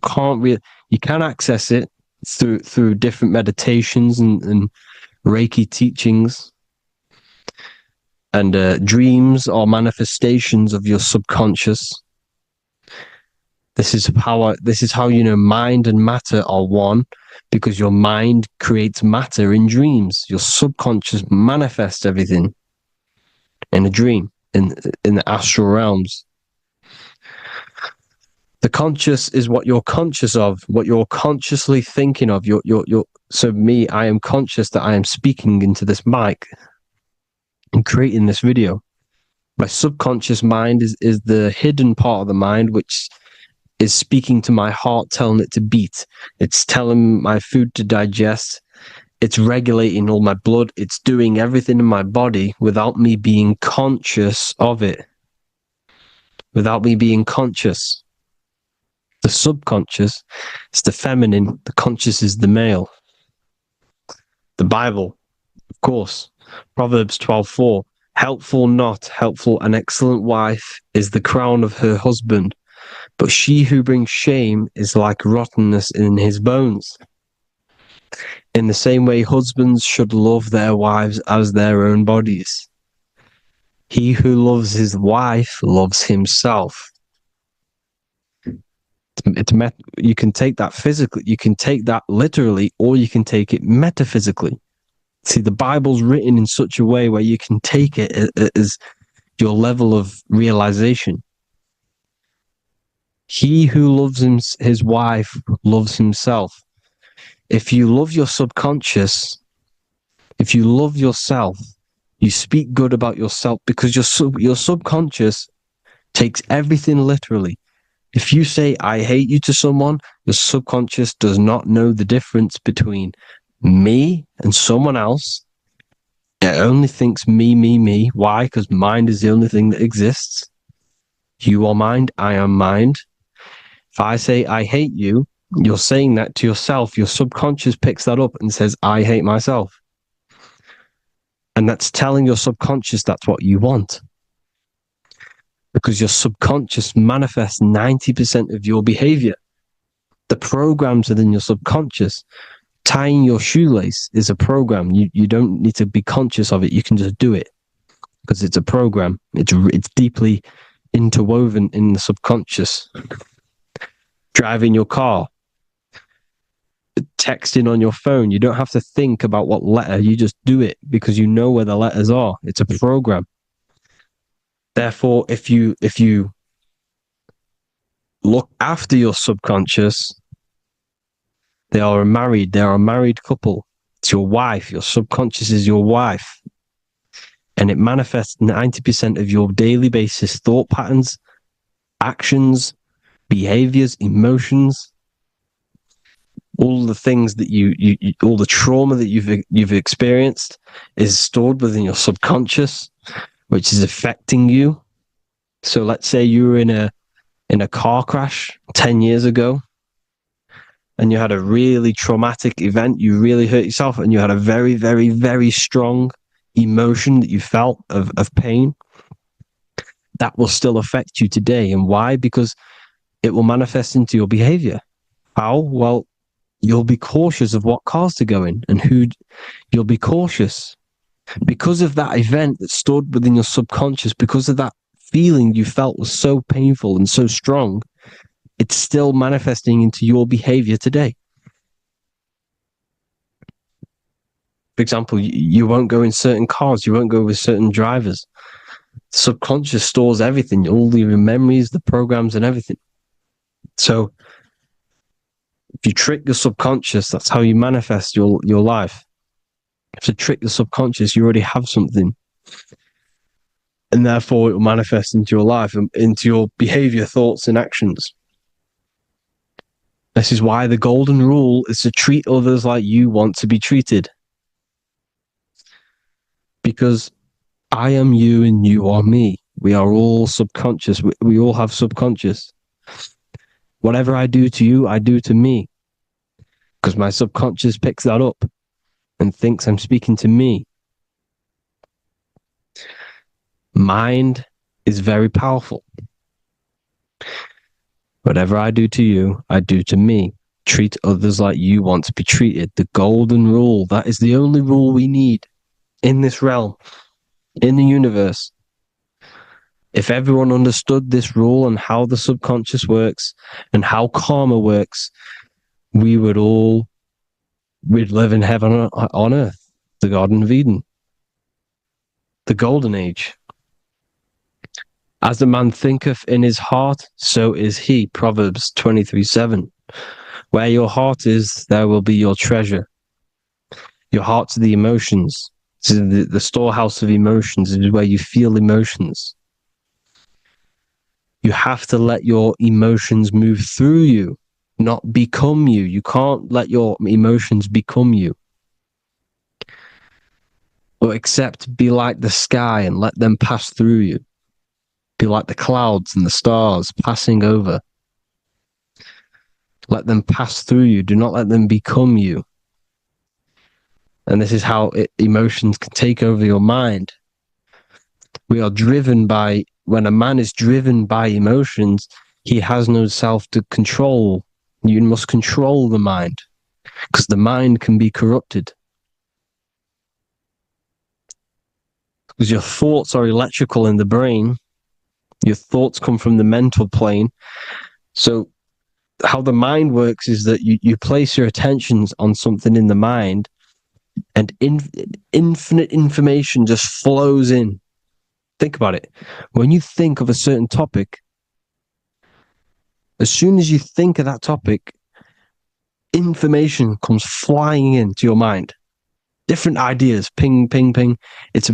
can't you can access it through different meditations and Reiki teachings, and dreams are manifestations of your subconscious. This is how you know mind and matter are one, because your mind creates matter in dreams. Your subconscious manifests everything in a dream, in the astral realms. The conscious is what you're conscious of, what you're consciously thinking of. So me, I am conscious that I am speaking into this mic and creating this video. My subconscious mind is the hidden part of the mind, which is speaking to my heart, telling it to beat. It's telling my food to digest. It's regulating all my blood. It's doing everything in my body without me being conscious of it. Without me being conscious. The subconscious is the feminine. The conscious is the male. The Bible, of course. Proverbs 12:4. Helpful, not helpful, an excellent wife is the crown of her husband, but she who brings shame is like rottenness in his bones. In the same way, husbands should love their wives as their own bodies. He who loves his wife loves himself. You can take that physically, you can take that literally, or you can take it metaphysically. See, the Bible's written in such a way where you can take it as your level of realization. He who loves his wife loves himself. If you love your subconscious, if you love yourself, you speak good about yourself, because your subconscious takes everything literally. If you say, I hate you to someone, your subconscious does not know the difference between me and someone else. It only thinks me, me, me. Why? Because mind is the only thing that exists. You are mind, I am mind. If I say, I hate you, you're saying that to yourself. Your subconscious picks that up and says, I hate myself. And that's telling your subconscious that's what you want. Because your subconscious manifests 90% of your behavior. The programs within your subconscious. Tying your shoelace is a program. You don't need to be conscious of it. You can just do it because it's a program. It's deeply interwoven in the subconscious. Driving your car, texting on your phone. You don't have to think about what letter. You just do it because you know where the letters are. It's a program. Therefore, if you look after your subconscious, they are a married couple. It's your wife. Your subconscious is your wife. And it manifests 90% of your daily basis thought patterns, actions, behaviors, emotions. All the things that you all the trauma that you've experienced is stored within your subconscious, which is affecting you. So let's say you were in a car crash 10 years ago, and you had a really traumatic event, you really hurt yourself, and you had a very, very, very strong emotion that you felt of pain. That will still affect you today. And why? Because it will manifest into your behavior. How? Well, you'll be cautious of what cars to go in and who. You'll be cautious because of that event that stored within your subconscious, because of that feeling you felt was so painful and so strong. It's still manifesting into your behavior today. For example, you won't go in certain cars, you won't go with certain drivers. The subconscious stores everything, all your memories, the programs, and everything. So if you trick your subconscious, that's how you manifest your life. If you trick the subconscious, you already have something. And therefore it will manifest into your life, into your behavior, thoughts, and actions. This is why the golden rule is to treat others like you want to be treated. Because I am you and you are me. We are all subconscious. We all have subconscious. Whatever I do to you, I do to me. Because my subconscious picks that up and thinks I'm speaking to me. Mind is very powerful. Whatever I do to you, I do to me. Treat others like you want to be treated. The golden rule. That is the only rule we need in this realm, in the universe. If everyone understood this rule and how the subconscious works and how karma works, we'd live in heaven on earth, the Garden of Eden, the golden age. As a man thinketh in his heart, so is he. Proverbs 23:7. Where your heart is, there will be your treasure. Your heart's the emotions. The storehouse of emotions is where you feel emotions. You have to let your emotions move through you, not become you. You can't let your emotions become you. Or except be like the sky and let them pass through you. Be like the clouds and the stars passing over. Let them pass through you. Do not let them become you. And this is how emotions can take over your mind. We are driven by, when a man is driven by emotions, he has no self to control. You must control the mind, because the mind can be corrupted. Because your thoughts are electrical in the brain. Your thoughts come from the mental plane. So how the mind works is that you place your attentions on something in the mind, and infinite information just flows in. Think about it. When you think of a certain topic, as soon as you think of that topic, information comes flying into your mind. Different ideas, ping, ping, ping. It's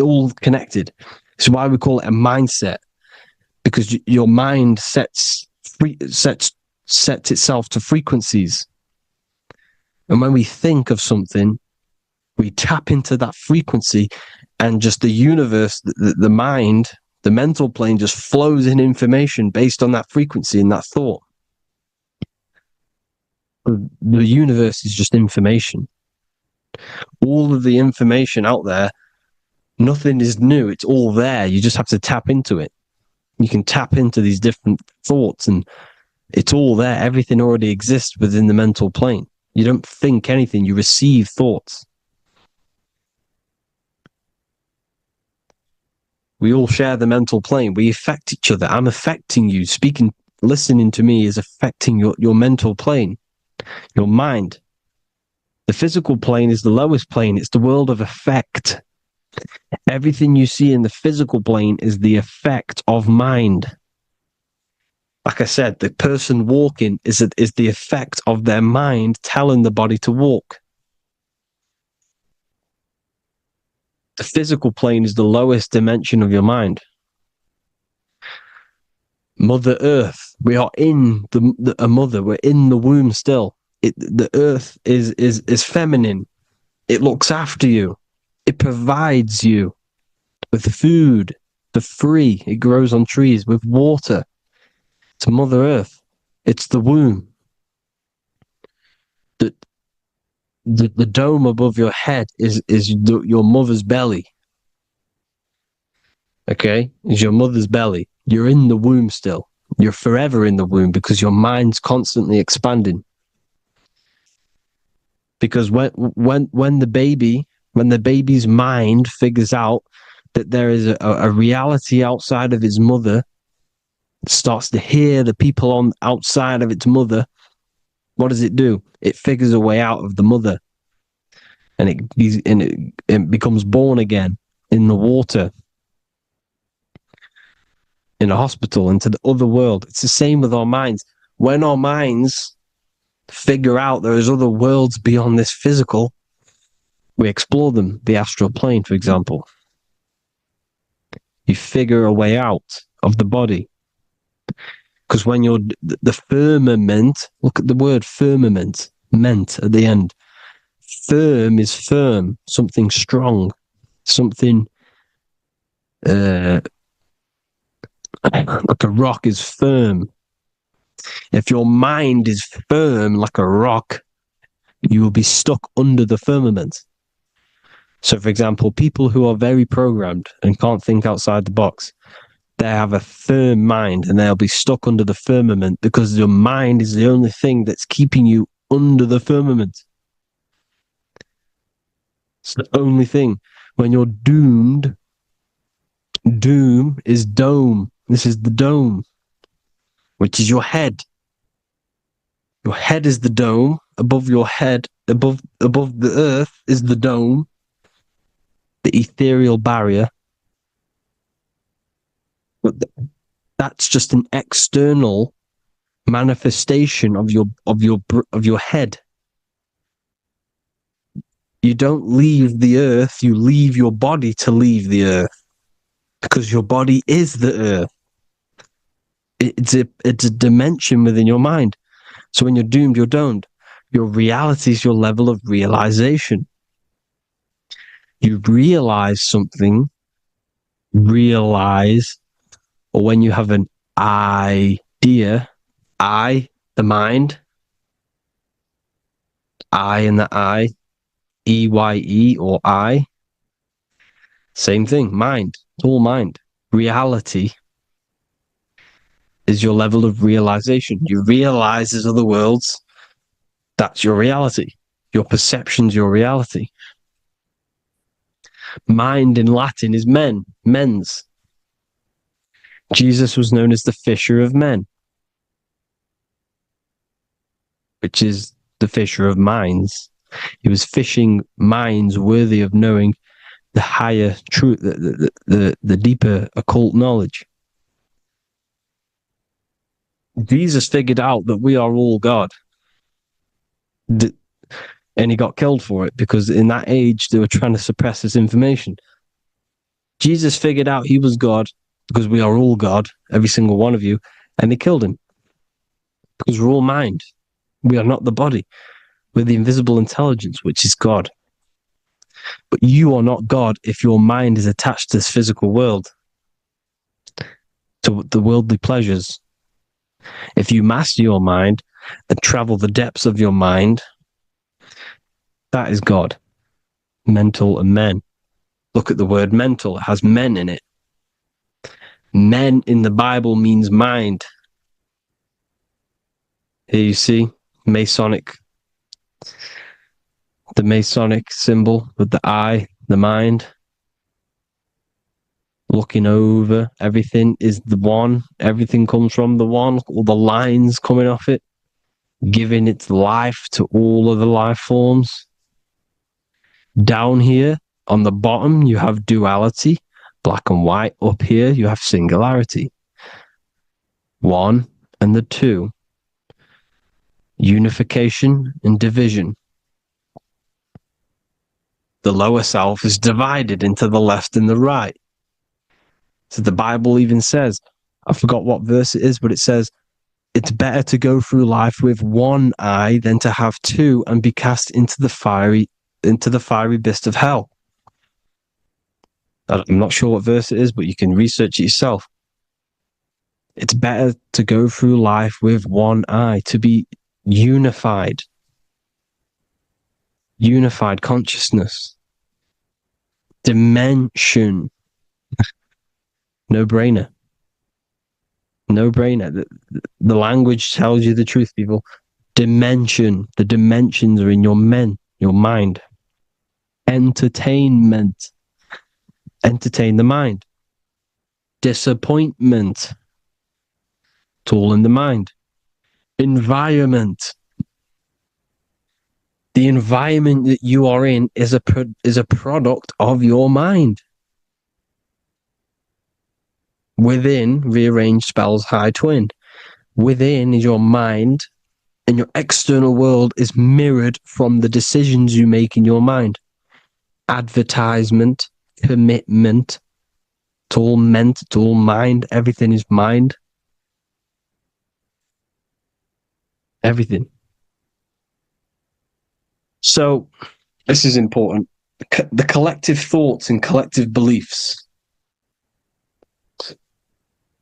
all connected. It's why we call it a mindset, because your mind sets itself to frequencies. And when we think of something, we tap into that frequency, and just the universe, the mind, the mental plane just flows in information based on that frequency and that thought. The universe is just information. All of the information out there, nothing is new. It's all there. You just have to tap into it. You can tap into these different thoughts, and it's all there. Everything already exists within the mental plane. You don't think anything. You receive thoughts. We all share the mental plane. We affect each other. I'm affecting you. Listening to me is affecting your mental plane, your mind. The physical plane is the lowest plane. It's the world of effect. Everything you see in the physical plane is the effect of mind. Like I said, the person walking is the effect of their mind telling the body to walk. The physical plane is the lowest dimension of your mind. Mother Earth, we are in a mother. We're in the womb still. the earth is feminine. It looks after you. It provides you with food for free. It grows on trees with water. It's Mother Earth. It's the womb. The dome above your head is your mother's belly. Okay? Is your mother's belly. You're in the womb still. You're forever in the womb because your mind's constantly expanding. Because when the baby's mind figures out that there is a reality outside of its mother, starts to hear the people on outside of its mother, what does it do? It figures a way out of the mother, and it becomes born again in the water, in a hospital, into the other world. It's the same with our minds. When our minds figure out there is other worlds beyond this physical, we explore them. The astral plane, for example. You figure a way out of the body. Because when you're the firmament, look at the word firmament, meant at the end. Firm is firm, something strong, something like a rock is firm. If your mind is firm like a rock, you will be stuck under the firmament. So, for example, people who are very programmed and can't think outside the box, they have a firm mind and they'll be stuck under the firmament because your mind is the only thing that's keeping you under the firmament. It's the only thing. When you're doomed, doom is dome. This is the dome, which is your head. Your head is the dome. Above your head, above the earth is the dome, the ethereal barrier. But that's just an external manifestation of your head. You don't leave the earth, you leave your body to leave the earth, because your body is the earth. It's a dimension within your mind. So when you're doomed, you're domed. Your reality is your level of realization. You realize something, or when you have an idea, the mind, in the eye, EYE or I, same thing, mind, it's all mind. Reality is your level of realization. You realize there's other worlds. That's your reality. Your perception's your reality. Mind in Latin is mens. Jesus was known as the fisher of men, which is the fisher of minds. He was fishing minds worthy of knowing the higher truth, the deeper occult knowledge. Jesus figured out that we are all God. And he got killed for it because in that age they were trying to suppress this information. Jesus figured out he was God because we are all God, every single one of you, and they killed him because we're all mind. We are not the body. We're the invisible intelligence, which is God. But you are not God if your mind is attached to this physical world, to the worldly pleasures. If you master your mind and travel the depths of your mind, that is God. Mental and men. Look at the word mental. It has men in it. Men in the Bible means mind. Here you see the Masonic symbol with the eye, the mind. Looking over, everything is the one. Everything comes from the one. All the lines coming off it, giving its life to all of the life forms. Down here, on the bottom, you have duality, black and white. Up here, you have singularity. One and the two. Unification and division. The lower self is divided into the left and the right. So the Bible even says, I forgot what verse it is, but it says, it's better to go through life with one eye than to have two and be cast into the fiery abyss of hell. I'm not sure what verse it is, but you can research it yourself. It's better to go through life with one eye, to be unified consciousness, dimension. No brainer. The language tells you the truth, people. Dimension. The dimensions are in your mind. Entertainment. Entertain the mind. Disappointment. It's all in the mind. Environment. The environment that you are in is a product of your mind. Within, rearrange spells high twin. Within is your mind, and your external world is mirrored from the decisions you make in your mind. Advertisement, commitment, it's all mind, everything is mind. Everything. So, this is important. The collective thoughts and collective beliefs.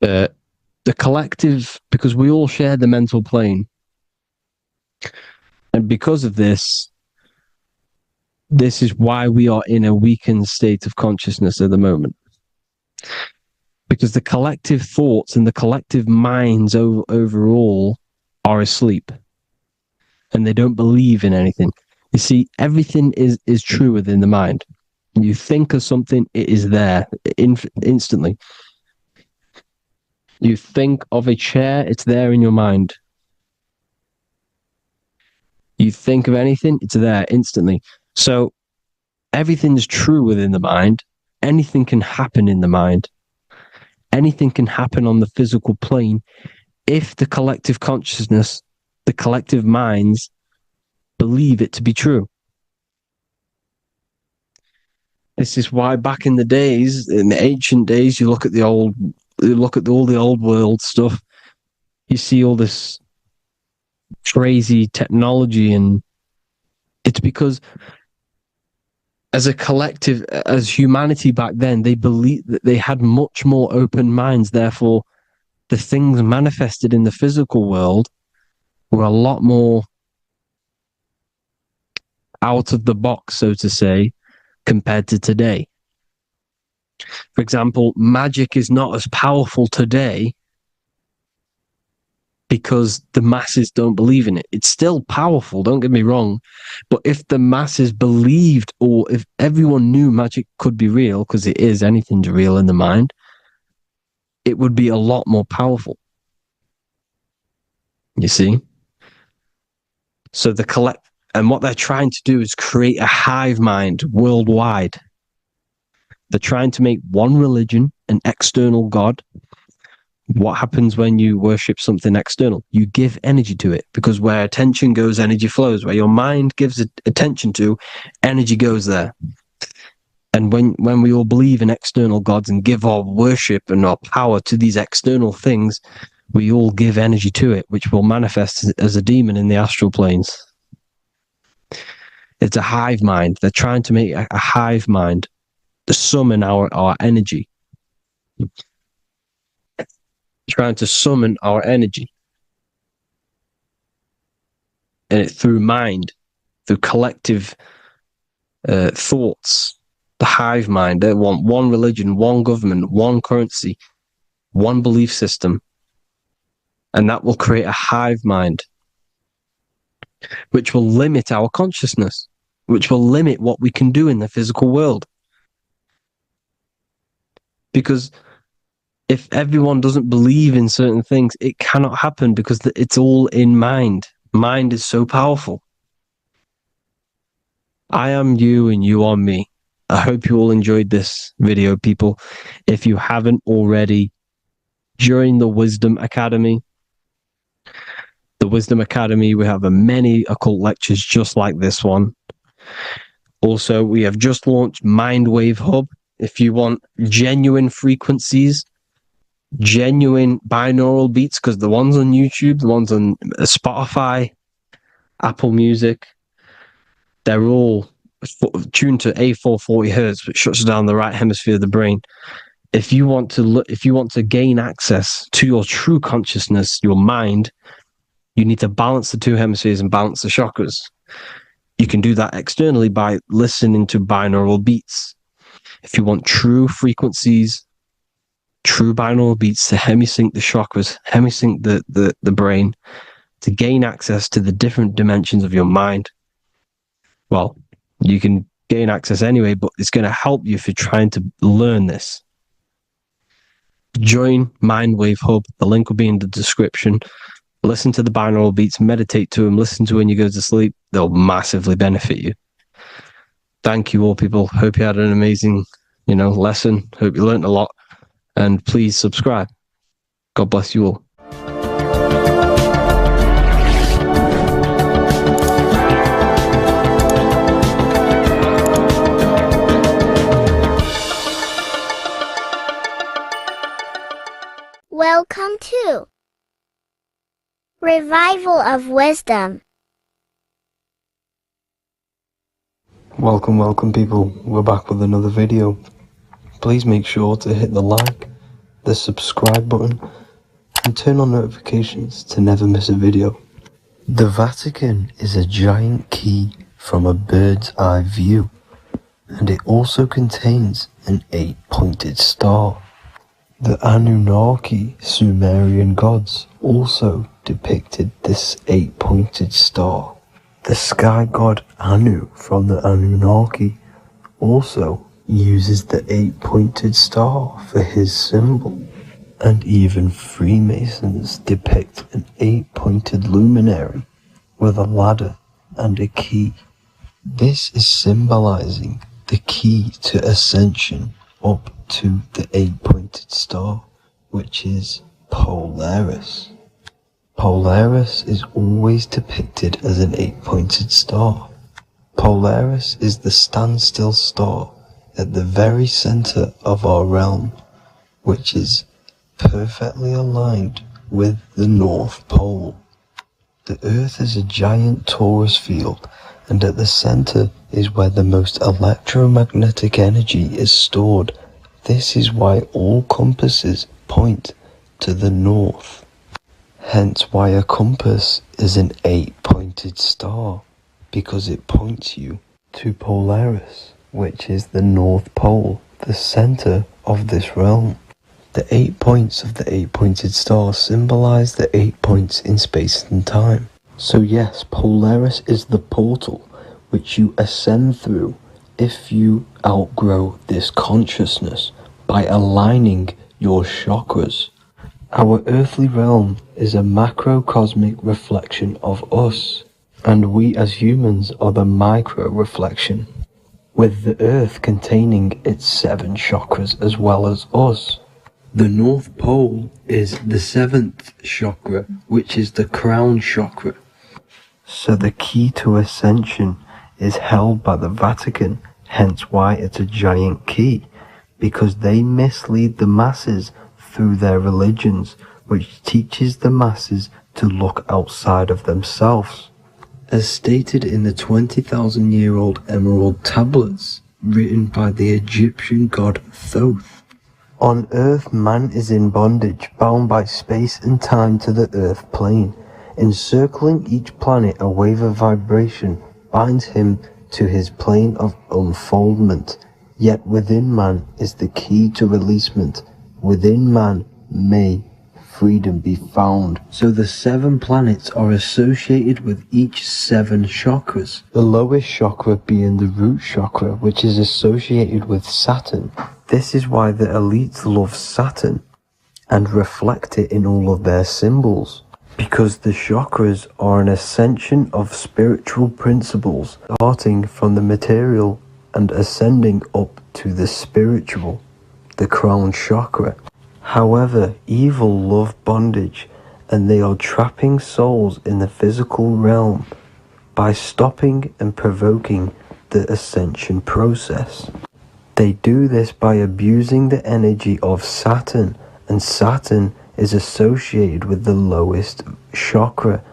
The collective, because we all share the mental plane. And because of this is why we are in a weakened state of consciousness at the moment. Because the collective thoughts and the collective minds overall are asleep. And they don't believe in anything. You see, everything is true within the mind. You think of something, it is there instantly. You think of a chair, it's there in your mind. You think of anything, it's there instantly. So everything is true within the mind. Anything can happen in the mind. Anything can happen on the physical plane if the collective consciousness, the collective minds, believe it to be true. This is why back in the days, in the ancient days, you look at all the old world stuff, you see all this crazy technology, and it's because as a collective, as humanity back then, they believed that they had much more open minds. Therefore, the things manifested in the physical world were a lot more out of the box, so to say, compared to today. For example, magic is not as powerful today because the masses don't believe in it. It's still powerful, don't get me wrong, but if the masses believed, or if everyone knew magic could be real, because it is, anything's real in the mind, it would be a lot more powerful. You see? So and what they're trying to do is create a hive mind worldwide. They're trying to make one religion, an external God. What happens when you worship something external? You give energy to it, because where attention goes, energy flows. Where your mind gives attention to, energy goes there. And when we all believe in external gods and give our worship and our power to these external things, we all give energy to it, which will manifest as a demon in the astral planes. It's a hive mind. They're trying to make a hive mind to summon our energy. Trying to summon our energy. And through mind, through collective thoughts, the hive mind. They want one religion, one government, one currency, one belief system. And that will create a hive mind, which will limit our consciousness, which will limit what we can do in the physical world. Because if everyone doesn't believe in certain things, it cannot happen, because it's all in mind. Mind is so powerful. I am you and you are me. I hope you all enjoyed this video, people. If you haven't already, join the Wisdom Academy. The Wisdom Academy, we have many occult lectures just like this one. Also, we have just launched Mindwave Hub. If you want genuine frequencies genuine binaural beats, because the ones on YouTube, the ones on Spotify, Apple Music, they're all tuned to A440 hertz, which shuts down the right hemisphere of the brain. If you want to gain access to your true consciousness, your mind, you need to balance the two hemispheres and balance the chakras. You can do that externally by listening to binaural beats. If you want true frequencies, true binaural beats to hemisync the chakras, hemisync the brain, to gain access to the different dimensions of your mind, well, you can gain access anyway, but it's going to help you if you're trying to learn this. Join Mindwave Hub. The link will be in the description. Listen to the binaural beats, meditate to them, listen to when you go to sleep. They'll massively benefit you. Thank you all, people. Hope you had an amazing, lesson. Hope you learned a lot. And please subscribe. God bless you all. Welcome to Revival of Wisdom. Welcome people, we're back with another video. Please make sure to hit the like, the subscribe button, and turn on notifications to never miss a video. The Vatican is a giant key from a bird's eye view, and it also contains an 8-pointed star. The Anunnaki Sumerian gods also depicted this 8-pointed star. The sky god Anu from the Anunnaki also uses the 8-pointed star for his symbol. And even Freemasons depict an 8-pointed luminary with a ladder and a key. This is symbolizing the key to ascension up to the 8-pointed star, which is Polaris. Polaris is always depicted as an 8-pointed star. Polaris is the standstill star at the very center of our realm, which is perfectly aligned with the North Pole. The Earth is a giant torus field, and at the center is where the most electromagnetic energy is stored. This is why all compasses point to the north. Hence why a compass is an 8-pointed star, because it points you to Polaris, which is the North Pole, the center of this realm. The 8 points of the 8-pointed star symbolize the 8 points in space and time. So yes, Polaris is the portal which you ascend through if you outgrow this consciousness by aligning your chakras. Our earthly realm is a macrocosmic reflection of us, and we as humans are the micro reflection, with the earth containing its 7 chakras as well as us. The North Pole is the 7th chakra, which is the crown chakra. So the key to ascension is held by the Vatican, hence why it's a giant key, because they mislead the masses through their religions, which teaches the masses to look outside of themselves. As stated in the 20,000-year-old emerald tablets, written by the Egyptian god Thoth. On Earth, man is in bondage, bound by space and time to the Earth plane. Encircling each planet, a wave of vibration binds him to his plane of unfoldment. Yet within man is the key to releasement. Within man may freedom be found. So the 7 planets are associated with each 7 chakras. The lowest chakra being the root chakra, which is associated with Saturn. This is why the elites love Saturn and reflect it in all of their symbols. Because the chakras are an ascension of spiritual principles, starting from the material and ascending up to the spiritual, the crown chakra. However, evil love bondage, and they are trapping souls in the physical realm by stopping and provoking the ascension process. They do this by abusing the energy of Saturn and Saturn is associated with the lowest chakra.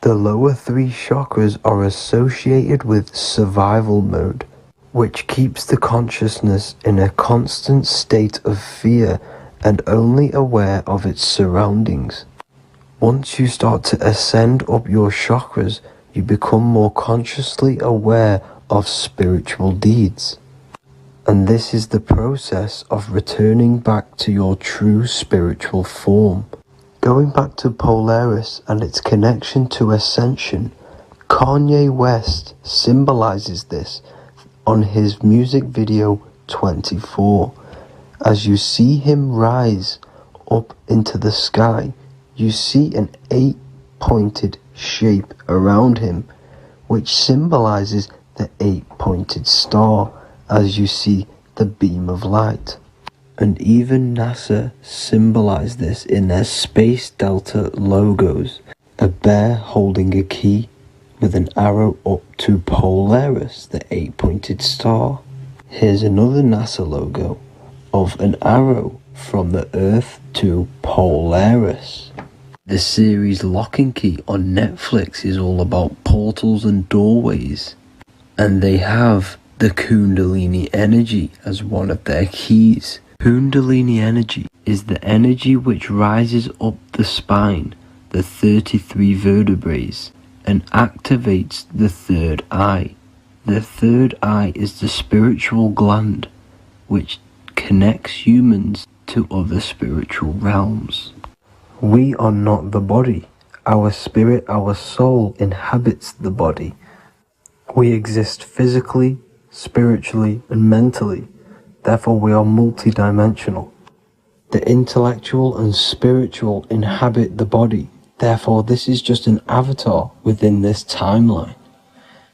The lower three chakras are associated with survival mode, which keeps the consciousness in a constant state of fear and only aware of its surroundings. Once you start to ascend up your chakras, you become more consciously aware of spiritual deeds. And this is the process of returning back to your true spiritual form. Going back to Polaris and its connection to ascension, Kanye West symbolizes this on his music video 24. As you see him rise up into the sky, you see an 8-pointed shape around him, which symbolizes the 8-pointed star, as you see the beam of light. And even NASA symbolize this in their Space Delta logos, a bear holding a key with an arrow up to Polaris, the 8-pointed star. Here's another NASA logo of an arrow from the Earth to Polaris. The series Lock and Key on Netflix is all about portals and doorways, and they have the Kundalini energy as one of their keys. Kundalini energy is the energy which rises up the spine, the 33 vertebrae, and activates the third eye. The third eye is the spiritual gland which connects humans to other spiritual realms. We are not the body. Our spirit, our soul inhabits the body. We exist physically, spiritually, and mentally. Therefore, we are multidimensional. The intellectual and spiritual inhabit the body. Therefore, this is just an avatar within this timeline.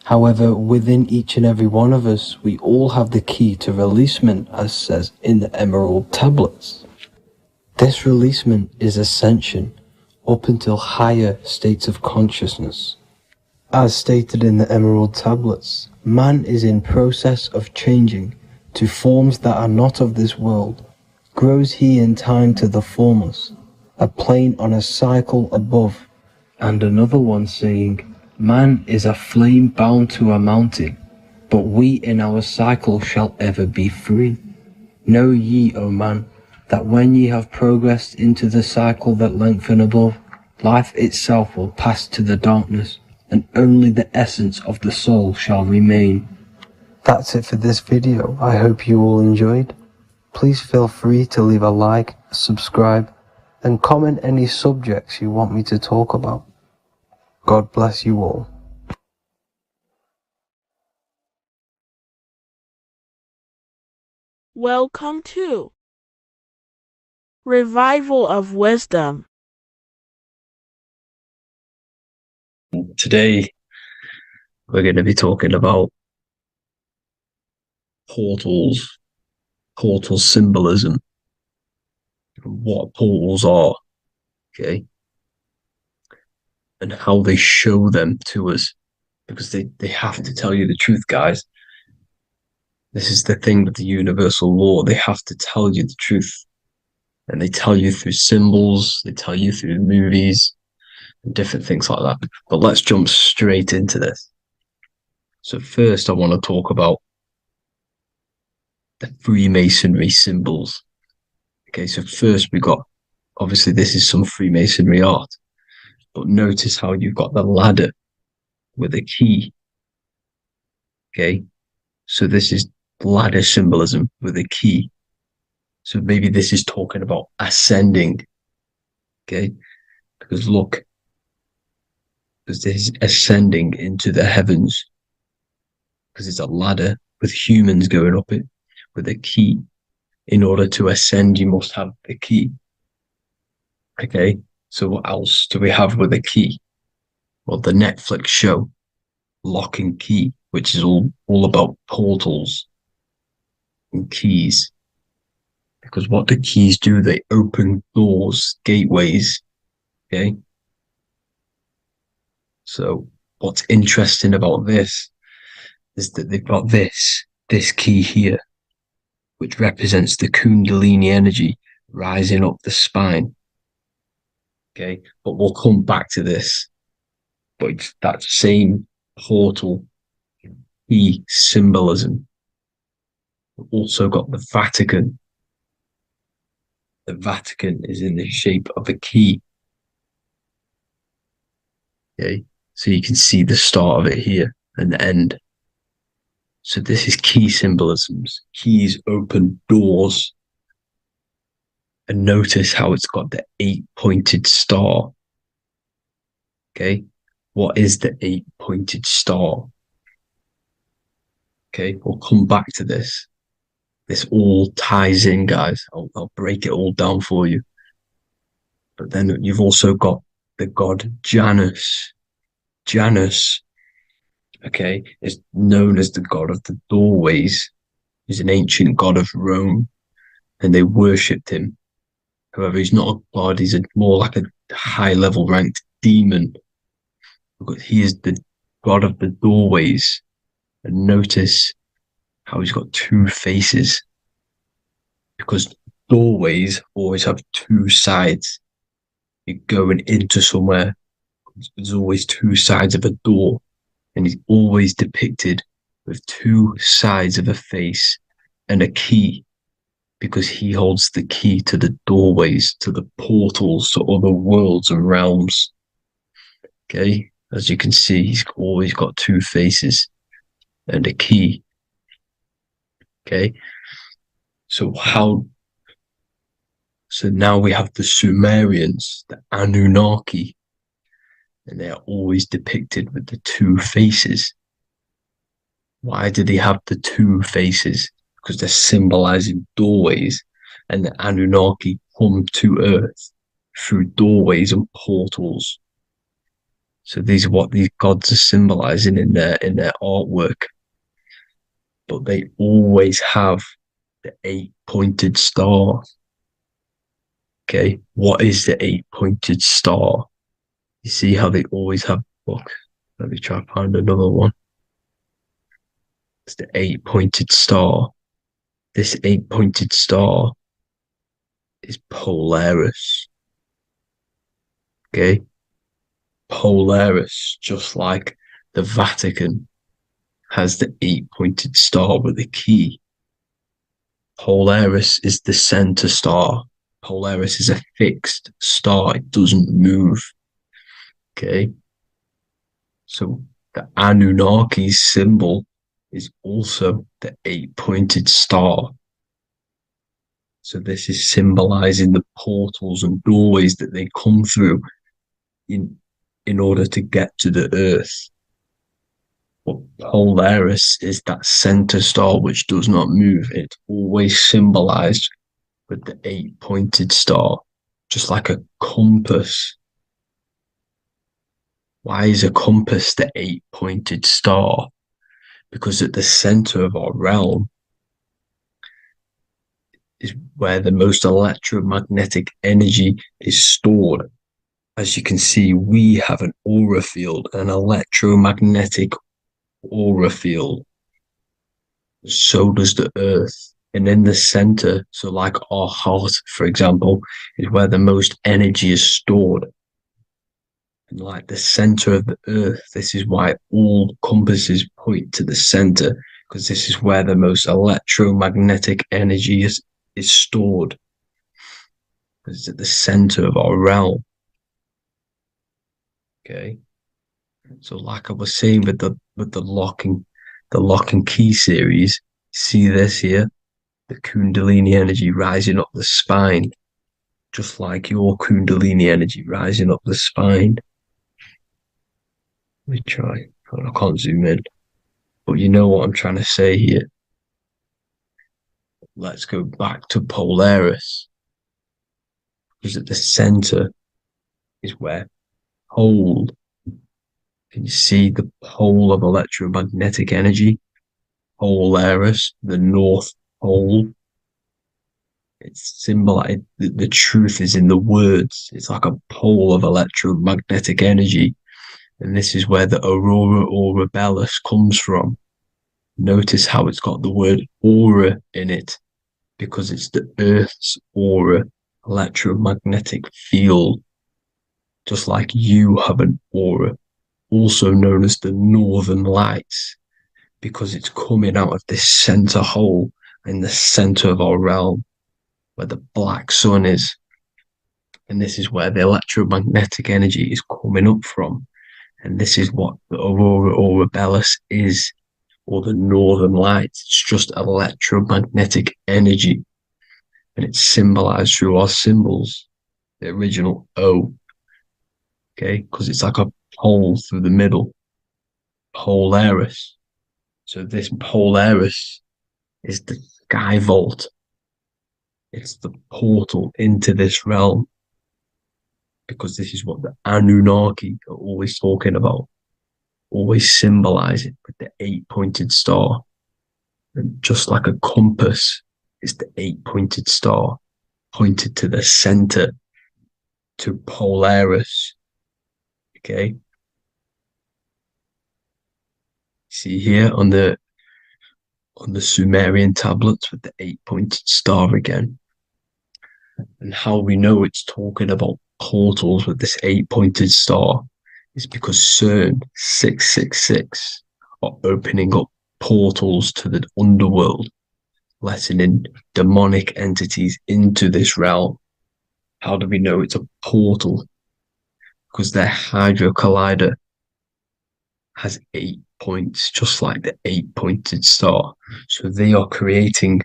However, within each and every one of us, we all have the key to releasement, as says in the Emerald Tablets. This releasement is ascension up until higher states of consciousness. As stated in the Emerald Tablets, man is in process of changing to forms that are not of this world. Grows he in time to the formless, a plane on a cycle above. And another one saying, man is a flame bound to a mountain, but we in our cycle shall ever be free. Know ye, O man, that when ye have progressed into the cycle that lengthen above, life itself will pass to the darkness, and only the essence of the soul shall remain. That's it for this video. I hope you all enjoyed. Please feel free to leave a like, subscribe, and comment any subjects you want me to talk about. God bless you all. Welcome to Revival of Wisdom. Today, we're going to be talking about portals, portal symbolism, what portals are, okay, and how they show them to us, because they have to tell you the truth, guys. This is the thing with the universal law. They have to tell you the truth. And they tell you through symbols, they tell you through movies, and different things like that. But let's jump straight into this. So first, I want to talk about the Freemasonry symbols. Okay, so first we got, obviously this is some Freemasonry art, but notice how you've got the ladder with a key. Okay, so this is ladder symbolism with a key. So maybe this is talking about ascending. Okay, because look, because this is ascending into the heavens, because it's a ladder with humans going up it with a key. In order to ascend, you must have the key. Okay, so what else do we have with a key? Well, the Netflix show Lock and Key, which is all about portals and keys. Because what the keys do, they open doors, gateways. Okay, so what's interesting about this is that they've got this key here, which represents the Kundalini energy, rising up the spine. Okay, but we'll come back to this. But it's that same portal key symbolism. We've also got the Vatican. The Vatican is in the shape of a key. Okay, so you can see the start of it here and the end. So this is key symbolisms. Keys open doors. And notice how it's got the 8-pointed star. Okay, what is the 8-pointed star? Okay, we'll come back to this. This all ties in, guys. I'll break it all down for you. But then you've also got the god Janus. Janus, okay, is known as the god of the doorways. He's an ancient god of Rome, and they worshipped him. However, he's not a god, he's more like a high-level ranked demon. Because he is the god of the doorways. And notice how he's got two faces. Because doorways always have two sides. You're going into somewhere, there's always two sides of a door. And he's always depicted with two sides of a face and a key. Because he holds the key to the doorways, to the portals, to other worlds and realms. Okay, as you can see, he's always got two faces and a key. Okay, so now we have the Sumerians, the Anunnaki, and they are always depicted with the two faces. Why do they have the two faces? Because they're symbolizing doorways, and the Anunnaki come to Earth through doorways and portals. So these are what these gods are symbolizing in their artwork. But they always have the 8-pointed star. Okay, what is the 8-pointed star? You see how they always have. Look, let me try to find another one. It's the 8-pointed star. This 8-pointed star is Polaris. Okay? Polaris, just like the Vatican, has the 8-pointed star with a key. Polaris is the center star. Polaris is a fixed star. It doesn't move. Okay? So the Anunnaki symbol is also the 8-pointed star. So this is symbolizing the portals and doorways that they come through in order to get to the Earth. But Polaris is that center star which does not move. It's always symbolized with the 8-pointed star, just like a compass. Why is a compass the 8-pointed star? Because at the center of our realm is where the most electromagnetic energy is stored. As you can see, we have an aura field, an electromagnetic aura field. So does the Earth. And in the center, so like our heart, for example, is where the most energy is stored. And like the center of the Earth, this is why all compasses point to the center, because this is where the most electromagnetic energy is stored. It's at the center of our realm. Okay. So like I was saying with the lock and key series, see this here? The Kundalini energy rising up the spine, just like your Kundalini energy rising up the spine. Let me try. I can't zoom in, but you know what I'm trying to say here. Let's go back to Polaris, because at the center is where pole. Can you see the pole of electromagnetic energy? Polaris, the North Pole. It's symbolized. The truth is in the words. It's like a pole of electromagnetic energy. And this is where the aurora borealis comes from. Notice how it's got the word aura in it, because it's the Earth's aura electromagnetic field, just like you have an aura, also known as the northern lights, because it's coming out of this center hole in the center of our realm, where the black sun is. And this is where the electromagnetic energy is coming up from. And this is what the aurora borealis is, or the northern lights. It's just electromagnetic energy. And it's symbolized through our symbols, the original O, okay? Because it's like a hole through the middle, Polaris. So this Polaris is the sky vault. It's the portal into this realm, because this is what the Anunnaki are always talking about, always symbolizing with the 8-pointed star. And just like a compass, it's the 8-pointed star pointed to the center, to Polaris. Okay. See here on the Sumerian tablets with the 8-pointed star again. And how we know it's talking about portals with this 8-pointed star is because CERN 666 are opening up portals to the underworld, letting in demonic entities into this realm. How do we know it's a portal? Because their Hydro Collider has 8 points, just like the 8-pointed star. So they are creating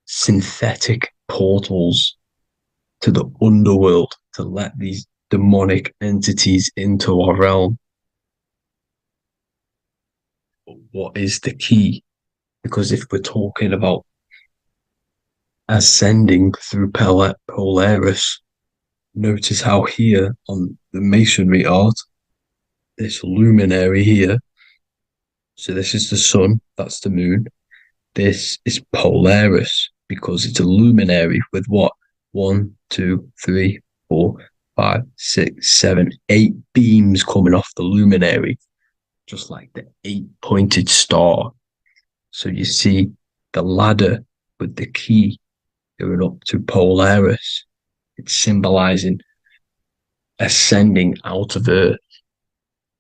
synthetic portals to the underworld to let these demonic entities into our realm. But what is the key? Because if we're talking about ascending through Polaris, notice how here on the masonry art, this luminary here, so this is the sun, that's the moon, this is Polaris, because it's a luminary with what? 1, 2, 3, 4, 5, 6, 7, 8 beams coming off the luminary, just like the 8-pointed star. So you see the ladder with the key going up to Polaris. It's symbolizing ascending out of Earth.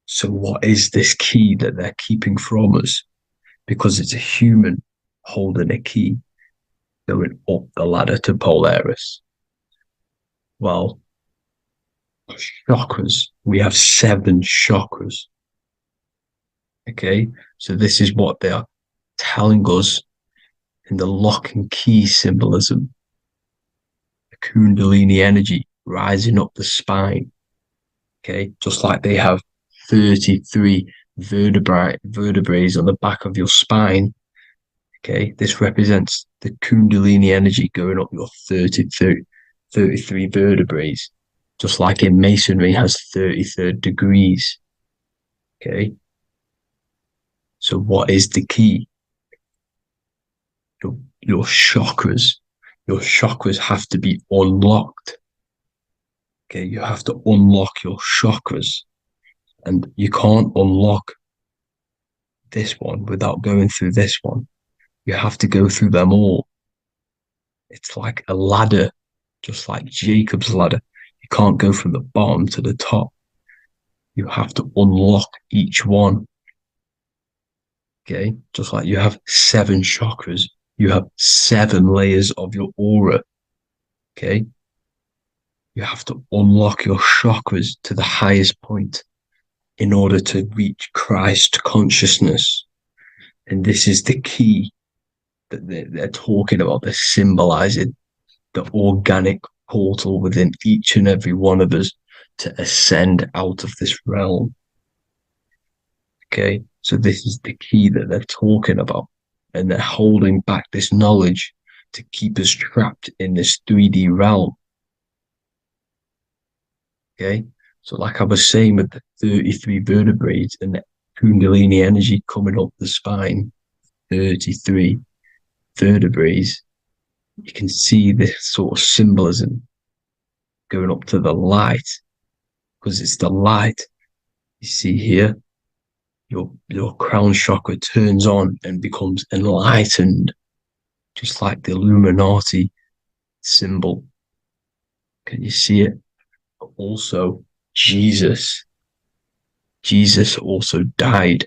So what is this key that they're keeping from us? Because it's a human holding a key going up the ladder to Polaris. Well, chakras. We have 7 chakras. Okay, so this is what they are telling us in the lock and key symbolism. The Kundalini energy rising up the spine. Okay, just like they have 33 vertebrae on the back of your spine. Okay, this represents the Kundalini energy going up your 33 vertebrae, just like in masonry has 33rd degrees. Okay, so what is the key? Your chakras. Your chakras have to be unlocked. Okay, you have to unlock your chakras, and you can't unlock this one without going through this one. You have to go through them all. It's like a ladder, just like Jacob's ladder. You can't go from the bottom to the top. You have to unlock each one. Okay, just like you have 7 chakras, you have 7 layers of your aura. Okay, you have to unlock your chakras to the highest point in order to reach Christ consciousness. And this is the key that they're talking about. They're symbolizing the organic portal within each and every one of us to ascend out of this realm. Okay, so this is the key that they're talking about, and they're holding back this knowledge to keep us trapped in this 3D realm. Okay, so like I was saying with the 33 vertebrae and the Kundalini energy coming up the spine, 33 vertebrae, you can see this sort of symbolism going up to the light, because it's the light. You see here, your crown chakra turns on and becomes enlightened, just like the Illuminati symbol. Can you see it? Also, Jesus also died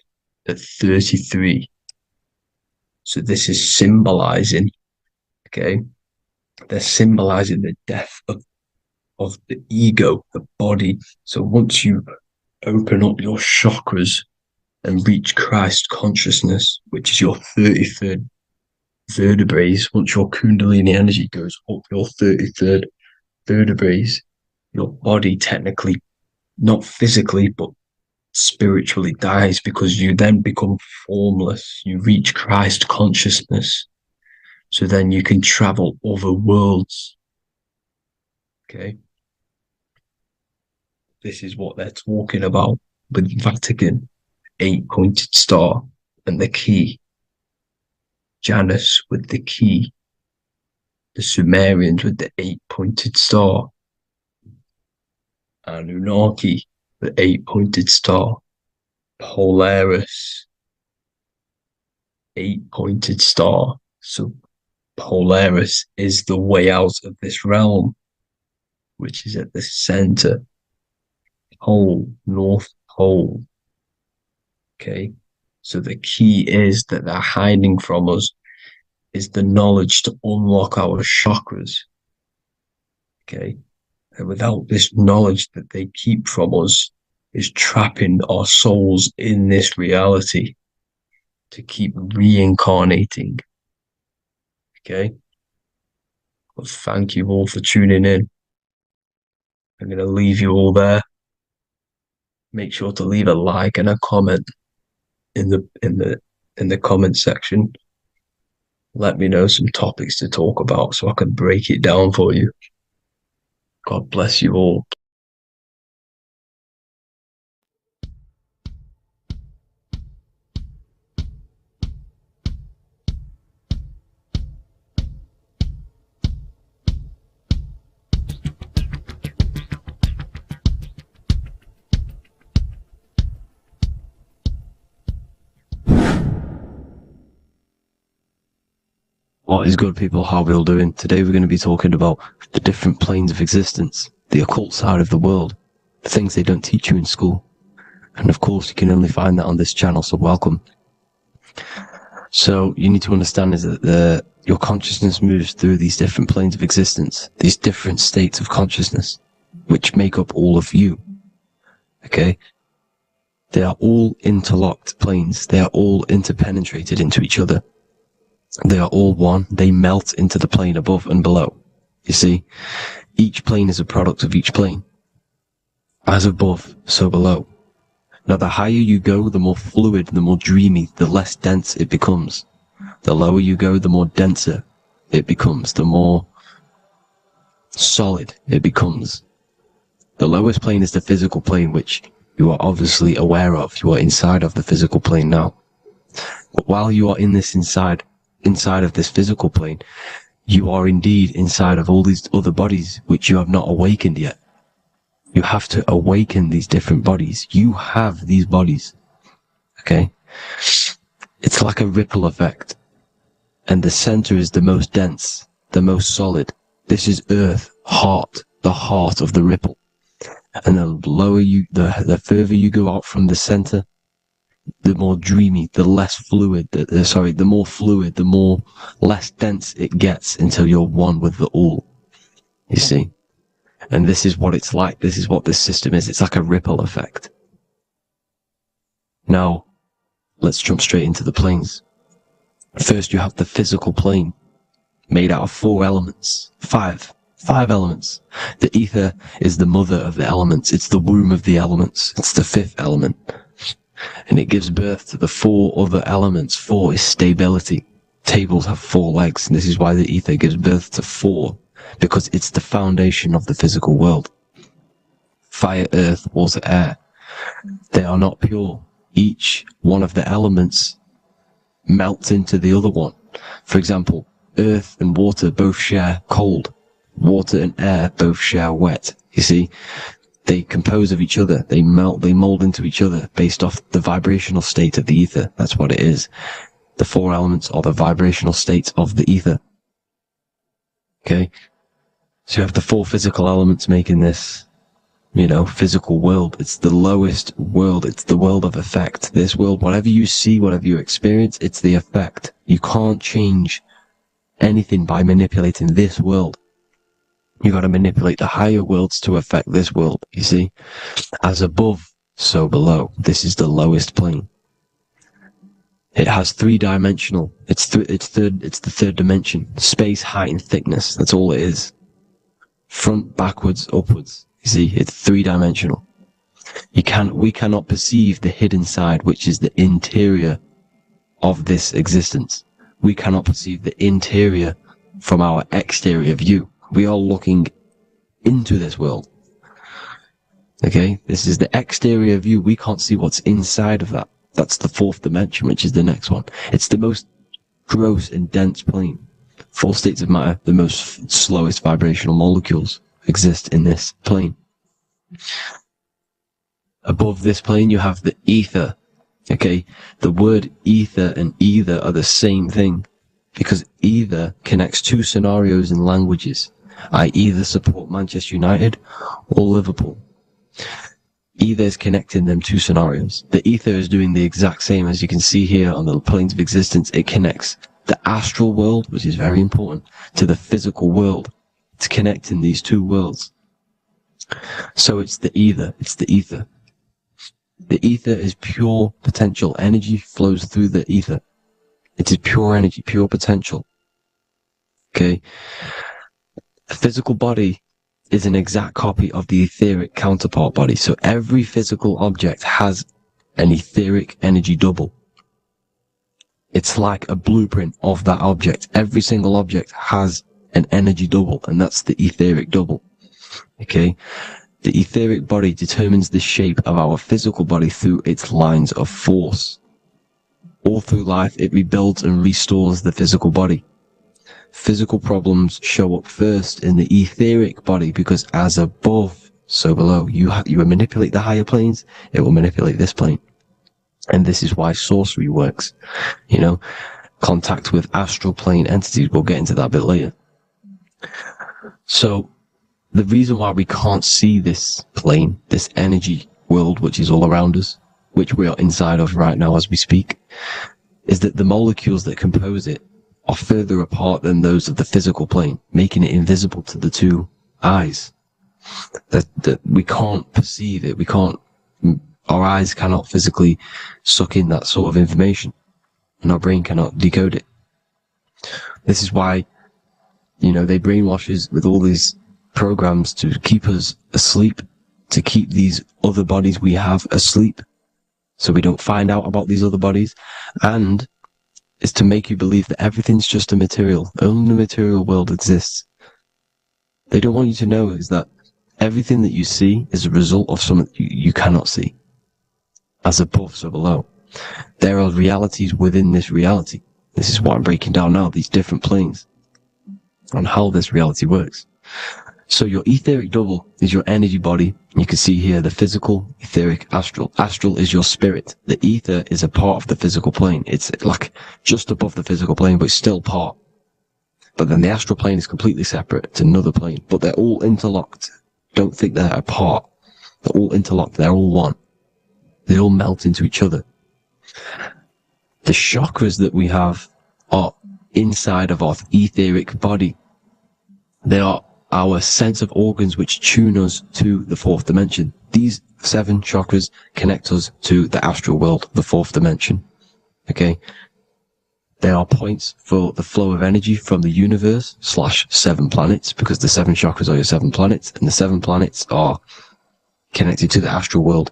at 33. So this is symbolizing, okay? They're symbolizing the death of the ego, the body. So once you open up your chakras and reach Christ consciousness, which is your 33rd vertebrae, once your Kundalini energy goes up your 33rd vertebrae, your body technically, not physically, but spiritually dies, because you then become formless. You reach Christ consciousness. So then you can travel other worlds. Okay. This is what they're talking about with Vatican, 8-pointed star, and the key. Janus with the key. The Sumerians with the 8-pointed star. Anunnaki, the 8-pointed star. Polaris, 8-pointed star. So Polaris is the way out of this realm, which is at the center. Pole, North Pole. Okay. So the key is that they're hiding from us is the knowledge to unlock our chakras. Okay. And without this knowledge that they keep from us is trapping our souls in this reality to keep reincarnating. Okay. Well, thank you all for tuning in. I'm going to leave you all there. Make sure to leave a like and a comment in the comment section. Let me know some topics to talk about so I can break it down for you. God bless you all. What is good, people? How are we all doing? Today we're going to be talking about the different planes of existence, the occult side of the world, the things they don't teach you in school. And of course, you can only find that on this channel, so welcome. So you need to understand is that your consciousness moves through these different planes of existence, these different states of consciousness, which make up all of you. Okay? They are all interlocked planes. They are all interpenetrated into each other. They are all one. They melt into the plane above and below. You see, each plane is a product of each plane. As above, so below. Now, the higher you go, the more fluid, the more dreamy, the less dense it becomes. The lower you go, the more denser it becomes, the more solid it becomes. The lowest plane is the physical plane, which you are obviously aware of. You are inside of the physical plane now. But while you are in this inside of this physical plane, you are indeed inside of all these other bodies which you have not awakened yet. You have to awaken these different bodies. You have these bodies. Okay? It's like a ripple effect. And the center is the most dense, the most solid. This is Earth, heart, the heart of the ripple. And the lower you, the further you go out from the center, the more dreamy, the less fluid, the more fluid, the more less dense it gets until you're one with the all. You see? And this is what it's like. This is what this system is. It's like a ripple effect. Now, let's jump straight into the planes. First, you have the physical plane, made out of 4 elements. 5 elements. The ether is the mother of the elements. It's the womb of the elements. It's the 5th element. And it gives birth to the 4 other elements. 4 is stability. Tables have 4 legs, and this is why the ether gives birth to 4, because it's the foundation of the physical world. Fire, earth, water, air. They are not pure. Each one of the elements melts into the other one. For example, earth and water both share cold. Water and air both share wet. You see? They compose of each other. They melt, they mold into each other based off the vibrational state of the ether. That's what it is. The 4 elements are the vibrational states of the ether. Okay? So you have the four physical elements making this, physical world. It's the lowest world. It's the world of effect. This world, whatever you see, whatever you experience, it's the effect. You can't change anything by manipulating this world. You got to manipulate the higher worlds to affect this world. You see, as above, so below. This is the lowest plane. It has three-dimensional. It's the third dimension. Space, height, and thickness. That's all it is. Front, backwards, upwards. You see, it's three-dimensional. We cannot perceive the hidden side, which is the interior of this existence. We cannot perceive the interior from our exterior view. We are looking into this world. Okay, this is the exterior view. We can't see what's inside of that. That's the fourth dimension, which is the next one. It's the most gross and dense plane. Four states of matter, the most slowest vibrational molecules exist in this plane. Above this plane, you have the ether. Okay, the word ether and either are the same thing, because either connects two scenarios in languages. I either support Manchester United or Liverpool. Either is connecting them two scenarios. The ether is doing the exact same, as you can see here on the planes of existence. It connects the astral world, which is very important, to the physical world. It's connecting these two worlds. So it's the either. It's the ether. The ether is pure potential. Energy flows through the ether. It is pure energy, pure potential. Okay? The physical body is an exact copy of the etheric counterpart body. So every physical object has an etheric energy double. It's like a blueprint of that object. Every single object has an energy double, and that's the etheric double. Okay? The etheric body determines the shape of our physical body through its lines of force. All through life, it rebuilds and restores the physical body. Physical problems show up first in the etheric body, because as above, so below. You manipulate the higher planes, it will manipulate this plane. And this is why sorcery works. Contact with astral plane entities. We'll get into that a bit later. So, the reason why we can't see this plane, this energy world, which is all around us, which we are inside of right now as we speak, is that the molecules that compose it are further apart than those of the physical plane, making it invisible to the two eyes. That we can't perceive it. Our eyes cannot physically suck in that sort of information, and our brain cannot decode it. This is why, they brainwash us with all these programs to keep us asleep, to keep these other bodies we have asleep, so we don't find out about these other bodies, and is to make you believe that everything's just a material. Only the material world exists. They don't want you to know is that everything that you see is a result of something you cannot see. As above, so below. There are realities within this reality. This is what I'm breaking down now, these different planes, on how this reality works. So your etheric double is your energy body. You can see here the physical, etheric, astral. Astral is your spirit. The ether is a part of the physical plane. It's like just above the physical plane, but it's still part. But then the astral plane is completely separate. It's another plane, but they're all interlocked. Don't think they're apart. They're all interlocked. They're all one. They all melt into each other. The chakras that we have are inside of our etheric body. They are our sense of organs which tune us to the fourth dimension. These 7 chakras connect us to the astral world, the fourth dimension. Okay? They are points for the flow of energy from the universe / 7 planets, because the 7 chakras are your 7 planets, and the 7 planets are connected to the astral world.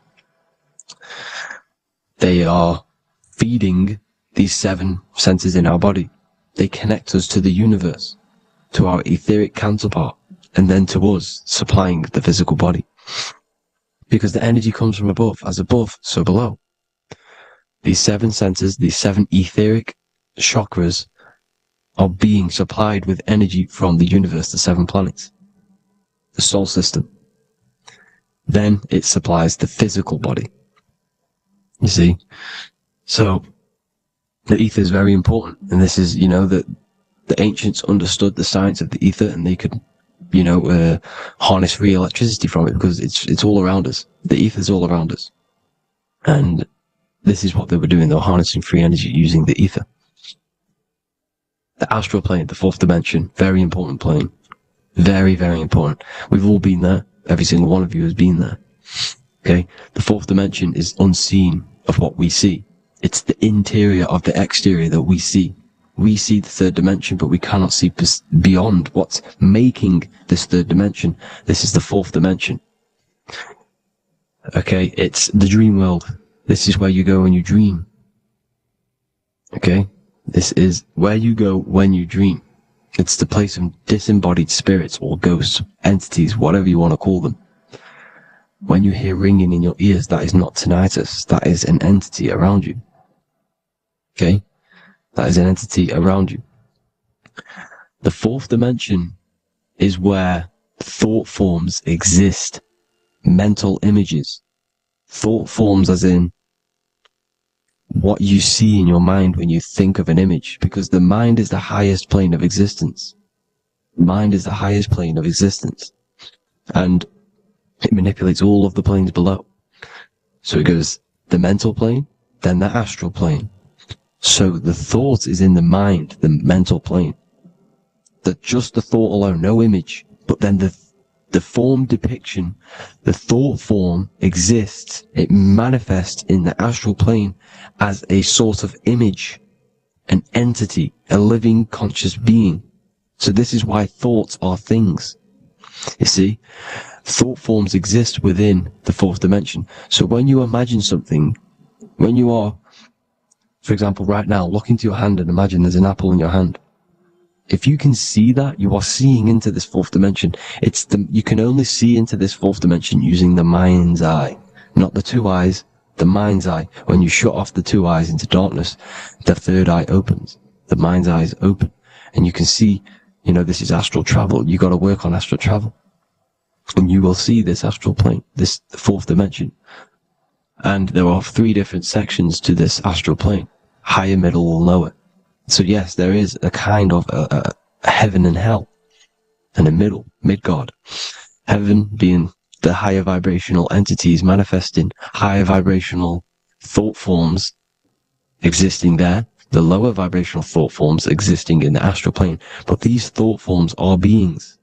They are feeding these 7 senses in our body. They connect us to the universe, to our etheric counterpart, and then to us, supplying the physical body. Because the energy comes from above. As above, so below. These 7 senses, these 7 etheric chakras, are being supplied with energy from the universe, the 7 planets, the solar system. Then it supplies the physical body. You see? So, the ether is very important. And this is, that the ancients understood the science of the ether, and they could harness free electricity from it, because it's all around us. The ether's all around us. And this is what they were doing. They were harnessing free energy using the ether. The astral plane, the fourth dimension, very important plane. Very, very important. We've all been there. Every single one of you has been there. Okay? The fourth dimension is unseen of what we see. It's the interior of the exterior that we see. We see the third dimension, but we cannot see beyond what's making this third dimension. This is the fourth dimension. Okay? It's the dream world. This is where you go when you dream. Okay? This is where you go when you dream. It's the place of disembodied spirits or ghosts, entities, whatever you want to call them. When you hear ringing in your ears, that is not tinnitus. That is an entity around you. Okay? That is an entity around you. The fourth dimension is where thought forms exist. Mental images. Thought forms as in what you see in your mind when you think of an image, because the mind is the highest plane of existence. Mind is the highest plane of existence. And it manipulates all of the planes below. So it goes the mental plane, then the astral plane. So the thought is in the mind, the mental plane. Just the thought alone, no image, but then the form depiction, the thought form exists. It manifests in the astral plane as a sort of image, an entity, a living conscious being. So this is why thoughts are things. You see, thought forms exist within the fourth dimension. So when you imagine something, when you are, for example, right now, look into your hand and imagine there's an apple in your hand. If you can see that, you are seeing into this fourth dimension. You can only see into this fourth dimension using the mind's eye, not the two eyes, the mind's eye. When you shut off the two eyes into darkness, the third eye opens. The mind's eye is open. And you can see, this is astral travel. You got to work on astral travel. And you will see this astral plane, this fourth dimension. And there are 3 different sections to this astral plane. Higher, middle, or lower. So yes, there is a kind of a heaven and hell, and a mid-God. Heaven being the higher vibrational entities manifesting higher vibrational thought forms existing there, the lower vibrational thought forms existing in the astral plane. But these thought forms are beings.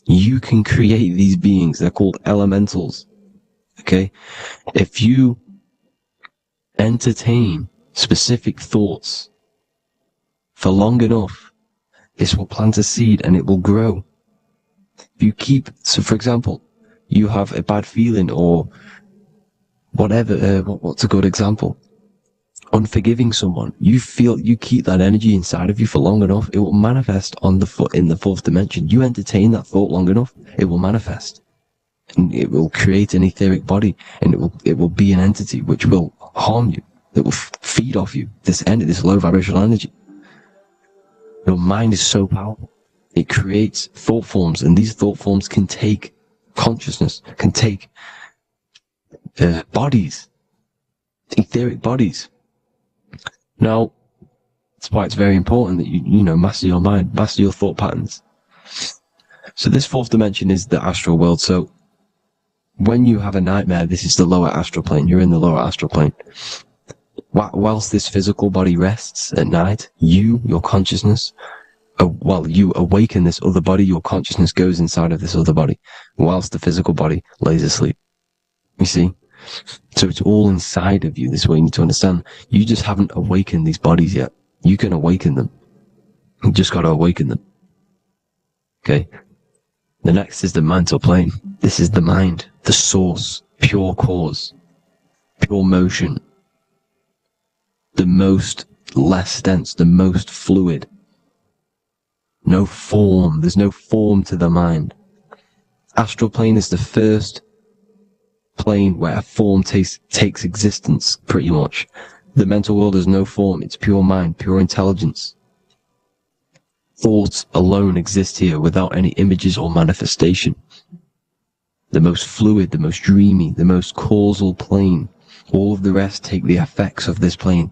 You can create these beings. They're called elementals. Okay? If you entertain specific thoughts for long enough, this will plant a seed and it will grow. If you so for example, you have a bad feeling or whatever, what's a good example? Unforgiving someone. You keep that energy inside of you for long enough, it will manifest in the fourth dimension. You entertain that thought long enough, it will manifest. And it will create an etheric body, and it will be an entity which will harm you. It will feed off you, this low vibrational energy. Your mind is so powerful. It creates thought forms, and these thought forms can take consciousness, can take bodies, etheric bodies. Now, that's why it's very important that you master your mind, master your thought patterns. So this fourth dimension is the astral world. So when you have a nightmare, this is the lower astral plane. You're in the lower astral plane. Whilst this physical body rests at night, your consciousness, you awaken this other body, your consciousness goes inside of this other body, whilst the physical body lays asleep. You see? So it's all inside of you. This is what you need to understand. You just haven't awakened these bodies yet. You can awaken them. You just got to awaken them. Okay? The next is the mental plane. This is the mind, the source, pure cause, pure motion. The most less dense, the most fluid. No form. There's no form to the mind. Astral plane is the first plane where a form takes existence, pretty much. The mental world has no form. It's pure mind, pure intelligence. Thoughts alone exist here without any images or manifestation. The most fluid, the most dreamy, the most causal plane. All of the rest take the effects of this plane.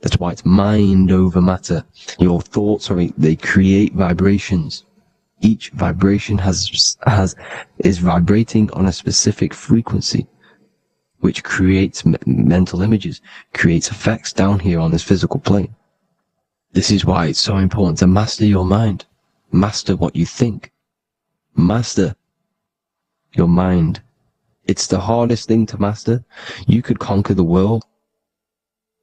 That's why it's mind over matter. Your thoughts they create vibrations. Each vibration is vibrating on a specific frequency, which creates mental images, creates effects down here on this physical plane. This is why it's so important to master your mind. Master what you think. Master your mind. It's the hardest thing to master. You could conquer the world,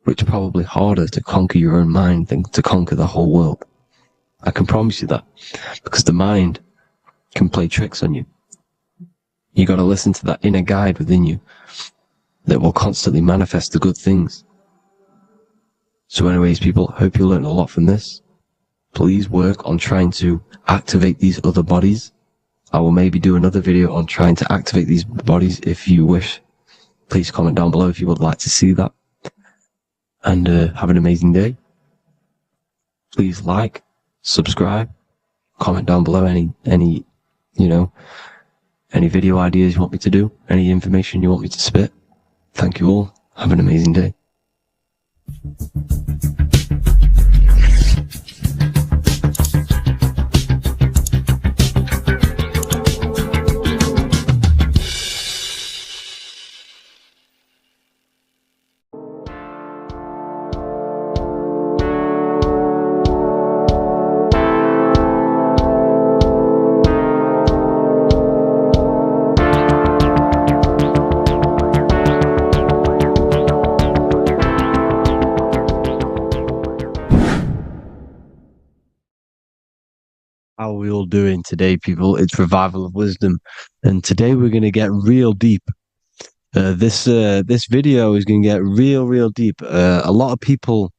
but it's probably harder to conquer your own mind than to conquer the whole world. I can promise you that, because the mind can play tricks on you. You got to listen to that inner guide within you that will constantly manifest the good things. So anyways, people, hope you learned a lot from this. Please work on trying to activate these other bodies. I will maybe do another video on trying to activate these bodies if you wish. Please comment down below if you would like to see that. And have an amazing day. Please like, subscribe, comment down below any video ideas you want me to do, any information you want me to spit. Thank you all. Have an amazing day. How are we all doing today, people? It's Revival of Wisdom, and today we're going to get real deep. This video is going to get real deep. A lot of people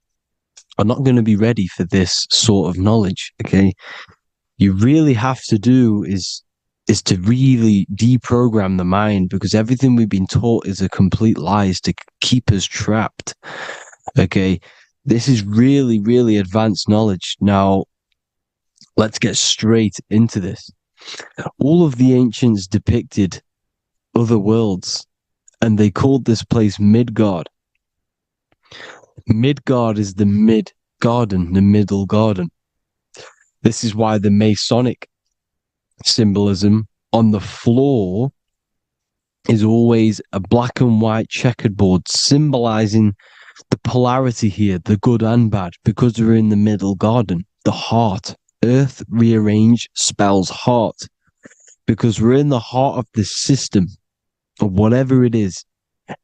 are not going to be ready for this sort of knowledge. Okay, you really have to do is to really deprogram the mind, because everything we've been taught is a complete lie, is to keep us trapped. Okay, this is really advanced knowledge. Now, let's get straight into this. All of the ancients depicted other worlds, and they called this place Midgard. Midgard is the mid-garden, the middle garden. This is why the Masonic symbolism on the floor is always a black and white checkered board, symbolizing the polarity here, the good and bad, because we're in the middle garden, the heart. Earth rearranged spells heart, because we're in the heart of this system, of whatever it is,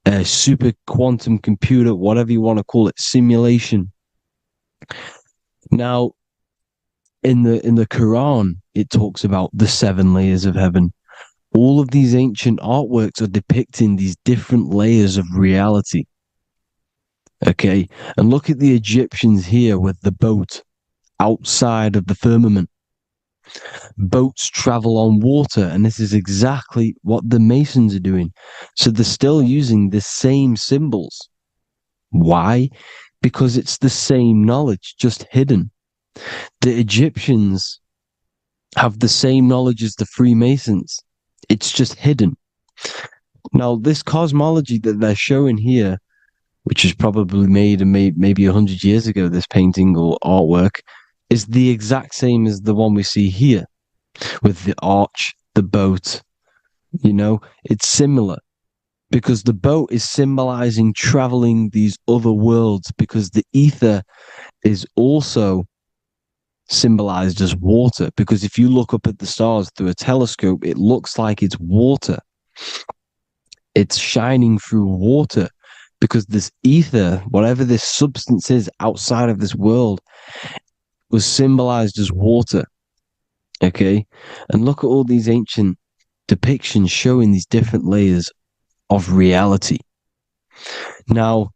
a super quantum computer, whatever you want to call it, simulation. Now, in the Quran, it talks about the 7 layers of heaven. All of these ancient artworks are depicting these different layers of reality. Okay, and look at the Egyptians here with the boat outside of the firmament. Boats travel on water, and this is exactly what the Masons are doing. So they're still using the same symbols. Why? Because it's the same knowledge, just hidden. The Egyptians have the same knowledge as the Freemasons. It's just hidden. Now, this cosmology that they're showing here, which is probably made maybe 100 years ago, this painting or artwork, is the exact same as the one we see here, with the arch, the boat. You know, it's similar, because the boat is symbolizing traveling these other worlds, because the ether is also symbolized as water, because if you look up at the stars through a telescope, it looks like it's water. It's shining through water, because this ether, whatever this substance is outside of this world, was symbolized as water. Okay, and look at all these ancient depictions showing these different layers of reality. Now,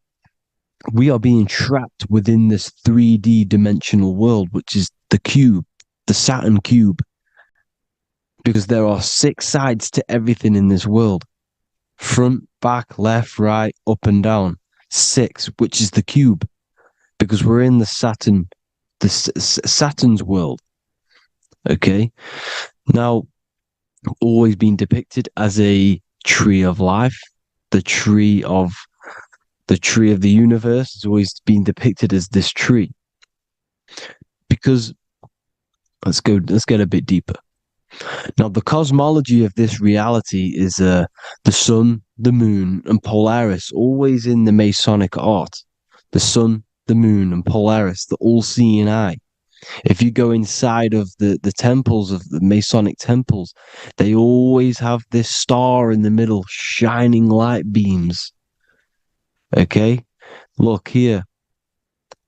we are being trapped within this 3D dimensional world, which is the cube, the Saturn cube, because there are 6 sides to everything in this world: front, back, left, right, up and down. 6, which is the cube, because we're in the Saturn's world. Okay, now, always been depicted as a tree of life, the tree of the universe has always been depicted as this tree. Because let's get a bit deeper. Now, the cosmology of this reality is the sun, the moon, and Polaris, always in the Masonic art. The sun, the moon, and Polaris, the all-seeing eye. If you go inside of the temples of the Masonic temples, they always have this star in the middle, shining light beams. Okay? Look here.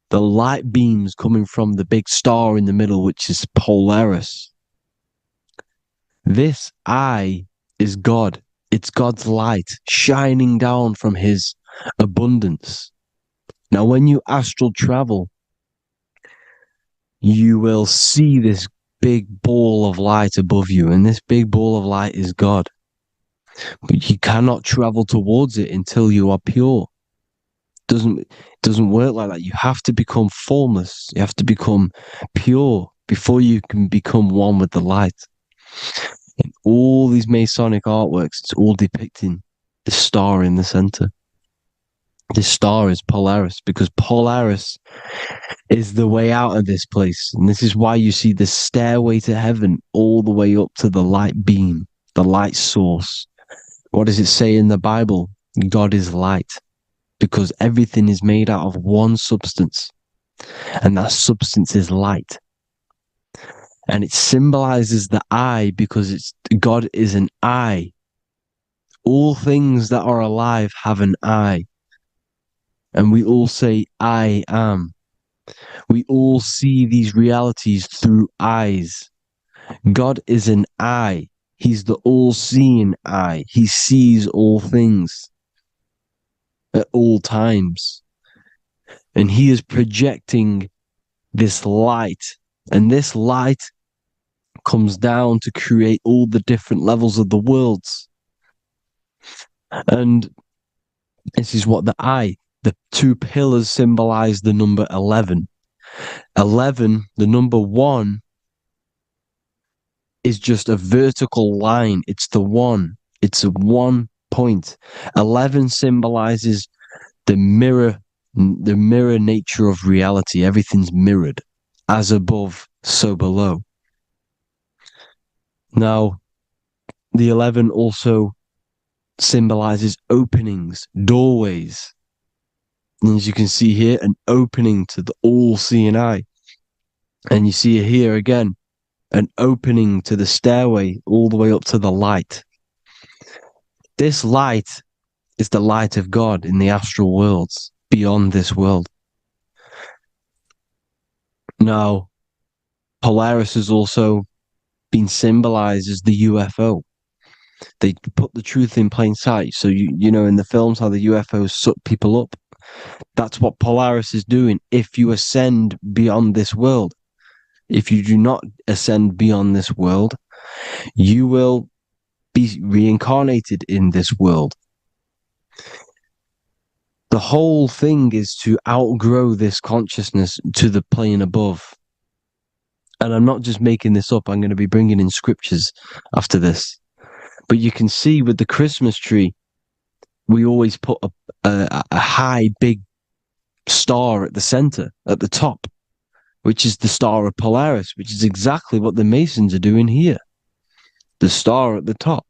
The light beams coming from the big star in the middle, which is Polaris. This eye is God. It's God's light shining down from his abundance. Now, when you astral travel, you will see this big ball of light above you, and this big ball of light is God. But you cannot travel towards it until you are pure. It doesn't work like that. You have to become formless. You have to become pure before you can become one with the light. In all these Masonic artworks, it's all depicting the star in the center. This star is Polaris, because Polaris is the way out of this place. And this is why you see the stairway to heaven all the way up to the light beam, the light source. What does it say in the Bible? God is light, because everything is made out of one substance, and that substance is light. And it symbolizes the eye because God is an eye. All things that are alive have an eye. And we all say, I am. We all see these realities through eyes. God is an eye. He's the all-seeing eye. He sees all things at all times. And he is projecting this light. And this light comes down to create all the different levels of the worlds. And this is what the two pillars symbolize the number 11. 11, the number 1, is just a vertical line. It's the one. It's a 1 point. 11 symbolizes the mirror nature of reality. Everything's mirrored. As above, so below. Now, the 11 also symbolizes openings, doorways. And as you can see here, an opening to the all-seeing eye. And you see here again, an opening to the stairway all the way up to the light. This light is the light of God in the astral worlds, beyond this world. Now, Polaris has also been symbolized as the UFO. They put the truth in plain sight. So, you know, in the films, how the UFOs suck people up. That's what Polaris is doing. If you ascend beyond this world, if you do not ascend beyond this world, you will be reincarnated in this world. The whole thing is to outgrow this consciousness to the plane above. And I'm not just making this up. I'm going to be bringing in scriptures after this. But you can see with the Christmas tree, we always put a high, big star at the center, at the top, which is the star of Polaris, which is exactly what the Masons are doing here. The star at the top.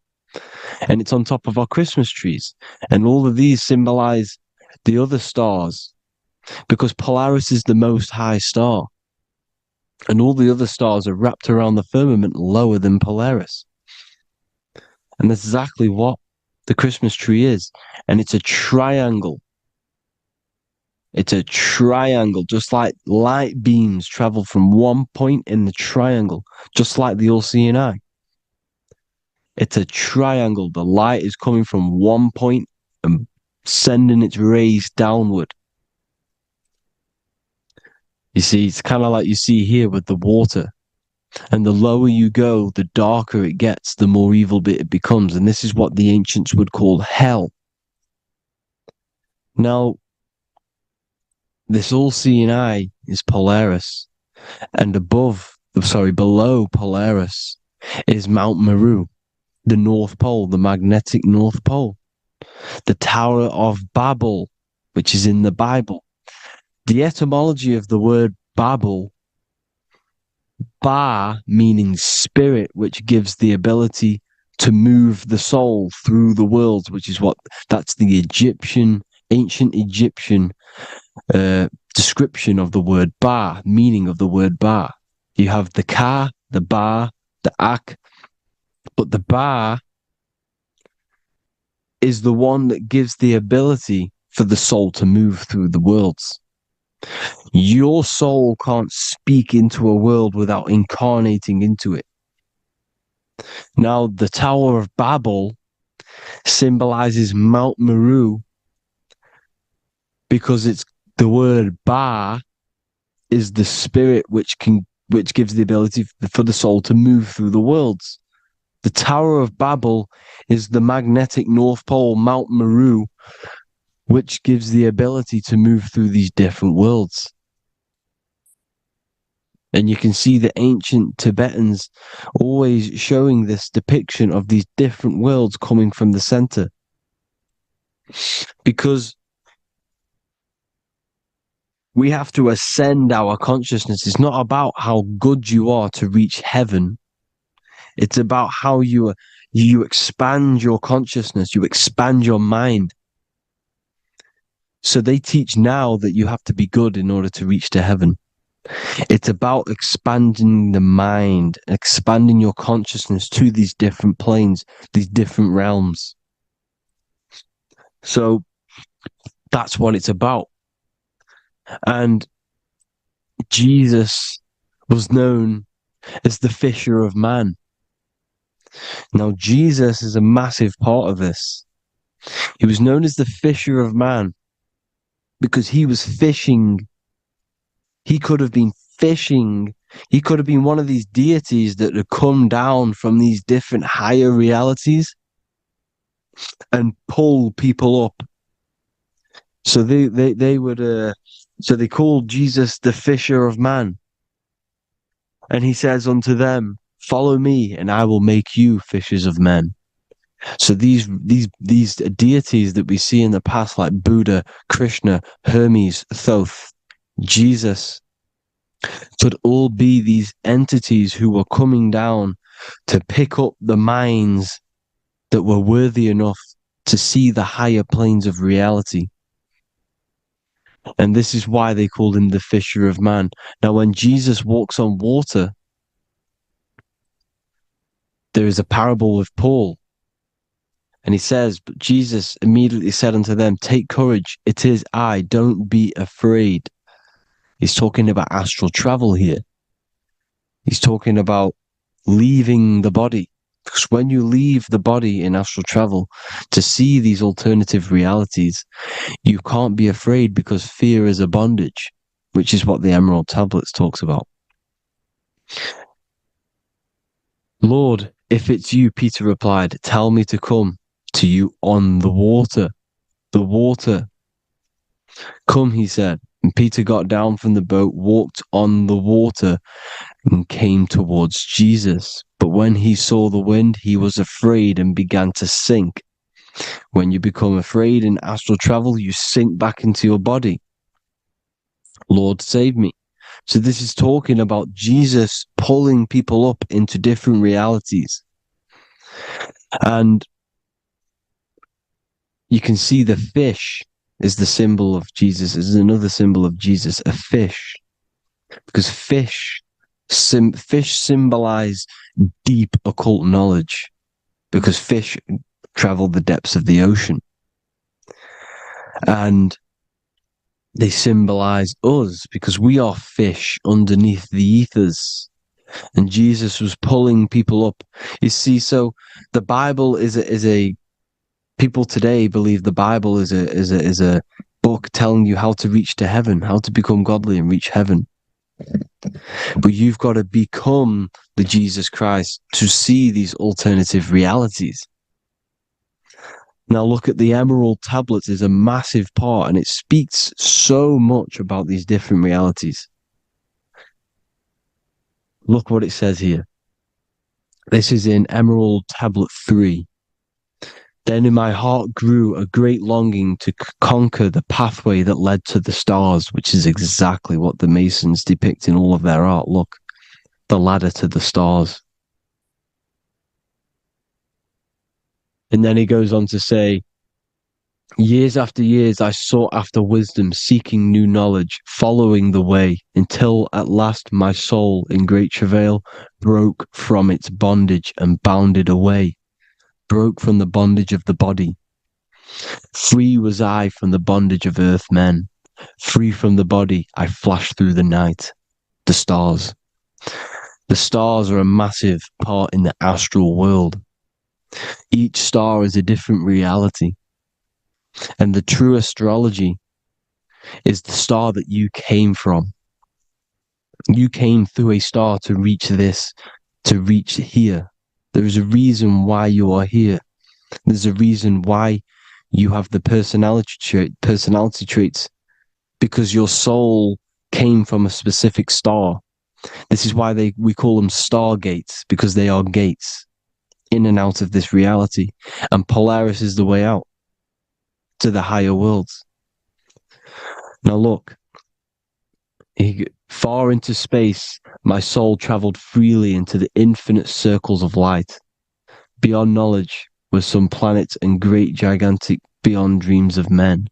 And it's on top of our Christmas trees. And all of these symbolize the other stars, because Polaris is the most high star. And all the other stars are wrapped around the firmament lower than Polaris. And that's exactly what the Christmas tree is. And it's a triangle. It's a triangle, just like light beams travel from one point in the triangle, just like the all-seeing eye. It's a triangle. The light is coming from one point and sending its rays downward. You see, it's kind of like you see here with the water. And the lower you go, the darker it gets, the more evil it becomes. And this is what the ancients would call hell. Now, this all-seeing eye is Polaris. And below Polaris is Mount Meru, the North Pole, the magnetic North Pole. The Tower of Babel, which is in the Bible. The etymology of the word Babel Ba meaning spirit, which gives the ability to move the soul through the world, which is that's the ancient Egyptian description of the word ba, meaning of the word ba. You have the ka, the ba, the ak, but the ba is the one that gives the ability for the soul to move through the worlds. Your soul can't speak into a world without incarnating into it. Now, the Tower of Babel symbolizes Mount Meru because it's the word Ba is the spirit which gives the ability for the soul to move through the worlds. The Tower of Babel is the magnetic North Pole, Mount Meru, which gives the ability to move through these different worlds. And you can see the ancient Tibetans always showing this depiction of these different worlds coming from the center. Because we have to ascend our consciousness. It's not about how good you are to reach heaven. It's about how you expand your consciousness, you expand your mind. So they teach now that you have to be good in order to reach to heaven. It's about expanding the mind, expanding your consciousness to these different planes, these different realms. So that's what it's about. And Jesus was known as the fisher of man. Now, Jesus is a massive part of this. He was known as the fisher of man because he was fishing. He could have been fishing. He could have been one of these deities that had come down from these different higher realities and pull people up. So they would. So they called Jesus the fisher of man. And he says unto them, "Follow me, and I will make you fishers of men." So these deities that we see in the past, like Buddha, Krishna, Hermes, Thoth, Jesus, could all be these entities who were coming down to pick up the minds that were worthy enough to see the higher planes of reality. And this is why they called him the fisher of man. Now, when Jesus walks on water, there is a parable with Paul. And he says, but Jesus immediately said unto them, "Take courage, it is I, don't be afraid." He's talking about astral travel here. He's talking about leaving the body. Because when you leave the body in astral travel to see these alternative realities, you can't be afraid because fear is a bondage, which is what the Emerald Tablets talks about. "Lord, if it's you," Peter replied, "tell me to come to you on the water." The water. "Come," he said. And Peter got down from the boat, walked on the water, and came towards Jesus. But when he saw the wind, he was afraid and began to sink. When you become afraid in astral travel, you sink back into your body. "Lord, save me." So this is talking about Jesus pulling people up into different realities. And you can see the fish is the symbol of Jesus. Is another symbol of Jesus, a fish. Because fish symbolize deep occult knowledge. Because fish travel the depths of the ocean. And they symbolize us because we are fish underneath the ethers. And Jesus was pulling people up. You see, so the Bible is a people today believe the Bible is a book telling you how to reach to heaven, how to become godly and reach heaven. But you've got to become the Jesus Christ to see these alternative realities. Now look at the Emerald Tablets is a massive part, and it speaks so much about these different realities. Look what it says here. This is in Emerald Tablet 3. "Then in my heart grew a great longing to conquer the pathway that led to the stars," which is exactly what the Masons depict in all of their art. Look, the ladder to the stars. And then he goes on to say, years after years, I sought after wisdom, seeking new knowledge, following the way, until at last my soul, in great travail, broke from its bondage and bounded away, broke from the bondage of the body. Free was I from the bondage of earth men. Free from the body, I flashed through the night. The stars. The stars are a massive part in the astral world. Each star is a different reality. And the true astrology is the star that you came from. You came through a star to reach this, to reach here. There is a reason why you are here. There's a reason why you have the personality traits, because your soul came from a specific star. This is why we call them stargates, because they are gates in and out of this reality. And Polaris is the way out to the higher worlds. Now look, far into space, my soul traveled freely into the infinite circles of light. Beyond knowledge were some planets and great gigantic beyond dreams of men.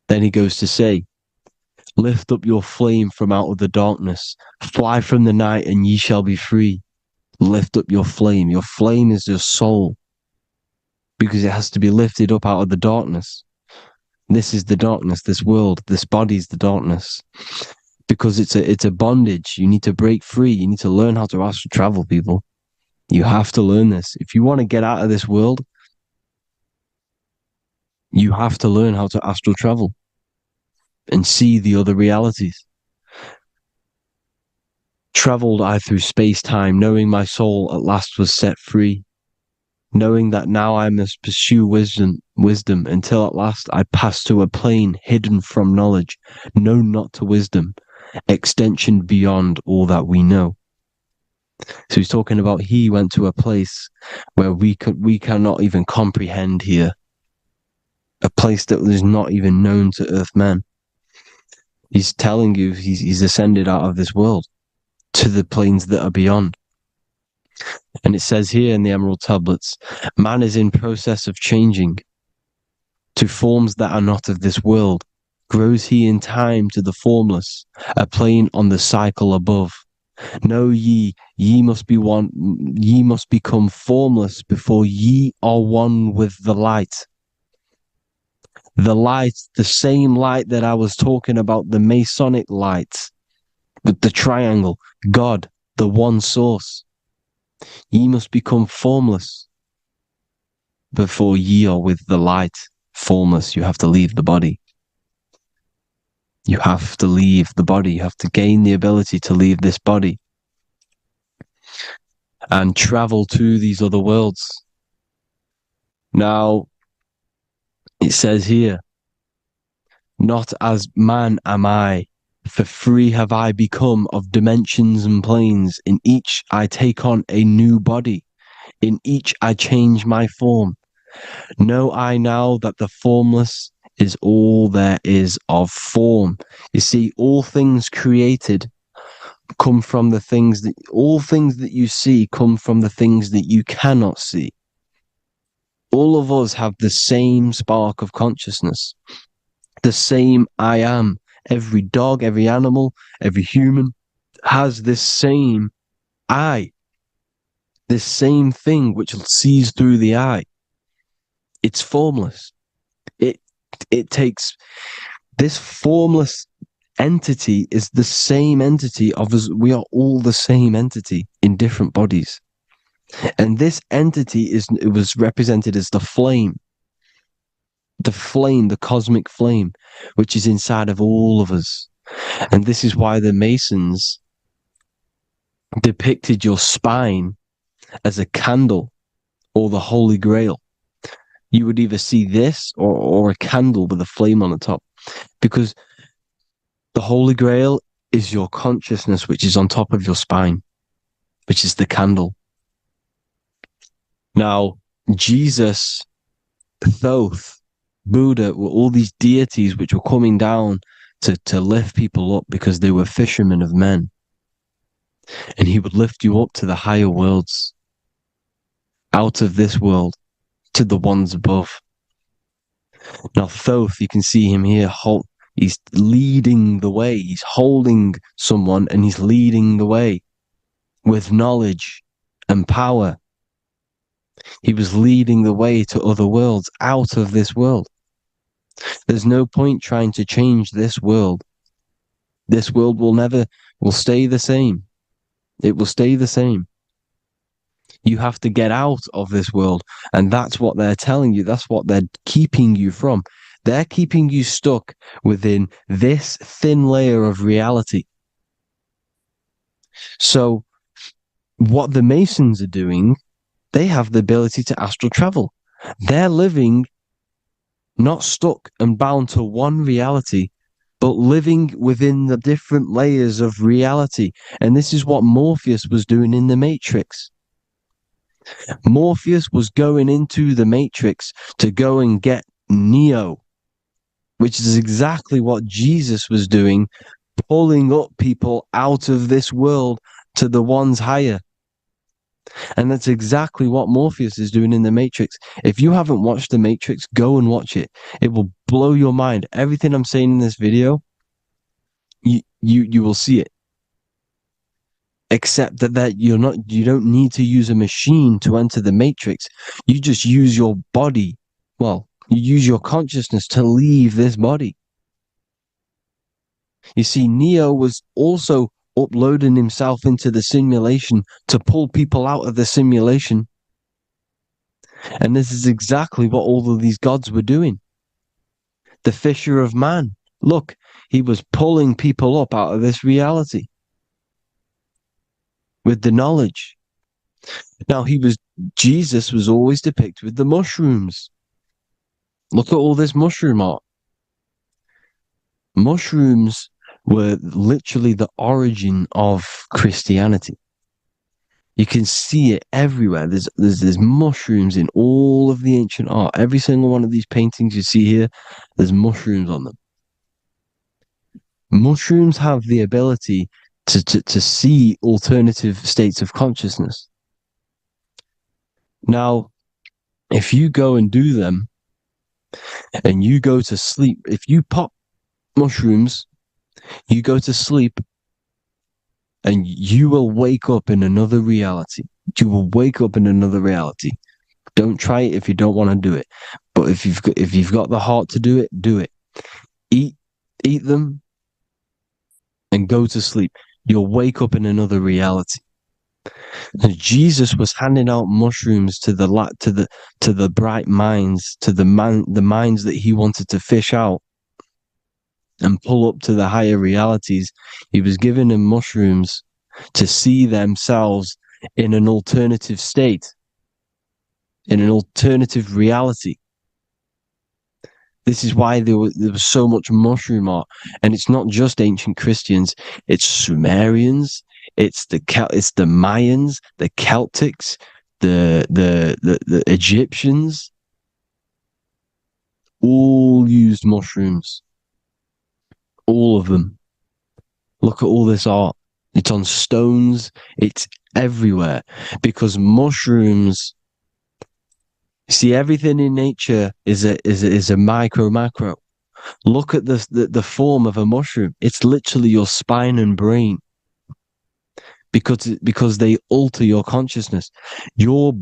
Then he goes to say, lift up your flame from out of the darkness, fly from the night and ye shall be free. Lift up your flame. Your flame is your soul, because it has to be lifted up out of the darkness. This is the darkness, this world, this body is the darkness. Because it's a bondage. You need to break free. You need to learn how to astral travel, people. You have to learn this. If you want to get out of this world, you have to learn how to astral travel and see the other realities. Traveled I through space-time, knowing my soul at last was set free, knowing that now I must pursue wisdom until at last I pass to a plane hidden from knowledge, known not to wisdom, extension beyond all that we know. So he's talking about he went to a place where we cannot even comprehend here, a place that is not even known to earthmen. He's telling you he's ascended out of this world to the planes that are beyond. And it says here in the Emerald Tablets, man is in process of changing to forms that are not of this world. Grows he in time to the formless, a plane on the cycle above. Know ye must be one, ye must become formless before ye are one with the light. The light, the same light that I was talking about, the Masonic light, with the triangle, God, the one source. Ye must become formless before ye are with the light. Formless, you have to leave the body. You have to leave the body. You have to gain the ability to leave this body and travel to these other worlds. Now, it says here, not as man am I, for free have I become of dimensions and planes. In each I take on a new body. In each I change my form. Know I now that the formless is all there is of form. You see, all things created come from the things that, all things that you see come from the things that you cannot see. All of us have the same spark of consciousness, the same I am. Every dog, every animal, every human has this same I, this same thing which sees through the eye. It's formless. It takes this formless entity is the same entity of us. We are all the same entity in different bodies. And this entity it was represented as the flame, the cosmic flame, which is inside of all of us. And this is why the Masons depicted your spine as a candle or the Holy Grail. You would either see this or a candle with a flame on the top, because the Holy Grail is your consciousness, which is on top of your spine, which is the candle. Now, Jesus, Thoth, Buddha were all these deities which were coming down to lift people up because they were fishermen of men. and he would lift you up to the higher worlds, out of this world to the ones above. Now, Thoth, you can see him here. He's leading the way. He's holding someone and he's leading the way with knowledge and power. He was leading the way to other worlds, out of this world. There's no point trying to change this world. This world will stay the same. It will stay the same. You have to get out of this world. And that's what they're telling you. That's what they're keeping you from. They're keeping you stuck within this thin layer of reality. So what the Masons are doing, they have the ability to astral travel. They're living not stuck and bound to one reality, but living within the different layers of reality. And this is what Morpheus was doing in the Matrix. Morpheus was going into the Matrix to go and get Neo, which is exactly what Jesus was doing, pulling up people out of this world to the ones higher. And that's exactly what Morpheus is doing in the Matrix. If you haven't watched the Matrix, go and watch it. It will blow your mind. Everything I'm saying in this video, you will see it. Except that you don't need to use a machine to enter the Matrix. You just use your body. Well, you use your consciousness to leave this body. You see, Neo was also uploading himself into the simulation to pull people out of the simulation. And this is exactly what all of these gods were doing. The Fisher of Man. Look, he was pulling people up out of this reality with the knowledge. Now, Jesus was always depicted with the mushrooms. Look at all this mushroom art. Mushrooms were literally the origin of Christianity. You can see it everywhere. There's mushrooms in all of the ancient art. Every single one of these paintings you see here, there's mushrooms on them. Mushrooms have the ability to see alternative states of consciousness. Now, if you go and do them, and you go to sleep, if you pop mushrooms, you go to sleep, and you will wake up in another reality. You will wake up in another reality. Don't try it if you don't want to do it. But if you've got the heart to do it, do it. Eat them, and go to sleep. You'll wake up in another reality. And Jesus was handing out mushrooms to the bright minds, to the minds that he wanted to fish out and pull up to the higher realities. He was giving them mushrooms to see themselves in an alternative state, in an alternative reality. This is why there was so much mushroom art, and it's not just ancient Christians. It's Sumerians, it's the Mayans, the Celtics, the Egyptians. All used mushrooms. All of them. Look at all this art. It's on stones. It's everywhere because mushrooms. See, everything in nature is a macro. Look at the form of a mushroom. It's literally your spine and brain. Because they alter your consciousness. Your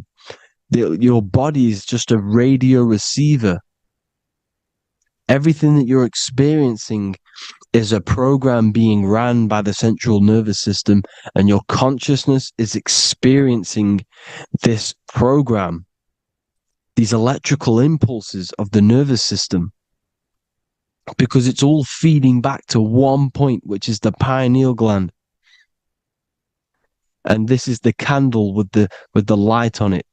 body is just a radio receiver. Everything that you're experiencing is a program being ran by the central nervous system, and your consciousness is experiencing this program. These electrical impulses of the nervous system, because it's all feeding back to one point, which is the pineal gland. And this is the candle with the light on it.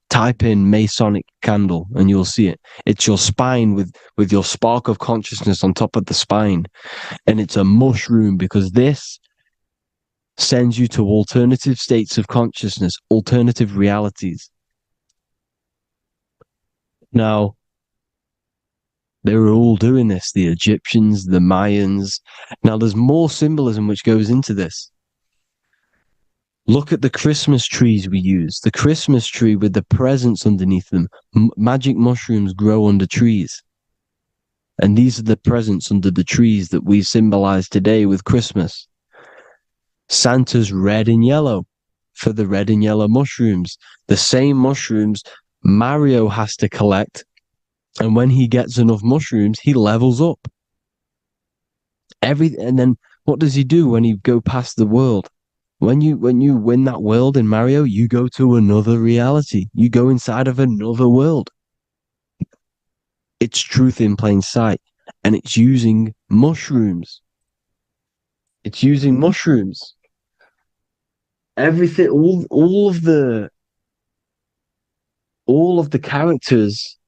Type in Masonic candle and you'll see it. It's your spine with your spark of consciousness on top of the spine. And it's a mushroom because this sends you to alternative states of consciousness, alternative realities. Now, they were all doing this, the Egyptians, the Mayans. Now, there's more symbolism which goes into this. Look at the Christmas trees we use. The Christmas tree with the presents underneath them. Magic mushrooms grow under trees. And these are the presents under the trees that we symbolize today with Christmas. Santa's red and yellow for the red and yellow mushrooms. The same mushrooms Mario has to collect. And when he gets enough mushrooms, he levels up. And then what does he do when he go past the world? When you win that world in Mario, you go to another reality. You go inside of another world. It's truth in plain sight. And it's using mushrooms. It's using mushrooms. Everything, all of the characters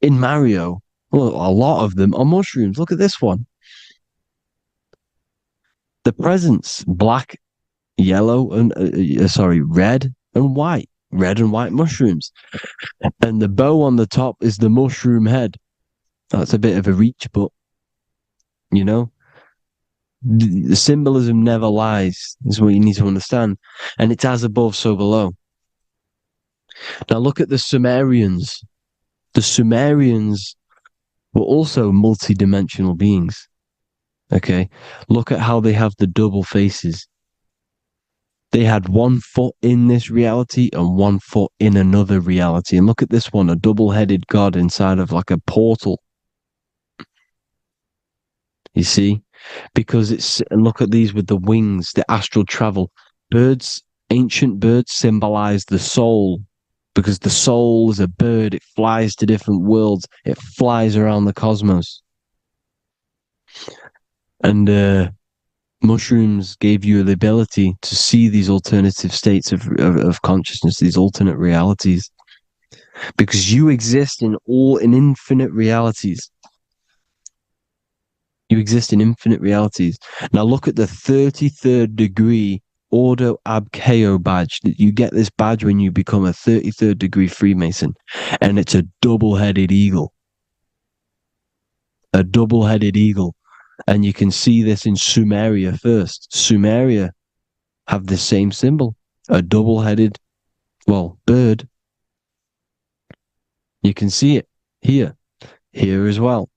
in Mario, well, a lot of them are mushrooms. Look at this one. The presents, black, yellow, and red and white. Red and white mushrooms. And the bow on the top is the mushroom head. That's a bit of a reach, but, you know, the symbolism never lies, is what you need to understand. And it's as above, so below. Now look at the Sumerians. The Sumerians were also multi-dimensional beings. Okay? Look at how they have the double faces. They had 1 foot in this reality and 1 foot in another reality. And look at this one, a double-headed god inside of like a portal. You see? Because and look at these with the wings, the astral travel. Birds, ancient birds symbolize the soul. Because the soul is a bird, it flies to different worlds. It flies around the cosmos. And mushrooms gave you the ability to see these alternative states of consciousness, these alternate realities. Because you exist in infinite realities. You exist in infinite realities. Now look at the 33rd degree Ordo Ab Chao badge. You get this badge when you become a 33rd degree Freemason. And it's a double-headed eagle. A double-headed eagle. And you can see this in Sumeria first. Sumeria have the same symbol. A double-headed, bird. You can see it here as well.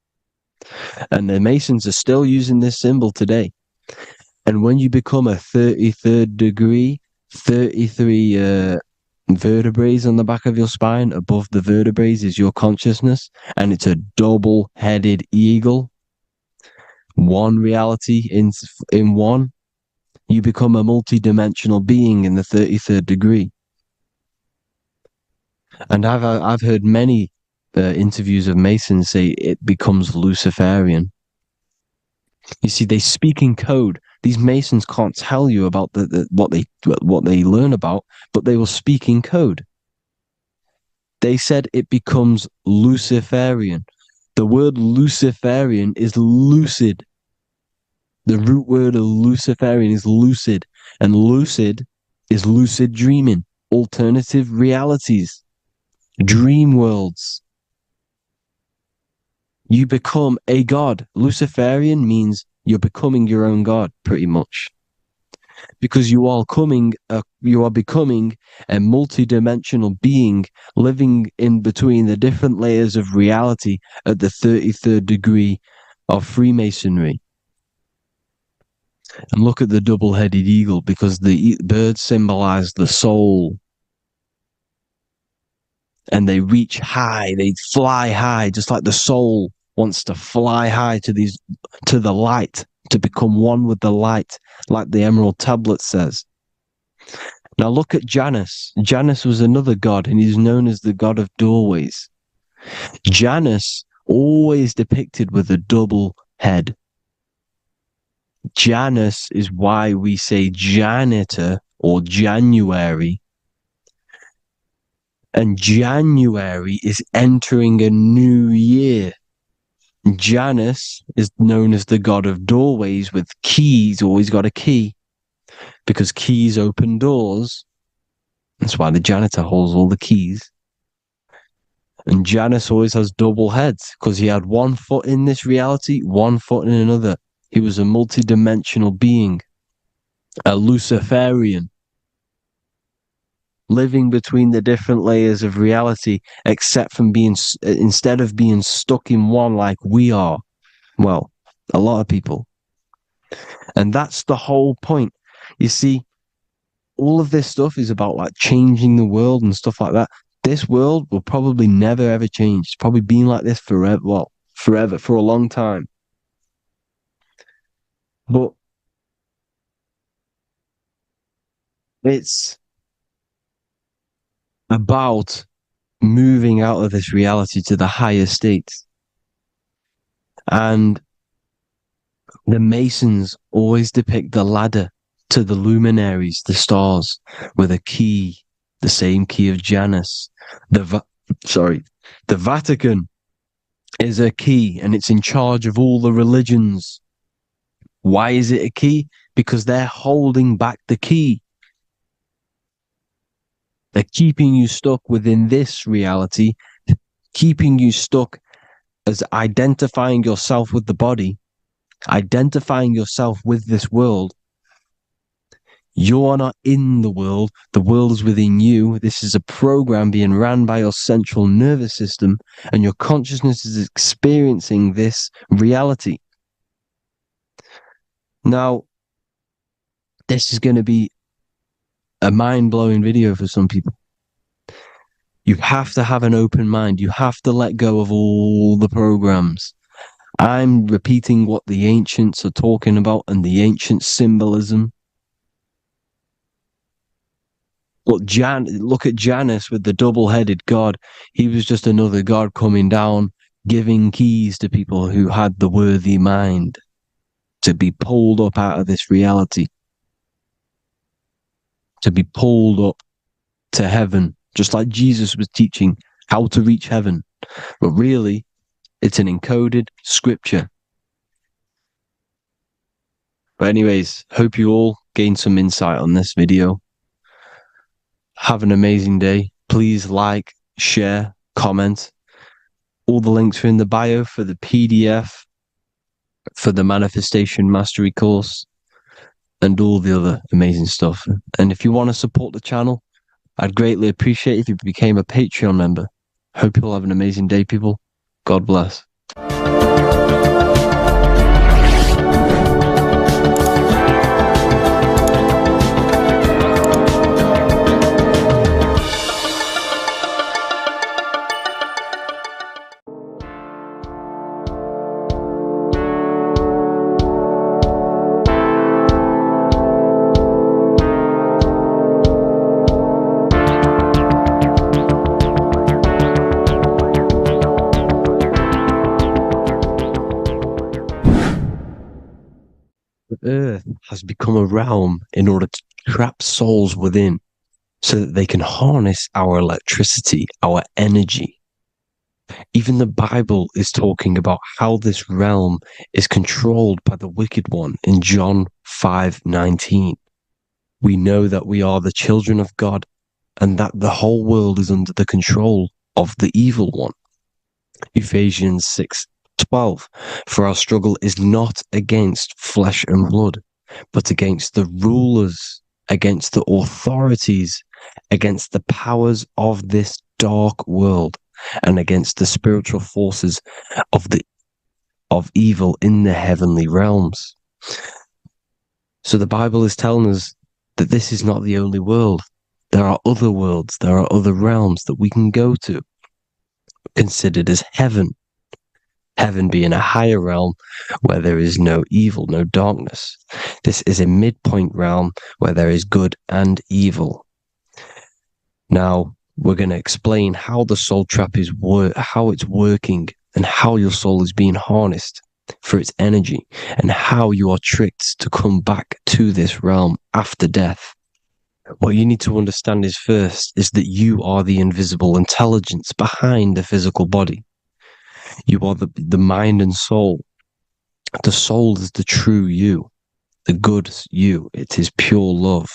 And the Masons are still using this symbol today. And when you become a 33rd degree, 33 vertebrae on the back of your spine, above the vertebrae is your consciousness, and it's a double-headed eagle. One reality in one, you become a multi-dimensional being in the 33rd degree. And I've heard many interviews of Masons say it becomes Luciferian. You see, they speak in code. These Masons can't tell you about what they learn about, but they will speak in code. They said it becomes Luciferian. The word Luciferian is lucid. The root word of Luciferian is lucid, and lucid is lucid dreaming, alternative realities, dream worlds. You become a god. Luciferian means you're becoming your own god, pretty much. Because you are becoming a multi-dimensional being living in between the different layers of reality at the 33rd degree of Freemasonry. And look at the double-headed eagle, because the birds symbolize the soul. And they reach high, they fly high, just like the soul wants to fly high to the light, to become one with the light, like the Emerald Tablet says. Now look at Janus. Janus was another god, and he's known as the god of doorways. Janus always depicted with a double head. Janus is why we say janitor or January. And January is entering a new year. Janus is known as the god of doorways with keys, always got a key. Because keys open doors. That's why the janitor holds all the keys. And Janus always has double heads, because he had 1 foot in this reality, 1 foot in another. He was a multi-dimensional being. A Luciferian. living between the different layers of reality, except from instead of being stuck in one like we are. Well, a lot of people. And that's the whole point. You see, all of this stuff is about like changing the world and stuff like that. This world will probably never ever change. It's probably been like this forever. Well, forever, for a long time. But it's about moving out of this reality to the higher states. And the Masons always depict the ladder to the luminaries, the stars, with a key, the same key of Janus. The Vatican is a key, and it's in charge of all the religions. Why is it a key? Because they're holding back the key. They're keeping you stuck within this reality, keeping you stuck as identifying yourself with the body, identifying yourself with this world. You are not in the world is within you. This is a program being ran by your central nervous system, and your consciousness is experiencing this reality. Now, this is going to be a mind-blowing video for some people. You have to have an open mind. You have to let go of all the programs. I'm repeating what the ancients are talking about and the ancient symbolism. Look at Janus with the double-headed god. He was just another god coming down, giving keys to people who had the worthy mind to be pulled up out of this reality, to be pulled up to heaven, just like Jesus was teaching how to reach heaven. But really, it's an encoded scripture. But anyways, hope you all gained some insight on this video. Have an amazing day. Please like, share, comment. All the links are in the bio for the PDF, for the Manifestation Mastery course, and all the other amazing stuff. And if you want to support the channel, I'd greatly appreciate if you became a Patreon member. Hope you'll have an amazing day, people. God bless. Earth has become a realm in order to trap souls within so that they can harness our electricity, our energy. Even the Bible is talking about how this realm is controlled by the wicked one in John 5:19. We know that we are the children of God and that the whole world is under the control of the evil one. Ephesians 6:12, for our struggle is not against flesh and blood, but against the rulers, against the authorities, against the powers of this dark world, and against the spiritual forces of evil in the heavenly realms. So the Bible is telling us that this is not the only world. There are other worlds, there are other realms that we can go to, considered as heaven. Heaven being a higher realm where there is no evil, no darkness. This is a midpoint realm where there is good and evil. Now, we're going to explain how the soul trap is how it's working and how your soul is being harnessed for its energy and how you are tricked to come back to this realm after death. What you need to understand is first is that you are the invisible intelligence behind the physical body. You are the mind and soul. The soul is the true you, the good you. It is pure love,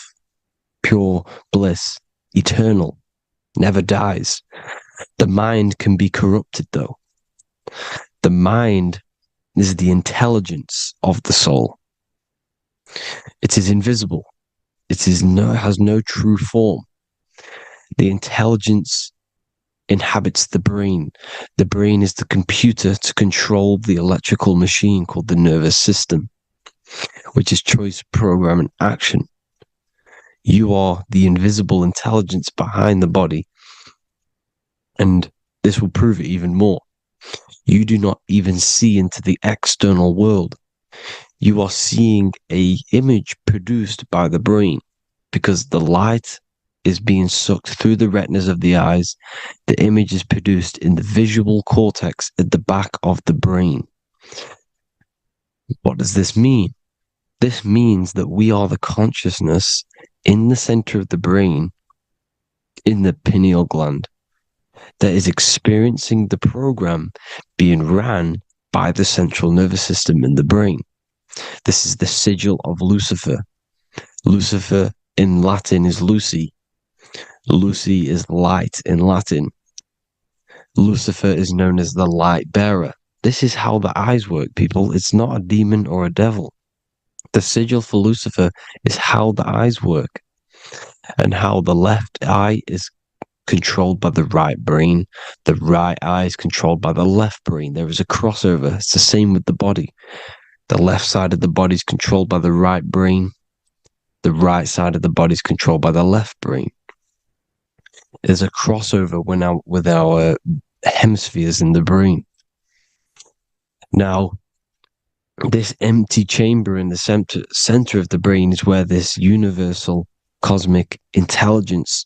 pure bliss, eternal, never dies. The mind can be corrupted though. The mind is the intelligence of the soul. It is invisible. It has no true form. The intelligence inhabits the brain. The brain is the computer to control the electrical machine called the nervous system, which is choice, program, and action. You are the invisible intelligence behind the body, and this will prove it even more. You do not even see into the external world. You are seeing an image produced by the brain because the light is being sucked through the retinas of the eyes. The image is produced in the visual cortex at the back of the brain. What does this mean? This means that we are the consciousness in the center of the brain, in the pineal gland, that is experiencing the program being ran by the central nervous system in the brain. This is the sigil of Lucifer. Lucifer in Latin is Lucy. Lucy is light in Latin. Lucifer is known as the light bearer. This is how the eyes work, people. It's not a demon or a devil. The sigil for Lucifer is how the eyes work, and how the left eye is controlled by the right brain. The right eye is controlled by the left brain. There is a crossover. It's the same with the body. The left side of the body is controlled by the right brain. The right side of the body is controlled by the left brain. There's a crossover with our hemispheres in the brain. Now, this empty chamber in the center of the brain is where this universal cosmic intelligence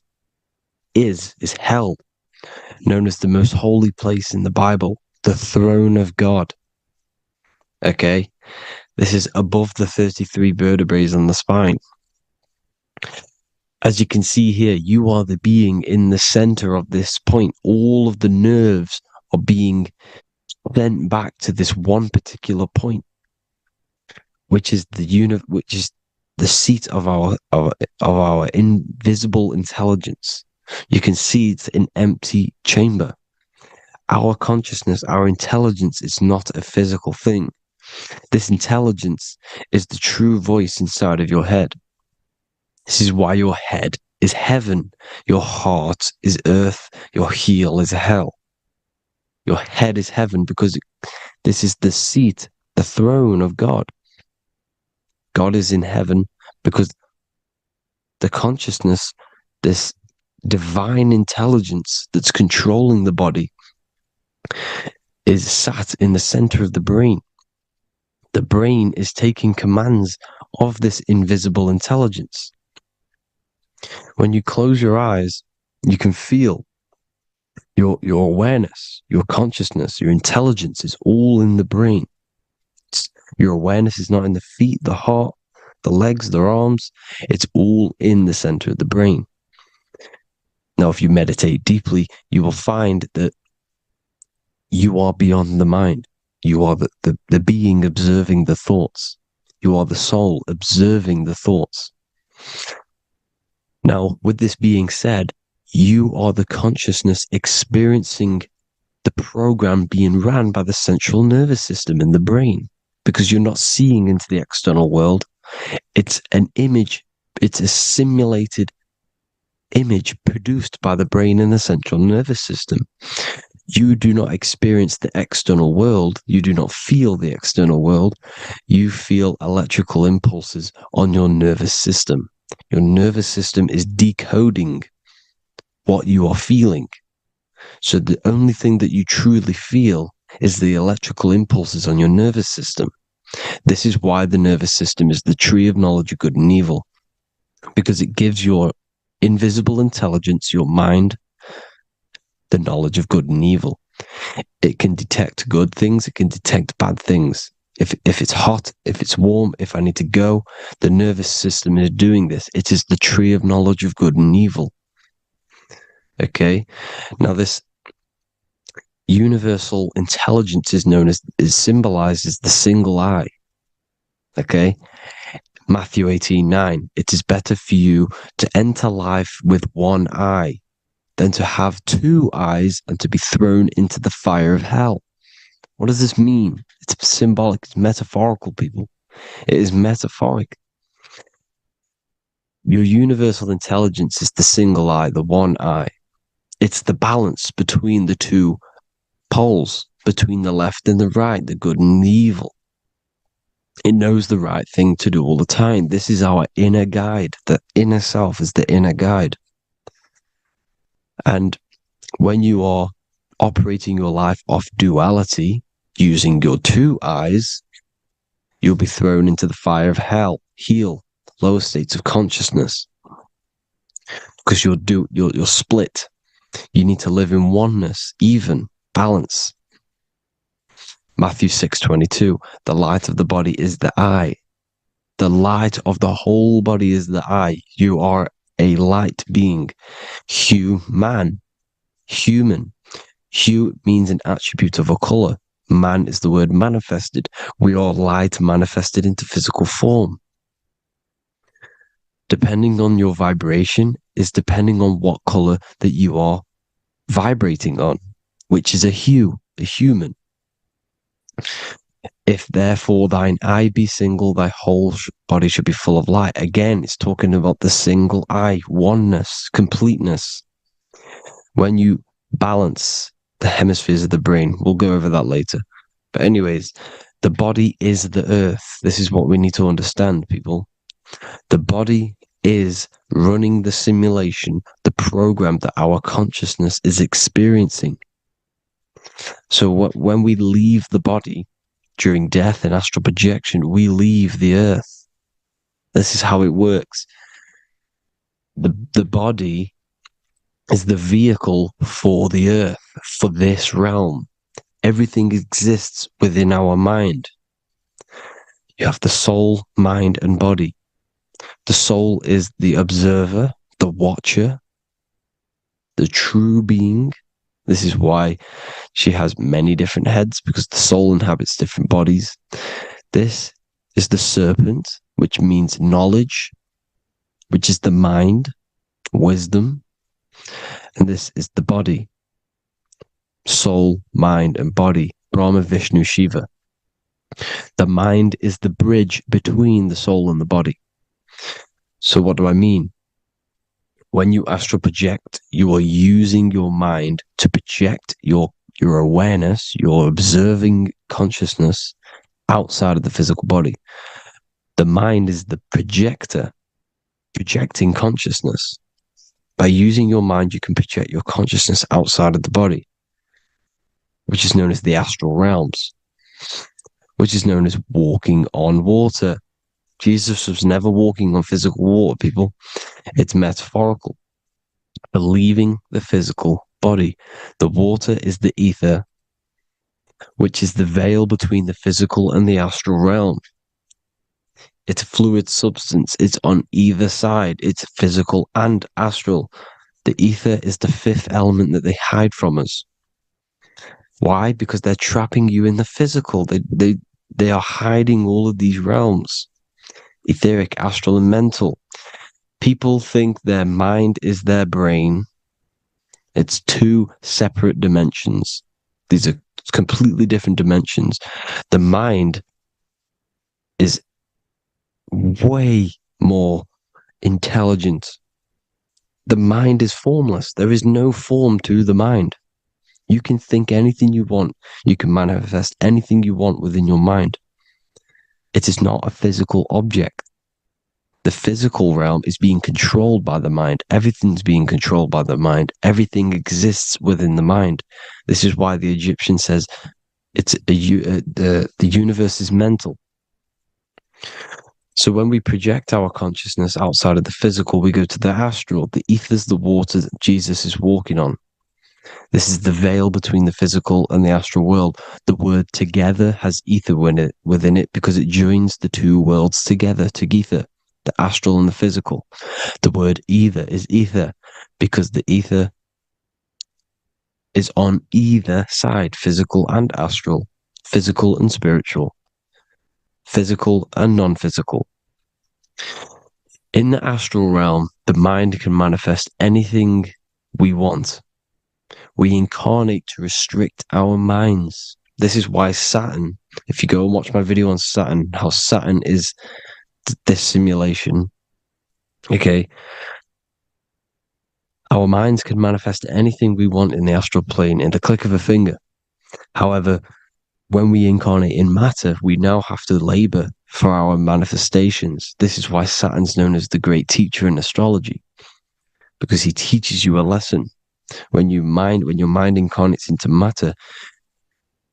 is held, known as the most holy place in the Bible, the throne of God. Okay? This is above the 33 vertebrae on the spine. As you can see here, you are the being in the center of this point. All of the nerves are being sent back to this one particular point, which is the seat of our invisible intelligence. You can see it's an empty chamber. Our consciousness, our intelligence is not a physical thing. This intelligence is the true voice inside of your head. This is why your head is heaven, your heart is earth, your heel is hell. Your head is heaven because this is the seat, the throne of God. God is in heaven because the consciousness, this divine intelligence that's controlling the body, is sat in the center of the brain. The brain is taking commands of this invisible intelligence. When you close your eyes, you can feel your awareness, your consciousness, your intelligence is all in the brain. Your awareness is not in the feet, the heart, the legs, the arms. It's all in the center of the brain. Now, if you meditate deeply, you will find that you are beyond the mind. You are the being observing the thoughts. You are the soul observing the thoughts. Now, with this being said, you are the consciousness experiencing the program being ran by the central nervous system in the brain, because you're not seeing into the external world. It's an image. It's a simulated image produced by the brain and the central nervous system. You do not experience the external world. You do not feel the external world. You feel electrical impulses on your nervous system. Your nervous system is decoding what you are feeling. So the only thing that you truly feel is the electrical impulses on your nervous system. This is why the nervous system is the tree of knowledge of good and evil, because it gives your invisible intelligence, your mind, the knowledge of good and evil. It can detect good things. It can detect bad things. If it's hot, if it's warm, if I need to go, the nervous system is doing this. It is the tree of knowledge of good and evil. Okay? Now this universal intelligence is symbolized as the single eye. Okay? Matthew 18:9. It is better for you to enter life with one eye than to have two eyes and to be thrown into the fire of hell. What does this mean? It's symbolic, it's metaphorical, people. It is metaphoric. Your universal intelligence is the single eye, the one eye. It's the balance between the two poles, between the left and the right, the good and the evil. It knows the right thing to do all the time. This is our inner guide. The inner self is the inner guide. And when you are operating your life off duality, using your two eyes, you'll be thrown into the fire of hell, lower states of consciousness. Because you're split. You need to live in oneness, even, balance. Matthew 6:22, the light of the body is the eye. The light of the whole body is the eye. You are a light being. Human. Hue means an attribute of a color. Man is the word manifested. We are light manifested into physical form. Depending on your vibration is depending on what color that you are vibrating on, which is a hue, a human. If therefore thine eye be single, thy whole body should be full of light. Again, it's talking about the single eye, oneness, completeness. When you balance the hemispheres of the brain, we'll go over that later. But anyways, the body is the earth. This is what we need to understand, people. The body is running the simulation, the program that our consciousness is experiencing. So when we leave the body during death and astral projection, we leave the earth. This is how it works. The body is the vehicle for the earth, for this realm. Everything exists within our mind. You have the soul, mind, and body. The soul is the observer, the watcher, the true being. This is why she has many different heads, because the soul inhabits different bodies. This is the serpent, which means knowledge, which is the mind, wisdom. And this is the body, soul, mind, and body, Brahma, Vishnu, Shiva. The mind is the bridge between the soul and the body. So what do I mean? When you astral project, you are using your mind to project your awareness, your observing consciousness outside of the physical body. The mind is the projector, projecting consciousness. By using your mind, you can project your consciousness outside of the body, which is known as the astral realms, which is known as walking on water. Jesus was never walking on physical water, people. It's metaphorical. Believing the physical body. The water is the ether, which is the veil between the physical and the astral realm. It's a fluid substance. It's on either side. It's physical and astral. The ether is the fifth element that they hide from us. Why? Because they're trapping you in the physical. They are hiding all of these realms. Etheric, astral, and mental. People think their mind is their brain. It's two separate dimensions. These are completely different dimensions. The mind is way more intelligent. The mind is formless. There is no form to the mind. You can think anything you want. You can manifest anything you want within your mind. It is not a physical object. The physical realm is being controlled by the mind. Everything's being controlled by the mind. Everything exists within the mind. This is why the Egyptian says the universe is mental. So when we project our consciousness outside of the physical, we go to the astral. The ether is the water that Jesus is walking on. This is the veil between the physical and the astral world. The word together has ether within it because it joins the two worlds together, together, the astral and the physical. The word either is ether because the ether is on either side, physical and astral, physical and spiritual, physical and non-physical. In the astral realm, the mind can manifest anything we want. We incarnate to restrict our minds. This is why Saturn, if you go and watch my video on Saturn, how Saturn is this simulation, Okay. Our minds can manifest anything we want in the astral plane in the click of a finger. However, when we incarnate in matter, we now have to labor for our manifestations. This is why Saturn's known as the great teacher in astrology, because he teaches you a lesson. When your mind incarnates into matter,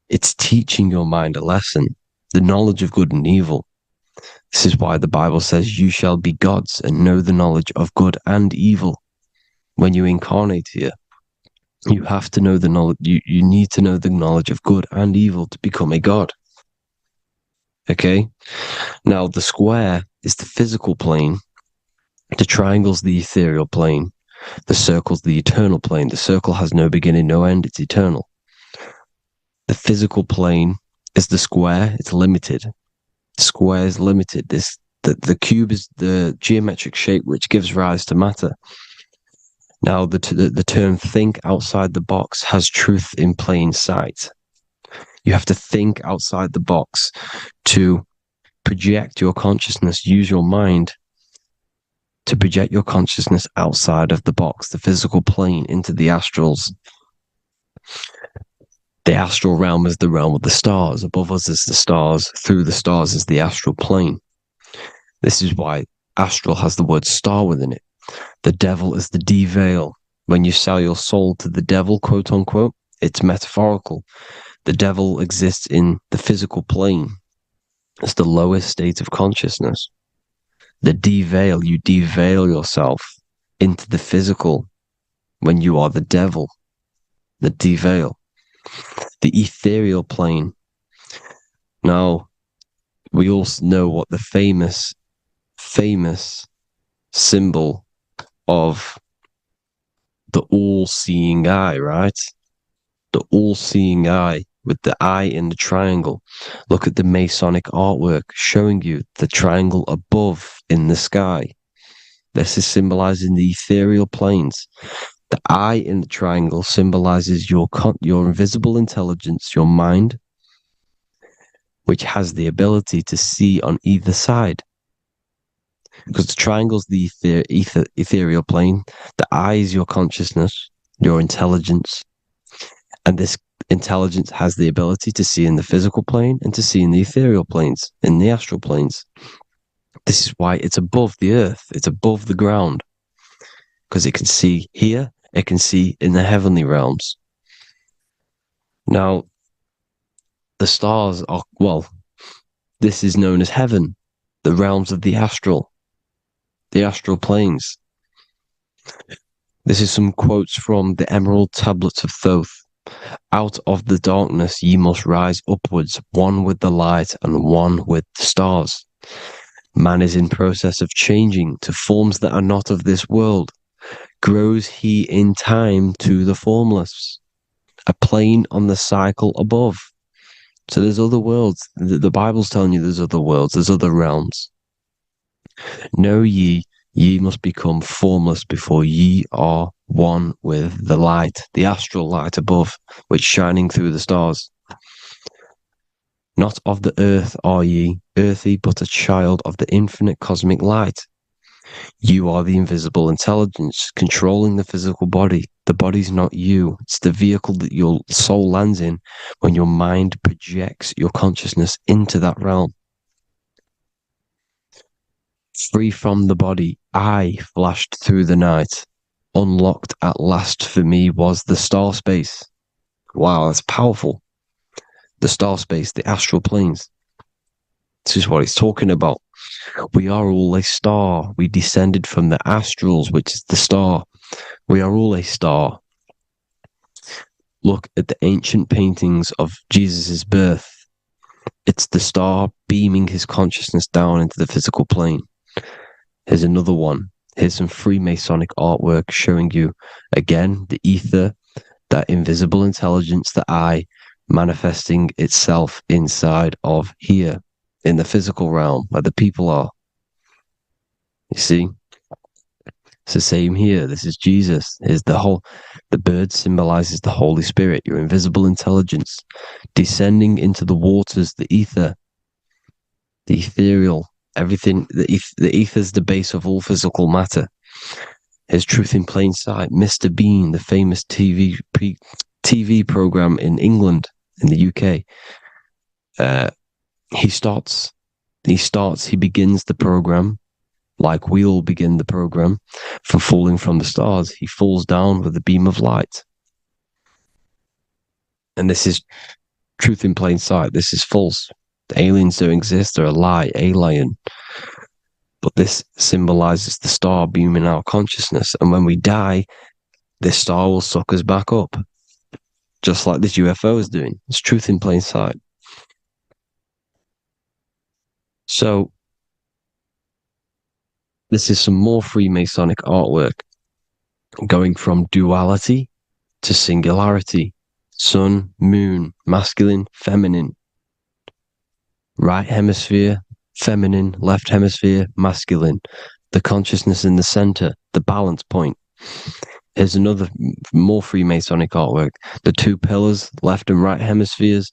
it's teaching your mind a lesson, the knowledge of good and evil. This is why the Bible says, you shall be gods and know the knowledge of good and evil. When you incarnate here, you have to know the knowledge, you need to know the knowledge of good and evil to become a god. Okay? Now, the square is the physical plane, the triangle's the ethereal plane, the circle's the eternal plane. The circle has no beginning, no end, it's eternal. The physical plane is the square, it's limited. The square is limited. The cube is the geometric shape which gives rise to matter. Now, the term think outside the box has truth in plain sight. You have to think outside the box to project your consciousness, use your mind to project your consciousness outside of the box, the physical plane, into the astrals. The astral realm is the realm of the stars. Above us is the stars. Through the stars is the astral plane. This is why astral has the word star within it. The devil is the de-veil. When you sell your soul to the devil, quote unquote, it's metaphorical. The devil exists in the physical plane. It's the lowest state of consciousness. The de-veil, you de-veil yourself into the physical when you are the devil. The de-veil. The ethereal plane. Now, we also know what the famous symbol of the all-seeing eye, right? The all-seeing eye with the eye in the triangle. Look at the Masonic artwork showing you the triangle above in the sky. This is symbolizing the ethereal planes. The eye in the triangle symbolizes your invisible intelligence, your mind, which has the ability to see on either side. Because the triangle is the ethereal plane. The eye is your consciousness, your intelligence. And this intelligence has the ability to see in the physical plane and to see in the ethereal planes, in the astral planes. This is why it's above the earth. It's above the ground. Because it can see here, it can see in the heavenly realms. Now, the stars are, well, this is known as heaven, the realms of the astral planes. This is some quotes from the Emerald Tablets of Thoth. Out of the darkness ye must rise upwards, one with the light and one with the stars. Man is in process of changing to forms that are not of this world. Grows he in time to the formless, a plane on the cycle above. So there's other worlds. The Bible's telling you there's other worlds, there's other realms. Know ye must become formless before ye are one with the light, the astral light above, which shining through the stars. Not of the earth are ye, earthy, but a child of the infinite cosmic light. You are the invisible intelligence controlling the physical body. The body's not you. It's the vehicle that your soul lands in when your mind projects your consciousness into that realm. Free from the body, I flashed through the night. Unlocked at last for me was the star space. Wow, that's powerful. The star space, the astral planes. This is what it's talking about. We are all a star. We descended from the astrals, which is the star. We are all a star. Look at the ancient paintings of Jesus' birth. It's the star beaming his consciousness down into the physical plane. Here's another one. Here's some Freemasonic artwork showing you, again, the ether, that invisible intelligence, the eye, manifesting itself inside of here, in the physical realm, where the people are. You see? It's the same here. This is Jesus. Here's the bird symbolizes the Holy Spirit, your invisible intelligence, descending into the waters, the ether, the ethereal, everything. The ether is the base of all physical matter. There's truth in plain sight. Mr. Bean, the famous TV program in England, in the UK, he begins the program like we all begin the program for falling from the stars. He falls down with a beam of light. And this is truth in plain sight. This is false. The aliens don't exist. They're a lie, alien. But this symbolizes the star beaming our consciousness. And when we die, this star will suck us back up. Just like this UFO is doing. It's truth in plain sight. So, this is some more Freemasonic artwork. Going from duality to singularity. Sun, moon, masculine, feminine. Right hemisphere, feminine, left hemisphere, masculine. The consciousness in the center, the balance point. Here's another more Freemasonic artwork. The two pillars, left and right hemispheres,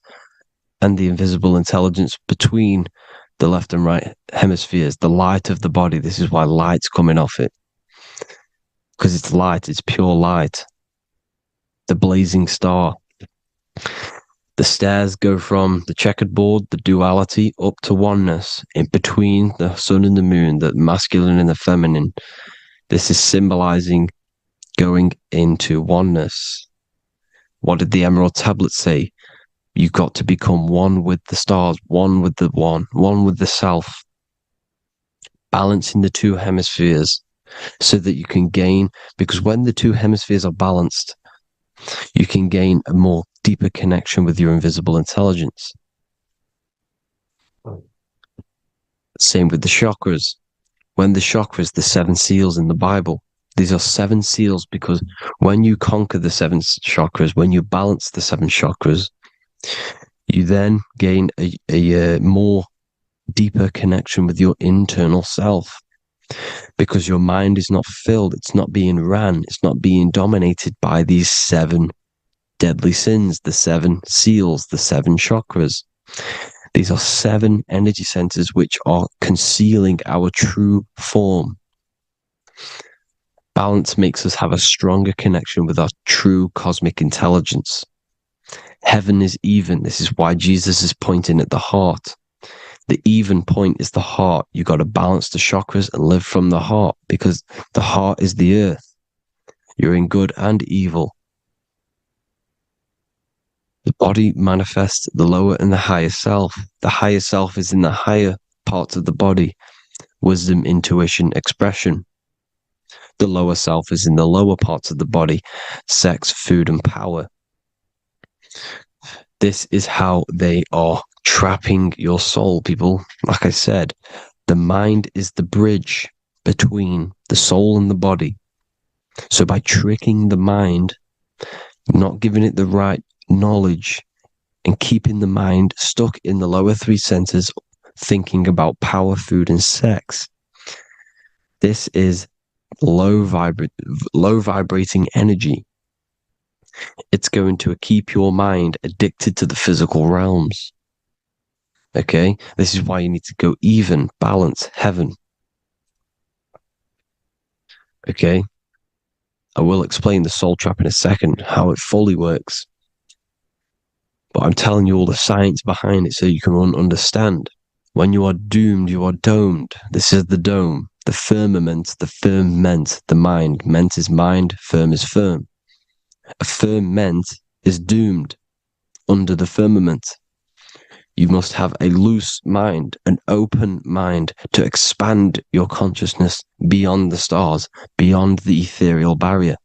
and the invisible intelligence between the left and right hemispheres. The light of the body. This is why light's coming off it. Because it's light, it's pure light. The blazing star. The stairs go from the checkered board, the duality, up to oneness, in between the sun and the moon, the masculine and the feminine. This is symbolizing going into oneness. What did the Emerald Tablet say? You've got to become one with the stars, one with the one with the self. Balancing the two hemispheres so that you can gain, because when the two hemispheres are balanced, you can gain a more deeper connection with your invisible intelligence. Same with the chakras. When the chakras, the 7 seals in the Bible, these are 7 seals because when you conquer the 7 chakras, when you balance the 7 chakras, you then gain a more deeper connection with your internal self. Because your mind is not filled, it's not being ran, it's not being dominated by these 7 deadly sins, the 7 seals, the 7 chakras. These are 7 energy centers which are concealing our true form. Balance makes us have a stronger connection with our true cosmic intelligence. Heaven is even. This is why Jesus is pointing at the heart. The even point is the heart. You got to balance the chakras and live from the heart because the heart is the earth. You're in good and evil. The body manifests the lower and the higher self. The higher self is in the higher parts of the body. Wisdom, intuition, expression. The lower self is in the lower parts of the body. Sex, food, and power. This is how they are trapping your soul, people. Like I said, the mind is the bridge between the soul and the body. So by tricking the mind, not giving it the right knowledge, and keeping the mind stuck in the lower 3 centers, thinking about power, food, and sex, this is low vibrating energy. It's going to keep your mind addicted to the physical realms. Okay? This is why you need to go even, balance, heaven. Okay? I will explain the soul trap in a second, how it fully works. But I'm telling you all the science behind it so you can understand. When you are doomed, you are domed. This is the dome, the firmament, the firmament, the mind. Ment is mind, firm is firm. A firmament is doomed under the firmament. You must have a loose mind, an open mind to expand your consciousness beyond the stars, beyond the ethereal barrier.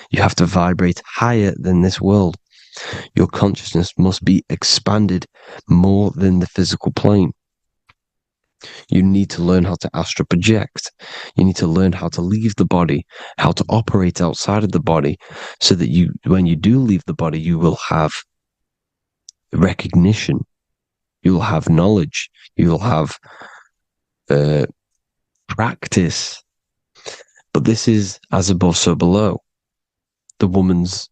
You have to vibrate higher than this world. Your consciousness must be expanded more than the physical plane. You need to learn how to astral project. You need to learn how to leave the body, how to operate outside of the body, so that you, when you do leave the body, you will have recognition. You will have knowledge. You will have practice. But this is as above, so below. The woman's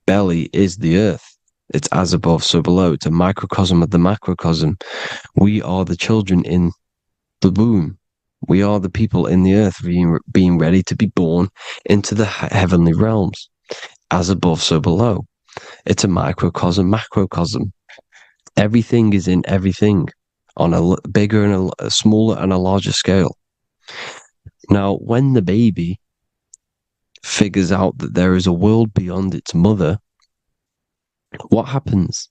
belly is the earth. It's as above, so below. It's a microcosm of the macrocosm. We are the children in the womb. We are the people in the earth being ready to be born into the heavenly realms. As above, so below. It's a microcosm, macrocosm. Everything is in everything on a bigger and a smaller and a larger scale. Now, when the baby figures out that there is a world beyond its mother, what happens?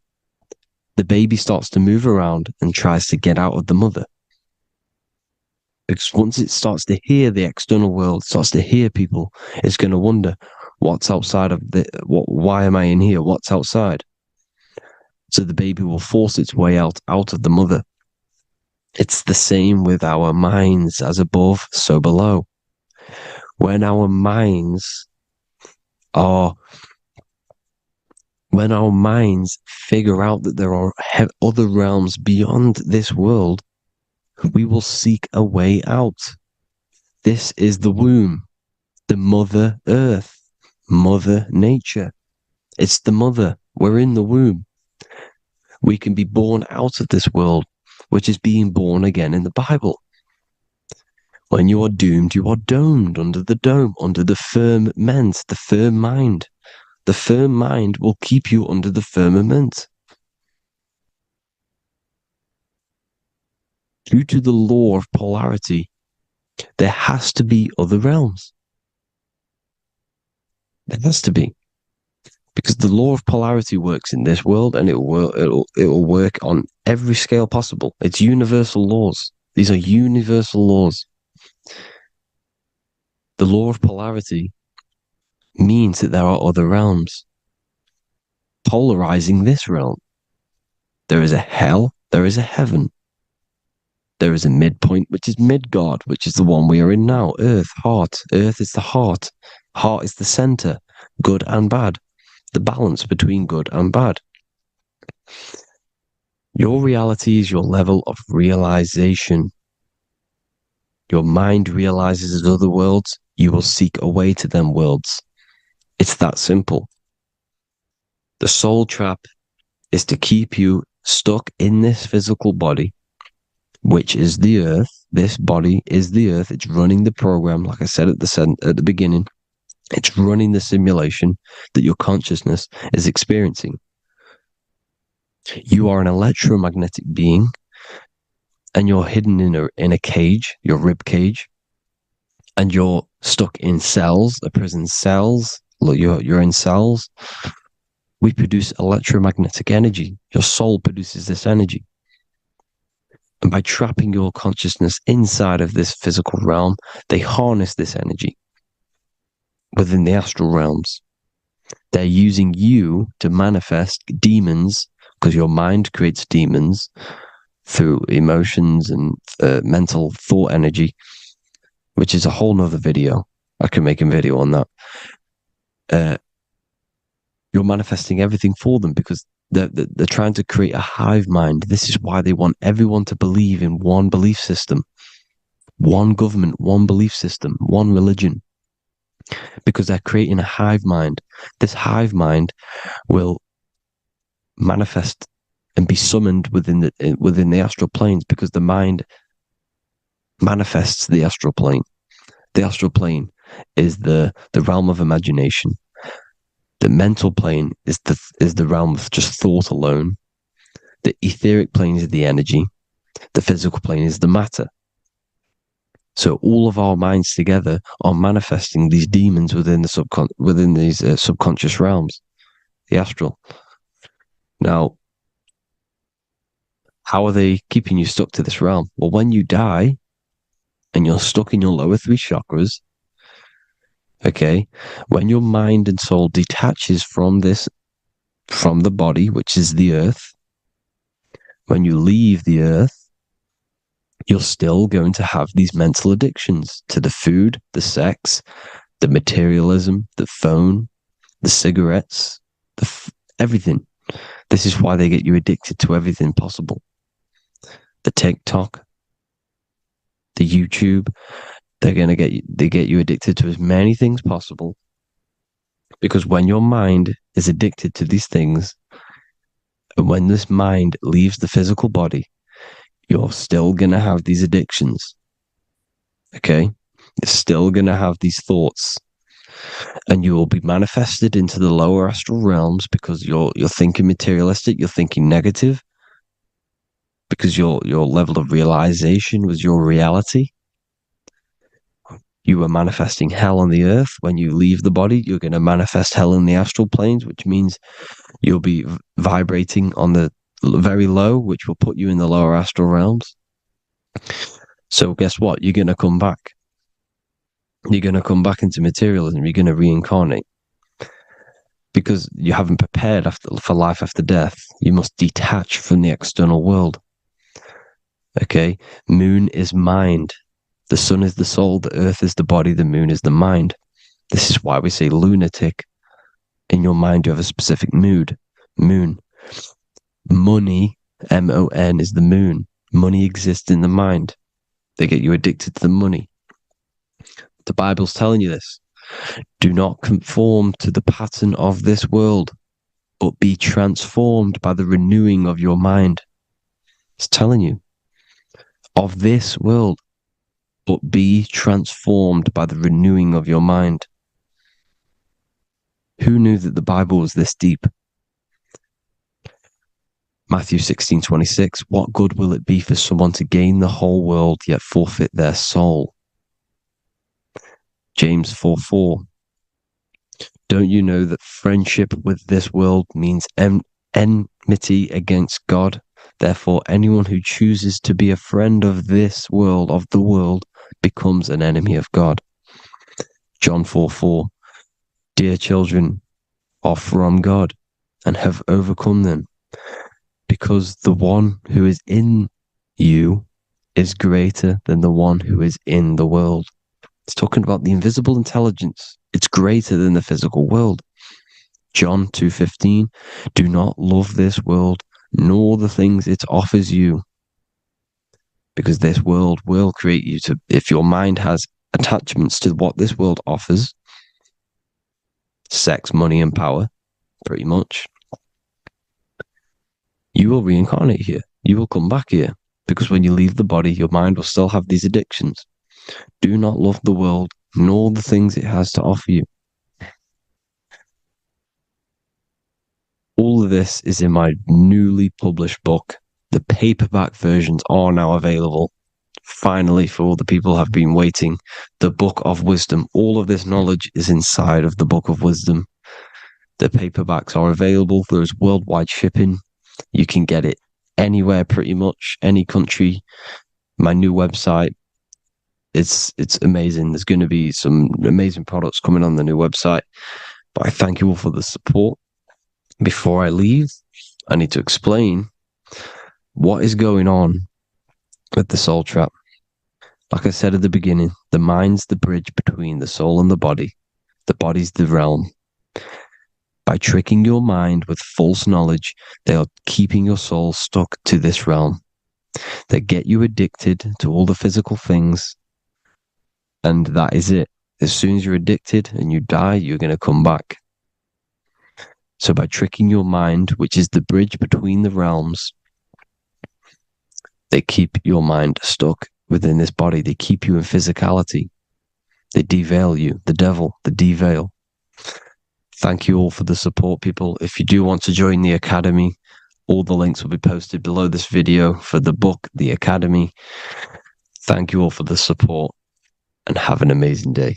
The baby starts to move around and tries to get out of the mother. Because once it starts to hear the external world, starts to hear people, it's going to wonder, what's outside of why am I in here? What's outside? So the baby will force its way out of the mother. It's the same with our minds, as above, so below. When our minds figure out that there are other realms beyond this world, we will seek a way out. This is the womb, the Mother Earth, Mother Nature. It's the mother. We're in the womb. We can be born out of this world, which is being born again in the Bible. When you are doomed, you are domed under the dome, under the firmament, the firm mind. The firm mind will keep you under the firmament. Due to the law of polarity, there has to be other realms. There has to be. Because the law of polarity works in this world, and it will work on every scale possible. It's universal laws. These are universal laws. The law of polarity means that there are other realms polarizing this realm. There is a hell, there is a heaven. There is a midpoint, which is Midgard, which is the one we are in now. Earth, heart. Earth is the heart. Heart is the center, good and bad. The balance between good and bad. Your reality is your level of realization. Your mind realizes other worlds, you will seek a way to them worlds. It's that simple. The soul trap is to keep you stuck in this physical body, which is the earth. This body is the earth. It's running the program, like I said at the beginning. It's running the simulation that your consciousness is experiencing. You are an electromagnetic being, and you're hidden in a cage, your rib cage, and you're stuck in cells, a prison cells. Look, you're in cells. We produce electromagnetic energy. Your soul produces this energy. And by trapping your consciousness inside of this physical realm, they harness this energy within the astral realms. They're using you to manifest demons, because your mind creates demons through emotions and mental thought energy, which is a whole nother video. I can make a video on that. You're manifesting everything for them because they're trying to create a hive mind. This is why they want everyone to believe in one belief system, one government, one belief system, one religion, because they're creating a hive mind. This hive mind will manifest and be summoned within the astral planes, because the mind manifests the astral plane. The astral plane is the realm of imagination. The mental plane is the realm of just thought alone. The etheric plane is the energy. The physical plane is the matter. So all of our minds together are manifesting these demons within these subconscious realms, the astral. Now, how are they keeping you stuck to this realm? Well, when you die and you're stuck in your lower three chakras, okay, when your mind and soul detaches from the body, which is the earth, when you leave the earth, you're still going to have these mental addictions to the food, the sex, the materialism, the phone, the cigarettes, everything. This is why they get you addicted to everything possible. The TikTok, the YouTube, they get you addicted to as many things possible. Because when your mind is addicted to these things, And when this mind leaves the physical body, you're still going to have these addictions. Okay? You're still going to have these thoughts. And you will be manifested into the lower astral realms because you're thinking materialistic, you're thinking negative, because your level of realization was your reality. You were manifesting hell on the earth. When you leave the body, you're going to manifest hell in the astral planes, which means you'll be vibrating on the very low, which will put you in the lower astral realms. So guess what? You're going to come back. You're going to come back into materialism. You're going to reincarnate. Because you haven't prepared for life after death. You must detach from the external world. Okay? Moon is mind. The sun is the soul. The earth is the body. The moon is the mind. This is why we say lunatic. In your mind, you have a specific mood. Moon. Money, M-O-N, is the moon. Money exists in the mind. They get you addicted to the money. The Bible's telling you this. Do not conform to the pattern of this world, but be transformed by the renewing of your mind. It's telling you. Of this world, but be transformed by the renewing of your mind. Who knew that the Bible was this deep? Matthew 16:26, what good will it be for someone to gain the whole world yet forfeit their soul? James 4:4, don't you know that friendship with this world means enmity against God? Therefore, anyone who chooses to be a friend of this world, of the world, becomes an enemy of God. John 4:4, dear children are from God and have overcome them, because the one who is in you is greater than the one who is in the world. It's talking about the invisible intelligence. It's greater than the physical world. John 2:15, do not love this world, nor the things it offers you. Because this world will create you to, if your mind has attachments to what this world offers, sex, money, and power, pretty much, you will reincarnate here. You will come back here. Because when you leave the body, your mind will still have these addictions. Do not love the world, nor the things it has to offer you. All of this is in my newly published book. The paperback versions are now available. Finally, for all the people who have been waiting, the Book of Wisdom. All of this knowledge is inside of the Book of Wisdom. The paperbacks are available. There's worldwide shipping. You can get it anywhere, pretty much, any country. My new website, it's amazing. There's going to be some amazing products coming on the new website. But I thank you all for the support. Before I leave, I need to explain what is going on with the soul trap. Like I said at the beginning, the mind's the bridge between the soul and the body. The body's the realm. By tricking your mind with false knowledge, they are keeping your soul stuck to this realm. They get you addicted to all the physical things, and that is it. As soon as you're addicted and you die, you're going to come back. So by tricking your mind, which is the bridge between the realms, they keep your mind stuck within this body. They keep you in physicality. They deveil you, the devil, the deveil. Thank you all for the support, people. If you do want to join the Academy, all the links will be posted below this video for the book, The Academy. Thank you all for the support and have an amazing day.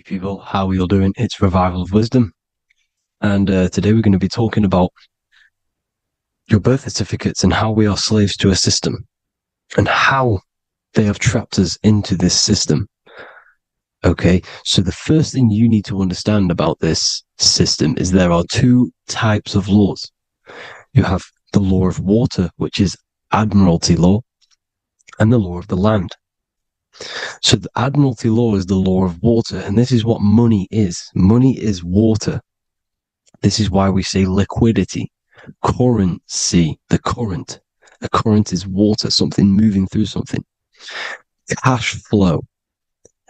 People, how are you all doing? It's Revival of Wisdom, and today we're going to be talking about your birth certificates and how we are slaves to a system and how they have trapped us into this system. Okay, so the first thing you need to understand about this system is there are two types of laws. You have the law of water, which is admiralty law, and the law of the land. So the admiralty law is the law of water, and this is what money is. Money is water. This is why we say liquidity, currency, the current. A current is water, something moving through something. Cash flow.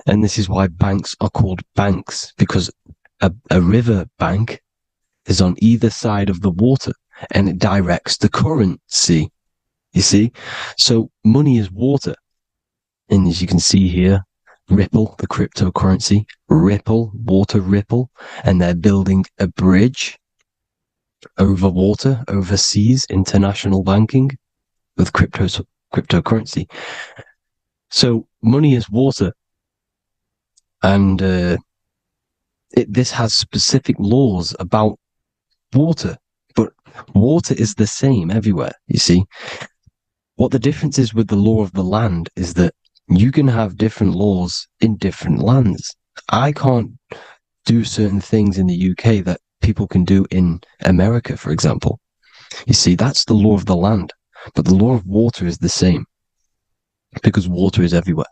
And this is why banks are called banks, because a river bank is on either side of the water and it directs the currency. You see? So money is water. And as you can see here, Ripple, the cryptocurrency, Ripple, water Ripple, and they're building a bridge over water, overseas, international banking with cryptocurrency. So money is water. And this has specific laws about water, but water is the same everywhere, you see. What the difference is with the law of the land is that you can have different laws in different lands. I can't do certain things in the UK that people can do in America, for example. You see, that's the law of the land, but the law of water is the same because water is everywhere.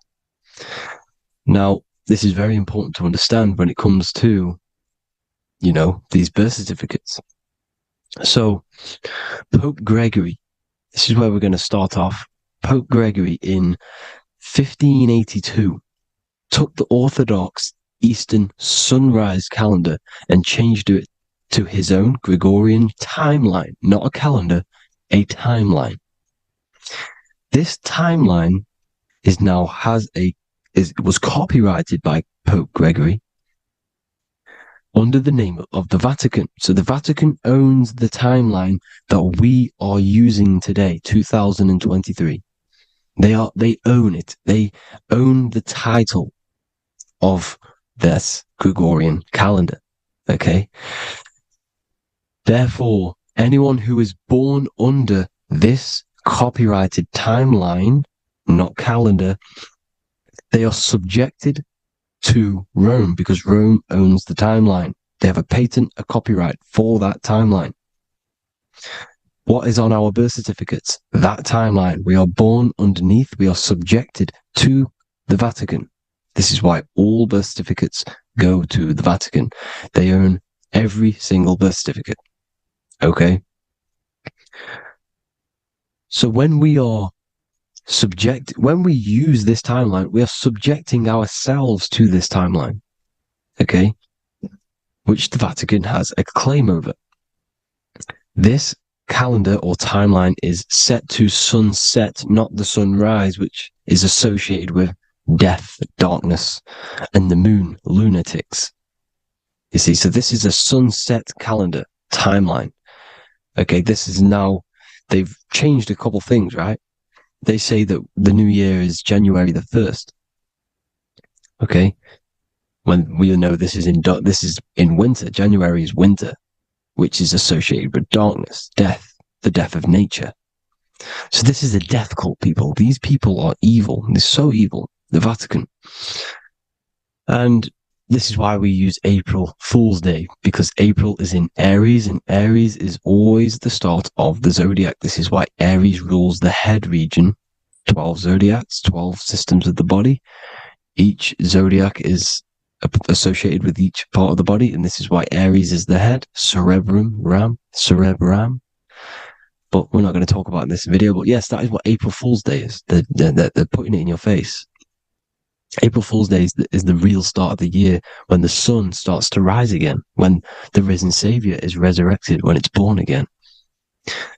Now, this is very important to understand when it comes to, these birth certificates. So, Pope Gregory, this is where we're going to start off. Pope Gregory in 1582 took the Orthodox Eastern sunrise calendar and changed it to his own Gregorian timeline, not a calendar, a timeline. This timeline was copyrighted by Pope Gregory under the name of the Vatican. So the Vatican owns the timeline that we are using today, 2023. They own it. They own the title of this Gregorian calendar. Okay. Therefore, anyone who is born under this copyrighted timeline, not calendar, they are subjected to Rome because Rome owns the timeline. They have a patent, a copyright for that timeline. What is on our birth certificates? That timeline. We are born underneath, we are subjected to the Vatican. This is why all birth certificates go to the Vatican. They own every single birth certificate. Okay? So when we use this timeline, we are subjecting ourselves to this timeline. Okay? Which the Vatican has a claim over. This calendar or timeline is set to sunset, not the sunrise, which is associated with death, darkness, and the moon, lunatics. You see, so this is a sunset calendar timeline. Okay, this is now, they've changed a couple things, right? They say that the new year is January the 1st. Okay, when we know this is in winter. January is winter, which is associated with darkness, death, the death of nature. So this is a death cult, people. These people are evil. They're so evil, the Vatican. And this is why we use April Fool's Day, because April is in Aries, and Aries is always the start of the zodiac. This is why Aries rules the head region. 12 zodiacs, 12 systems of the body. Each zodiac is associated with each part of the body, and this is why Aries is the head, cerebrum. But we're not going to talk about it in this video. But yes, that is what April Fool's Day is. They're putting it in your face. April Fool's Day is the real start of the year, when the sun starts to rise again, when the risen Savior is resurrected, when it's born again.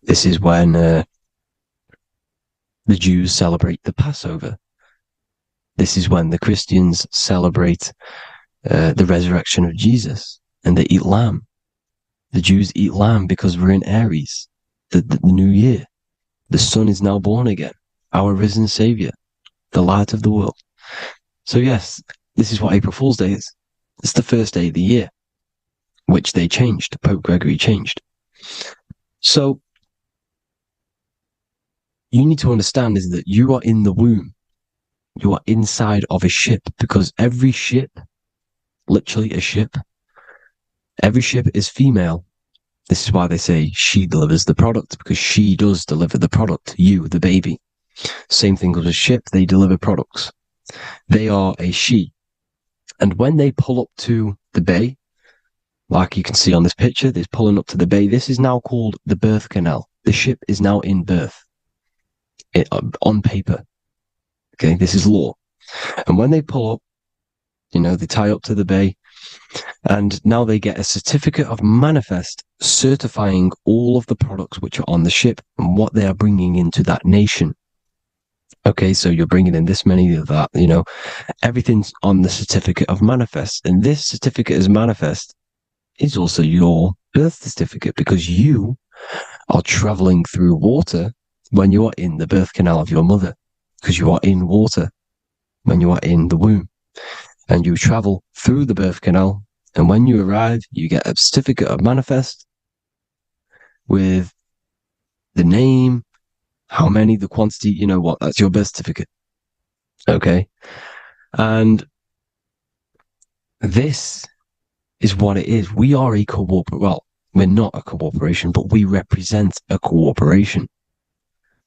This is when the Jews celebrate the Passover. This is when the Christians celebrate the resurrection of Jesus, and they eat lamb. The Jews eat lamb because we're in Aries, the new year. The sun is now born again, our risen Savior, the light of the world. So yes, this is what April Fool's Day is. It's the first day of the year, which they changed. Pope Gregory changed. So you need to understand is that you are in the womb. You are inside of a ship, because every ship, literally a ship, every ship is female. This is why they say she delivers the product, because she does deliver the product, you, the baby. Same thing with a ship, they deliver products. They are a she. And when they pull up to the bay, like you can see on this picture, they're pulling up to the bay. This is now called the birth canal. The ship is now in birth on paper. Okay, this is law. And when they pull up, they tie up to the bay, and now they get a certificate of manifest certifying all of the products which are on the ship and what they are bringing into that nation. Okay, so you're bringing in this many of that, everything's on the certificate of manifest. And this certificate of manifest is also your birth certificate, because you are traveling through water when you are in the birth canal of your mother, because you are in water when you are in the womb, and you travel through the birth canal. And when you arrive, you get a certificate of manifest with the name, how many, the quantity, that's your birth certificate. Okay. And this is what it is. We are a we're not a corporation, but we represent a corporation,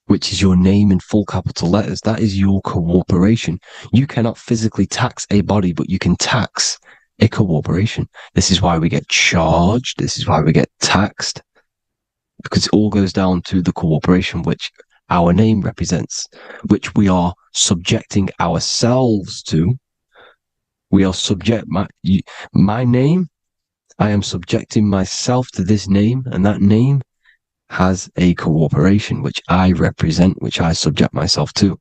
which is your name in full capital letters. That is your corporation. You cannot physically tax a body, but you can tax a corporation. This is why we get charged. This is why we get taxed, because it all goes down to the corporation which our name represents, which we are subjecting ourselves to. We are my name. I am subjecting myself to this name, and that name has a corporation which I represent, which I subject myself to.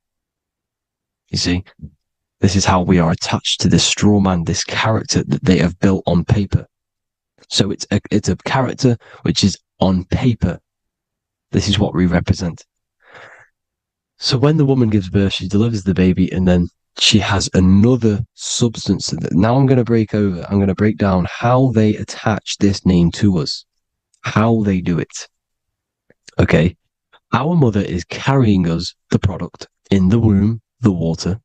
You see, this is how we are attached to this straw man, this character that they have built on paper. So it's a character which is on paper. This is what we represent. So when the woman gives birth, she delivers the baby, and then she has another substance. Now I'm going to break down how they attach this name to us, how they do it. Okay. Our mother is carrying us the product in the womb, the water.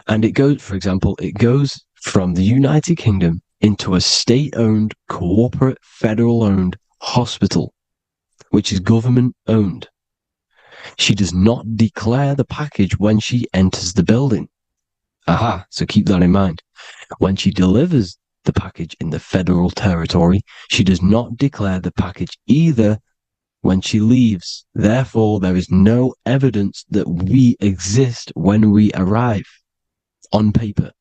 And it goes from the United Kingdom into a state-owned, corporate, federal-owned hospital, which is government-owned. She does not declare the package when she enters the building. Aha, so keep that in mind. When she delivers the package in the federal territory, she does not declare the package either when she leaves. Therefore, there is no evidence that we exist when we arrive. On paper.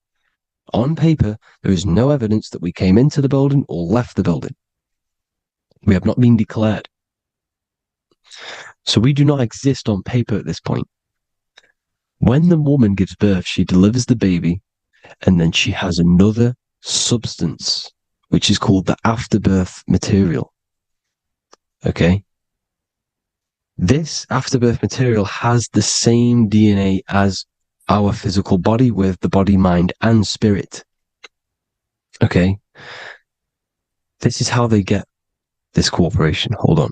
On paper, there is no evidence that we came into the building or left the building. We have not been declared. So we do not exist on paper at this point. When the woman gives birth, she delivers the baby, and then she has another substance, which is called the afterbirth material. Okay? This afterbirth material has the same DNA as our physical body, with the body, mind, and spirit. Okay? This is how they get this corporation. Hold on.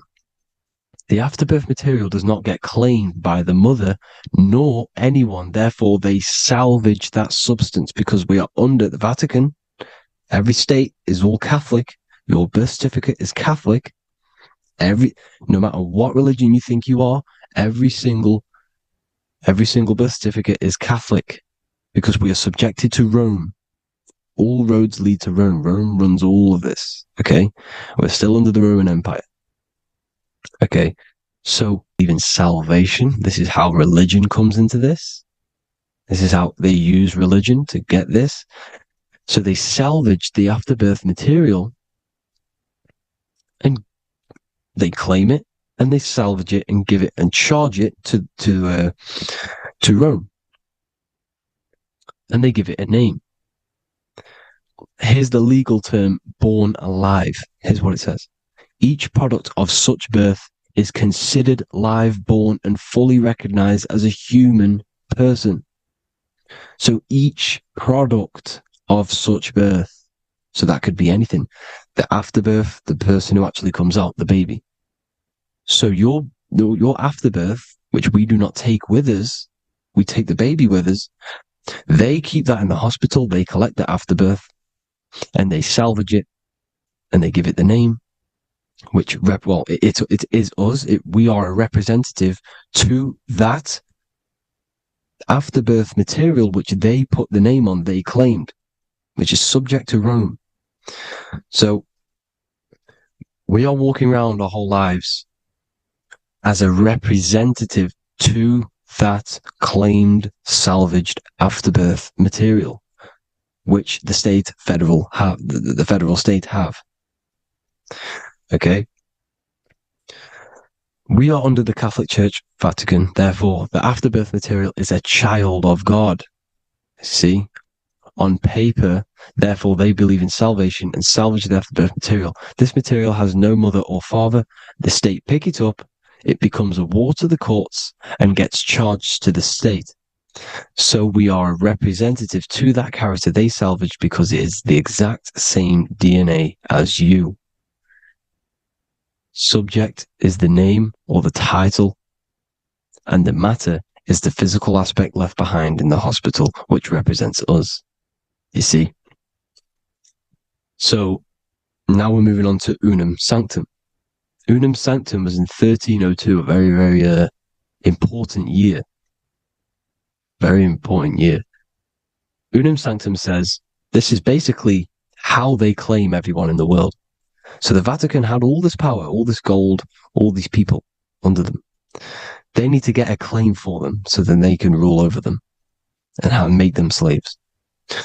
The afterbirth material does not get claimed by the mother nor anyone. Therefore, they salvage that substance, because we are under the Vatican. Every state is all Catholic. Your birth certificate is Catholic. No matter what religion you think you are, every single birth certificate is Catholic, because we are subjected to Rome. All roads lead to Rome. Rome runs all of this. Okay? We're still under the Roman Empire. Okay, so even salvation, this is how religion comes into this. This is how they use religion to get this. So they salvage the afterbirth material, and they claim it, and they salvage it and give it and charge it to Rome. And they give it a name. Here's the legal term, born alive. Here's what it says. Each product of such birth is considered live born and fully recognized as a human person. So each product of such birth, so that could be anything, the afterbirth, the person who actually comes out, the baby. So your afterbirth, which we do not take with us we take the baby with us. They keep that in the hospital. They collect the afterbirth and they salvage it and they give it the name, which it is us. We are a representative to that afterbirth material, which they put the name on, they claimed, which is subject to Rome. So we are walking around our whole lives as a representative to that claimed salvaged afterbirth material, which the federal state have. Okay. We are under the Catholic Church, Vatican. Therefore, the afterbirth material is a child of God. See, on paper, therefore, they believe in salvation and salvage the afterbirth material. This material has no mother or father. The state pick it up. It becomes a war to the courts and gets charged to the state. So we are a representative to that character they salvaged because it is the exact same DNA as you. Subject is the name or the title, and the matter is the physical aspect left behind in the hospital, which represents us. You see? So now we're moving on to Unum Sanctum. Unum Sanctum was in 1302, a very, very important year. Very important year. Unum Sanctum says this is basically how they claim everyone in the world. So the Vatican had all this power, all this gold, all these people under them. They need to get a claim for them so then they can rule over them and make them slaves.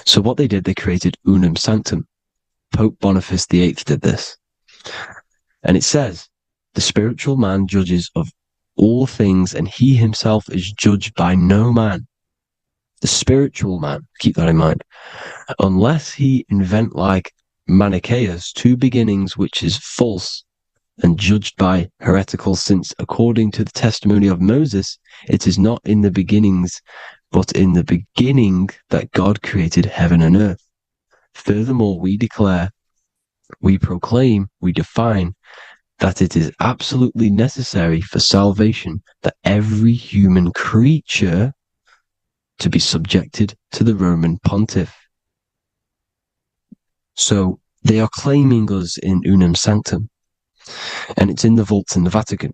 So what they did, they created Unum Sanctum. Pope Boniface VIII did this. And it says, the spiritual man judges of all things, and he himself is judged by no man. The spiritual man, keep that in mind, unless he invent like Manichaeus, two beginnings, which is false and judged by heretical, since according to the testimony of Moses, it is not in the beginnings, but in the beginning that God created heaven and earth. Furthermore, we declare, we proclaim, we define that it is absolutely necessary for salvation that every human creature to be subjected to the Roman pontiff. So they are claiming us in Unum Sanctum, and it's in the vaults in the Vatican.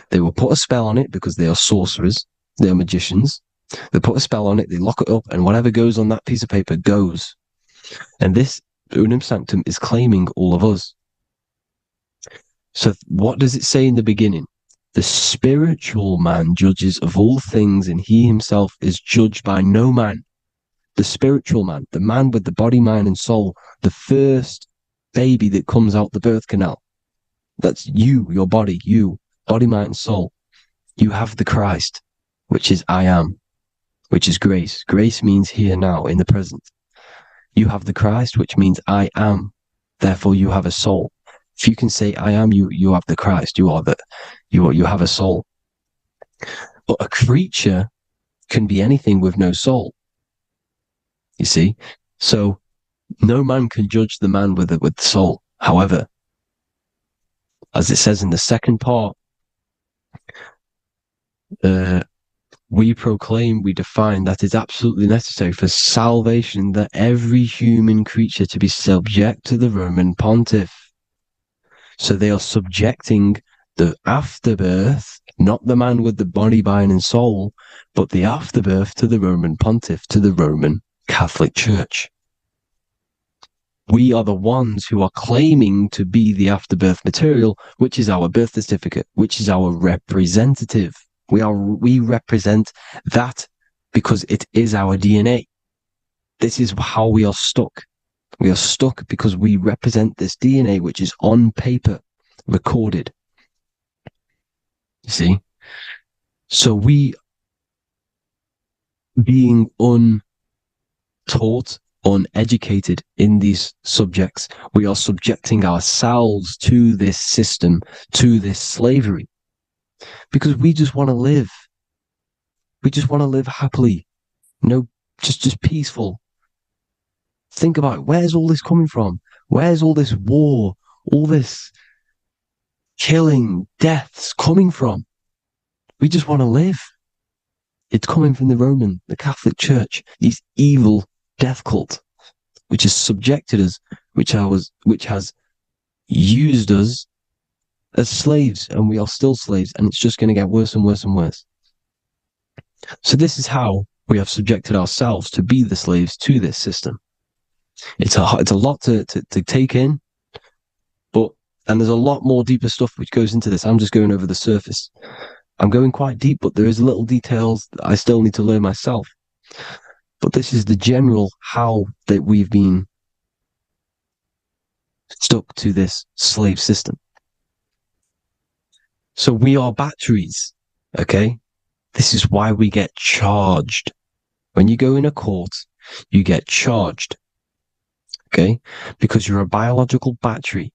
They will put a spell on it because they are sorcerers, they are magicians. They put a spell on it, they lock it up, and whatever goes on that piece of paper goes. And this Unum Sanctum is claiming all of us. So what does it say in the beginning? The spiritual man judges of all things, and he himself is judged by no man. The spiritual man, the man with the body, mind, and soul, the first baby that comes out the birth canal. That's you, your body, body, mind, and soul. You have the Christ, which is I am, which is grace. Grace means here, now, in the present. You have the Christ, which means I am. Therefore, you have a soul. If you can say I am, you have the Christ. You have a soul. But a creature can be anything with no soul. You see? So no man can judge the man with the soul. However, as it says in the second part, we proclaim, we define that it's absolutely necessary for salvation that every human creature to be subject to the Roman pontiff. So they are subjecting the afterbirth, not the man with the body, mind, and soul, but the afterbirth to the Roman pontiff, to the Roman Catholic Church. We are the ones who are claiming to be the afterbirth material, which is our birth certificate, which is our representative. We represent that because it is our DNA. This is how we are stuck. We are stuck because we represent this DNA, which is on paper, recorded. You see? So we, being untaught, uneducated in these subjects, we are subjecting ourselves to this system, to this slavery, because we just want to live. We just want to live happily, just peaceful. Think about it. Where's all this coming from? Where's all this war, all this killing, deaths coming from? We just want to live. It's coming from the Catholic Church, these evil death cult, which has subjected us, which has used us as slaves, and we are still slaves, and it's just going to get worse and worse and worse. So this is how we have subjected ourselves to be the slaves to this system. It's a lot to take in, and there's a lot more deeper stuff which goes into this. I'm just going over the surface. I'm going quite deep, but there is little details that I still need to learn myself. But this is the general how that we've been stuck to this slave system. So we are batteries, okay? This is why we get charged. When you go in a court, you get charged, okay? Because you're a biological battery.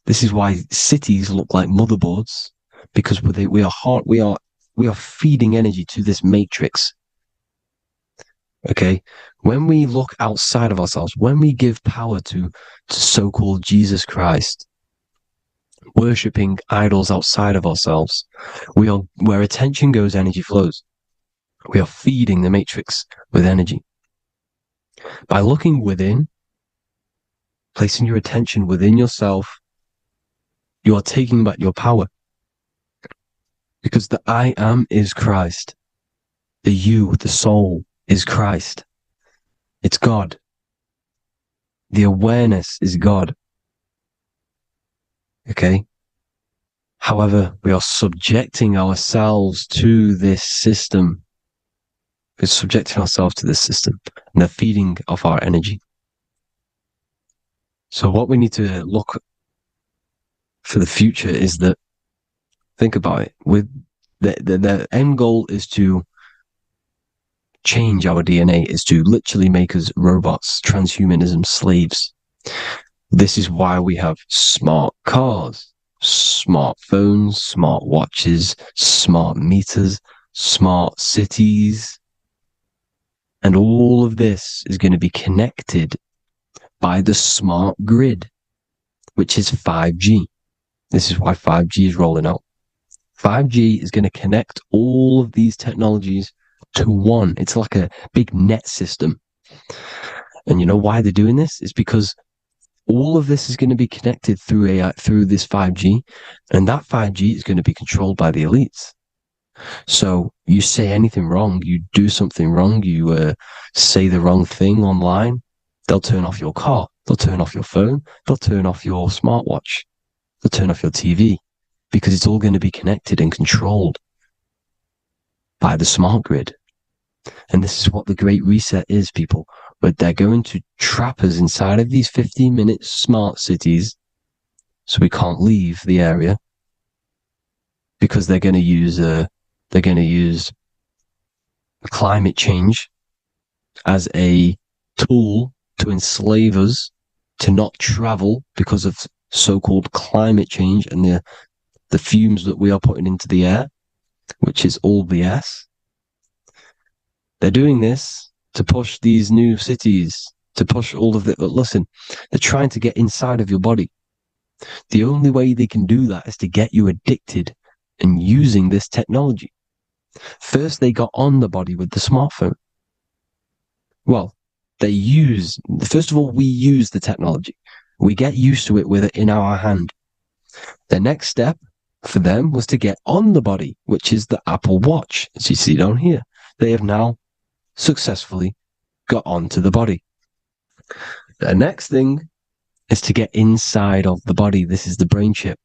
This is why cities look like motherboards, because we are feeding energy to this matrix. Okay, when we look outside of ourselves, when we give power to so-called Jesus Christ, worshipping idols outside of ourselves, where attention goes, energy flows. We are feeding the matrix with energy. By looking within, placing your attention within yourself, you are taking back your power. Because the I am is Christ. The you, the soul, is Christ. It's God. The awareness is God. Okay? However, we are subjecting ourselves to this system. We're subjecting ourselves to this system and the feeding of our energy. So what we need to look for the future is that, think about it, with the end goal is to change our DNA, is to literally make us robots, transhumanism, slaves. This is why we have smart cars, smartphones, smart watches, smart meters, smart cities. And all of this is going to be connected by the smart grid, which is 5G. This is why 5G is rolling out. 5G is going to connect all of these technologies to one. It's like a big net system. And you know why they're doing this? It's because all of this is going to be connected through AI, through this 5G, and that 5G is going to be controlled by the elites. So you say anything wrong, you do something wrong, you say the wrong thing online, they'll turn off your car, they'll turn off your phone, they'll turn off your smartwatch, they'll turn off your TV, because it's all going to be connected and controlled by the smart grid. And this is what the Great Reset is, people. But they're going to trap us inside of these 15-minute smart cities, so we can't leave the area, because they're going to use climate change as a tool to enslave us to not travel because of so-called climate change and the fumes that we are putting into the air, which is all BS. They're doing this to push these new cities, to push all of it. But listen, they're trying to get inside of your body. The only way they can do that is to get you addicted and using this technology. First, they got on the body with the smartphone. Well, first of all, we use the technology. We get used to it with it in our hand. The next step for them was to get on the body, which is the Apple Watch, as you see down here. They have now successfully got onto the body. The next thing is to get inside of the body. This is the brain chip.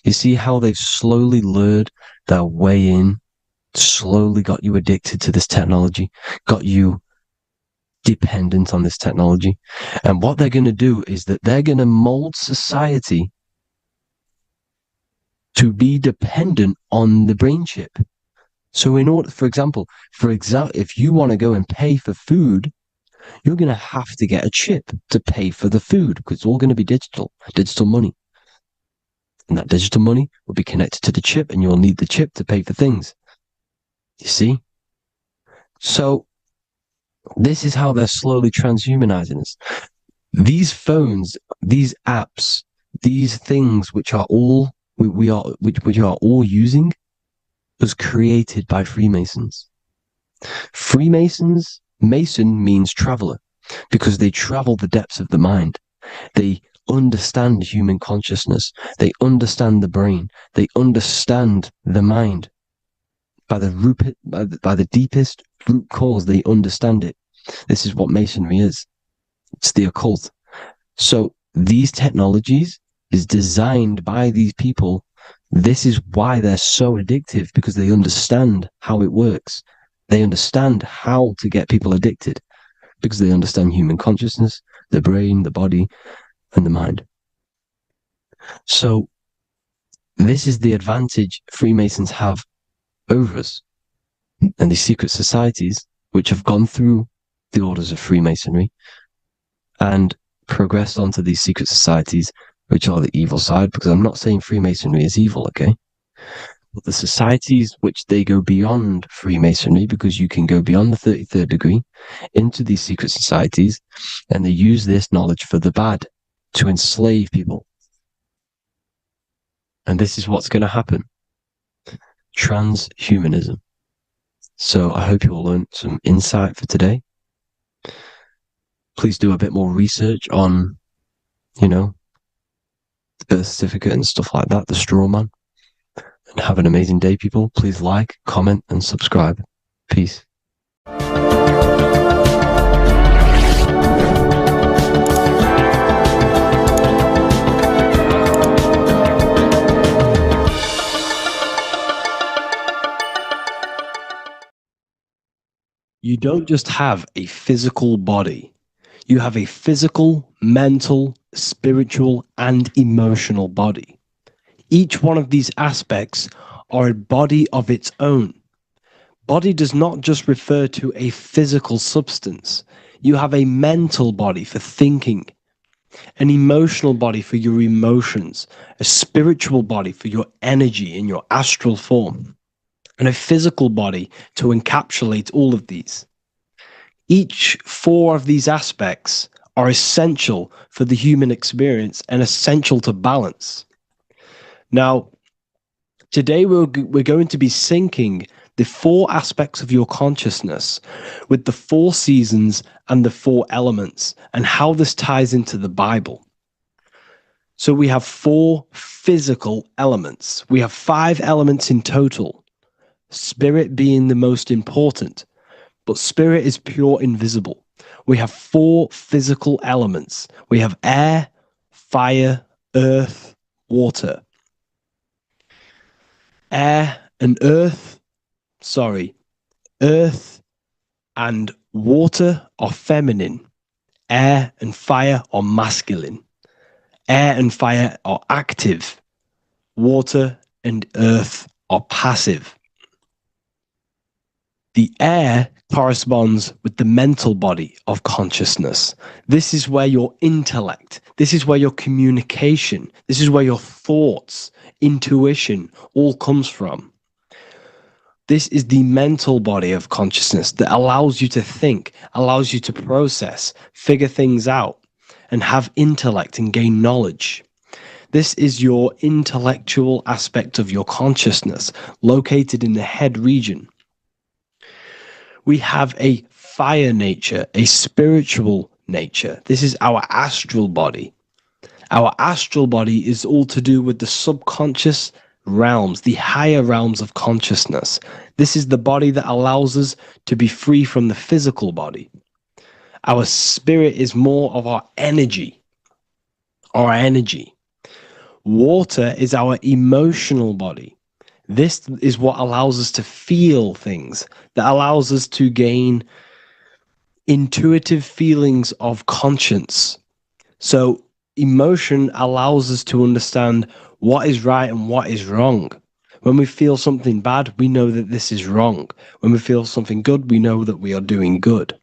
You see how they've slowly lured their way in, slowly got you addicted to this technology, got you dependent on this technology. And what they're going to do is that they're going to mold society to be dependent on the brain chip. So in order, for example, if you want to go and pay for food, you're going to have to get a chip to pay for the food, because it's all going to be digital money. And that digital money will be connected to the chip, and you'll need the chip to pay for things. You see? So this is how they're slowly transhumanizing us. These phones, these apps, these things which are all we are all using, was created by Freemasons. Mason means traveler because they travel the depths of the mind. They understand human consciousness. They understand the brain. They understand the mind. By the deepest root cause, they understand it. This is what Masonry is. It's the occult. So these technologies is designed by these people. This is why they're so addictive, because they understand how it works. They understand how to get people addicted because they understand human consciousness, the brain, the body, and the mind. So this is the advantage Freemasons have over us. And these secret societies, which have gone through the orders of Freemasonry and progressed onto these secret societies, which are the evil side, because I'm not saying Freemasonry is evil, okay? But the societies which they go beyond Freemasonry, because you can go beyond the 33rd degree into these secret societies, and they use this knowledge for the bad, to enslave people. And this is what's going to happen. Transhumanism. So I hope you all learned some insight for today. Please do a bit more research on, the birth certificate and stuff like that, the straw man. And have an amazing day, people. Please like, comment, and subscribe. Peace. You don't just have a physical body. You have a physical, mental, spiritual, and emotional body. Each one of these aspects are a body of its own. Body does not just refer to a physical substance. You have a mental body for thinking, an emotional body for your emotions, a spiritual body for your energy in your astral form, and a physical body to encapsulate all of these. Each four of these aspects are essential for the human experience and essential to balance. Now, today we're going to be syncing the four aspects of your consciousness with the four seasons and the four elements and how this ties into the Bible. So we have four physical elements. We have 5 elements in total, spirit being the most important, but spirit is pure invisible. We have 4 physical elements. We have air, fire, earth, water. Earth and water are feminine. Air and fire are masculine. Air and fire are active. Water and earth are passive. The air corresponds with the mental body of consciousness. This is where your intellect, this is where your communication, this is where your thoughts, intuition all comes from. This is the mental body of consciousness that allows you to think, allows you to process, figure things out, and have intellect and gain knowledge. This is your intellectual aspect of your consciousness, located in the head region. We have a fire nature, a spiritual nature. This is our astral body. Our astral body is all to do with the subconscious realms, the higher realms of consciousness. This is the body that allows us to be free from the physical body. Our spirit is more of our energy. Water is our emotional body. This is what allows us to feel things, that allows us to gain intuitive feelings of conscience. So emotion allows us to understand what is right and what is wrong. When we feel something bad, we know that this is wrong. When we feel something good, we know that we are doing good.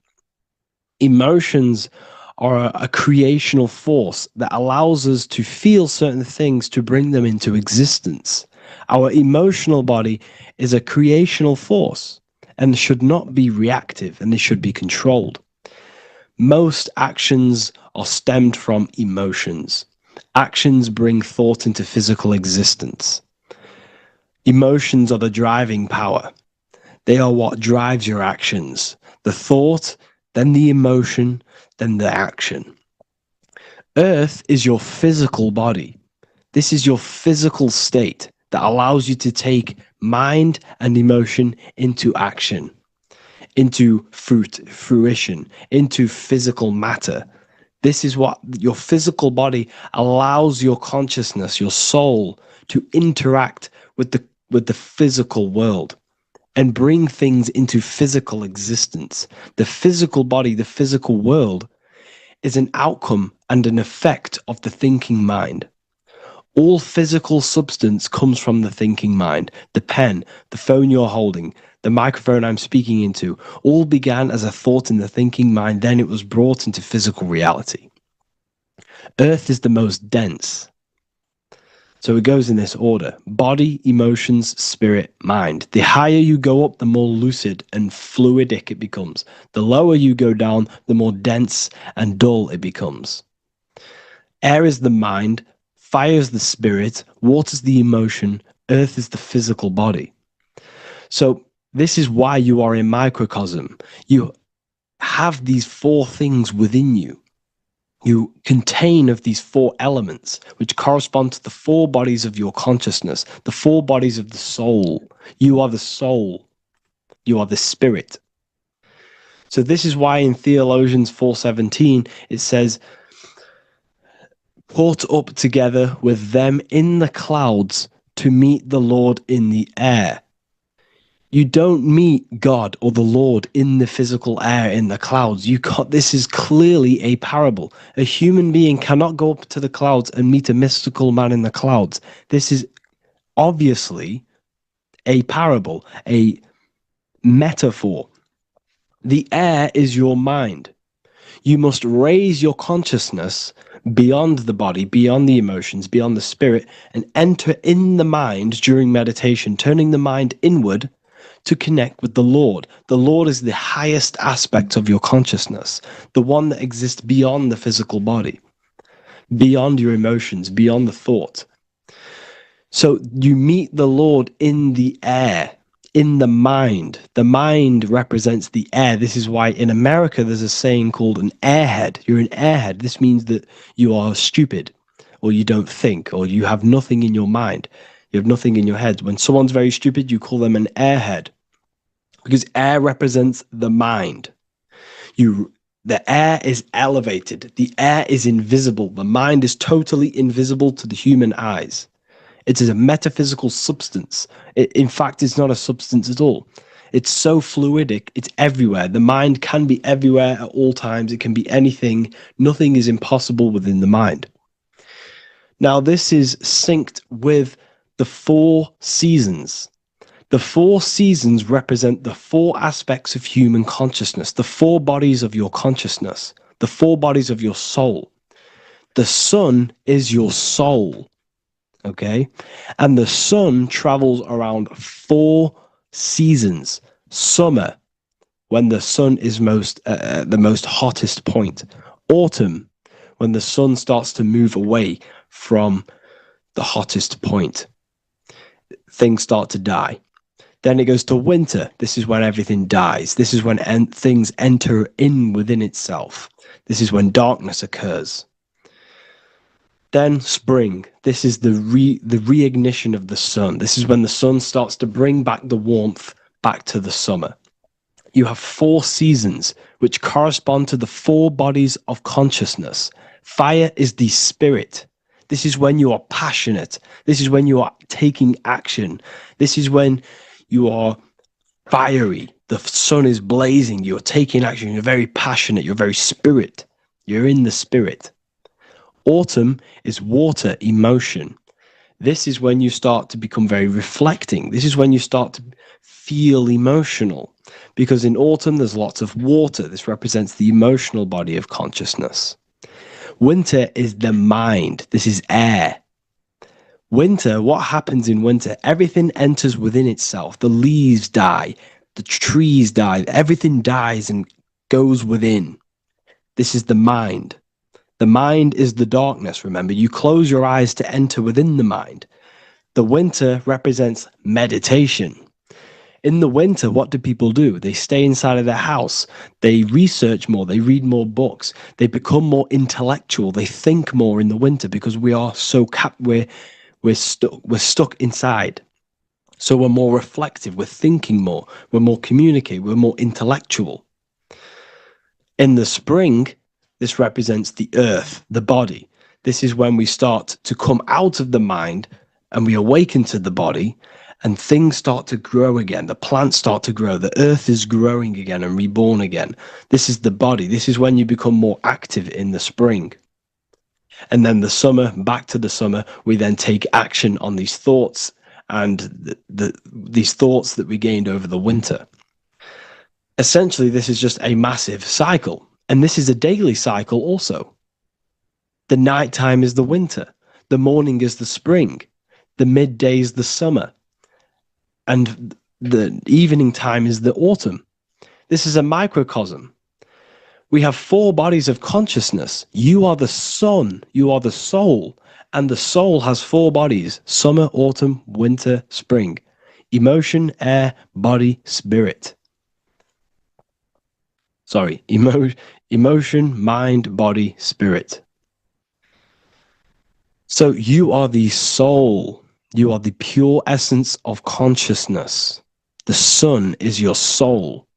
Emotions are a creational force that allows us to feel certain things to bring them into existence. Our emotional body is a creational force and should not be reactive, and they should be controlled. Most actions are stemmed from emotions. Actions bring thought into physical existence. Emotions are the driving power. They are what drives your actions. The thought, then the emotion, then the action. Earth is your physical body. This is your physical state that allows you to take mind and emotion into action, into fruition, into physical matter. This is what your physical body allows your consciousness, your soul, to interact with the physical world and bring things into physical existence. The physical body, the physical world, is an outcome and an effect of the thinking mind. All physical substance comes from the thinking mind. The pen, the phone you're holding, the microphone I'm speaking into, all began as a thought in the thinking mind, then it was brought into physical reality. Earth is the most dense. So it goes in this order: body, emotions, spirit, mind. The higher you go up, the more lucid and fluidic it becomes. The lower you go down, the more dense and dull it becomes. Air is the mind, fire is the spirit, water is the emotion, earth is the physical body. So this is why you are a microcosm. You have these four things within you. You contain of these four elements, which correspond to the four bodies of your consciousness, the four bodies of the soul. You are the soul. You are the spirit. So this is why in Theologians 4:17 it says, "Caught up together with them in the clouds to meet the Lord in the air." You don't meet God or the Lord in the physical air, in the clouds. This is clearly a parable. A human being cannot go up to the clouds and meet a mystical man in the clouds. This is obviously a parable, a metaphor. The air is your mind. You must raise your consciousness beyond the body, beyond the emotions, beyond the spirit, and enter in the mind during meditation, turning the mind inward to connect with the Lord. The Lord is the highest aspect of your consciousness, the one that exists beyond the physical body, beyond your emotions, beyond the thought. So you meet the Lord in the air, in the mind. The mind represents the air. This is why in America there's a saying called an airhead. You're an airhead. This means that you are stupid, or you don't think, or you have nothing in your mind. You have nothing in your head. When someone's very stupid, you call them an airhead, because air represents the mind. The air is elevated. The air is invisible. The mind is totally invisible to the human eyes. It is a metaphysical substance. In fact, it's not a substance at all. It's so fluidic. It's everywhere. The mind can be everywhere at all times. It can be anything. Nothing is impossible within the mind. Now, this is synced with the four seasons. The four seasons represent the four aspects of human consciousness, the four bodies of your consciousness, the four bodies of your soul. The sun is your soul, okay? And the sun travels around four seasons. Summer, when the sun is the most hottest point. Autumn, when the sun starts to move away from the hottest point. Things start to die. Then it goes to winter. This is when everything dies. This is when things enter in within itself. This is when darkness occurs. Then spring. This is the reignition of the sun. This is when the sun starts to bring back the warmth back to the summer. You have four seasons which correspond to the four bodies of consciousness. Fire is the spirit. This is when you are passionate. This is when you are taking action. This is when you are fiery. The sun is blazing. You're taking action. You're very passionate. You're very spirit. You're in the spirit. Autumn is water, emotion. This is when you start to become very reflecting. This is when you start to feel emotional. Because in autumn, there's lots of water. This represents the emotional body of consciousness. Winter is the mind. This is air. Winter, what happens in winter? Everything enters within itself. The leaves die. The trees die. Everything dies and goes within. This is the mind. The mind is the darkness, remember. You close your eyes to enter within the mind. The winter represents meditation. In the winter, what do people do? They stay inside of their house. They research more. They read more books. They become more intellectual. They think more in the winter because we are so we're stuck inside. So we're more reflective. We're thinking more. We're more communicative. We're more intellectual. In the spring, this represents the earth, the body. This is when we start to come out of the mind and we awaken to the body, and things start to grow again. The plants start to grow. The earth is growing again and reborn again. This is the body. This is when you become more active in the spring. And then the summer, back to the summer, we then take action on these thoughts and these thoughts that we gained over the winter. Essentially, this is just a massive cycle. And this is a daily cycle also. The nighttime is the winter. The morning is the spring. The midday is the summer. And the evening time is the autumn. This is a microcosm. We have 4 bodies of consciousness. You are the sun. You are the soul. And the soul has 4 bodies: summer, autumn, winter, spring. Emotion, air, body, spirit. Sorry, emotion, mind, body, spirit. So you are the soul. You are the pure essence of consciousness. The sun is your soul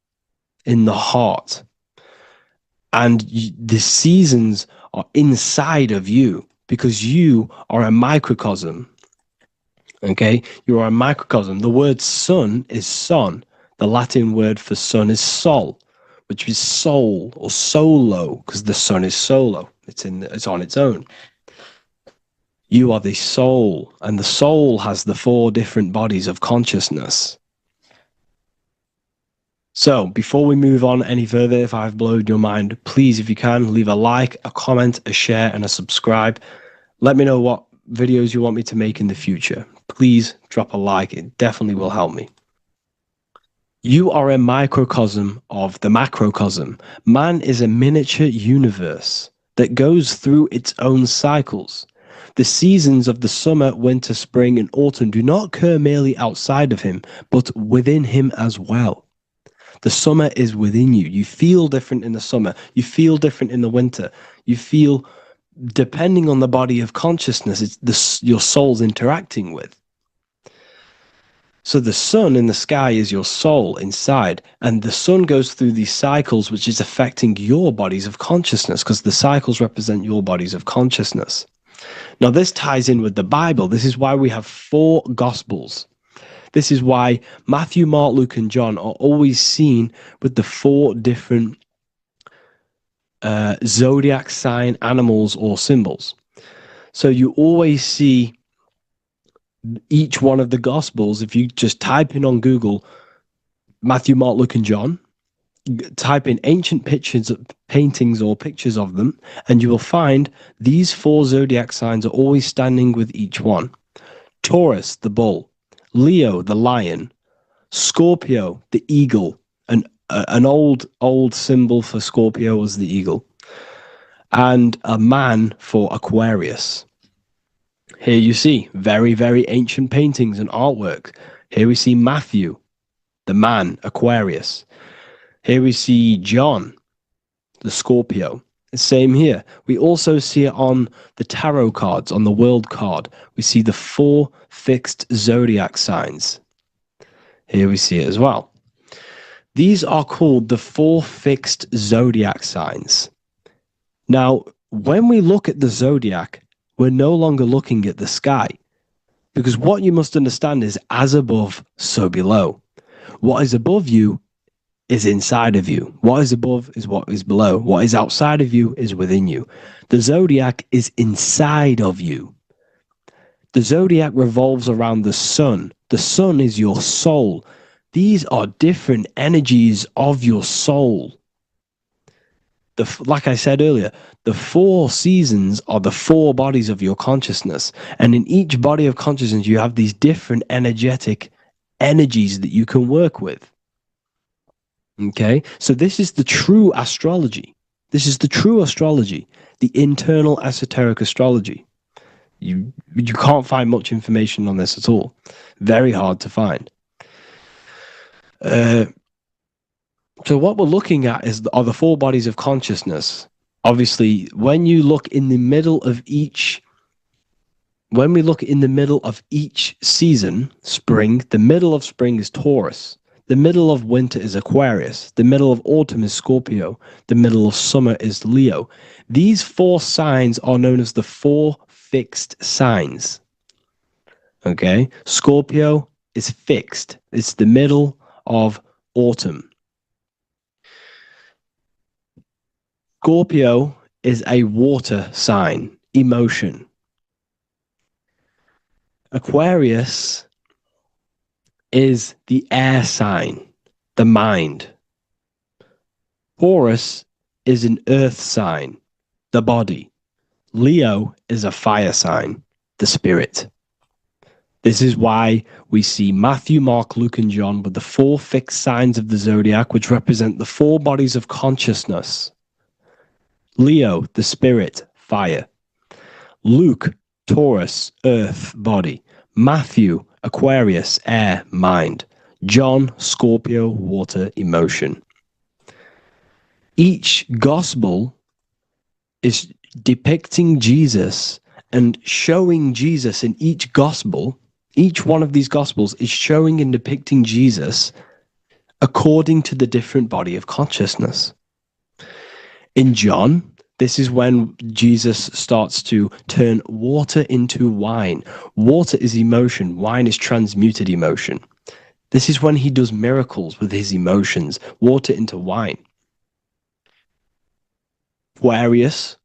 in the heart. And the seasons are inside of you because you are a microcosm. Okay? You are a microcosm. The word sun is son. The Latin word for sun is sol, which is soul or solo, because the sun is solo. It's on its own. You are the soul, and the soul has the 4 different bodies of consciousness. So, before we move on any further, if I've blown your mind, please, if you can, leave a like, a comment, a share, and a subscribe. Let me know what videos you want me to make in the future. Please drop a like. It definitely will help me. You are a microcosm of the macrocosm. Man is a miniature universe that goes through its own cycles. The seasons of the summer, winter, spring, and autumn do not occur merely outside of him, but within him as well. The summer is within you. You feel different in the summer. You feel different in the winter. You feel, depending on the body of consciousness, it's your soul's interacting with. So the sun in the sky is your soul inside, and the sun goes through these cycles, which is affecting your bodies of consciousness, because the cycles represent your bodies of consciousness. Now, this ties in with the Bible. This is why we have 4 Gospels. This is why Matthew, Mark, Luke, and John are always seen with the 4 different zodiac sign animals or symbols. So you always see each one of the Gospels. If you just type in on Google Matthew, Mark, Luke, and John, type in ancient pictures, paintings or pictures of them, and you will find these 4 zodiac signs are always standing with each one. Taurus, the bull; Leo, the lion; Scorpio, the eagle. An old symbol for Scorpio was the eagle. And a man for Aquarius. Here you see very, very ancient paintings and artwork. Here we see Matthew, the man, Aquarius. Here we see John, the Scorpio. Same here. We also see it on the tarot cards, on the world card. We see the 4 fixed zodiac signs. Here we see it as well. These are called the 4 fixed zodiac signs. Now, when we look at the zodiac, we're no longer looking at the sky, because what you must understand is as above, so below. What is above you is inside of you. What is above is what is below. What is outside of you is within you. The zodiac is inside of you. The zodiac revolves around the sun. The sun is your soul. These are different energies of your soul. Like I said earlier, the 4 seasons are the 4 bodies of your consciousness. And in each body of consciousness, you have these different energetic energies that you can work with. Okay, so this is the true astrology. This is the true astrology, the internal esoteric astrology. You can't find much information on this at all. Very hard to find. Uh, so what we're looking at are the four bodies of consciousness. Obviously, when we look in the middle of each season, spring, the middle of spring is Taurus. The middle of winter is Aquarius. The middle of autumn is Scorpio. The middle of summer is Leo. These four signs are known as the four fixed signs. Okay? Scorpio is fixed. It's the middle of autumn. Scorpio is a water sign, emotion. Aquarius is the air sign, the mind. Taurus is an earth sign, the body. Leo is a fire sign, the spirit. This is why we see Matthew, Mark, Luke, and John with the four fixed signs of the zodiac, which represent the four bodies of consciousness. Leo, the spirit, fire. Luke, Taurus, earth, body. Matthew, Aquarius, air, mind. John, Scorpio, water, emotion. Each gospel is depicting Jesus and showing Jesus in each gospel. Each one of these gospels is showing and depicting Jesus according to the different body of consciousness. In John, this is when Jesus starts to turn water into wine. Water is emotion. Wine is transmuted emotion. This is when he does miracles with his emotions, water into wine. Aquarius,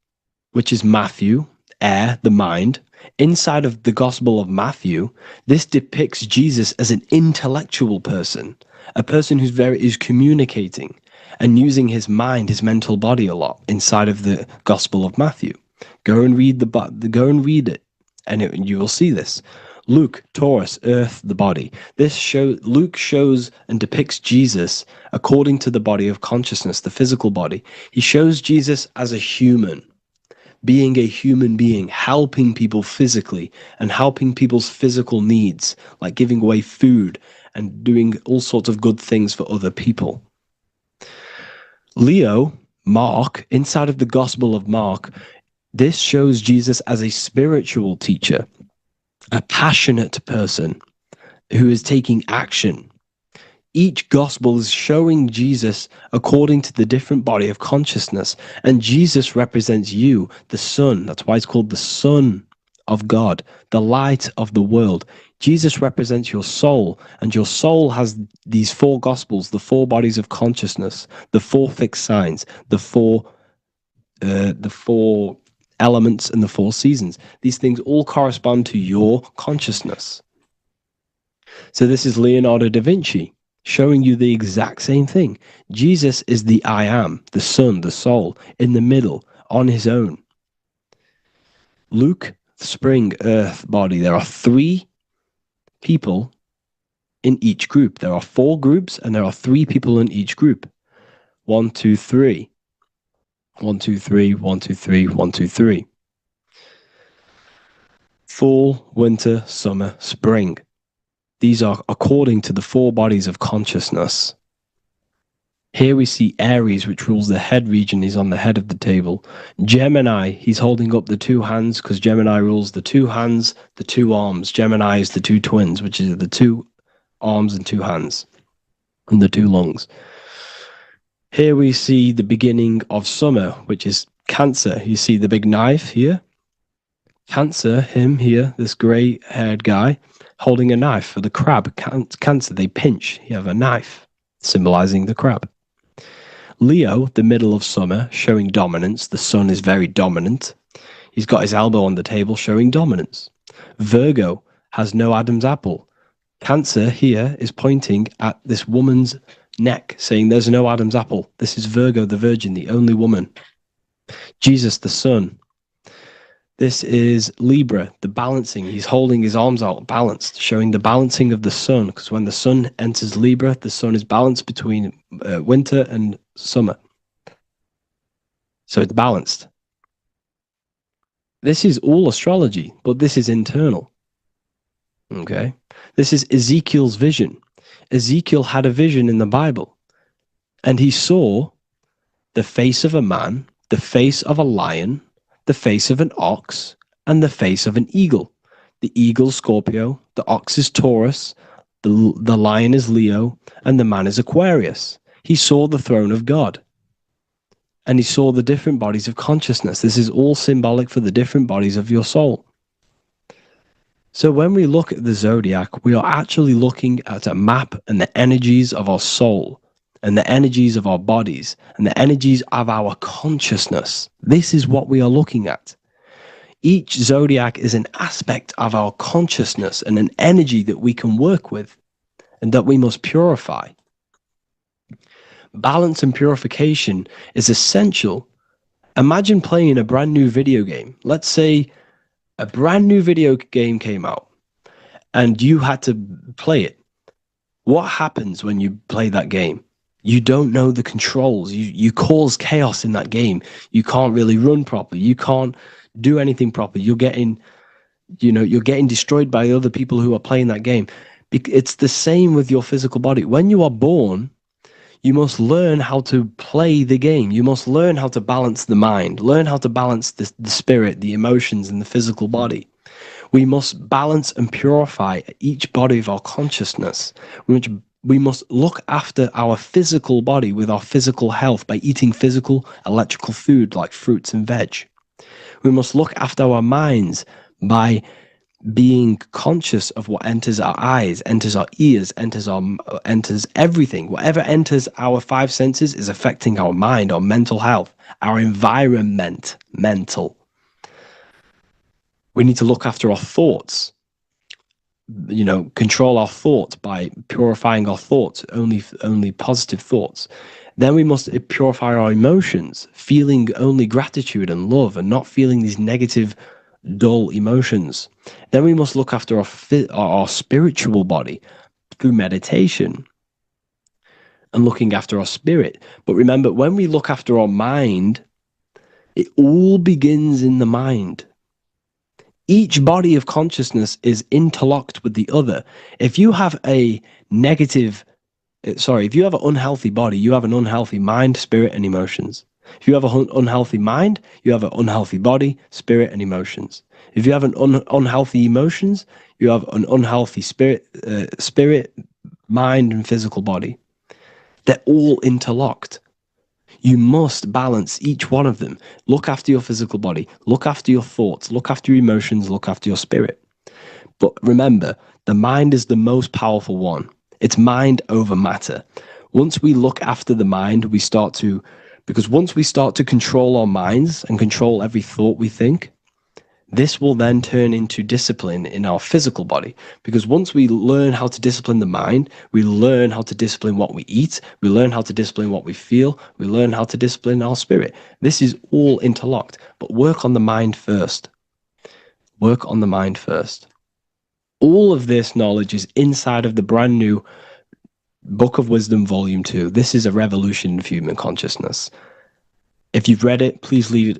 which is Matthew, air, the mind. Inside of the Gospel of Matthew, this depicts Jesus as an intellectual person, a person is communicating and using his mind, his mental body a lot inside of the Gospel of Matthew. Go and read it, and you will see this. Luke, Taurus, earth, the body. Luke shows and depicts Jesus according to the body of consciousness, the physical body. He shows Jesus as a human, being a human being, helping people physically and helping people's physical needs, like giving away food and doing all sorts of good things for other people. Leo, Mark, inside of the Gospel of Mark, this shows Jesus as a spiritual teacher, a passionate person who is taking action. Each gospel is showing Jesus according to the different body of consciousness, and Jesus represents you, the Son. That's why it's called the Son of God, the light of the world. Jesus represents your soul, and your soul has these four gospels, the four bodies of consciousness, the four fixed signs, the four elements, and the four seasons. These things all correspond to your consciousness. So this is Leonardo da Vinci showing you the exact same thing. Jesus is the I am, the Son, the soul, in the middle, on his own. Luke, spring, earth, body. There are three people in each group. There are four groups, and there are three people in each group. 1, 2, 3. 1, 2, 3, 1, 2, 3, 1, 2, 3. Fall, winter, summer, spring. These are according to the four bodies of consciousness. Here we see Aries, which rules the head region. He's on the head of the table. Gemini, he's holding up the two hands because Gemini rules the two hands, the two arms. Gemini is the two twins, which is the two arms and two hands, and the two lungs. Here we see the beginning of summer, which is Cancer. You see the big knife here. Cancer, him here, this grey-haired guy, holding a knife for the crab. Cancer, they pinch. You have a knife, symbolizing the crab. Leo, the middle of summer, showing dominance. The sun is very dominant. He's got his elbow on the table, showing dominance. Virgo has no Adam's apple. Cancer here is pointing at this woman's neck, saying there's no Adam's apple. This is Virgo, the virgin, the only woman. Jesus, the sun. This is Libra, the balancing. He's holding his arms out balanced, showing the balancing of the sun, because when the sun enters Libra, the sun is balanced between winter and summer. So it's balanced. This is all astrology, but this is internal. Okay? This is Ezekiel's vision. Ezekiel had a vision in the Bible, and he saw the face of a man, the face of a lion, the face of an ox, and the face of an eagle. The eagle, Scorpio, the ox is Taurus, the lion is Leo, and the man is Aquarius. He saw the throne of God, and he saw the different bodies of consciousness. This is all symbolic for the different bodies of your soul. So when we look at the zodiac, we are actually looking at a map and the energies of our soul, and the energies of our bodies, and the energies of our consciousness. This is what we are looking at. Each zodiac is an aspect of our consciousness and an energy that we can work with and that we must purify. Balance and purification is essential. Imagine playing a brand new video game. Let's say a brand new video game came out and you had to play it. What happens when you play that game? You don't know the controls. You cause chaos in that game. You can't really run properly. You can't do anything properly. You're getting destroyed by other people who are playing that game. It's the same with your physical body. When you are born, you must learn how to play the game. You must learn how to balance the mind, learn how to balance the spirit, the emotions, and the physical body. We must balance and purify each body of our consciousness. We must look after our physical body with our physical health by eating physical, electrical food like fruits and veg. We must look after our minds by being conscious of what enters our eyes, enters our ears, enters everything. Whatever enters our five senses is affecting our mind, our mental health, our environment, mental. We need to look after our thoughts. Control our thoughts by purifying our thoughts, only positive thoughts. Then we must purify our emotions, feeling only gratitude and love and not feeling these negative, dull emotions. Then we must look after our spiritual body through meditation and looking after our spirit. But remember, when we look after our mind, it all begins in the mind. Each body of consciousness is interlocked with the other. If you have an unhealthy body, you have an unhealthy mind, spirit, and emotions. If you have an unhealthy mind, you have an unhealthy body, spirit, and emotions. If you have an unhealthy emotions, you have an unhealthy spirit, mind, and physical body. They're all interlocked. You must balance each one of them. Look after your physical body. Look after your thoughts. Look after your emotions. Look after your spirit. But remember, the mind is the most powerful one. It's mind over matter. Once we look after the mind, because once we start to control our minds and control every thought we think, this will then turn into discipline in our physical body. Because once we learn how to discipline the mind, we learn how to discipline what we eat, we learn how to discipline what we feel, we learn how to discipline our spirit. This is all interlocked, but work on the mind first. Work on the mind first. All of this knowledge is inside of the brand new Book of Wisdom, Volume 2. This is a revolution of human consciousness. If you've read it, please leave